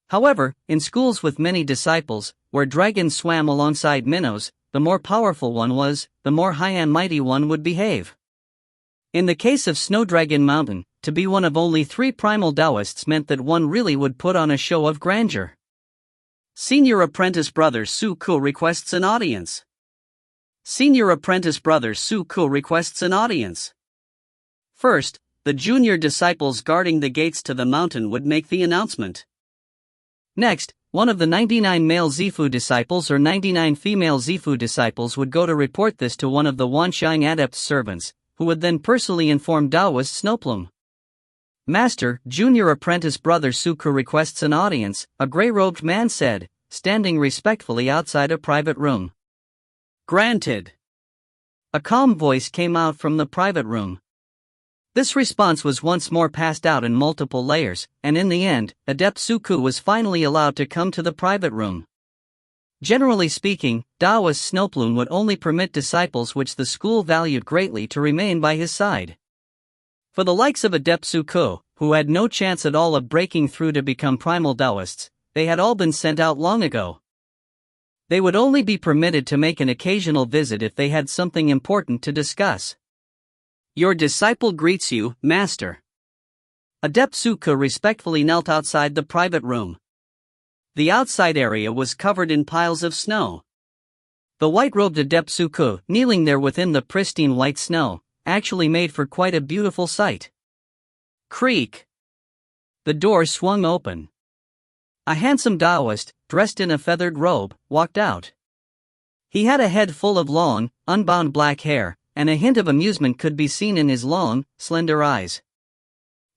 However, in schools with many disciples, where dragons swam alongside minnows, the more powerful one was, the more high and mighty one would behave. In the case of Snowdragon Mountain, to be one of only 3 primal Taoists meant that one really would put on a show of grandeur. Senior Apprentice Brother Su Ku requests an audience. Senior Apprentice Brother Su Ku requests an audience. First, the junior disciples guarding the gates to the mountain would make the announcement. Next, one of the 99 male Zifu disciples or 99 female Zifu disciples would go to report this to one of the Wanshang Adept's servants, who would then personally inform Taoist Snowplume. Master, Junior Apprentice Brother Suku requests an audience, a gray-robed man said, standing respectfully outside a private room. Granted. A calm voice came out from the private room. This response was once more passed out in multiple layers, and in the end, Adept Suku was finally allowed to come to the private room. Generally speaking, Taoist Snowplume would only permit disciples which the school valued greatly to remain by his side. For the likes of Adept Suku, who had no chance at all of breaking through to become primal Taoists, they had all been sent out long ago. They would only be permitted to make an occasional visit if they had something important to discuss. Your disciple greets you, Master. Adept Suku respectfully knelt outside the private room. The outside area was covered in piles of snow. The white-robed Adept Suku, kneeling there within the pristine white snow, actually made for quite a beautiful sight. Creak! The door swung open. A handsome Taoist, dressed in a feathered robe, walked out. He had a head full of long, unbound black hair, and a hint of amusement could be seen in his long, slender eyes.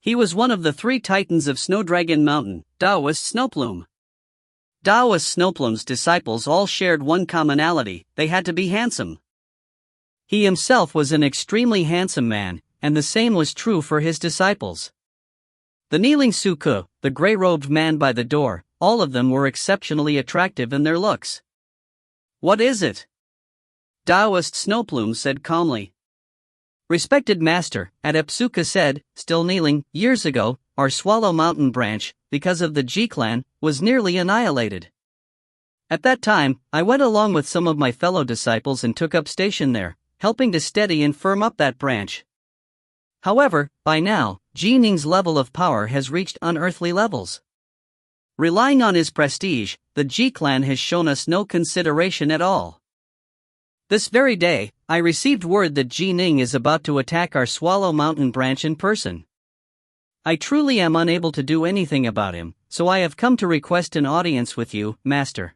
He was one of the 3 titans of Snowdragon Mountain, Taoist Snowplume. Taoist Snowplume's disciples all shared one commonality: they had to be handsome. He himself was an extremely handsome man, and the same was true for his disciples. The kneeling Suku, the gray-robed man by the door, all of them were exceptionally attractive in their looks. "What is it?" Taoist Snowplume said calmly. "Respected master," Adept Suku said, still kneeling, "years ago, our Swallow Mountain branch, because of the G-clan, was nearly annihilated. At that time, I went along with some of my fellow disciples and took up station there, helping to steady and firm up that branch. However, by now, Ning's level of power has reached unearthly levels. Relying on his prestige, the G-clan has shown us no consideration at all. This very day, I received word that Ning is about to attack our Swallow Mountain branch in person. I truly am unable to do anything about him, so I have come to request an audience with you, master.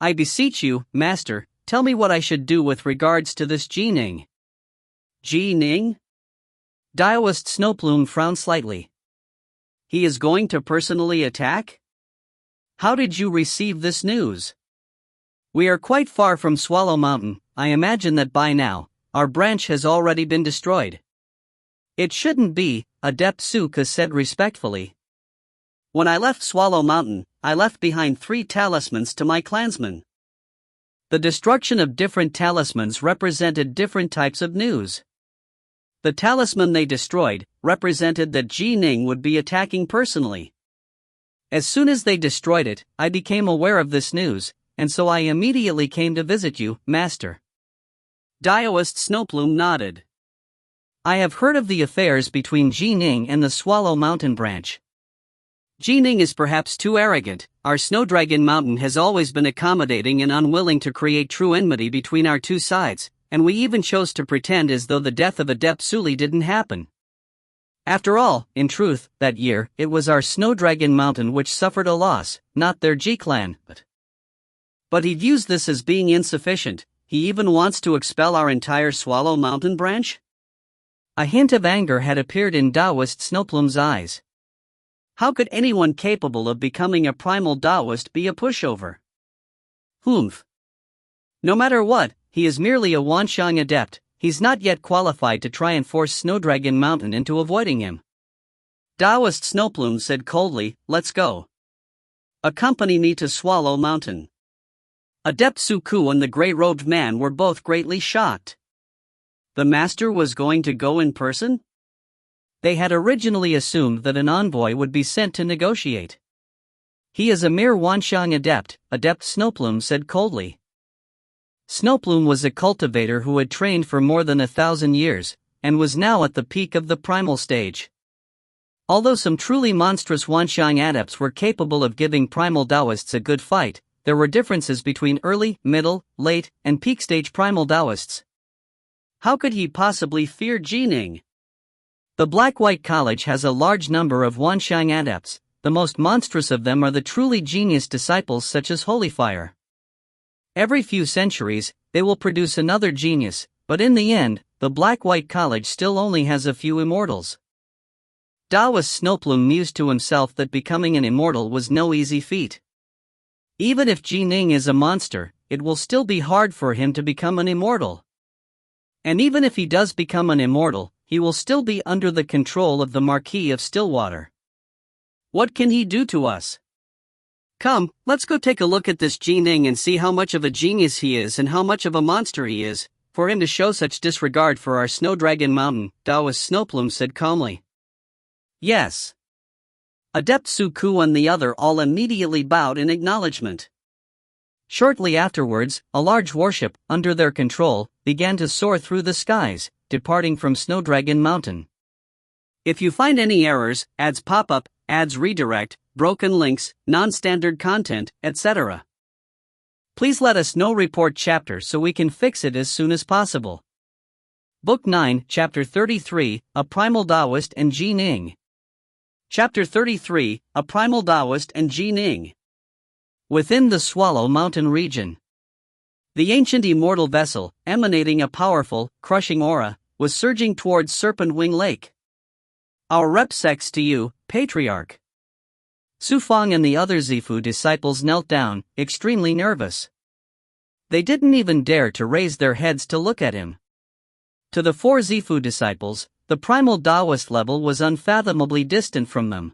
I beseech you, master, tell me what I should do with regards to this Ning." "Ning?" Taoist Snowplume frowned slightly. "He is going to personally attack? How did you receive this news?" "We are quite far from Swallow Mountain. I imagine that by now, our branch has already been destroyed." "It shouldn't be," Adept Suku said respectfully. "When I left Swallow Mountain, I left behind 3 talismans to my clansmen." The destruction of different talismans represented different types of news. The talisman they destroyed represented that Ning would be attacking personally. As soon as they destroyed it, I became aware of this news, and so I immediately came to visit you, master." Taoist Snowplume nodded. "I have heard of the affairs between Ning and the Swallow Mountain branch. Ning is perhaps too arrogant. Our Snowdragon Mountain has always been accommodating and unwilling to create true enmity between our 2 sides, and we even chose to pretend as though the death of Adept Suli didn't happen. After all, in truth, that year, it was our Snowdragon Mountain which suffered a loss, not their G-clan. But he views this as being insufficient. He even wants to expel our entire Swallow Mountain branch?" A hint of anger had appeared in Taoist Snowplume's eyes. How could anyone capable of becoming a primal Taoist be a pushover? Humph. No matter what, he is merely a Wanshang adept. He's not yet qualified to try and force Snowdragon Mountain into avoiding him. Taoist Snowplume said coldly, "Let's go. Accompany me to Swallow Mountain." Adept Suku and the gray-robed man were both greatly shocked. The master was going to go in person? They had originally assumed that an envoy would be sent to negotiate. "He is a mere Wanshang adept," Adept Snowplume said coldly. Snowplume was a cultivator who had trained for more than 1,000 years, and was now at the peak of the primal stage. Although some truly monstrous Wanshang adepts were capable of giving primal Taoists a good fight, there were differences between early, middle, late, and peak stage primal Taoists. How could he possibly fear Ning? The Black-White College has a large number of Wanshang adepts. The most monstrous of them are the truly genius disciples such as Holyfire. Every few centuries, they will produce another genius, but in the end, the Black-White College still only has a few immortals. Taoist Snowplume mused to himself that becoming an immortal was no easy feat. Even if Ning is a monster, it will still be hard for him to become an immortal. And even if he does become an immortal, he will still be under the control of the Marquis of Stillwater. What can he do to us? Come, let's go take a look at this Ning and see how much of a genius he is and how much of a monster he is, for him to show such disregard for our Snowdragon Mountain, Taoist Snowplume said calmly. Yes. Adept Suku and the other all immediately bowed in acknowledgement. Shortly afterwards, a large warship, under their control, began to soar through the skies, departing from Snowdragon Mountain. If you find any errors, ads pop up, ads redirect, broken links, non-standard content, etc., please let us know. Report chapter so we can fix it as soon as possible. Book 9, Chapter 33, A Primal Taoist and Ning. Chapter 33, A Primal Taoist and Ning. Within the Swallow Mountain region, the ancient immortal vessel, emanating a powerful, crushing aura, was surging towards Serpent Wing Lake. Our repsex to you, Patriarch. Su Feng and the other Zifu disciples knelt down, extremely nervous. They didn't even dare to raise their heads to look at him. To the 4 Zifu disciples, the primal Taoist level was unfathomably distant from them.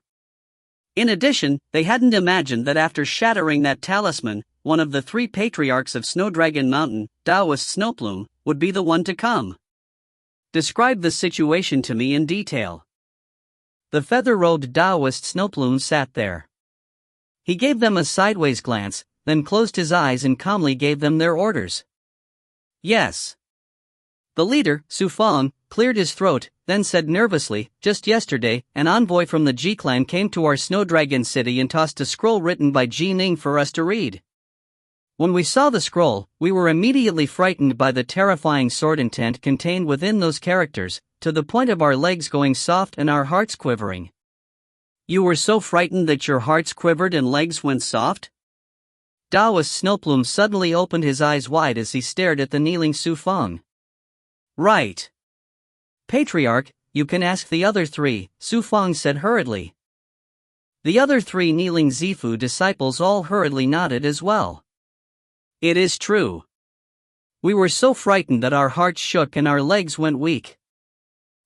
In addition, they hadn't imagined that after shattering that talisman, one of the 3 patriarchs of Snowdragon Mountain, Taoist Snowplume, would be the one to come. Describe the situation to me in detail. The feather-robed Taoist Snowplume sat there. He gave them a sideways glance, then closed his eyes and calmly gave them their orders. Yes. The leader, Su Feng, cleared his throat, then said nervously, "Just yesterday, an envoy from the Ji clan came to our Snowdragon city and tossed a scroll written by Ning for us to read. When we saw the scroll, we were immediately frightened by the terrifying sword intent contained within those characters, to the point of our legs going soft and our hearts quivering." You were so frightened that your hearts quivered and legs went soft? Taoist Snowplume suddenly opened his eyes wide as he stared at the kneeling Su Feng. Right. Patriarch, you can ask the other 3, Su Feng said hurriedly. The other 3 kneeling Zifu disciples all hurriedly nodded as well. It is true. We were so frightened that our hearts shook and our legs went weak.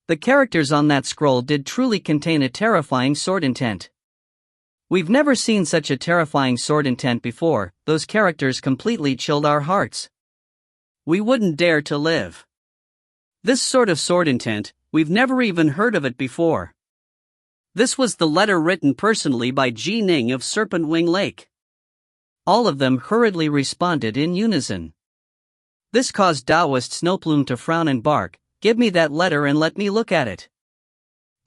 The characters on that scroll did truly contain a terrifying sword intent. We've never seen such a terrifying sword intent before. Those characters completely chilled our hearts. We wouldn't dare to live. This sort of sword intent, we've never even heard of it before. This was the letter written personally by Ning of Serpent Wing Lake. All of them hurriedly responded in unison. This caused Taoist Snowplume to frown and bark, "Give me that letter and let me look at it."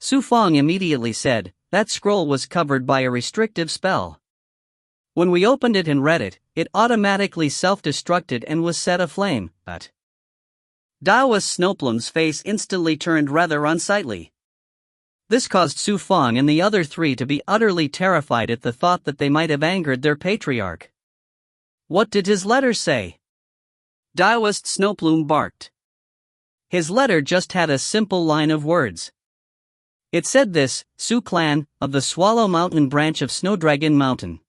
Su Feng immediately said, "That scroll was covered by a restrictive spell. When we opened it and read it, it automatically self-destructed and was set aflame." But Taoist Snowplume's face instantly turned rather unsightly. This caused Su Feng and the other 3 to be utterly terrified at the thought that they might have angered their patriarch. What did his letter say? Taoist Snowplume barked. His letter just had a simple line of words. It said this: Su Clan, of the Swallow Mountain branch of Snowdragon Mountain.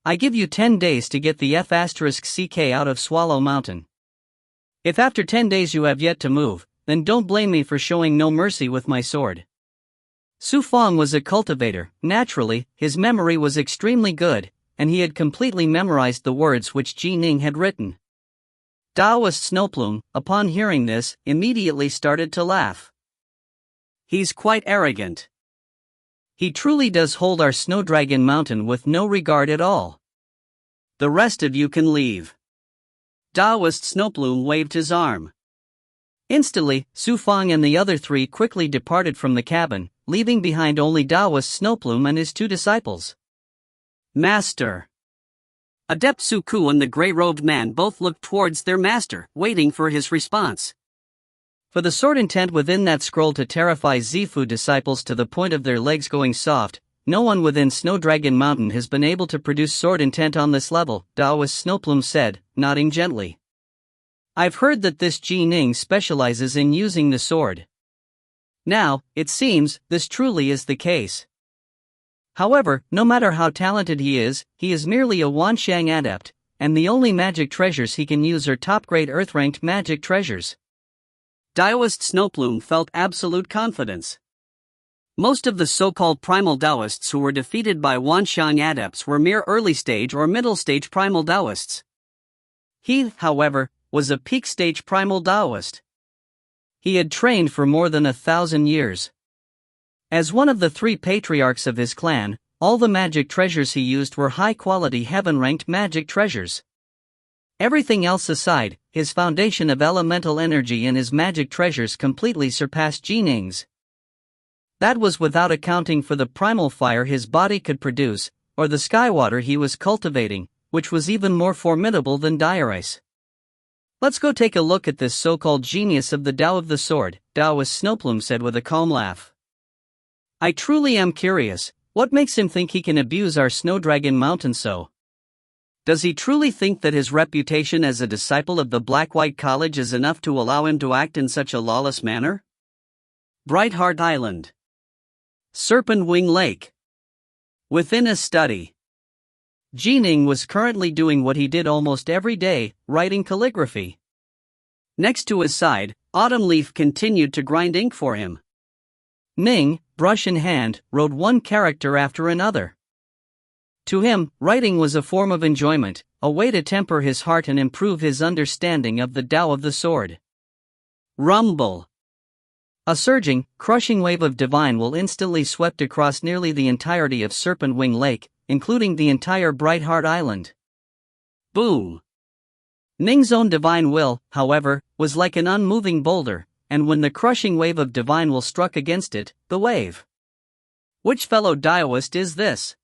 I give you 10 days to get the F***CK out of Swallow Mountain. If after 10 days you have yet to move, then don't blame me for showing no mercy with my sword. Su Feng was a cultivator. Naturally, his memory was extremely good, and he had completely memorized the words which Ning had written. Taoist Snowplume, upon hearing this, immediately started to laugh. He's quite arrogant. He truly does hold our Snowdragon Mountain with no regard at all. The rest of you can leave. Taoist Snowplume waved his arm. Instantly, Su Feng and the other 3 quickly departed from the cabin, leaving behind only Taoist Snowplume and his 2 disciples. Master. Adept Su Ku and the gray-robed man both looked towards their master, waiting for his response. For the sword intent within that scroll to terrify Zifu disciples to the point of their legs going soft, no one within Snowdragon Mountain has been able to produce sword intent on this level, Taoist Snowplume said, nodding gently. I've heard that this Ning specializes in using the sword. Now, it seems, this truly is the case. However, no matter how talented he is merely a Wanshang adept, and the only magic treasures he can use are top-grade Earth-ranked magic treasures. Taoist Snowplume felt absolute confidence. Most of the so-called primal Taoists who were defeated by Wanshang adepts were mere early-stage or middle-stage primal Taoists. He, however, was a peak-stage primal Taoist. He had trained for more than 1,000 years. As one of the 3 patriarchs of his clan, all the magic treasures he used were high-quality heaven-ranked magic treasures. Everything else aside, his foundation of elemental energy and his magic treasures completely surpassed Ning's. That was without accounting for the primal fire his body could produce, or the sky water he was cultivating, which was even more formidable than dire ice. Let's go take a look at this so-called genius of the Tao of the Sword, Taoist Snowplume said with a calm laugh. I truly am curious, what makes him think he can abuse our Snowdragon Mountain so? Does he truly think that his reputation as a disciple of the Black-White College is enough to allow him to act in such a lawless manner? Brightheart Island. Serpent Wing Lake. Within a study. Ning was currently doing what he did almost every day, writing calligraphy. Next to his side, Autumn Leaf continued to grind ink for him. Ning, brush in hand, wrote one character after another. To him, writing was a form of enjoyment, a way to temper his heart and improve his understanding of the Tao of the Sword. Rumble. A surging, crushing wave of divine will instantly swept across nearly the entirety of Serpent Wing Lake, including the entire Brightheart Island. Boom! Ning's own divine will, however, was like an unmoving boulder, and when the crushing wave of divine will struck against it, the wave. Which fellow Taoist is this?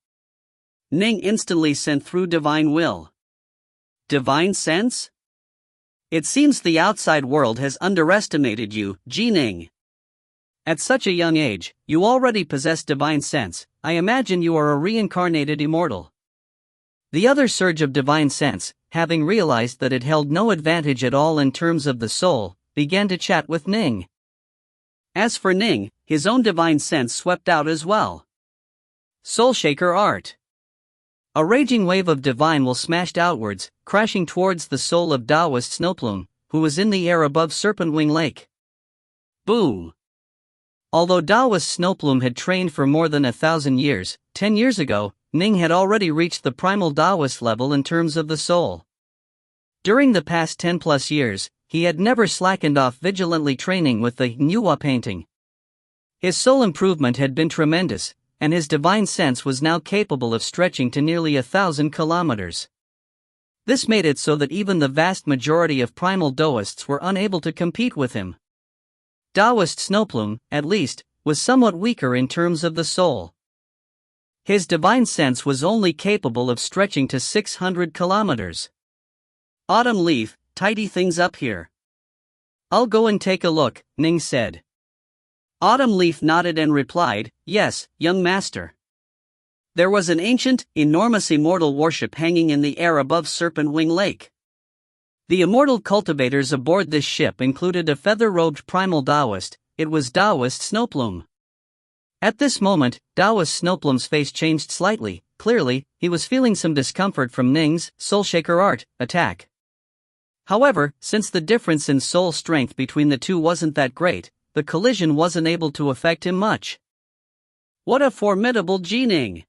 Ning instantly sent through divine will. Divine sense? It seems the outside world has underestimated you, Ning. At such a young age, you already possess divine sense. I imagine you are a reincarnated immortal. The other surge of divine sense, having realized that it held no advantage at all in terms of the soul, began to chat with Ning. As for Ning, his own divine sense swept out as well. Soulshaker art. A raging wave of divine will smashed outwards, crashing towards the soul of Taoist Snowplume, who was in the air above Serpent Wing Lake. Boom! Although Taoist Snowplume had trained for more than 1,000 years, 10 years ago, Ning had already reached the primal Taoist level in terms of the soul. During the past 10+ years, he had never slackened off vigilantly training with the Nuwa painting. His soul improvement had been tremendous, and his divine sense was now capable of stretching to nearly 1,000 kilometers. This made it so that even the vast majority of primal Taoists were unable to compete with him. Taoist Snowplume, at least, was somewhat weaker in terms of the soul. His divine sense was only capable of stretching to 600 kilometers. Autumn Leaf, tidy things up here. I'll go and take a look, Ning said. Autumn Leaf nodded and replied, yes, young master. There was an ancient, enormous immortal warship hanging in the air above Serpent Wing Lake. The immortal cultivators aboard this ship included a feather-robed primal Taoist. It was Taoist Snowplume. At this moment, Taoist Snowplume's face changed slightly. Clearly, he was feeling some discomfort from Ning's Soulshaker art attack. However, since the difference in soul strength between the two wasn't that great, the collision wasn't able to affect him much. What a formidable Ning!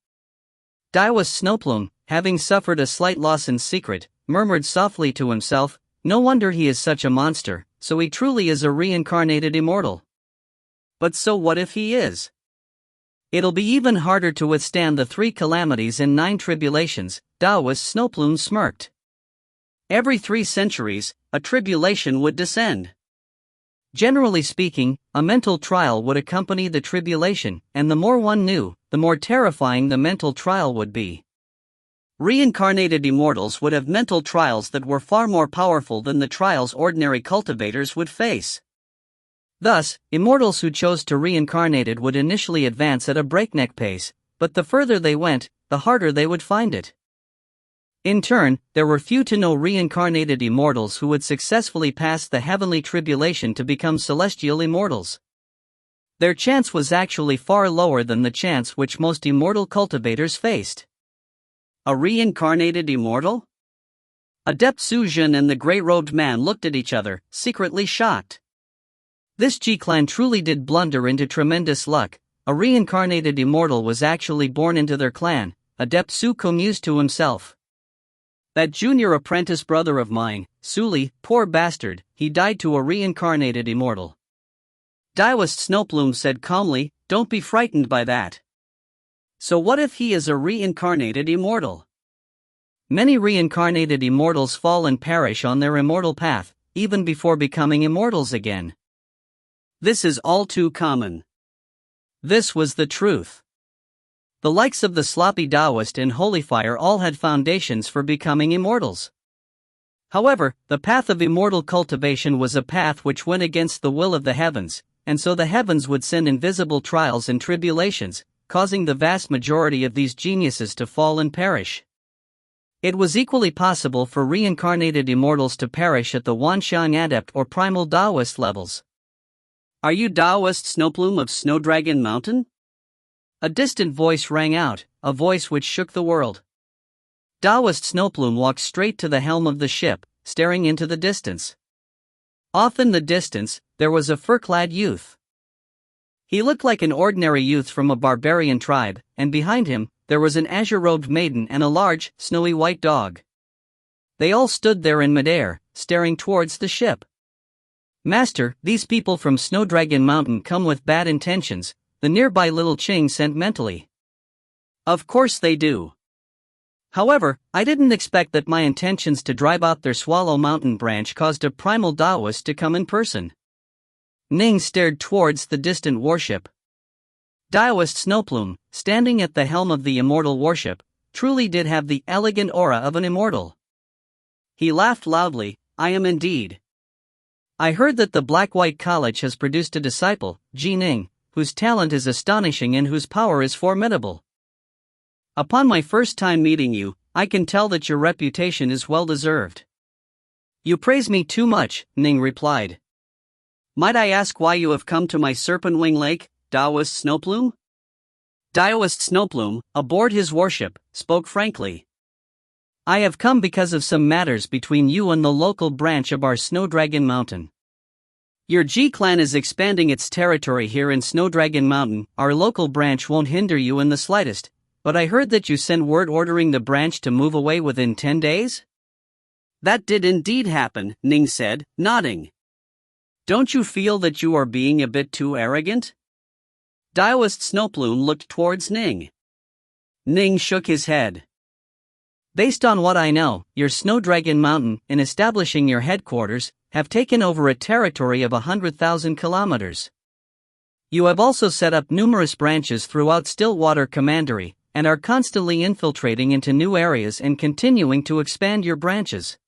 Taoist Snowplume, having suffered a slight loss in secret, murmured softly to himself, no wonder he is such a monster, so he truly is a reincarnated immortal. But so what if he is? It'll be even harder to withstand the 3 calamities and 9 tribulations, Taoist Snowplume smirked. Every 3 centuries, a tribulation would descend. Generally speaking, a mental trial would accompany the tribulation, and the more one knew, the more terrifying the mental trial would be. Reincarnated immortals would have mental trials that were far more powerful than the trials ordinary cultivators would face. Thus, immortals who chose to reincarnated would initially advance at a breakneck pace, but the further they went, the harder they would find it. In turn, there were few to no reincarnated immortals who would successfully pass the heavenly tribulation to become celestial immortals. Their chance was actually far lower than the chance which most immortal cultivators faced. A reincarnated immortal? Adept Sujin and the grey-robed man looked at each other, secretly shocked. This G-clan truly did blunder into tremendous luck. A reincarnated immortal was actually born into their clan, Adept Su commused to himself. That junior apprentice brother of mine, Suli, poor bastard, he died to a reincarnated immortal. Taoist Snowplume said calmly, don't be frightened by that. So what if he is a reincarnated immortal? Many reincarnated immortals fall and perish on their immortal path, even before becoming immortals again. This is all too common. This was the truth. The likes of the sloppy Taoist and Holy Fire all had foundations for becoming immortals. However, the path of immortal cultivation was a path which went against the will of the heavens, and so the heavens would send invisible trials and tribulations, causing the vast majority of these geniuses to fall and perish. It was equally possible for reincarnated immortals to perish at the Wanxiang Adept or Primal Taoist levels. "Are you Taoist Snowplume of Snowdragon Mountain?" A distant voice rang out, a voice which shook the world. Taoist Snowplume walked straight to the helm of the ship, staring into the distance. Off in the distance, there was a fur-clad youth. He looked like an ordinary youth from a barbarian tribe, and behind him, there was an azure-robed maiden and a large, snowy white dog. They all stood there in midair, staring towards the ship. "Master, these people from Snowdragon Mountain come with bad intentions," the nearby little Ching sent mentally. "Of course they do. However, I didn't expect that my intentions to drive out their Swallow Mountain branch caused a primal Taoist to come in person." Ning stared towards the distant warship. Taoist Snowplume, standing at the helm of the immortal warship, truly did have the elegant aura of an immortal. He laughed loudly. "I am indeed. I heard that the Black-White College has produced a disciple, Ning, whose talent is astonishing and whose power is formidable. Upon my first time meeting you, I can tell that your reputation is well deserved." "You praise me too much," Ning replied. "Might I ask why you have come to my Serpent Wing Lake, Taoist Snowplume?" Taoist Snowplume, aboard his warship, spoke frankly. "I have come because of some matters between you and the local branch of our Snowdragon Mountain. Your G-clan is expanding its territory here in Snowdragon Mountain. Our local branch won't hinder you in the slightest, but I heard that you sent word ordering the branch to move away within 10 days? "That did indeed happen," Ning said, nodding. "Don't you feel that you are being a bit too arrogant?" Taoist Snowplume looked towards Ning. Ning shook his head. "Based on what I know, your Snowdragon Mountain, in establishing your headquarters, have taken over a territory of 100,000 kilometers. You have also set up numerous branches throughout Stillwater Commandery, and are constantly infiltrating into new areas and continuing to expand your branches.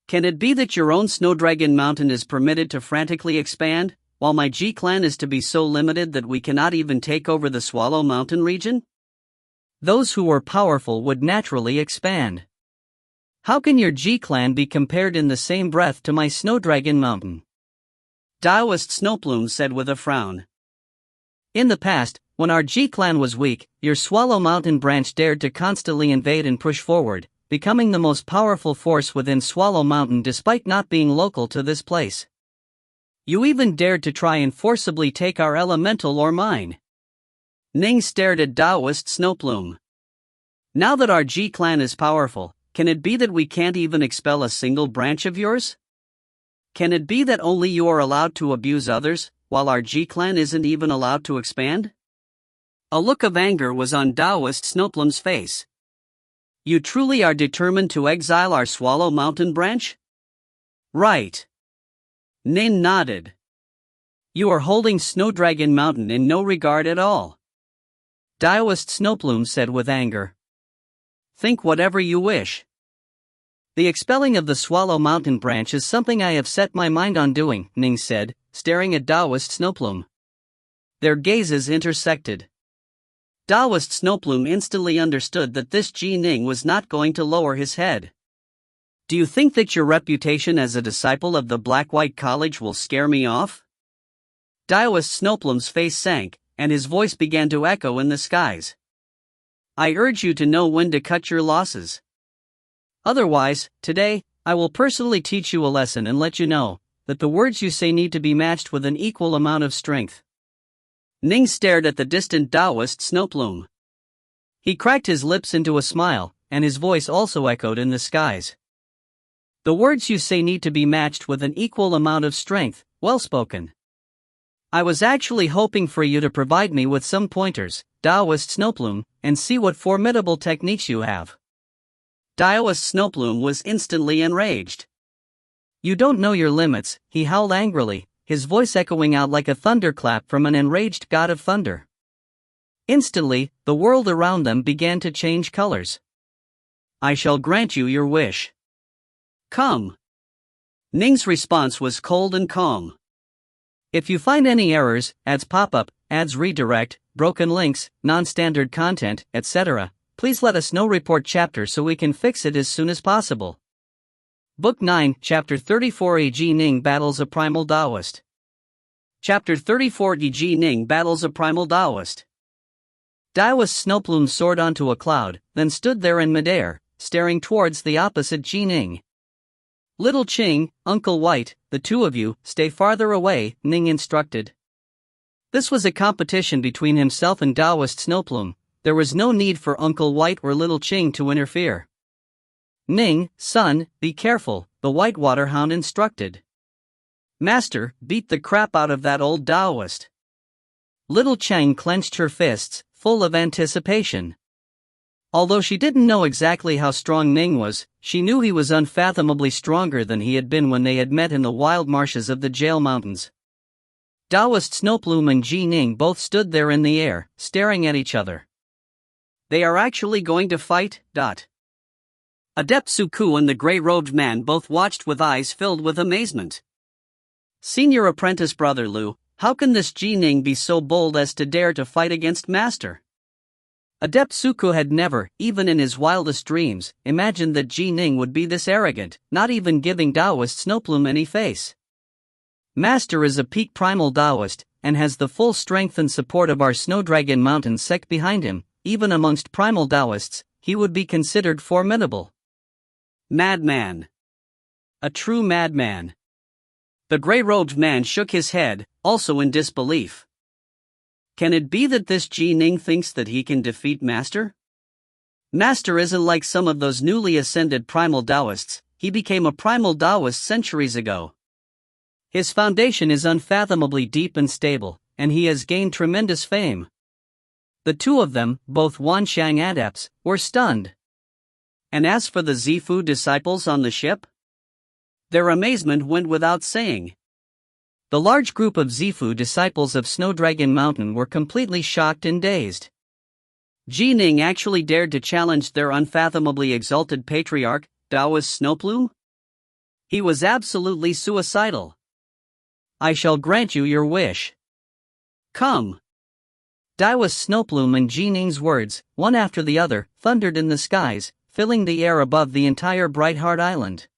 Can it be that your own Snowdragon Mountain is permitted to frantically expand, while my G-clan is to be so limited that we cannot even take over the Swallow Mountain region? Those who are powerful would naturally expand. How can your G-clan be compared in the same breath to my Snowdragon Mountain?" Taoist Snowplume said with a frown. "In the past, when our G-clan was weak, your Swallow Mountain branch dared to constantly invade and push forward, becoming the most powerful force within Swallow Mountain despite not being local to this place. You even dared to try and forcibly take our elemental or mine." Ning stared at Taoist Snowplume. "Now that our G-clan is powerful, can it be that we can't even expel a single branch of yours? Can it be that only you are allowed to abuse others, while our G-clan isn't even allowed to expand?" A look of anger was on Taoist Snowplume's face. "You truly are determined to exile our Swallow Mountain branch?" "Right." Ning nodded. "You are holding Snowdragon Mountain in no regard at all." Taoist Snowplume said with anger. "Think whatever you wish. The expelling of the Swallow Mountain branch is something I have set my mind on doing," Ning said, staring at Taoist Snowplume. Their gazes intersected. Taoist Snowplume instantly understood that this Ning was not going to lower his head. "Do you think that your reputation as a disciple of the Black-White College will scare me off?" Taoist Snowplume's face sank, and his voice began to echo in the skies. "I urge you to know when to cut your losses. Otherwise, today, I will personally teach you a lesson and let you know that the words you say need to be matched with an equal amount of strength." Ning stared at the distant Taoist Snowplume. He cracked his lips into a smile, and his voice also echoed in the skies. "The words you say need to be matched with an equal amount of strength. Well spoken. I was actually hoping for you to provide me with some pointers, Taoist Snowplume, and see what formidable techniques you have." Taoist Snowplume was instantly enraged. "You don't know your limits," he howled angrily, his voice echoing out like a thunderclap from an enraged god of thunder. Instantly, the world around them began to change colors. I shall grant you your wish. Come. Ning's response was cold and calm. If you find any errors, ads pop up, ads redirect, broken links, non-standard content, etc., please let us know. Report chapter so we can fix it as soon as possible. Book 9, Chapter 34 E.G. Ning battles a primal Taoist. Chapter 34 E.G. Ning battles a primal Taoist. Taoist Snowplume soared onto a cloud, then stood there in midair, staring towards the opposite Ji Ning. Little Ching, Uncle White, the two of you, stay farther away, Ning instructed. This was a competition between himself and Taoist Snowplume. There was no need for Uncle White or Little Ching to interfere. Ning, son, be careful, the Whitewater Hound instructed. Master, beat the crap out of that old Taoist. Little Chang clenched her fists, full of anticipation. Although she didn't know exactly how strong Ning was, she knew he was unfathomably stronger than he had been when they had met in the wild marshes of the Jail Mountains. Taoist Snowplume and Ji Ning both stood there in the air, staring at each other. They are actually going to fight? Adept Suku and the gray-robed man both watched with eyes filled with amazement. Senior apprentice Brother Lu, how can this Ji Ning be so bold as to dare to fight against Master? Adept Suku had never, even in his wildest dreams, imagined that Ji Ning would be this arrogant, not even giving Taoist Snowplume any face. Master is a peak primal Taoist, and has the full strength and support of our Snowdragon Mountain sect behind him. Even amongst primal Taoists, he would be considered formidable. Madman. A true madman. The gray-robed man shook his head, also in disbelief. Can it be that this Ji Ning thinks that he can defeat Master? Master isn't like some of those newly ascended primal Taoists. He became a primal Taoist centuries ago. His foundation is unfathomably deep and stable, and he has gained tremendous fame. The two of them, both Wanshang adepts, were stunned. And as for the Zifu disciples on the ship? Their amazement went without saying. The large group of Zifu disciples of Snowdragon Mountain were completely shocked and dazed. Ji Ning actually dared to challenge their unfathomably exalted patriarch, Taoist Snowplume? He was absolutely suicidal. I shall grant you your wish. Come. Taoist Snowplume and Ji Ning's words, one after the other, thundered in the skies, filling the air above the entire Brightheart Island.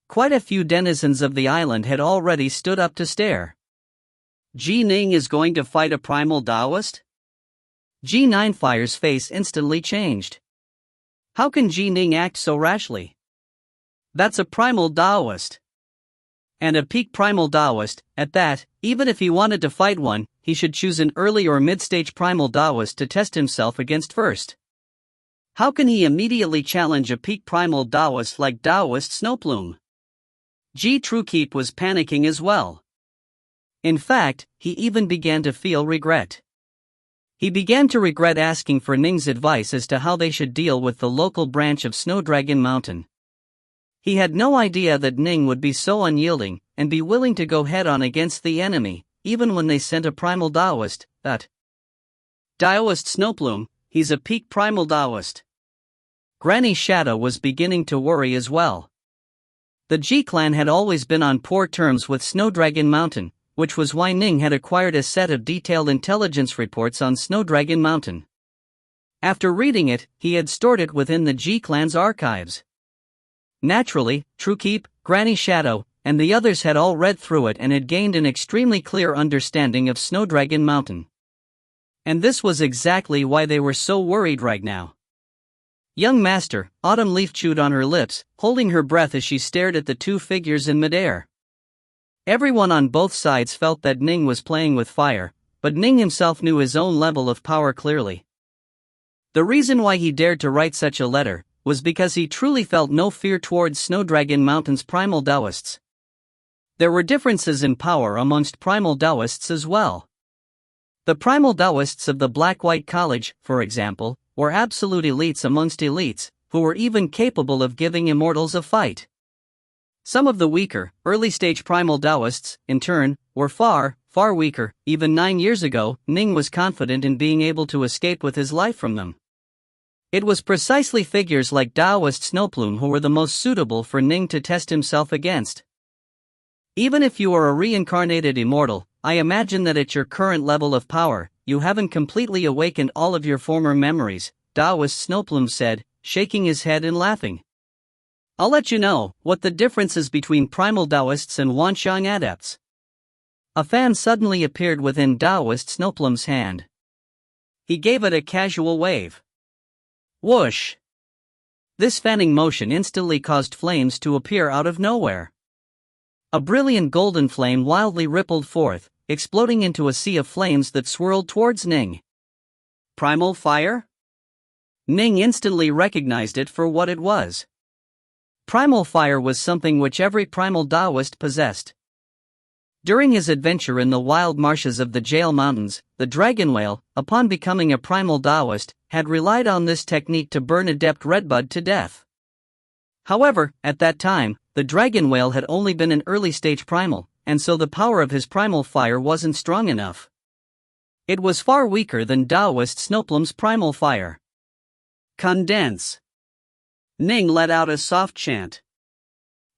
Quite a few denizens of the island had already stood up to stare. Ji Ning is going to fight a primal Taoist? Ji Ninefire's face instantly changed. How can Ji Ning act so rashly? That's a primal Taoist. And a peak primal Taoist, at that. Even if he wanted to fight one, he should choose an early or mid-stage primal Taoist to test himself against first. How can he immediately challenge a peak primal Taoist like Taoist Snowplume? Ji Truekeep was panicking as well. In fact, he even began to feel regret. He began to regret asking for Ning's advice as to how they should deal with the local branch of Snowdragon Mountain. He had no idea that Ning would be so unyielding, and be willing to go head-on against the enemy, even when they sent a primal Taoist. Taoist Snowplume, he's a peak primal Taoist. Granny Shadow was beginning to worry as well. The Ji clan had always been on poor terms with Snowdragon Mountain, which was why Ning had acquired a set of detailed intelligence reports on Snowdragon Mountain. After reading it, he had stored it within the Ji clan's archives. Naturally, Truekeep, Granny Shadow, and the others had all read through it and had gained an extremely clear understanding of Snowdragon Mountain. And this was exactly why they were so worried right now. Young Master, Autumn Leaf chewed on her lips, holding her breath as she stared at the two figures in midair. Everyone on both sides felt that Ning was playing with fire, but Ning himself knew his own level of power clearly. The reason why he dared to write such a letter was because he truly felt no fear towards Snowdragon Mountain's primal Taoists. There were differences in power amongst primal Taoists as well. The primal Taoists of the Black-White College, for example, were absolute elites amongst elites, who were even capable of giving Immortals a fight. Some of the weaker, early-stage primal Taoists, in turn, were far, far weaker. Even 9 years ago, Ning was confident in being able to escape with his life from them. It was precisely figures like Taoist Snowplume who were the most suitable for Ning to test himself against. Even if you are a reincarnated immortal, I imagine that at your current level of power, you haven't completely awakened all of your former memories, Taoist Snowplume said, shaking his head and laughing. I'll let you know what the difference is between primal Taoists and Wanshang adepts. A fan suddenly appeared within Taoist Snowplume's hand. He gave it a casual wave. Whoosh! This fanning motion instantly caused flames to appear out of nowhere. A brilliant golden flame wildly rippled forth, exploding into a sea of flames that swirled towards Ning. Primal fire? Ning instantly recognized it for what it was. Primal fire was something which every primal Taoist possessed. During his adventure in the wild marshes of the Jail Mountains, the dragon whale, upon becoming a primal Taoist, had relied on this technique to burn Adept Redbud to death. However, at that time, the dragon whale had only been an early-stage primal, and so the power of his primal fire wasn't strong enough. It was far weaker than Taoist Snowplume's primal fire. Condense. Ning let out a soft chant.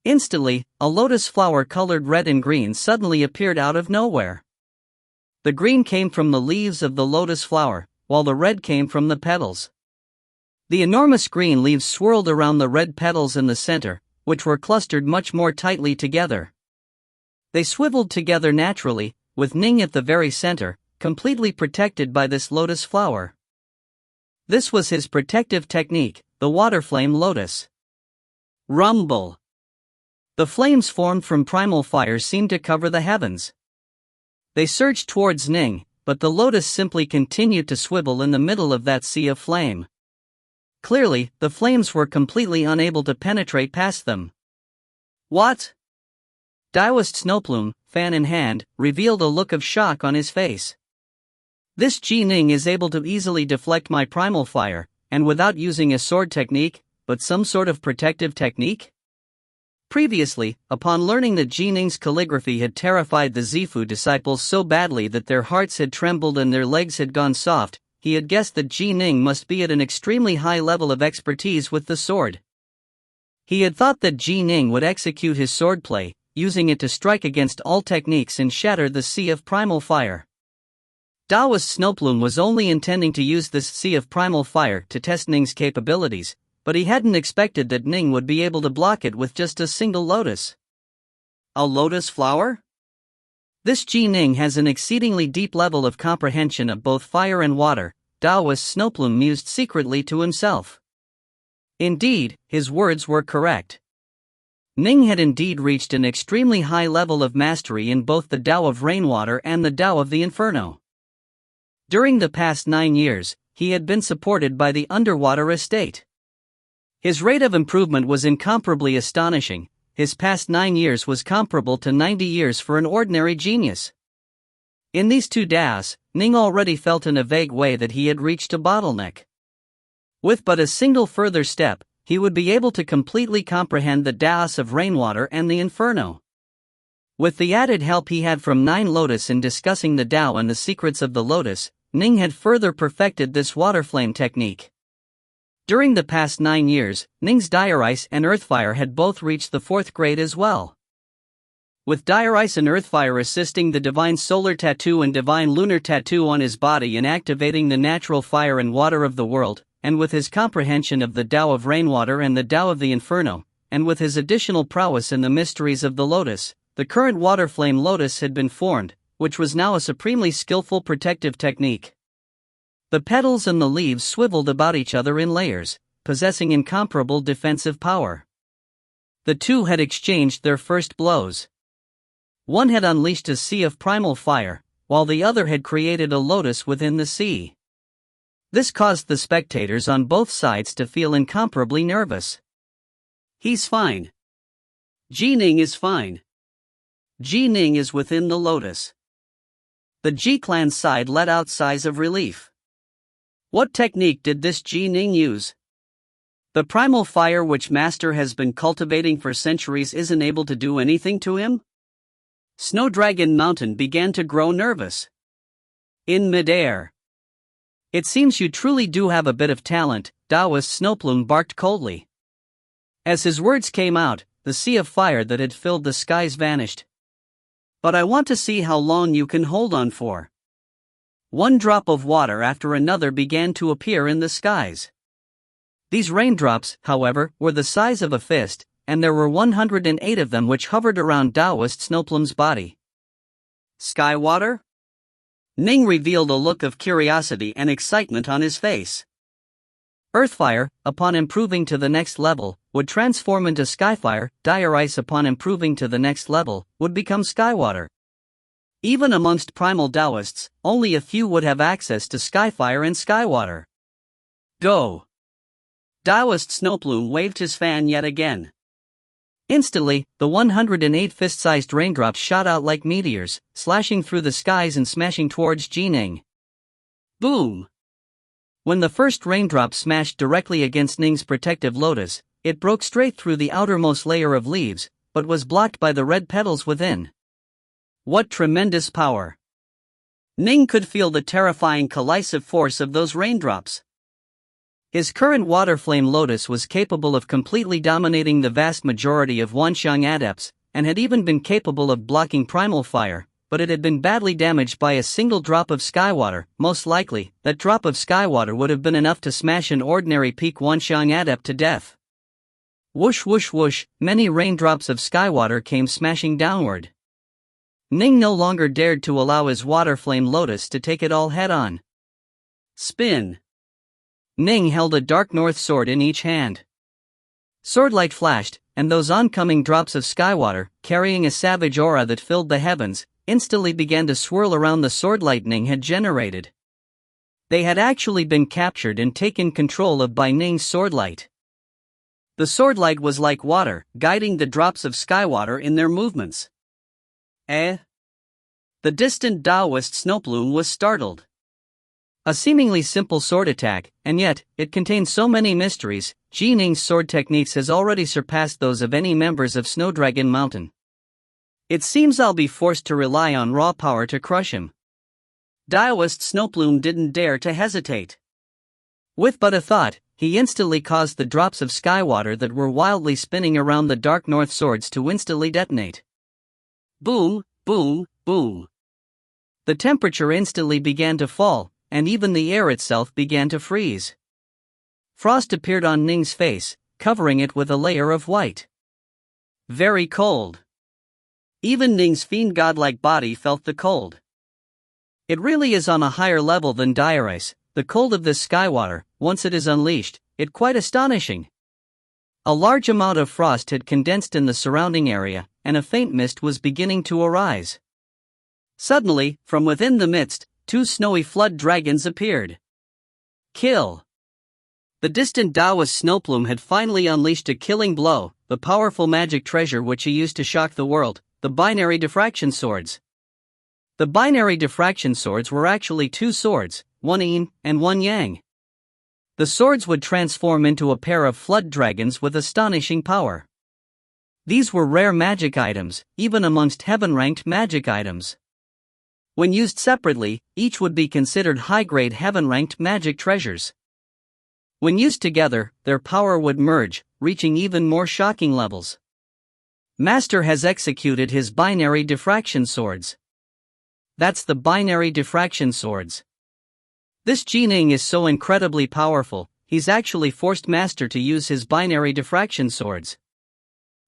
Instantly, a lotus flower colored red and green suddenly appeared out of nowhere. The green came from the leaves of the lotus flower, while the red came from the petals. The enormous green leaves swirled around the red petals in the center, which were clustered much more tightly together. They swiveled together naturally, with Ning at the very center, completely protected by this lotus flower. This was his protective technique, the water flame lotus. Rumble. The flames formed from primal fire seemed to cover the heavens. They surged towards Ning, but the lotus simply continued to swivel in the middle of that sea of flame. Clearly, the flames were completely unable to penetrate past them. What? Taoist Snowplume, fan in hand, revealed a look of shock on his face. This Ji Ning is able to easily deflect my primal fire, and without using a sword technique, but some sort of protective technique? Previously, upon learning that Ji Ning's calligraphy had terrified the Zifu disciples so badly that their hearts had trembled and their legs had gone soft, he had guessed that Ji Ning must be at an extremely high level of expertise with the sword. He had thought that Ji Ning would execute his swordplay, using it to strike against all techniques and shatter the sea of primal fire. Taoist Snowplume was only intending to use this sea of primal fire to test Ning's capabilities, but he hadn't expected that Ning would be able to block it with just a single lotus. A lotus flower? This Ji Ning has an exceedingly deep level of comprehension of both fire and water, Taoist Snowplume mused secretly to himself. Indeed, his words were correct. Ning had indeed reached an extremely high level of mastery in both the Tao of Rainwater and the Tao of the Inferno. During the past 9 years, he had been supported by the underwater estate. His rate of improvement was incomparably astonishing. His past 9 years was comparable to 90 years for an ordinary genius. In these two Taos, Ning already felt in a vague way that he had reached a bottleneck. With but a single further step, he would be able to completely comprehend the Taos of Rainwater and the Inferno. With the added help he had from Nine Lotus in discussing the Tao and the secrets of the Lotus, Ning had further perfected this water flame technique. During the past 9 years, Ning's Dire Ice and Earthfire had both reached the 4th grade as well. With Dire Ice and Earthfire assisting the Divine Solar Tattoo and Divine Lunar Tattoo on his body in activating the natural fire and water of the world, and with his comprehension of the Tao of Rainwater and the Tao of the Inferno, and with his additional prowess in the mysteries of the Lotus, the current water flame Lotus had been formed, which was now a supremely skillful protective technique. The petals and the leaves swiveled about each other in layers, possessing incomparable defensive power. The two had exchanged their first blows. One had unleashed a sea of primal fire, while the other had created a lotus within the sea. This caused the spectators on both sides to feel incomparably nervous. He's fine. Ji Ning is fine. Ji Ning is within the lotus. The Ji clan side let out sighs of relief. What technique did this Ji Ning use? The primal fire which Master has been cultivating for centuries isn't able to do anything to him? Snow Dragon Mountain began to grow nervous. In midair. It seems you truly do have a bit of talent, Taoist Snowplume barked coldly. As his words came out, the sea of fire that had filled the skies vanished. But I want to see how long you can hold on for. One drop of water after another began to appear in the skies. These raindrops, however, were the size of a fist, and there were 108 of them which hovered around Taoist Snowplume's body. Sky water? Ning revealed a look of curiosity and excitement on his face. Earthfire, upon improving to the next level, would transform into skyfire. Dire ice, upon improving to the next level, would become skywater. Even amongst primal Taoists, only a few would have access to skyfire and skywater. Go! Taoist Snowplume waved his fan yet again. Instantly, the 108 fist-sized raindrops shot out like meteors, slashing through the skies and smashing towards Ning. Boom! When the first raindrop smashed directly against Ning's protective lotus, it broke straight through the outermost layer of leaves, but was blocked by the red petals within. What tremendous power! Ning could feel the terrifying collisive force of those raindrops. His current water flame lotus was capable of completely dominating the vast majority of Wanxiang adepts, and had even been capable of blocking primal fire, but it had been badly damaged by a single drop of skywater. Most likely, that drop of skywater would have been enough to smash an ordinary peak Wanxiang adept to death. Whoosh whoosh whoosh, many raindrops of skywater came smashing downward. Ning no longer dared to allow his water flame lotus to take it all head-on. Spin. Ning held a dark north sword in each hand. Swordlight flashed, and those oncoming drops of skywater, carrying a savage aura that filled the heavens, instantly began to swirl around the swordlight Ning had generated. They had actually been captured and taken control of by Ning's swordlight. The swordlight was like water, guiding the drops of skywater in their movements. The distant Taoist Snowplume was startled. A seemingly simple sword attack, and yet, it contained so many mysteries. Ning's sword techniques has already surpassed those of any members of Snow Dragon Mountain. It seems I'll be forced to rely on raw power to crush him. Taoist Snowplume didn't dare to hesitate. With but a thought, he instantly caused the drops of skywater that were wildly spinning around the dark north swords to instantly detonate. Boom, boom, boom. The temperature instantly began to fall, and even the air itself began to freeze. Frost appeared on Ning's face, covering it with a layer of white. Very cold. Even Ning's fiend godlike body felt the cold. It really is on a higher level than dire ice, the cold of this skywater. Once it is unleashed, it's quite astonishing. A large amount of frost had condensed in the surrounding area, and a faint mist was beginning to arise. Suddenly, from within the midst, two snowy flood dragons appeared. Kill! The distant Taoist Snowplume had finally unleashed a killing blow, the powerful magic treasure which he used to shock the world, the binary diffraction swords. The binary diffraction swords were actually two swords, one yin and one yang. The swords would transform into a pair of flood dragons with astonishing power. These were rare magic items, even amongst heaven-ranked magic items. When used separately, each would be considered high-grade heaven-ranked magic treasures. When used together, their power would merge, reaching even more shocking levels. Master has executed his binary diffraction swords. That's the binary diffraction swords. This Ning is so incredibly powerful, he's actually forced Master to use his binary diffraction swords.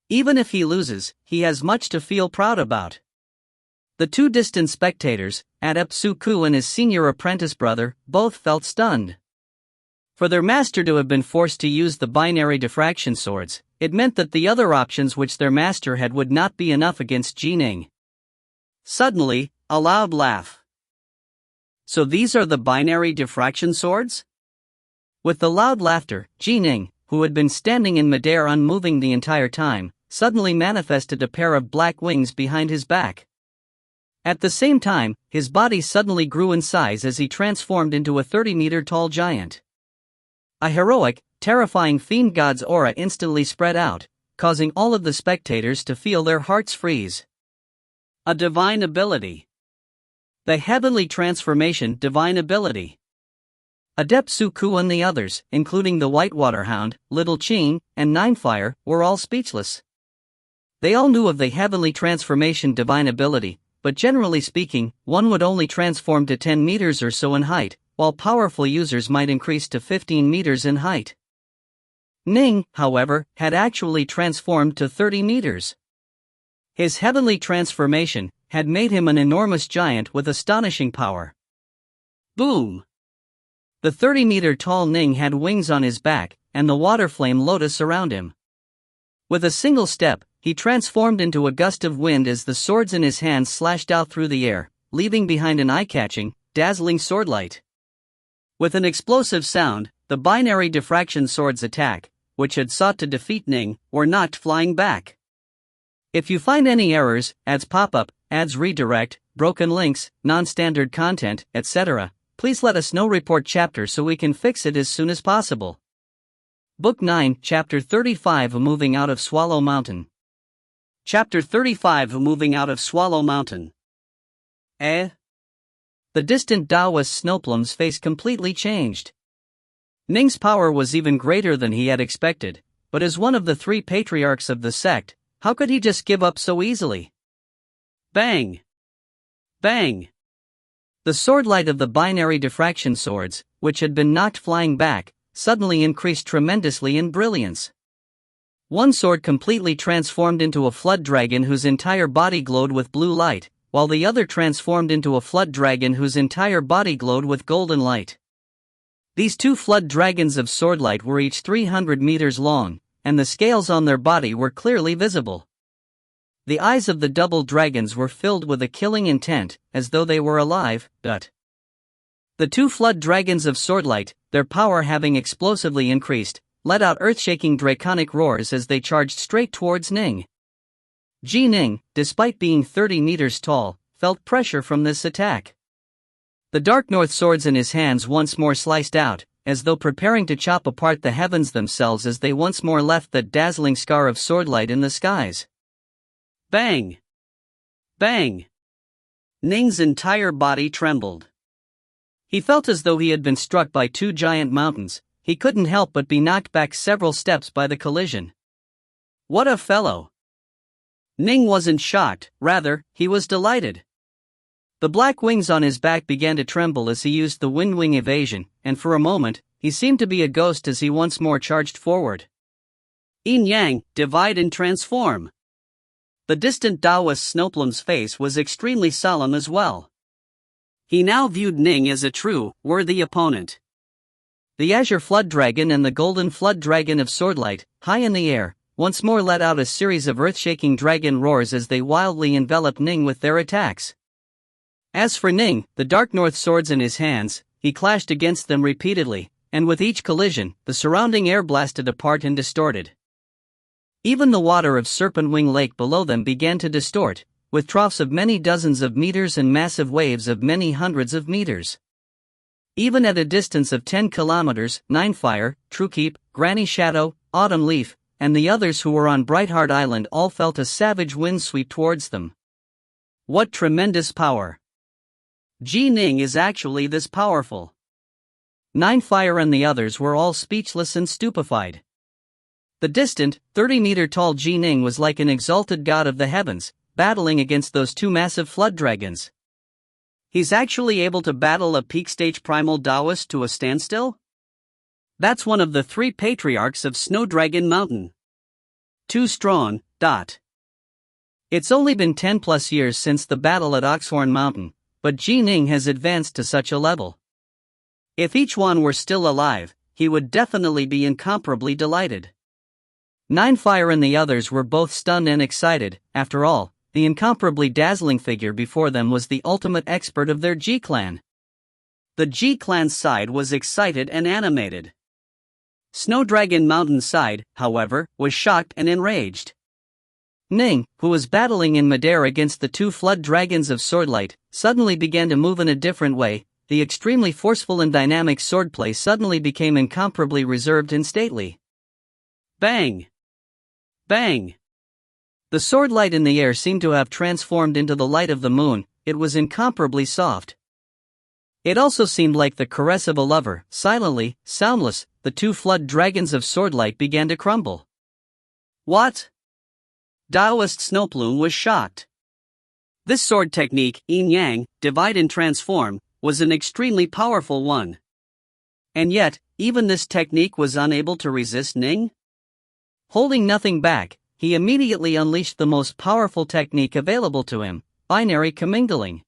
Even if he loses, he has much to feel proud about. The two distant spectators, Adept Suku and his senior apprentice brother, both felt stunned. For their master to have been forced to use the binary diffraction swords, it meant that the other options which their master had would not be enough against Ning. Suddenly, a loud laugh. So these are the binary diffraction swords? With the loud laughter, Ning, who had been standing in midair unmoving the entire time, suddenly manifested a pair of black wings behind his back. At the same time, his body suddenly grew in size as he transformed into a 30-meter-tall giant. A heroic, terrifying fiend god's aura instantly spread out, causing all of the spectators to feel their hearts freeze. A divine ability. The heavenly transformation divine ability. Adept Suku and the others, including the Whitewater Hound, Little Ching, and Ninefire, were all speechless. They all knew of the heavenly transformation divine ability, but generally speaking, one would only transform to 10 meters or so in height, while powerful users might increase to 15 meters in height. Ning, however, had actually transformed to 30 meters. His heavenly transformation had made him an enormous giant with astonishing power. Boom! The 30-meter-tall Ning had wings on his back, and the water flame lotus around him. With a single step, he transformed into a gust of wind as the swords in his hands slashed out through the air, leaving behind an eye-catching, dazzling swordlight. With an explosive sound, the binary diffraction swords attack, which had sought to defeat Ning, were knocked flying back. If you find any errors, ads pop up, ads redirect, broken links, non-standard content, etc., please let us know. Report chapter so we can fix it as soon as possible. Book 9, Chapter 35 Moving Out of Swallow Mountain. Chapter 35 Moving Out of Swallow Mountain. The distant Taoist Snowplum's face completely changed. Ning's power was even greater than he had expected, but as one of the 3 patriarchs of the sect, how could he just give up so easily? Bang! Bang! The swordlight of the binary diffraction swords, which had been knocked flying back, suddenly increased tremendously in brilliance. One sword completely transformed into a flood dragon whose entire body glowed with blue light, while the other transformed into a flood dragon whose entire body glowed with golden light. These 2 flood dragons of swordlight were each 300 meters long, and the scales on their body were clearly visible. The eyes of the double dragons were filled with a killing intent, as though they were alive. The 2 flood dragons of swordlight, their power having explosively increased, let out earth-shaking draconic roars as they charged straight towards Ning. Ning, despite being 30 meters tall, felt pressure from this attack. The Dark North swords in his hands once more sliced out, as though preparing to chop apart the heavens themselves as they once more left that dazzling scar of swordlight in the skies. Bang! Bang! Ning's entire body trembled. He felt as though he had been struck by 2 giant mountains. He couldn't help but be knocked back several steps by the collision. What a fellow! Ning wasn't shocked, rather, he was delighted. The black wings on his back began to tremble as he used the wind wing evasion, and for a moment, he seemed to be a ghost as he once more charged forward. Yin Yang, divide and transform. The distant Taoist Snowplum's face was extremely solemn as well. He now viewed Ning as a true, worthy opponent. The Azure Flood Dragon and the Golden Flood Dragon of Swordlight, high in the air, once more let out a series of earth-shaking dragon roars as they wildly enveloped Ning with their attacks. As for Ning, the Dark North swords in his hands, he clashed against them repeatedly, and with each collision, the surrounding air blasted apart and distorted. Even the water of Serpent Wing Lake below them began to distort, with troughs of many dozens of meters and massive waves of many hundreds of meters. Even at a distance of 10 kilometers, Ninefire, Truekeep, Granny Shadow, Autumn Leaf, and the others who were on Brightheart Island all felt a savage wind sweep towards them. What tremendous power! Ning is actually this powerful. Ninefire and the others were all speechless and stupefied. The distant, 30-meter-tall Ning was like an exalted god of the heavens, battling against those 2 massive flood dragons. He's actually able to battle a peak-stage primal Taoist to a standstill? That's one of the 3 patriarchs of Snow Dragon Mountain. Too strong. It's only been 10+ years since the battle at Oxhorn Mountain, but Ning has advanced to such a level. If each one were still alive, he would definitely be incomparably delighted. Ninefire and the others were both stunned and excited. After all, the incomparably dazzling figure before them was the ultimate expert of their G-clan. The G-clan's side was excited and animated. Snow Dragon Mountain's side, however, was shocked and enraged. Ning, who was battling in midair against the 2 flood dragons of Swordlight, suddenly began to move in a different way. The extremely forceful and dynamic swordplay suddenly became incomparably reserved and stately. Bang! Bang! The sword light in the air seemed to have transformed into the light of the moon. It was incomparably soft. It also seemed like the caress of a lover. Silently, soundless, the two flood dragons of swordlight began to crumble. What? Taoist Snowplume was shocked. This sword technique, yin-yang, divide and transform, was an extremely powerful one. And yet, even this technique was unable to resist Ning? Holding nothing back, he immediately unleashed the most powerful technique available to him, binary commingling.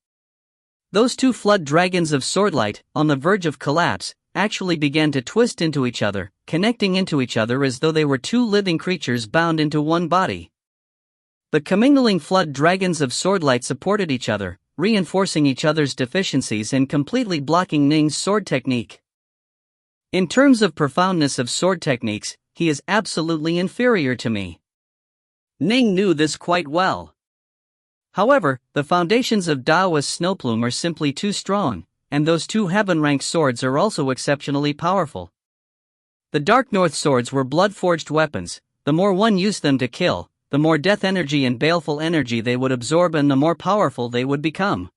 Those two flood dragons of swordlight, on the verge of collapse, actually began to twist into each other, connecting into each other as though they were two living creatures bound into one body. The commingling flood dragons of swordlight supported each other, reinforcing each other's deficiencies and completely blocking Ning's sword technique. In terms of profoundness of sword techniques, he is absolutely inferior to me. Ning knew this quite well. However, the foundations of Taoist Snowplume are simply too strong, and those two heaven-ranked swords are also exceptionally powerful. The Dark North swords were blood-forged weapons. The more one used them to kill, the more death energy and baleful energy they would absorb and the more powerful they would become.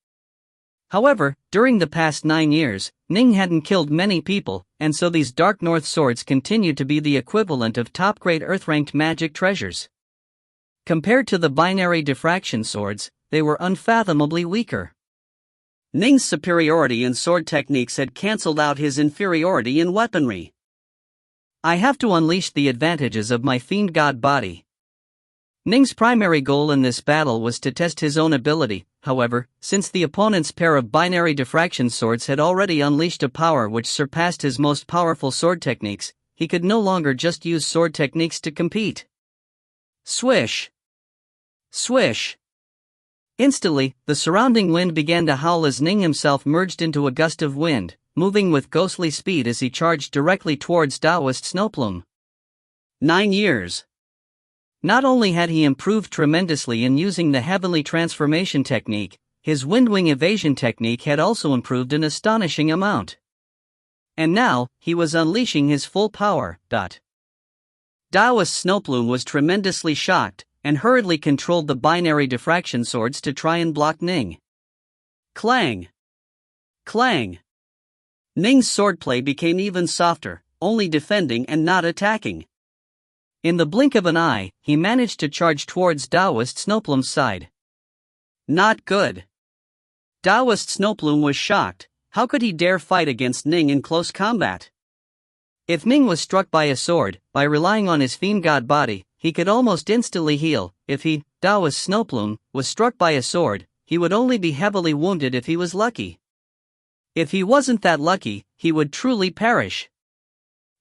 However, during the past 9 years, Ning hadn't killed many people, and so these Dark North swords continued to be the equivalent of top-grade Earth-ranked magic treasures. Compared to the binary diffraction swords, they were unfathomably weaker. Ning's superiority in sword techniques had cancelled out his inferiority in weaponry. I have to unleash the advantages of my fiend god body. Ning's primary goal in this battle was to test his own ability. However, since the opponent's pair of binary diffraction swords had already unleashed a power which surpassed his most powerful sword techniques, he could no longer just use sword techniques to compete. Swish! Swish! Instantly, the surrounding wind began to howl as Ning himself merged into a gust of wind, moving with ghostly speed as he charged directly towards Taoist Snowplume. 9 years. Not only had he improved tremendously in using the heavenly transformation technique, his windwing evasion technique had also improved an astonishing amount. And now, he was unleashing his full power. Taoist Snowplume was tremendously shocked, and hurriedly controlled the binary diffraction swords to try and block Ning. Clang! Clang! Ning's swordplay became even softer, only defending and not attacking. In the blink of an eye, he managed to charge towards Taoist Snowplume's side. Not good. Taoist Snowplume was shocked. How could he dare fight against Ning in close combat? If Ning was struck by a sword, by relying on his fiend god body, he could almost instantly heal. If he, Taoist Snowplume, was struck by a sword, he would only be heavily wounded if he was lucky. If he wasn't that lucky, he would truly perish.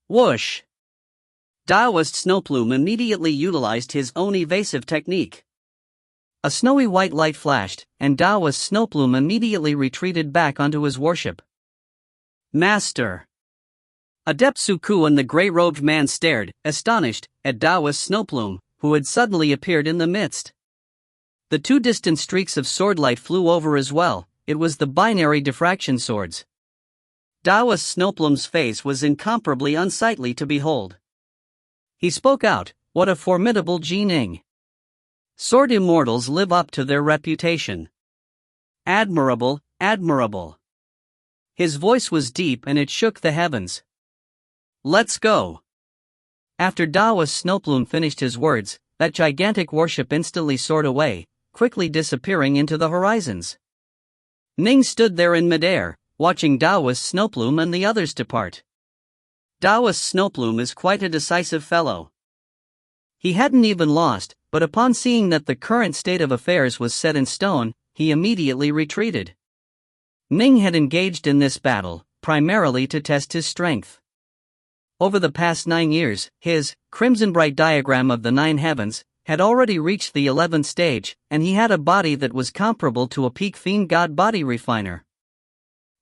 Whoosh! Taoist Snowplume immediately utilized his own evasive technique. A snowy white light flashed, and Taoist Snowplume immediately retreated back onto his warship. Master! Adept Suku and the gray-robed man stared, astonished, at Taoist Snowplume, who had suddenly appeared in the midst. The two distant streaks of swordlight flew over as well. It was the binary diffraction swords. Taoist Snowplume's face was incomparably unsightly to behold. He spoke out, "What a formidable Ning. Sword immortals live up to their reputation. Admirable, admirable." His voice was deep and it shook the heavens. Let's go. After Taoist Snowplume finished his words, that gigantic warship instantly soared away, quickly disappearing into the horizons. Ning stood there in midair, watching Taoist Snowplume and the others depart. Taoist Snowplume is quite a decisive fellow. He hadn't even lost, but upon seeing that the current state of affairs was set in stone, he immediately retreated. Ning had engaged in this battle, primarily to test his strength. Over the past 9 years, his crimson bright diagram of the 9 heavens had already reached the 11th stage, and he had a body that was comparable to a peak fiend god body refiner.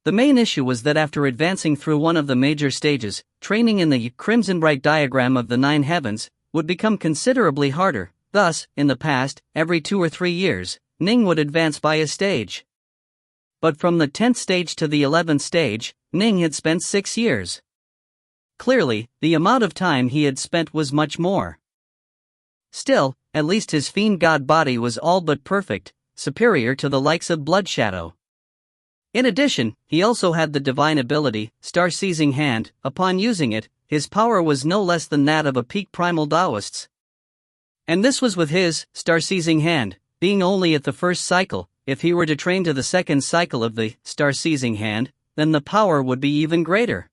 The main issue was that after advancing through one of the major stages, training in the crimson bright diagram of the 9 heavens would become considerably harder. Thus, in the past, every 2 or 3 years, Ning would advance by a stage. But from the 10th stage to the 11th stage, Ning had spent 6 years. Clearly, the amount of time he had spent was much more. Still, at least his fiend god body was all but perfect, superior to the likes of Bloodshadow. In addition, he also had the divine ability, Star-Seizing Hand. Upon using it, his power was no less than that of a peak primal Taoist's. And this was with his Star-Seizing Hand being only at the first cycle. If he were to train to the second cycle of the Star-Seizing Hand, then the power would be even greater.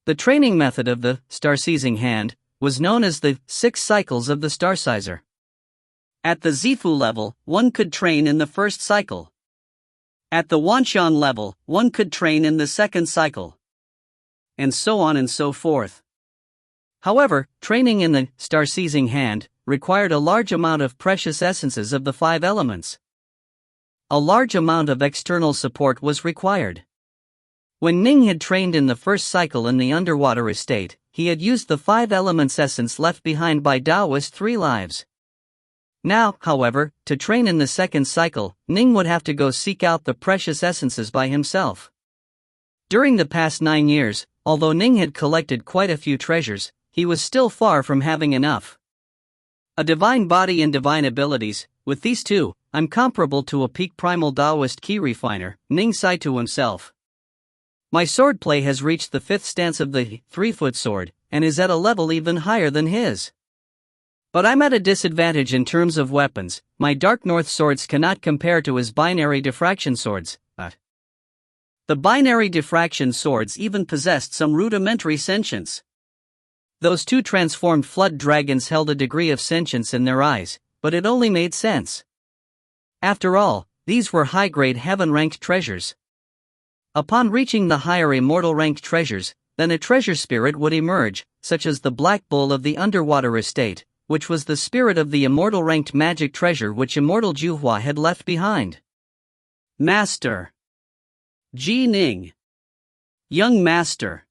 The training method of the Star-Seizing Hand was known as the 6 cycles of the Star-Sizer. At the Zifu level, one could train in the first cycle. At the Wanshan level, one could train in the second cycle. And so on and so forth. However, training in the Star-Seizing Hand required a large amount of precious essences of the 5 elements. A large amount of external support was required. When Ning had trained in the first cycle in the underwater estate, he had used the 5 elements essence left behind by Taoist 3 lives. Now, however, to train in the second cycle, Ning would have to go seek out the precious essences by himself. During the past 9 years, although Ning had collected quite a few treasures, he was still far from having enough. A divine body and divine abilities, with these two, I'm comparable to a peak primal Taoist key refiner, Ning sighed to himself. My swordplay has reached the 5th stance of the 3-foot sword, and is at a level even higher than his. But I'm at a disadvantage in terms of weapons. My Dark North swords cannot compare to his binary diffraction swords. The binary diffraction swords even possessed some rudimentary sentience. Those 2 transformed flood dragons held a degree of sentience in their eyes, but it only made sense. After all, these were high-grade heaven-ranked treasures. Upon reaching the higher immortal ranked treasures, then a treasure spirit would emerge, such as the Black Bull of the underwater estate, which was the spirit of the immortal ranked magic treasure which Immortal Juhua had left behind. Master Ji Ning. Young Master.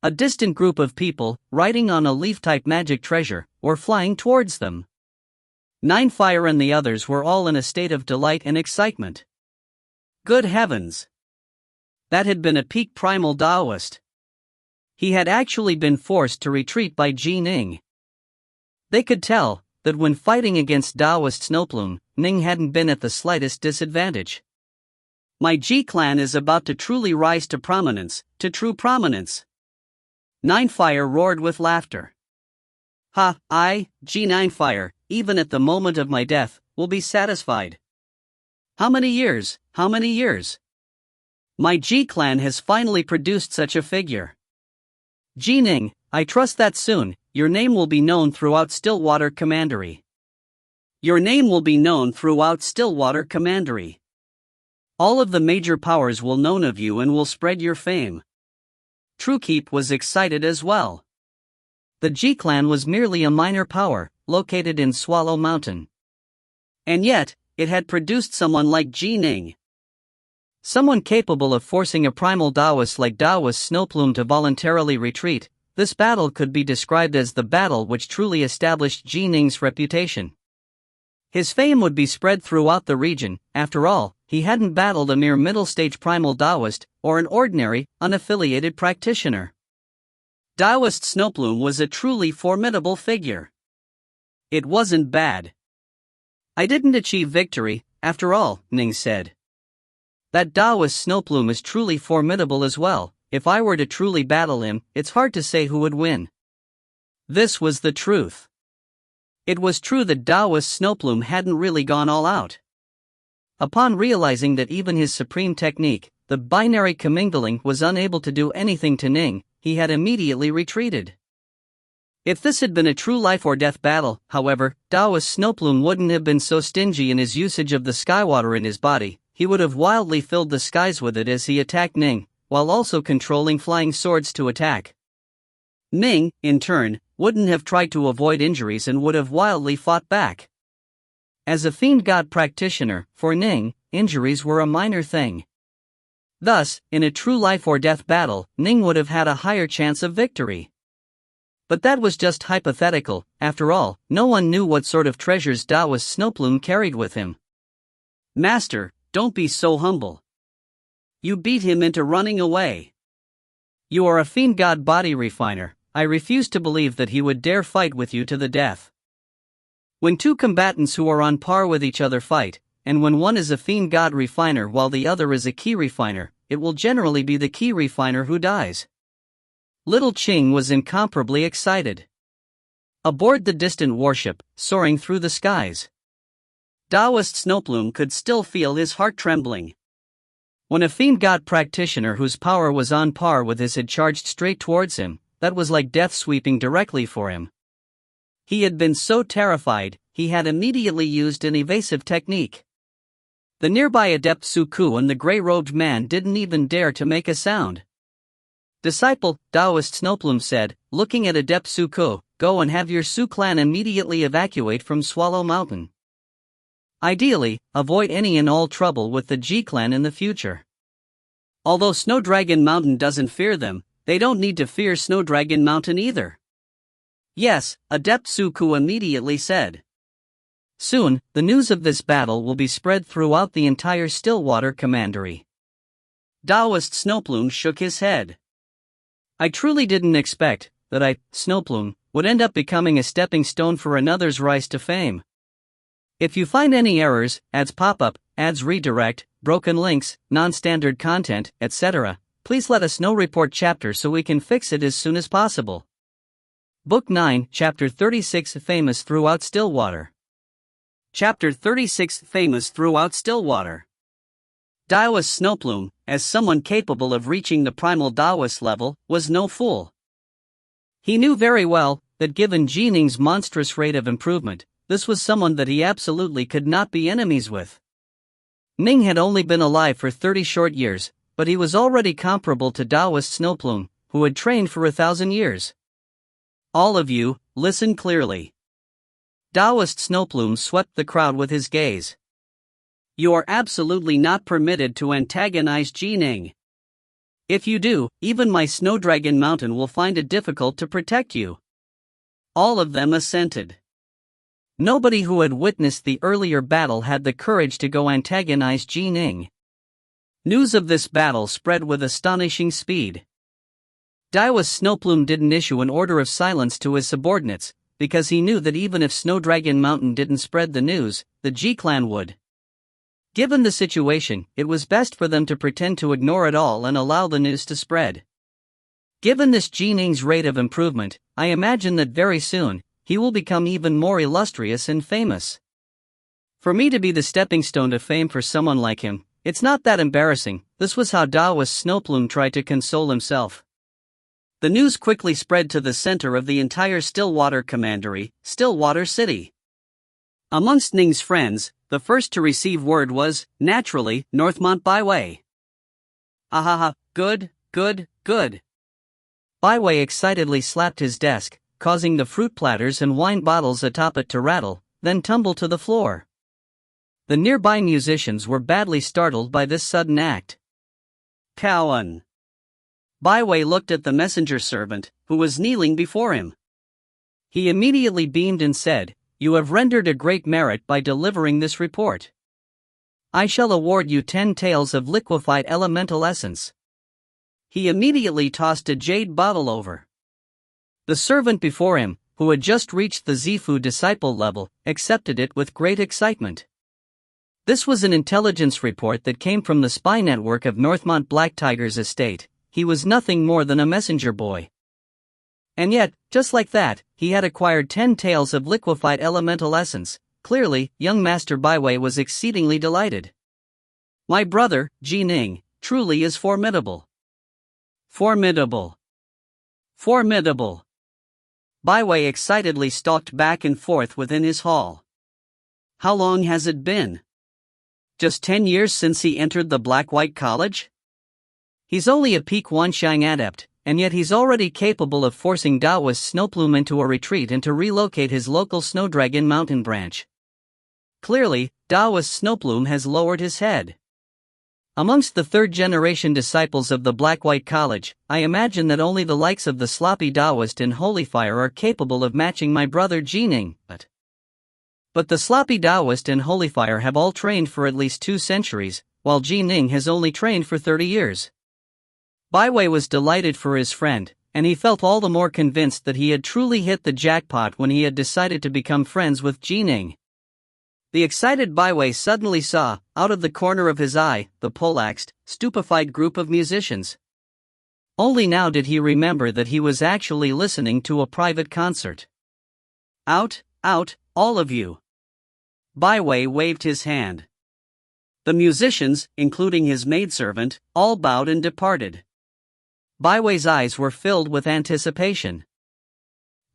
A distant group of people, riding on a leaf-type magic treasure, were flying towards them. Ninefire and the others were all in a state of delight and excitement. Good heavens! That had been a peak primal Taoist. He had actually been forced to retreat by Ji Ning. They could tell that when fighting against Taoist Snowplume, Ning hadn't been at the slightest disadvantage. My Ji clan is about to truly rise to prominence, to true prominence. Ninefire roared with laughter. Ha, Ji Ninefire, even at the moment of my death, will be satisfied. How many years, how many years? My Ji clan has finally produced such a figure. Ji Ning, I trust that soon, your name will be known throughout Stillwater Commandery. Your name will be known throughout Stillwater Commandery. All of the major powers will know of you and will spread your fame. Truekeep was excited as well. The Ji clan was merely a minor power, located in Swallow Mountain. And yet, it had produced someone like Ji Ning. Someone capable of forcing a primal Taoist like Taoist Snowplume to voluntarily retreat. This battle could be described as the battle which truly established Ji Ning's reputation. His fame would be spread throughout the region. After all, he hadn't battled a mere middle-stage primal Taoist, or an ordinary, unaffiliated practitioner. Taoist Snowplume was a truly formidable figure. It wasn't bad. I didn't achieve victory, after all, Ning said. That Taoist Snowplume is truly formidable as well. If I were to truly battle him, it's hard to say who would win. This was the truth. It was true that Taoist Snowplume hadn't really gone all out. Upon realizing that even his supreme technique, the binary commingling, was unable to do anything to Ning, he had immediately retreated. If this had been a true life-or-death battle, however, Taoist Snowplume wouldn't have been so stingy in his usage of the skywater in his body. He would have wildly filled the skies with it as he attacked Ning, while also controlling flying swords to attack. Ning, in turn, wouldn't have tried to avoid injuries and would have wildly fought back. As a fiend god practitioner, for Ning, injuries were a minor thing. Thus, in a true life-or-death battle, Ning would have had a higher chance of victory. But that was just hypothetical. After all, no one knew what sort of treasures Taoist Snowplume carried with him. Master, don't be so humble. You beat him into running away. You are a fiend god body refiner. I refuse to believe that he would dare fight with you to the death. When two combatants who are on par with each other fight, and when one is a fiend god refiner while the other is a key refiner, it will generally be the key refiner who dies. Little Ching was incomparably excited. Aboard the distant warship, soaring through the skies, Taoist Snowplume could still feel his heart trembling. When a fiend god practitioner whose power was on par with his had charged straight towards him, that was like death sweeping directly for him. He had been so terrified, he had immediately used an evasive technique. The nearby adept Suku and the grey-robed man didn't even dare to make a sound. Disciple, Taoist Snowplume said, looking at adept Suku, go and have your Su clan immediately evacuate from Swallow Mountain. Ideally, avoid any and all trouble with the G clan in the future. Although Snowdragon Mountain doesn't fear them, they don't need to fear Snowdragon Mountain either. Yes, Adept Suku immediately said. Soon, the news of this battle will be spread throughout the entire Stillwater Commandery. Taoist Snowplume shook his head. I truly didn't expect that I, Snowplume, would end up becoming a stepping stone for another's rise to fame. If you find any errors, ads pop up, ads redirect, broken links, non-standard content, etc., please let us know. Report chapter so we can fix it as soon as possible. Book 9, Chapter 36 Famous Throughout Stillwater. Chapter 36 Famous Throughout Stillwater. Taoist Snowplume, as someone capable of reaching the primal Taoist level, was no fool. He knew very well that given Ning's monstrous rate of improvement, this was someone that he absolutely could not be enemies with. Ning had only been alive for 30 short years, but he was already comparable to Taoist Snowplume, who had trained for 1,000 years. All of you, listen clearly. Taoist Snowplume swept the crowd with his gaze. You are absolutely not permitted to antagonize Ning. If you do, even my Snowdragon Mountain will find it difficult to protect you. All of them assented. Nobody who had witnessed the earlier battle had the courage to go antagonize Ning. News of this battle spread with astonishing speed. Taoist Snowplume didn't issue an order of silence to his subordinates, because he knew that even if Snowdragon Mountain didn't spread the news, the G-Clan would. Given the situation, it was best for them to pretend to ignore it all and allow the news to spread. Given this Ning's rate of improvement, I imagine that very soon, he will become even more illustrious and famous. For me to be the stepping stone to fame for someone like him, it's not that embarrassing. This was how Taoist Snowplume tried to console himself. The news quickly spread to the center of the entire Stillwater Commandery, Stillwater City. Amongst Ning's friends, the first to receive word was, naturally, Northmont Byway. Ahaha, good, good, good. Byway excitedly slapped his desk, causing the fruit platters and wine bottles atop it to rattle, then tumble to the floor. The nearby musicians were badly startled by this sudden act. Cowan. Byway looked at the messenger servant, who was kneeling before him. He immediately beamed and said, You have rendered a great merit by delivering this report. I shall award you 10 taels of liquefied elemental essence. He immediately tossed a jade bottle over. The servant before him, who had just reached the Zifu disciple level, accepted it with great excitement. This was an intelligence report that came from the spy network of Northmont Black Tiger's estate. He was nothing more than a messenger boy. And yet, just like that, he had acquired 10 taels of liquefied elemental essence. Clearly, young Master Byway was exceedingly delighted. My brother, Ning, truly is formidable. Formidable. Formidable. Byway excitedly stalked back and forth within his hall. How long has it been? Just 10 years since he entered the Black-White College? He's only a peak Wanshang adept, and yet he's already capable of forcing Taoist Snowplume into a retreat and to relocate his local Snowdragon Mountain branch. Clearly, Taoist Snowplume has lowered his head. Amongst the third-generation disciples of the Black-White College, I imagine that only the likes of the sloppy Taoist and Holyfire are capable of matching my brother Ning, but the sloppy Taoist and Holyfire have all trained for at least 2 centuries, while Ning has only trained for 30 years. Byway was delighted for his friend, and he felt all the more convinced that he had truly hit the jackpot when he had decided to become friends with Ning. The excited Baiwei suddenly saw, out of the corner of his eye, the poleaxed, stupefied group of musicians. Only now did he remember that he was actually listening to a private concert. Out, all of you. Baiwei waved his hand. The musicians, including his maidservant, all bowed and departed. Baiwei's eyes were filled with anticipation.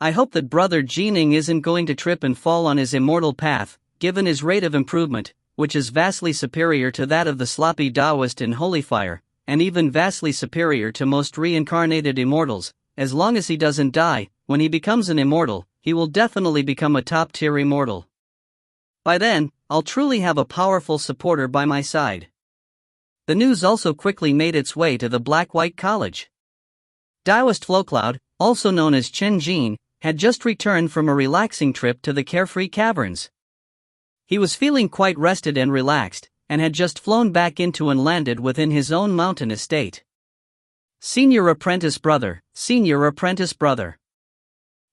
I hope that Brother Ning isn't going to trip and fall on his immortal path, given his rate of improvement, which is vastly superior to that of the sloppy Taoist in Holy Fire, and even vastly superior to most reincarnated immortals. As long as he doesn't die, when he becomes an immortal, he will definitely become a top-tier immortal. By then, I'll truly have a powerful supporter by my side. The news also quickly made its way to the Black-White College. Taoist Flowcloud, also known as Chen Jin, had just returned from a relaxing trip to the Carefree Caverns. He was feeling quite rested and relaxed, and had just flown back into and landed within his own mountain estate. Senior apprentice brother, senior apprentice brother.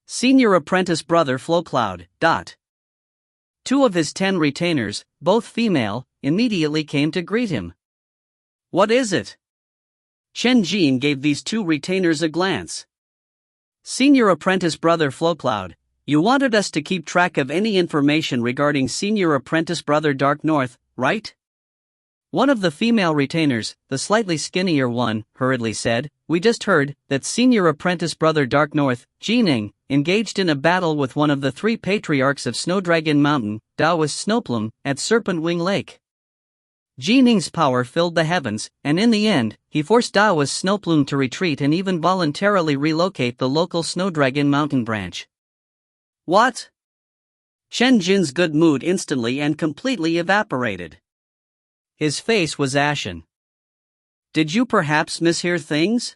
Senior apprentice brother Flowcloud. 2 of his 10 retainers, both female, immediately came to greet him. What is it? Chen Jin gave these 2 retainers a glance. Senior apprentice brother Flowcloud, you wanted us to keep track of any information regarding senior apprentice brother Dark North, right? One of the female retainers, the slightly skinnier one, hurriedly said, we just heard that senior apprentice brother Dark North, Ning, engaged in a battle with one of the 3 patriarchs of Snowdragon Mountain, Taoist Snowplume, at Serpent Wing Lake. Ning's power filled the heavens, and in the end, he forced Taoist Snowplume to retreat and even voluntarily relocate the local Snowdragon Mountain branch. What? Chen Jin's good mood instantly and completely evaporated. His face was ashen. Did you perhaps mishear things?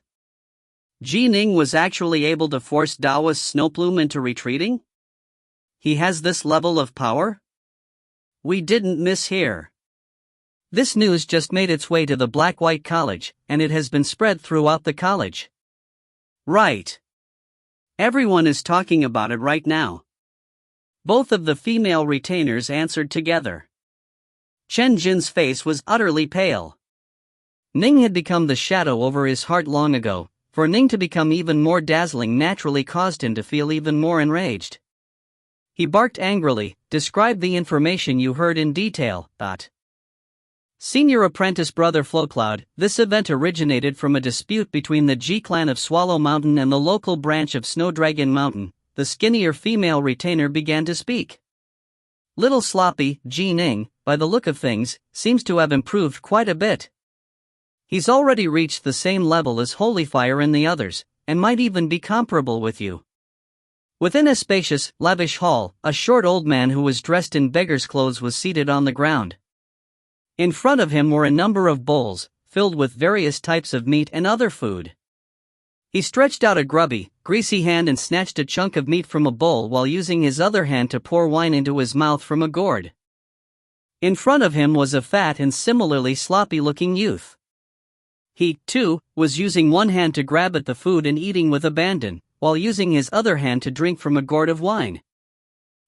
Ning was actually able to force Taoist Snowplume into retreating? He has this level of power? We didn't mishear. This news just made its way to the Black-White College, and it has been spread throughout the college. Right. Everyone is talking about it right now. Both of the female retainers answered together. Chen Jin's face was utterly pale. Ning had become the shadow over his heart long ago. For Ning to become even more dazzling naturally caused him to feel even more enraged. He barked angrily, describe the information you heard in detail. Senior apprentice brother Flowcloud, this event originated from a dispute between the G clan of Swallow Mountain and the local branch of Snowdragon Mountain. The skinnier female retainer began to speak. Little sloppy, Ning, by the look of things, seems to have improved quite a bit. He's already reached the same level as Holy Fire and the others, and might even be comparable with you. Within a spacious, lavish hall, a short old man who was dressed in beggar's clothes was seated on the ground. In front of him were a number of bowls, filled with various types of meat and other food. He stretched out a grubby, greasy hand and snatched a chunk of meat from a bowl while using his other hand to pour wine into his mouth from a gourd. In front of him was a fat and similarly sloppy-looking youth. He, too, was using one hand to grab at the food and eating with abandon, while using his other hand to drink from a gourd of wine.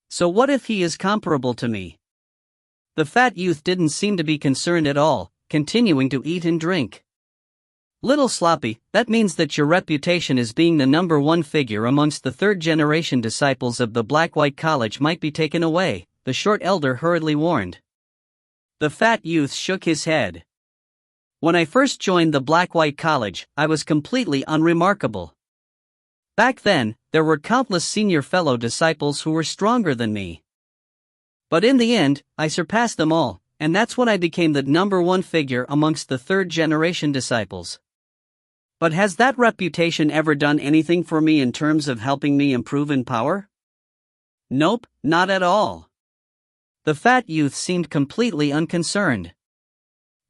So what if he is comparable to me? The fat youth didn't seem to be concerned at all, continuing to eat and drink. Little sloppy, that means that your reputation as being the number 1 figure amongst the 3rd-generation disciples of the Black-White College might be taken away, the short elder hurriedly warned. The fat youth shook his head. When I first joined the Black-White College, I was completely unremarkable. Back then, there were countless senior fellow disciples who were stronger than me. But in the end, I surpassed them all, and that's when I became the number 1 figure amongst the 3rd-generation disciples. But has that reputation ever done anything for me in terms of helping me improve in power? Nope, not at all. The fat youth seemed completely unconcerned.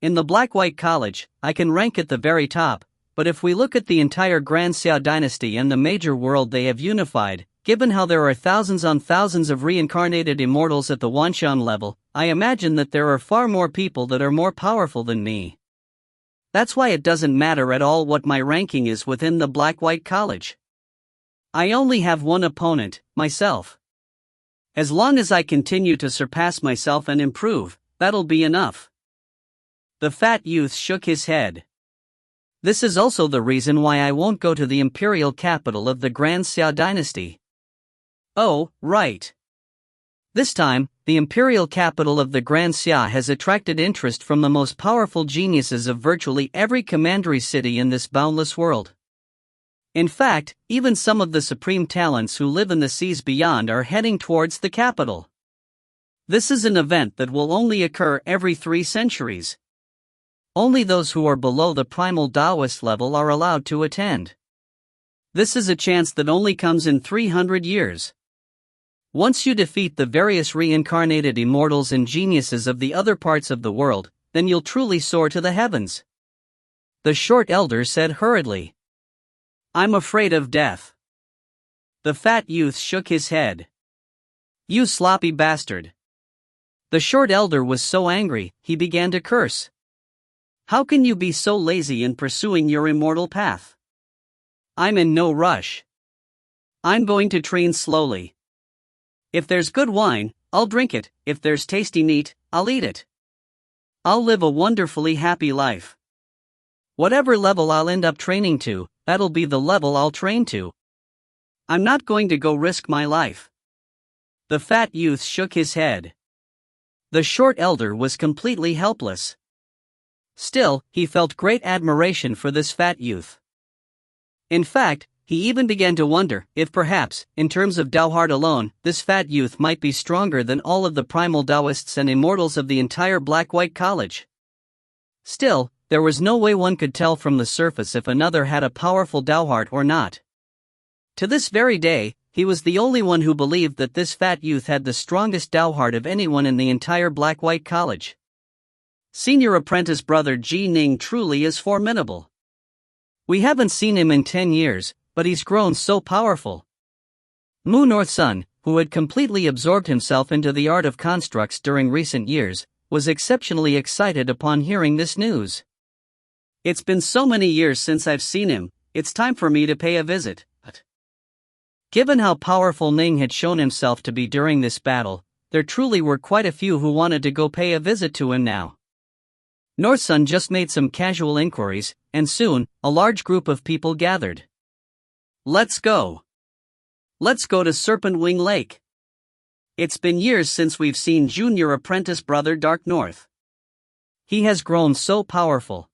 In the Black-White College, I can rank at the very top, but if we look at the entire Grand Xia dynasty and the major world they have unified, given how there are thousands on thousands of reincarnated immortals at the Wanshan level, I imagine that there are far more people that are more powerful than me. That's why it doesn't matter at all what my ranking is within the Black-White College. I only have one opponent, myself. As long as I continue to surpass myself and improve, that'll be enough. The fat youth shook his head. This is also the reason why I won't go to the imperial capital of the Grand Xia dynasty. Oh, right. This time, the imperial capital of the Grand Xia has attracted interest from the most powerful geniuses of virtually every commandery city in this boundless world. In fact, even some of the supreme talents who live in the seas beyond are heading towards the capital. This is an event that will only occur every 3 centuries. Only those who are below the primal Taoist level are allowed to attend. This is a chance that only comes in 300 years. Once you defeat the various reincarnated immortals and geniuses of the other parts of the world, then you'll truly soar to the heavens. The short elder said hurriedly. I'm afraid of death. The fat youth shook his head. You sloppy bastard. The short elder was so angry, he began to curse. How can you be so lazy in pursuing your immortal path? I'm in no rush. I'm going to train slowly. If there's good wine, I'll drink it. If there's tasty meat, I'll eat it. I'll live a wonderfully happy life. Whatever level I'll end up training to, that'll be the level I'll train to. I'm not going to go risk my life. The fat youth shook his head. The short elder was completely helpless. Still, he felt great admiration for this fat youth. In fact, he even began to wonder if perhaps, in terms of Dao heart alone, this fat youth might be stronger than all of the primal Taoists and immortals of the entire Black-White College. Still, there was no way one could tell from the surface if another had a powerful Dao heart or not. To this very day, he was the only one who believed that this fat youth had the strongest Dao heart of anyone in the entire Black-White College. Senior apprentice brother Ning truly is formidable. We haven't seen him in 10 years, but he's grown so powerful. Mu North Sun, who had completely absorbed himself into the art of constructs during recent years, was exceptionally excited upon hearing this news. It's been so many years since I've seen him, it's time for me to pay a visit. But given how powerful Ning had shown himself to be during this battle, there truly were quite a few who wanted to go pay a visit to him now. North Sun just made some casual inquiries, and soon, a large group of people gathered. Let's go. Let's go to Serpent Wing Lake. It's been years since we've seen junior apprentice brother Dark North. He has grown so powerful.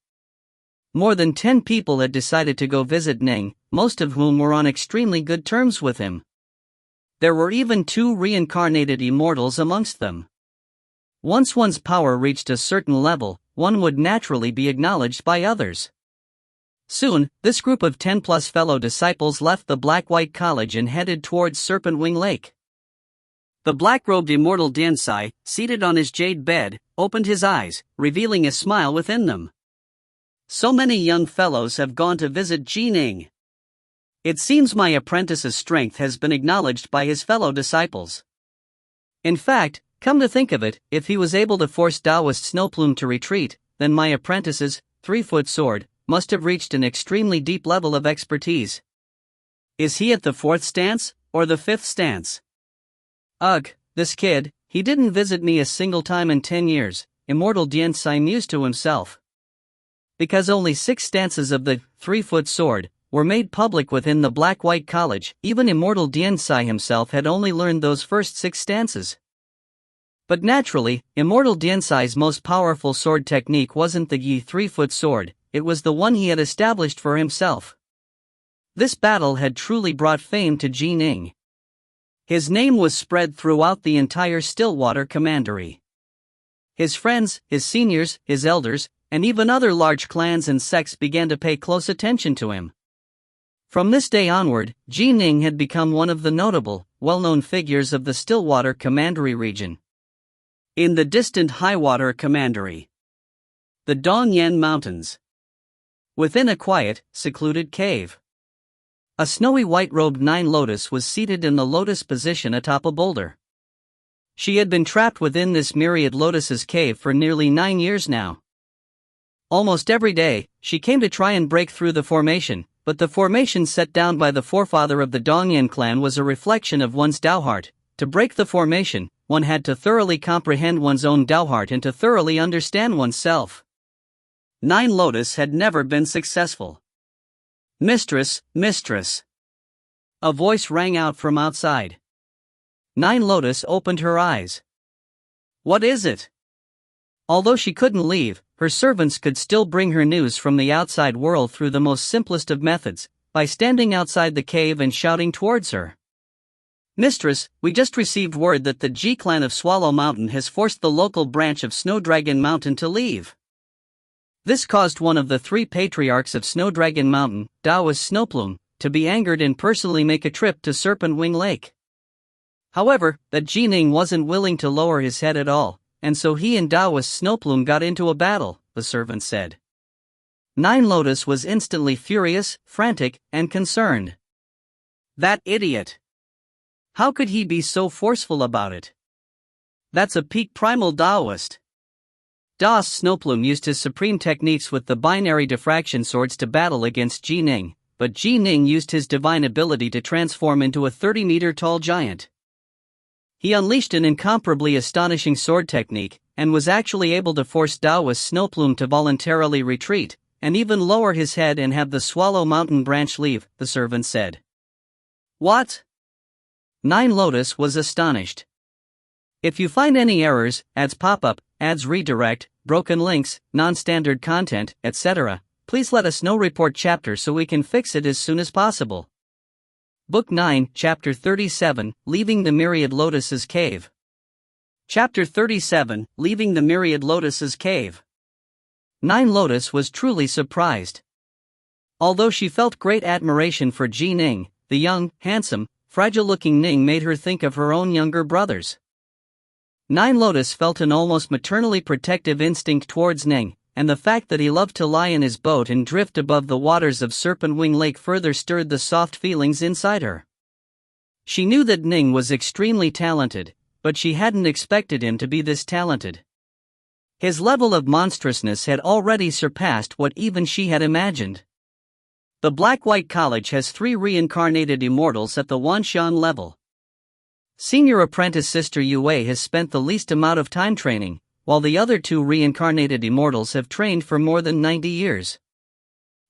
More than 10 people had decided to go visit Ning, most of whom were on extremely good terms with him. There were even 2 reincarnated immortals amongst them. Once one's power reached a certain level, one would naturally be acknowledged by others. Soon, this group of 10+ fellow disciples left the Black-White College and headed towards Serpent Wing Lake. The black-robed immortal Diansai, seated on his jade bed, opened his eyes, revealing a smile within them. So many young fellows have gone to visit Ning. It seems my apprentice's strength has been acknowledged by his fellow disciples. In fact, come to think of it, if he was able to force Taoist Snowplume to retreat, then my apprentice's 3-foot sword must have reached an extremely deep level of expertise. Is he at the 4th stance, or the 5th stance? Ugh, this kid, he didn't visit me a single time in 10 years, Immortal Diansai mused to himself. Because only 6 stances of the 3-foot sword were made public within the Black-White College, even Immortal Diansai himself had only learned those first 6 stances. But naturally, Immortal Diansai's most powerful sword technique wasn't the Yi 3-foot sword, it was the one he had established for himself. This battle had truly brought fame to Ning. His name was spread throughout the entire Stillwater Commandery. His friends, his seniors, his elders, and even other large clans and sects began to pay close attention to him. From this day onward, Ning had become one of the notable, well-known figures of the Stillwater Commandery region. In the distant Highwater Commandery, the Dongyan Mountains. Within a quiet, secluded cave, a snowy white-robed Nine Lotus was seated in the lotus position atop a boulder. She had been trapped within this myriad lotus's cave for nearly 9 years now. Almost every day, she came to try and break through the formation, but the formation set down by the forefather of the Dongyan clan was a reflection of one's Dao heart. To break the formation, one had to thoroughly comprehend one's own Dao heart and to thoroughly understand oneself. Nine Lotus had never been successful. Mistress, mistress. A voice rang out from outside. Nine Lotus opened her eyes. What is it? Although she couldn't leave, her servants could still bring her news from the outside world through the most simplest of methods, by standing outside the cave and shouting towards her. Mistress, we just received word that the G clan of Swallow Mountain has forced the local branch of Snowdragon Mountain to leave. This caused one of the three patriarchs of Snowdragon Mountain, Taoist Snowplume, to be angered and personally make a trip to Serpent Wing Lake. However, that Ning wasn't willing to lower his head at all, and so he and Taoist Snowplume got into a battle, the servant said. Nine Lotus was instantly furious, frantic, and concerned. That idiot! How could he be so forceful about it? That's a peak primal Taoist. Taoist Snowplume used his supreme techniques with the binary diffraction swords to battle against Ning, but Ning used his divine ability to transform into a 30-meter-tall giant. He unleashed an incomparably astonishing sword technique, and was actually able to force Taoist Snowplume to voluntarily retreat, and even lower his head and have the Swallow Mountain branch leave, the servant said. What? Nine Lotus was astonished. If you find any errors, ads pop up, ads redirect, broken links, non-standard content, etc., please let us know. Report chapter so we can fix it as soon as possible. Book 9, Chapter 37, Leaving the Myriad Lotuses Cave. Chapter 37, Leaving the Myriad Lotuses Cave. Nine Lotus was truly surprised. Although she felt great admiration for Ning, the young, handsome, fragile-looking Ning made her think of her own younger brothers. Nine Lotus felt an almost maternally protective instinct towards Ning, and the fact that he loved to lie in his boat and drift above the waters of Serpent Wing Lake further stirred the soft feelings inside her. She knew that Ning was extremely talented, but she hadn't expected him to be this talented. His level of monstrousness had already surpassed what even she had imagined. The Black-White College has 3 reincarnated Immortals at the Wanshan level. Senior apprentice Sister Yue has spent the least amount of time training, while the other 2 reincarnated Immortals have trained for more than 90 years.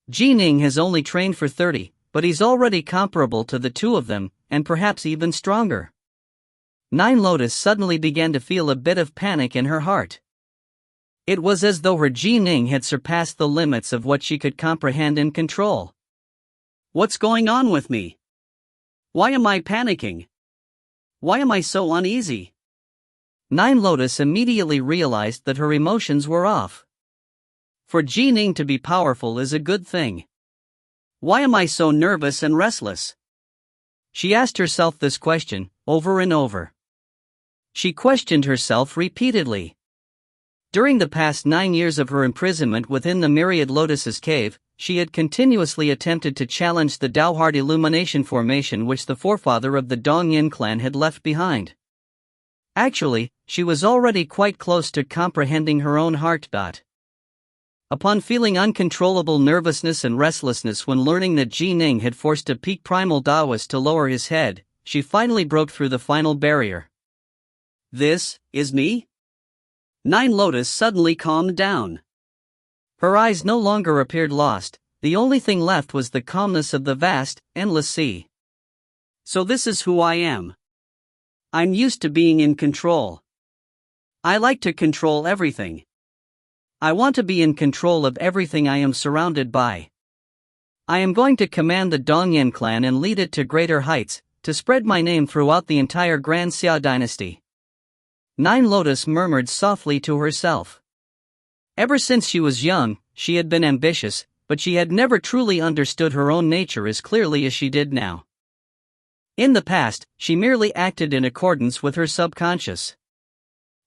Ning has only trained for 30, but he's already comparable to the 2 of them, and perhaps even stronger. Nine Lotus suddenly began to feel a bit of panic in her heart. It was as though her Ning had surpassed the limits of what she could comprehend and control. What's going on with me? Why am I panicking? Why am I so uneasy? Nine Lotus immediately realized that her emotions were off. For Ning to be powerful is a good thing. Why am I so nervous and restless? She asked herself this question, over and over. She questioned herself repeatedly. During the past 9 years of her imprisonment within the Myriad Lotuses Cave, she had continuously attempted to challenge the Dao Heart Illumination formation which the forefather of the Dongyan clan had left behind. Actually, she was already quite close to comprehending her own heart. Upon feeling uncontrollable nervousness and restlessness when learning that Ning had forced a peak primal Taoist to lower his head, she finally broke through the final barrier. This is me? Nine Lotus suddenly calmed down. Her eyes no longer appeared lost, the only thing left was the calmness of the vast, endless sea. So this is who I am. I'm used to being in control. I like to control everything. I want to be in control of everything I am surrounded by. I am going to command the Dongyan clan and lead it to greater heights, to spread my name throughout the entire Grand Xia dynasty. Nine Lotus murmured softly to herself. Ever since she was young, she had been ambitious, but she had never truly understood her own nature as clearly as she did now. In the past, she merely acted in accordance with her subconscious.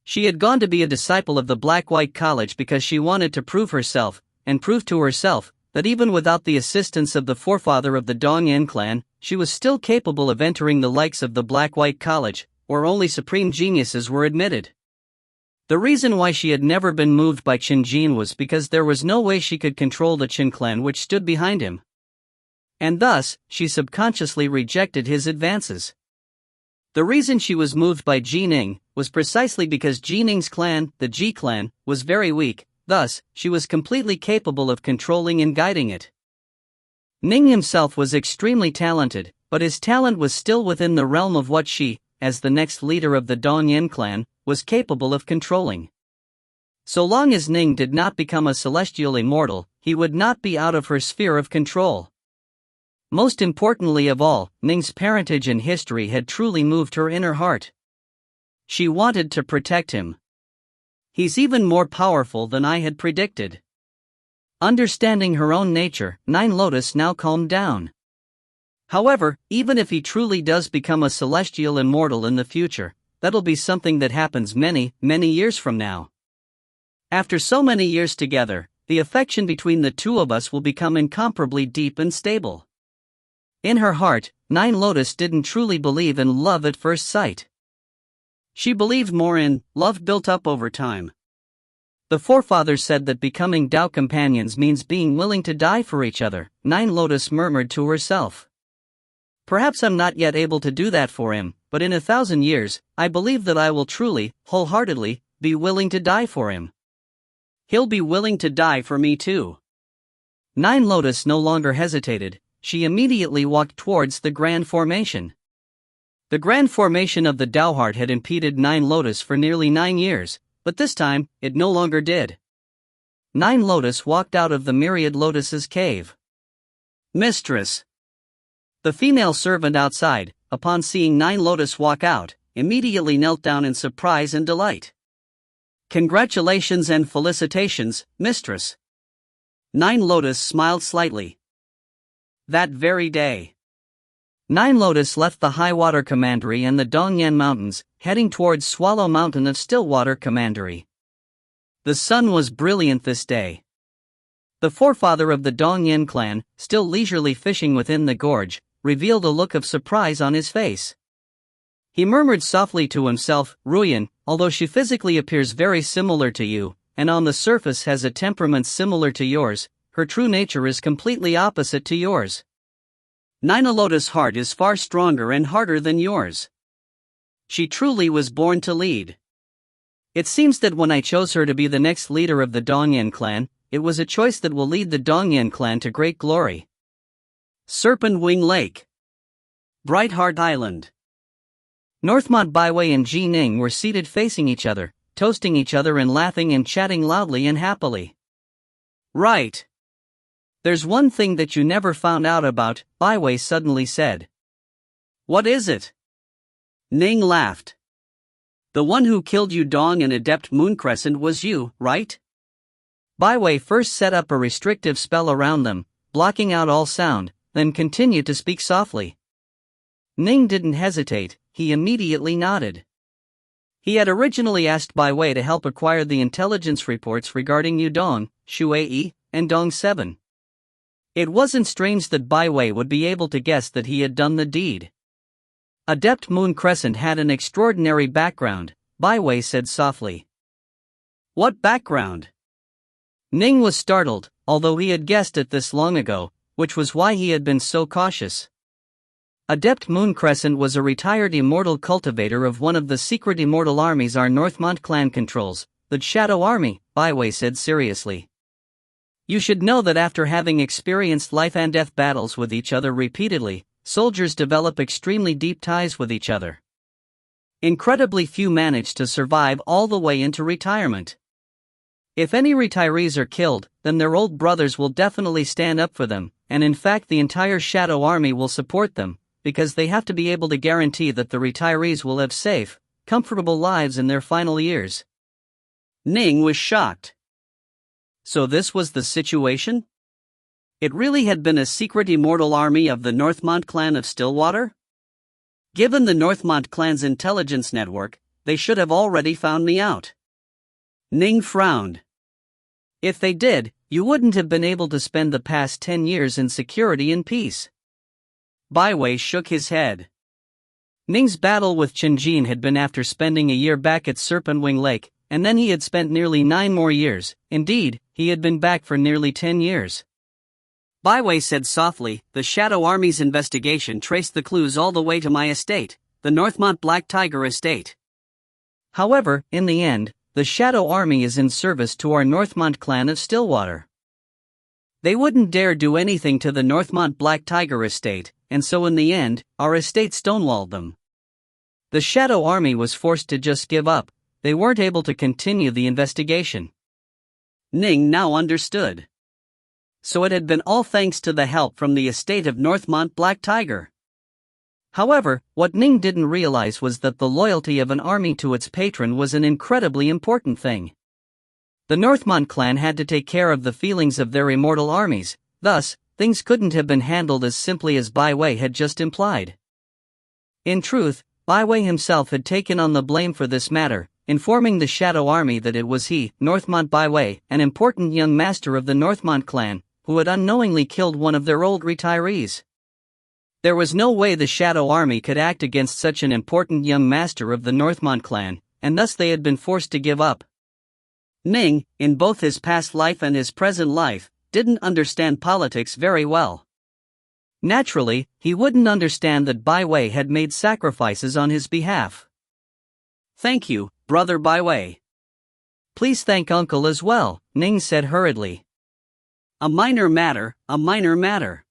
She had gone to be a disciple of the Black-White College because she wanted to prove herself, and prove to herself, that even without the assistance of the forefather of the Dongyan clan, she was still capable of entering the likes of the Black-White College, where only supreme geniuses were admitted. The reason why she had never been moved by Qinjin was because there was no way she could control the Qin clan which stood behind him. And thus, she subconsciously rejected his advances. The reason she was moved by Ji Ning was precisely because Ji Ning's clan, the Ji clan, was very weak, thus, she was completely capable of controlling and guiding it. Ning himself was extremely talented, but his talent was still within the realm of what she, as the next leader of the Dongyan clan, was capable of controlling. So long as Ning did not become a celestial immortal, he would not be out of her sphere of control. Most importantly of all, Ning's parentage and history had truly moved her inner heart. She wanted to protect him. He's even more powerful than I had predicted. Understanding her own nature, Nine Lotus now calmed down. However, even if he truly does become a celestial immortal in the future, that'll be something that happens many, many years from now. After so many years together, the affection between the two of us will become incomparably deep and stable. In her heart, Nine Lotus didn't truly believe in love at first sight. She believed more in love built up over time. The forefathers said that becoming Tao companions means being willing to die for each other, Nine Lotus murmured to herself. Perhaps I'm not yet able to do that for him, but in 1,000 years, I believe that I will truly, wholeheartedly, be willing to die for him. He'll be willing to die for me too. Nine Lotus no longer hesitated, she immediately walked towards the Grand Formation. The Grand Formation of the Tao Heart had impeded Nine Lotus for nearly 9 years, but this time, it no longer did. Nine Lotus walked out of the Myriad Lotus's cave. Mistress. The female servant outside, upon seeing Nine Lotus walk out, immediately knelt down in surprise and delight. Congratulations and felicitations, mistress. Nine Lotus smiled slightly. That very day, Nine Lotus left the Highwater Commandery and the Dongyan Mountains, heading towards Swallow Mountain of Stillwater Commandery. The sun was brilliant this day. The forefather of the Dongyan clan, still leisurely fishing within the gorge, revealed a look of surprise on his face. He murmured softly to himself, Ruyan, although she physically appears very similar to you, and on the surface has a temperament similar to yours, her true nature is completely opposite to yours. Nine Lotus' heart is far stronger and harder than yours. She truly was born to lead. It seems that when I chose her to be the next leader of the Dongyan clan, it was a choice that will lead the Dongyan clan to great glory. Serpent Wing Lake. Bright Heart Island. Northmont Baiwei and Ji Ning were seated facing each other, toasting each other and laughing and chatting loudly and happily. Right. There's one thing that you never found out about, Baiwei suddenly said. What is it? Ning laughed. The one who killed Yu Dong and Adept Moon Crescent was you, right? Baiwei first set up a restrictive spell around them, blocking out all sound, then continued to speak softly. Ning didn't hesitate, he immediately nodded. He had originally asked Baiwei to help acquire the intelligence reports regarding Yu Dong, Shuai, and Dong 7. It wasn't strange that Baiwei would be able to guess that he had done the deed. Adept Moon Crescent had an extraordinary background, Baiwei said softly. What background? Ning was startled, although he had guessed it this long ago, which was why he had been so cautious. Adept Moon Crescent was a retired immortal cultivator of one of the secret immortal armies our Northmont clan controls, the Shadow Army, Baiwei said seriously. You should know that after having experienced life and death battles with each other repeatedly, soldiers develop extremely deep ties with each other. Incredibly few manage to survive all the way into retirement. If any retirees are killed, then their old brothers will definitely stand up for them, and in fact the entire Shadow Army will support them, because they have to be able to guarantee that the retirees will have safe, comfortable lives in their final years. Ning was shocked. So this was the situation? It really had been a secret immortal army of the Northmont clan of Stillwater? Given the Northmont clan's intelligence network, they should have already found me out. Ning frowned. If they did, you wouldn't have been able to spend the past 10 years in security and peace. Baiwei shook his head. Ning's battle with Qinjin had been after spending a year back at Serpent Wing Lake, and then he had spent nearly 9 more years. Indeed, he had been back for nearly 10 years. Baiwei said softly, "The Shadow Army's investigation traced the clues all the way to my estate, the Northmont Black Tiger estate. However, in the end, the Shadow Army is in service to our Northmont clan of Stillwater. They wouldn't dare do anything to the Northmont Black Tiger estate, and so in the end, our estate stonewalled them. The Shadow Army was forced to just give up. They weren't able to continue the investigation." Ning now understood. So it had been all thanks to the help from the estate of Northmont Black Tiger. However, what Ning didn't realize was that the loyalty of an army to its patron was an incredibly important thing. The Northmont clan had to take care of the feelings of their immortal armies, thus, things couldn't have been handled as simply as Baiwei had just implied. In truth, Baiwei himself had taken on the blame for this matter, informing the Shadow Army that it was he, Northmont Baiwei, an important young master of the Northmont clan, who had unknowingly killed one of their old retirees. There was no way the Shadow Army could act against such an important young master of the Northmont clan, and thus they had been forced to give up. Ning, in both his past life and his present life, didn't understand politics very well. Naturally, he wouldn't understand that Baiwei had made sacrifices on his behalf. "Thank you, Brother Baiwei. Please thank Uncle as well," Ning said hurriedly. "A minor matter, a minor matter."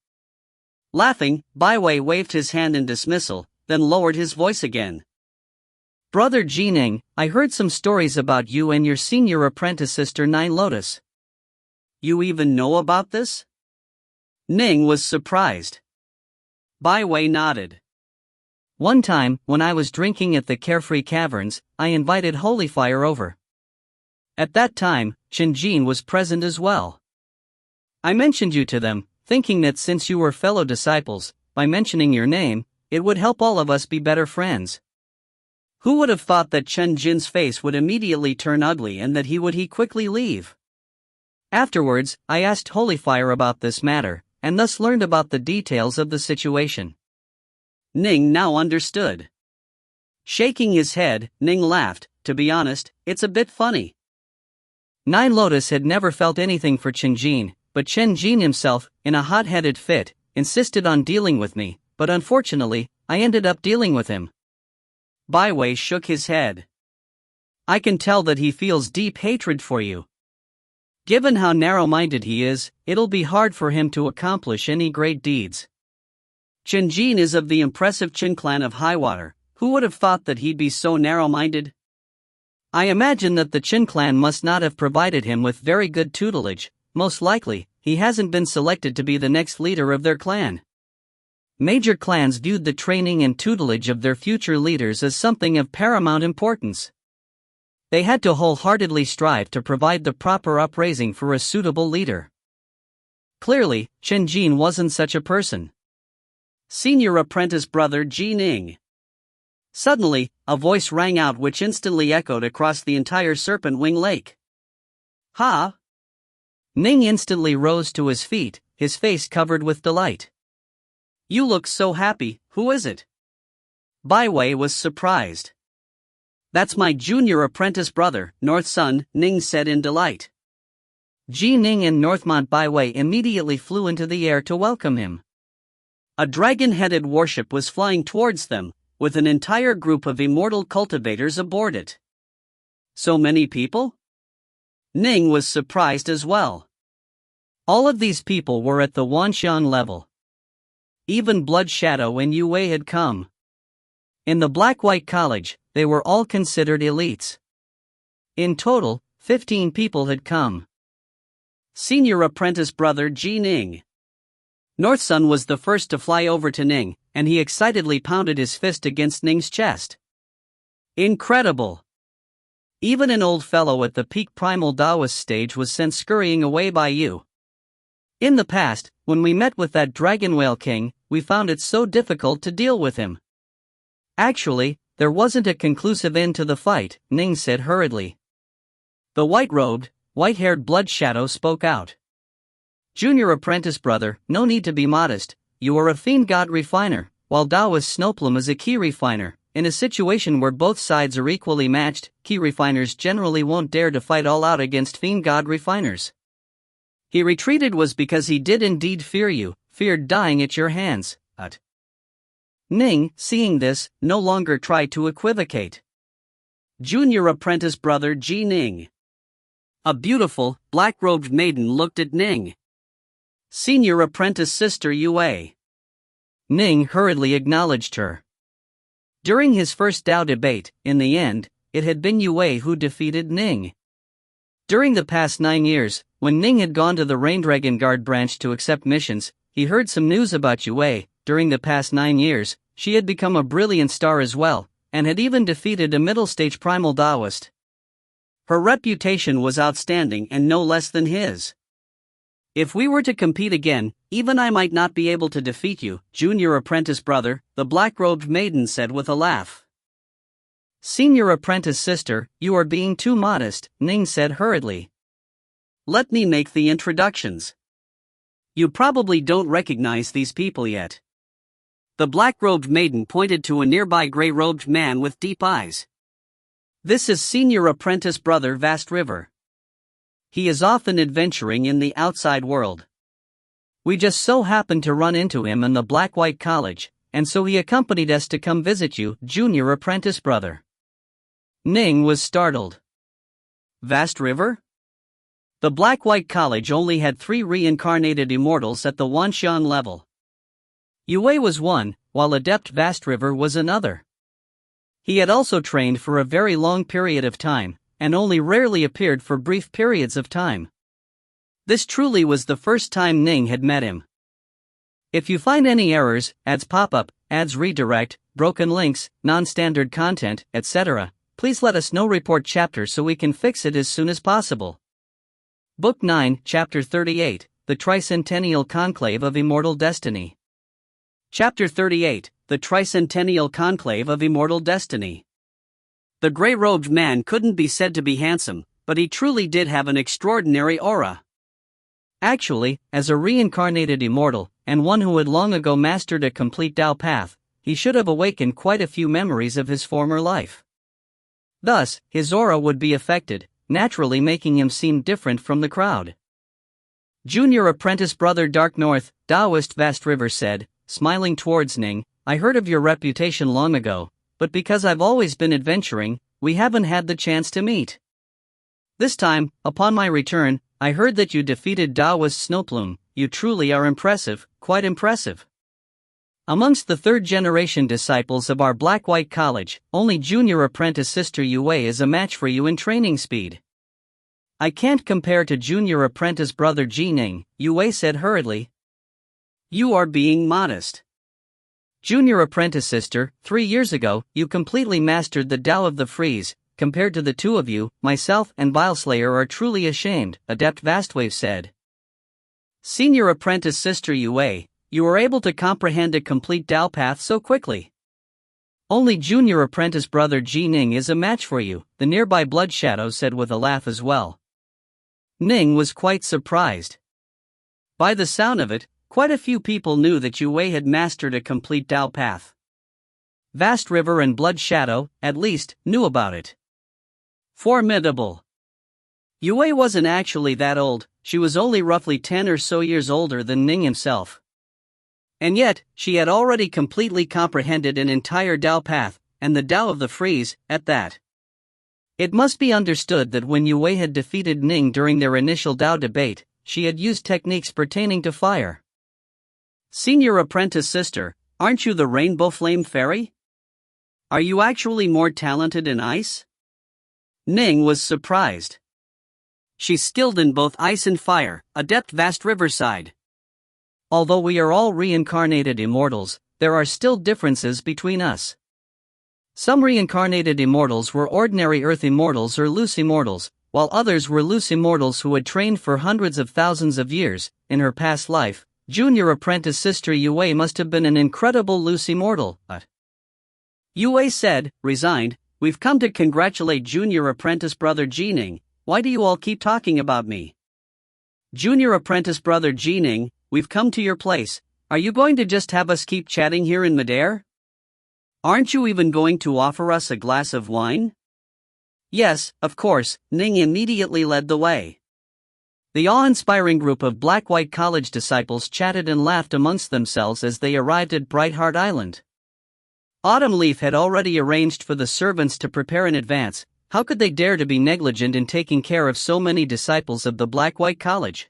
Laughing, Baiwei waved his hand in dismissal, then lowered his voice again. "Brother Ning, I heard some stories about you and your senior apprentice sister Nine Lotus." "You even know about this?" Ning was surprised. Baiwei nodded. "One time, when I was drinking at the Carefree Caverns, I invited Holy Fire over. At that time, Jin was present as well. I mentioned you to them, thinking that since you were fellow disciples, by mentioning your name, it would help all of us be better friends. Who would have thought that Chen Jin's face would immediately turn ugly and that he would quickly leave? Afterwards, I asked Holy Fire about this matter, and thus learned about the details of the situation." Ning now understood. Shaking his head, Ning laughed. "To be honest, it's a bit funny." Nine Lotus had never felt anything for Chen Jin, but Chen Jin himself, in a hot-headed fit, insisted on dealing with me, but unfortunately, I ended up dealing with him. Baiwei shook his head. "I can tell that he feels deep hatred for you. Given how narrow-minded he is, it'll be hard for him to accomplish any great deeds. Chen Jin is of the impressive Qin clan of Highwater. Who would have thought that he'd be so narrow-minded? I imagine that the Qin clan must not have provided him with very good tutelage. Most likely, he hasn't been selected to be the next leader of their clan. Major clans viewed the training and tutelage of their future leaders as something of paramount importance. They had to wholeheartedly strive to provide the proper upraising for a suitable leader. Clearly, Chen Jin wasn't such a person." Senior apprentice brother Ning. Suddenly, a voice rang out which instantly echoed across the entire Serpent Wing Lake. "Ha!" Ning instantly rose to his feet, his face covered with delight. "You look so happy, who is it?" Baiwei was surprised. "That's my junior apprentice brother, North Sun," Ning said in delight. Ning and Northmont Baiwei immediately flew into the air to welcome him. A dragon-headed warship was flying towards them, with an entire group of immortal cultivators aboard it. So many people? Ning was surprised as well. All of these people were at the Wanxian level. Even Blood Shadow and Yue had come. In the Black-White College, they were all considered elites. In total, 15 people had come. Senior apprentice brother Ning. North Sun was the first to fly over to Ning, and he excitedly pounded his fist against Ning's chest. Incredible! Even an old fellow at the peak primal Taoist stage was sent scurrying away by you. In the past, when we met with that Dragon Whale King, we found it so difficult to deal with him. Actually, there wasn't a conclusive end to the fight, Ning said hurriedly. The white-robed, white-haired Blood Shadow spoke out. Junior apprentice brother, no need to be modest. You are a fiend god refiner, while Taoist Snowplum is a key refiner. in a situation where both sides are equally matched, key refiners generally won't dare to fight all out against fiend god refiners. He retreated was because he did indeed fear you, feared dying at your hands. Ning, seeing this, no longer tried to equivocate. Junior apprentice brother Ning. A beautiful, black-robed maiden looked at Ning. Senior apprentice sister Yue. Ning hurriedly acknowledged her. During his first Dao debate, in the end, it had been Yue who defeated Ning. During the past 9 years, when Ning had gone to the Rain-Dragon Guard branch to accept missions, he heard some news about Yue. During the past 9 years, she had become a brilliant star as well, and had even defeated a middle-stage primal Taoist. Her reputation was outstanding and no less than his. If we were to compete again, even I might not be able to defeat you, junior apprentice brother, the black-robed maiden said with a laugh. Senior apprentice sister, you are being too modest, Ning said hurriedly. Let me make the introductions. You probably don't recognize these people yet. The black-robed maiden pointed to a nearby gray-robed man with deep eyes. This is senior apprentice brother Vast River. He is often adventuring in the outside world. We just so happened to run into him in the Black-White College, and so he accompanied us to come visit you, junior apprentice brother. Ning was startled. Vast River? The Black-White College only had 3 reincarnated immortals at the Wanshan level. Yue was one, while Adept Vast River was another. He had also trained for a very long period of time, and only rarely appeared for brief periods of time. This truly was the first time Ning had met him. If you find any errors, ads pop up, ads redirect, broken links, non-standard content, etc., please let us know. Report chapter so we can fix it as soon as possible. Book 9, Chapter 38, The Tricentennial Conclave of Immortal Destiny. Chapter 38, The Tricentennial Conclave of Immortal Destiny. The gray-robed man couldn't be said to be handsome, but he truly did have an extraordinary aura. Actually, as a reincarnated immortal, and one who had long ago mastered a complete Tao path, he should have awakened quite a few memories of his former life. Thus, his aura would be affected, naturally making him seem different from the crowd. Junior apprentice brother Dark North, Taoist Vast River said, smiling towards Ning, I heard of your reputation long ago, but because I've always been adventuring, we haven't had the chance to meet. This time, upon my return, I heard that you defeated Taoist Snowplume. You truly are impressive, quite impressive. Amongst the third-generation disciples of our Black-White College, only junior apprentice sister Yue is a match for you in training speed. I can't compare to junior apprentice brother Ning, Yue said hurriedly. You are being modest. Junior apprentice sister, 3 years ago, you completely mastered the Tao of the Freeze. Compared to the two of you, myself and Bileslayer are truly ashamed, Adept Vastwave said. Senior apprentice sister Yue, you were able to comprehend a complete Tao path so quickly. Only junior apprentice brother Ning is a match for you, the nearby Blood Shadow said with a laugh as well. Ning was quite surprised. By the sound of it, quite a few people knew that Yue had mastered a complete Tao path. Vast River and Blood Shadow, at least, knew about it. Formidable. Yue wasn't actually that old, she was only roughly 10 or so years older than Ning himself. And yet, she had already completely comprehended an entire Tao path, and the Tao of the Freeze, at that. It must be understood that when Yue had defeated Ning during their initial Tao debate, she had used techniques pertaining to fire. Senior apprentice sister, aren't you the Rainbow Flame Fairy? Are you actually more talented in ice? Ning was surprised. She's skilled in both ice and fire, Adept Vast Riverside. Although we are all reincarnated immortals, there are still differences between us. Some reincarnated immortals were ordinary earth immortals or loose immortals, while others were loose immortals who had trained for hundreds of thousands of years. In her past life, junior apprentice sister Yue must have been an incredible loose immortal. Yue said, resigned, we've come to congratulate junior apprentice brother Ning. Why do you all keep talking about me? Junior apprentice brother Ning, we've come to your place. Are you going to just have us keep chatting here in midair? Aren't you even going to offer us a glass of wine? Yes, of course, Ning immediately led the way. The awe-inspiring group of Black-White College disciples chatted and laughed amongst themselves as they arrived at Brightheart Island. Autumn Leaf had already arranged for the servants to prepare in advance. How could they dare to be negligent in taking care of so many disciples of the Black-White College?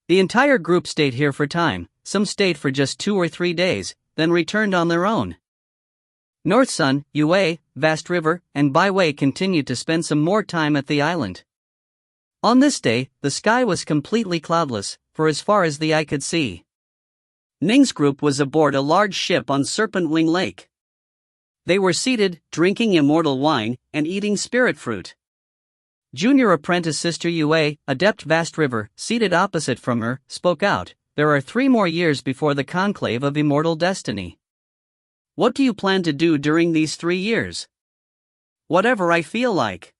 The entire group stayed here for time. Some stayed for just 2 or 3 days, then returned on their own. North Sun, Yue, Vast River, and Baiwei continued to spend some more time at the island. On this day, the sky was completely cloudless, for as far as the eye could see. Ning's group was aboard a large ship on Serpent Wing Lake. They were seated, drinking immortal wine, and eating spirit fruit. Junior apprentice Sister Yue, adept Vast River, seated opposite from her, spoke out. There are 3 more years before the conclave of immortal destiny. What do you plan to do during these 3 years? Whatever I feel like.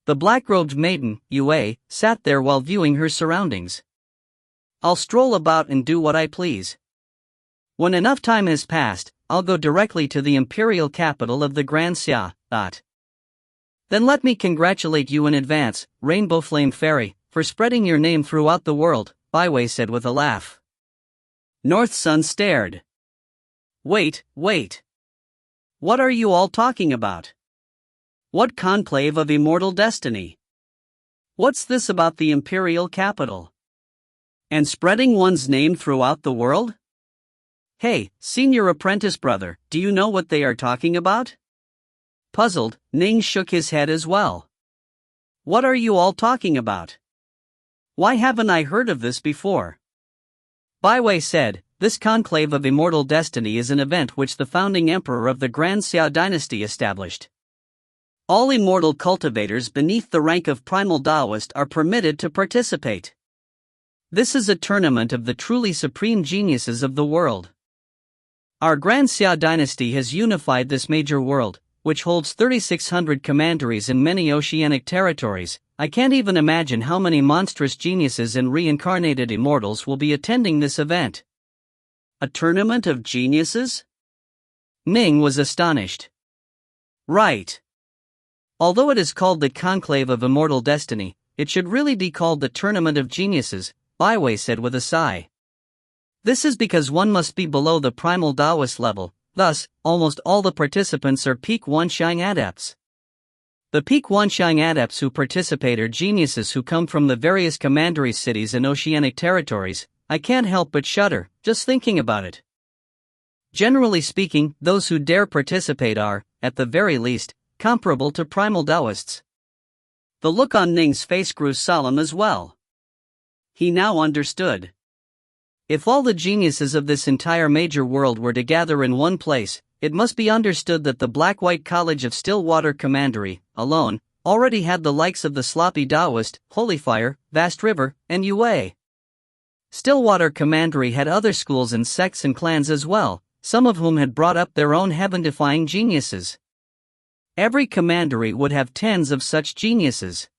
The black-robed maiden, Yue, sat there while viewing her surroundings. I'll stroll about and do what I please. When enough time has passed, I'll go directly to the imperial capital of the Grand Xia. Then let me congratulate you in advance, Rainbow Flame Fairy, for spreading your name throughout the world, Baiwei said with a laugh. North Sun stared. Wait. What are you all talking about? What conclave of immortal destiny? What's this about the imperial capital? And spreading one's name throughout the world? Hey, senior apprentice brother, do you know what they are talking about? Puzzled, Ning shook his head as well. What are you all talking about? Why haven't I heard of this before? Baiwei said, this conclave of immortal destiny is an event which the founding emperor of the Grand Xia dynasty established. All immortal cultivators beneath the rank of primal Taoist are permitted to participate. This is a tournament of the truly supreme geniuses of the world. Our Grand Xia dynasty has unified this major world, which holds 3,600 commanderies and many oceanic territories. I can't even imagine how many monstrous geniuses and reincarnated immortals will be attending this event. A tournament of geniuses? Ning was astonished. Right. Although it is called the Conclave of Immortal Destiny, it should really be called the Tournament of Geniuses, Baiwei said with a sigh. This is because one must be below the primal Taoist level, thus, almost all the participants are peak Wanxiang adepts. The peak Wanxiang adepts who participate are geniuses who come from the various commandery cities and oceanic territories. I can't help but shudder, just thinking about it. Generally speaking, those who dare participate are, at the very least, comparable to primal Taoists. The look on Ning's face grew solemn as well. He now understood. If all the geniuses of this entire major world were to gather in one place, it must be understood that the Black-White College of Stillwater Commandery, alone, already had the likes of the Sloppy Taoist, Holyfire, Vast River, and Yue. Stillwater Commandery had other schools and sects and clans as well, some of whom had brought up their own heaven-defying geniuses. Every commandery would have tens of such geniuses.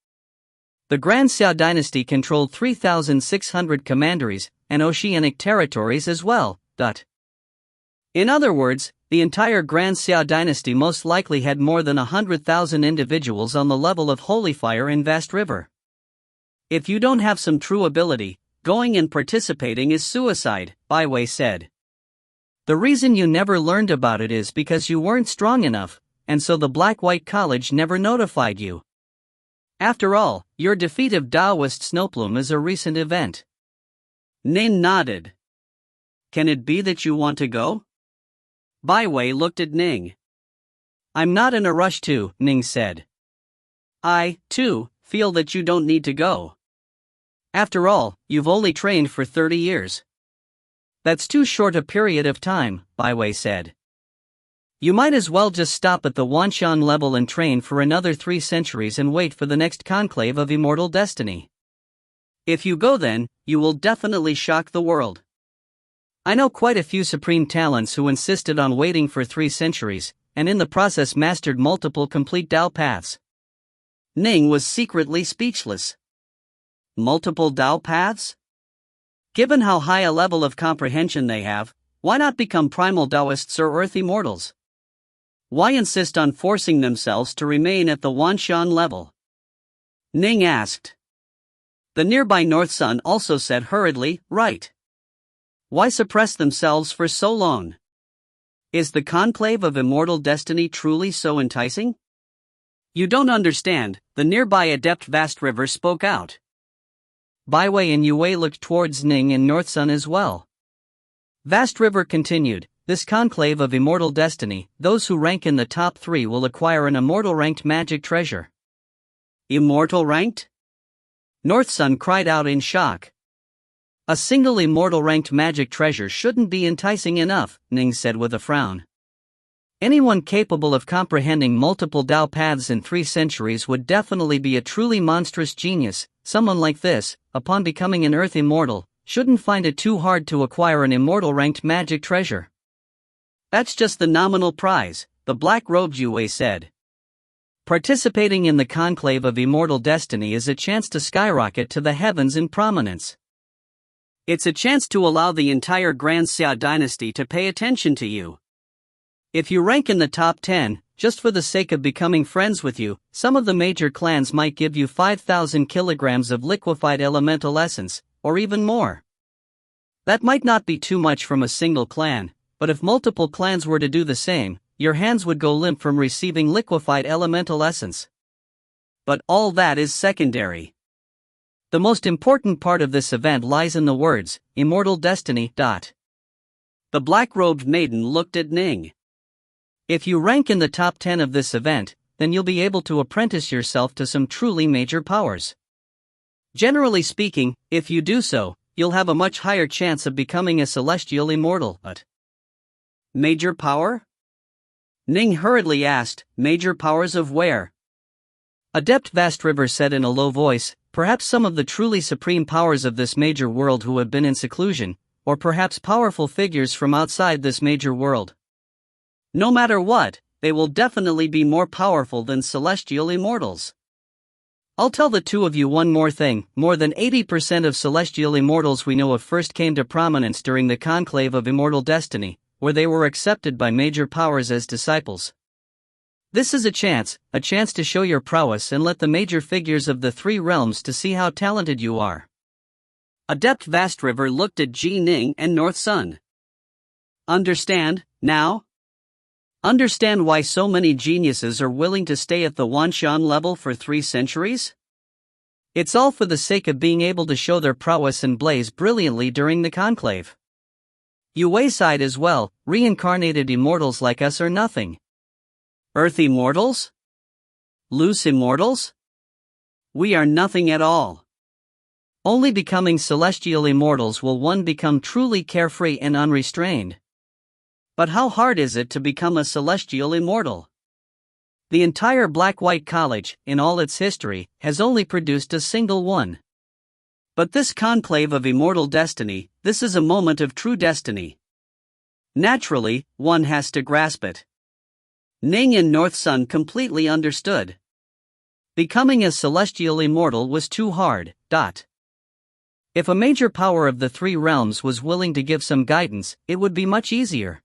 The Grand Xia dynasty controlled 3,600 commanderies and oceanic territories as well. In other words, the entire Grand Xia dynasty most likely had more than 100,000 individuals on the level of Holyfire and Vast River. If you don't have some true ability, going and participating is suicide, Baiwei said. The reason you never learned about it is because you weren't strong enough, and so the Black-White College never notified you. After all, your defeat of Taoist Snowplume is a recent event. Ning nodded. Can it be that you want to go? Baiwei looked at Ning. I'm not in a rush to, Ning said. I, too, feel that you don't need to go. After all, you've only trained for 30 years. That's too short a period of time, Baiwei said. You might as well just stop at the Wanshan level and train for another 3 centuries and wait for the next conclave of immortal destiny. If you go then, you will definitely shock the world. I know quite a few supreme talents who insisted on waiting for 3 centuries, and in the process mastered multiple complete Dao paths. Ning was secretly speechless. Multiple Dao paths? Given how high a level of comprehension they have, why not become primal Taoists or Earth Immortals? Why insist on forcing themselves to remain at the Wanshan level? Ning asked. The nearby North Sun also said hurriedly, right. Why suppress themselves for so long? Is the conclave of immortal destiny truly so enticing? You don't understand, the nearby adept Vast River spoke out. Baiwei and Yue looked towards Ning and North Sun as well. Vast River continued, this conclave of immortal destiny, those who rank in the top 3 will acquire an immortal ranked magic treasure. Immortal ranked? North Sun cried out in shock. A single immortal ranked magic treasure shouldn't be enticing enough, Ning said with a frown. Anyone capable of comprehending multiple Dao paths in 3 centuries would definitely be a truly monstrous genius. Someone like this, upon becoming an Earth immortal, shouldn't find it too hard to acquire an immortal ranked magic treasure. That's just the nominal prize, the black-robed Yue said. Participating in the conclave of immortal destiny is a chance to skyrocket to the heavens in prominence. It's a chance to allow the entire Grand Xia dynasty to pay attention to you. If you rank in the top 10, just for the sake of becoming friends with you, some of the major clans might give you 5,000 kilograms of liquefied elemental essence, or even more. That might not be too much from a single clan, but if multiple clans were to do the same, your hands would go limp from receiving liquefied elemental essence. But all that is secondary. The most important part of this event lies in the words, Immortal Destiny. The black-robed maiden looked at Ning. If you rank in the top 10 of this event, then you'll be able to apprentice yourself to some truly major powers. Generally speaking, if you do so, you'll have a much higher chance of becoming a celestial immortal. But major power? Ning hurriedly asked, major powers of where? Adept Vast River said in a low voice, perhaps some of the truly supreme powers of this major world who have been in seclusion, or perhaps powerful figures from outside this major world. No matter what, they will definitely be more powerful than celestial immortals. I'll tell the two of you one more thing, more than 80% of celestial immortals we know of first came to prominence during the conclave of immortal destiny, where they were accepted by major powers as disciples. This is a chance to show your prowess and let the major figures of the 3 realms to see how talented you are. Adept Vast River looked at Ji Ning and North Sun. Understand, now? Understand why so many geniuses are willing to stay at the Wanshan level for 3 centuries? It's all for the sake of being able to show their prowess and blaze brilliantly during the conclave. Yue sighed as well, reincarnated immortals like us are nothing. Earth immortals? Loose immortals? We are nothing at all. Only becoming celestial immortals will one become truly carefree and unrestrained. But how hard is it to become a celestial immortal? The entire Black-White College, in all its history, has only produced a single one. But this conclave of immortal destiny, this is a moment of true destiny. Naturally, one has to grasp it. Ning and North Sun completely understood. Becoming a celestial immortal was too hard. If a major power of the 3 realms was willing to give some guidance, it would be much easier.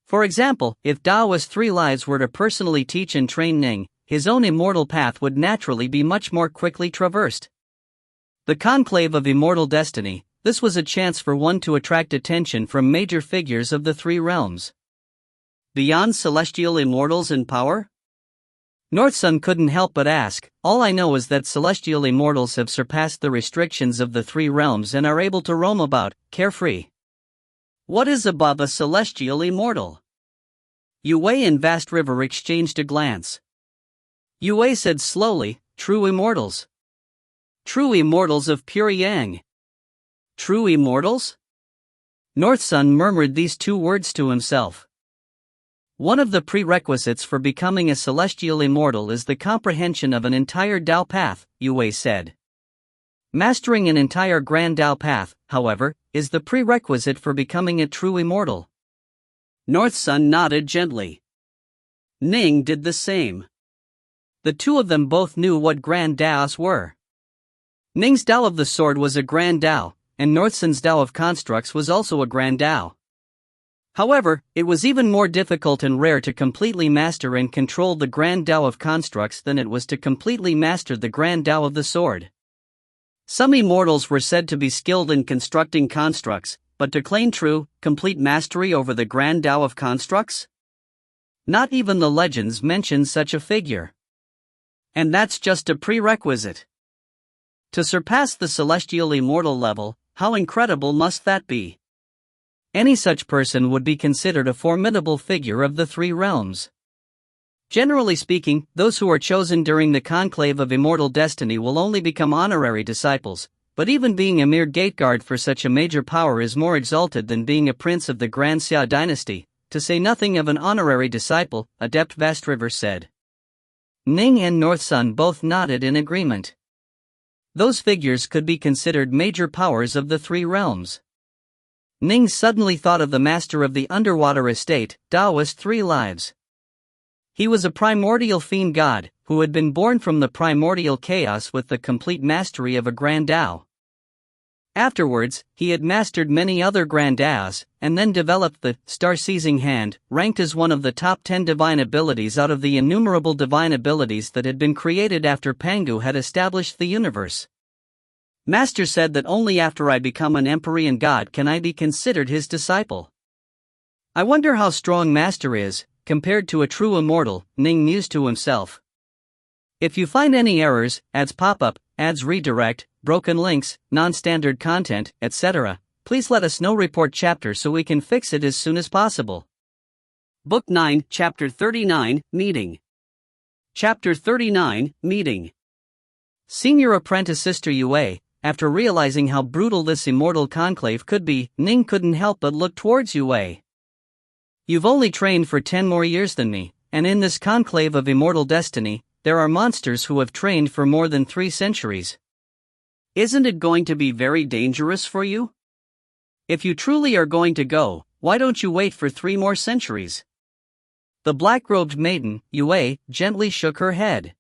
For example, if Daoist 3 Lives were to personally teach and train Ning, his own immortal path would naturally be much more quickly traversed. The conclave of immortal destiny, this was a chance for one to attract attention from major figures of the 3 realms. Beyond celestial immortals in power? North Sun couldn't help but ask, all I know is that celestial immortals have surpassed the restrictions of the 3 realms and are able to roam about, carefree. What is above a celestial immortal? Yue and Vast River exchanged a glance. Yue said slowly, true immortals. True immortals of pure yang. True immortals? North Sun murmured these 2 words to himself. One of the prerequisites for becoming a celestial immortal is the comprehension of an entire Dao path, Yue said. Mastering an entire Grand Dao path, however, is the prerequisite for becoming a true immortal. North Sun nodded gently. Ning did the same. The 2 of them both knew what Grand Daos were. Ning's Dao of the Sword was a Grand Dao, and North Sun's Dao of Constructs was also a Grand Dao. However, it was even more difficult and rare to completely master and control the Grand Tao of constructs than it was to completely master the Grand Tao of the sword. Some immortals were said to be skilled in constructing constructs, but to claim true, complete mastery over the Grand Tao of constructs? Not even the legends mention such a figure. And that's just a prerequisite. To surpass the celestial immortal level, how incredible must that be? Any such person would be considered a formidable figure of the three realms. Generally speaking, those who are chosen during the conclave of immortal destiny will only become honorary disciples, but even being a mere gateguard for such a major power is more exalted than being a prince of the Grand Xia dynasty, to say nothing of an honorary disciple, Adept Vastriver said. Ning and North Sun both nodded in agreement. Those figures could be considered major powers of the three realms. Ning suddenly thought of the master of the underwater estate, Taoist Three Lives. He was a primordial fiend god, who had been born from the primordial chaos with the complete mastery of a Grand Tao. Afterwards, he had mastered many other Grand Taos, and then developed the Star-Seizing Hand, ranked as one of the top 10 divine abilities out of the innumerable divine abilities that had been created after Pangu had established the universe. Master said that only after I become an Empyrean god can I be considered his disciple. I wonder how strong Master is, compared to a true immortal, Ning mused to himself. If you find any errors, ads pop up, ads redirect, broken links, non-standard content, etc., please let us know. Report chapter so we can fix it as soon as possible. Book 9, Chapter 39, Meeting. Chapter 39, Meeting. Senior Apprentice Sister Yue, after realizing how brutal this immortal conclave could be, Ning couldn't help but look towards Yue. You've only trained for 10 more years than me, and in this conclave of immortal destiny, there are monsters who have trained for more than 3 centuries. Isn't it going to be very dangerous for you? If you truly are going to go, why don't you wait for 3 more centuries? The black-robed maiden, Yue, gently shook her head.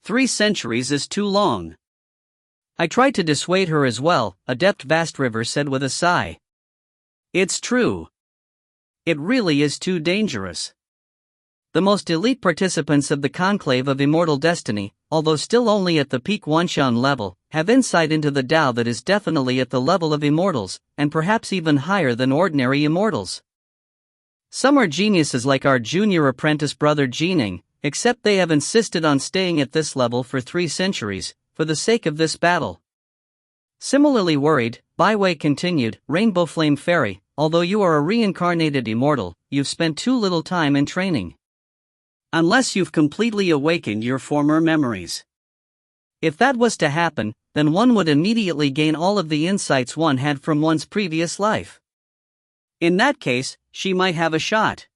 3 centuries is too long. I tried to dissuade her as well, Adept Vastriver said with a sigh. It's true. It really is too dangerous. The most elite participants of the conclave of immortal destiny, although still only at the peak Wanshan level, have insight into the Tao that is definitely at the level of immortals, and perhaps even higher than ordinary immortals. Some are geniuses like our junior apprentice brother Ning, except they have insisted on staying at this level for 3 centuries, for the sake of this battle. Similarly worried, Baiwei continued, Rainbow Flame Fairy, although you are a reincarnated immortal, you've spent too little time in training. Unless you've completely awakened your former memories. If that was to happen, then one would immediately gain all of the insights one had from one's previous life. In that case, she might have a shot.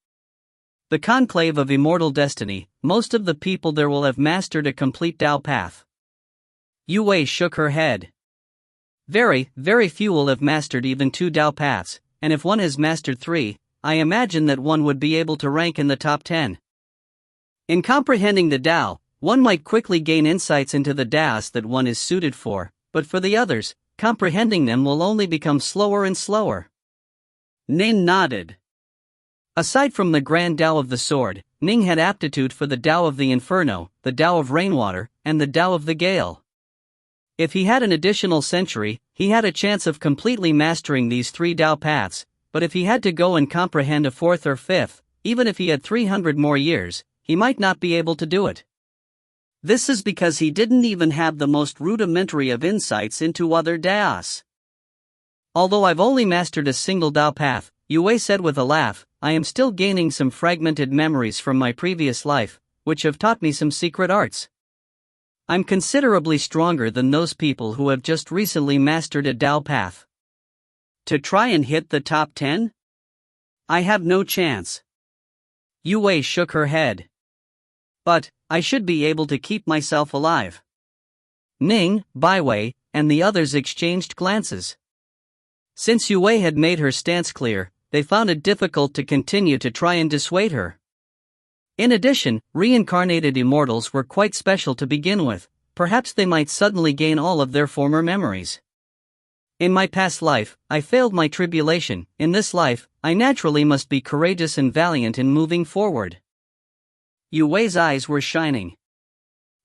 The conclave of immortal destiny, most of the people there will have mastered a complete Tao path. Yue shook her head. Very, very few will have mastered even 2 Tao paths, and if one has mastered 3, I imagine that one would be able to rank in the top 10. In comprehending the Tao, one might quickly gain insights into the Taos that one is suited for, but for the others, comprehending them will only become slower and slower. Ning nodded. Aside from the Grand Tao of the sword, Ning had aptitude for the Tao of the Inferno, the Tao of rainwater, and the Tao of the gale. If he had an additional century, he had a chance of completely mastering these 3 Tao paths, but if he had to go and comprehend a 4th or 5th, even if he had 300 more years, he might not be able to do it. This is because he didn't even have the most rudimentary of insights into other Taos. Although I've only mastered a single Tao path, Yue said with a laugh, I am still gaining some fragmented memories from my previous life, which have taught me some secret arts. I'm considerably stronger than those people who have just recently mastered a Tao path. To try and hit the top 10? I have no chance. Yue shook her head. But, I should be able to keep myself alive. Ning, Baiwei, and the others exchanged glances. Since Yue had made her stance clear, they found it difficult to continue to try and dissuade her. In addition, reincarnated immortals were quite special to begin with, perhaps they might suddenly gain all of their former memories. In my past life, I failed my tribulation. In this life, I naturally must be courageous and valiant in moving forward. Yue Wei's eyes were shining.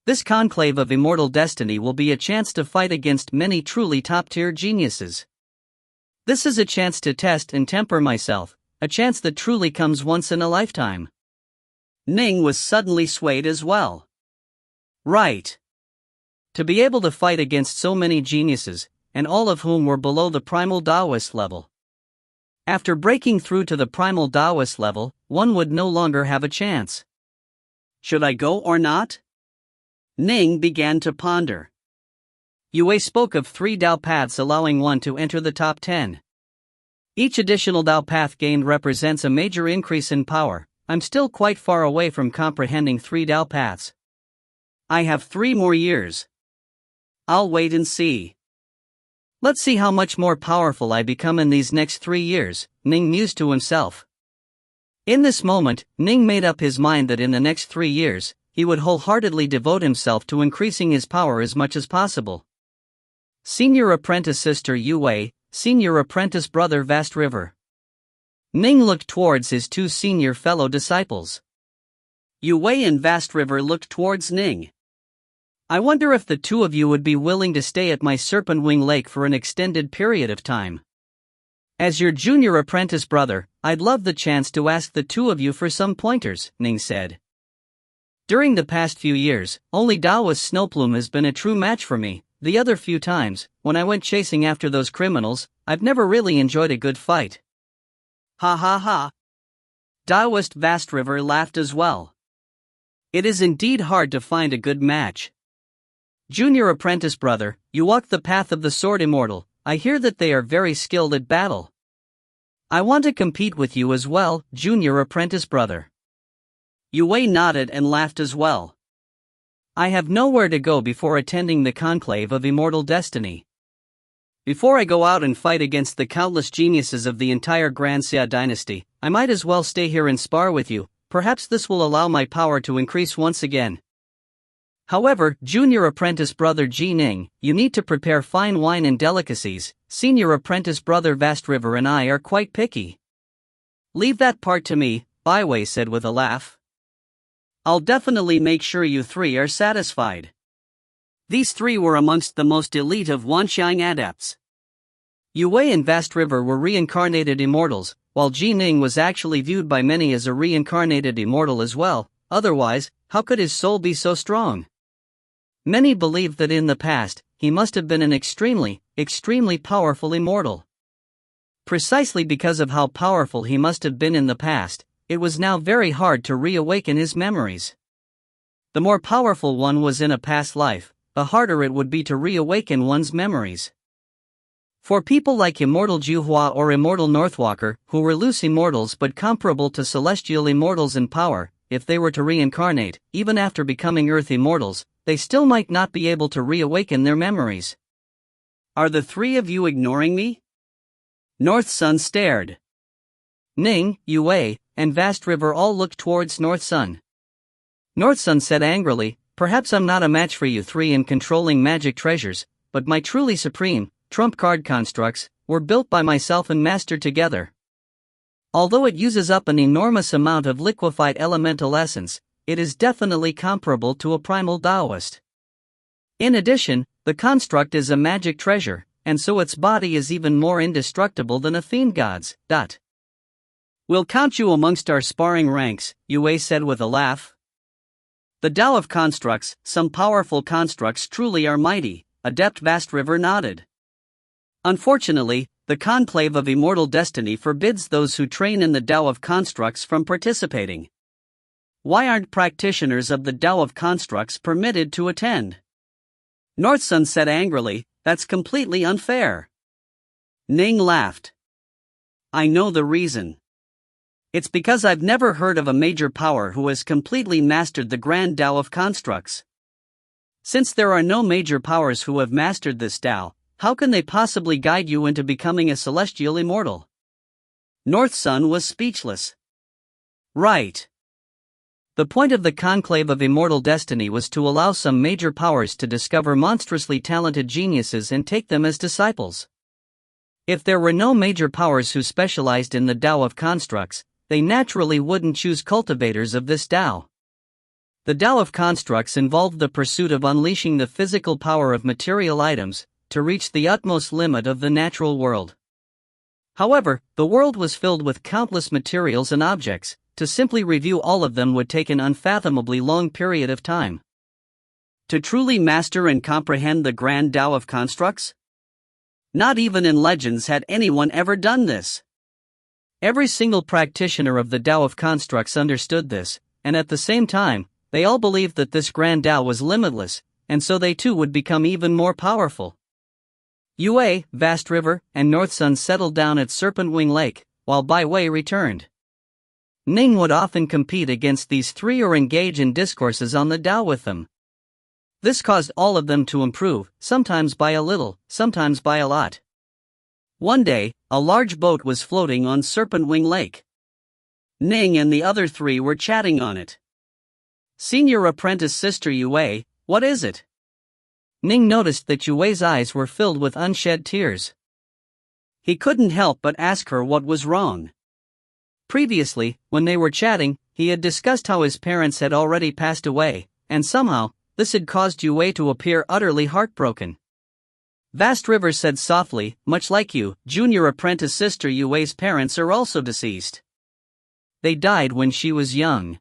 This conclave of immortal destiny will be a chance to fight against many truly top-tier geniuses. This is a chance to test and temper myself, a chance that truly comes once in a lifetime. Ning was suddenly swayed as well. Right. To be able to fight against so many geniuses, and all of whom were below the primal Taoist level. After breaking through to the primal Taoist level, one would no longer have a chance. Should I go or not? Ning began to ponder. Yue Wei spoke of 3 Dao paths allowing one to enter the top 10. Each additional Dao path gained represents a major increase in power. I'm still quite far away from comprehending 3 Dao paths. I have 3 more years. I'll wait and see. Let's see how much more powerful I become in these next 3 years, Ning mused to himself. In this moment, Ning made up his mind that in the next 3 years, he would wholeheartedly devote himself to increasing his power as much as possible. Senior apprentice sister Yue Wei, senior apprentice brother Vast River. Ning looked towards his 2 senior fellow disciples. Yue Wei and Vast River looked towards Ning. I wonder if the 2 of you would be willing to stay at my Serpent Wing Lake for an extended period of time. As your junior apprentice brother, I'd love the chance to ask the 2 of you for some pointers, Ning said. During the past few years, only Taoist Snowplume has been a true match for me. The other few times, when I went chasing after those criminals, I've never really enjoyed a good fight. Ha ha ha. Taoist Vast River laughed as well. It is indeed hard to find a good match. Junior apprentice brother, you walk the path of the sword immortal. I hear that they are very skilled at battle. I want to compete with you as well, junior apprentice brother. Yue Wei nodded and laughed as well. I have nowhere to go before attending the conclave of immortal destiny. Before I go out and fight against the countless geniuses of the entire Grand Xia dynasty, I might as well stay here and spar with you. Perhaps this will allow my power to increase once again. However, junior apprentice brother Ji Ning, you need to prepare fine wine and delicacies. Senior apprentice brother Vast River and I are quite picky. Leave that part to me, Bai Wei said with a laugh. I'll definitely make sure you 3 are satisfied. These 3 were amongst the most elite of Wanxiang adepts. Yue Wei and Vast River were reincarnated immortals, while Ji Ning was actually viewed by many as a reincarnated immortal as well. Otherwise, how could his soul be so strong? Many believed that in the past, he must have been an extremely powerful immortal. Precisely because of how powerful he must have been in the past, it was now very hard to reawaken his memories. The more powerful one was in a past life, the harder it would be to reawaken one's memories. For people like Immortal Juhua or Immortal Northwalker, who were loose immortals but comparable to celestial immortals in power, if they were to reincarnate, even after becoming Earth immortals, they still might not be able to reawaken their memories. Are the 3 of you ignoring me? North Sun stared. Ning, Yue Wei, and Vast River all looked towards North Sun. North Sun said angrily, perhaps I'm not a match for you 3 in controlling magic treasures, but my truly supreme, trump card constructs, were built by myself and mastered together. Although it uses up an enormous amount of liquefied elemental essence, it is definitely comparable to a primal Taoist. In addition, the construct is a magic treasure, and so its body is even more indestructible than a fiend god's. We'll count you amongst our sparring ranks, Yue Wei said with a laugh. The Tao of constructs, some powerful constructs truly are mighty, Adept Vast River nodded. Unfortunately, the conclave of immortal destiny forbids those who train in the Tao of constructs from participating. Why aren't practitioners of the Tao of constructs permitted to attend? North Sun said angrily, that's completely unfair. Ning laughed. I know the reason. It's because I've never heard of a major power who has completely mastered the grand Tao of constructs. Since there are no major powers who have mastered this Tao, how can they possibly guide you into becoming a celestial immortal? North Sun was speechless. Right. The point of the conclave of immortal destiny was to allow some major powers to discover monstrously talented geniuses and take them as disciples. If there were no major powers who specialized in the Tao of constructs, they naturally wouldn't choose cultivators of this Tao. The Tao of constructs involved the pursuit of unleashing the physical power of material items to reach the utmost limit of the natural world. However, the world was filled with countless materials and objects. To simply review all of them would take an unfathomably long period of time. To truly master and comprehend the grand Tao of constructs? Not even in legends had anyone ever done this. Every single practitioner of the Tao of constructs understood this, and at the same time, they all believed that this grand Tao was limitless, and so they too would become even more powerful. Yue, Vast River, and North Sun settled down at Serpent Wing Lake, while Bai Wei returned. Ning would often compete against these three or engage in discourses on the Tao with them. This caused all of them to improve, sometimes by a little, sometimes by a lot. One day, a large boat was floating on Serpent Wing Lake. Ning and the other three were chatting on it. Senior apprentice sister Yue, what is it? Ning noticed that Yue's eyes were filled with unshed tears. He couldn't help but ask her what was wrong. Previously, when they were chatting, he had discussed how his parents had already passed away, and somehow, this had caused Yue to appear utterly heartbroken. Vast River said softly, much like you, junior apprentice sister Yue's parents are also deceased. They died when she was young.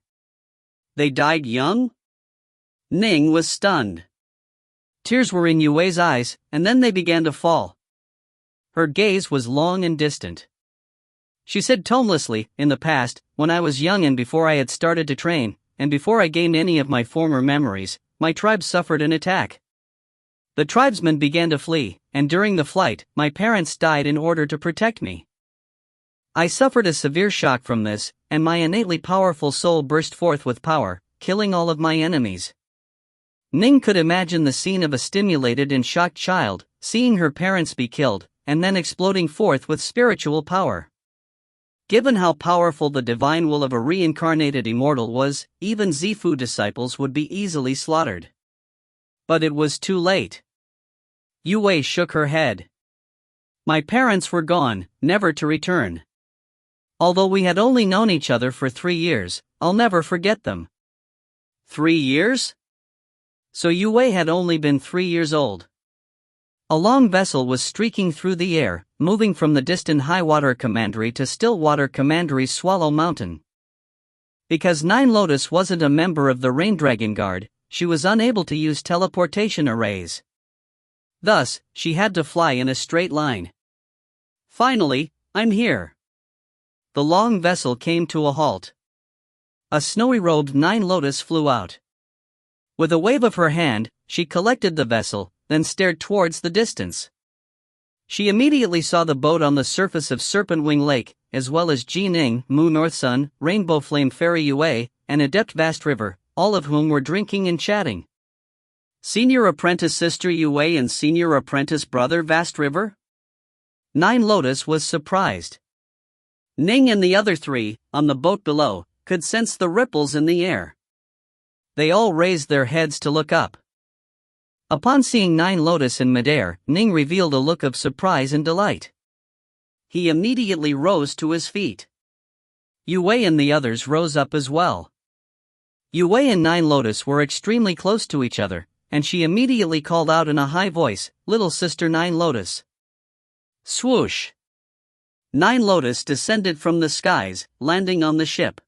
They died young? Ning was stunned. Tears were in Yue's eyes, and then they began to fall. Her gaze was long and distant. She said tonelessly, in the past, when I was young and before I had started to train, and before I gained any of my former memories, my tribe suffered an attack. The tribesmen began to flee, and during the flight, my parents died in order to protect me. I suffered a severe shock from this, and my innately powerful soul burst forth with power, killing all of my enemies. Ning could imagine the scene of a stimulated and shocked child, seeing her parents be killed, and then exploding forth with spiritual power. Given how powerful the divine will of a reincarnated immortal was, even Zifu disciples would be easily slaughtered. But it was too late. Yue shook her head. My parents were gone, never to return. Although we had only known each other for 3 years, I'll never forget them. 3 years? So Yue had only been 3 years old. A long vessel was streaking through the air, moving from the distant high-water commandery to still-water commandery's Swallow Mountain. Because Nine Lotus wasn't a member of the Rain Dragon Guard, she was unable to use teleportation arrays. Thus, she had to fly in a straight line. Finally, I'm here. The long vessel came to a halt. A snowy-robed Nine Lotus flew out. With a wave of her hand, she collected the vessel, then stared towards the distance. She immediately saw the boat on the surface of Serpent Wing Lake, as well as Ji Ning, Mu North Sun, Rainbow Flame Fairy Yue, and Adept Vast River, all of whom were drinking and chatting. Senior apprentice sister Yue and senior apprentice brother Vast River? Nine Lotus was surprised. Ning and the other three, on the boat below, could sense the ripples in the air. They all raised their heads to look up. Upon seeing Nine Lotus in midair, Ning revealed a look of surprise and delight. He immediately rose to his feet. Yue and the others rose up as well. Yue and Nine Lotus were extremely close to each other, and she immediately called out in a high voice, "Little sister Nine Lotus." Swoosh! Nine Lotus descended from the skies, landing on the ship.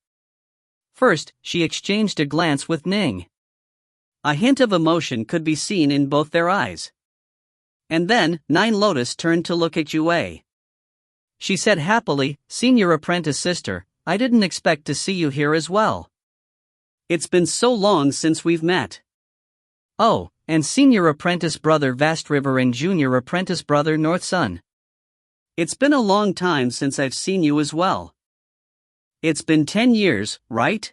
First, she exchanged a glance with Ning. A hint of emotion could be seen in both their eyes. And then, Nine Lotus turned to look at Yue. She said happily, "Senior apprentice sister, I didn't expect to see you here as well. It's been so long since we've met." Oh, and senior apprentice brother Vast River and junior apprentice brother North Sun. It's been a long time since I've seen you as well. It's been 10 years, right?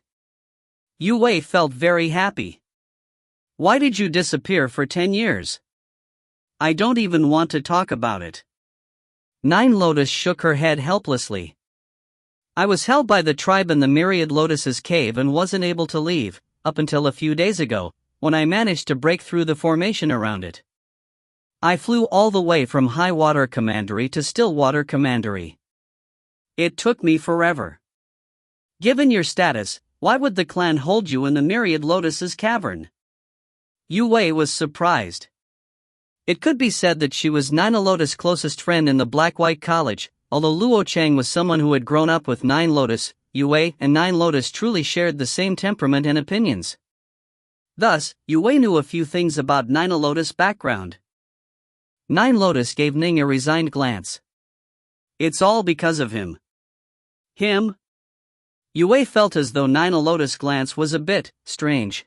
Yue felt very happy. Why did you disappear for 10 years? I don't even want to talk about it. Nine Lotus shook her head helplessly. I was held by the tribe in the Myriad Lotus's cave and wasn't able to leave, up until a few days ago, when I managed to break through the formation around it. I flew all the way from high water commandery to still water commandery. It took me forever. Given your status, why would the clan hold you in the myriad lotuses cavern? Yue was surprised. It could be said that she was Nine Lotus' closest friend in the Black-White College, although Luo Chang was someone who had grown up with Nine Lotus. Yue and Nine Lotus truly shared the same temperament and opinions. Thus, Yue knew a few things about Nine Lotus' background. Nine Lotus gave Ning a resigned glance. It's all because of him. Him? Yue felt as though Nine Lotus' glance was a bit strange.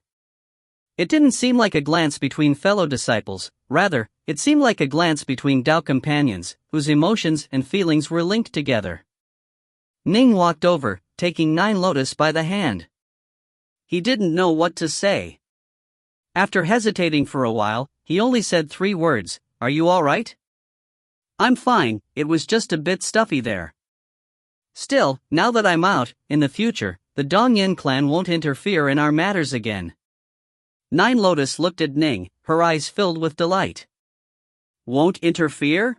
It didn't seem like a glance between fellow disciples, rather, it seemed like a glance between Dao companions, whose emotions and feelings were linked together. Ning walked over, taking Nine Lotus by the hand. He didn't know what to say. After hesitating for a while, he only said 3 words, "Are you all right?" "I'm fine, it was just a bit stuffy there. Still, now that I'm out, in the future, the Dongyan clan won't interfere in our matters again." Nine Lotus looked at Ning, her eyes filled with delight. Won't interfere?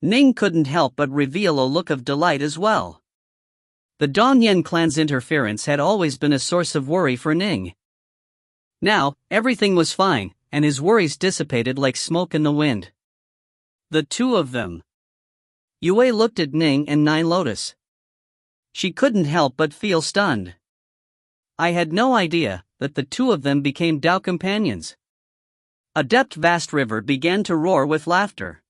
Ning couldn't help but reveal a look of delight as well. The Dongyan clan's interference had always been a source of worry for Ning. Now, everything was fine, and his worries dissipated like smoke in the wind. The two of them. Yue looked at Ning and Nine Lotus. She couldn't help but feel stunned. I had no idea that the two of them became Dao companions. Adept Vast River began to roar with laughter.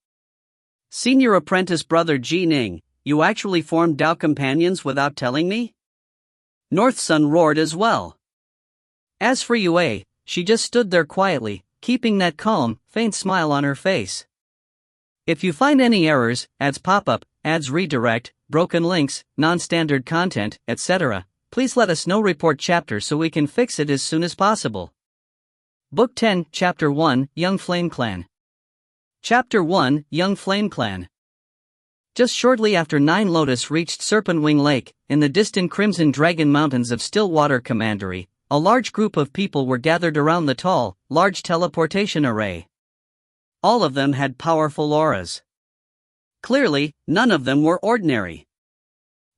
Senior apprentice brother Ji Ning, you actually formed Dao companions without telling me? North Sun roared as well. As for Yue, she just stood there quietly, keeping that calm, faint smile on her face. If you find any errors, ads pop up, ads redirect, broken links, non-standard content, etc., please let us know. Report chapter so we can fix it as soon as possible. Book 10, Chapter 1, Young Flame Clan. Chapter 1, Young Flame Clan. Just shortly after Nine Lotus reached Serpentwing Lake, in the distant Crimson Dragon Mountains of Stillwater Commandery, a large group of people were gathered around the tall, large teleportation array. All of them had powerful auras. Clearly, none of them were ordinary.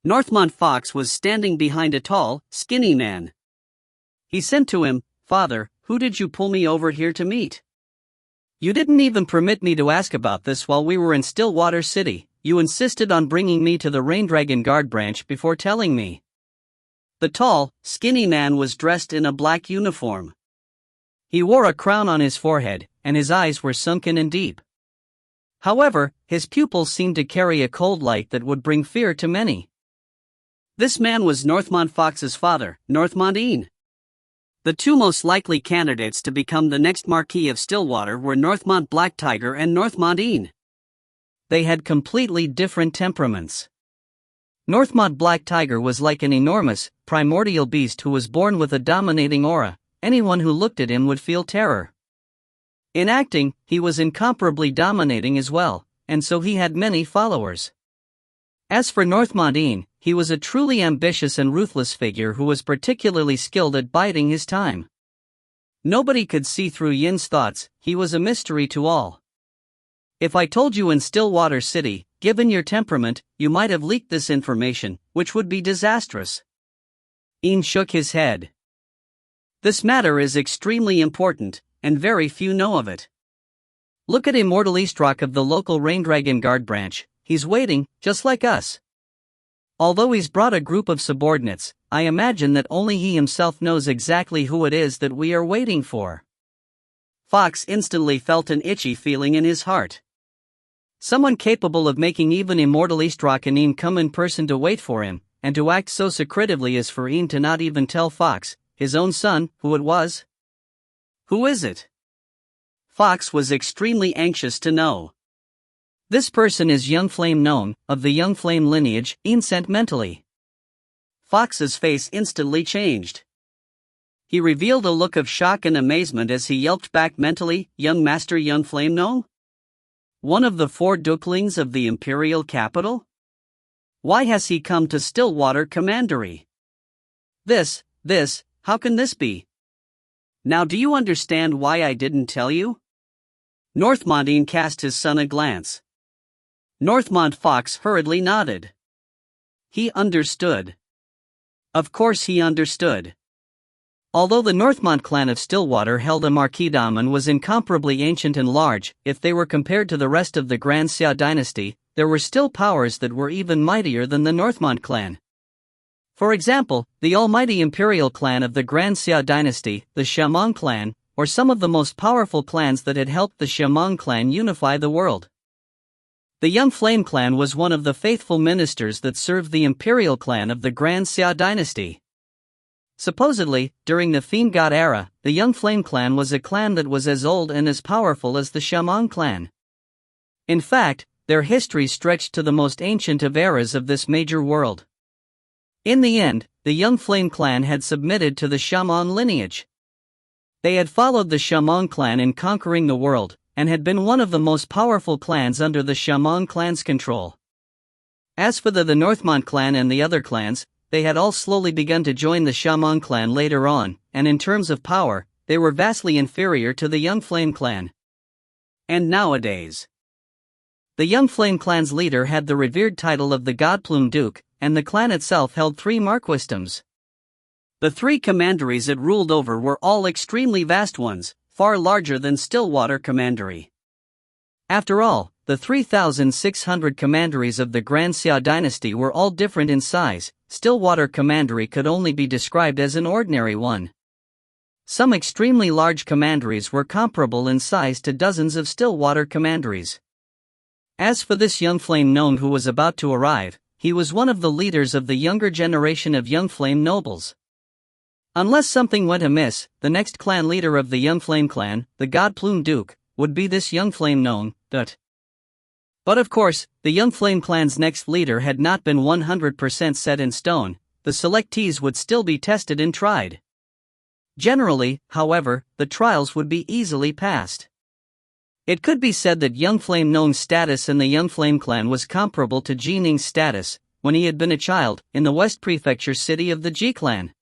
Northmont Fox was standing behind a tall, skinny man. He sent to him, "Father, who did you pull me over here to meet? You didn't even permit me to ask about this while we were in Stillwater City. You insisted on bringing me to the Raindragon Guard branch before telling me." The tall, skinny man was dressed in a black uniform. He wore a crown on his forehead, and his eyes were sunken and deep. However, his pupils seemed to carry a cold light that would bring fear to many. This man was Northmont Fox's father, Northmont Een. The two most likely candidates to become the next Marquis of Stillwater were Northmont Black Tiger and Northmont Een. They had completely different temperaments. Northmont Black Tiger was like an enormous, primordial beast who was born with a dominating aura. Anyone who looked at him would feel terror. In acting, he was incomparably dominating as well, and so he had many followers. As for Northmont Een, he was a truly ambitious and ruthless figure who was particularly skilled at biding his time. Nobody could see through Yin's thoughts, he was a mystery to all. If I told you in Stillwater City, given your temperament, you might have leaked this information, which would be disastrous. Een shook his head. This matter is extremely important, and very few know of it. Look at Immortal Eastrock of the local Raindragon Guard branch, he's waiting, just like us. Although he's brought a group of subordinates, I imagine that only he himself knows exactly who it is that we are waiting for. Fox instantly felt an itchy feeling in his heart. Someone capable of making even Immortal Eastrock and Een come in person to wait for him, and to act so secretively as for Een to not even tell Fox, his own son, who it was? Who is it? Fox was extremely anxious to know. This person is Young Flame known, of the Young Flame lineage, Een sent mentally. Fox's face instantly changed. He revealed a look of shock and amazement as he yelped back mentally, "Young Master Young Flame known? One of the 4 Duklings of the Imperial capital? Why has he come to Stillwater Commandery? This, how can this be? Now do you understand why I didn't tell you?" Northmont cast his son a glance. Northmont-Fox hurriedly nodded. He understood. Of course he understood. Although the Northmont clan of Stillwater held a marquisdom and was incomparably ancient and large, if they were compared to the rest of the Grand Xia dynasty, there were still powers that were even mightier than the Northmont clan. For example, the almighty imperial clan of the Grand Xia dynasty, the Shamong clan, or some of the most powerful clans that had helped the Shamong clan unify the world. The Young Flame clan was one of the faithful ministers that served the imperial clan of the Grand Xia dynasty. Supposedly, during the Fiend God era, the Young Flame clan was a clan that was as old and as powerful as the Shamong clan. In fact, their history stretched to the most ancient of eras of this major world. In the end, the Young Flame clan had submitted to the Shamong lineage. They had followed the Shamong clan in conquering the world, and had been one of the most powerful clans under the Shamong clan's control. As for the Northmont clan and the other clans, they had all slowly begun to join the Shamong clan later on, and in terms of power, they were vastly inferior to the Young Flame clan. And nowadays, the Young Flame clan's leader had the revered title of the Godplume Duke, and the clan itself held 3 marquisdoms. The 3 commanderies it ruled over were all extremely vast ones, far larger than Stillwater Commandery. After all, the 3,600 commanderies of the Grand Xia dynasty were all different in size. Stillwater Commandery could only be described as an ordinary one. Some extremely large commanderies were comparable in size to dozens of Stillwater commanderies. As for this Young Flame gnome who was about to arrive, he was one of the leaders of the younger generation of Young Flame nobles. Unless something went amiss, the next clan leader of the Young Flame clan, the Godplume Duke, would be this Young Flame gnome, But of course, the Young Flame clan's next leader had not been 100% set in stone. The selectees would still be tested and tried. Generally, however, the trials would be easily passed. It could be said that Young Flame gnome's status in the Young Flame clan was comparable to Ji Ning's status, when he had been a child, in the West Prefecture city of the Ji clan.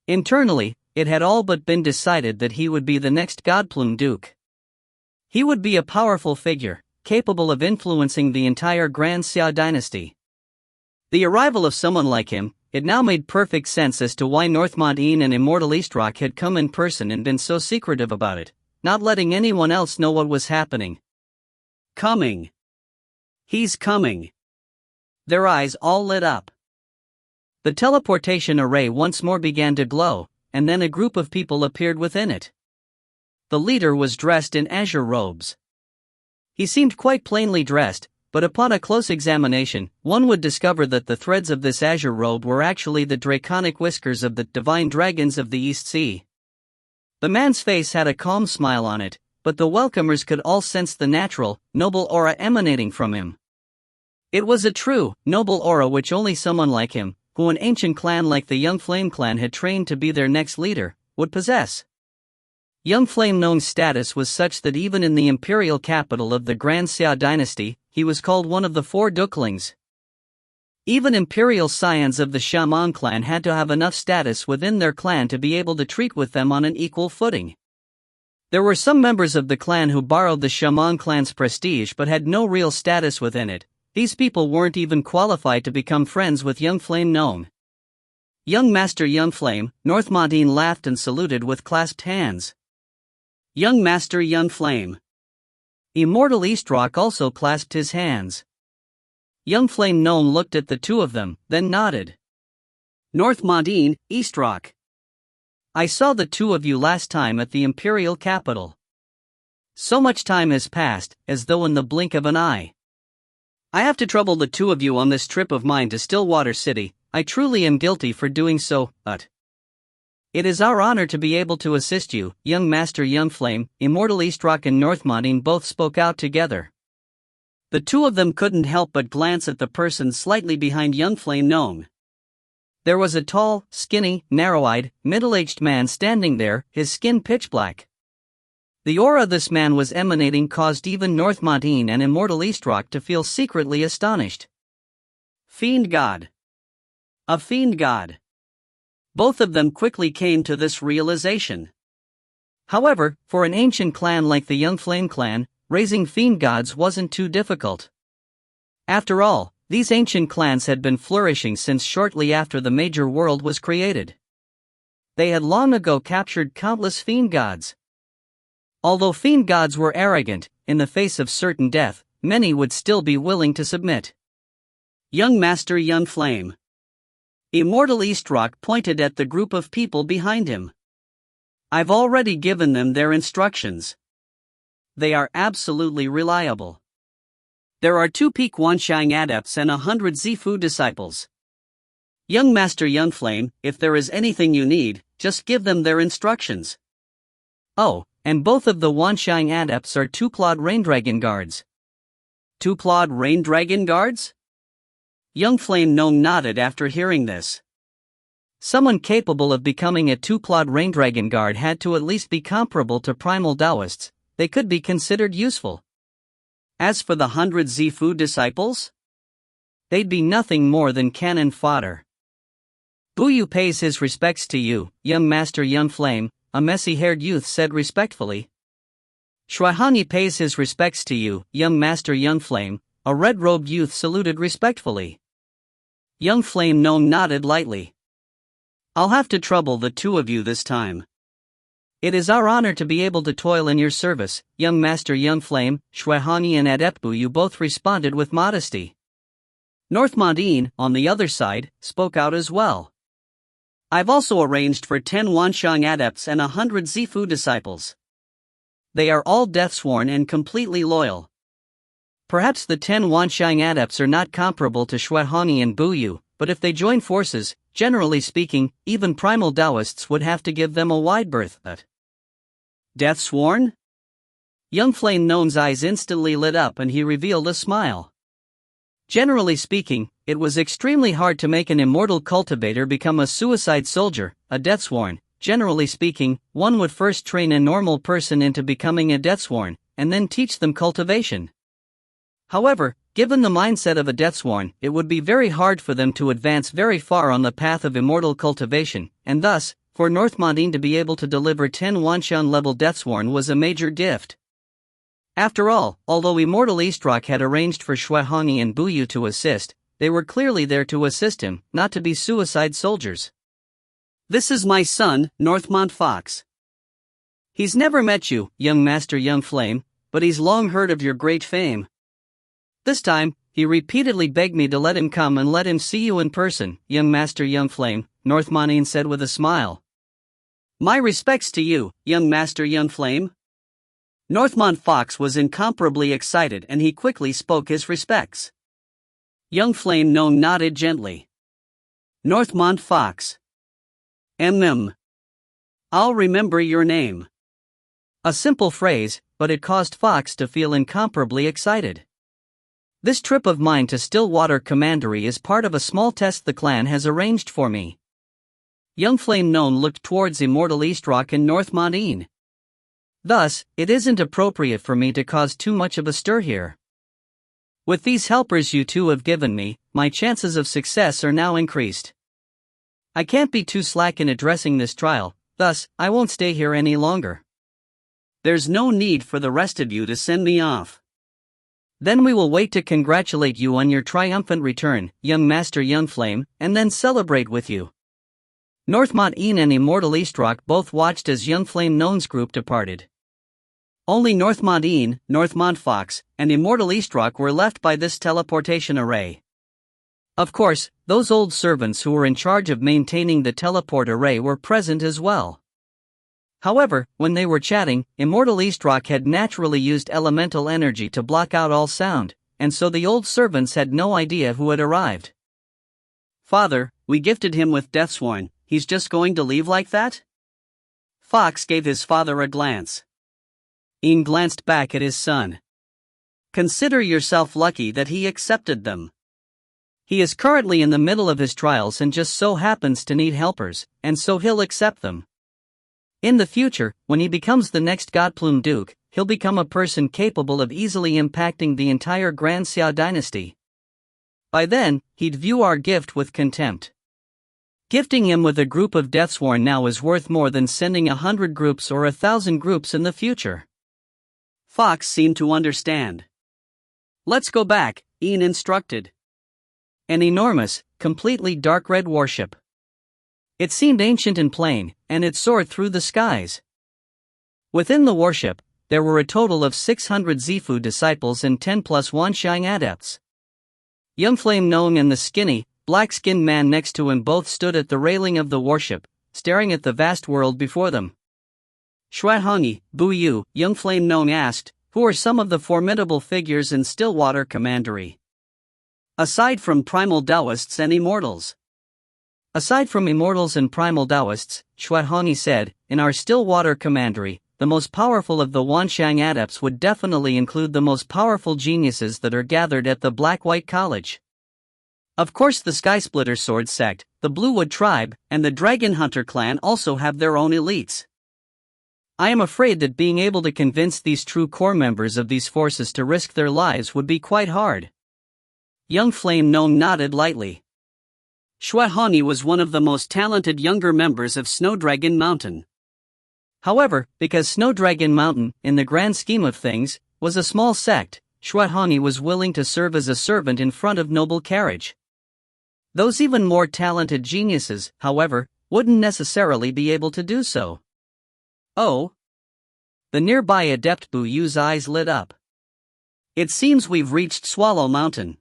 Internally, it had all but been decided that he would be the next Godplume Duke. He would be a powerful figure, capable of influencing the entire Grand Xia dynasty. The arrival of someone like him, it now made perfect sense as to why Northmont and Immortal Eastrock had come in person and been so secretive about it, not letting anyone else know what was happening. Coming. He's coming. Their eyes all lit up. The teleportation array once more began to glow, and then a group of people appeared within it. The leader was dressed in azure robes. He seemed quite plainly dressed, but upon a close examination, one would discover that the threads of this azure robe were actually the draconic whiskers of the divine dragons of the East Sea. The man's face had a calm smile on it, but the welcomers could all sense the natural, noble aura emanating from him. It was a true, noble aura which only someone like him, who an ancient clan like the Young Flame clan had trained to be their next leader, would possess. Young Flame gnome's status was such that even in the imperial capital of the Grand Xia dynasty, he was called one of the 4 Duklings. Even imperial scions of the Shamong clan had to have enough status within their clan to be able to treat with them on an equal footing. There were some members of the clan who borrowed the Shamong clan's prestige but had no real status within it. These people weren't even qualified to become friends with Young Flame gnome. Young Master Young Flame, Northmont laughed and saluted with clasped hands. Young Master Young Flame. Immortal Eastrock also clasped his hands. Young Flame gnome looked at the 2 of them, then nodded. Northmont Eastrock. I saw the 2 of you last time at the imperial capital. So much time has passed, as though in the blink of an eye. I have to trouble the 2 of you on this trip of mine to Stillwater City. I truly am guilty for doing so, but it is our honor to be able to assist you. Young Master Young Flame, Immortal Eastrock and Northmont both spoke out together. The 2 of them couldn't help but glance at the person slightly behind Young Flame gnome. There was a tall, skinny, narrow-eyed, middle-aged man standing there, his skin pitch black. The aura this man was emanating caused even Northmont and Immortal Eastrock to feel secretly astonished. Fiend God. A fiend god. Both of them quickly came to this realization. However, for an ancient clan like the Young Flame clan, raising fiend gods wasn't too difficult. After all, these ancient clans had been flourishing since shortly after the major world was created. They had long ago captured countless fiend gods. Although fiend gods were arrogant, in the face of certain death, many would still be willing to submit. Young Master Young Flame. Immortal Eastrock pointed at the group of people behind him. I've already given them their instructions. They are absolutely reliable. There are 2 peak Wanshang adepts and 100 Zifu disciples. Young Master Young Flame, if there is anything you need, just give them their instructions. Oh, and both of the Wanshang adepts are 2-clawed rain dragon guards. 2-clawed rain dragon guards? Young Flame Gnome nodded after hearing this. Someone capable of becoming a 2-clawed rain dragon guard had to at least be comparable to primal Taoists. They could be considered useful. As for the 100 Zifu disciples, they'd be nothing more than cannon fodder. Buyu pays his respects to you, Young Master Young Flame, a messy-haired youth said respectfully. Shuaihanyi pays his respects to you, Young Master Young Flame, a red-robed youth saluted respectfully. Young Flame Gnome nodded lightly. I'll have to trouble the 2 of you this time. It is our honor to be able to toil in your service, Young Master Young Flame. Shuaihanyi and Adept Buyu both responded with modesty. Northmondine, on the other side, spoke out as well. I've also arranged for 10 Wanshang adepts and 100 Zifu disciples. They are all death-sworn and completely loyal. Perhaps the 10 Wanshang adepts are not comparable to Shuaihanyi and Buyu, but if they join forces, generally speaking, even primal Taoists would have to give them a wide berth. Death-sworn? Young Flame Gnome's eyes instantly lit up and he revealed a smile. Generally speaking, it was extremely hard to make an immortal cultivator become a suicide soldier, a deathsworn. Generally speaking, one would first train a normal person into becoming a deathsworn, and then teach them cultivation. However, given the mindset of a deathsworn, it would be very hard for them to advance very far on the path of immortal cultivation, and thus, for Northmondine to be able to deliver 10 Wanshan-level deathsworn was a major gift. After all, although Immortal Eastrock had arranged for Shuaihanyi and Buyu to assist, they were clearly there to assist him, not to be suicide soldiers. This is my son, Northmont Fox. He's never met you, Young Master Young Flame, but he's long heard of your great fame. This time, he repeatedly begged me to let him come and let him see you in person, Young Master Young Flame, Northmondine said with a smile. My respects to you, Young Master Young Flame. Northmont Fox was incomparably excited and he quickly spoke his respects. Young Flame Gnome nodded gently. Northmont Fox. I'll remember your name. A simple phrase, but it caused Fox to feel incomparably excited. This trip of mine to Stillwater Commandery is part of a small test the clan has arranged for me. Young Flame Gnome looked towards Immortal Eastrock and Northmondine. Thus, it isn't appropriate for me to cause too much of a stir here. With these helpers you two have given me, my chances of success are now increased. I can't be too slack in addressing this trial, thus, I won't stay here any longer. There's no need for the rest of you to send me off. Then we will wait to congratulate you on your triumphant return, Young Master Young Flame, and then celebrate with you. Northmondine and Immortal Eastrock both watched as Young Flame Gnome's group departed. Only Northmondine, Northmont Fox, and Immortal Eastrock were left by this teleportation array. Of course, those old servants who were in charge of maintaining the teleport array were present as well. However, when they were chatting, Immortal Eastrock had naturally used elemental energy to block out all sound, and so the old servants had no idea who had arrived. Father, we gifted him with Deathsworn, he's just going to leave like that? Fox gave his father a glance. Ian glanced back at his son. Consider yourself lucky that he accepted them. He is currently in the middle of his trials and just so happens to need helpers, and so he'll accept them. In the future, when he becomes the next Godplume Duke, he'll become a person capable of easily impacting the entire Grand Xia dynasty. By then, he'd view our gift with contempt. Gifting him with a group of Deathsworn now is worth more than sending 100 groups or 1,000 groups in the future. Fox seemed to understand. Let's go back, Ian instructed. An enormous, completely dark red warship. It seemed ancient and plain, and it soared through the skies. Within the warship, there were a total of 600 Zifu disciples and 10 plus Wanxiang adepts. Young Flame Nong and the skinny, black-skinned man next to him both stood at the railing of the warship, staring at the vast world before them. Shuaihongyi, Bu Yu, Young Flame Nong asked, who are some of the formidable figures in Stillwater Commandery? Aside from Primal Taoists and Immortals. Aside from Immortals and Primal Taoists, Shuaihongyi said, in our Stillwater Commandery, the most powerful of the Wanxiang adepts would definitely include the most powerful geniuses that are gathered at the Black-White College. Of course the Skysplitter Sword Sect, the Bluewood Tribe, and the Dragon Hunter clan also have their own elites. I am afraid that being able to convince these true core members of these forces to risk their lives would be quite hard. Young Flame Nong nodded lightly. Shuaihongyi was one of the most talented younger members of Snowdragon Mountain. However, because Snowdragon Mountain, in the grand scheme of things, was a small sect, Shuaihongyi was willing to serve as a servant in front of noble carriage. Those even more talented geniuses, however, wouldn't necessarily be able to do so. Oh? The nearby adept Bu Yu's eyes lit up. It seems we've reached Swallow Mountain.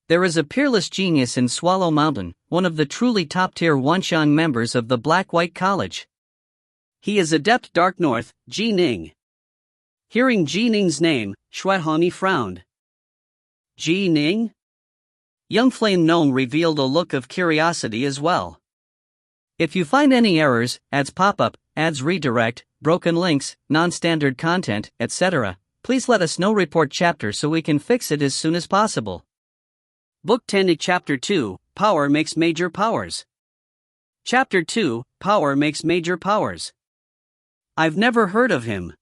There is a peerless genius in Swallow Mountain, one of the truly top-tier Wanxiang members of the Black-White College. He is Adept Dark North, Ji Ning. Hearing Ji Ning's name, Shuaihongyi frowned. Ji Ning? Young Flame Nong revealed a look of curiosity as well. If you find any errors, ads pop-up, ads redirect, broken links, non-standard content, etc., please let us know. Report chapter so we can fix it as soon as possible. Book 10 Chapter 2, Power Makes Major Powers. Chapter 2, Power Makes Major Powers. I've never heard of him.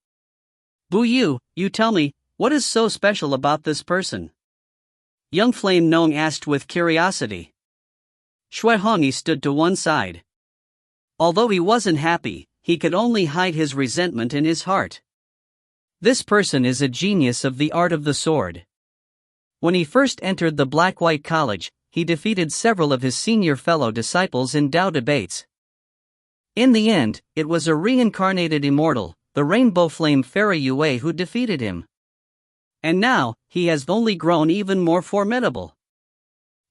Bu Yu, you tell me, what is so special about this person? Young Flame Nong asked with curiosity. Shuaihongyi stood to one side. Although he wasn't happy, he could only hide his resentment in his heart. This person is a genius of the art of the sword. When he first entered the Black-White College, he defeated several of his senior fellow disciples in Dao debates. In the end, it was a reincarnated immortal, the Rainbow Flame Fairy Yue, who defeated him. And now, he has only grown even more formidable.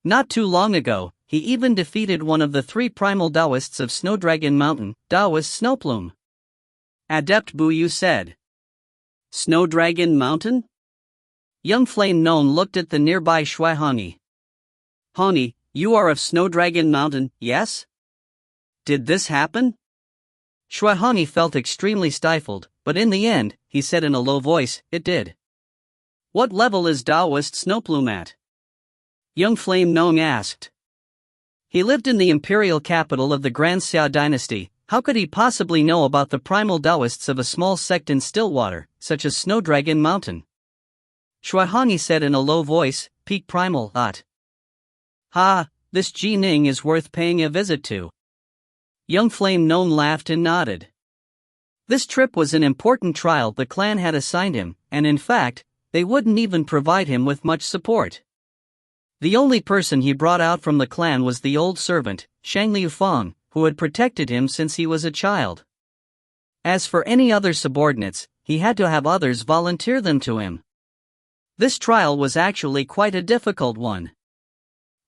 Not too long ago, he even defeated one of the 3 primal Taoists of Snowdragon Mountain, Taoist Snowplume. Adept Bu Yu said. Snowdragon Mountain? Young Flame Nong looked at the nearby Shuaihongyi. Hongyi, you are of Snowdragon Mountain, yes? Did this happen? Shuaihongyi felt extremely stifled, but in the end, he said in a low voice, it did. What level is Taoist Snowplume at? Young Flame Nong asked. He lived in the imperial capital of the Grand Xia dynasty. How could he possibly know about the primal Taoists of a small sect in Stillwater, such as Snowdragon Mountain? Shuaihongyi said in a low voice, Peak Primal, Ot. Ha, this Ji Ning is worth paying a visit to. Young Flame Nong laughed and nodded. This trip was an important trial the clan had assigned him, and in fact, they wouldn't even provide him with much support. The only person he brought out from the clan was the old servant, Shang Liufeng, who had protected him since he was a child. As for any other subordinates, he had to have others volunteer them to him. This trial was actually quite a difficult one.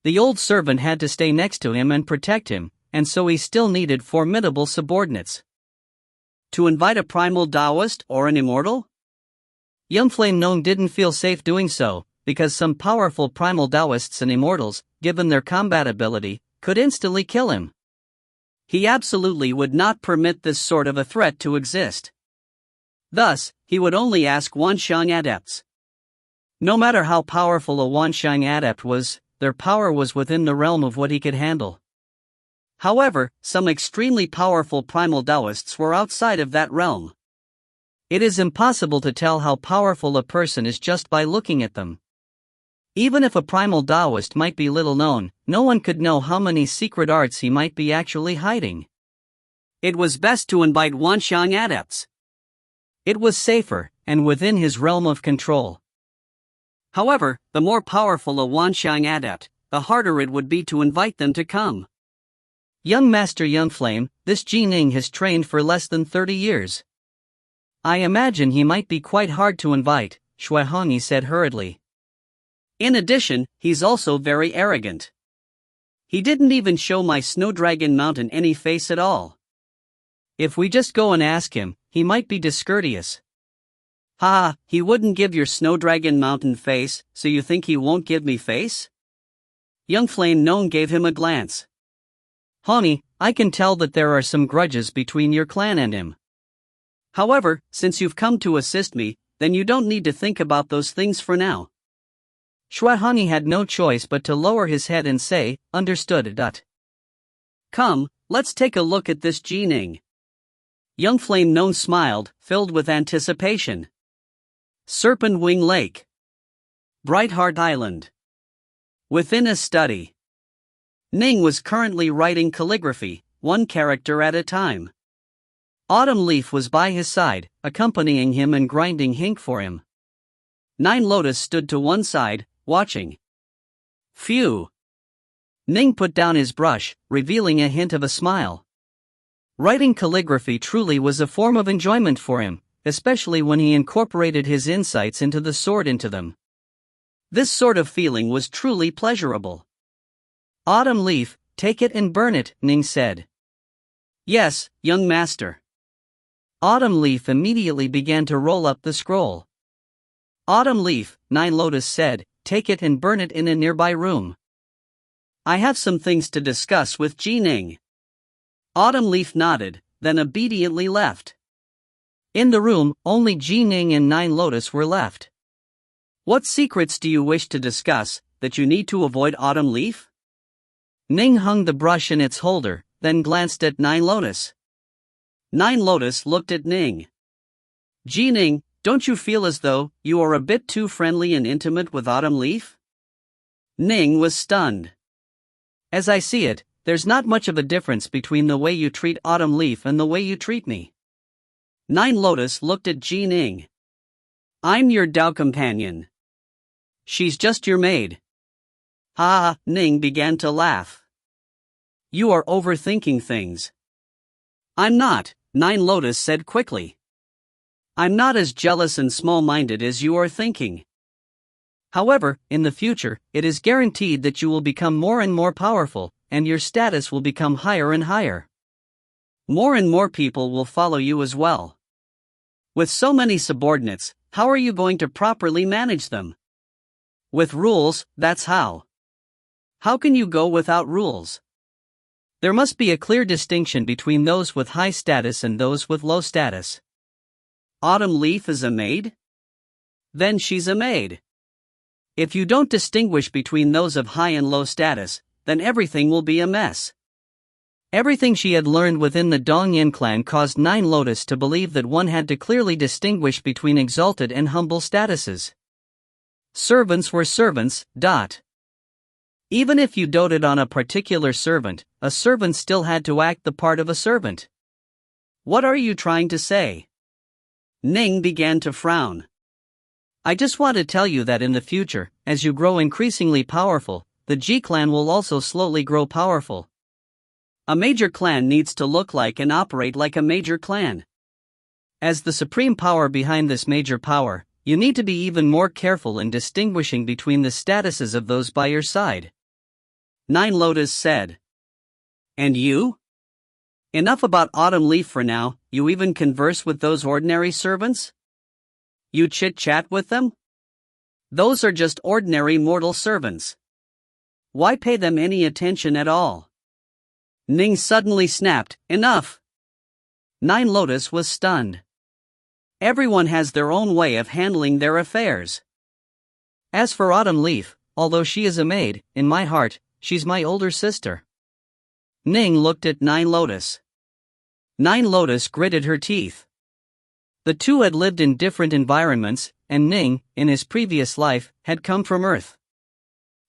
The old servant had to stay next to him and protect him, and so he still needed formidable subordinates. To invite a primal Taoist or an immortal? Young Flame Nong didn't feel safe doing so, because some powerful primal Taoists and immortals, given their combat ability, could instantly kill him. He absolutely would not permit this sort of a threat to exist. Thus, he would only ask Wanxiang adepts. No matter how powerful a Wanxiang adept was, their power was within the realm of what he could handle. However, some extremely powerful primal Taoists were outside of that realm. It is impossible to tell how powerful a person is just by looking at them. Even if a primal Taoist might be little known, no one could know how many secret arts he might be actually hiding. It was best to invite Wanxiang adepts. It was safer, and within his realm of control. However, the more powerful a Wanxiang adept, the harder it would be to invite them to come. Young Master Youngflame, this Ning has trained for less than 30 years. I imagine he might be quite hard to invite, Shui Hongyi said hurriedly. In addition, he's also very arrogant. He didn't even show my Snowdragon Mountain any face at all. If we just go and ask him, he might be discourteous. Ha, he wouldn't give your Snowdragon Mountain face, so you think he won't give me face? Young Flame Gnome gave him a glance. Hongyi, I can tell that there are some grudges between your clan and him. However, since you've come to assist me, then you don't need to think about those things for now. Shui Hongyi had no choice but to lower his head and say, understood. Come, let's take a look at this Ning. Young Flame Gnome smiled, filled with anticipation. Serpent Wing Lake. Brightheart Island. Within a study. Ning was currently writing calligraphy, one character at a time. Autumn Leaf was by his side, accompanying him and grinding ink for him. Nine Lotus stood to one side, watching. Phew! Ning put down his brush, revealing a hint of a smile. Writing calligraphy truly was a form of enjoyment for him, especially when he incorporated his insights into the sword into them. This sort of feeling was truly pleasurable. Autumn Leaf, take it and burn it, Ning said. Yes, young master. Autumn Leaf immediately began to roll up the scroll. Autumn Leaf, Nine Lotus said, take it and burn it in a nearby room. I have some things to discuss with Ning. Autumn Leaf nodded, then obediently left. In the room, only Ning and Nine Lotus were left. What secrets do you wish to discuss, that you need to avoid Autumn Leaf? Ning hung the brush in its holder, then glanced at Nine Lotus. Nine Lotus looked at Ning. Ning, don't you feel as though you are a bit too friendly and intimate with Autumn Leaf? Ning was stunned. As I see it, there's not much of a difference between the way you treat Autumn Leaf and the way you treat me. Nine Lotus looked at Ning. I'm your Dao companion. She's just your maid. Ha, Ning began to laugh. You are overthinking things. I'm not, Nine Lotus said quickly. I'm not as jealous and small-minded as you are thinking. However, in the future, it is guaranteed that you will become more and more powerful, and your status will become higher and higher. More and more people will follow you as well. With so many subordinates, how are you going to properly manage them? With rules, that's how. How can you go without rules? There must be a clear distinction between those with high status and those with low status. Autumn Leaf is a maid? Then she's a maid. If you don't distinguish between those of high and low status, then everything will be a mess. Everything she had learned within the Dongyan clan caused Nine Lotus to believe that one had to clearly distinguish between exalted and humble statuses. Servants were servants. Even if you doted on a particular servant, a servant still had to act the part of a servant. What are you trying to say? Ning began to frown. I just want to tell you that in the future, as you grow increasingly powerful, the G clan will also slowly grow powerful. A major clan needs to look like and operate like a major clan. As the supreme power behind this major power, you need to be even more careful in distinguishing between the statuses of those by your side. Nine Lotus said. And you? Enough about Autumn Leaf for now. You even converse with those ordinary servants? You chit-chat with them? Those are just ordinary mortal servants. Why pay them any attention at all? Ning suddenly snapped, enough! Nine Lotus was stunned. Everyone has their own way of handling their affairs. As for Autumn Leaf, although she is a maid, in my heart, she's my older sister. Ning looked at Nine Lotus. Nine Lotus gritted her teeth. The two had lived in different environments, and Ning, in his previous life, had come from Earth.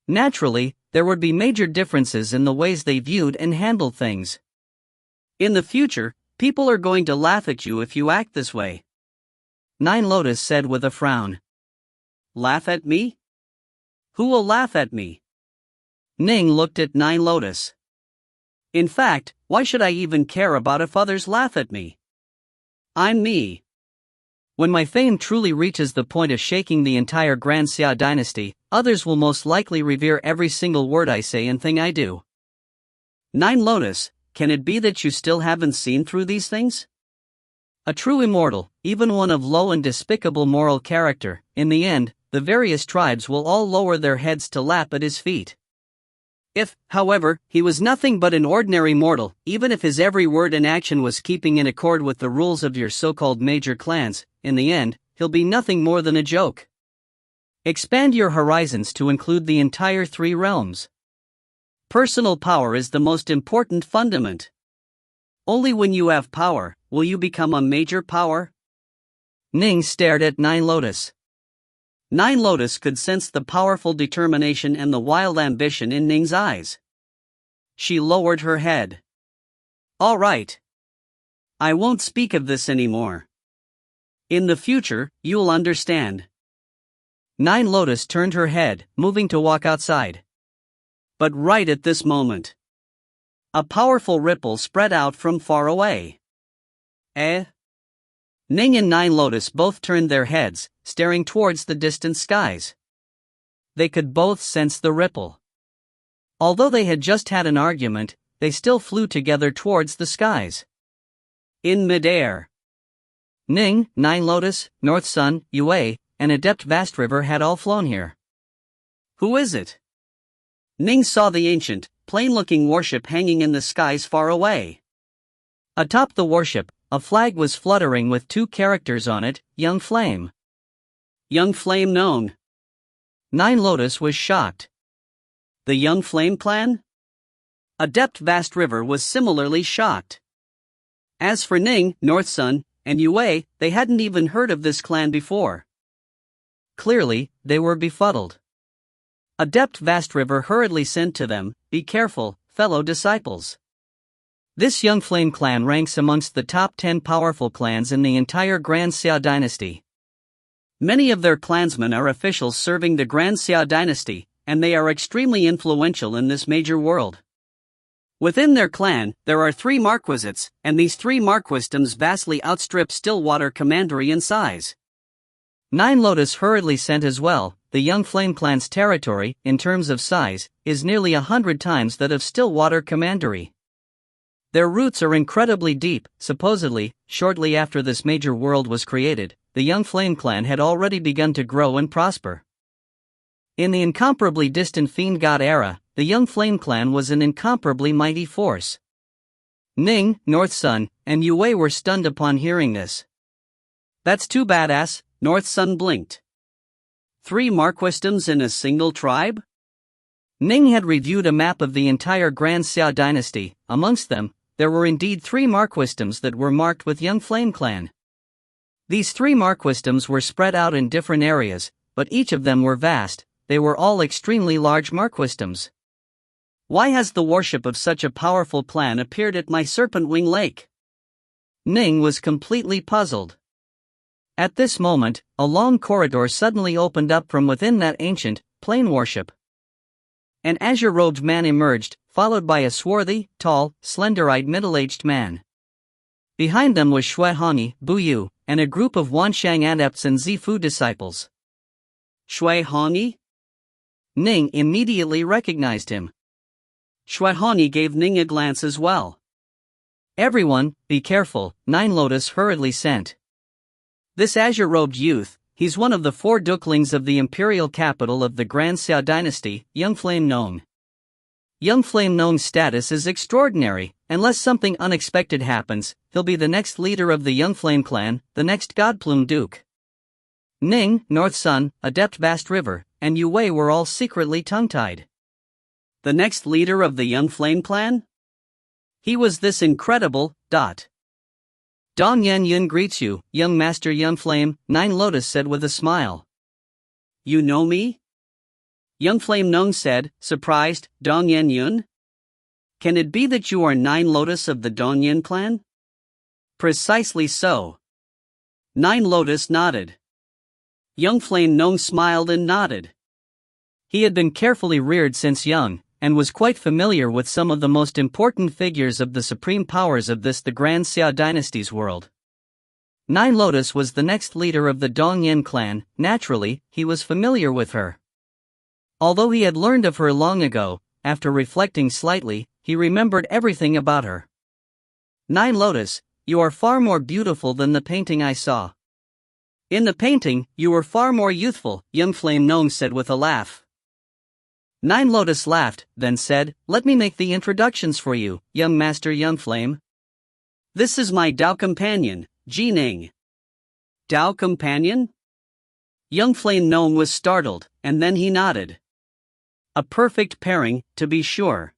Naturally, there would be major differences in the ways they viewed and handled things. In the future, people are going to laugh at you if you act this way. Nine Lotus said with a frown. Laugh at me? Who will laugh at me? Ning looked at Nine Lotus. In fact, why should I even care about if others laugh at me? I'm me. When my fame truly reaches the point of shaking the entire Grand Xia dynasty, others will most likely revere every single word I say and thing I do. Nine Lotus, can it be that you still haven't seen through these things? A true immortal, even one of low and despicable moral character, in the end, the various tribes will all lower their heads to lap at his feet. If, however, he was nothing but an ordinary mortal, even if his every word and action was keeping in accord with the rules of your so-called major clans, in the end, he'll be nothing more than a joke. Expand your horizons to include the entire three realms. Personal power is the most important fundament. Only when you have power, will you become a major power? Ning stared at Nine Lotus. Nine Lotus could sense the powerful determination and the wild ambition in Ning's eyes. She lowered her head. All right. I won't speak of this anymore. In the future, you'll understand. Nine Lotus turned her head, moving to walk outside. But right at this moment, a powerful ripple spread out from far away. Eh? Ning and Nine Lotus both turned their heads, staring towards the distant skies. They could both sense the ripple. Although they had just had an argument, they still flew together towards the skies. In midair, Ning, Nine Lotus, North Sun, Yue, and Adept Vast River had all flown here. Who is it? Ning saw the ancient, plain-looking warship hanging in the skies far away. Atop the warship, a flag was fluttering with two characters on it, Young Flame. Young Flame known. Nine Lotus was shocked. The Young Flame clan? Adept Vast River was similarly shocked. As for Ning, North Sun, and Yue, they hadn't even heard of this clan before. Clearly, they were befuddled. Adept Vast River hurriedly sent to them, "Be careful, fellow disciples. This Young Flame clan ranks amongst the top 10 powerful clans in the entire Grand Xia dynasty. Many of their clansmen are officials serving the Grand Xia dynasty, and they are extremely influential in this major world. Within their clan, there are 3 marquisates, and these 3 marquisdoms vastly outstrip Stillwater Commandery in size." Nine Lotus hurriedly sent as well. The Young Flame clan's territory, in terms of size, is nearly 100 times that of Stillwater Commandery. Their roots are incredibly deep. Supposedly, shortly after this major world was created, the Young Flame clan had already begun to grow and prosper. In the incomparably distant Fiend God era, the Young Flame clan was an incomparably mighty force. Ning, North Sun, and Yue were stunned upon hearing this. "That's too badass," North Sun blinked. 3 marquisdoms in a single tribe? Ning had reviewed a map of the entire Grand Xia dynasty. Amongst them, there were indeed 3 marquisdoms that were marked with Young Flame clan. These 3 marquisdoms were spread out in different areas, but each of them were vast. They were all extremely large marquisdoms. Why has the worship of such a powerful clan appeared at my Serpent Wing Lake? Ning was completely puzzled. At this moment, a long corridor suddenly opened up from within that ancient, plain worship. An azure-robed man emerged, followed by a swarthy, tall, slender-eyed middle-aged man. Behind them was Shui Hongyi, Bu Yu, and a group of Wanshang adepts and Zifu disciples. Shui Hongyi? Ning immediately recognized him. Shui Hongyi gave Ning a glance as well. "Everyone, be careful," Nine Lotus hurriedly sent. "This azure-robed youth, he's one of the 4 duklings of the imperial capital of the Grand Xia dynasty, Young Flame Nong. Young Flame Nong's status is extraordinary. Unless something unexpected happens, he'll be the next leader of the Young Flame clan, the next Godplume Duke." Ning, North Sun, Adept Vast River, and Yue were all secretly tongue-tied. The next leader of the Young Flame clan? He was this incredible. "Dong Yan Yun greets you, young master Young Flame," Nine Lotus said with a smile. "You know me?" Young Flame Nong said, surprised. Dong Yen Yun? Can it be that you are Nine Lotus of the Dong Yen clan? Precisely so. Nine Lotus nodded. Young Flame Nong smiled and nodded. He had been carefully reared since young, and was quite familiar with some of the most important figures of the supreme powers of the Grand Xia dynasty's world. Nine Lotus was the next leader of the Dong Yen clan. Naturally, he was familiar with her. Although he had learned of her long ago, after reflecting slightly, he remembered everything about her. Nine Lotus, you are far more beautiful than the painting I saw. In the painting, you were far more youthful, Young Flame Nong said with a laugh. Nine Lotus laughed, then said, let me make the introductions for you, young master Young Flame. This is my Dao companion, Ning. Dao companion? Young Flame Nong was startled, and then he nodded. A perfect pairing, to be sure.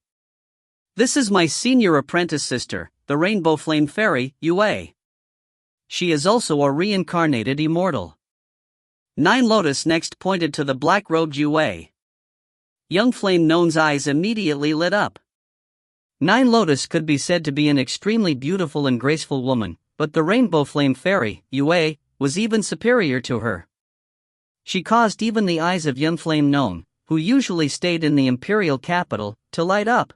This is my senior apprentice sister, the Rainbow Flame Fairy, Yue. She is also a reincarnated immortal. Nine Lotus next pointed to the black-robed Yue. Young Flame Nong's eyes immediately lit up. Nine Lotus could be said to be an extremely beautiful and graceful woman, but the Rainbow Flame Fairy, Yue, was even superior to her. She caused even the eyes of Young Flame Nong, who usually stayed in the imperial capital, to light up.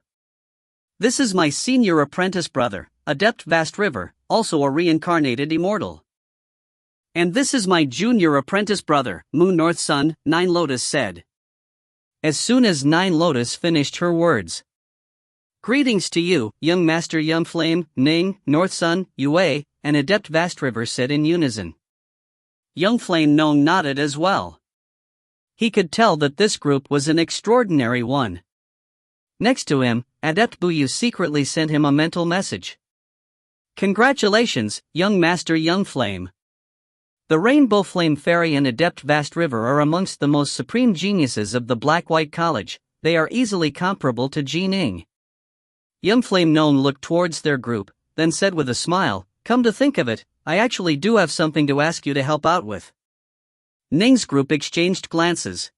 This is my senior apprentice brother, Adept Vast River, also a reincarnated immortal. And this is my junior apprentice brother, Moon North Sun, Nine Lotus said. As soon as Nine Lotus finished her words. Greetings to you, young master Young Flame, Ning, North Sun, Yue, and Adept Vast River said in unison. Young Flame Nong nodded as well. He could tell that this group was an extraordinary one. Next to him, Adept Buyu secretly sent him a mental message. Congratulations, young master Young Flame. The Rainbow Flame Fairy and Adept Vast River are amongst the most supreme geniuses of the Black-White College. They are easily comparable to Ning. Young Flame Nong looked towards their group, then said with a smile, come to think of it, I actually do have something to ask you to help out with. Ning's group exchanged glances.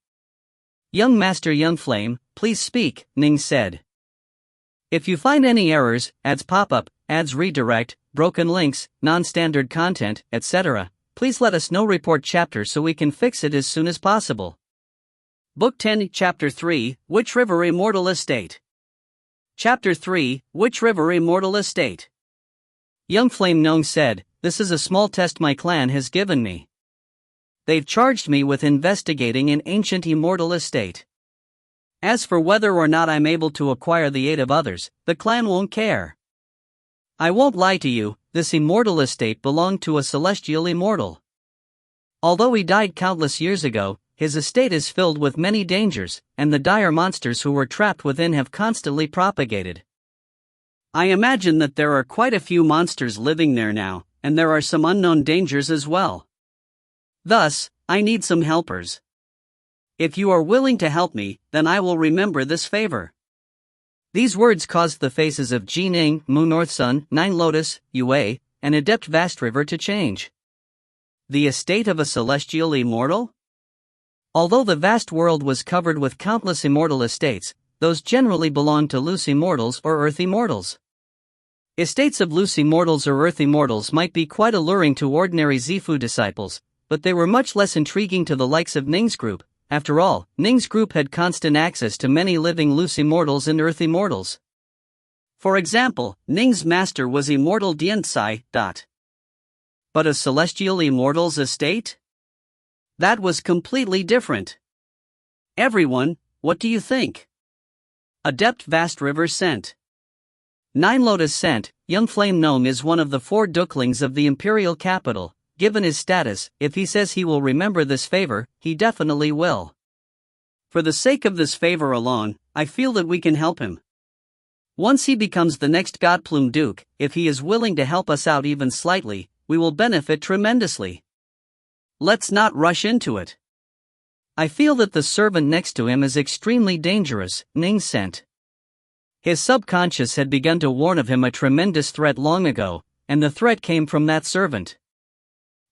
Young Master Young Flame, please speak, Ning said. If you find any errors, ads pop-up, ads redirect, broken links, non-standard content, etc., please let us know. Report chapter so we can fix it as soon as possible. Book 10, Chapter 3, Witch River Immortal Estate. Chapter 3, Witch River Immortal Estate. Young Flame Nong said, this is a small test my clan has given me. They've charged me with investigating an ancient immortal estate. As for whether or not I'm able to acquire the aid of others, the clan won't care. I won't lie to you, this immortal estate belonged to a celestial immortal. Although he died countless years ago, his estate is filled with many dangers, and the dire monsters who were trapped within have constantly propagated. I imagine that there are quite a few monsters living there now, and there are some unknown dangers as well. Thus, I need some helpers. If you are willing to help me, then I will remember this favor. These words caused the faces of Ning, Moon North Sun, Nine Lotus, Yue, and Adept Vast River to change. The estate of a celestial immortal? Although the vast world was covered with countless immortal estates, those generally belonged to loose immortals or earth immortals. Estates of loose immortals or earth immortals might be quite alluring to ordinary Zifu disciples, but they were much less intriguing to the likes of Ning's group. After all, Ning's group had constant access to many living loose immortals and earth immortals. For example, Ning's master was Immortal Dianzai. But a celestial immortal's estate? That was completely different. Everyone, what do you think? Adept Vast River sent. Nine Lotus sent, Young Flame Nong is one of the 4 duklings of the imperial capital. Given his status, if he says he will remember this favor, he definitely will. For the sake of this favor alone, I feel that we can help him. Once he becomes the next Godplume Duke, if he is willing to help us out even slightly, we will benefit tremendously. Let's not rush into it. I feel that the servant next to him is extremely dangerous, Ning sent. His subconscious had begun to warn of him a tremendous threat long ago, and the threat came from that servant.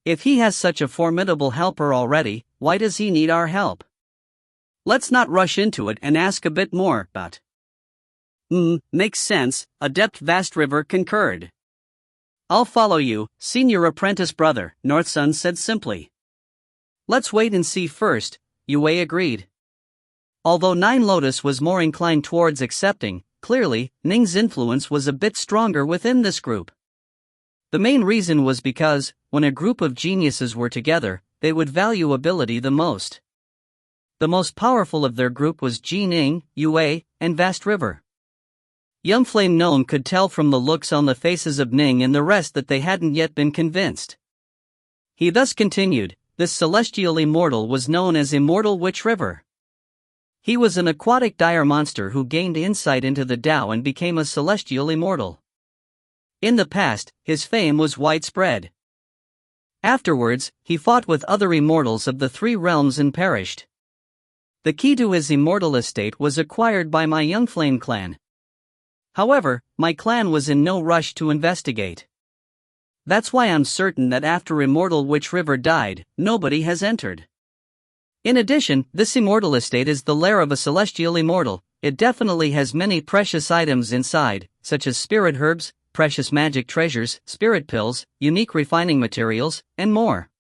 If he has such a formidable helper already, why does he need our help? Let's not rush into it and ask a bit more, but. Makes sense, Adept Vast River concurred. I'll follow you, senior apprentice brother, North Sun said simply. Let's wait and see first, Yue agreed. Although Nine Lotus was more inclined towards accepting, clearly, Ning's influence was a bit stronger within this group. The main reason was because, when a group of geniuses were together, they would value ability the most. The most powerful of their group was Ning, Yue, and Vast River. Young Flame Gnome could tell from the looks on the faces of Ning and the rest that they hadn't yet been convinced. He thus continued, this celestial immortal was known as Immortal Witch River. He was an aquatic dire monster who gained insight into the Tao and became a celestial immortal. In the past, his fame was widespread. Afterwards, he fought with other immortals of the three realms and perished. The key to his immortal estate was acquired by my Young Flame clan. However, my clan was in no rush to investigate. That's why I'm certain that after Immortal Witch River died, nobody has entered. In addition, this immortal estate is the lair of a celestial immortal. It definitely has many precious items inside, such as spirit herbs, precious magic treasures, spirit pills, unique refining materials, and more.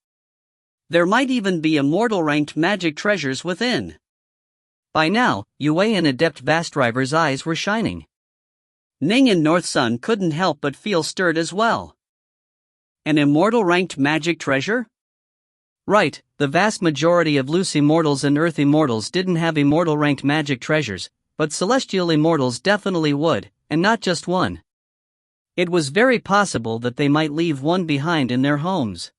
There might even be immortal ranked magic treasures within. By now, Yue and Adept Vast River's eyes were shining. Ning and North Sun couldn't help but feel stirred as well. An immortal ranked magic treasure? Right, the vast majority of loose immortals and earth immortals didn't have immortal ranked magic treasures, but celestial immortals definitely would, and not just one. It was very possible that they might leave one behind in their homes.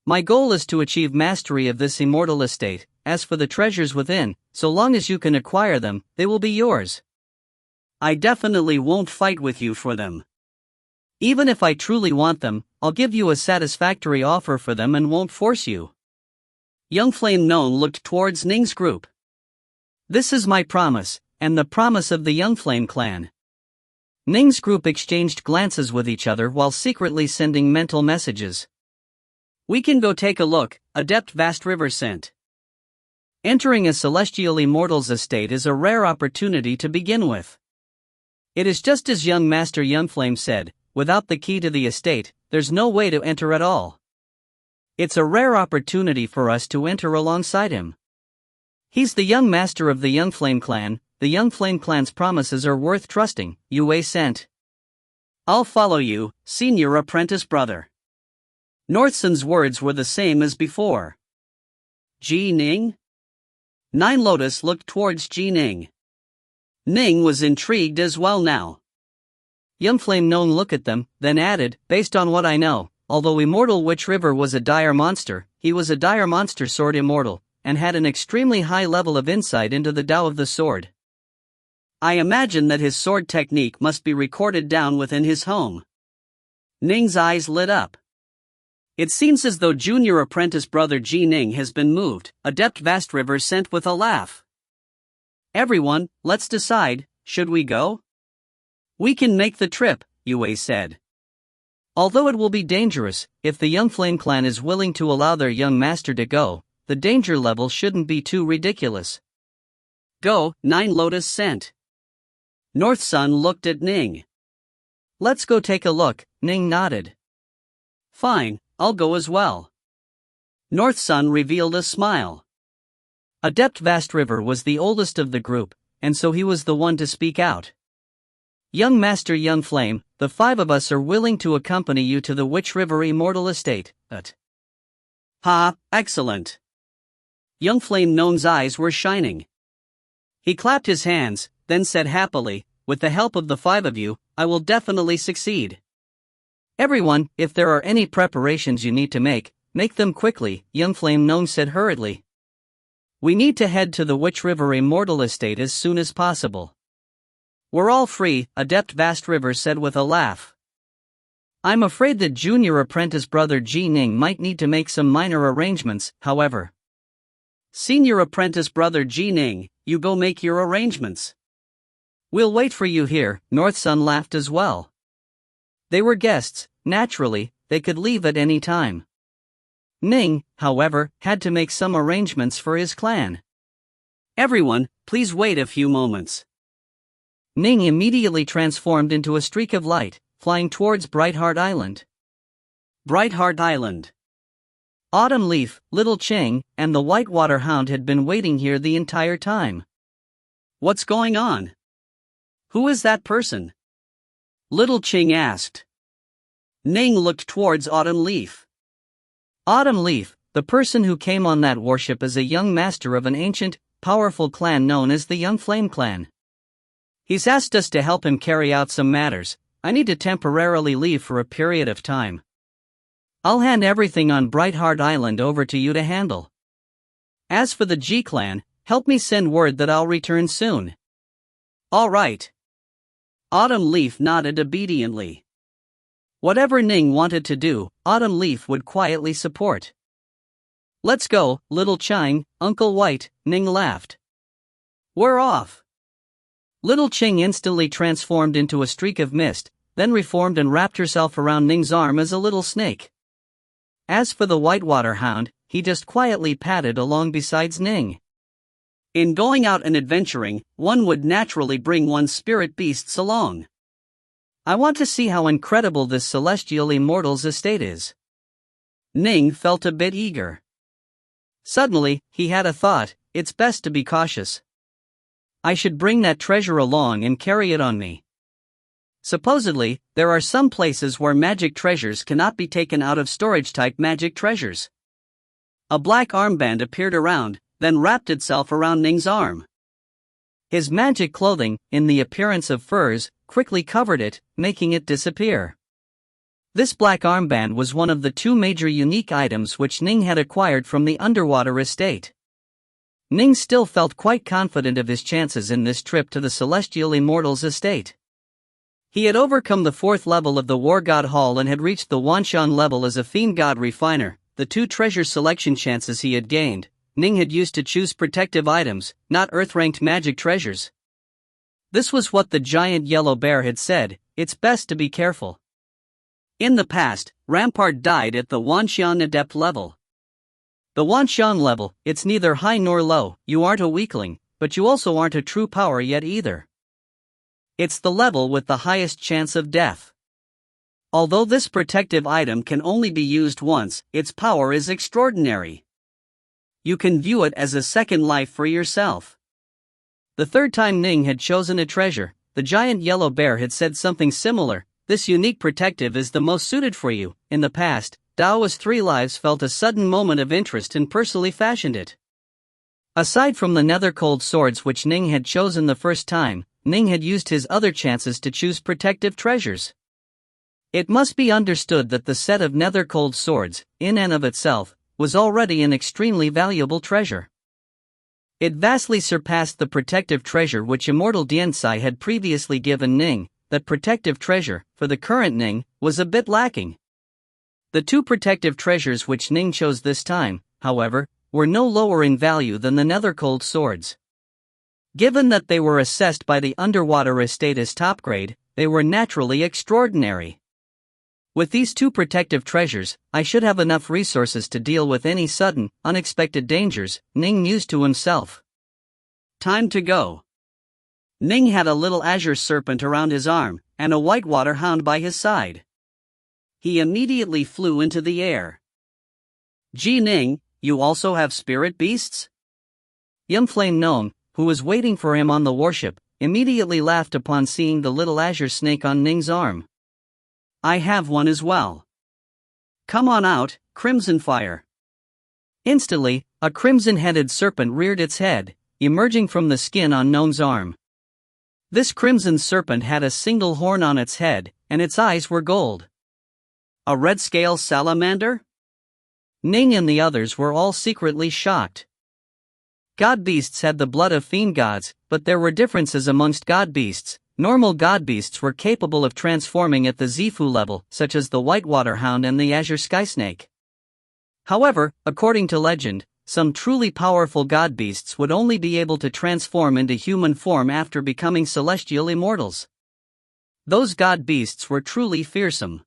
My goal is to achieve mastery of this immortal estate. As for the treasures within, so long as you can acquire them, they will be yours. I definitely won't fight with you for them. Even if I truly want them, I'll give you a satisfactory offer for them and won't force you. Young Flame Gnome looked towards Ning's group. This is my promise, and the promise of the Young Flame clan. Ning's group exchanged glances with each other while secretly sending mental messages. We can go take a look, Adept Vast River sent. Entering a celestial immortal's estate is a rare opportunity to begin with. It is just as young Master Young Flame said, without the key to the estate, there's no way to enter at all. It's a rare opportunity for us to enter alongside him. He's the young master of the Young Flame clan. The Young Flame clan's promises are worth trusting, Yue sent. I'll follow you, senior apprentice brother. North Sun's words were the same as before. Ning? Nine Lotus looked towards Ning. Ning was intrigued as well now. Young Flame Gnome looked at them, then added, based on what I know, although Immortal Witch River was a dire monster, he was a dire monster sword immortal, and had an extremely high level of insight into the Tao of the sword. I imagine that his sword technique must be recorded down within his home. Ning's eyes lit up. It seems as though junior apprentice brother Ning has been moved, Adept Vast River sent with a laugh. Everyone, let's decide, should we go? We can make the trip, Yue said. Although it will be dangerous, if the Young Flame clan is willing to allow their young master to go, the danger level shouldn't be too ridiculous. Go, Nine Lotus sent. North Sun looked at Ning. Let's go take a look, Ning nodded. Fine, I'll go as well. North Sun revealed a smile. Adept Vast River was the oldest of the group, and so he was the one to speak out. Young Master Young Flame, the five of us are willing to accompany you to the Witch River Immortal Estate, Ha, excellent. Young Flame Gnome's eyes were shining. He clapped his hands, then said happily, with the help of the five of you, I will definitely succeed. Everyone, if there are any preparations you need to make them quickly, Young Flame Gnome said hurriedly. We need to head to the Witch River Immortal Estate as soon as possible. We're all free, Adept Vast River said with a laugh. I'm afraid that junior apprentice brother Ning might need to make some minor arrangements, however. Senior apprentice brother Ning, you go make your arrangements. We'll wait for you here, North Sun laughed as well. They were guests, naturally, they could leave at any time. Ning, however, had to make some arrangements for his clan. Everyone, please wait a few moments. Ning immediately transformed into a streak of light, flying towards Brightheart Island. Brightheart Island. Autumn Leaf, Little Ching, and the Whitewater Hound had been waiting here the entire time. What's going on? Who is that person? Little Ching asked. Ning looked towards Autumn Leaf. Autumn Leaf, the person who came on that warship, is a young master of an ancient, powerful clan known as the Young Flame Clan. He's asked us to help him carry out some matters. I need to temporarily leave for a period of time. I'll hand everything on Brightheart Island over to you to handle. As for the G Clan, help me send word that I'll return soon. All right. Autumn Leaf nodded obediently. Whatever Ning wanted to do, Autumn Leaf would quietly support. Let's go, Little Ching, Uncle White, Ning laughed. We're off. Little Ching instantly transformed into a streak of mist, then reformed and wrapped herself around Ning's arm as a little snake. As for the Whitewater Hound, he just quietly padded along beside Ning. In going out and adventuring, one would naturally bring one's spirit beasts along. I want to see how incredible this celestial Immortals estate is. Ning felt a bit eager. Suddenly, he had a thought: it's best to be cautious. I should bring that treasure along and carry it on me. Supposedly, there are some places where magic treasures cannot be taken out of storage-type magic treasures. A black armband appeared around, then wrapped itself around Ning's arm. His magic clothing, in the appearance of furs, quickly covered it, making it disappear. This black armband was one of the two major unique items which Ning had acquired from the underwater estate. Ning still felt quite confident of his chances in this trip to the celestial Immortals estate. He had overcome the 4th level of the War God Hall and had reached the Wanshan level as a Fiend God Refiner. The 2 treasure selection chances he had gained, Ning had used to choose protective items, not earth-ranked magic treasures. This was what the giant yellow bear had said: it's best to be careful. In the past, Rampart died at the Wanshan Adept level. The Wanshan level, it's neither high nor low. You aren't a weakling, but you also aren't a true power yet either. It's the level with the highest chance of death. Although this protective item can only be used once, its power is extraordinary. You can view it as a second life for yourself. The third time Ning had chosen a treasure, the giant yellow bear had said something similar: this unique protective is the most suited for you. In the past, Dao's 3 lives felt a sudden moment of interest and personally fashioned it. Aside from the nether cold swords which Ning had chosen the first time, Ning had used his other chances to choose protective treasures. It must be understood that the set of nether cold swords, in and of itself, was already an extremely valuable treasure. It vastly surpassed the protective treasure which Immortal Diensai had previously given Ning. That protective treasure, for the current Ning, was a bit lacking. The 2 protective treasures which Ning chose this time, however, were no lower in value than the nether cold swords. Given that they were assessed by the underwater estate as top grade, they were naturally extraordinary. With these 2 protective treasures, I should have enough resources to deal with any sudden, unexpected dangers, Ning mused to himself. Time to go. Ning had a little azure serpent around his arm, and a whitewater hound by his side. He immediately flew into the air. Gee Ning, you also have spirit beasts? Young Flame Gnome, who was waiting for him on the warship, immediately laughed upon seeing the little azure snake on Ning's arm. I have one as well. Come on out, Crimson Fire. Instantly, a crimson-headed serpent reared its head, emerging from the skin on Gnome's arm. This crimson serpent had a single horn on its head, and its eyes were gold. A red-scale salamander? Ning and the others were all secretly shocked. God beasts had the blood of fiend gods, but there were differences amongst god beasts. Normal god beasts were capable of transforming at the Zifu level, such as the Whitewater Hound and the Azure Skysnake. However, according to legend, some truly powerful god beasts would only be able to transform into human form after becoming celestial immortals. Those god beasts were truly fearsome.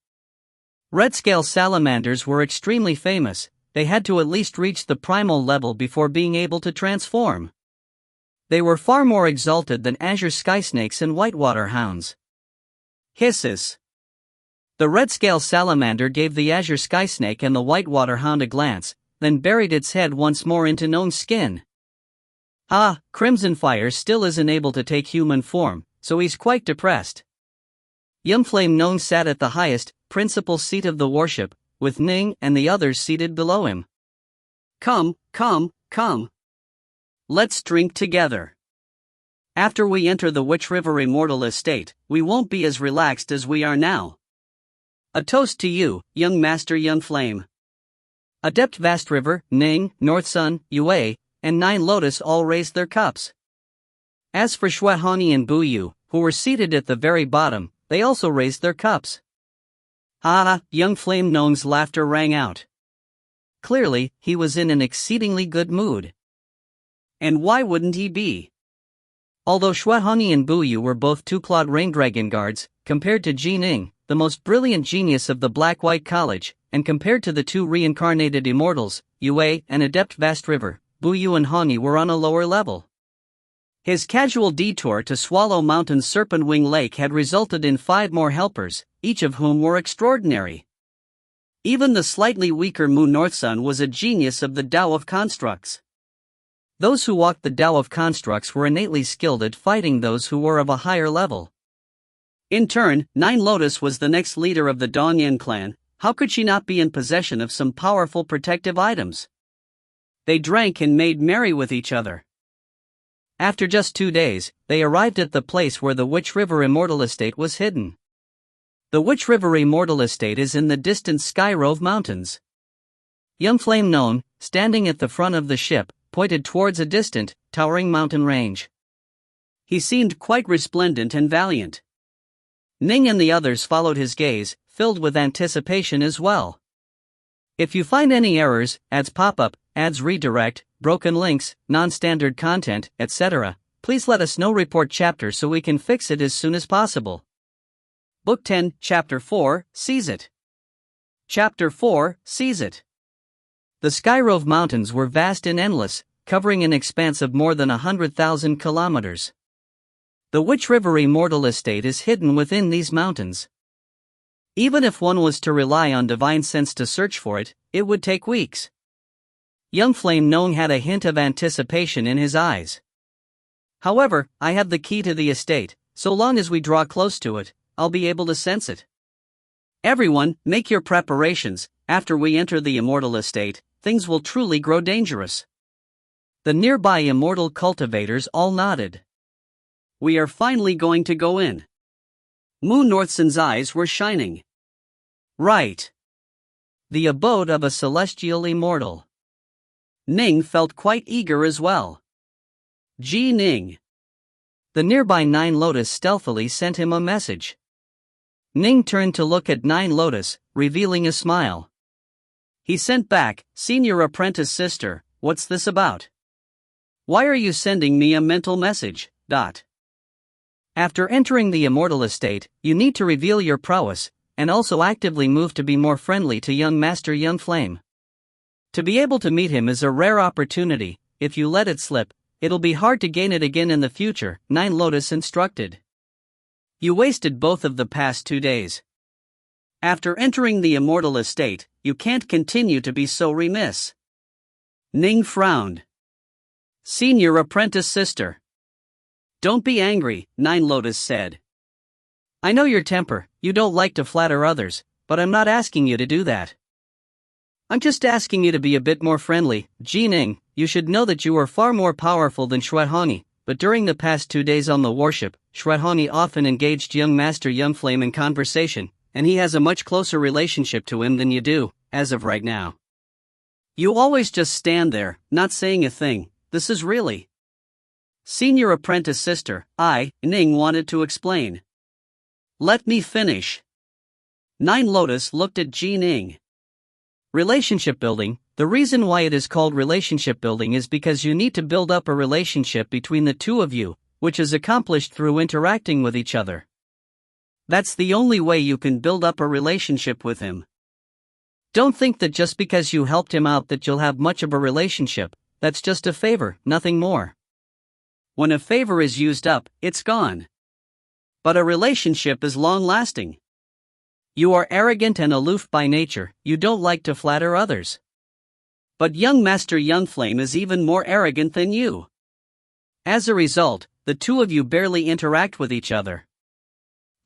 Red-scale salamanders were extremely famous. They had to at least reach the primal level before being able to transform. They were far more exalted than azure sky snakes and whitewater hounds. Hisses. The red-scale salamander gave the azure sky snake and the whitewater hound a glance, then buried its head once more into Nong's skin. Ah, Crimson Fire still isn't able to take human form, so he's quite depressed. Young Flame Nong sat at the highest, principal seat of the worship, with Ning and the others seated below him. Come, come, come. Let's drink together. After we enter the Witch River Immortal estate, we won't be as relaxed as we are now. A toast to you, young master Young Flame. Adept Vast River, Ning, North Sun, Yue, and Nine Lotus all raised their cups. As for Xuehani and Buyu, who were seated at the very bottom, they also raised their cups. Ah, Young Flame Nong's laughter rang out. Clearly, he was in an exceedingly good mood. And why wouldn't he be? Although Xuehani and Buyu were both two-clawed rain dragon guards, compared to Ji Ning, the most brilliant genius of the Black-White College, and compared to the two reincarnated immortals, Yue and Adept Vast River, Buyu and Hani were on a lower level. His casual detour to Swallow Mountain's Serpent Wing Lake had resulted in 5 more helpers, each of whom were extraordinary. Even the slightly weaker Moon North Sun was a genius of the Tao of Constructs. Those who walked the Tao of Constructs were innately skilled at fighting those who were of a higher level. In turn, Nine Lotus was the next leader of the Dongyan clan. How could she not be in possession of some powerful protective items? They drank and made merry with each other. After just 2 days, they arrived at the place where the Witch River Immortal Estate was hidden. The Witch River Immortal Estate is in the distant Skyrove Mountains. Young Flame Nong, standing at the front of the ship, pointed towards a distant, towering mountain range. He seemed quite resplendent and valiant. Ning and the others followed his gaze, filled with anticipation as well. If you find any errors, ads pop up, ads redirect, broken links, non-standard content, etc., please let us know. Report chapter so we can fix it as soon as possible. Book 10, Chapter 4, Seize It. Chapter 4, Seize It. The Skyrove Mountains were vast and endless, covering an expanse of more than 100,000 kilometers. The Witch River Immortal Estate is hidden within these mountains. Even if one was to rely on divine sense to search for it, it would take weeks. Young Flame Nong had a hint of anticipation in his eyes. However, I have the key to the estate. So long as we draw close to it, I'll be able to sense it. Everyone, make your preparations. After we enter the Immortal Estate, things will truly grow dangerous. The nearby Immortal cultivators all nodded. We are finally going to go in. Moon Northson's eyes were shining. Right. The abode of a celestial immortal. Ning felt quite eager as well. Ji Ning. The nearby Nine Lotus stealthily sent him a message. Ning turned to look at Nine Lotus, revealing a smile. He sent back, Senior Apprentice Sister, what's this about? Why are you sending me a mental message? After entering the Immortal Estate, you need to reveal your prowess, and also actively move to be more friendly to young Master Young Flame. To be able to meet him is a rare opportunity. If you let it slip, it'll be hard to gain it again in the future, Nine Lotus instructed. You wasted both of the past 2 days. After entering the Immortal Estate, you can't continue to be so remiss. Ning frowned. Senior Apprentice Sister. Don't be angry, Nine Lotus said. I know your temper, you don't like to flatter others, but I'm not asking you to do that. I'm just asking you to be a bit more friendly. Ji Ning, you should know that you are far more powerful than Xuehani, but during the past 2 days on the warship, Xuehani often engaged young Master Young Flame in conversation, and he has a much closer relationship to him than you do, as of right now. You always just stand there, not saying a thing. This is really... Senior Apprentice Sister, Ning wanted to explain. Let me finish. Nine Lotus looked at Ji Ning. Relationship building. The reason why it is called relationship building is because you need to build up a relationship between the two of you, which is accomplished through interacting with each other. That's the only way you can build up a relationship with him. Don't think that just because you helped him out that you'll have much of a relationship. That's just a favor, nothing more. When a favor is used up, it's gone. But a relationship is long-lasting. You are arrogant and aloof by nature, you don't like to flatter others. But young Master Youngflame is even more arrogant than you. As a result, the two of you barely interact with each other.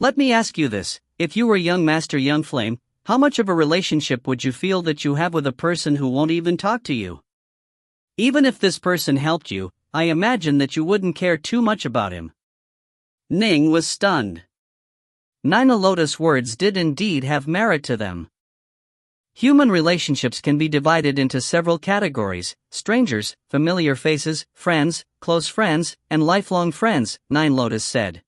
Let me ask you this, if you were young Master Youngflame, how much of a relationship would you feel that you have with a person who won't even talk to you? Even if this person helped you, I imagine that you wouldn't care too much about him. Ning was stunned. Nina Lotus' words did indeed have merit to them. Human relationships can be divided into several categories: strangers, familiar faces, friends, close friends, and lifelong friends, Nine Lotus said.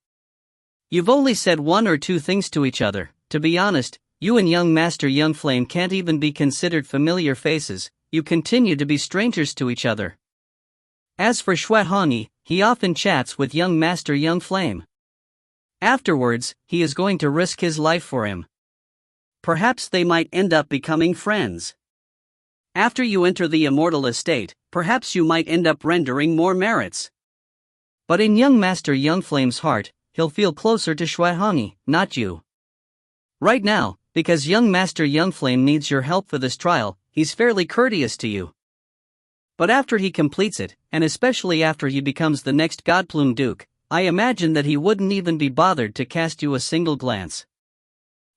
You've only said one or two things to each other. To be honest, you and young Master Youngflame can't even be considered familiar faces, you continue to be strangers to each other. As for Xuehani, he often chats with young Master Youngflame. Afterwards, he is going to risk his life for him. Perhaps they might end up becoming friends. After you enter the Immortal estate, perhaps you might end up rendering more merits. But in young Master Youngflame's heart, he'll feel closer to Xuehani, not you. Right now, because young Master Youngflame needs your help for this trial, he's fairly courteous to you. But after he completes it, and especially after he becomes the next Godplume Duke, I imagine that he wouldn't even be bothered to cast you a single glance.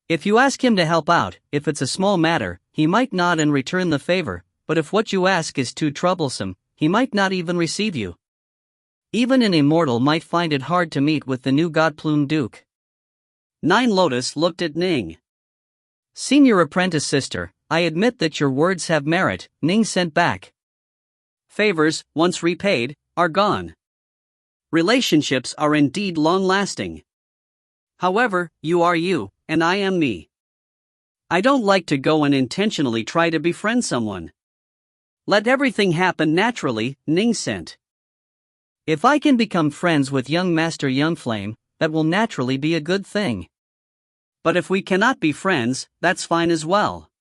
If you ask him to help out, if it's a small matter, he might nod and return the favor, but if what you ask is too troublesome, he might not even receive you. Even an immortal might find it hard to meet with the new Godplume Duke. Nine Lotus looked at Ning. Senior apprentice sister, I admit that your words have merit, Ning sent back. Favors, once repaid, are gone. Relationships are indeed long-lasting. However, you are you, and I am me. I don't like to go and intentionally try to befriend someone. Let everything happen naturally, Ning sent. If I can become friends with young Master Youngflame, that will naturally be a good thing. But if we cannot be friends, that's fine as well.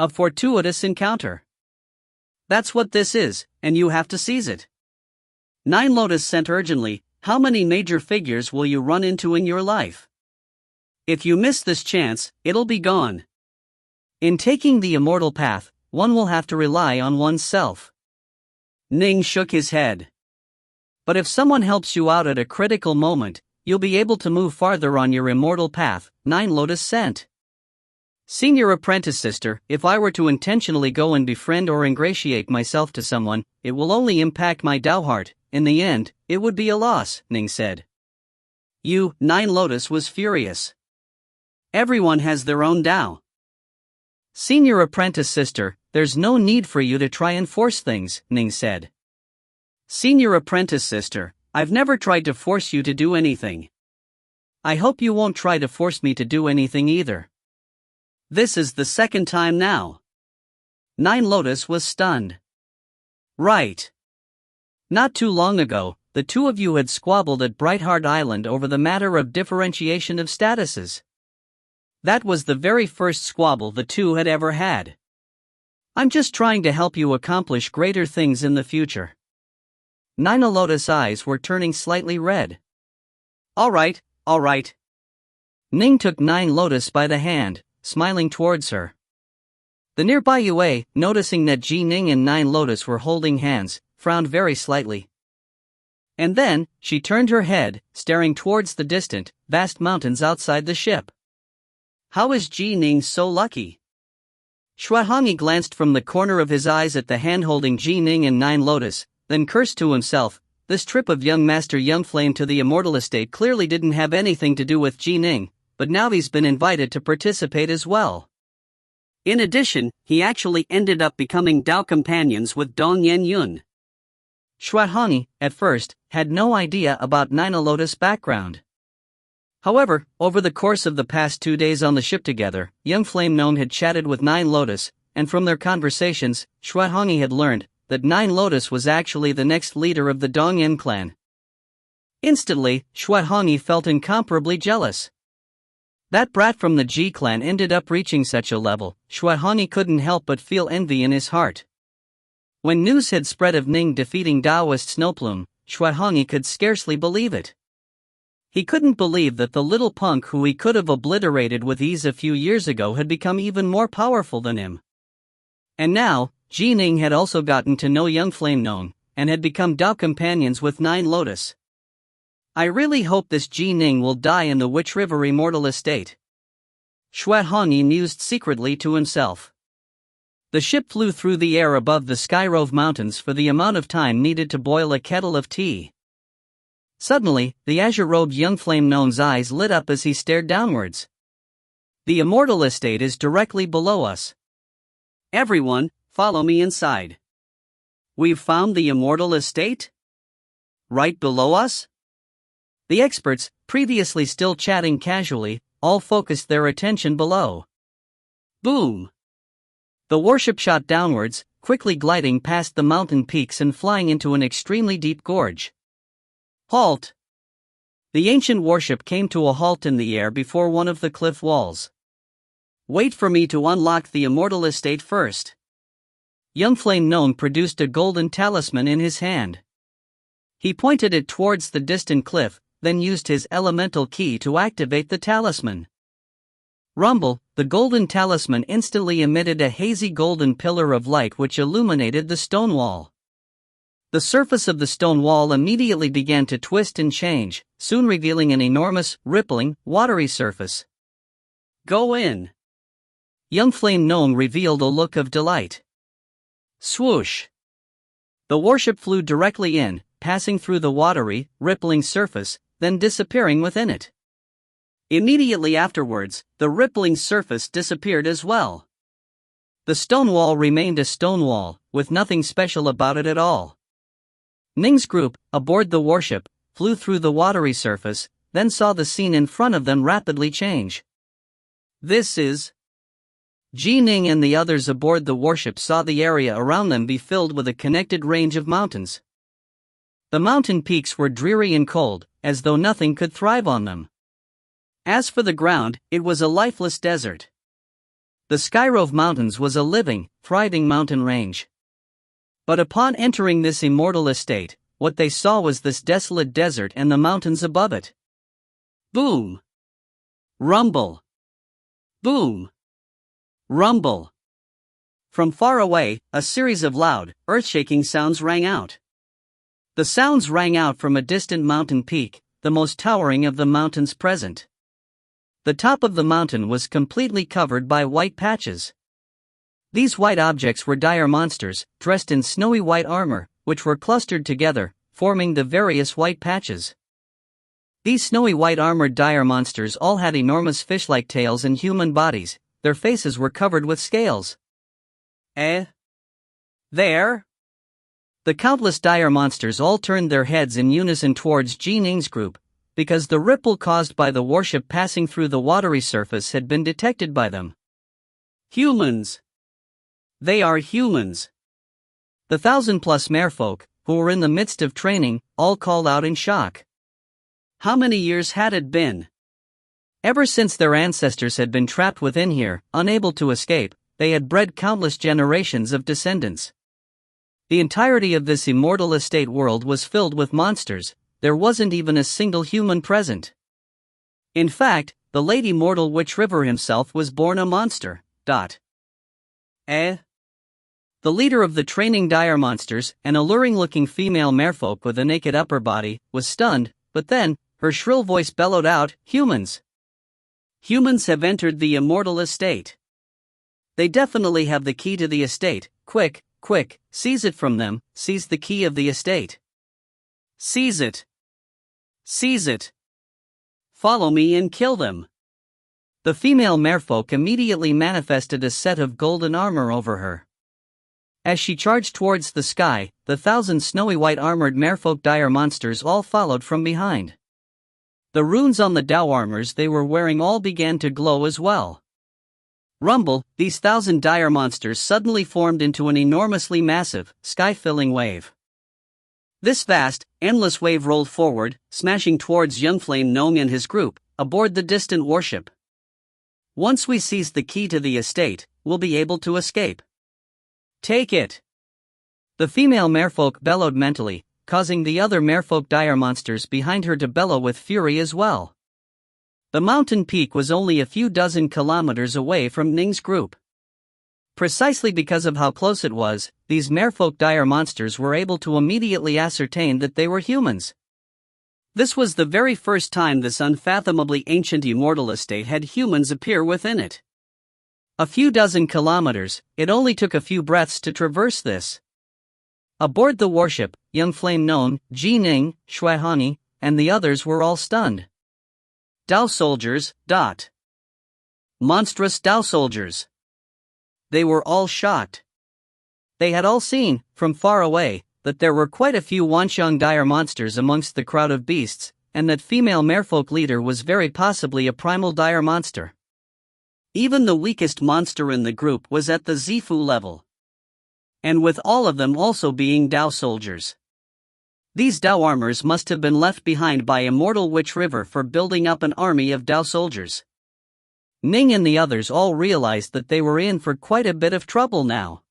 A fortuitous encounter. That's what this is, and you have to seize it. Nine Lotus sent urgently, how many major figures will you run into in your life? If you miss this chance, it'll be gone. In taking the immortal path, one will have to rely on oneself. Ning shook his head. But if someone helps you out at a critical moment, you'll be able to move farther on your immortal path, Nine Lotus sent. Senior apprentice sister, if I were to intentionally go and befriend or ingratiate myself to someone, it will only impact my Dao heart. In the end, it would be a loss, Ning said. You, Nine Lotus was furious. Everyone has their own Dao. Senior apprentice sister, there's no need for you to try and force things, Ning said. Senior apprentice sister, I've never tried to force you to do anything. I hope you won't try to force me to do anything either. This is the second time now. Nine Lotus was stunned. Right. Not too long ago, the two of you had squabbled at Brightheart Island over the matter of differentiation of statuses. That was the very first squabble the two had ever had. I'm just trying to help you accomplish greater things in the future. Nine Lotus' eyes were turning slightly red. All right. Ning took Nine Lotus by the hand, smiling towards her. The nearby Yue, noticing that Ji Ning and Nine Lotus were holding hands, frowned very slightly. And then, she turned her head, staring towards the distant, vast mountains outside the ship. How is Ji Ning so lucky? Xuehani glanced from the corner of his eyes at the hand holding Ji Ning and Nine Lotus, then cursed to himself. This trip of young Master Youngflame to the Immortal estate clearly didn't have anything to do with Ji Ning, but now he's been invited to participate as well. In addition, he actually ended up becoming Dao companions with Dong Yen Yun. Xuehani, at first, had no idea about Nine Lotus' background. However, over the course of the past 2 days on the ship together, young Flame Gnome had chatted with Nine Lotus, and from their conversations, Xuehani had learned that Nine Lotus was actually the next leader of the Dongyan clan. Instantly, Xuehani felt incomparably jealous. That brat from the Ji clan ended up reaching such a level, Xuehani couldn't help but feel envy in his heart. When news had spread of Ning defeating Daoist Snowplume, Xuehongyi could scarcely believe it. He couldn't believe that the little punk who he could have obliterated with ease a few years ago had become even more powerful than him. And now, Ning had also gotten to know young Flame Ning, and had become Dao companions with Nine Lotus. I really hope this Ning will die in the Witch River Immortal estate. Xuehongyi mused secretly to himself. The ship flew through the air above the Skyrove Mountains for the amount of time needed to boil a kettle of tea. Suddenly, the azure-robed young Flame Ning's eyes lit up as he stared downwards. The Immortal estate is directly below us. Everyone, follow me inside. We've found the Immortal estate? Right below us? The experts, previously still chatting casually, all focused their attention below. Boom! The warship shot downwards, quickly gliding past the mountain peaks and flying into an extremely deep gorge. Halt! The ancient warship came to a halt in the air before one of the cliff walls. Wait for me to unlock the Immortal estate first. Young Flame Ning produced a golden talisman in his hand. He pointed it towards the distant cliff, then used his elemental key to activate the talisman. Rumble, the golden talisman instantly emitted a hazy golden pillar of light which illuminated the stone wall. The surface of the stone wall immediately began to twist and change, soon revealing an enormous, rippling, watery surface. Go in! Young Flame Ning revealed a look of delight. Swoosh! The warship flew directly in, passing through the watery, rippling surface, then disappearing within it. Immediately afterwards, the rippling surface disappeared as well. The stone wall remained a stone wall, with nothing special about it at all. Ning's group, aboard the warship, flew through the watery surface, then saw the scene in front of them rapidly change. This is... Ning and the others aboard the warship saw the area around them be filled with a connected range of mountains. The mountain peaks were dreary and cold, as though nothing could thrive on them. As for the ground, it was a lifeless desert. The Skyrove Mountains was a living, thriving mountain range. But upon entering this Immortal estate, what they saw was this desolate desert and the mountains above it. Boom! Rumble! Boom! Rumble! From far away, a series of loud, earth-shaking sounds rang out. The sounds rang out from a distant mountain peak, the most towering of the mountains present. The top of the mountain was completely covered by white patches. These white objects were dire monsters, dressed in snowy white armor, which were clustered together, forming the various white patches. These snowy white armored dire monsters all had enormous fish-like tails and human bodies. Their faces were covered with scales. There? The countless dire monsters all turned their heads in unison towards Ning's group, because the ripple caused by the warship passing through the watery surface had been detected by them. Humans! They are humans! The 1,000+ merfolk, who were in the midst of training, all called out in shock. How many years had it been? Ever since their ancestors had been trapped within here, unable to escape, they had bred countless generations of descendants. The entirety of this Immortal estate world was filled with monsters. There wasn't even a single human present. In fact, the late immortal Witch River himself was born a monster. The leader of the training dire monsters, an alluring-looking female merfolk with a naked upper body, was stunned, but then, her shrill voice bellowed out, "Humans! Humans have entered the Immortal estate. They definitely have the key to the estate. Quick, quick, seize it from them, seize the key of the estate. Seize it! Seize it! Follow me and kill them!" The female merfolk immediately manifested a set of golden armor over her. As she charged towards the sky, the 1,000 snowy white armored merfolk dire monsters all followed from behind. The runes on the Dao armors they were wearing all began to glow as well. Rumble, these 1,000 dire monsters suddenly formed into an enormously massive, sky-filling wave. This vast, endless wave rolled forward, smashing towards young Flame Ning and his group, aboard the distant warship. Once we seize the key to the estate, we'll be able to escape. Take it! The female merfolk bellowed mentally, causing the other merfolk dire monsters behind her to bellow with fury as well. The mountain peak was only a few dozen kilometers away from Ning's group. Precisely because of how close it was, these merfolk dire monsters were able to immediately ascertain that they were humans. This was the very first time this unfathomably ancient immortal estate had humans appear within it. A few dozen kilometers, it only took a few breaths to traverse this. Aboard the warship, young flame known, Ning, Shuaihani, and the others were all stunned. Dao soldiers, monstrous Dao soldiers. They were all shocked. They had all seen, from far away, that there were quite a few Wanxiang dire monsters amongst the crowd of beasts, and that female merfolk leader was very possibly a primal dire monster. Even the weakest monster in the group was at the Zifu level. And with all of them also being Dao soldiers. These Dao armors must have been left behind by Immortal Witch River for building up an army of Dao soldiers. Ning and the others all realized that they were in for quite a bit of trouble now.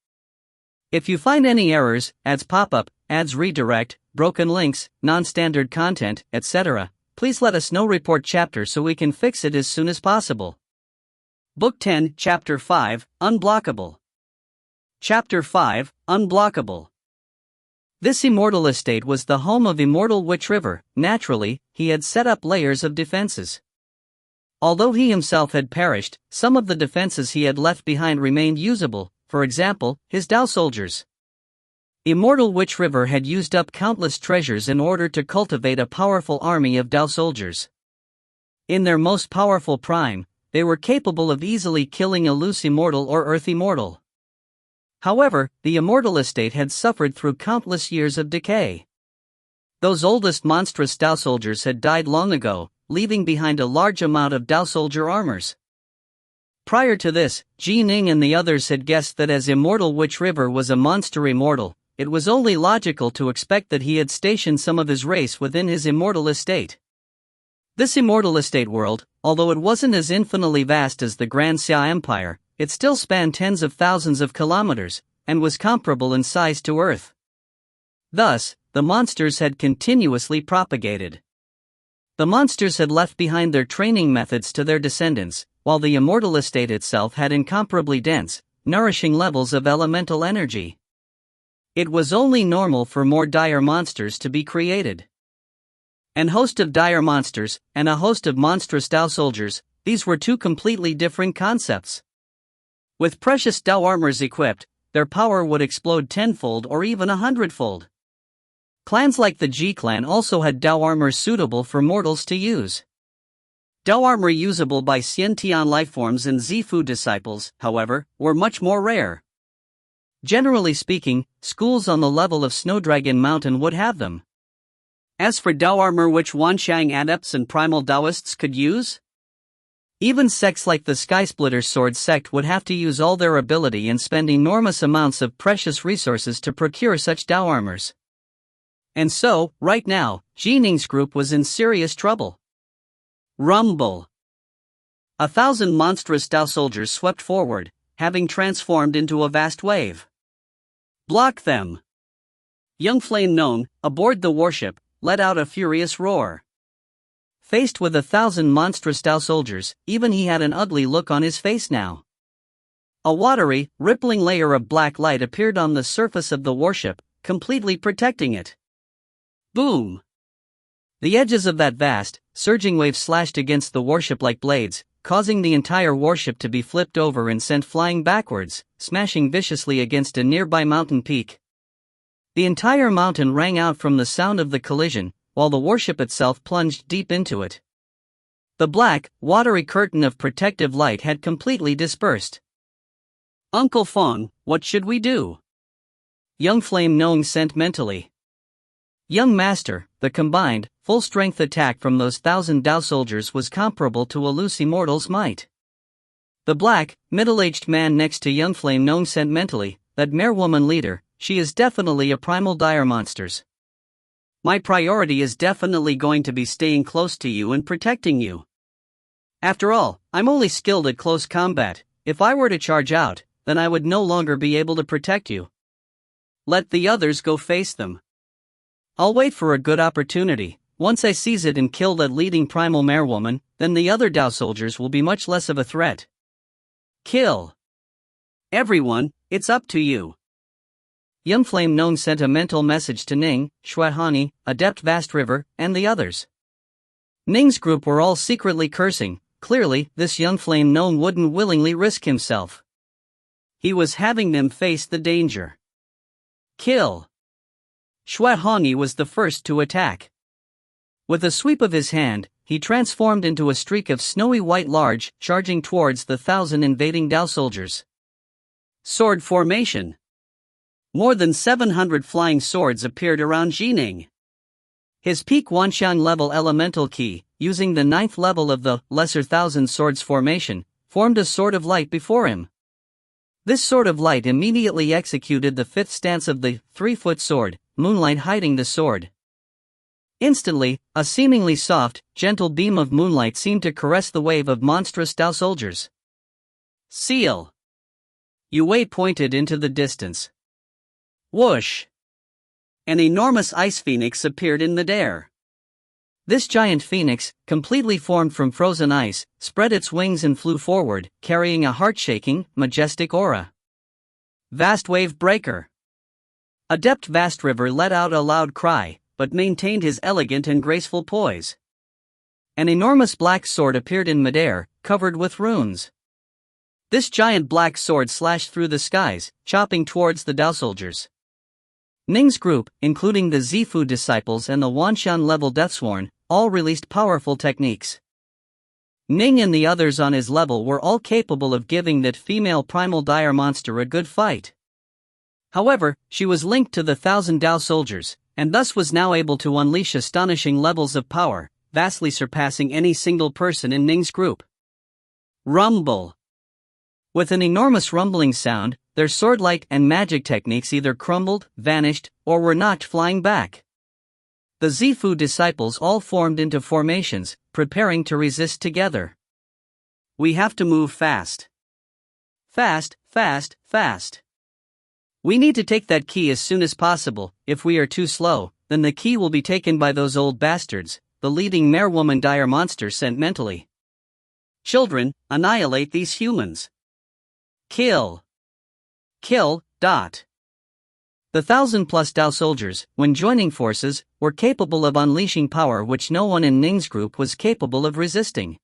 If you find any errors, ads pop up, ads redirect, broken links, non-standard content, etc., please let us know. Report chapter so we can fix it as soon as possible. Book 10, Chapter 5, Unblockable. Chapter 5, Unblockable. This immortal estate was the home of Immortal Witch River. Naturally, he had set up layers of defenses. Although he himself had perished, some of the defenses he had left behind remained usable, for example, his Dao soldiers. Immortal Witch River had used up countless treasures in order to cultivate a powerful army of Dao soldiers. In their most powerful prime, they were capable of easily killing a loose immortal or earth immortal. However, the immortal estate had suffered through countless years of decay. Those oldest monstrous Dao soldiers had died long ago, leaving behind a large amount of Dao soldier armors. Prior to this, Ning and the others had guessed that as Immortal Witch River was a monster immortal, it was only logical to expect that he had stationed some of his race within his immortal estate. This immortal estate world, although it wasn't as infinitely vast as the Grand Xia Empire, it still spanned tens of thousands of kilometers, and was comparable in size to Earth. Thus, the monsters had continuously propagated. The monsters had left behind their training methods to their descendants, while the immortal estate itself had incomparably dense, nourishing levels of elemental energy. It was only normal for more dire monsters to be created. An host of dire monsters, and a host of monstrous Dao soldiers, these were two completely different concepts. With precious Dao armors equipped, their power would explode tenfold or even 100-fold. Clans like the Ji clan also had Dao armors suitable for mortals to use. Dao armor usable by Xiantian lifeforms and Zifu disciples, however, were much more rare. Generally speaking, schools on the level of Snowdragon Mountain would have them. As for Dao armor which Wanxiang adepts and primal Daoists could use, even sects like the Skysplitter Sword sect would have to use all their ability and spend enormous amounts of precious resources to procure such Dao armors. And so, right now, Ning's group was in serious trouble. Rumble. 1,000 monstrous Dao soldiers swept forward, having transformed into a vast wave. Block them. Young Flame Known, aboard the warship, let out a furious roar. Faced with 1,000 monstrous Dao soldiers, even he had an ugly look on his face now. A watery, rippling layer of black light appeared on the surface of the warship, completely protecting it. Boom! The edges of that vast, surging wave slashed against the warship like blades, causing the entire warship to be flipped over and sent flying backwards, smashing viciously against a nearby mountain peak. The entire mountain rang out from the sound of the collision, while the warship itself plunged deep into it. The black, watery curtain of protective light had completely dispersed. Uncle Feng, what should we do? Young Flame Known sent mentally. Young Master, the combined, full-strength attack from those 1,000 Dao soldiers was comparable to a loose immortal's might. The black, middle-aged man next to Young Flame Known sent mentally, that mare woman leader, she is definitely a primal dire monsters. My priority is definitely going to be staying close to you and protecting you. After all, I'm only skilled at close combat. If I were to charge out, then I would no longer be able to protect you. Let the others go face them. I'll wait for a good opportunity. Once I seize it and kill that leading primal mare woman, then the other Dao soldiers will be much less of a threat. Kill everyone, it's up to you. Young Flame Known sent a mental message to Ning, Shuahani, Adept Vast River, and the others. Ning's group were all secretly cursing. Clearly, this young Flame Known wouldn't willingly risk himself. He was having them face the danger. Kill. Shuahani was the first to attack. With a sweep of his hand, he transformed into a streak of snowy white large, charging towards the 1,000 invading Dao soldiers. Sword formation. More than 700 flying swords appeared around Jining. His peak Wanxiang level elemental key, using the 9th level of the Lesser Thousand Swords formation, formed a sword of light before him. This sword of light immediately executed the 5th stance of the 3-foot sword, moonlight hiding the sword. Instantly, a seemingly soft, gentle beam of moonlight seemed to caress the wave of monstrous Dao soldiers. Seal. Yue pointed into the distance. Whoosh! An enormous ice phoenix appeared in midair. This giant phoenix, completely formed from frozen ice, spread its wings and flew forward, carrying a heart-shaking, majestic aura. Vast Wave Breaker. Adept Vast River let out a loud cry, but maintained his elegant and graceful poise. An enormous black sword appeared in midair, covered with runes. This giant black sword slashed through the skies, chopping towards the Dao soldiers. Ning's group, including the Zifu disciples and the Wanxian level Deathsworn, all released powerful techniques. Ning and the others on his level were all capable of giving that female primal dire monster a good fight. However, she was linked to the 1,000 Dao soldiers, and thus was now able to unleash astonishing levels of power, vastly surpassing any single person in Ning's group. Rumble. With an enormous rumbling sound, their swordlight and magic techniques either crumbled, vanished, or were knocked flying back. The Zifu disciples all formed into formations, preparing to resist together. We have to move fast. Fast, fast, fast. We need to take that key as soon as possible. If we are too slow, then the key will be taken by those old bastards, the leading mare woman dire monster sent mentally. Children, annihilate these humans. Kill. Kill. The 1,000+ Dao soldiers, when joining forces, were capable of unleashing power which no one in Ning's group was capable of resisting.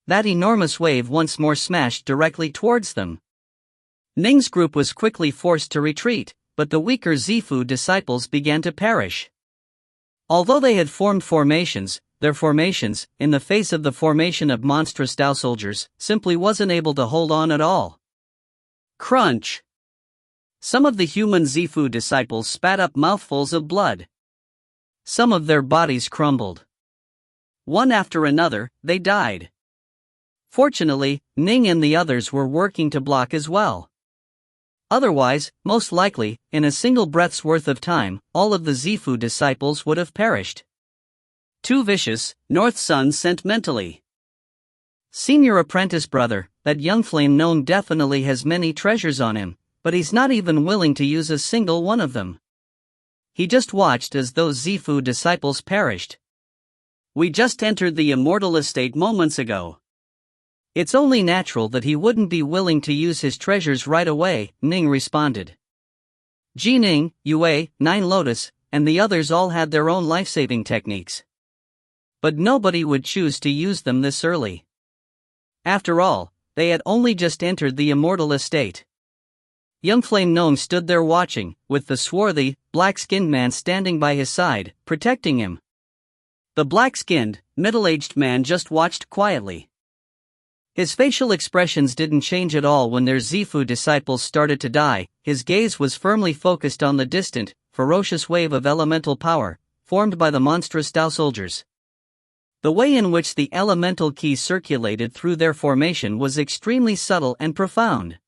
That enormous wave once more smashed directly towards them. Ning's group was quickly forced to retreat, but the weaker Zifu disciples began to perish. Although they had formed formations, their formations, in the face of the formation of monstrous Dao soldiers, simply wasn't able to hold on at all. Crunch! Some of the human Zifu disciples spat up mouthfuls of blood. Some of their bodies crumbled. One after another, they died. Fortunately, Ning and the others were working to block as well. Otherwise, most likely, in a single breath's worth of time, all of the Zifu disciples would have perished. Too vicious, North Sun sent mentally. Senior apprentice brother, that young Flame Known definitely has many treasures on him, but he's not even willing to use a single one of them. He just watched as those Zifu disciples perished. We just entered the Immortal estate moments ago. It's only natural that he wouldn't be willing to use his treasures right away, Ning responded. Ning, Yue, 9 Lotus, and the others all had their own life-saving techniques. But nobody would choose to use them this early. After all, they had only just entered the Immortal estate. Young Flame Known stood there watching, with the swarthy, black-skinned man standing by his side, protecting him. The black-skinned, middle-aged man just watched quietly. His facial expressions didn't change at all when their Zifu disciples started to die. His gaze was firmly focused on the distant, ferocious wave of elemental power, formed by the monstrous Dao soldiers. The way in which the elemental ki circulated through their formation was extremely subtle and profound.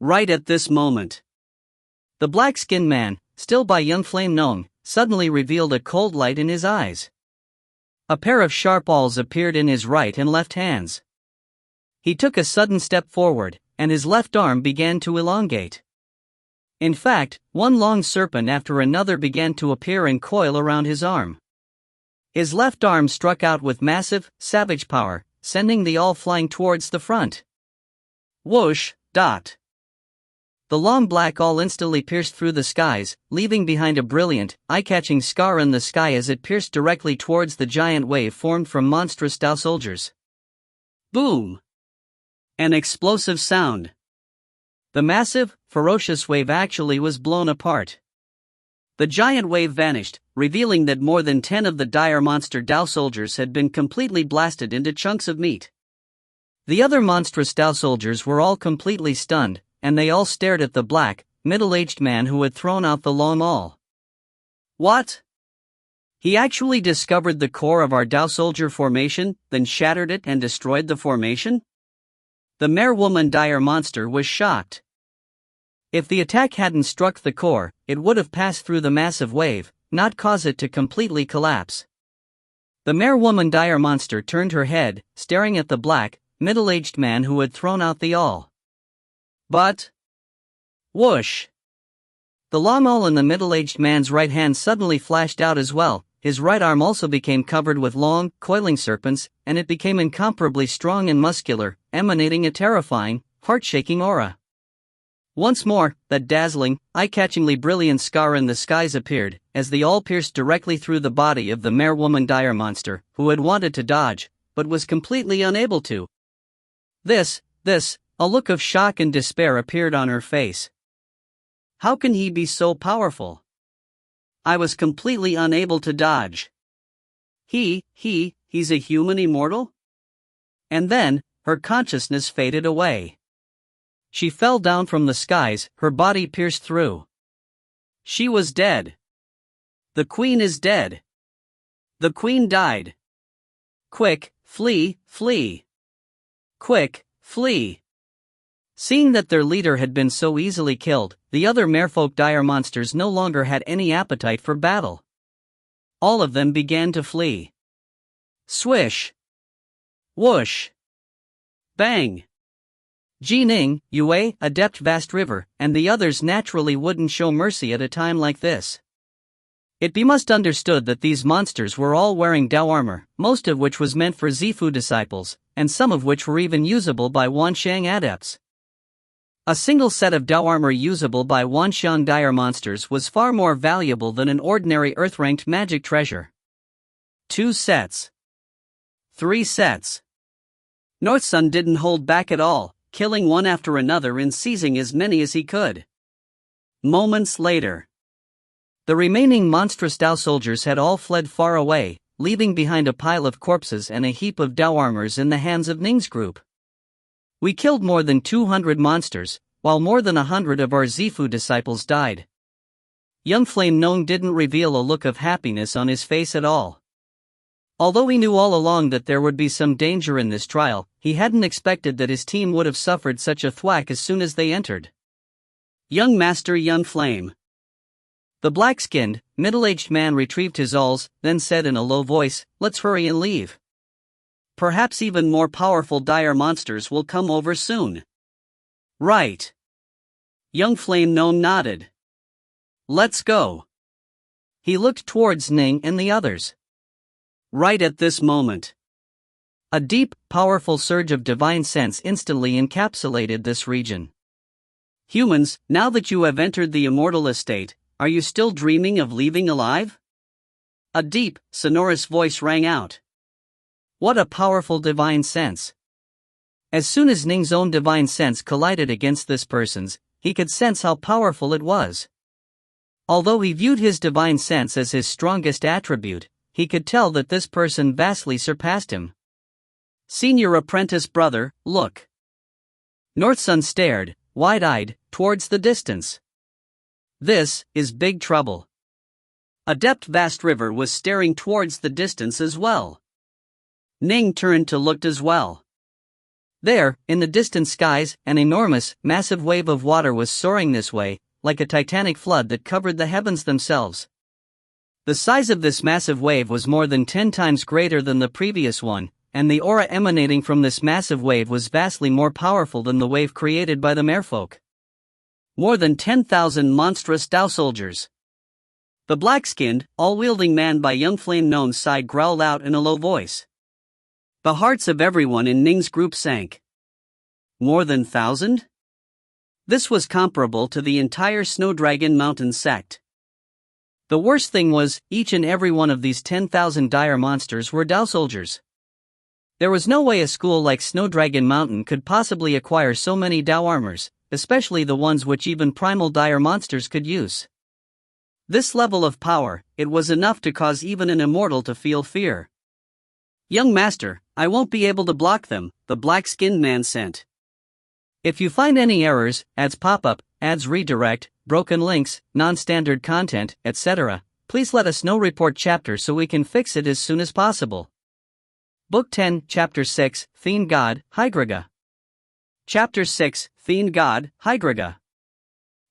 Right at this moment, the black-skinned man, still by young Flame Known, suddenly revealed a cold light in his eyes. A pair of sharp awls appeared in his right and left hands. He took a sudden step forward, and his left arm began to elongate. In fact, one long serpent after another began to appear and coil around his arm. His left arm struck out with massive, savage power, sending the all flying towards the front. Whoosh, dot. The long black awl instantly pierced through the skies, leaving behind a brilliant, eye-catching scar in the sky as it pierced directly towards the giant wave formed from monstrous Dao soldiers. Boom! An explosive sound. The massive, ferocious wave actually was blown apart. The giant wave vanished, revealing that more than 10 of the dire monster Dao soldiers had been completely blasted into chunks of meat. The other monstrous Dao soldiers were all completely stunned, and they all stared at the black, middle-aged man who had thrown out the long awl. What? He actually discovered the core of our Dao soldier formation, then shattered it and destroyed the formation? The mere-woman dire monster was shocked. If the attack hadn't struck the core, it would have passed through the massive wave, not cause it to completely collapse. The mere-woman dire monster turned her head, staring at the black, middle-aged man who had thrown out the awl. But... whoosh! The long awl in the middle-aged man's right hand suddenly flashed out as well. His right arm also became covered with long, coiling serpents, and it became incomparably strong and muscular, emanating a terrifying, heart-shaking aura. Once more, that dazzling, eye-catchingly brilliant scar in the skies appeared, as the awl pierced directly through the body of the mere-woman dire monster, who had wanted to dodge, but was completely unable to. A look of shock and despair appeared on her face. How can he be so powerful? I was completely unable to dodge. He's a human immortal? And then, her consciousness faded away. She fell down from the skies, her body pierced through. She was dead. The queen is dead. The queen died. Quick, flee, flee. Quick, flee. Seeing that their leader had been so easily killed, the other merfolk dire monsters no longer had any appetite for battle. All of them began to flee. Swish. Whoosh. Bang. Ning, Yue, Adept Vast River, and the others naturally wouldn't show mercy at a time like this. It be must understood that these monsters were all wearing Dao armor, most of which was meant for Zifu disciples, and some of which were even usable by Wanxiang adepts. A single set of Dao armor usable by Wanxiang dire monsters was far more valuable than an ordinary earth-ranked magic treasure. 2 sets. 3 sets. North Sun didn't hold back at all, killing one after another and seizing as many as he could. Moments later, the remaining monstrous Dao soldiers had all fled far away, leaving behind a pile of corpses and a heap of Dao armors in the hands of Ning's group. We killed more than 200 monsters, while more than 100 of our Zifu disciples died. Young Flame Nong didn't reveal a look of happiness on his face at all. Although he knew all along that there would be some danger in this trial, he hadn't expected that his team would have suffered such a thwack as soon as they entered. Young Master Young Flame. The black-skinned, middle-aged man retrieved his awls, then said in a low voice, "Let's hurry and leave. Perhaps even more powerful dire monsters will come over soon." Right. Young Flame Gnome nodded. Let's go. He looked towards Ning and the others. Right at this moment, a deep, powerful surge of divine sense instantly encapsulated this region. Humans, now that you have entered the immortal estate, are you still dreaming of leaving alive? A deep, sonorous voice rang out. What a powerful divine sense. As soon as Ning's own divine sense collided against this person's, he could sense how powerful it was. Although he viewed his divine sense as his strongest attribute, he could tell that this person vastly surpassed him. Senior apprentice brother, look. North Sun stared, wide-eyed, towards the distance. This is big trouble. Adept Vast River was staring towards the distance as well. Ning turned to look as well. There, in the distant skies, an enormous, massive wave of water was soaring this way, like a titanic flood that covered the heavens themselves. The size of this massive wave was more than 10 times greater than the previous one, and the aura emanating from this massive wave was vastly more powerful than the wave created by the merfolk. More than 10,000 monstrous Dao soldiers. The black-skinned, all-wielding man by young flame known's side growled out in a low voice. The hearts of everyone in Ning's group sank. More than 1,000? This was comparable to the entire Snow Dragon Mountain sect. The worst thing was, each and every one of these 10,000 dire monsters were Dao soldiers. There was no way a school like Snow Dragon Mountain could possibly acquire so many Dao armors, especially the ones which even primal dire monsters could use. This level of power, it was enough to cause even an immortal to feel fear. Young master, I won't be able to block them, the black-skinned man sent. If you find any errors, ads pop up, ads redirect, broken links, non-standard content, etc., please let us know. Report chapter so we can fix it as soon as possible. Book 10, Chapter 6, Fiend God, Hygrega. Chapter 6, Fiend God, Hygrega.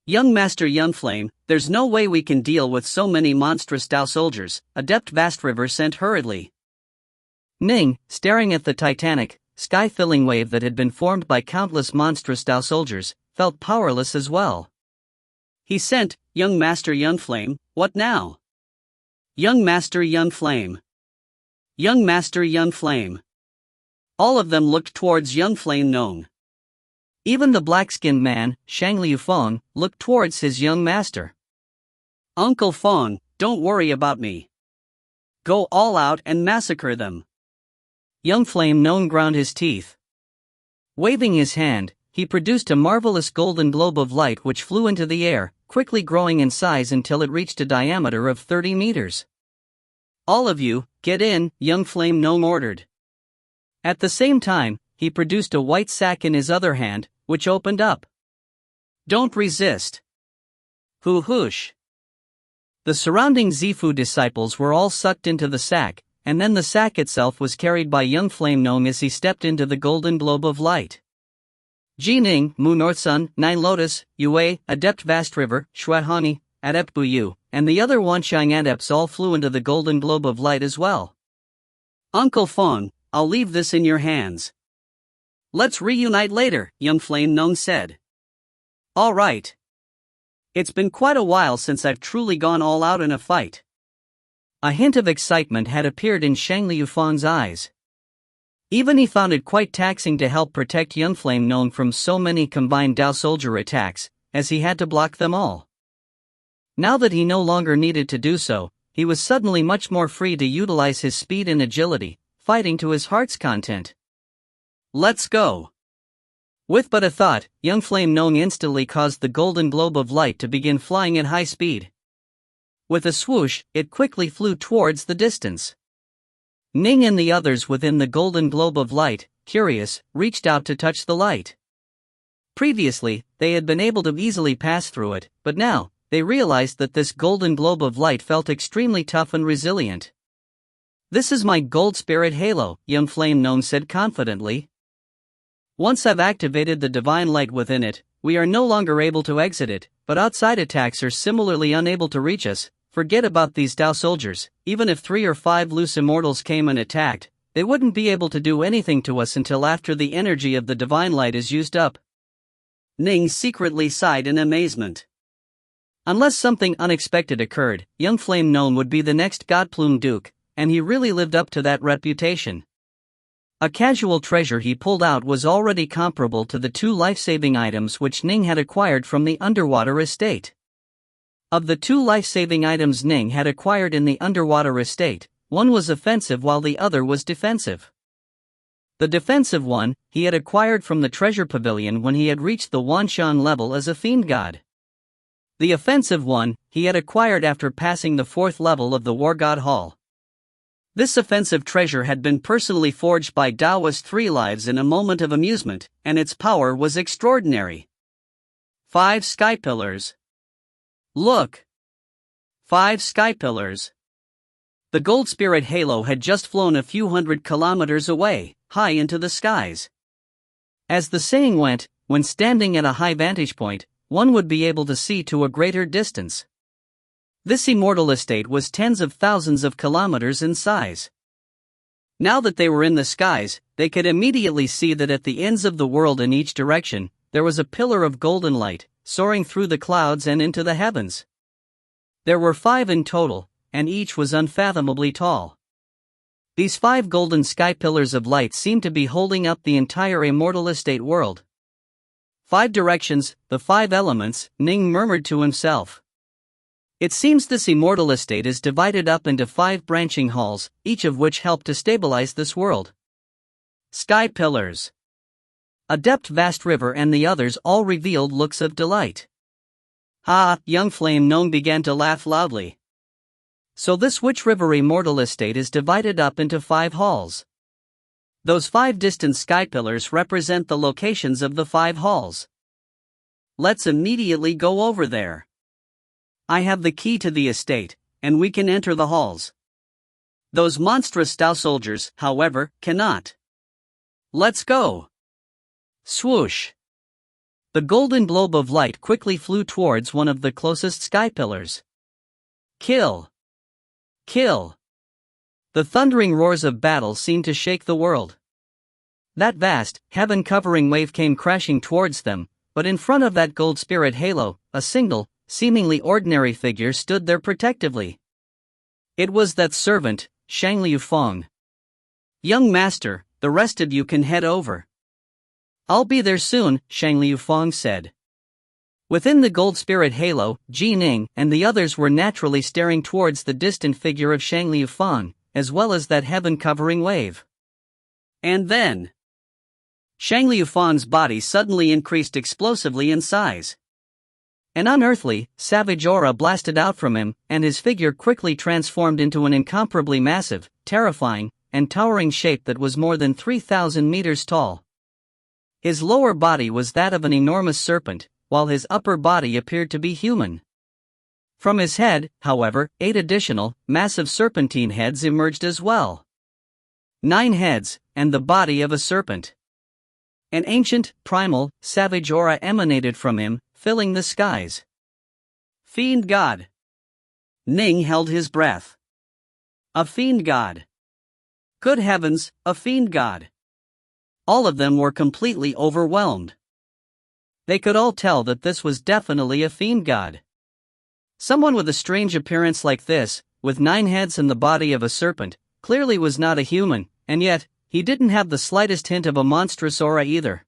Young Master Yunflame, there's no way we can deal with so many monstrous Dao soldiers, Adept Vast River sent hurriedly. Ning, staring at the titanic, sky-filling wave that had been formed by countless monstrous Dao soldiers, felt powerless as well. He sent, Young Master Yunflame, what now? Young Master Yunflame. Young Master Yunflame. All of them looked towards Yunflame Nong. Even the black-skinned man, Shangli Feng, looked towards his young master. Uncle Feng, don't worry about me. Go all out and massacre them. Young Flame Nong ground his teeth. Waving his hand, he produced a marvelous golden globe of light which flew into the air, quickly growing in size until it reached a diameter of 30 meters. All of you, get in, Young Flame Nong ordered. At the same time, he produced a white sack in his other hand, which opened up. Don't resist. Whoosh. The surrounding Zifu disciples were all sucked into the sack, and then the sack itself was carried by Young Flame Nong as he stepped into the golden globe of light. Jining, Mu North Sun, Nine Lotus, Yue, Adept Vast River, Shuahani, Adept Buyu, and the other Wanshang adepts all flew into the golden globe of light as well. Uncle Feng, I'll leave this in your hands. Let's reunite later, Young Flame Nong said. All right. It's been quite a while since I've truly gone all out in a fight. A hint of excitement had appeared in Shangli Yufeng's eyes. Even he found it quite taxing to help protect Young Flame Nong from so many combined Dao soldier attacks, as he had to block them all. Now that he no longer needed to do so, he was suddenly much more free to utilize his speed and agility, fighting to his heart's content. Let's go. With but a thought, Young Flame Nong instantly caused the golden globe of light to begin flying at high speed. With a swoosh, it quickly flew towards the distance. Ning and the others within the golden globe of light, curious, reached out to touch the light. Previously, they had been able to easily pass through it, but now, they realized that this golden globe of light felt extremely tough and resilient. This is my gold spirit halo, Young Flame Nong said confidently. Once I've activated the divine light within it, we are no longer able to exit it, but outside attacks are similarly unable to reach us. Forget about these Dao soldiers, even if 3 or 5 loose immortals came and attacked, they wouldn't be able to do anything to us until after the energy of the divine light is used up. Ning secretly sighed in amazement. Unless something unexpected occurred, Young Flame Nong would be the next Godplume Duke, and he really lived up to that reputation. A casual treasure he pulled out was already comparable to the 2 life-saving items which Ning had acquired from the underwater estate. Of the 2 life-saving items Ning had acquired in the underwater estate, one was offensive while the other was defensive. The defensive one, he had acquired from the treasure pavilion when he had reached the Wanshan level as a fiend god. The offensive one, he had acquired after passing the 4th level of the War God Hall. This offensive treasure had been personally forged by Taoist 3 Lives in a moment of amusement, and its power was extraordinary. 5 sky pillars. Look! 5 sky pillars. The gold spirit halo had just flown a few hundred kilometers away, high into the skies. As the saying went, when standing at a high vantage point, one would be able to see to a greater distance. This immortal estate was tens of thousands of kilometers in size. Now that they were in the skies, they could immediately see that at the ends of the world in each direction, there was a pillar of golden light, soaring through the clouds and into the heavens. There were 5 in total, and each was unfathomably tall. These 5 golden sky pillars of light seemed to be holding up the entire Immortal estate world. 5 directions, the 5 elements, Ning murmured to himself. It seems this Immortal estate is divided up into 5 branching halls, each of which help to stabilize this world. Sky pillars. A depth vast river and the others all revealed looks of delight. Ha! Young Flame Gnome began to laugh loudly. So this Witch River Immortal estate is divided up into 5 halls. Those 5 distant sky pillars represent the locations of the 5 halls. Let's immediately go over there. I have the key to the estate, and we can enter the halls. Those monstrous Stau soldiers, however, cannot. Let's go. Swoosh. The golden globe of light quickly flew towards one of the closest sky pillars. Kill. Kill. The thundering roars of battle seemed to shake the world. That vast, heaven-covering wave came crashing towards them, but in front of that gold spirit halo, a single, seemingly ordinary figure stood there protectively. It was that servant, Shangliu Feng. Young master, the rest of you can head over. I'll be there soon, Shangliu Feng said. Within the gold spirit halo, Ji Ning and the others were naturally staring towards the distant figure of Shangliu Feng, as well as that heaven-covering wave. And then, Shangliu Feng's body suddenly increased explosively in size. An unearthly, savage aura blasted out from him, and his figure quickly transformed into an incomparably massive, terrifying, and towering shape that was more than 3,000 meters tall. His lower body was that of an enormous serpent, while his upper body appeared to be human. From his head, however, 8 additional, massive serpentine heads emerged as well. 9 heads, and the body of a serpent. An ancient, primal, savage aura emanated from him, filling the skies. Fiend God. Ning held his breath. A fiend god. Good heavens, a fiend god. All of them were completely overwhelmed. They could all tell that this was definitely a fiend god. Someone with a strange appearance like this, with 9 heads and the body of a serpent, clearly was not a human, and yet, he didn't have the slightest hint of a monstrous aura either.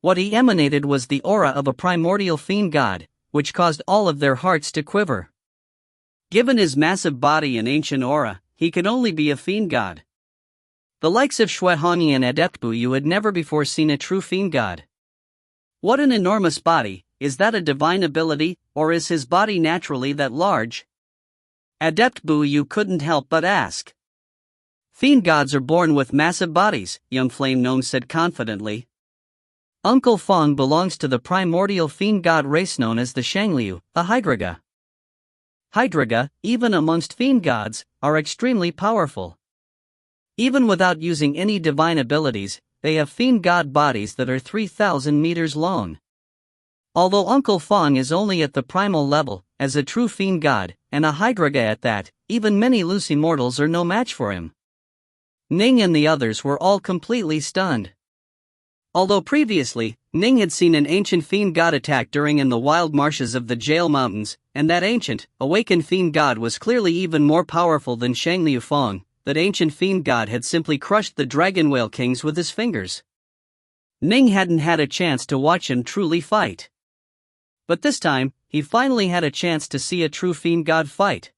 What he emanated was the aura of a primordial fiend god, which caused all of their hearts to quiver. Given his massive body and ancient aura, he could only be a fiend god. The likes of Shuehanyi and Adeptbuyu had never before seen a true fiend god. What an enormous body! Is that a divine ability, or is his body naturally that large? Adeptbuyu couldn't help but ask. Fiend gods are born with massive bodies, young Flame Gnome said confidently. Uncle Feng belongs to the primordial fiend god race known as the Shangliu, a Hydriga. Hydriga, even amongst fiend gods, are extremely powerful. Even without using any divine abilities, they have fiend god bodies that are 3,000 meters long. Although Uncle Feng is only at the primal level, as a true fiend god, and a Hydriga at that, even many loose immortals are no match for him. Ning and the others were all completely stunned. Although previously, Ning had seen an ancient fiend god attack during in the wild marshes of the Jail Mountains, and that ancient, awakened fiend god was clearly even more powerful than Shangliu Feng, that ancient fiend god had simply crushed the dragon whale kings with his fingers. Ning hadn't had a chance to watch him truly fight. But this time, he finally had a chance to see a true fiend god fight.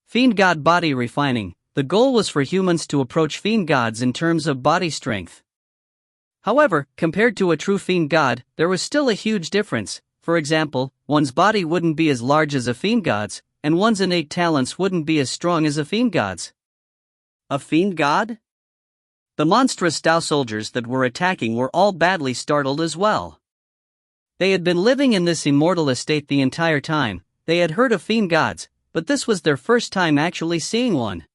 Fiend god body refining. The goal was for humans to approach fiend gods in terms of body strength. However, compared to a true fiend god, there was still a huge difference. For example, one's body wouldn't be as large as a fiend god's, and one's innate talents wouldn't be as strong as a fiend god's. A fiend god? The monstrous Tao soldiers that were attacking were all badly startled as well. They had been living in this immortal estate the entire time. They had heard of fiend gods, but this was their first time actually seeing one.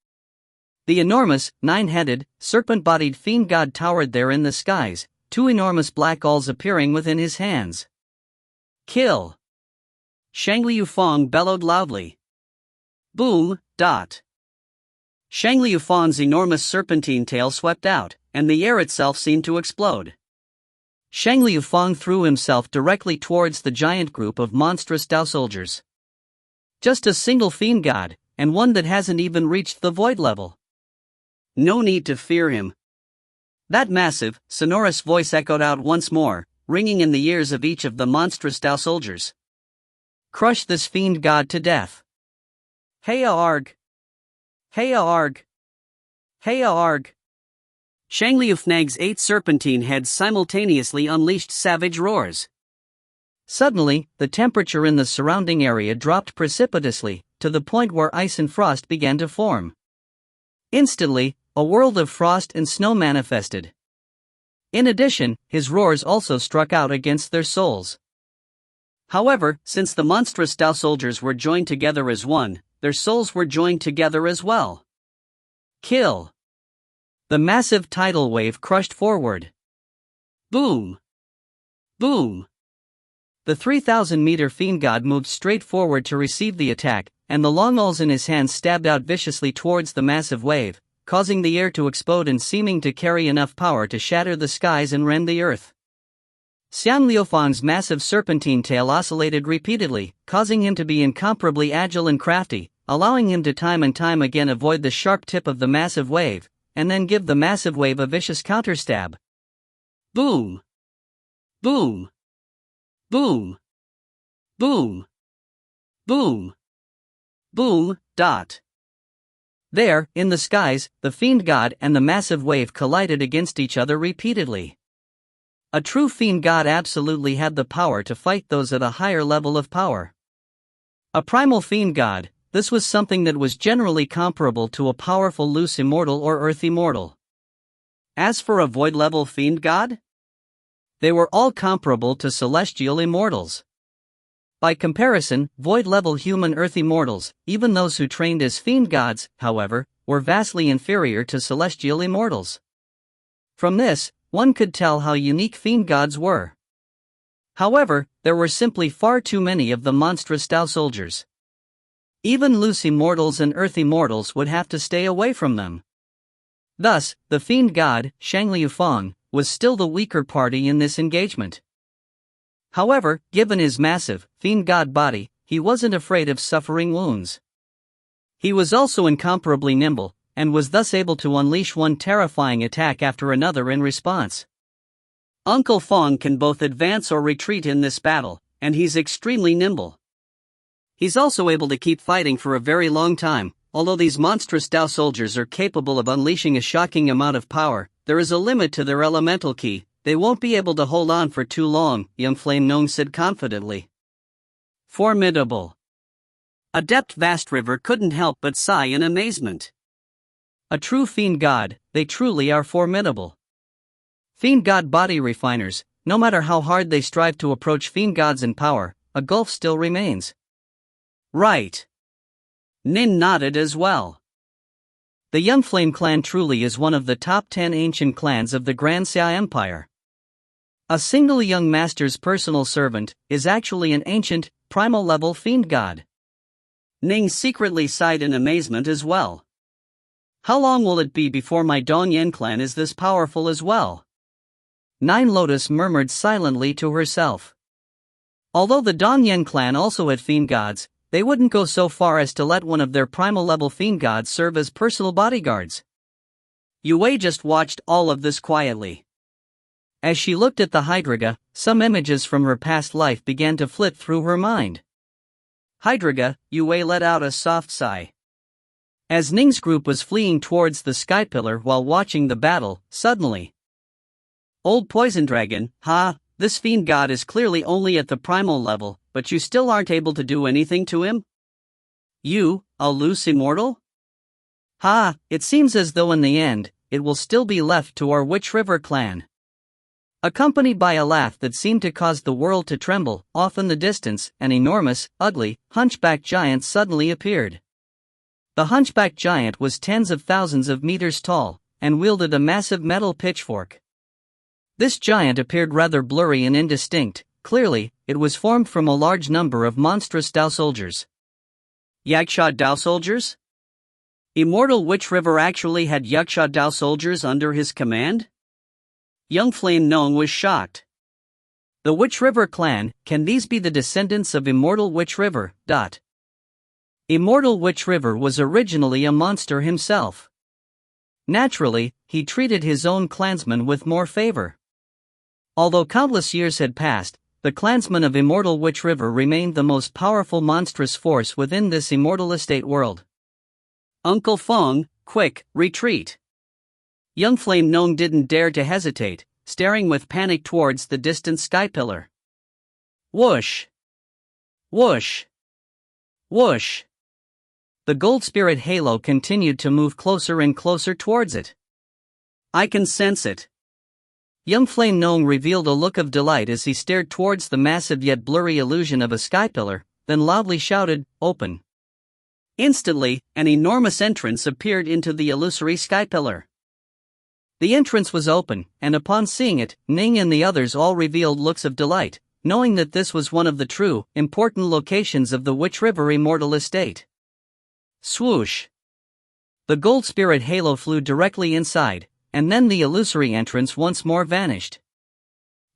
The enormous, 9-headed, serpent-bodied fiend god towered there in the skies, 2 enormous black awls appearing within his hands. Kill! Shangliu Feng bellowed loudly. Boom, dot. Shangliu Feng's enormous serpentine tail swept out, and the air itself seemed to explode. Shang Liufang threw himself directly towards the giant group of monstrous Dao soldiers. Just a single fiend god, and one that hasn't even reached the void level. No need to fear him. That massive, sonorous voice echoed out once more, ringing in the ears of each of the monstrous Dao soldiers. Crush this fiend god to death. Heya arg! Heya arg! Heya arg! Shang Liufang's 8 serpentine heads simultaneously unleashed savage roars. Suddenly, the temperature in the surrounding area dropped precipitously, to the point where ice and frost began to form. Instantly, a world of frost and snow manifested. In addition, his roars also struck out against their souls. However, since the monstrous Dao soldiers were joined together as one, their souls were joined together as well. Kill! The massive tidal wave crushed forward. Boom! Boom! The 3,000-meter fiend god moved straight forward to receive the attack, and the long awls in his hands stabbed out viciously towards the massive wave, causing the air to explode and seeming to carry enough power to shatter the skies and rend the earth. Xiang Liufang's massive serpentine tail oscillated repeatedly, causing him to be incomparably agile and crafty, allowing him to time and time again avoid the sharp tip of the massive wave, and then give the massive wave a vicious counterstab. Boom! Boom! Boom! Boom! Boom! Boom! Dot. There, in the skies, the fiend god and the massive wave collided against each other repeatedly. A true fiend god absolutely had the power to fight those at a higher level of power. A primal fiend god, this was something that was generally comparable to a powerful loose immortal or earth immortal. As for a void-level fiend god, they were all comparable to celestial immortals. By comparison, void-level human earth immortals, even those who trained as fiend gods, however, were vastly inferior to celestial immortals. From this, one could tell how unique fiend gods were. However, there were simply far too many of the monstrous Dao soldiers. Even loose immortals and earth immortals would have to stay away from them. Thus, the fiend god, Shang Liufang, was still the weaker party in this engagement. However, given his massive, fiend god body, he wasn't afraid of suffering wounds. He was also incomparably nimble, and was thus able to unleash one terrifying attack after another in response. Uncle Fong can both advance or retreat in this battle, and he's extremely nimble. He's also able to keep fighting for a very long time. Although these monstrous Dao soldiers are capable of unleashing a shocking amount of power, there is a limit to their elemental ki. They won't be able to hold on for too long, young Flame Ning said confidently. Formidable. Adept Vast River couldn't help but sigh in amazement. A true fiend god, they truly are formidable. Fiend god body refiners, no matter how hard they strive to approach fiend gods in power, a gulf still remains. Right. Nin nodded as well. The Young Flame clan truly is one of the top 10 ancient clans of the Grand Xia Empire. A single young master's personal servant is actually an ancient, primal-level fiend god. Ning secretly sighed in amazement as well. How long will it be before my Dongyan clan is this powerful as well? Nine Lotus murmured silently to herself. Although the Dongyan clan also had fiend gods, they wouldn't go so far as to let one of their primal-level fiend gods serve as personal bodyguards. Yue just watched all of this quietly. As she looked at the Hydreiga, some images from her past life began to flit through her mind. Hydreiga, Yue let out a soft sigh. As Ning's group was fleeing towards the sky pillar while watching the battle, suddenly. Old Poison Dragon, this fiend god is clearly only at the primal level, but you still aren't able to do anything to him? You, a loose immortal? It seems as though in the end, it will still be left to our Witch River clan. Accompanied by a laugh that seemed to cause the world to tremble, off in the distance, an enormous, ugly, hunchback giant suddenly appeared. The hunchback giant was tens of thousands of meters tall, and wielded a massive metal pitchfork. This giant appeared rather blurry and indistinct. Clearly, it was formed from a large number of monstrous Dao soldiers. Yaksha Dao soldiers? Immortal Witch River actually had Yaksha Dao soldiers under his command? Young Flame Ning was shocked. The Witch River clan, can these be the descendants of Immortal Witch River? Immortal Witch River was originally a monster himself. Naturally, he treated his own clansmen with more favor. Although countless years had passed, the clansmen of Immortal Witch River remained the most powerful monstrous force within this immortal estate world. Uncle Fong, quick, retreat! Young Flame Gnome didn't dare to hesitate, staring with panic towards the distant sky pillar. Whoosh! Whoosh! Whoosh! The gold spirit halo continued to move closer and closer towards it. I can sense it. Young Flame Gnome revealed a look of delight as he stared towards the massive yet blurry illusion of a sky pillar, then loudly shouted, "Open!" Instantly, an enormous entrance appeared into the illusory sky pillar. The entrance was open, and upon seeing it, Ning and the others all revealed looks of delight, knowing that this was one of the true, important locations of the Witch River Immortal Estate. Swoosh! The gold spirit halo flew directly inside, and then the illusory entrance once more vanished.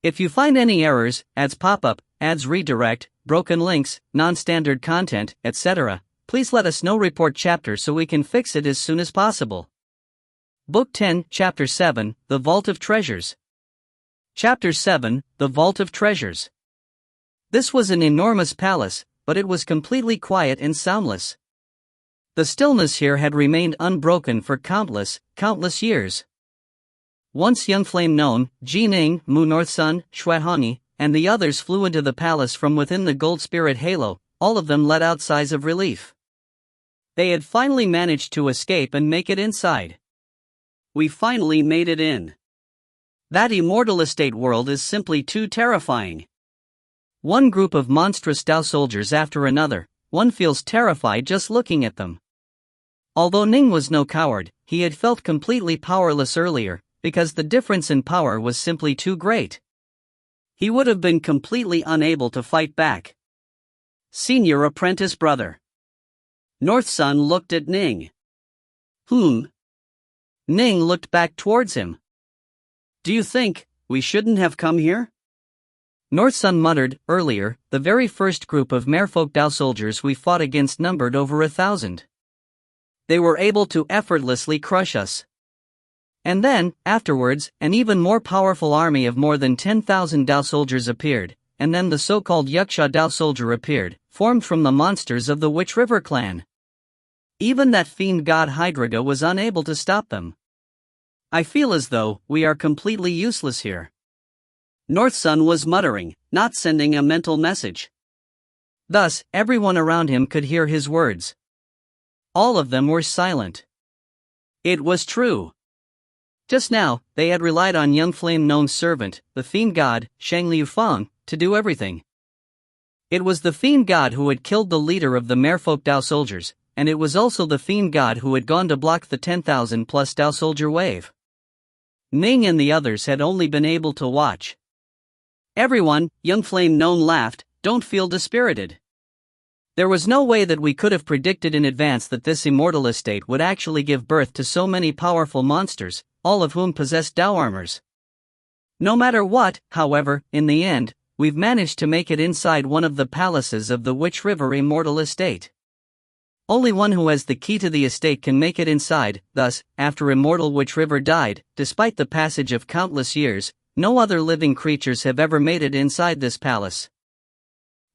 If you find any errors, ads pop up, ads redirect, broken links, non-standard content, etc., please let us know. Report chapter so we can fix it as soon as possible. Book 10, Chapter 7, The Vault of Treasures. Chapter 7, The Vault of Treasures. This was an enormous palace, but it was completely quiet and soundless. The stillness here had remained unbroken for countless years. Once Young Flame Gnome, Ji Ning, Mu North Sun, Shui Hani, and the others flew into the palace from within the gold spirit halo, all of them let out sighs of relief. They had finally managed to escape and make it inside. We finally made it in. That immortal estate world is simply too terrifying. One group of monstrous Dao soldiers after another, one feels terrified just looking at them. Although Ning was no coward, he had felt completely powerless earlier, because the difference in power was simply too great. He would have been completely unable to fight back. Senior apprentice brother. North Sun looked at Ning. Ning looked back towards him. Do you think we shouldn't have come here? North Sun muttered, earlier, the very first group of merfolk Dao soldiers we fought against numbered over 1,000. They were able to effortlessly crush us. And then, afterwards, an even more powerful army of more than 10,000 Dao soldiers appeared, and then the so-called Yuksha Dao soldier appeared, formed from the monsters of the Witch River clan. Even that fiend god Hydraga was unable to stop them. I feel as though we are completely useless here. North Sun was muttering, not sending a mental message. Thus, everyone around him could hear his words. All of them were silent. It was true. Just now, they had relied on Young Flame Gnome's servant, the fiend god, Shang Liu Fang, to do everything. It was the fiend god who had killed the leader of the merfolk Dao soldiers, and it was also the fiend god who had gone to block the 10,000 plus Dao soldier wave. Ning and the others had only been able to watch. Everyone, Young Flame Gnome laughed, don't feel dispirited. There was no way that we could have predicted in advance that this immortal estate would actually give birth to so many powerful monsters, all of whom possessed Dao armors. No matter what, however, in the end, we've managed to make it inside one of the palaces of the Witch River Immortal Estate. Only one who has the key to the estate can make it inside. Thus, after Immortal Witch River died, despite the passage of countless years, no other living creatures have ever made it inside this palace.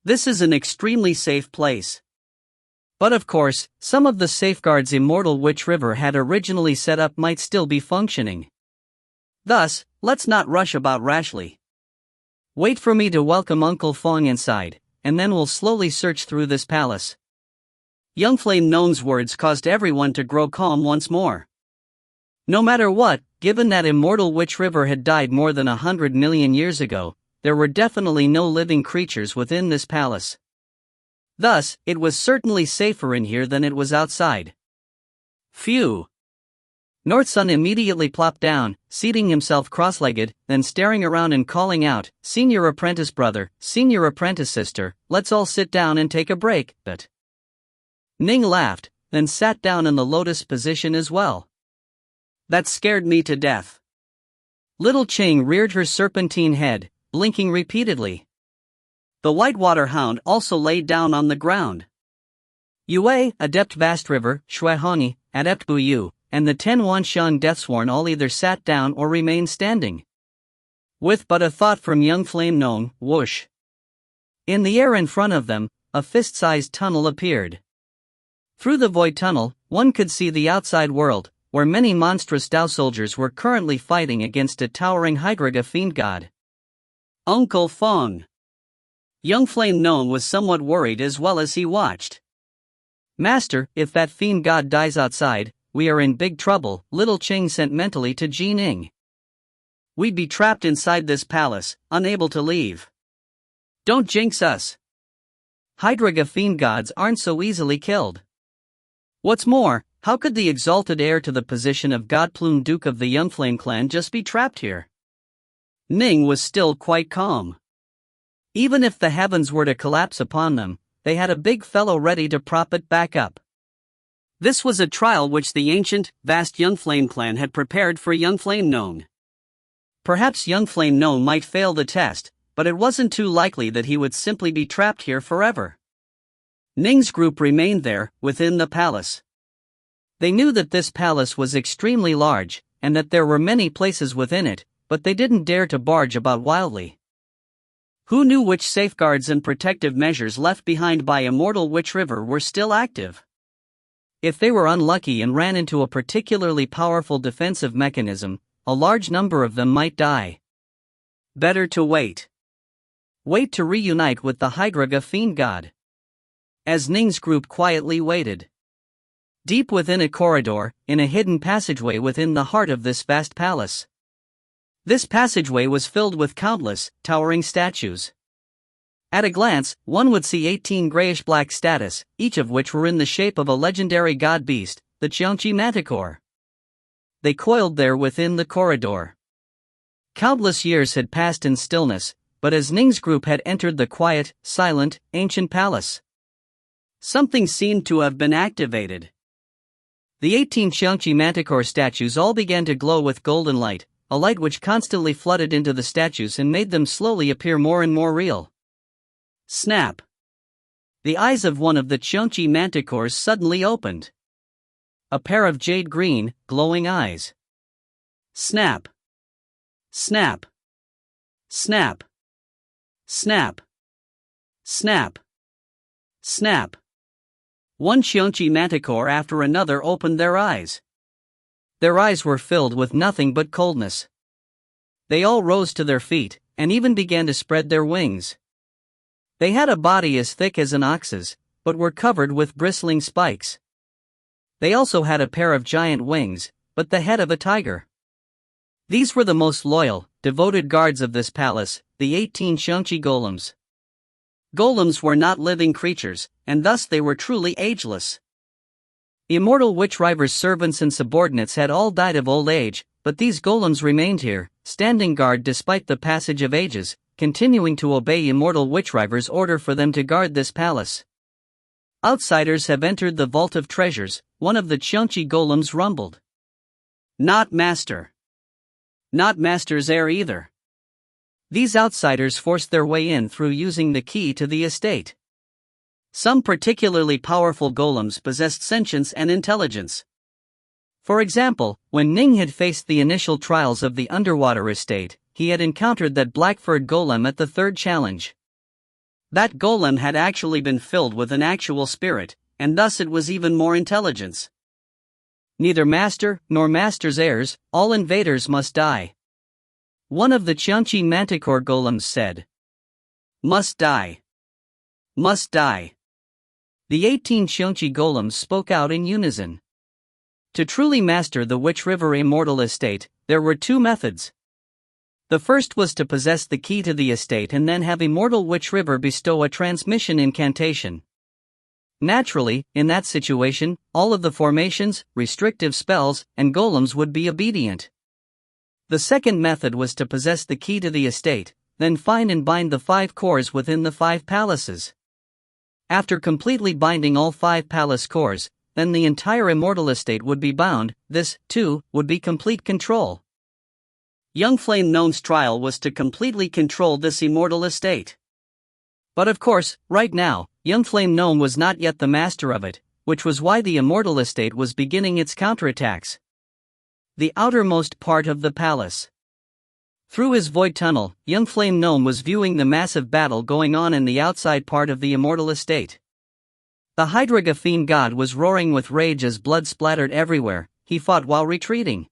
This is an extremely safe place. But of course, some of the safeguards Immortal Witch River had originally set up might still be functioning. Thus, let's not rush about rashly. Wait for me to welcome Uncle Fong inside, and then we'll slowly search through this palace. Young Flame Gnome's words caused everyone to grow calm once more. No matter what, given that Immortal Witch River had died more than 100 million years ago, there were definitely no living creatures within this palace. Thus, it was certainly safer in here than it was outside. Phew! North Sun immediately plopped down, seating himself cross-legged, then staring around and calling out, Senior apprentice brother, Senior apprentice sister, let's all sit down and take a break. But Ning laughed, then sat down in the lotus position as well. That scared me to death. Little Ching reared her serpentine head, blinking repeatedly. The Whitewater Hound also laid down on the ground. Yue, Adept Vast River, Shuehani, Adept Buyu, and the 10 Wanshan Deathsworn all either sat down or remained standing. With but a thought from young Flame Nong, whoosh. In the air in front of them, a fist-sized tunnel appeared. Through the void tunnel, one could see the outside world, where many monstrous Dao soldiers were currently fighting against a towering Hydreiga fiend god. Uncle Feng. Young Flame Nong was somewhat worried as well as he watched. Master, if that fiend god dies outside, we are in big trouble, Little Ching sent mentally to Ji Ning. We'd be trapped inside this palace, unable to leave. Don't jinx us. Hydreiga fiend gods aren't so easily killed. What's more, how could the exalted heir to the position of God-plumed Duke of the Youngflame clan just be trapped here? Ning was still quite calm. Even if the heavens were to collapse upon them, they had a big fellow ready to prop it back up. This was a trial which the ancient, vast Youngflame clan had prepared for Young Flame Nong. Perhaps Young Flame Nong might fail the test, but it wasn't too likely that he would simply be trapped here forever. Ning's group remained there, within the palace. They knew that this palace was extremely large, and that there were many places within it, but they didn't dare to barge about wildly. Who knew which safeguards and protective measures left behind by Immortal Witch River were still active? If they were unlucky and ran into a particularly powerful defensive mechanism, a large number of them might die. Better to wait. Wait to reunite with the Hydreiga fiend god. As Ning's group quietly waited. Deep within a corridor, in a hidden passageway within the heart of this vast palace. This passageway was filled with countless, towering statues. At a glance, one would see 18 grayish-black statues, each of which were in the shape of a legendary god beast, the Qiangqi Manticore. They coiled there within the corridor. Countless years had passed in stillness, but as Ning's group had entered the quiet, silent, ancient palace, something seemed to have been activated. The 18 Qiangqi Manticore statues all began to glow with golden light, a light which constantly flooded into the statues and made them slowly appear more and more real. Snap! The eyes of one of the Qiangqi Manticores suddenly opened. A pair of jade-green, glowing eyes. Snap! Snap! Snap! Snap! Snap! Snap! One Qiangqi Manticore after another opened their eyes. Their eyes were filled with nothing but coldness. They all rose to their feet, and even began to spread their wings. They had a body as thick as an ox's, but were covered with bristling spikes. They also had a pair of giant wings, but the head of a tiger. These were the most loyal, devoted guards of this palace, the 18 Qiangqi golems. Golems were not living creatures, and thus they were truly ageless. Immortal Witch River's servants and subordinates had all died of old age, but these golems remained here, standing guard despite the passage of ages, continuing to obey Immortal Witch River's order for them to guard this palace. Outsiders have entered the Vault of Treasures, one of the Qiangqi golems rumbled. Not Master. Not Master's heir either. These outsiders forced their way in through using the key to the estate. Some particularly powerful golems possessed sentience and intelligence. For example, when Ning had faced the initial trials of the underwater estate, he had encountered that black-furred golem at the third challenge. That golem had actually been filled with an actual spirit, and thus it was even more intelligence. Neither master nor master's heirs, all invaders must die. One of the Qiangqi Manticore golems said. Must die. Must die. The 18 Qiangqi golems spoke out in unison. To truly master the Witch River Immortal estate, there were two methods. The first was to possess the key to the estate and then have Immortal Witch River bestow a transmission incantation. Naturally, in that situation, all of the formations, restrictive spells, and golems would be obedient. The second method was to possess the key to the estate, then find and bind the 5 cores within the 5 palaces. After completely binding all 5 palace cores, then the entire Immortal estate would be bound. This, too, would be complete control. Young Flame Gnome's trial was to completely control this immortal estate. But of course, right now, young Flame Gnome was not yet the master of it, which was why the immortal estate was beginning its counterattacks. The outermost part of the palace. Through his void tunnel, young Flame Gnome was viewing the massive battle going on in the outside part of the immortal estate. The Hydreiga fiend god was roaring with rage as blood splattered everywhere. He fought while retreating.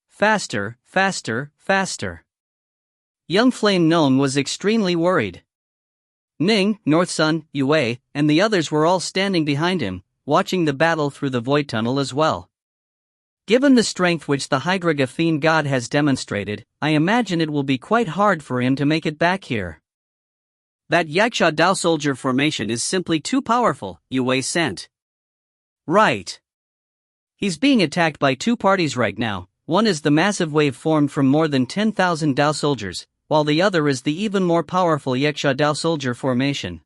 Faster, faster, faster. Young Flame Gnome was extremely worried. Ning, Northsun, Yue, and the others were all standing behind him, watching the battle through the void tunnel as well. Given the strength which the Hydreiga fiend god has demonstrated, I imagine it will be quite hard for him to make it back here. That Yaksha Dao soldier formation is simply too powerful, Yue sent. Right. He's being attacked by two parties right now. One is the massive wave formed from more than 10,000 Dao soldiers, while the other is the even more powerful Yaksha Dao soldier formation.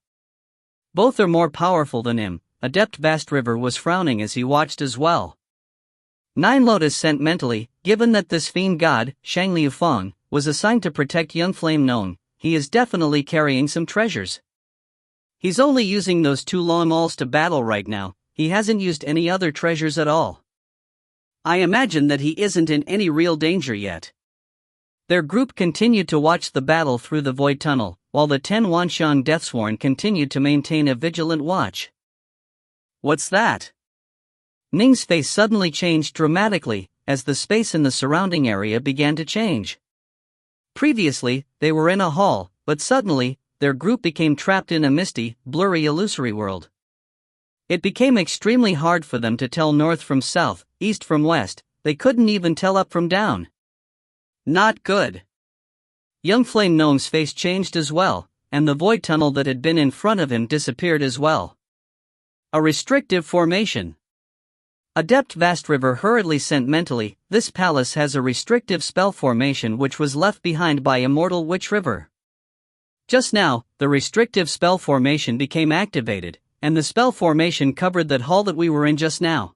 Both are more powerful than him. Adept Vast River was frowning as he watched as well. Nine Lotus sent mentally, given that this fiend god, Shangli Yufeng, was assigned to protect young Flame Gnome, he is definitely carrying some treasures. He's only using those two Loamals to battle right now, he hasn't used any other treasures at all. I imagine that he isn't in any real danger yet. Their group continued to watch the battle through the void tunnel, while the 10 Wanxiang Deathsworn continued to maintain a vigilant watch. What's that? Ning's face suddenly changed dramatically, as the space in the surrounding area began to change. Previously, they were in a hall, but suddenly, their group became trapped in a misty, blurry illusory world. It became extremely hard for them to tell north from south, east from west, they couldn't even tell up from down. Not good. Young Flame Gnome's face changed as well, and the void tunnel that had been in front of him disappeared as well. A restrictive formation. Adept Vast River hurriedly sent mentally, this palace has a restrictive spell formation which was left behind by Immortal Witch River. Just now, the restrictive spell formation became activated, and the spell formation covered that hall that we were in just now.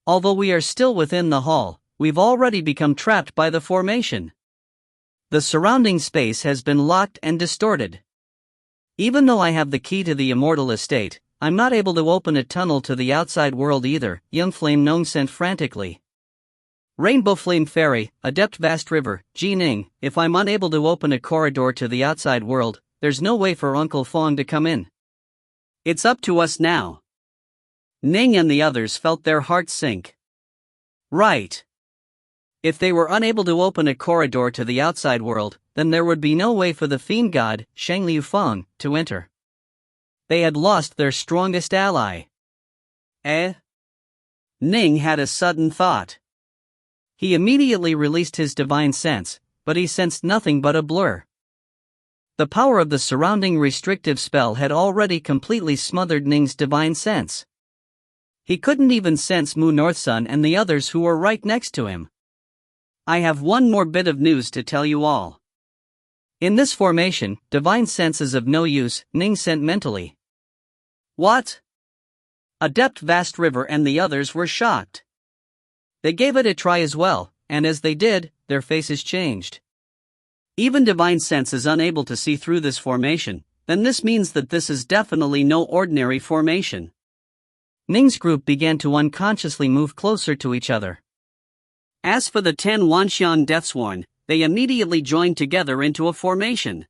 Although we are still within the hall, we've already become trapped by the formation. The surrounding space has been locked and distorted. Even though I have the key to the immortal estate, I'm not able to open a tunnel to the outside world either, young Flame Gnome sent frantically. Rainbow Flame Fairy, Adept Vast River, Ning, if I'm unable to open a corridor to the outside world, there's no way for Uncle Fong to come in. It's up to us now. Ning and the others felt their hearts sink. Right. If they were unable to open a corridor to the outside world, then there would be no way for the fiend god, Shangli Yufeng, to enter. They had lost their strongest ally. Ning had a sudden thought. He immediately released his divine sense, but he sensed nothing but a blur. The power of the surrounding restrictive spell had already completely smothered Ning's divine sense. He couldn't even sense Mu Northsun and the others who were right next to him. I have one more bit of news to tell you all. In this formation, divine sense is of no use, Ning sent mentally. What? Adept Vast River and the others were shocked. They gave it a try as well, and as they did, their faces changed. Even divine sense is unable to see through this formation, then this means that this is definitely no ordinary formation. Ning's group began to unconsciously move closer to each other. As for the 10 Wanxiang Deathsworn, they immediately joined together into a formation.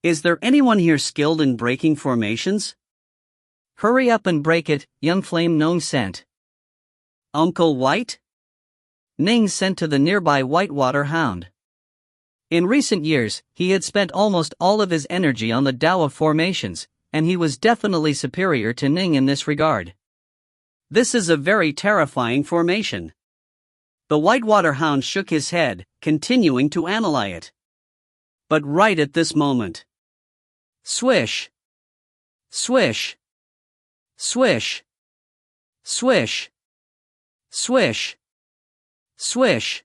Is there anyone here skilled in breaking formations? Hurry up and break it, young Flame Gnome sent. Uncle White? Ning sent to the nearby Whitewater Hound. In recent years, he had spent almost all of his energy on the Tao of formations, and he was definitely superior to Ning in this regard. This is a very terrifying formation. The Whitewater Hound shook his head, continuing to analyze it. But right at this moment. Swish! Swish! Swish! Swish! Swish! Swish!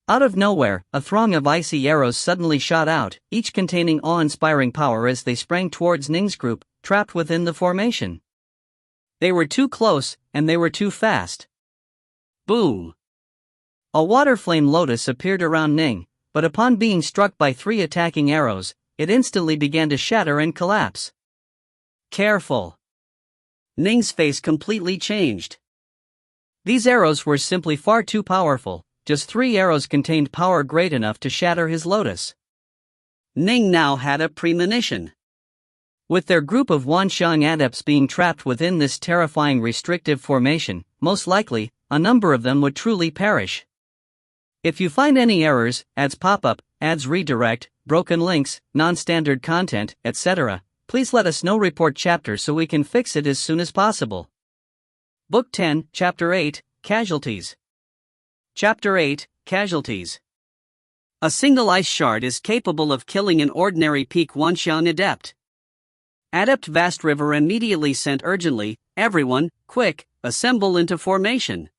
Out of nowhere, a throng of icy arrows suddenly shot out, each containing awe-inspiring power as they sprang towards Ning's group, trapped within the formation. They were too close, and they were too fast. Boom! A water flame lotus appeared around Ning, but upon being struck by 3 attacking arrows, it instantly began to shatter and collapse. Careful! Ning's face completely changed. These arrows were simply far too powerful. Just 3 arrows contained power great enough to shatter his lotus. Ning now had a premonition. With their group of Wanxiang adepts being trapped within this terrifying restrictive formation, most likely, a number of them would truly perish. If you find any errors, ads pop up, ads redirect, broken links, non-standard content, etc., please let us know. Report chapter so we can fix it as soon as possible. Book 10, Chapter 8, Casualties. Chapter 8, Casualties. A single ice shard is capable of killing an ordinary peak Wanxiang adept. Adept Vast River immediately sent urgently, everyone, quick, assemble into formation.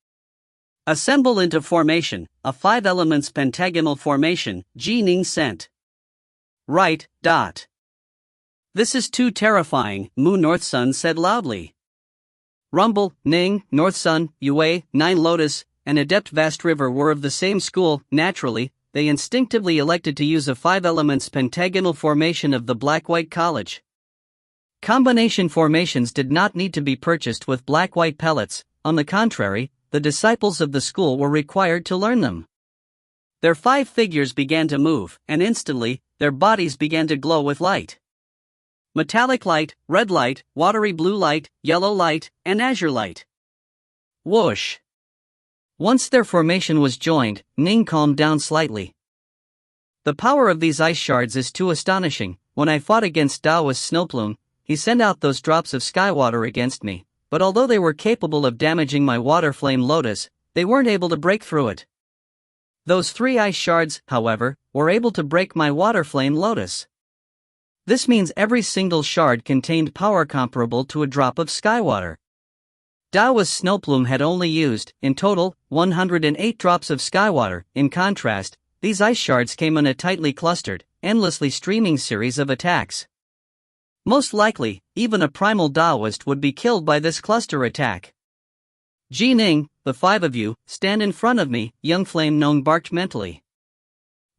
Assemble into formation, a 5 elements pentagonal formation, Ning sent. Right, dot. This is too terrifying, Mu North Sun said loudly. Rumble, Ning, North Sun, Yue, 9 Lotus, and Adept Vast River were of the same school. Naturally, they instinctively elected to use a 5 elements pentagonal formation of the Black-White College. Combination formations did not need to be purchased with black-white pellets. On the contrary, the disciples of the school were required to learn them. Their 5 figures began to move, and instantly, their bodies began to glow with light. Metallic light, red light, watery blue light, yellow light, and azure light. Whoosh! Once their formation was joined, Ning calmed down slightly. The power of these ice shards is too astonishing. When I fought against Daoist Snowplume, he sent out those drops of sky water against me, but although they were capable of damaging my water flame lotus, they weren't able to break through it. Those 3 ice shards, however, were able to break my water flame lotus. This means every single shard contained power comparable to a drop of sky water. Daoist Snowplume had only used, in total, 108 drops of sky water. In contrast, these ice shards came in a tightly clustered, endlessly streaming series of attacks. Most likely, even a primal Daoist would be killed by this cluster attack. Ning, the 5 of you, stand in front of me, young Flame Gnome barked mentally.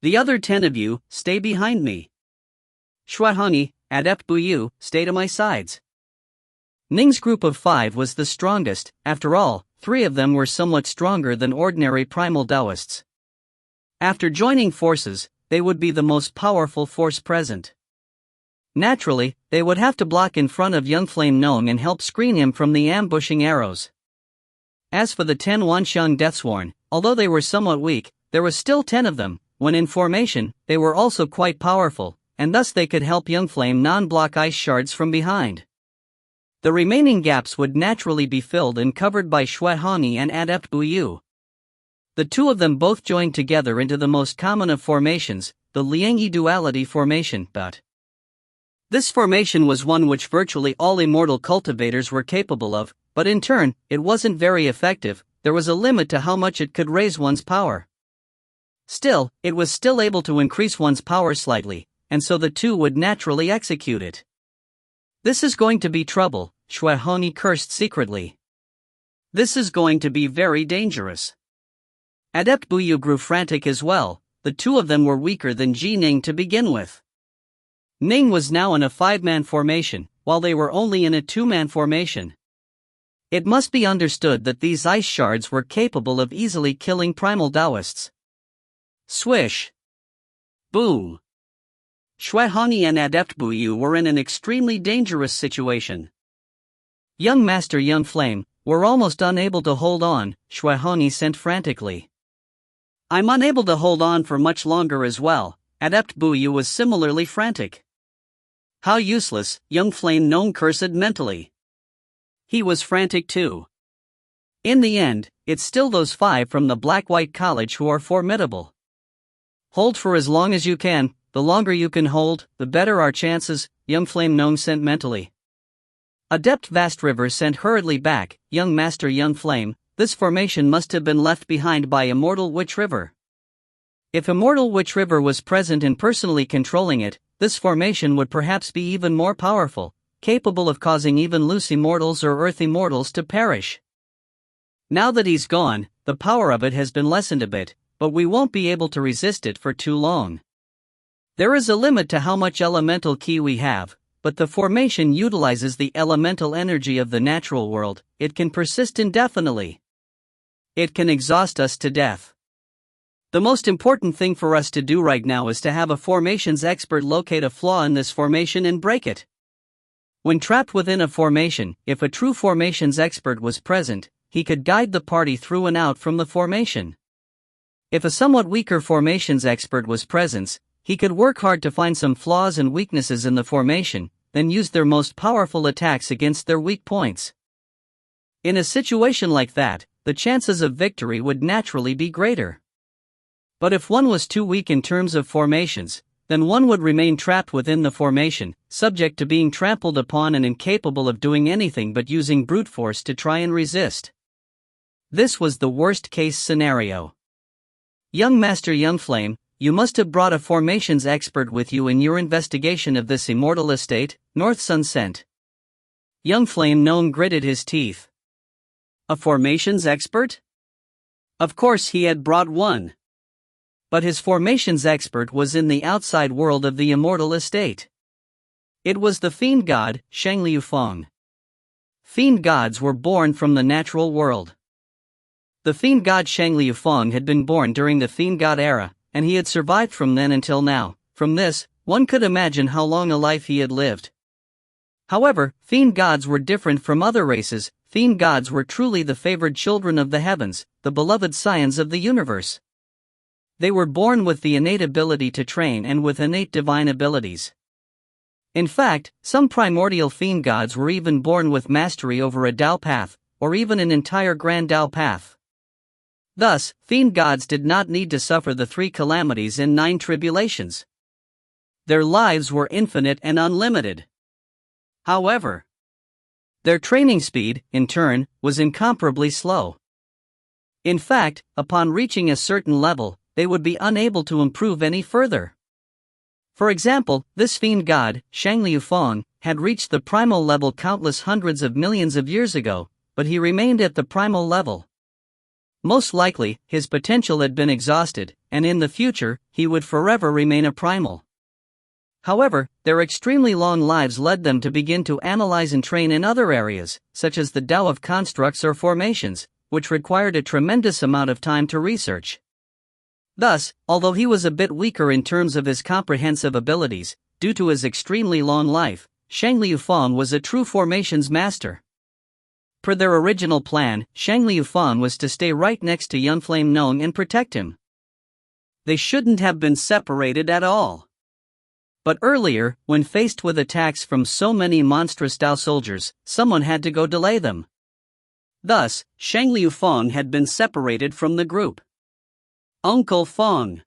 The other 10 of you, stay behind me. Shuahani, Adept Buyu, stay to my sides. Ning's group of 5 was the strongest. After all, 3 of them were somewhat stronger than ordinary primal Daoists. After joining forces, they would be the most powerful force present. Naturally, they would have to block in front of young Flame Gnome and help screen him from the ambushing arrows. As for the 10 Wanxiang Deathsworn, although they were somewhat weak, there were still 10 of them. When in formation, they were also quite powerful, and thus they could help young Flame non-block ice shards from behind. The remaining gaps would naturally be filled and covered by Shuahani and Adept Buyu. The 2 of them both joined together into the most common of formations, the Liangyi duality formation. But this formation was one which virtually all immortal cultivators were capable of, but in turn, it wasn't very effective. There was a limit to how much it could raise one's power. Still, it was still able to increase one's power slightly, and so the 2 would naturally execute it. This is going to be trouble, Shuahani cursed secretly. This is going to be very dangerous. Adept Buyu grew frantic as well. The 2 of them were weaker than Ning to begin with. Ning was now in a 5-man formation, while they were only in a 2-man formation. It must be understood that these ice shards were capable of easily killing primal Daoists. Swish! Boom! Shuahani and Adept Buyu were in an extremely dangerous situation. Young Master Young Flame, we're almost unable to hold on, Shuahani sent frantically. I'm unable to hold on for much longer as well. Adept Buyu was similarly frantic. How useless, young Flame Gnome cursed mentally. He was frantic too. In the end, it's still those 5 from the Black-White College who are formidable. Hold for as long as you can. The longer you can hold, the better our chances, young Flame Gnome sent mentally. Adept Vast River sent hurriedly back, young Master Young Flame, this formation must have been left behind by Immortal Witch River. If Immortal Witch River was present and personally controlling it, this formation would perhaps be even more powerful, capable of causing even loose Immortals or Earth Immortals to perish. Now that he's gone, the power of it has been lessened a bit, but we won't be able to resist it for too long. There is a limit to how much elemental ki we have, but the formation utilizes the elemental energy of the natural world. It can persist indefinitely. It can exhaust us to death. The most important thing for us to do right now is to have a formations expert locate a flaw in this formation and break it. When trapped within a formation, if a true formations expert was present, he could guide the party through and out from the formation. If a somewhat weaker formations expert was present, he could work hard to find some flaws and weaknesses in the formation, then use their most powerful attacks against their weak points. In a situation like that, the chances of victory would naturally be greater. But if one was too weak in terms of formations, then one would remain trapped within the formation, subject to being trampled upon and incapable of doing anything but using brute force to try and resist. This was the worst-case scenario. Young Master Youngflame, you must have brought a formations expert with you in your investigation of this immortal estate, North Sun sent. Youngflame Gnome gritted his teeth. A formations expert? Of course he had brought one. But his formations expert was in the outside world of the immortal estate. It was the fiend god, Shangliu Feng. Fiend gods were born from the natural world. The fiend god Shangliu Feng had been born during the fiend god era, and he had survived from then until now. From this, one could imagine how long a life he had lived. However, fiend gods were different from other races. Fiend gods were truly the favored children of the heavens, the beloved scions of the universe. They were born with the innate ability to train and with innate divine abilities. In fact, some primordial fiend gods were even born with mastery over a Dao path, or even an entire grand Dao path. Thus, fiend gods did not need to suffer the 3 calamities and 9 tribulations. Their lives were infinite and unlimited. However, their training speed, in turn, was incomparably slow. In fact, upon reaching a certain level, they would be unable to improve any further. For example, this fiend god, Shangliu Feng, had reached the primal level countless hundreds of millions of years ago, but he remained at the primal level. Most likely, his potential had been exhausted, and in the future, he would forever remain a primal. However, their extremely long lives led them to begin to analyze and train in other areas, such as the Tao of constructs or formations, which required a tremendous amount of time to research. Thus, although he was a bit weaker in terms of his comprehensive abilities, due to his extremely long life, Shangliu Feng was a true formations master. Per their original plan, Shangliu Feng was to stay right next to Youngflame Gnome and protect him. They shouldn't have been separated at all. But earlier, when faced with attacks from so many monstrous Dao soldiers, someone had to go delay them. Thus, Shangliu Feng had been separated from the group. Uncle Feng.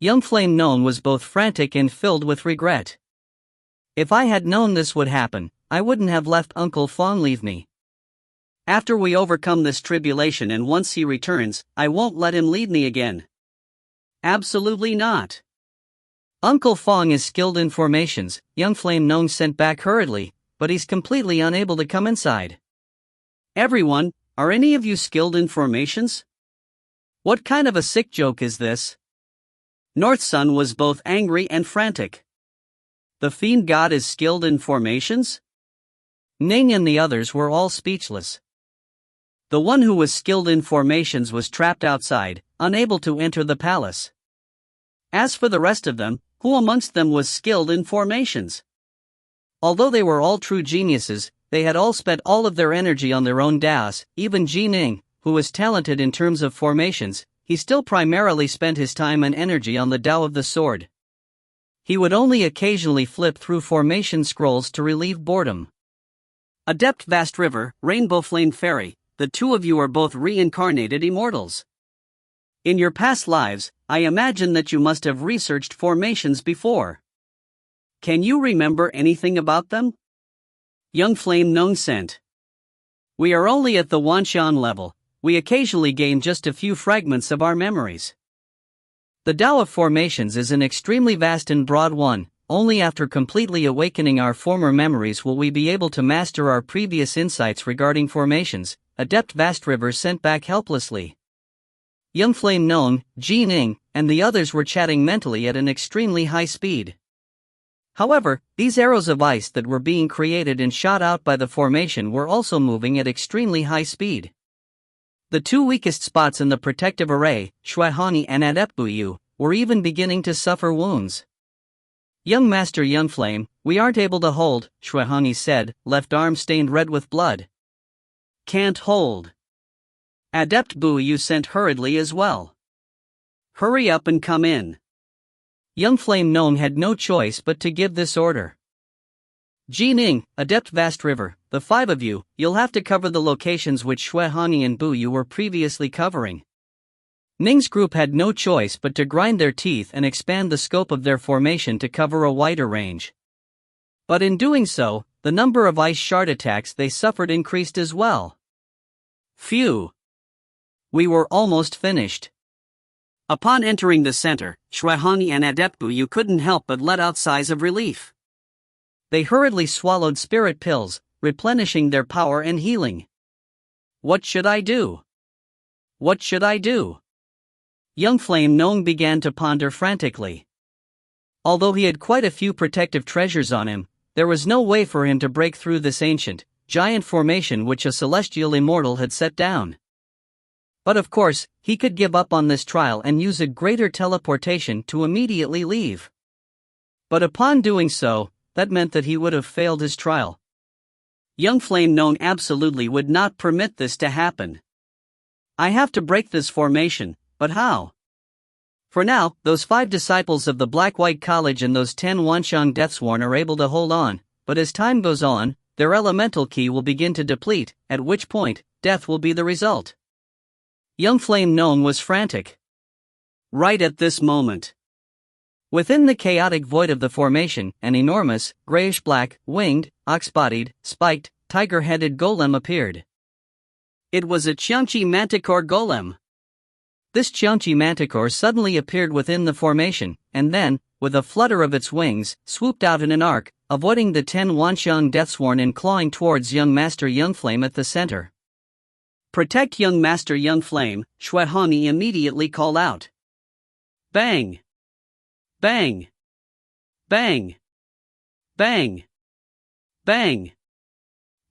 Youngflame Gnome was both frantic and filled with regret. If I had known this would happen, I wouldn't have left Uncle Feng leave me. After we overcome this tribulation and once he returns, I won't let him lead me again. Absolutely not. Uncle Feng is skilled in formations, Youngflame Gnome sent back hurriedly, but he's completely unable to come inside. Everyone, are any of you skilled in formations? What kind of a sick joke is this? North Sun was both angry and frantic. The fiend god is skilled in formations? Ning and the others were all speechless. The one who was skilled in formations was trapped outside, unable to enter the palace. As for the rest of them, who amongst them was skilled in formations? Although they were all true geniuses, they had all spent all of their energy on their own Daos. Even Ning, who was talented in terms of formations, he still primarily spent his time and energy on the Tao of the sword. He would only occasionally flip through formation scrolls to relieve boredom. Adept Vast River, Rainbow Flame Fairy, the two of you are both reincarnated immortals. In your past lives, I imagine that you must have researched formations before. Can you remember anything about them? Youngflame Gnome sent. We are only at the Wanxian level. We occasionally gain just a few fragments of our memories. The Tao of formations is an extremely vast and broad one. Only after completely awakening our former memories will we be able to master our previous insights regarding formations. Adept Vast River sent back helplessly. Young Flame Ning, Ning, and the others were chatting mentally at an extremely high speed. However, these arrows of ice that were being created and shot out by the formation were also moving at extremely high speed. The two weakest spots in the protective array, Shuehani and Adept Buyu, were even beginning to suffer wounds. Young Master Young Flame, we aren't able to hold, Shuehani said, left arm stained red with blood. Can't hold. Adept Buyu sent hurriedly as well. Hurry up and come in. Young Flame Ning had no choice but to give this order. Ning, Adept Vast River, the five of you, you'll have to cover the locations which Shuehani and Buyu were previously covering. Ning's group had no choice but to grind their teeth and expand the scope of their formation to cover a wider range. But in doing so, the number of ice shard attacks they suffered increased as well. Phew! We were almost finished. Upon entering the center, Shuehani and Adept Buyu couldn't help but let out sighs of relief. They hurriedly swallowed spirit pills, replenishing their power and healing. What should I do? What should I do? Young Flame Ning began to ponder frantically. Although he had quite a few protective treasures on him, there was no way for him to break through this ancient, giant formation which a celestial immortal had set down. But of course, he could give up on this trial and use a greater teleportation to immediately leave. But upon doing so, that meant that he would have failed his trial. Young Flame Ning absolutely would not permit this to happen. I have to break this formation, but how? For now, those 5 disciples of the Black-White College and those 10 Wanshang Deathsworn are able to hold on, but as time goes on, their elemental ki will begin to deplete, at which point, death will be the result. Young Flame Ning was frantic. Right at this moment. Within the chaotic void of the formation, an enormous, grayish-black, winged, ox-bodied, spiked, tiger-headed golem appeared. It was a Qiangqi manticore golem. This Qiangqi manticore suddenly appeared within the formation, and then, with a flutter of its wings, swooped out in an arc, avoiding the 10 Wanshang Deathsworn and clawing towards young Master Young Flame at the center. Protect young Master Young Flame, Shuehani immediately called out. Bang! Bang! Bang! Bang! Bang!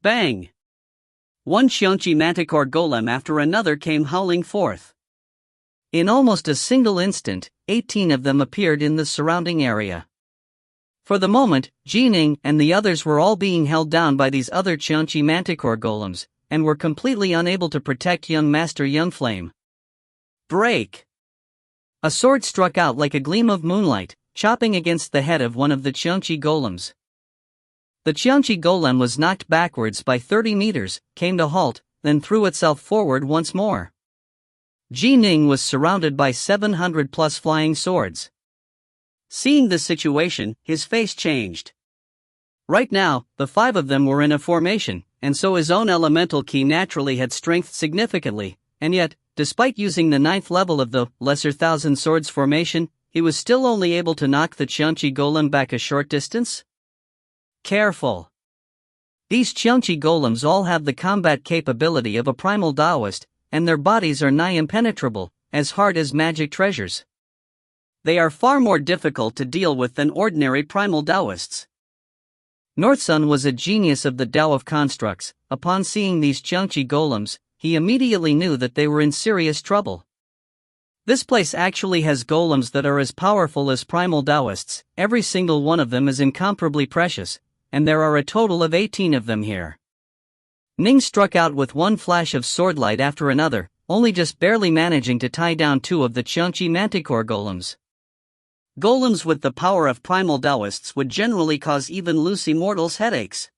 Bang! One Qiangqi manticore golem after another came howling forth. In almost a single instant, 18 of them appeared in the surrounding area. For the moment, Ning and the others were all being held down by these other Qiangqi manticore golems, and were completely unable to protect young Master Young Flame. Break! A sword struck out like a gleam of moonlight, chopping against the head of one of the Qiangqi golems. The Qiangqi golem was knocked backwards by 30 meters, came to halt, then threw itself forward once more. Ning was surrounded by 700 plus flying swords. Seeing the situation, his face changed. Right now, the 5 of them were in a formation, and so his own elemental ki naturally had strength significantly, and yet, despite using the 9th level of the Lesser Thousand Swords formation, he was still only able to knock the Qiangqi golem back a short distance? Careful! These Qiangqi golems all have the combat capability of a primal Taoist, and their bodies are nigh impenetrable, as hard as magic treasures. They are far more difficult to deal with than ordinary primal Taoists. Northsun was a genius of the Tao of constructs. Upon seeing these Qiangqi golems, he immediately knew that they were in serious trouble. This place actually has golems that are as powerful as primal Taoists. Every single one of them is incomparably precious, and there are a total of 18 of them here. Ning struck out with one flash of swordlight after another, only just barely managing to tie down 2 of the Qiangqi manticore golems. Golems with the power of primal Taoists would generally cause even loose immortals headaches.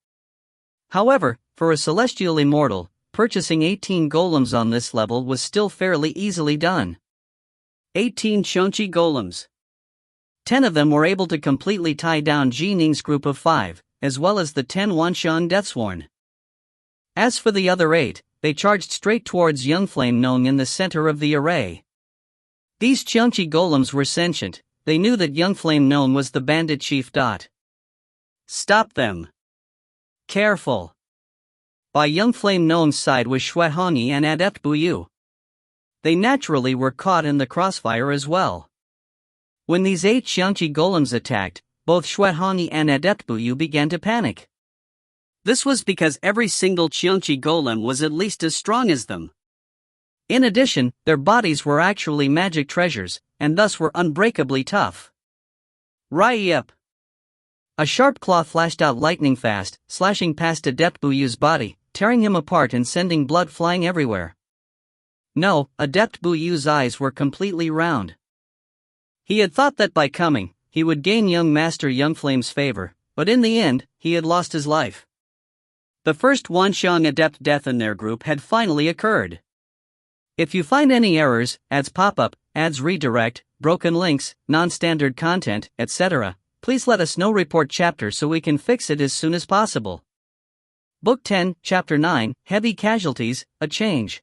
However, for a celestial immortal, purchasing 18 golems on this level was still fairly easily done. 18 Qiangqi golems. 10 of them were able to completely tie down Ning's group of 5, as well as the 10 Wanshang Deathsworn. As for the other 8, they charged straight towards young Flame Ning in the center of the array. These Qiangqi golems were sentient. They knew that young Flame Ning was the bandit chief. Stop them! Careful! By young flame gnome's side was Xuehongyi and Adept Buyu. They naturally were caught in the crossfire as well. When these 8 Xiangqi golems attacked, both Xuehongyi and Adept Buyu began to panic. This was because every single Xiangqi golem was at least as strong as them. In addition, their bodies were actually magic treasures, and thus were unbreakably tough. Yep. A sharp claw flashed out lightning fast, slashing past Adept Buyu's body, tearing him apart and sending blood flying everywhere. No, Adept Buyu's eyes were completely round. He had thought that by coming, he would gain young Master Young Flame's favor, but in the end, he had lost his life. The first Wanxiang Adept death in their group had finally occurred. If you find any errors, ads pop up, ads redirect, broken links, non-standard content, etc., please let us know. Report chapter so we can fix it as soon as possible. Book 10, Chapter 9, Heavy Casualties, A Change.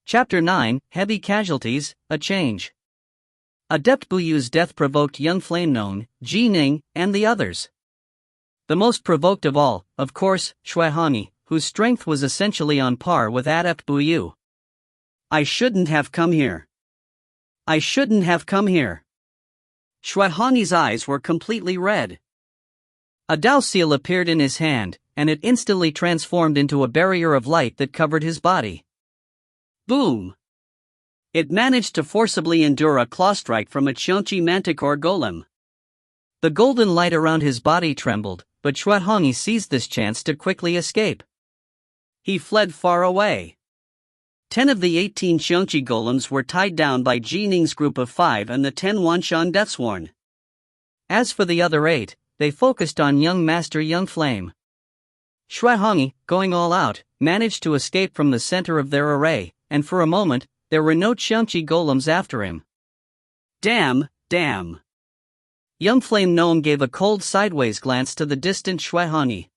Chapter 9, Heavy Casualties, A Change. Adept Buyu's death provoked young flame gnome, Ning, and the others. The most provoked of all, of course, Xuehongyi, whose strength was essentially on par with Adept Buyu. I shouldn't have come here. I shouldn't have come here. Xuehongyi's eyes were completely red. A Dao seal appeared in his hand, and it instantly transformed into a barrier of light that covered his body. Boom! It managed to forcibly endure a claw strike from a Xiangqi manticore golem. The golden light around his body trembled, but Xuehongyi seized this chance to quickly escape. He fled far away. 10 of the 18 Xiangqi golems were tied down by Ning's group of 5 and the 10 Wanshan Deathsworn. As for the other 8, they focused on young Master Young Flame. Xuehongyi, going all out, managed to escape from the center of their array, and for a moment, there were no Xiangqi golems after him. Damn! Young Flame Gnome gave a cold sideways glance to the distant Xuehongyi.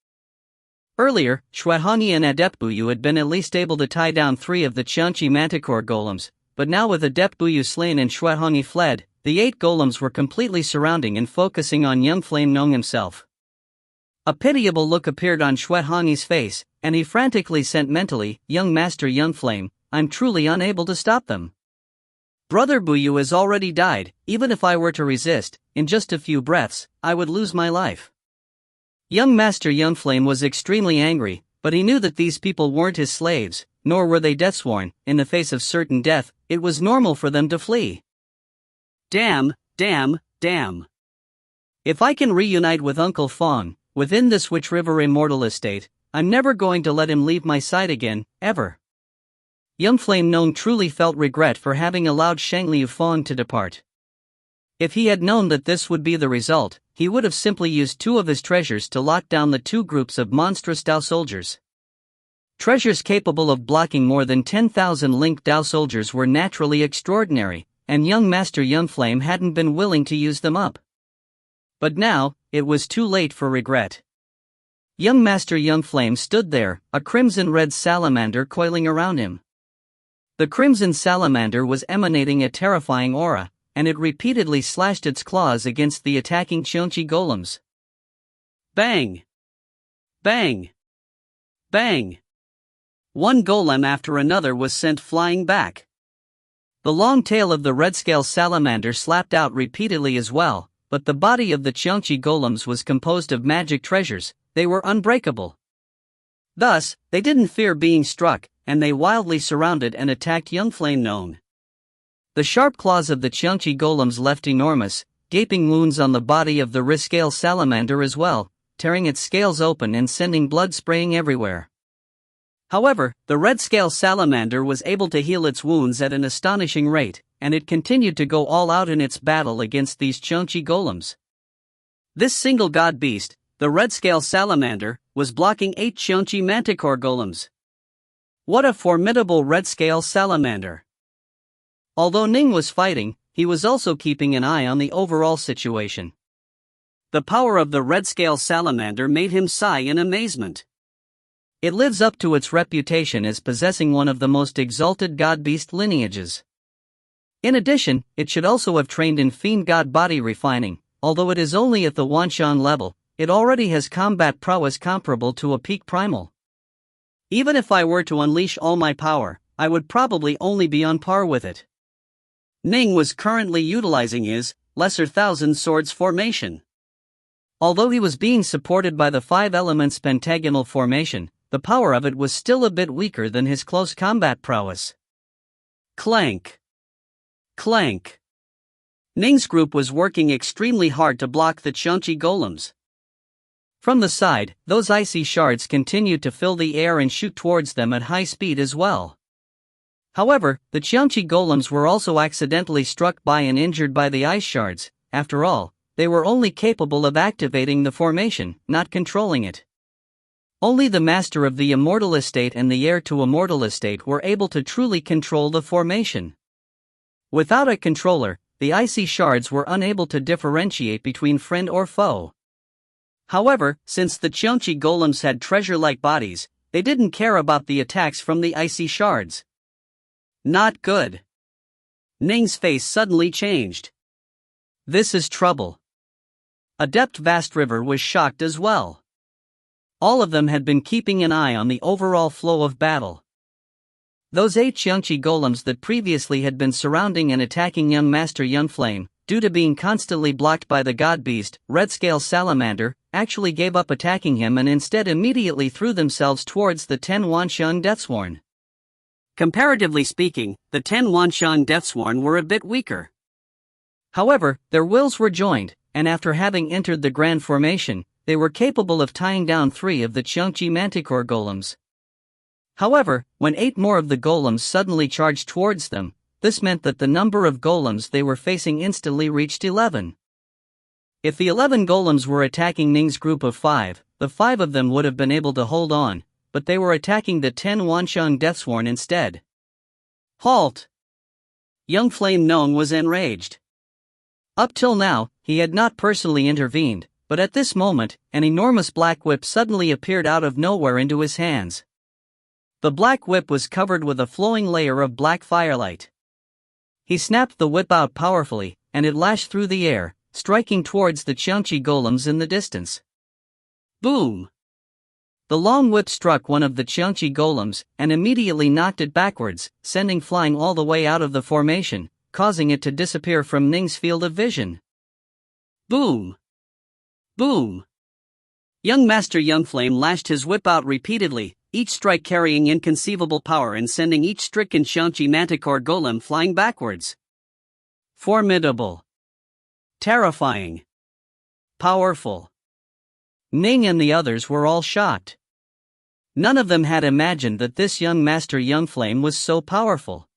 Earlier, Xuehongyi and Adept Buyu had been at least able to tie down 3 of the Xiangqi manticore golems, but now with Adept Buyu slain and Xuehongyi fled, the 8 golems were completely surrounding and focusing on young Flame Gnome himself. A pitiable look appeared on Xuehongyi's face, and he frantically sent mentally, "Young Master Young Flame, I'm truly unable to stop them. Brother Buyu has already died. Even if I were to resist, in just a few breaths, I would lose my life." Young Master Young Flame was extremely angry, but he knew that these people weren't his slaves, nor were they deathsworn. In the face of certain death, it was normal for them to flee. Damn. If I can reunite with Uncle Fong, within this Witch River Immortal estate, I'm never going to let him leave my side again, ever. Young Flame Gnome truly felt regret for having allowed Shangliu Fong to depart. If he had known that this would be the result, he would have simply used 2 of his treasures to lock down the 2 groups of monstrous Dao soldiers. Treasures capable of blocking more than 10,000 linked Dao soldiers were naturally extraordinary, and young Master Young Flame hadn't been willing to use them up. But now, it was too late for regret. Young Master Young Flame stood there, a crimson-red salamander coiling around him. The crimson salamander was emanating a terrifying aura, and it repeatedly slashed its claws against the attacking Xiangqi golems. Bang! Bang! Bang! One golem after another was sent flying back. The long tail of the red-scale salamander slapped out repeatedly as well, but the body of the Xiangqi golems was composed of magic treasures. They were unbreakable. Thus, they didn't fear being struck, and they wildly surrounded and attacked young Flame Gnome. The sharp claws of the Xiangqi golems left enormous, gaping wounds on the body of the red-scale salamander as well, tearing its scales open and sending blood spraying everywhere. However, the red-scale salamander was able to heal its wounds at an astonishing rate, and it continued to go all out in its battle against these Xiangqi golems. This single god beast, the red-scale salamander, was blocking 8 Xiangqi manticore golems. What a formidable red-scale salamander! Although Ning was fighting, he was also keeping an eye on the overall situation. The power of the red-scale salamander made him sigh in amazement. It lives up to its reputation as possessing one of the most exalted god-beast lineages. In addition, it should also have trained in fiend god body refining. Although it is only at the Wanshan level, it already has combat prowess comparable to a peak primal. Even if I were to unleash all my power, I would probably only be on par with it. Ning was currently utilizing his lesser thousand swords formation. Although he was being supported by the 5 elements pentagonal formation, the power of it was still a bit weaker than his close combat prowess. Clank. Clank. Ning's group was working extremely hard to block the Qiangqi golems. From the side, those icy shards continued to fill the air and shoot towards them at high speed as well. However, the Qiangqi golems were also accidentally struck by and injured by the ice shards. After all, they were only capable of activating the formation, not controlling it. Only the master of the Immortal estate and the heir to Immortal estate were able to truly control the formation. Without a controller, the icy shards were unable to differentiate between friend or foe. However, since the Qiangqi golems had treasure-like bodies, they didn't care about the attacks from the icy shards. Not good. Ning's face suddenly changed. This is trouble. Adept Vast River was shocked as well. All of them had been keeping an eye on the overall flow of battle. Those 8 Qiangqi golems that previously had been surrounding and attacking young Master Yunflame, due to being constantly blocked by the god beast, Red Scale Salamander, actually gave up attacking him and instead immediately threw themselves towards the 10 Wanshan Deathsworn. Comparatively speaking, the 10 Wanshan Deathsworn were a bit weaker. However, their wills were joined, and after having entered the grand formation, they were capable of tying down 3 of the Qiangqi Manticore golems. However, when 8 more of the golems suddenly charged towards them, this meant that the number of golems they were facing instantly reached 11. If the 11 golems were attacking Ning's group of 5, the 5 of them would have been able to hold on, but they were attacking the 10 Wanshan Deathsworn instead. Halt! Young Flame Gnome was enraged. Up till now, he had not personally intervened, but at this moment, an enormous black whip suddenly appeared out of nowhere into his hands. The black whip was covered with a flowing layer of black firelight. He snapped the whip out powerfully, and it lashed through the air, striking towards the Qiangqi golems in the distance. Boom! The long whip struck one of the Qiangqi golems, and immediately knocked it backwards, sending flying all the way out of the formation, causing it to disappear from Ning's field of vision. Boom! Boom! Young Master Yunflame lashed his whip out repeatedly, each strike carrying inconceivable power and sending each stricken Qiangqi Manticore golem flying backwards. Formidable. Terrifying. Powerful. Ning and the others were all shocked. None of them had imagined that this young Master Yunflame was so powerful.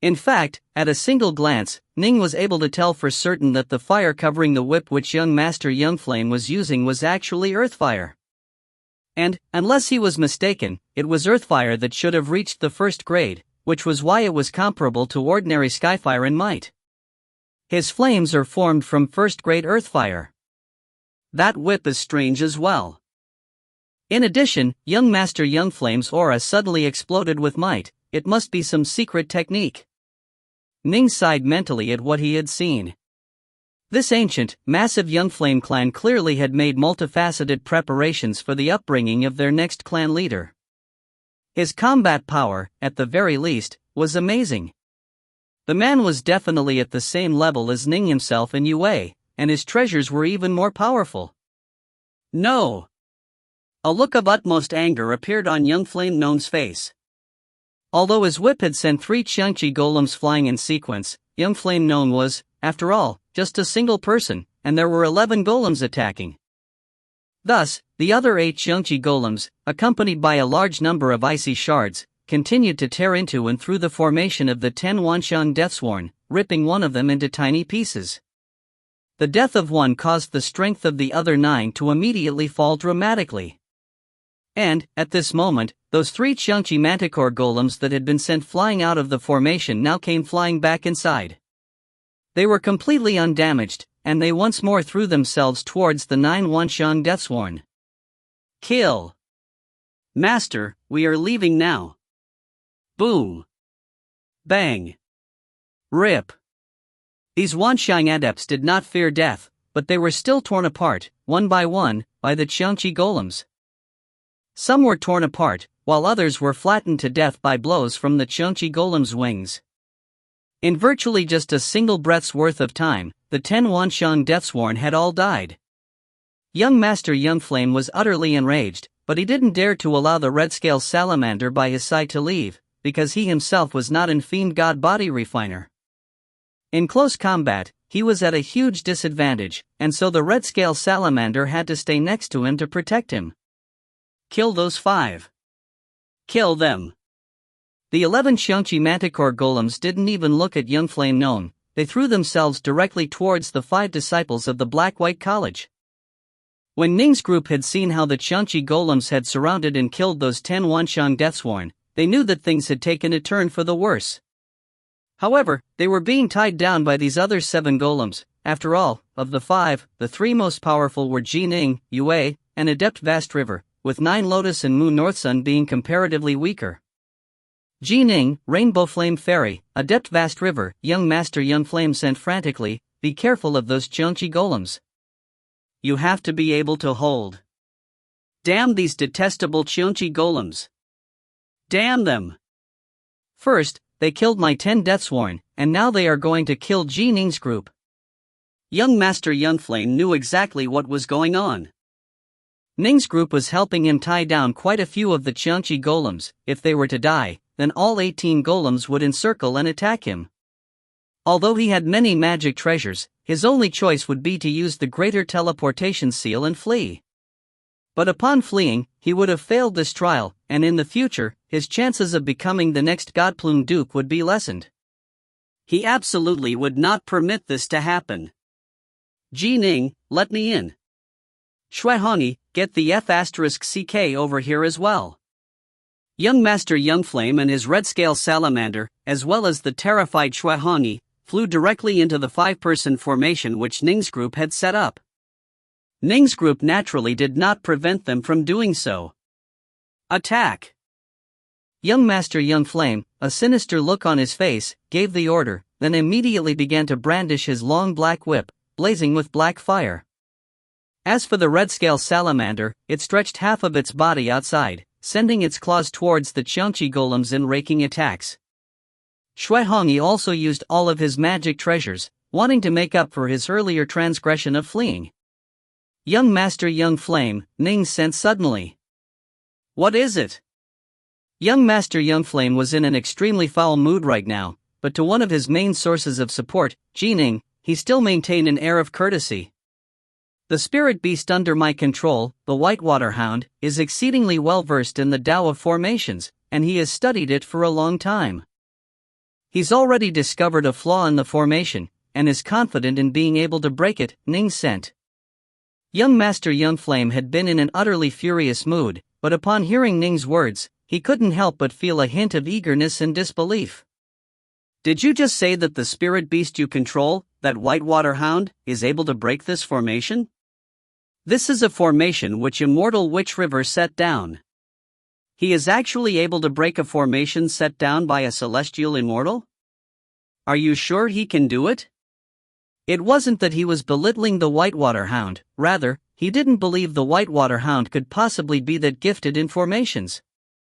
In fact, at a single glance, Ning was able to tell for certain that the fire covering the whip which young Master Yunflame was using was actually earthfire. And, unless he was mistaken, it was earthfire that should have reached the 1st grade, which was why it was comparable to ordinary skyfire in might. His flames are formed from 1st grade earthfire. That whip is strange as well. In addition, young Master Yunflame's aura suddenly exploded with might. It must be some secret technique. Ning sighed mentally at what he had seen. This ancient, massive Yunflame clan clearly had made multifaceted preparations for the upbringing of their next clan leader. His combat power, at the very least, was amazing. The man was definitely at the same level as Ning himself in UA, and his treasures were even more powerful. No! A look of utmost anger appeared on young Flame Gnome's face. Although his whip had sent 3 Qiangqi golems flying in sequence, young Flame Gnome was, after all, just a single person, and there were 11 golems attacking. Thus, the other 8 Qiangqi golems, accompanied by a large number of icy shards, continued to tear into and through the formation of the 10 Wanshan Deathsworn, ripping one of them into tiny pieces. The death of one caused the strength of the other 9 to immediately fall dramatically. And, at this moment, those 3 Qiangqi Manticore golems that had been sent flying out of the formation now came flying back inside. They were completely undamaged, and they once more threw themselves towards the 9 Wanshan Deathsworn. Kill! Master, we are leaving now. Boom! Bang! Rip! These Wanshan adepts did not fear death, but they were still torn apart, one by one, by the Qiangqi golems. Some were torn apart, while others were flattened to death by blows from the Chunchi golem's wings. In virtually just a single breath's worth of time, the 10 Wanshang Deathsworn had all died. Young Master Youngflame was utterly enraged, but he didn't dare to allow the red-scale salamander by his side to leave, because he himself was not an fiend god body refiner. In close combat, he was at a huge disadvantage, and so the red-scale salamander had to stay next to him to protect him. Kill those 5. Kill them. The 11 Xiangqi Manticore golems didn't even look at young Flame Gnome, they threw themselves directly towards the 5 disciples of the Black-White College. When Ning's group had seen how the Xiangqi golems had surrounded and killed those 10 Wanshang Deathsworn, they knew that things had taken a turn for the worse. However, they were being tied down by these other 7 golems. After all, of the 5, the 3 most powerful were Ning, Yue, and Adept Vast River, with 9 Lotus and Moon Northsun being comparatively weaker. Ning, Rainbow Flame Fairy, Adept Vast River, Young Master Young Flame sent frantically, be careful of those Chunchi golems. You have to be able to hold. Damn these detestable Chunchi golems. Damn them. First, they killed my 10 Deathsworn, and now they are going to kill Ning's group. Young Master Youngflame knew exactly what was going on. Ning's group was helping him tie down quite a few of the Chunchi golems. If they were to die, then all 18 golems would encircle and attack him. Although he had many magic treasures, his only choice would be to use the greater teleportation seal and flee. But upon fleeing, he would have failed this trial, and in the future, his chances of becoming the next Godplume Duke would be lessened. He absolutely would not permit this to happen. Ning, let me in. Shuihongi, get the F***CK over here as well. Young Master Youngflame and his red-scale salamander, as well as the terrified Shuihongi, flew directly into the 5-person formation which Ning's group had set up. Ning's group naturally did not prevent them from doing so. Attack! Young Master Youngflame, a sinister look on his face, gave the order, then immediately began to brandish his long black whip, blazing with black fire. As for the red-scale salamander, it stretched half of its body outside, sending its claws towards the Chunchi golems in raking attacks. Shuihongi also used all of his magic treasures, wanting to make up for his earlier transgression of fleeing. Young Master Youngflame, Ning sent suddenly. What is it? Young Master Youngflame was in an extremely foul mood right now, but to one of his main sources of support, Ning, he still maintained an air of courtesy. The spirit beast under my control, the Whitewater Hound, is exceedingly well versed in the Tao of formations, and he has studied it for a long time. He's already discovered a flaw in the formation, and is confident in being able to break it, Ning sent. Young Master Youngflame had been in an utterly furious mood, but upon hearing Ning's words, he couldn't help but feel a hint of eagerness and disbelief. Did you just say that the spirit beast you control, that Whitewater Hound, is able to break this formation? This is a formation which Immortal Witch River set down. He is actually able to break a formation set down by a celestial immortal? Are you sure he can do it? It wasn't that he was belittling the Whitewater Hound, rather, he didn't believe the Whitewater Hound could possibly be that gifted in formations.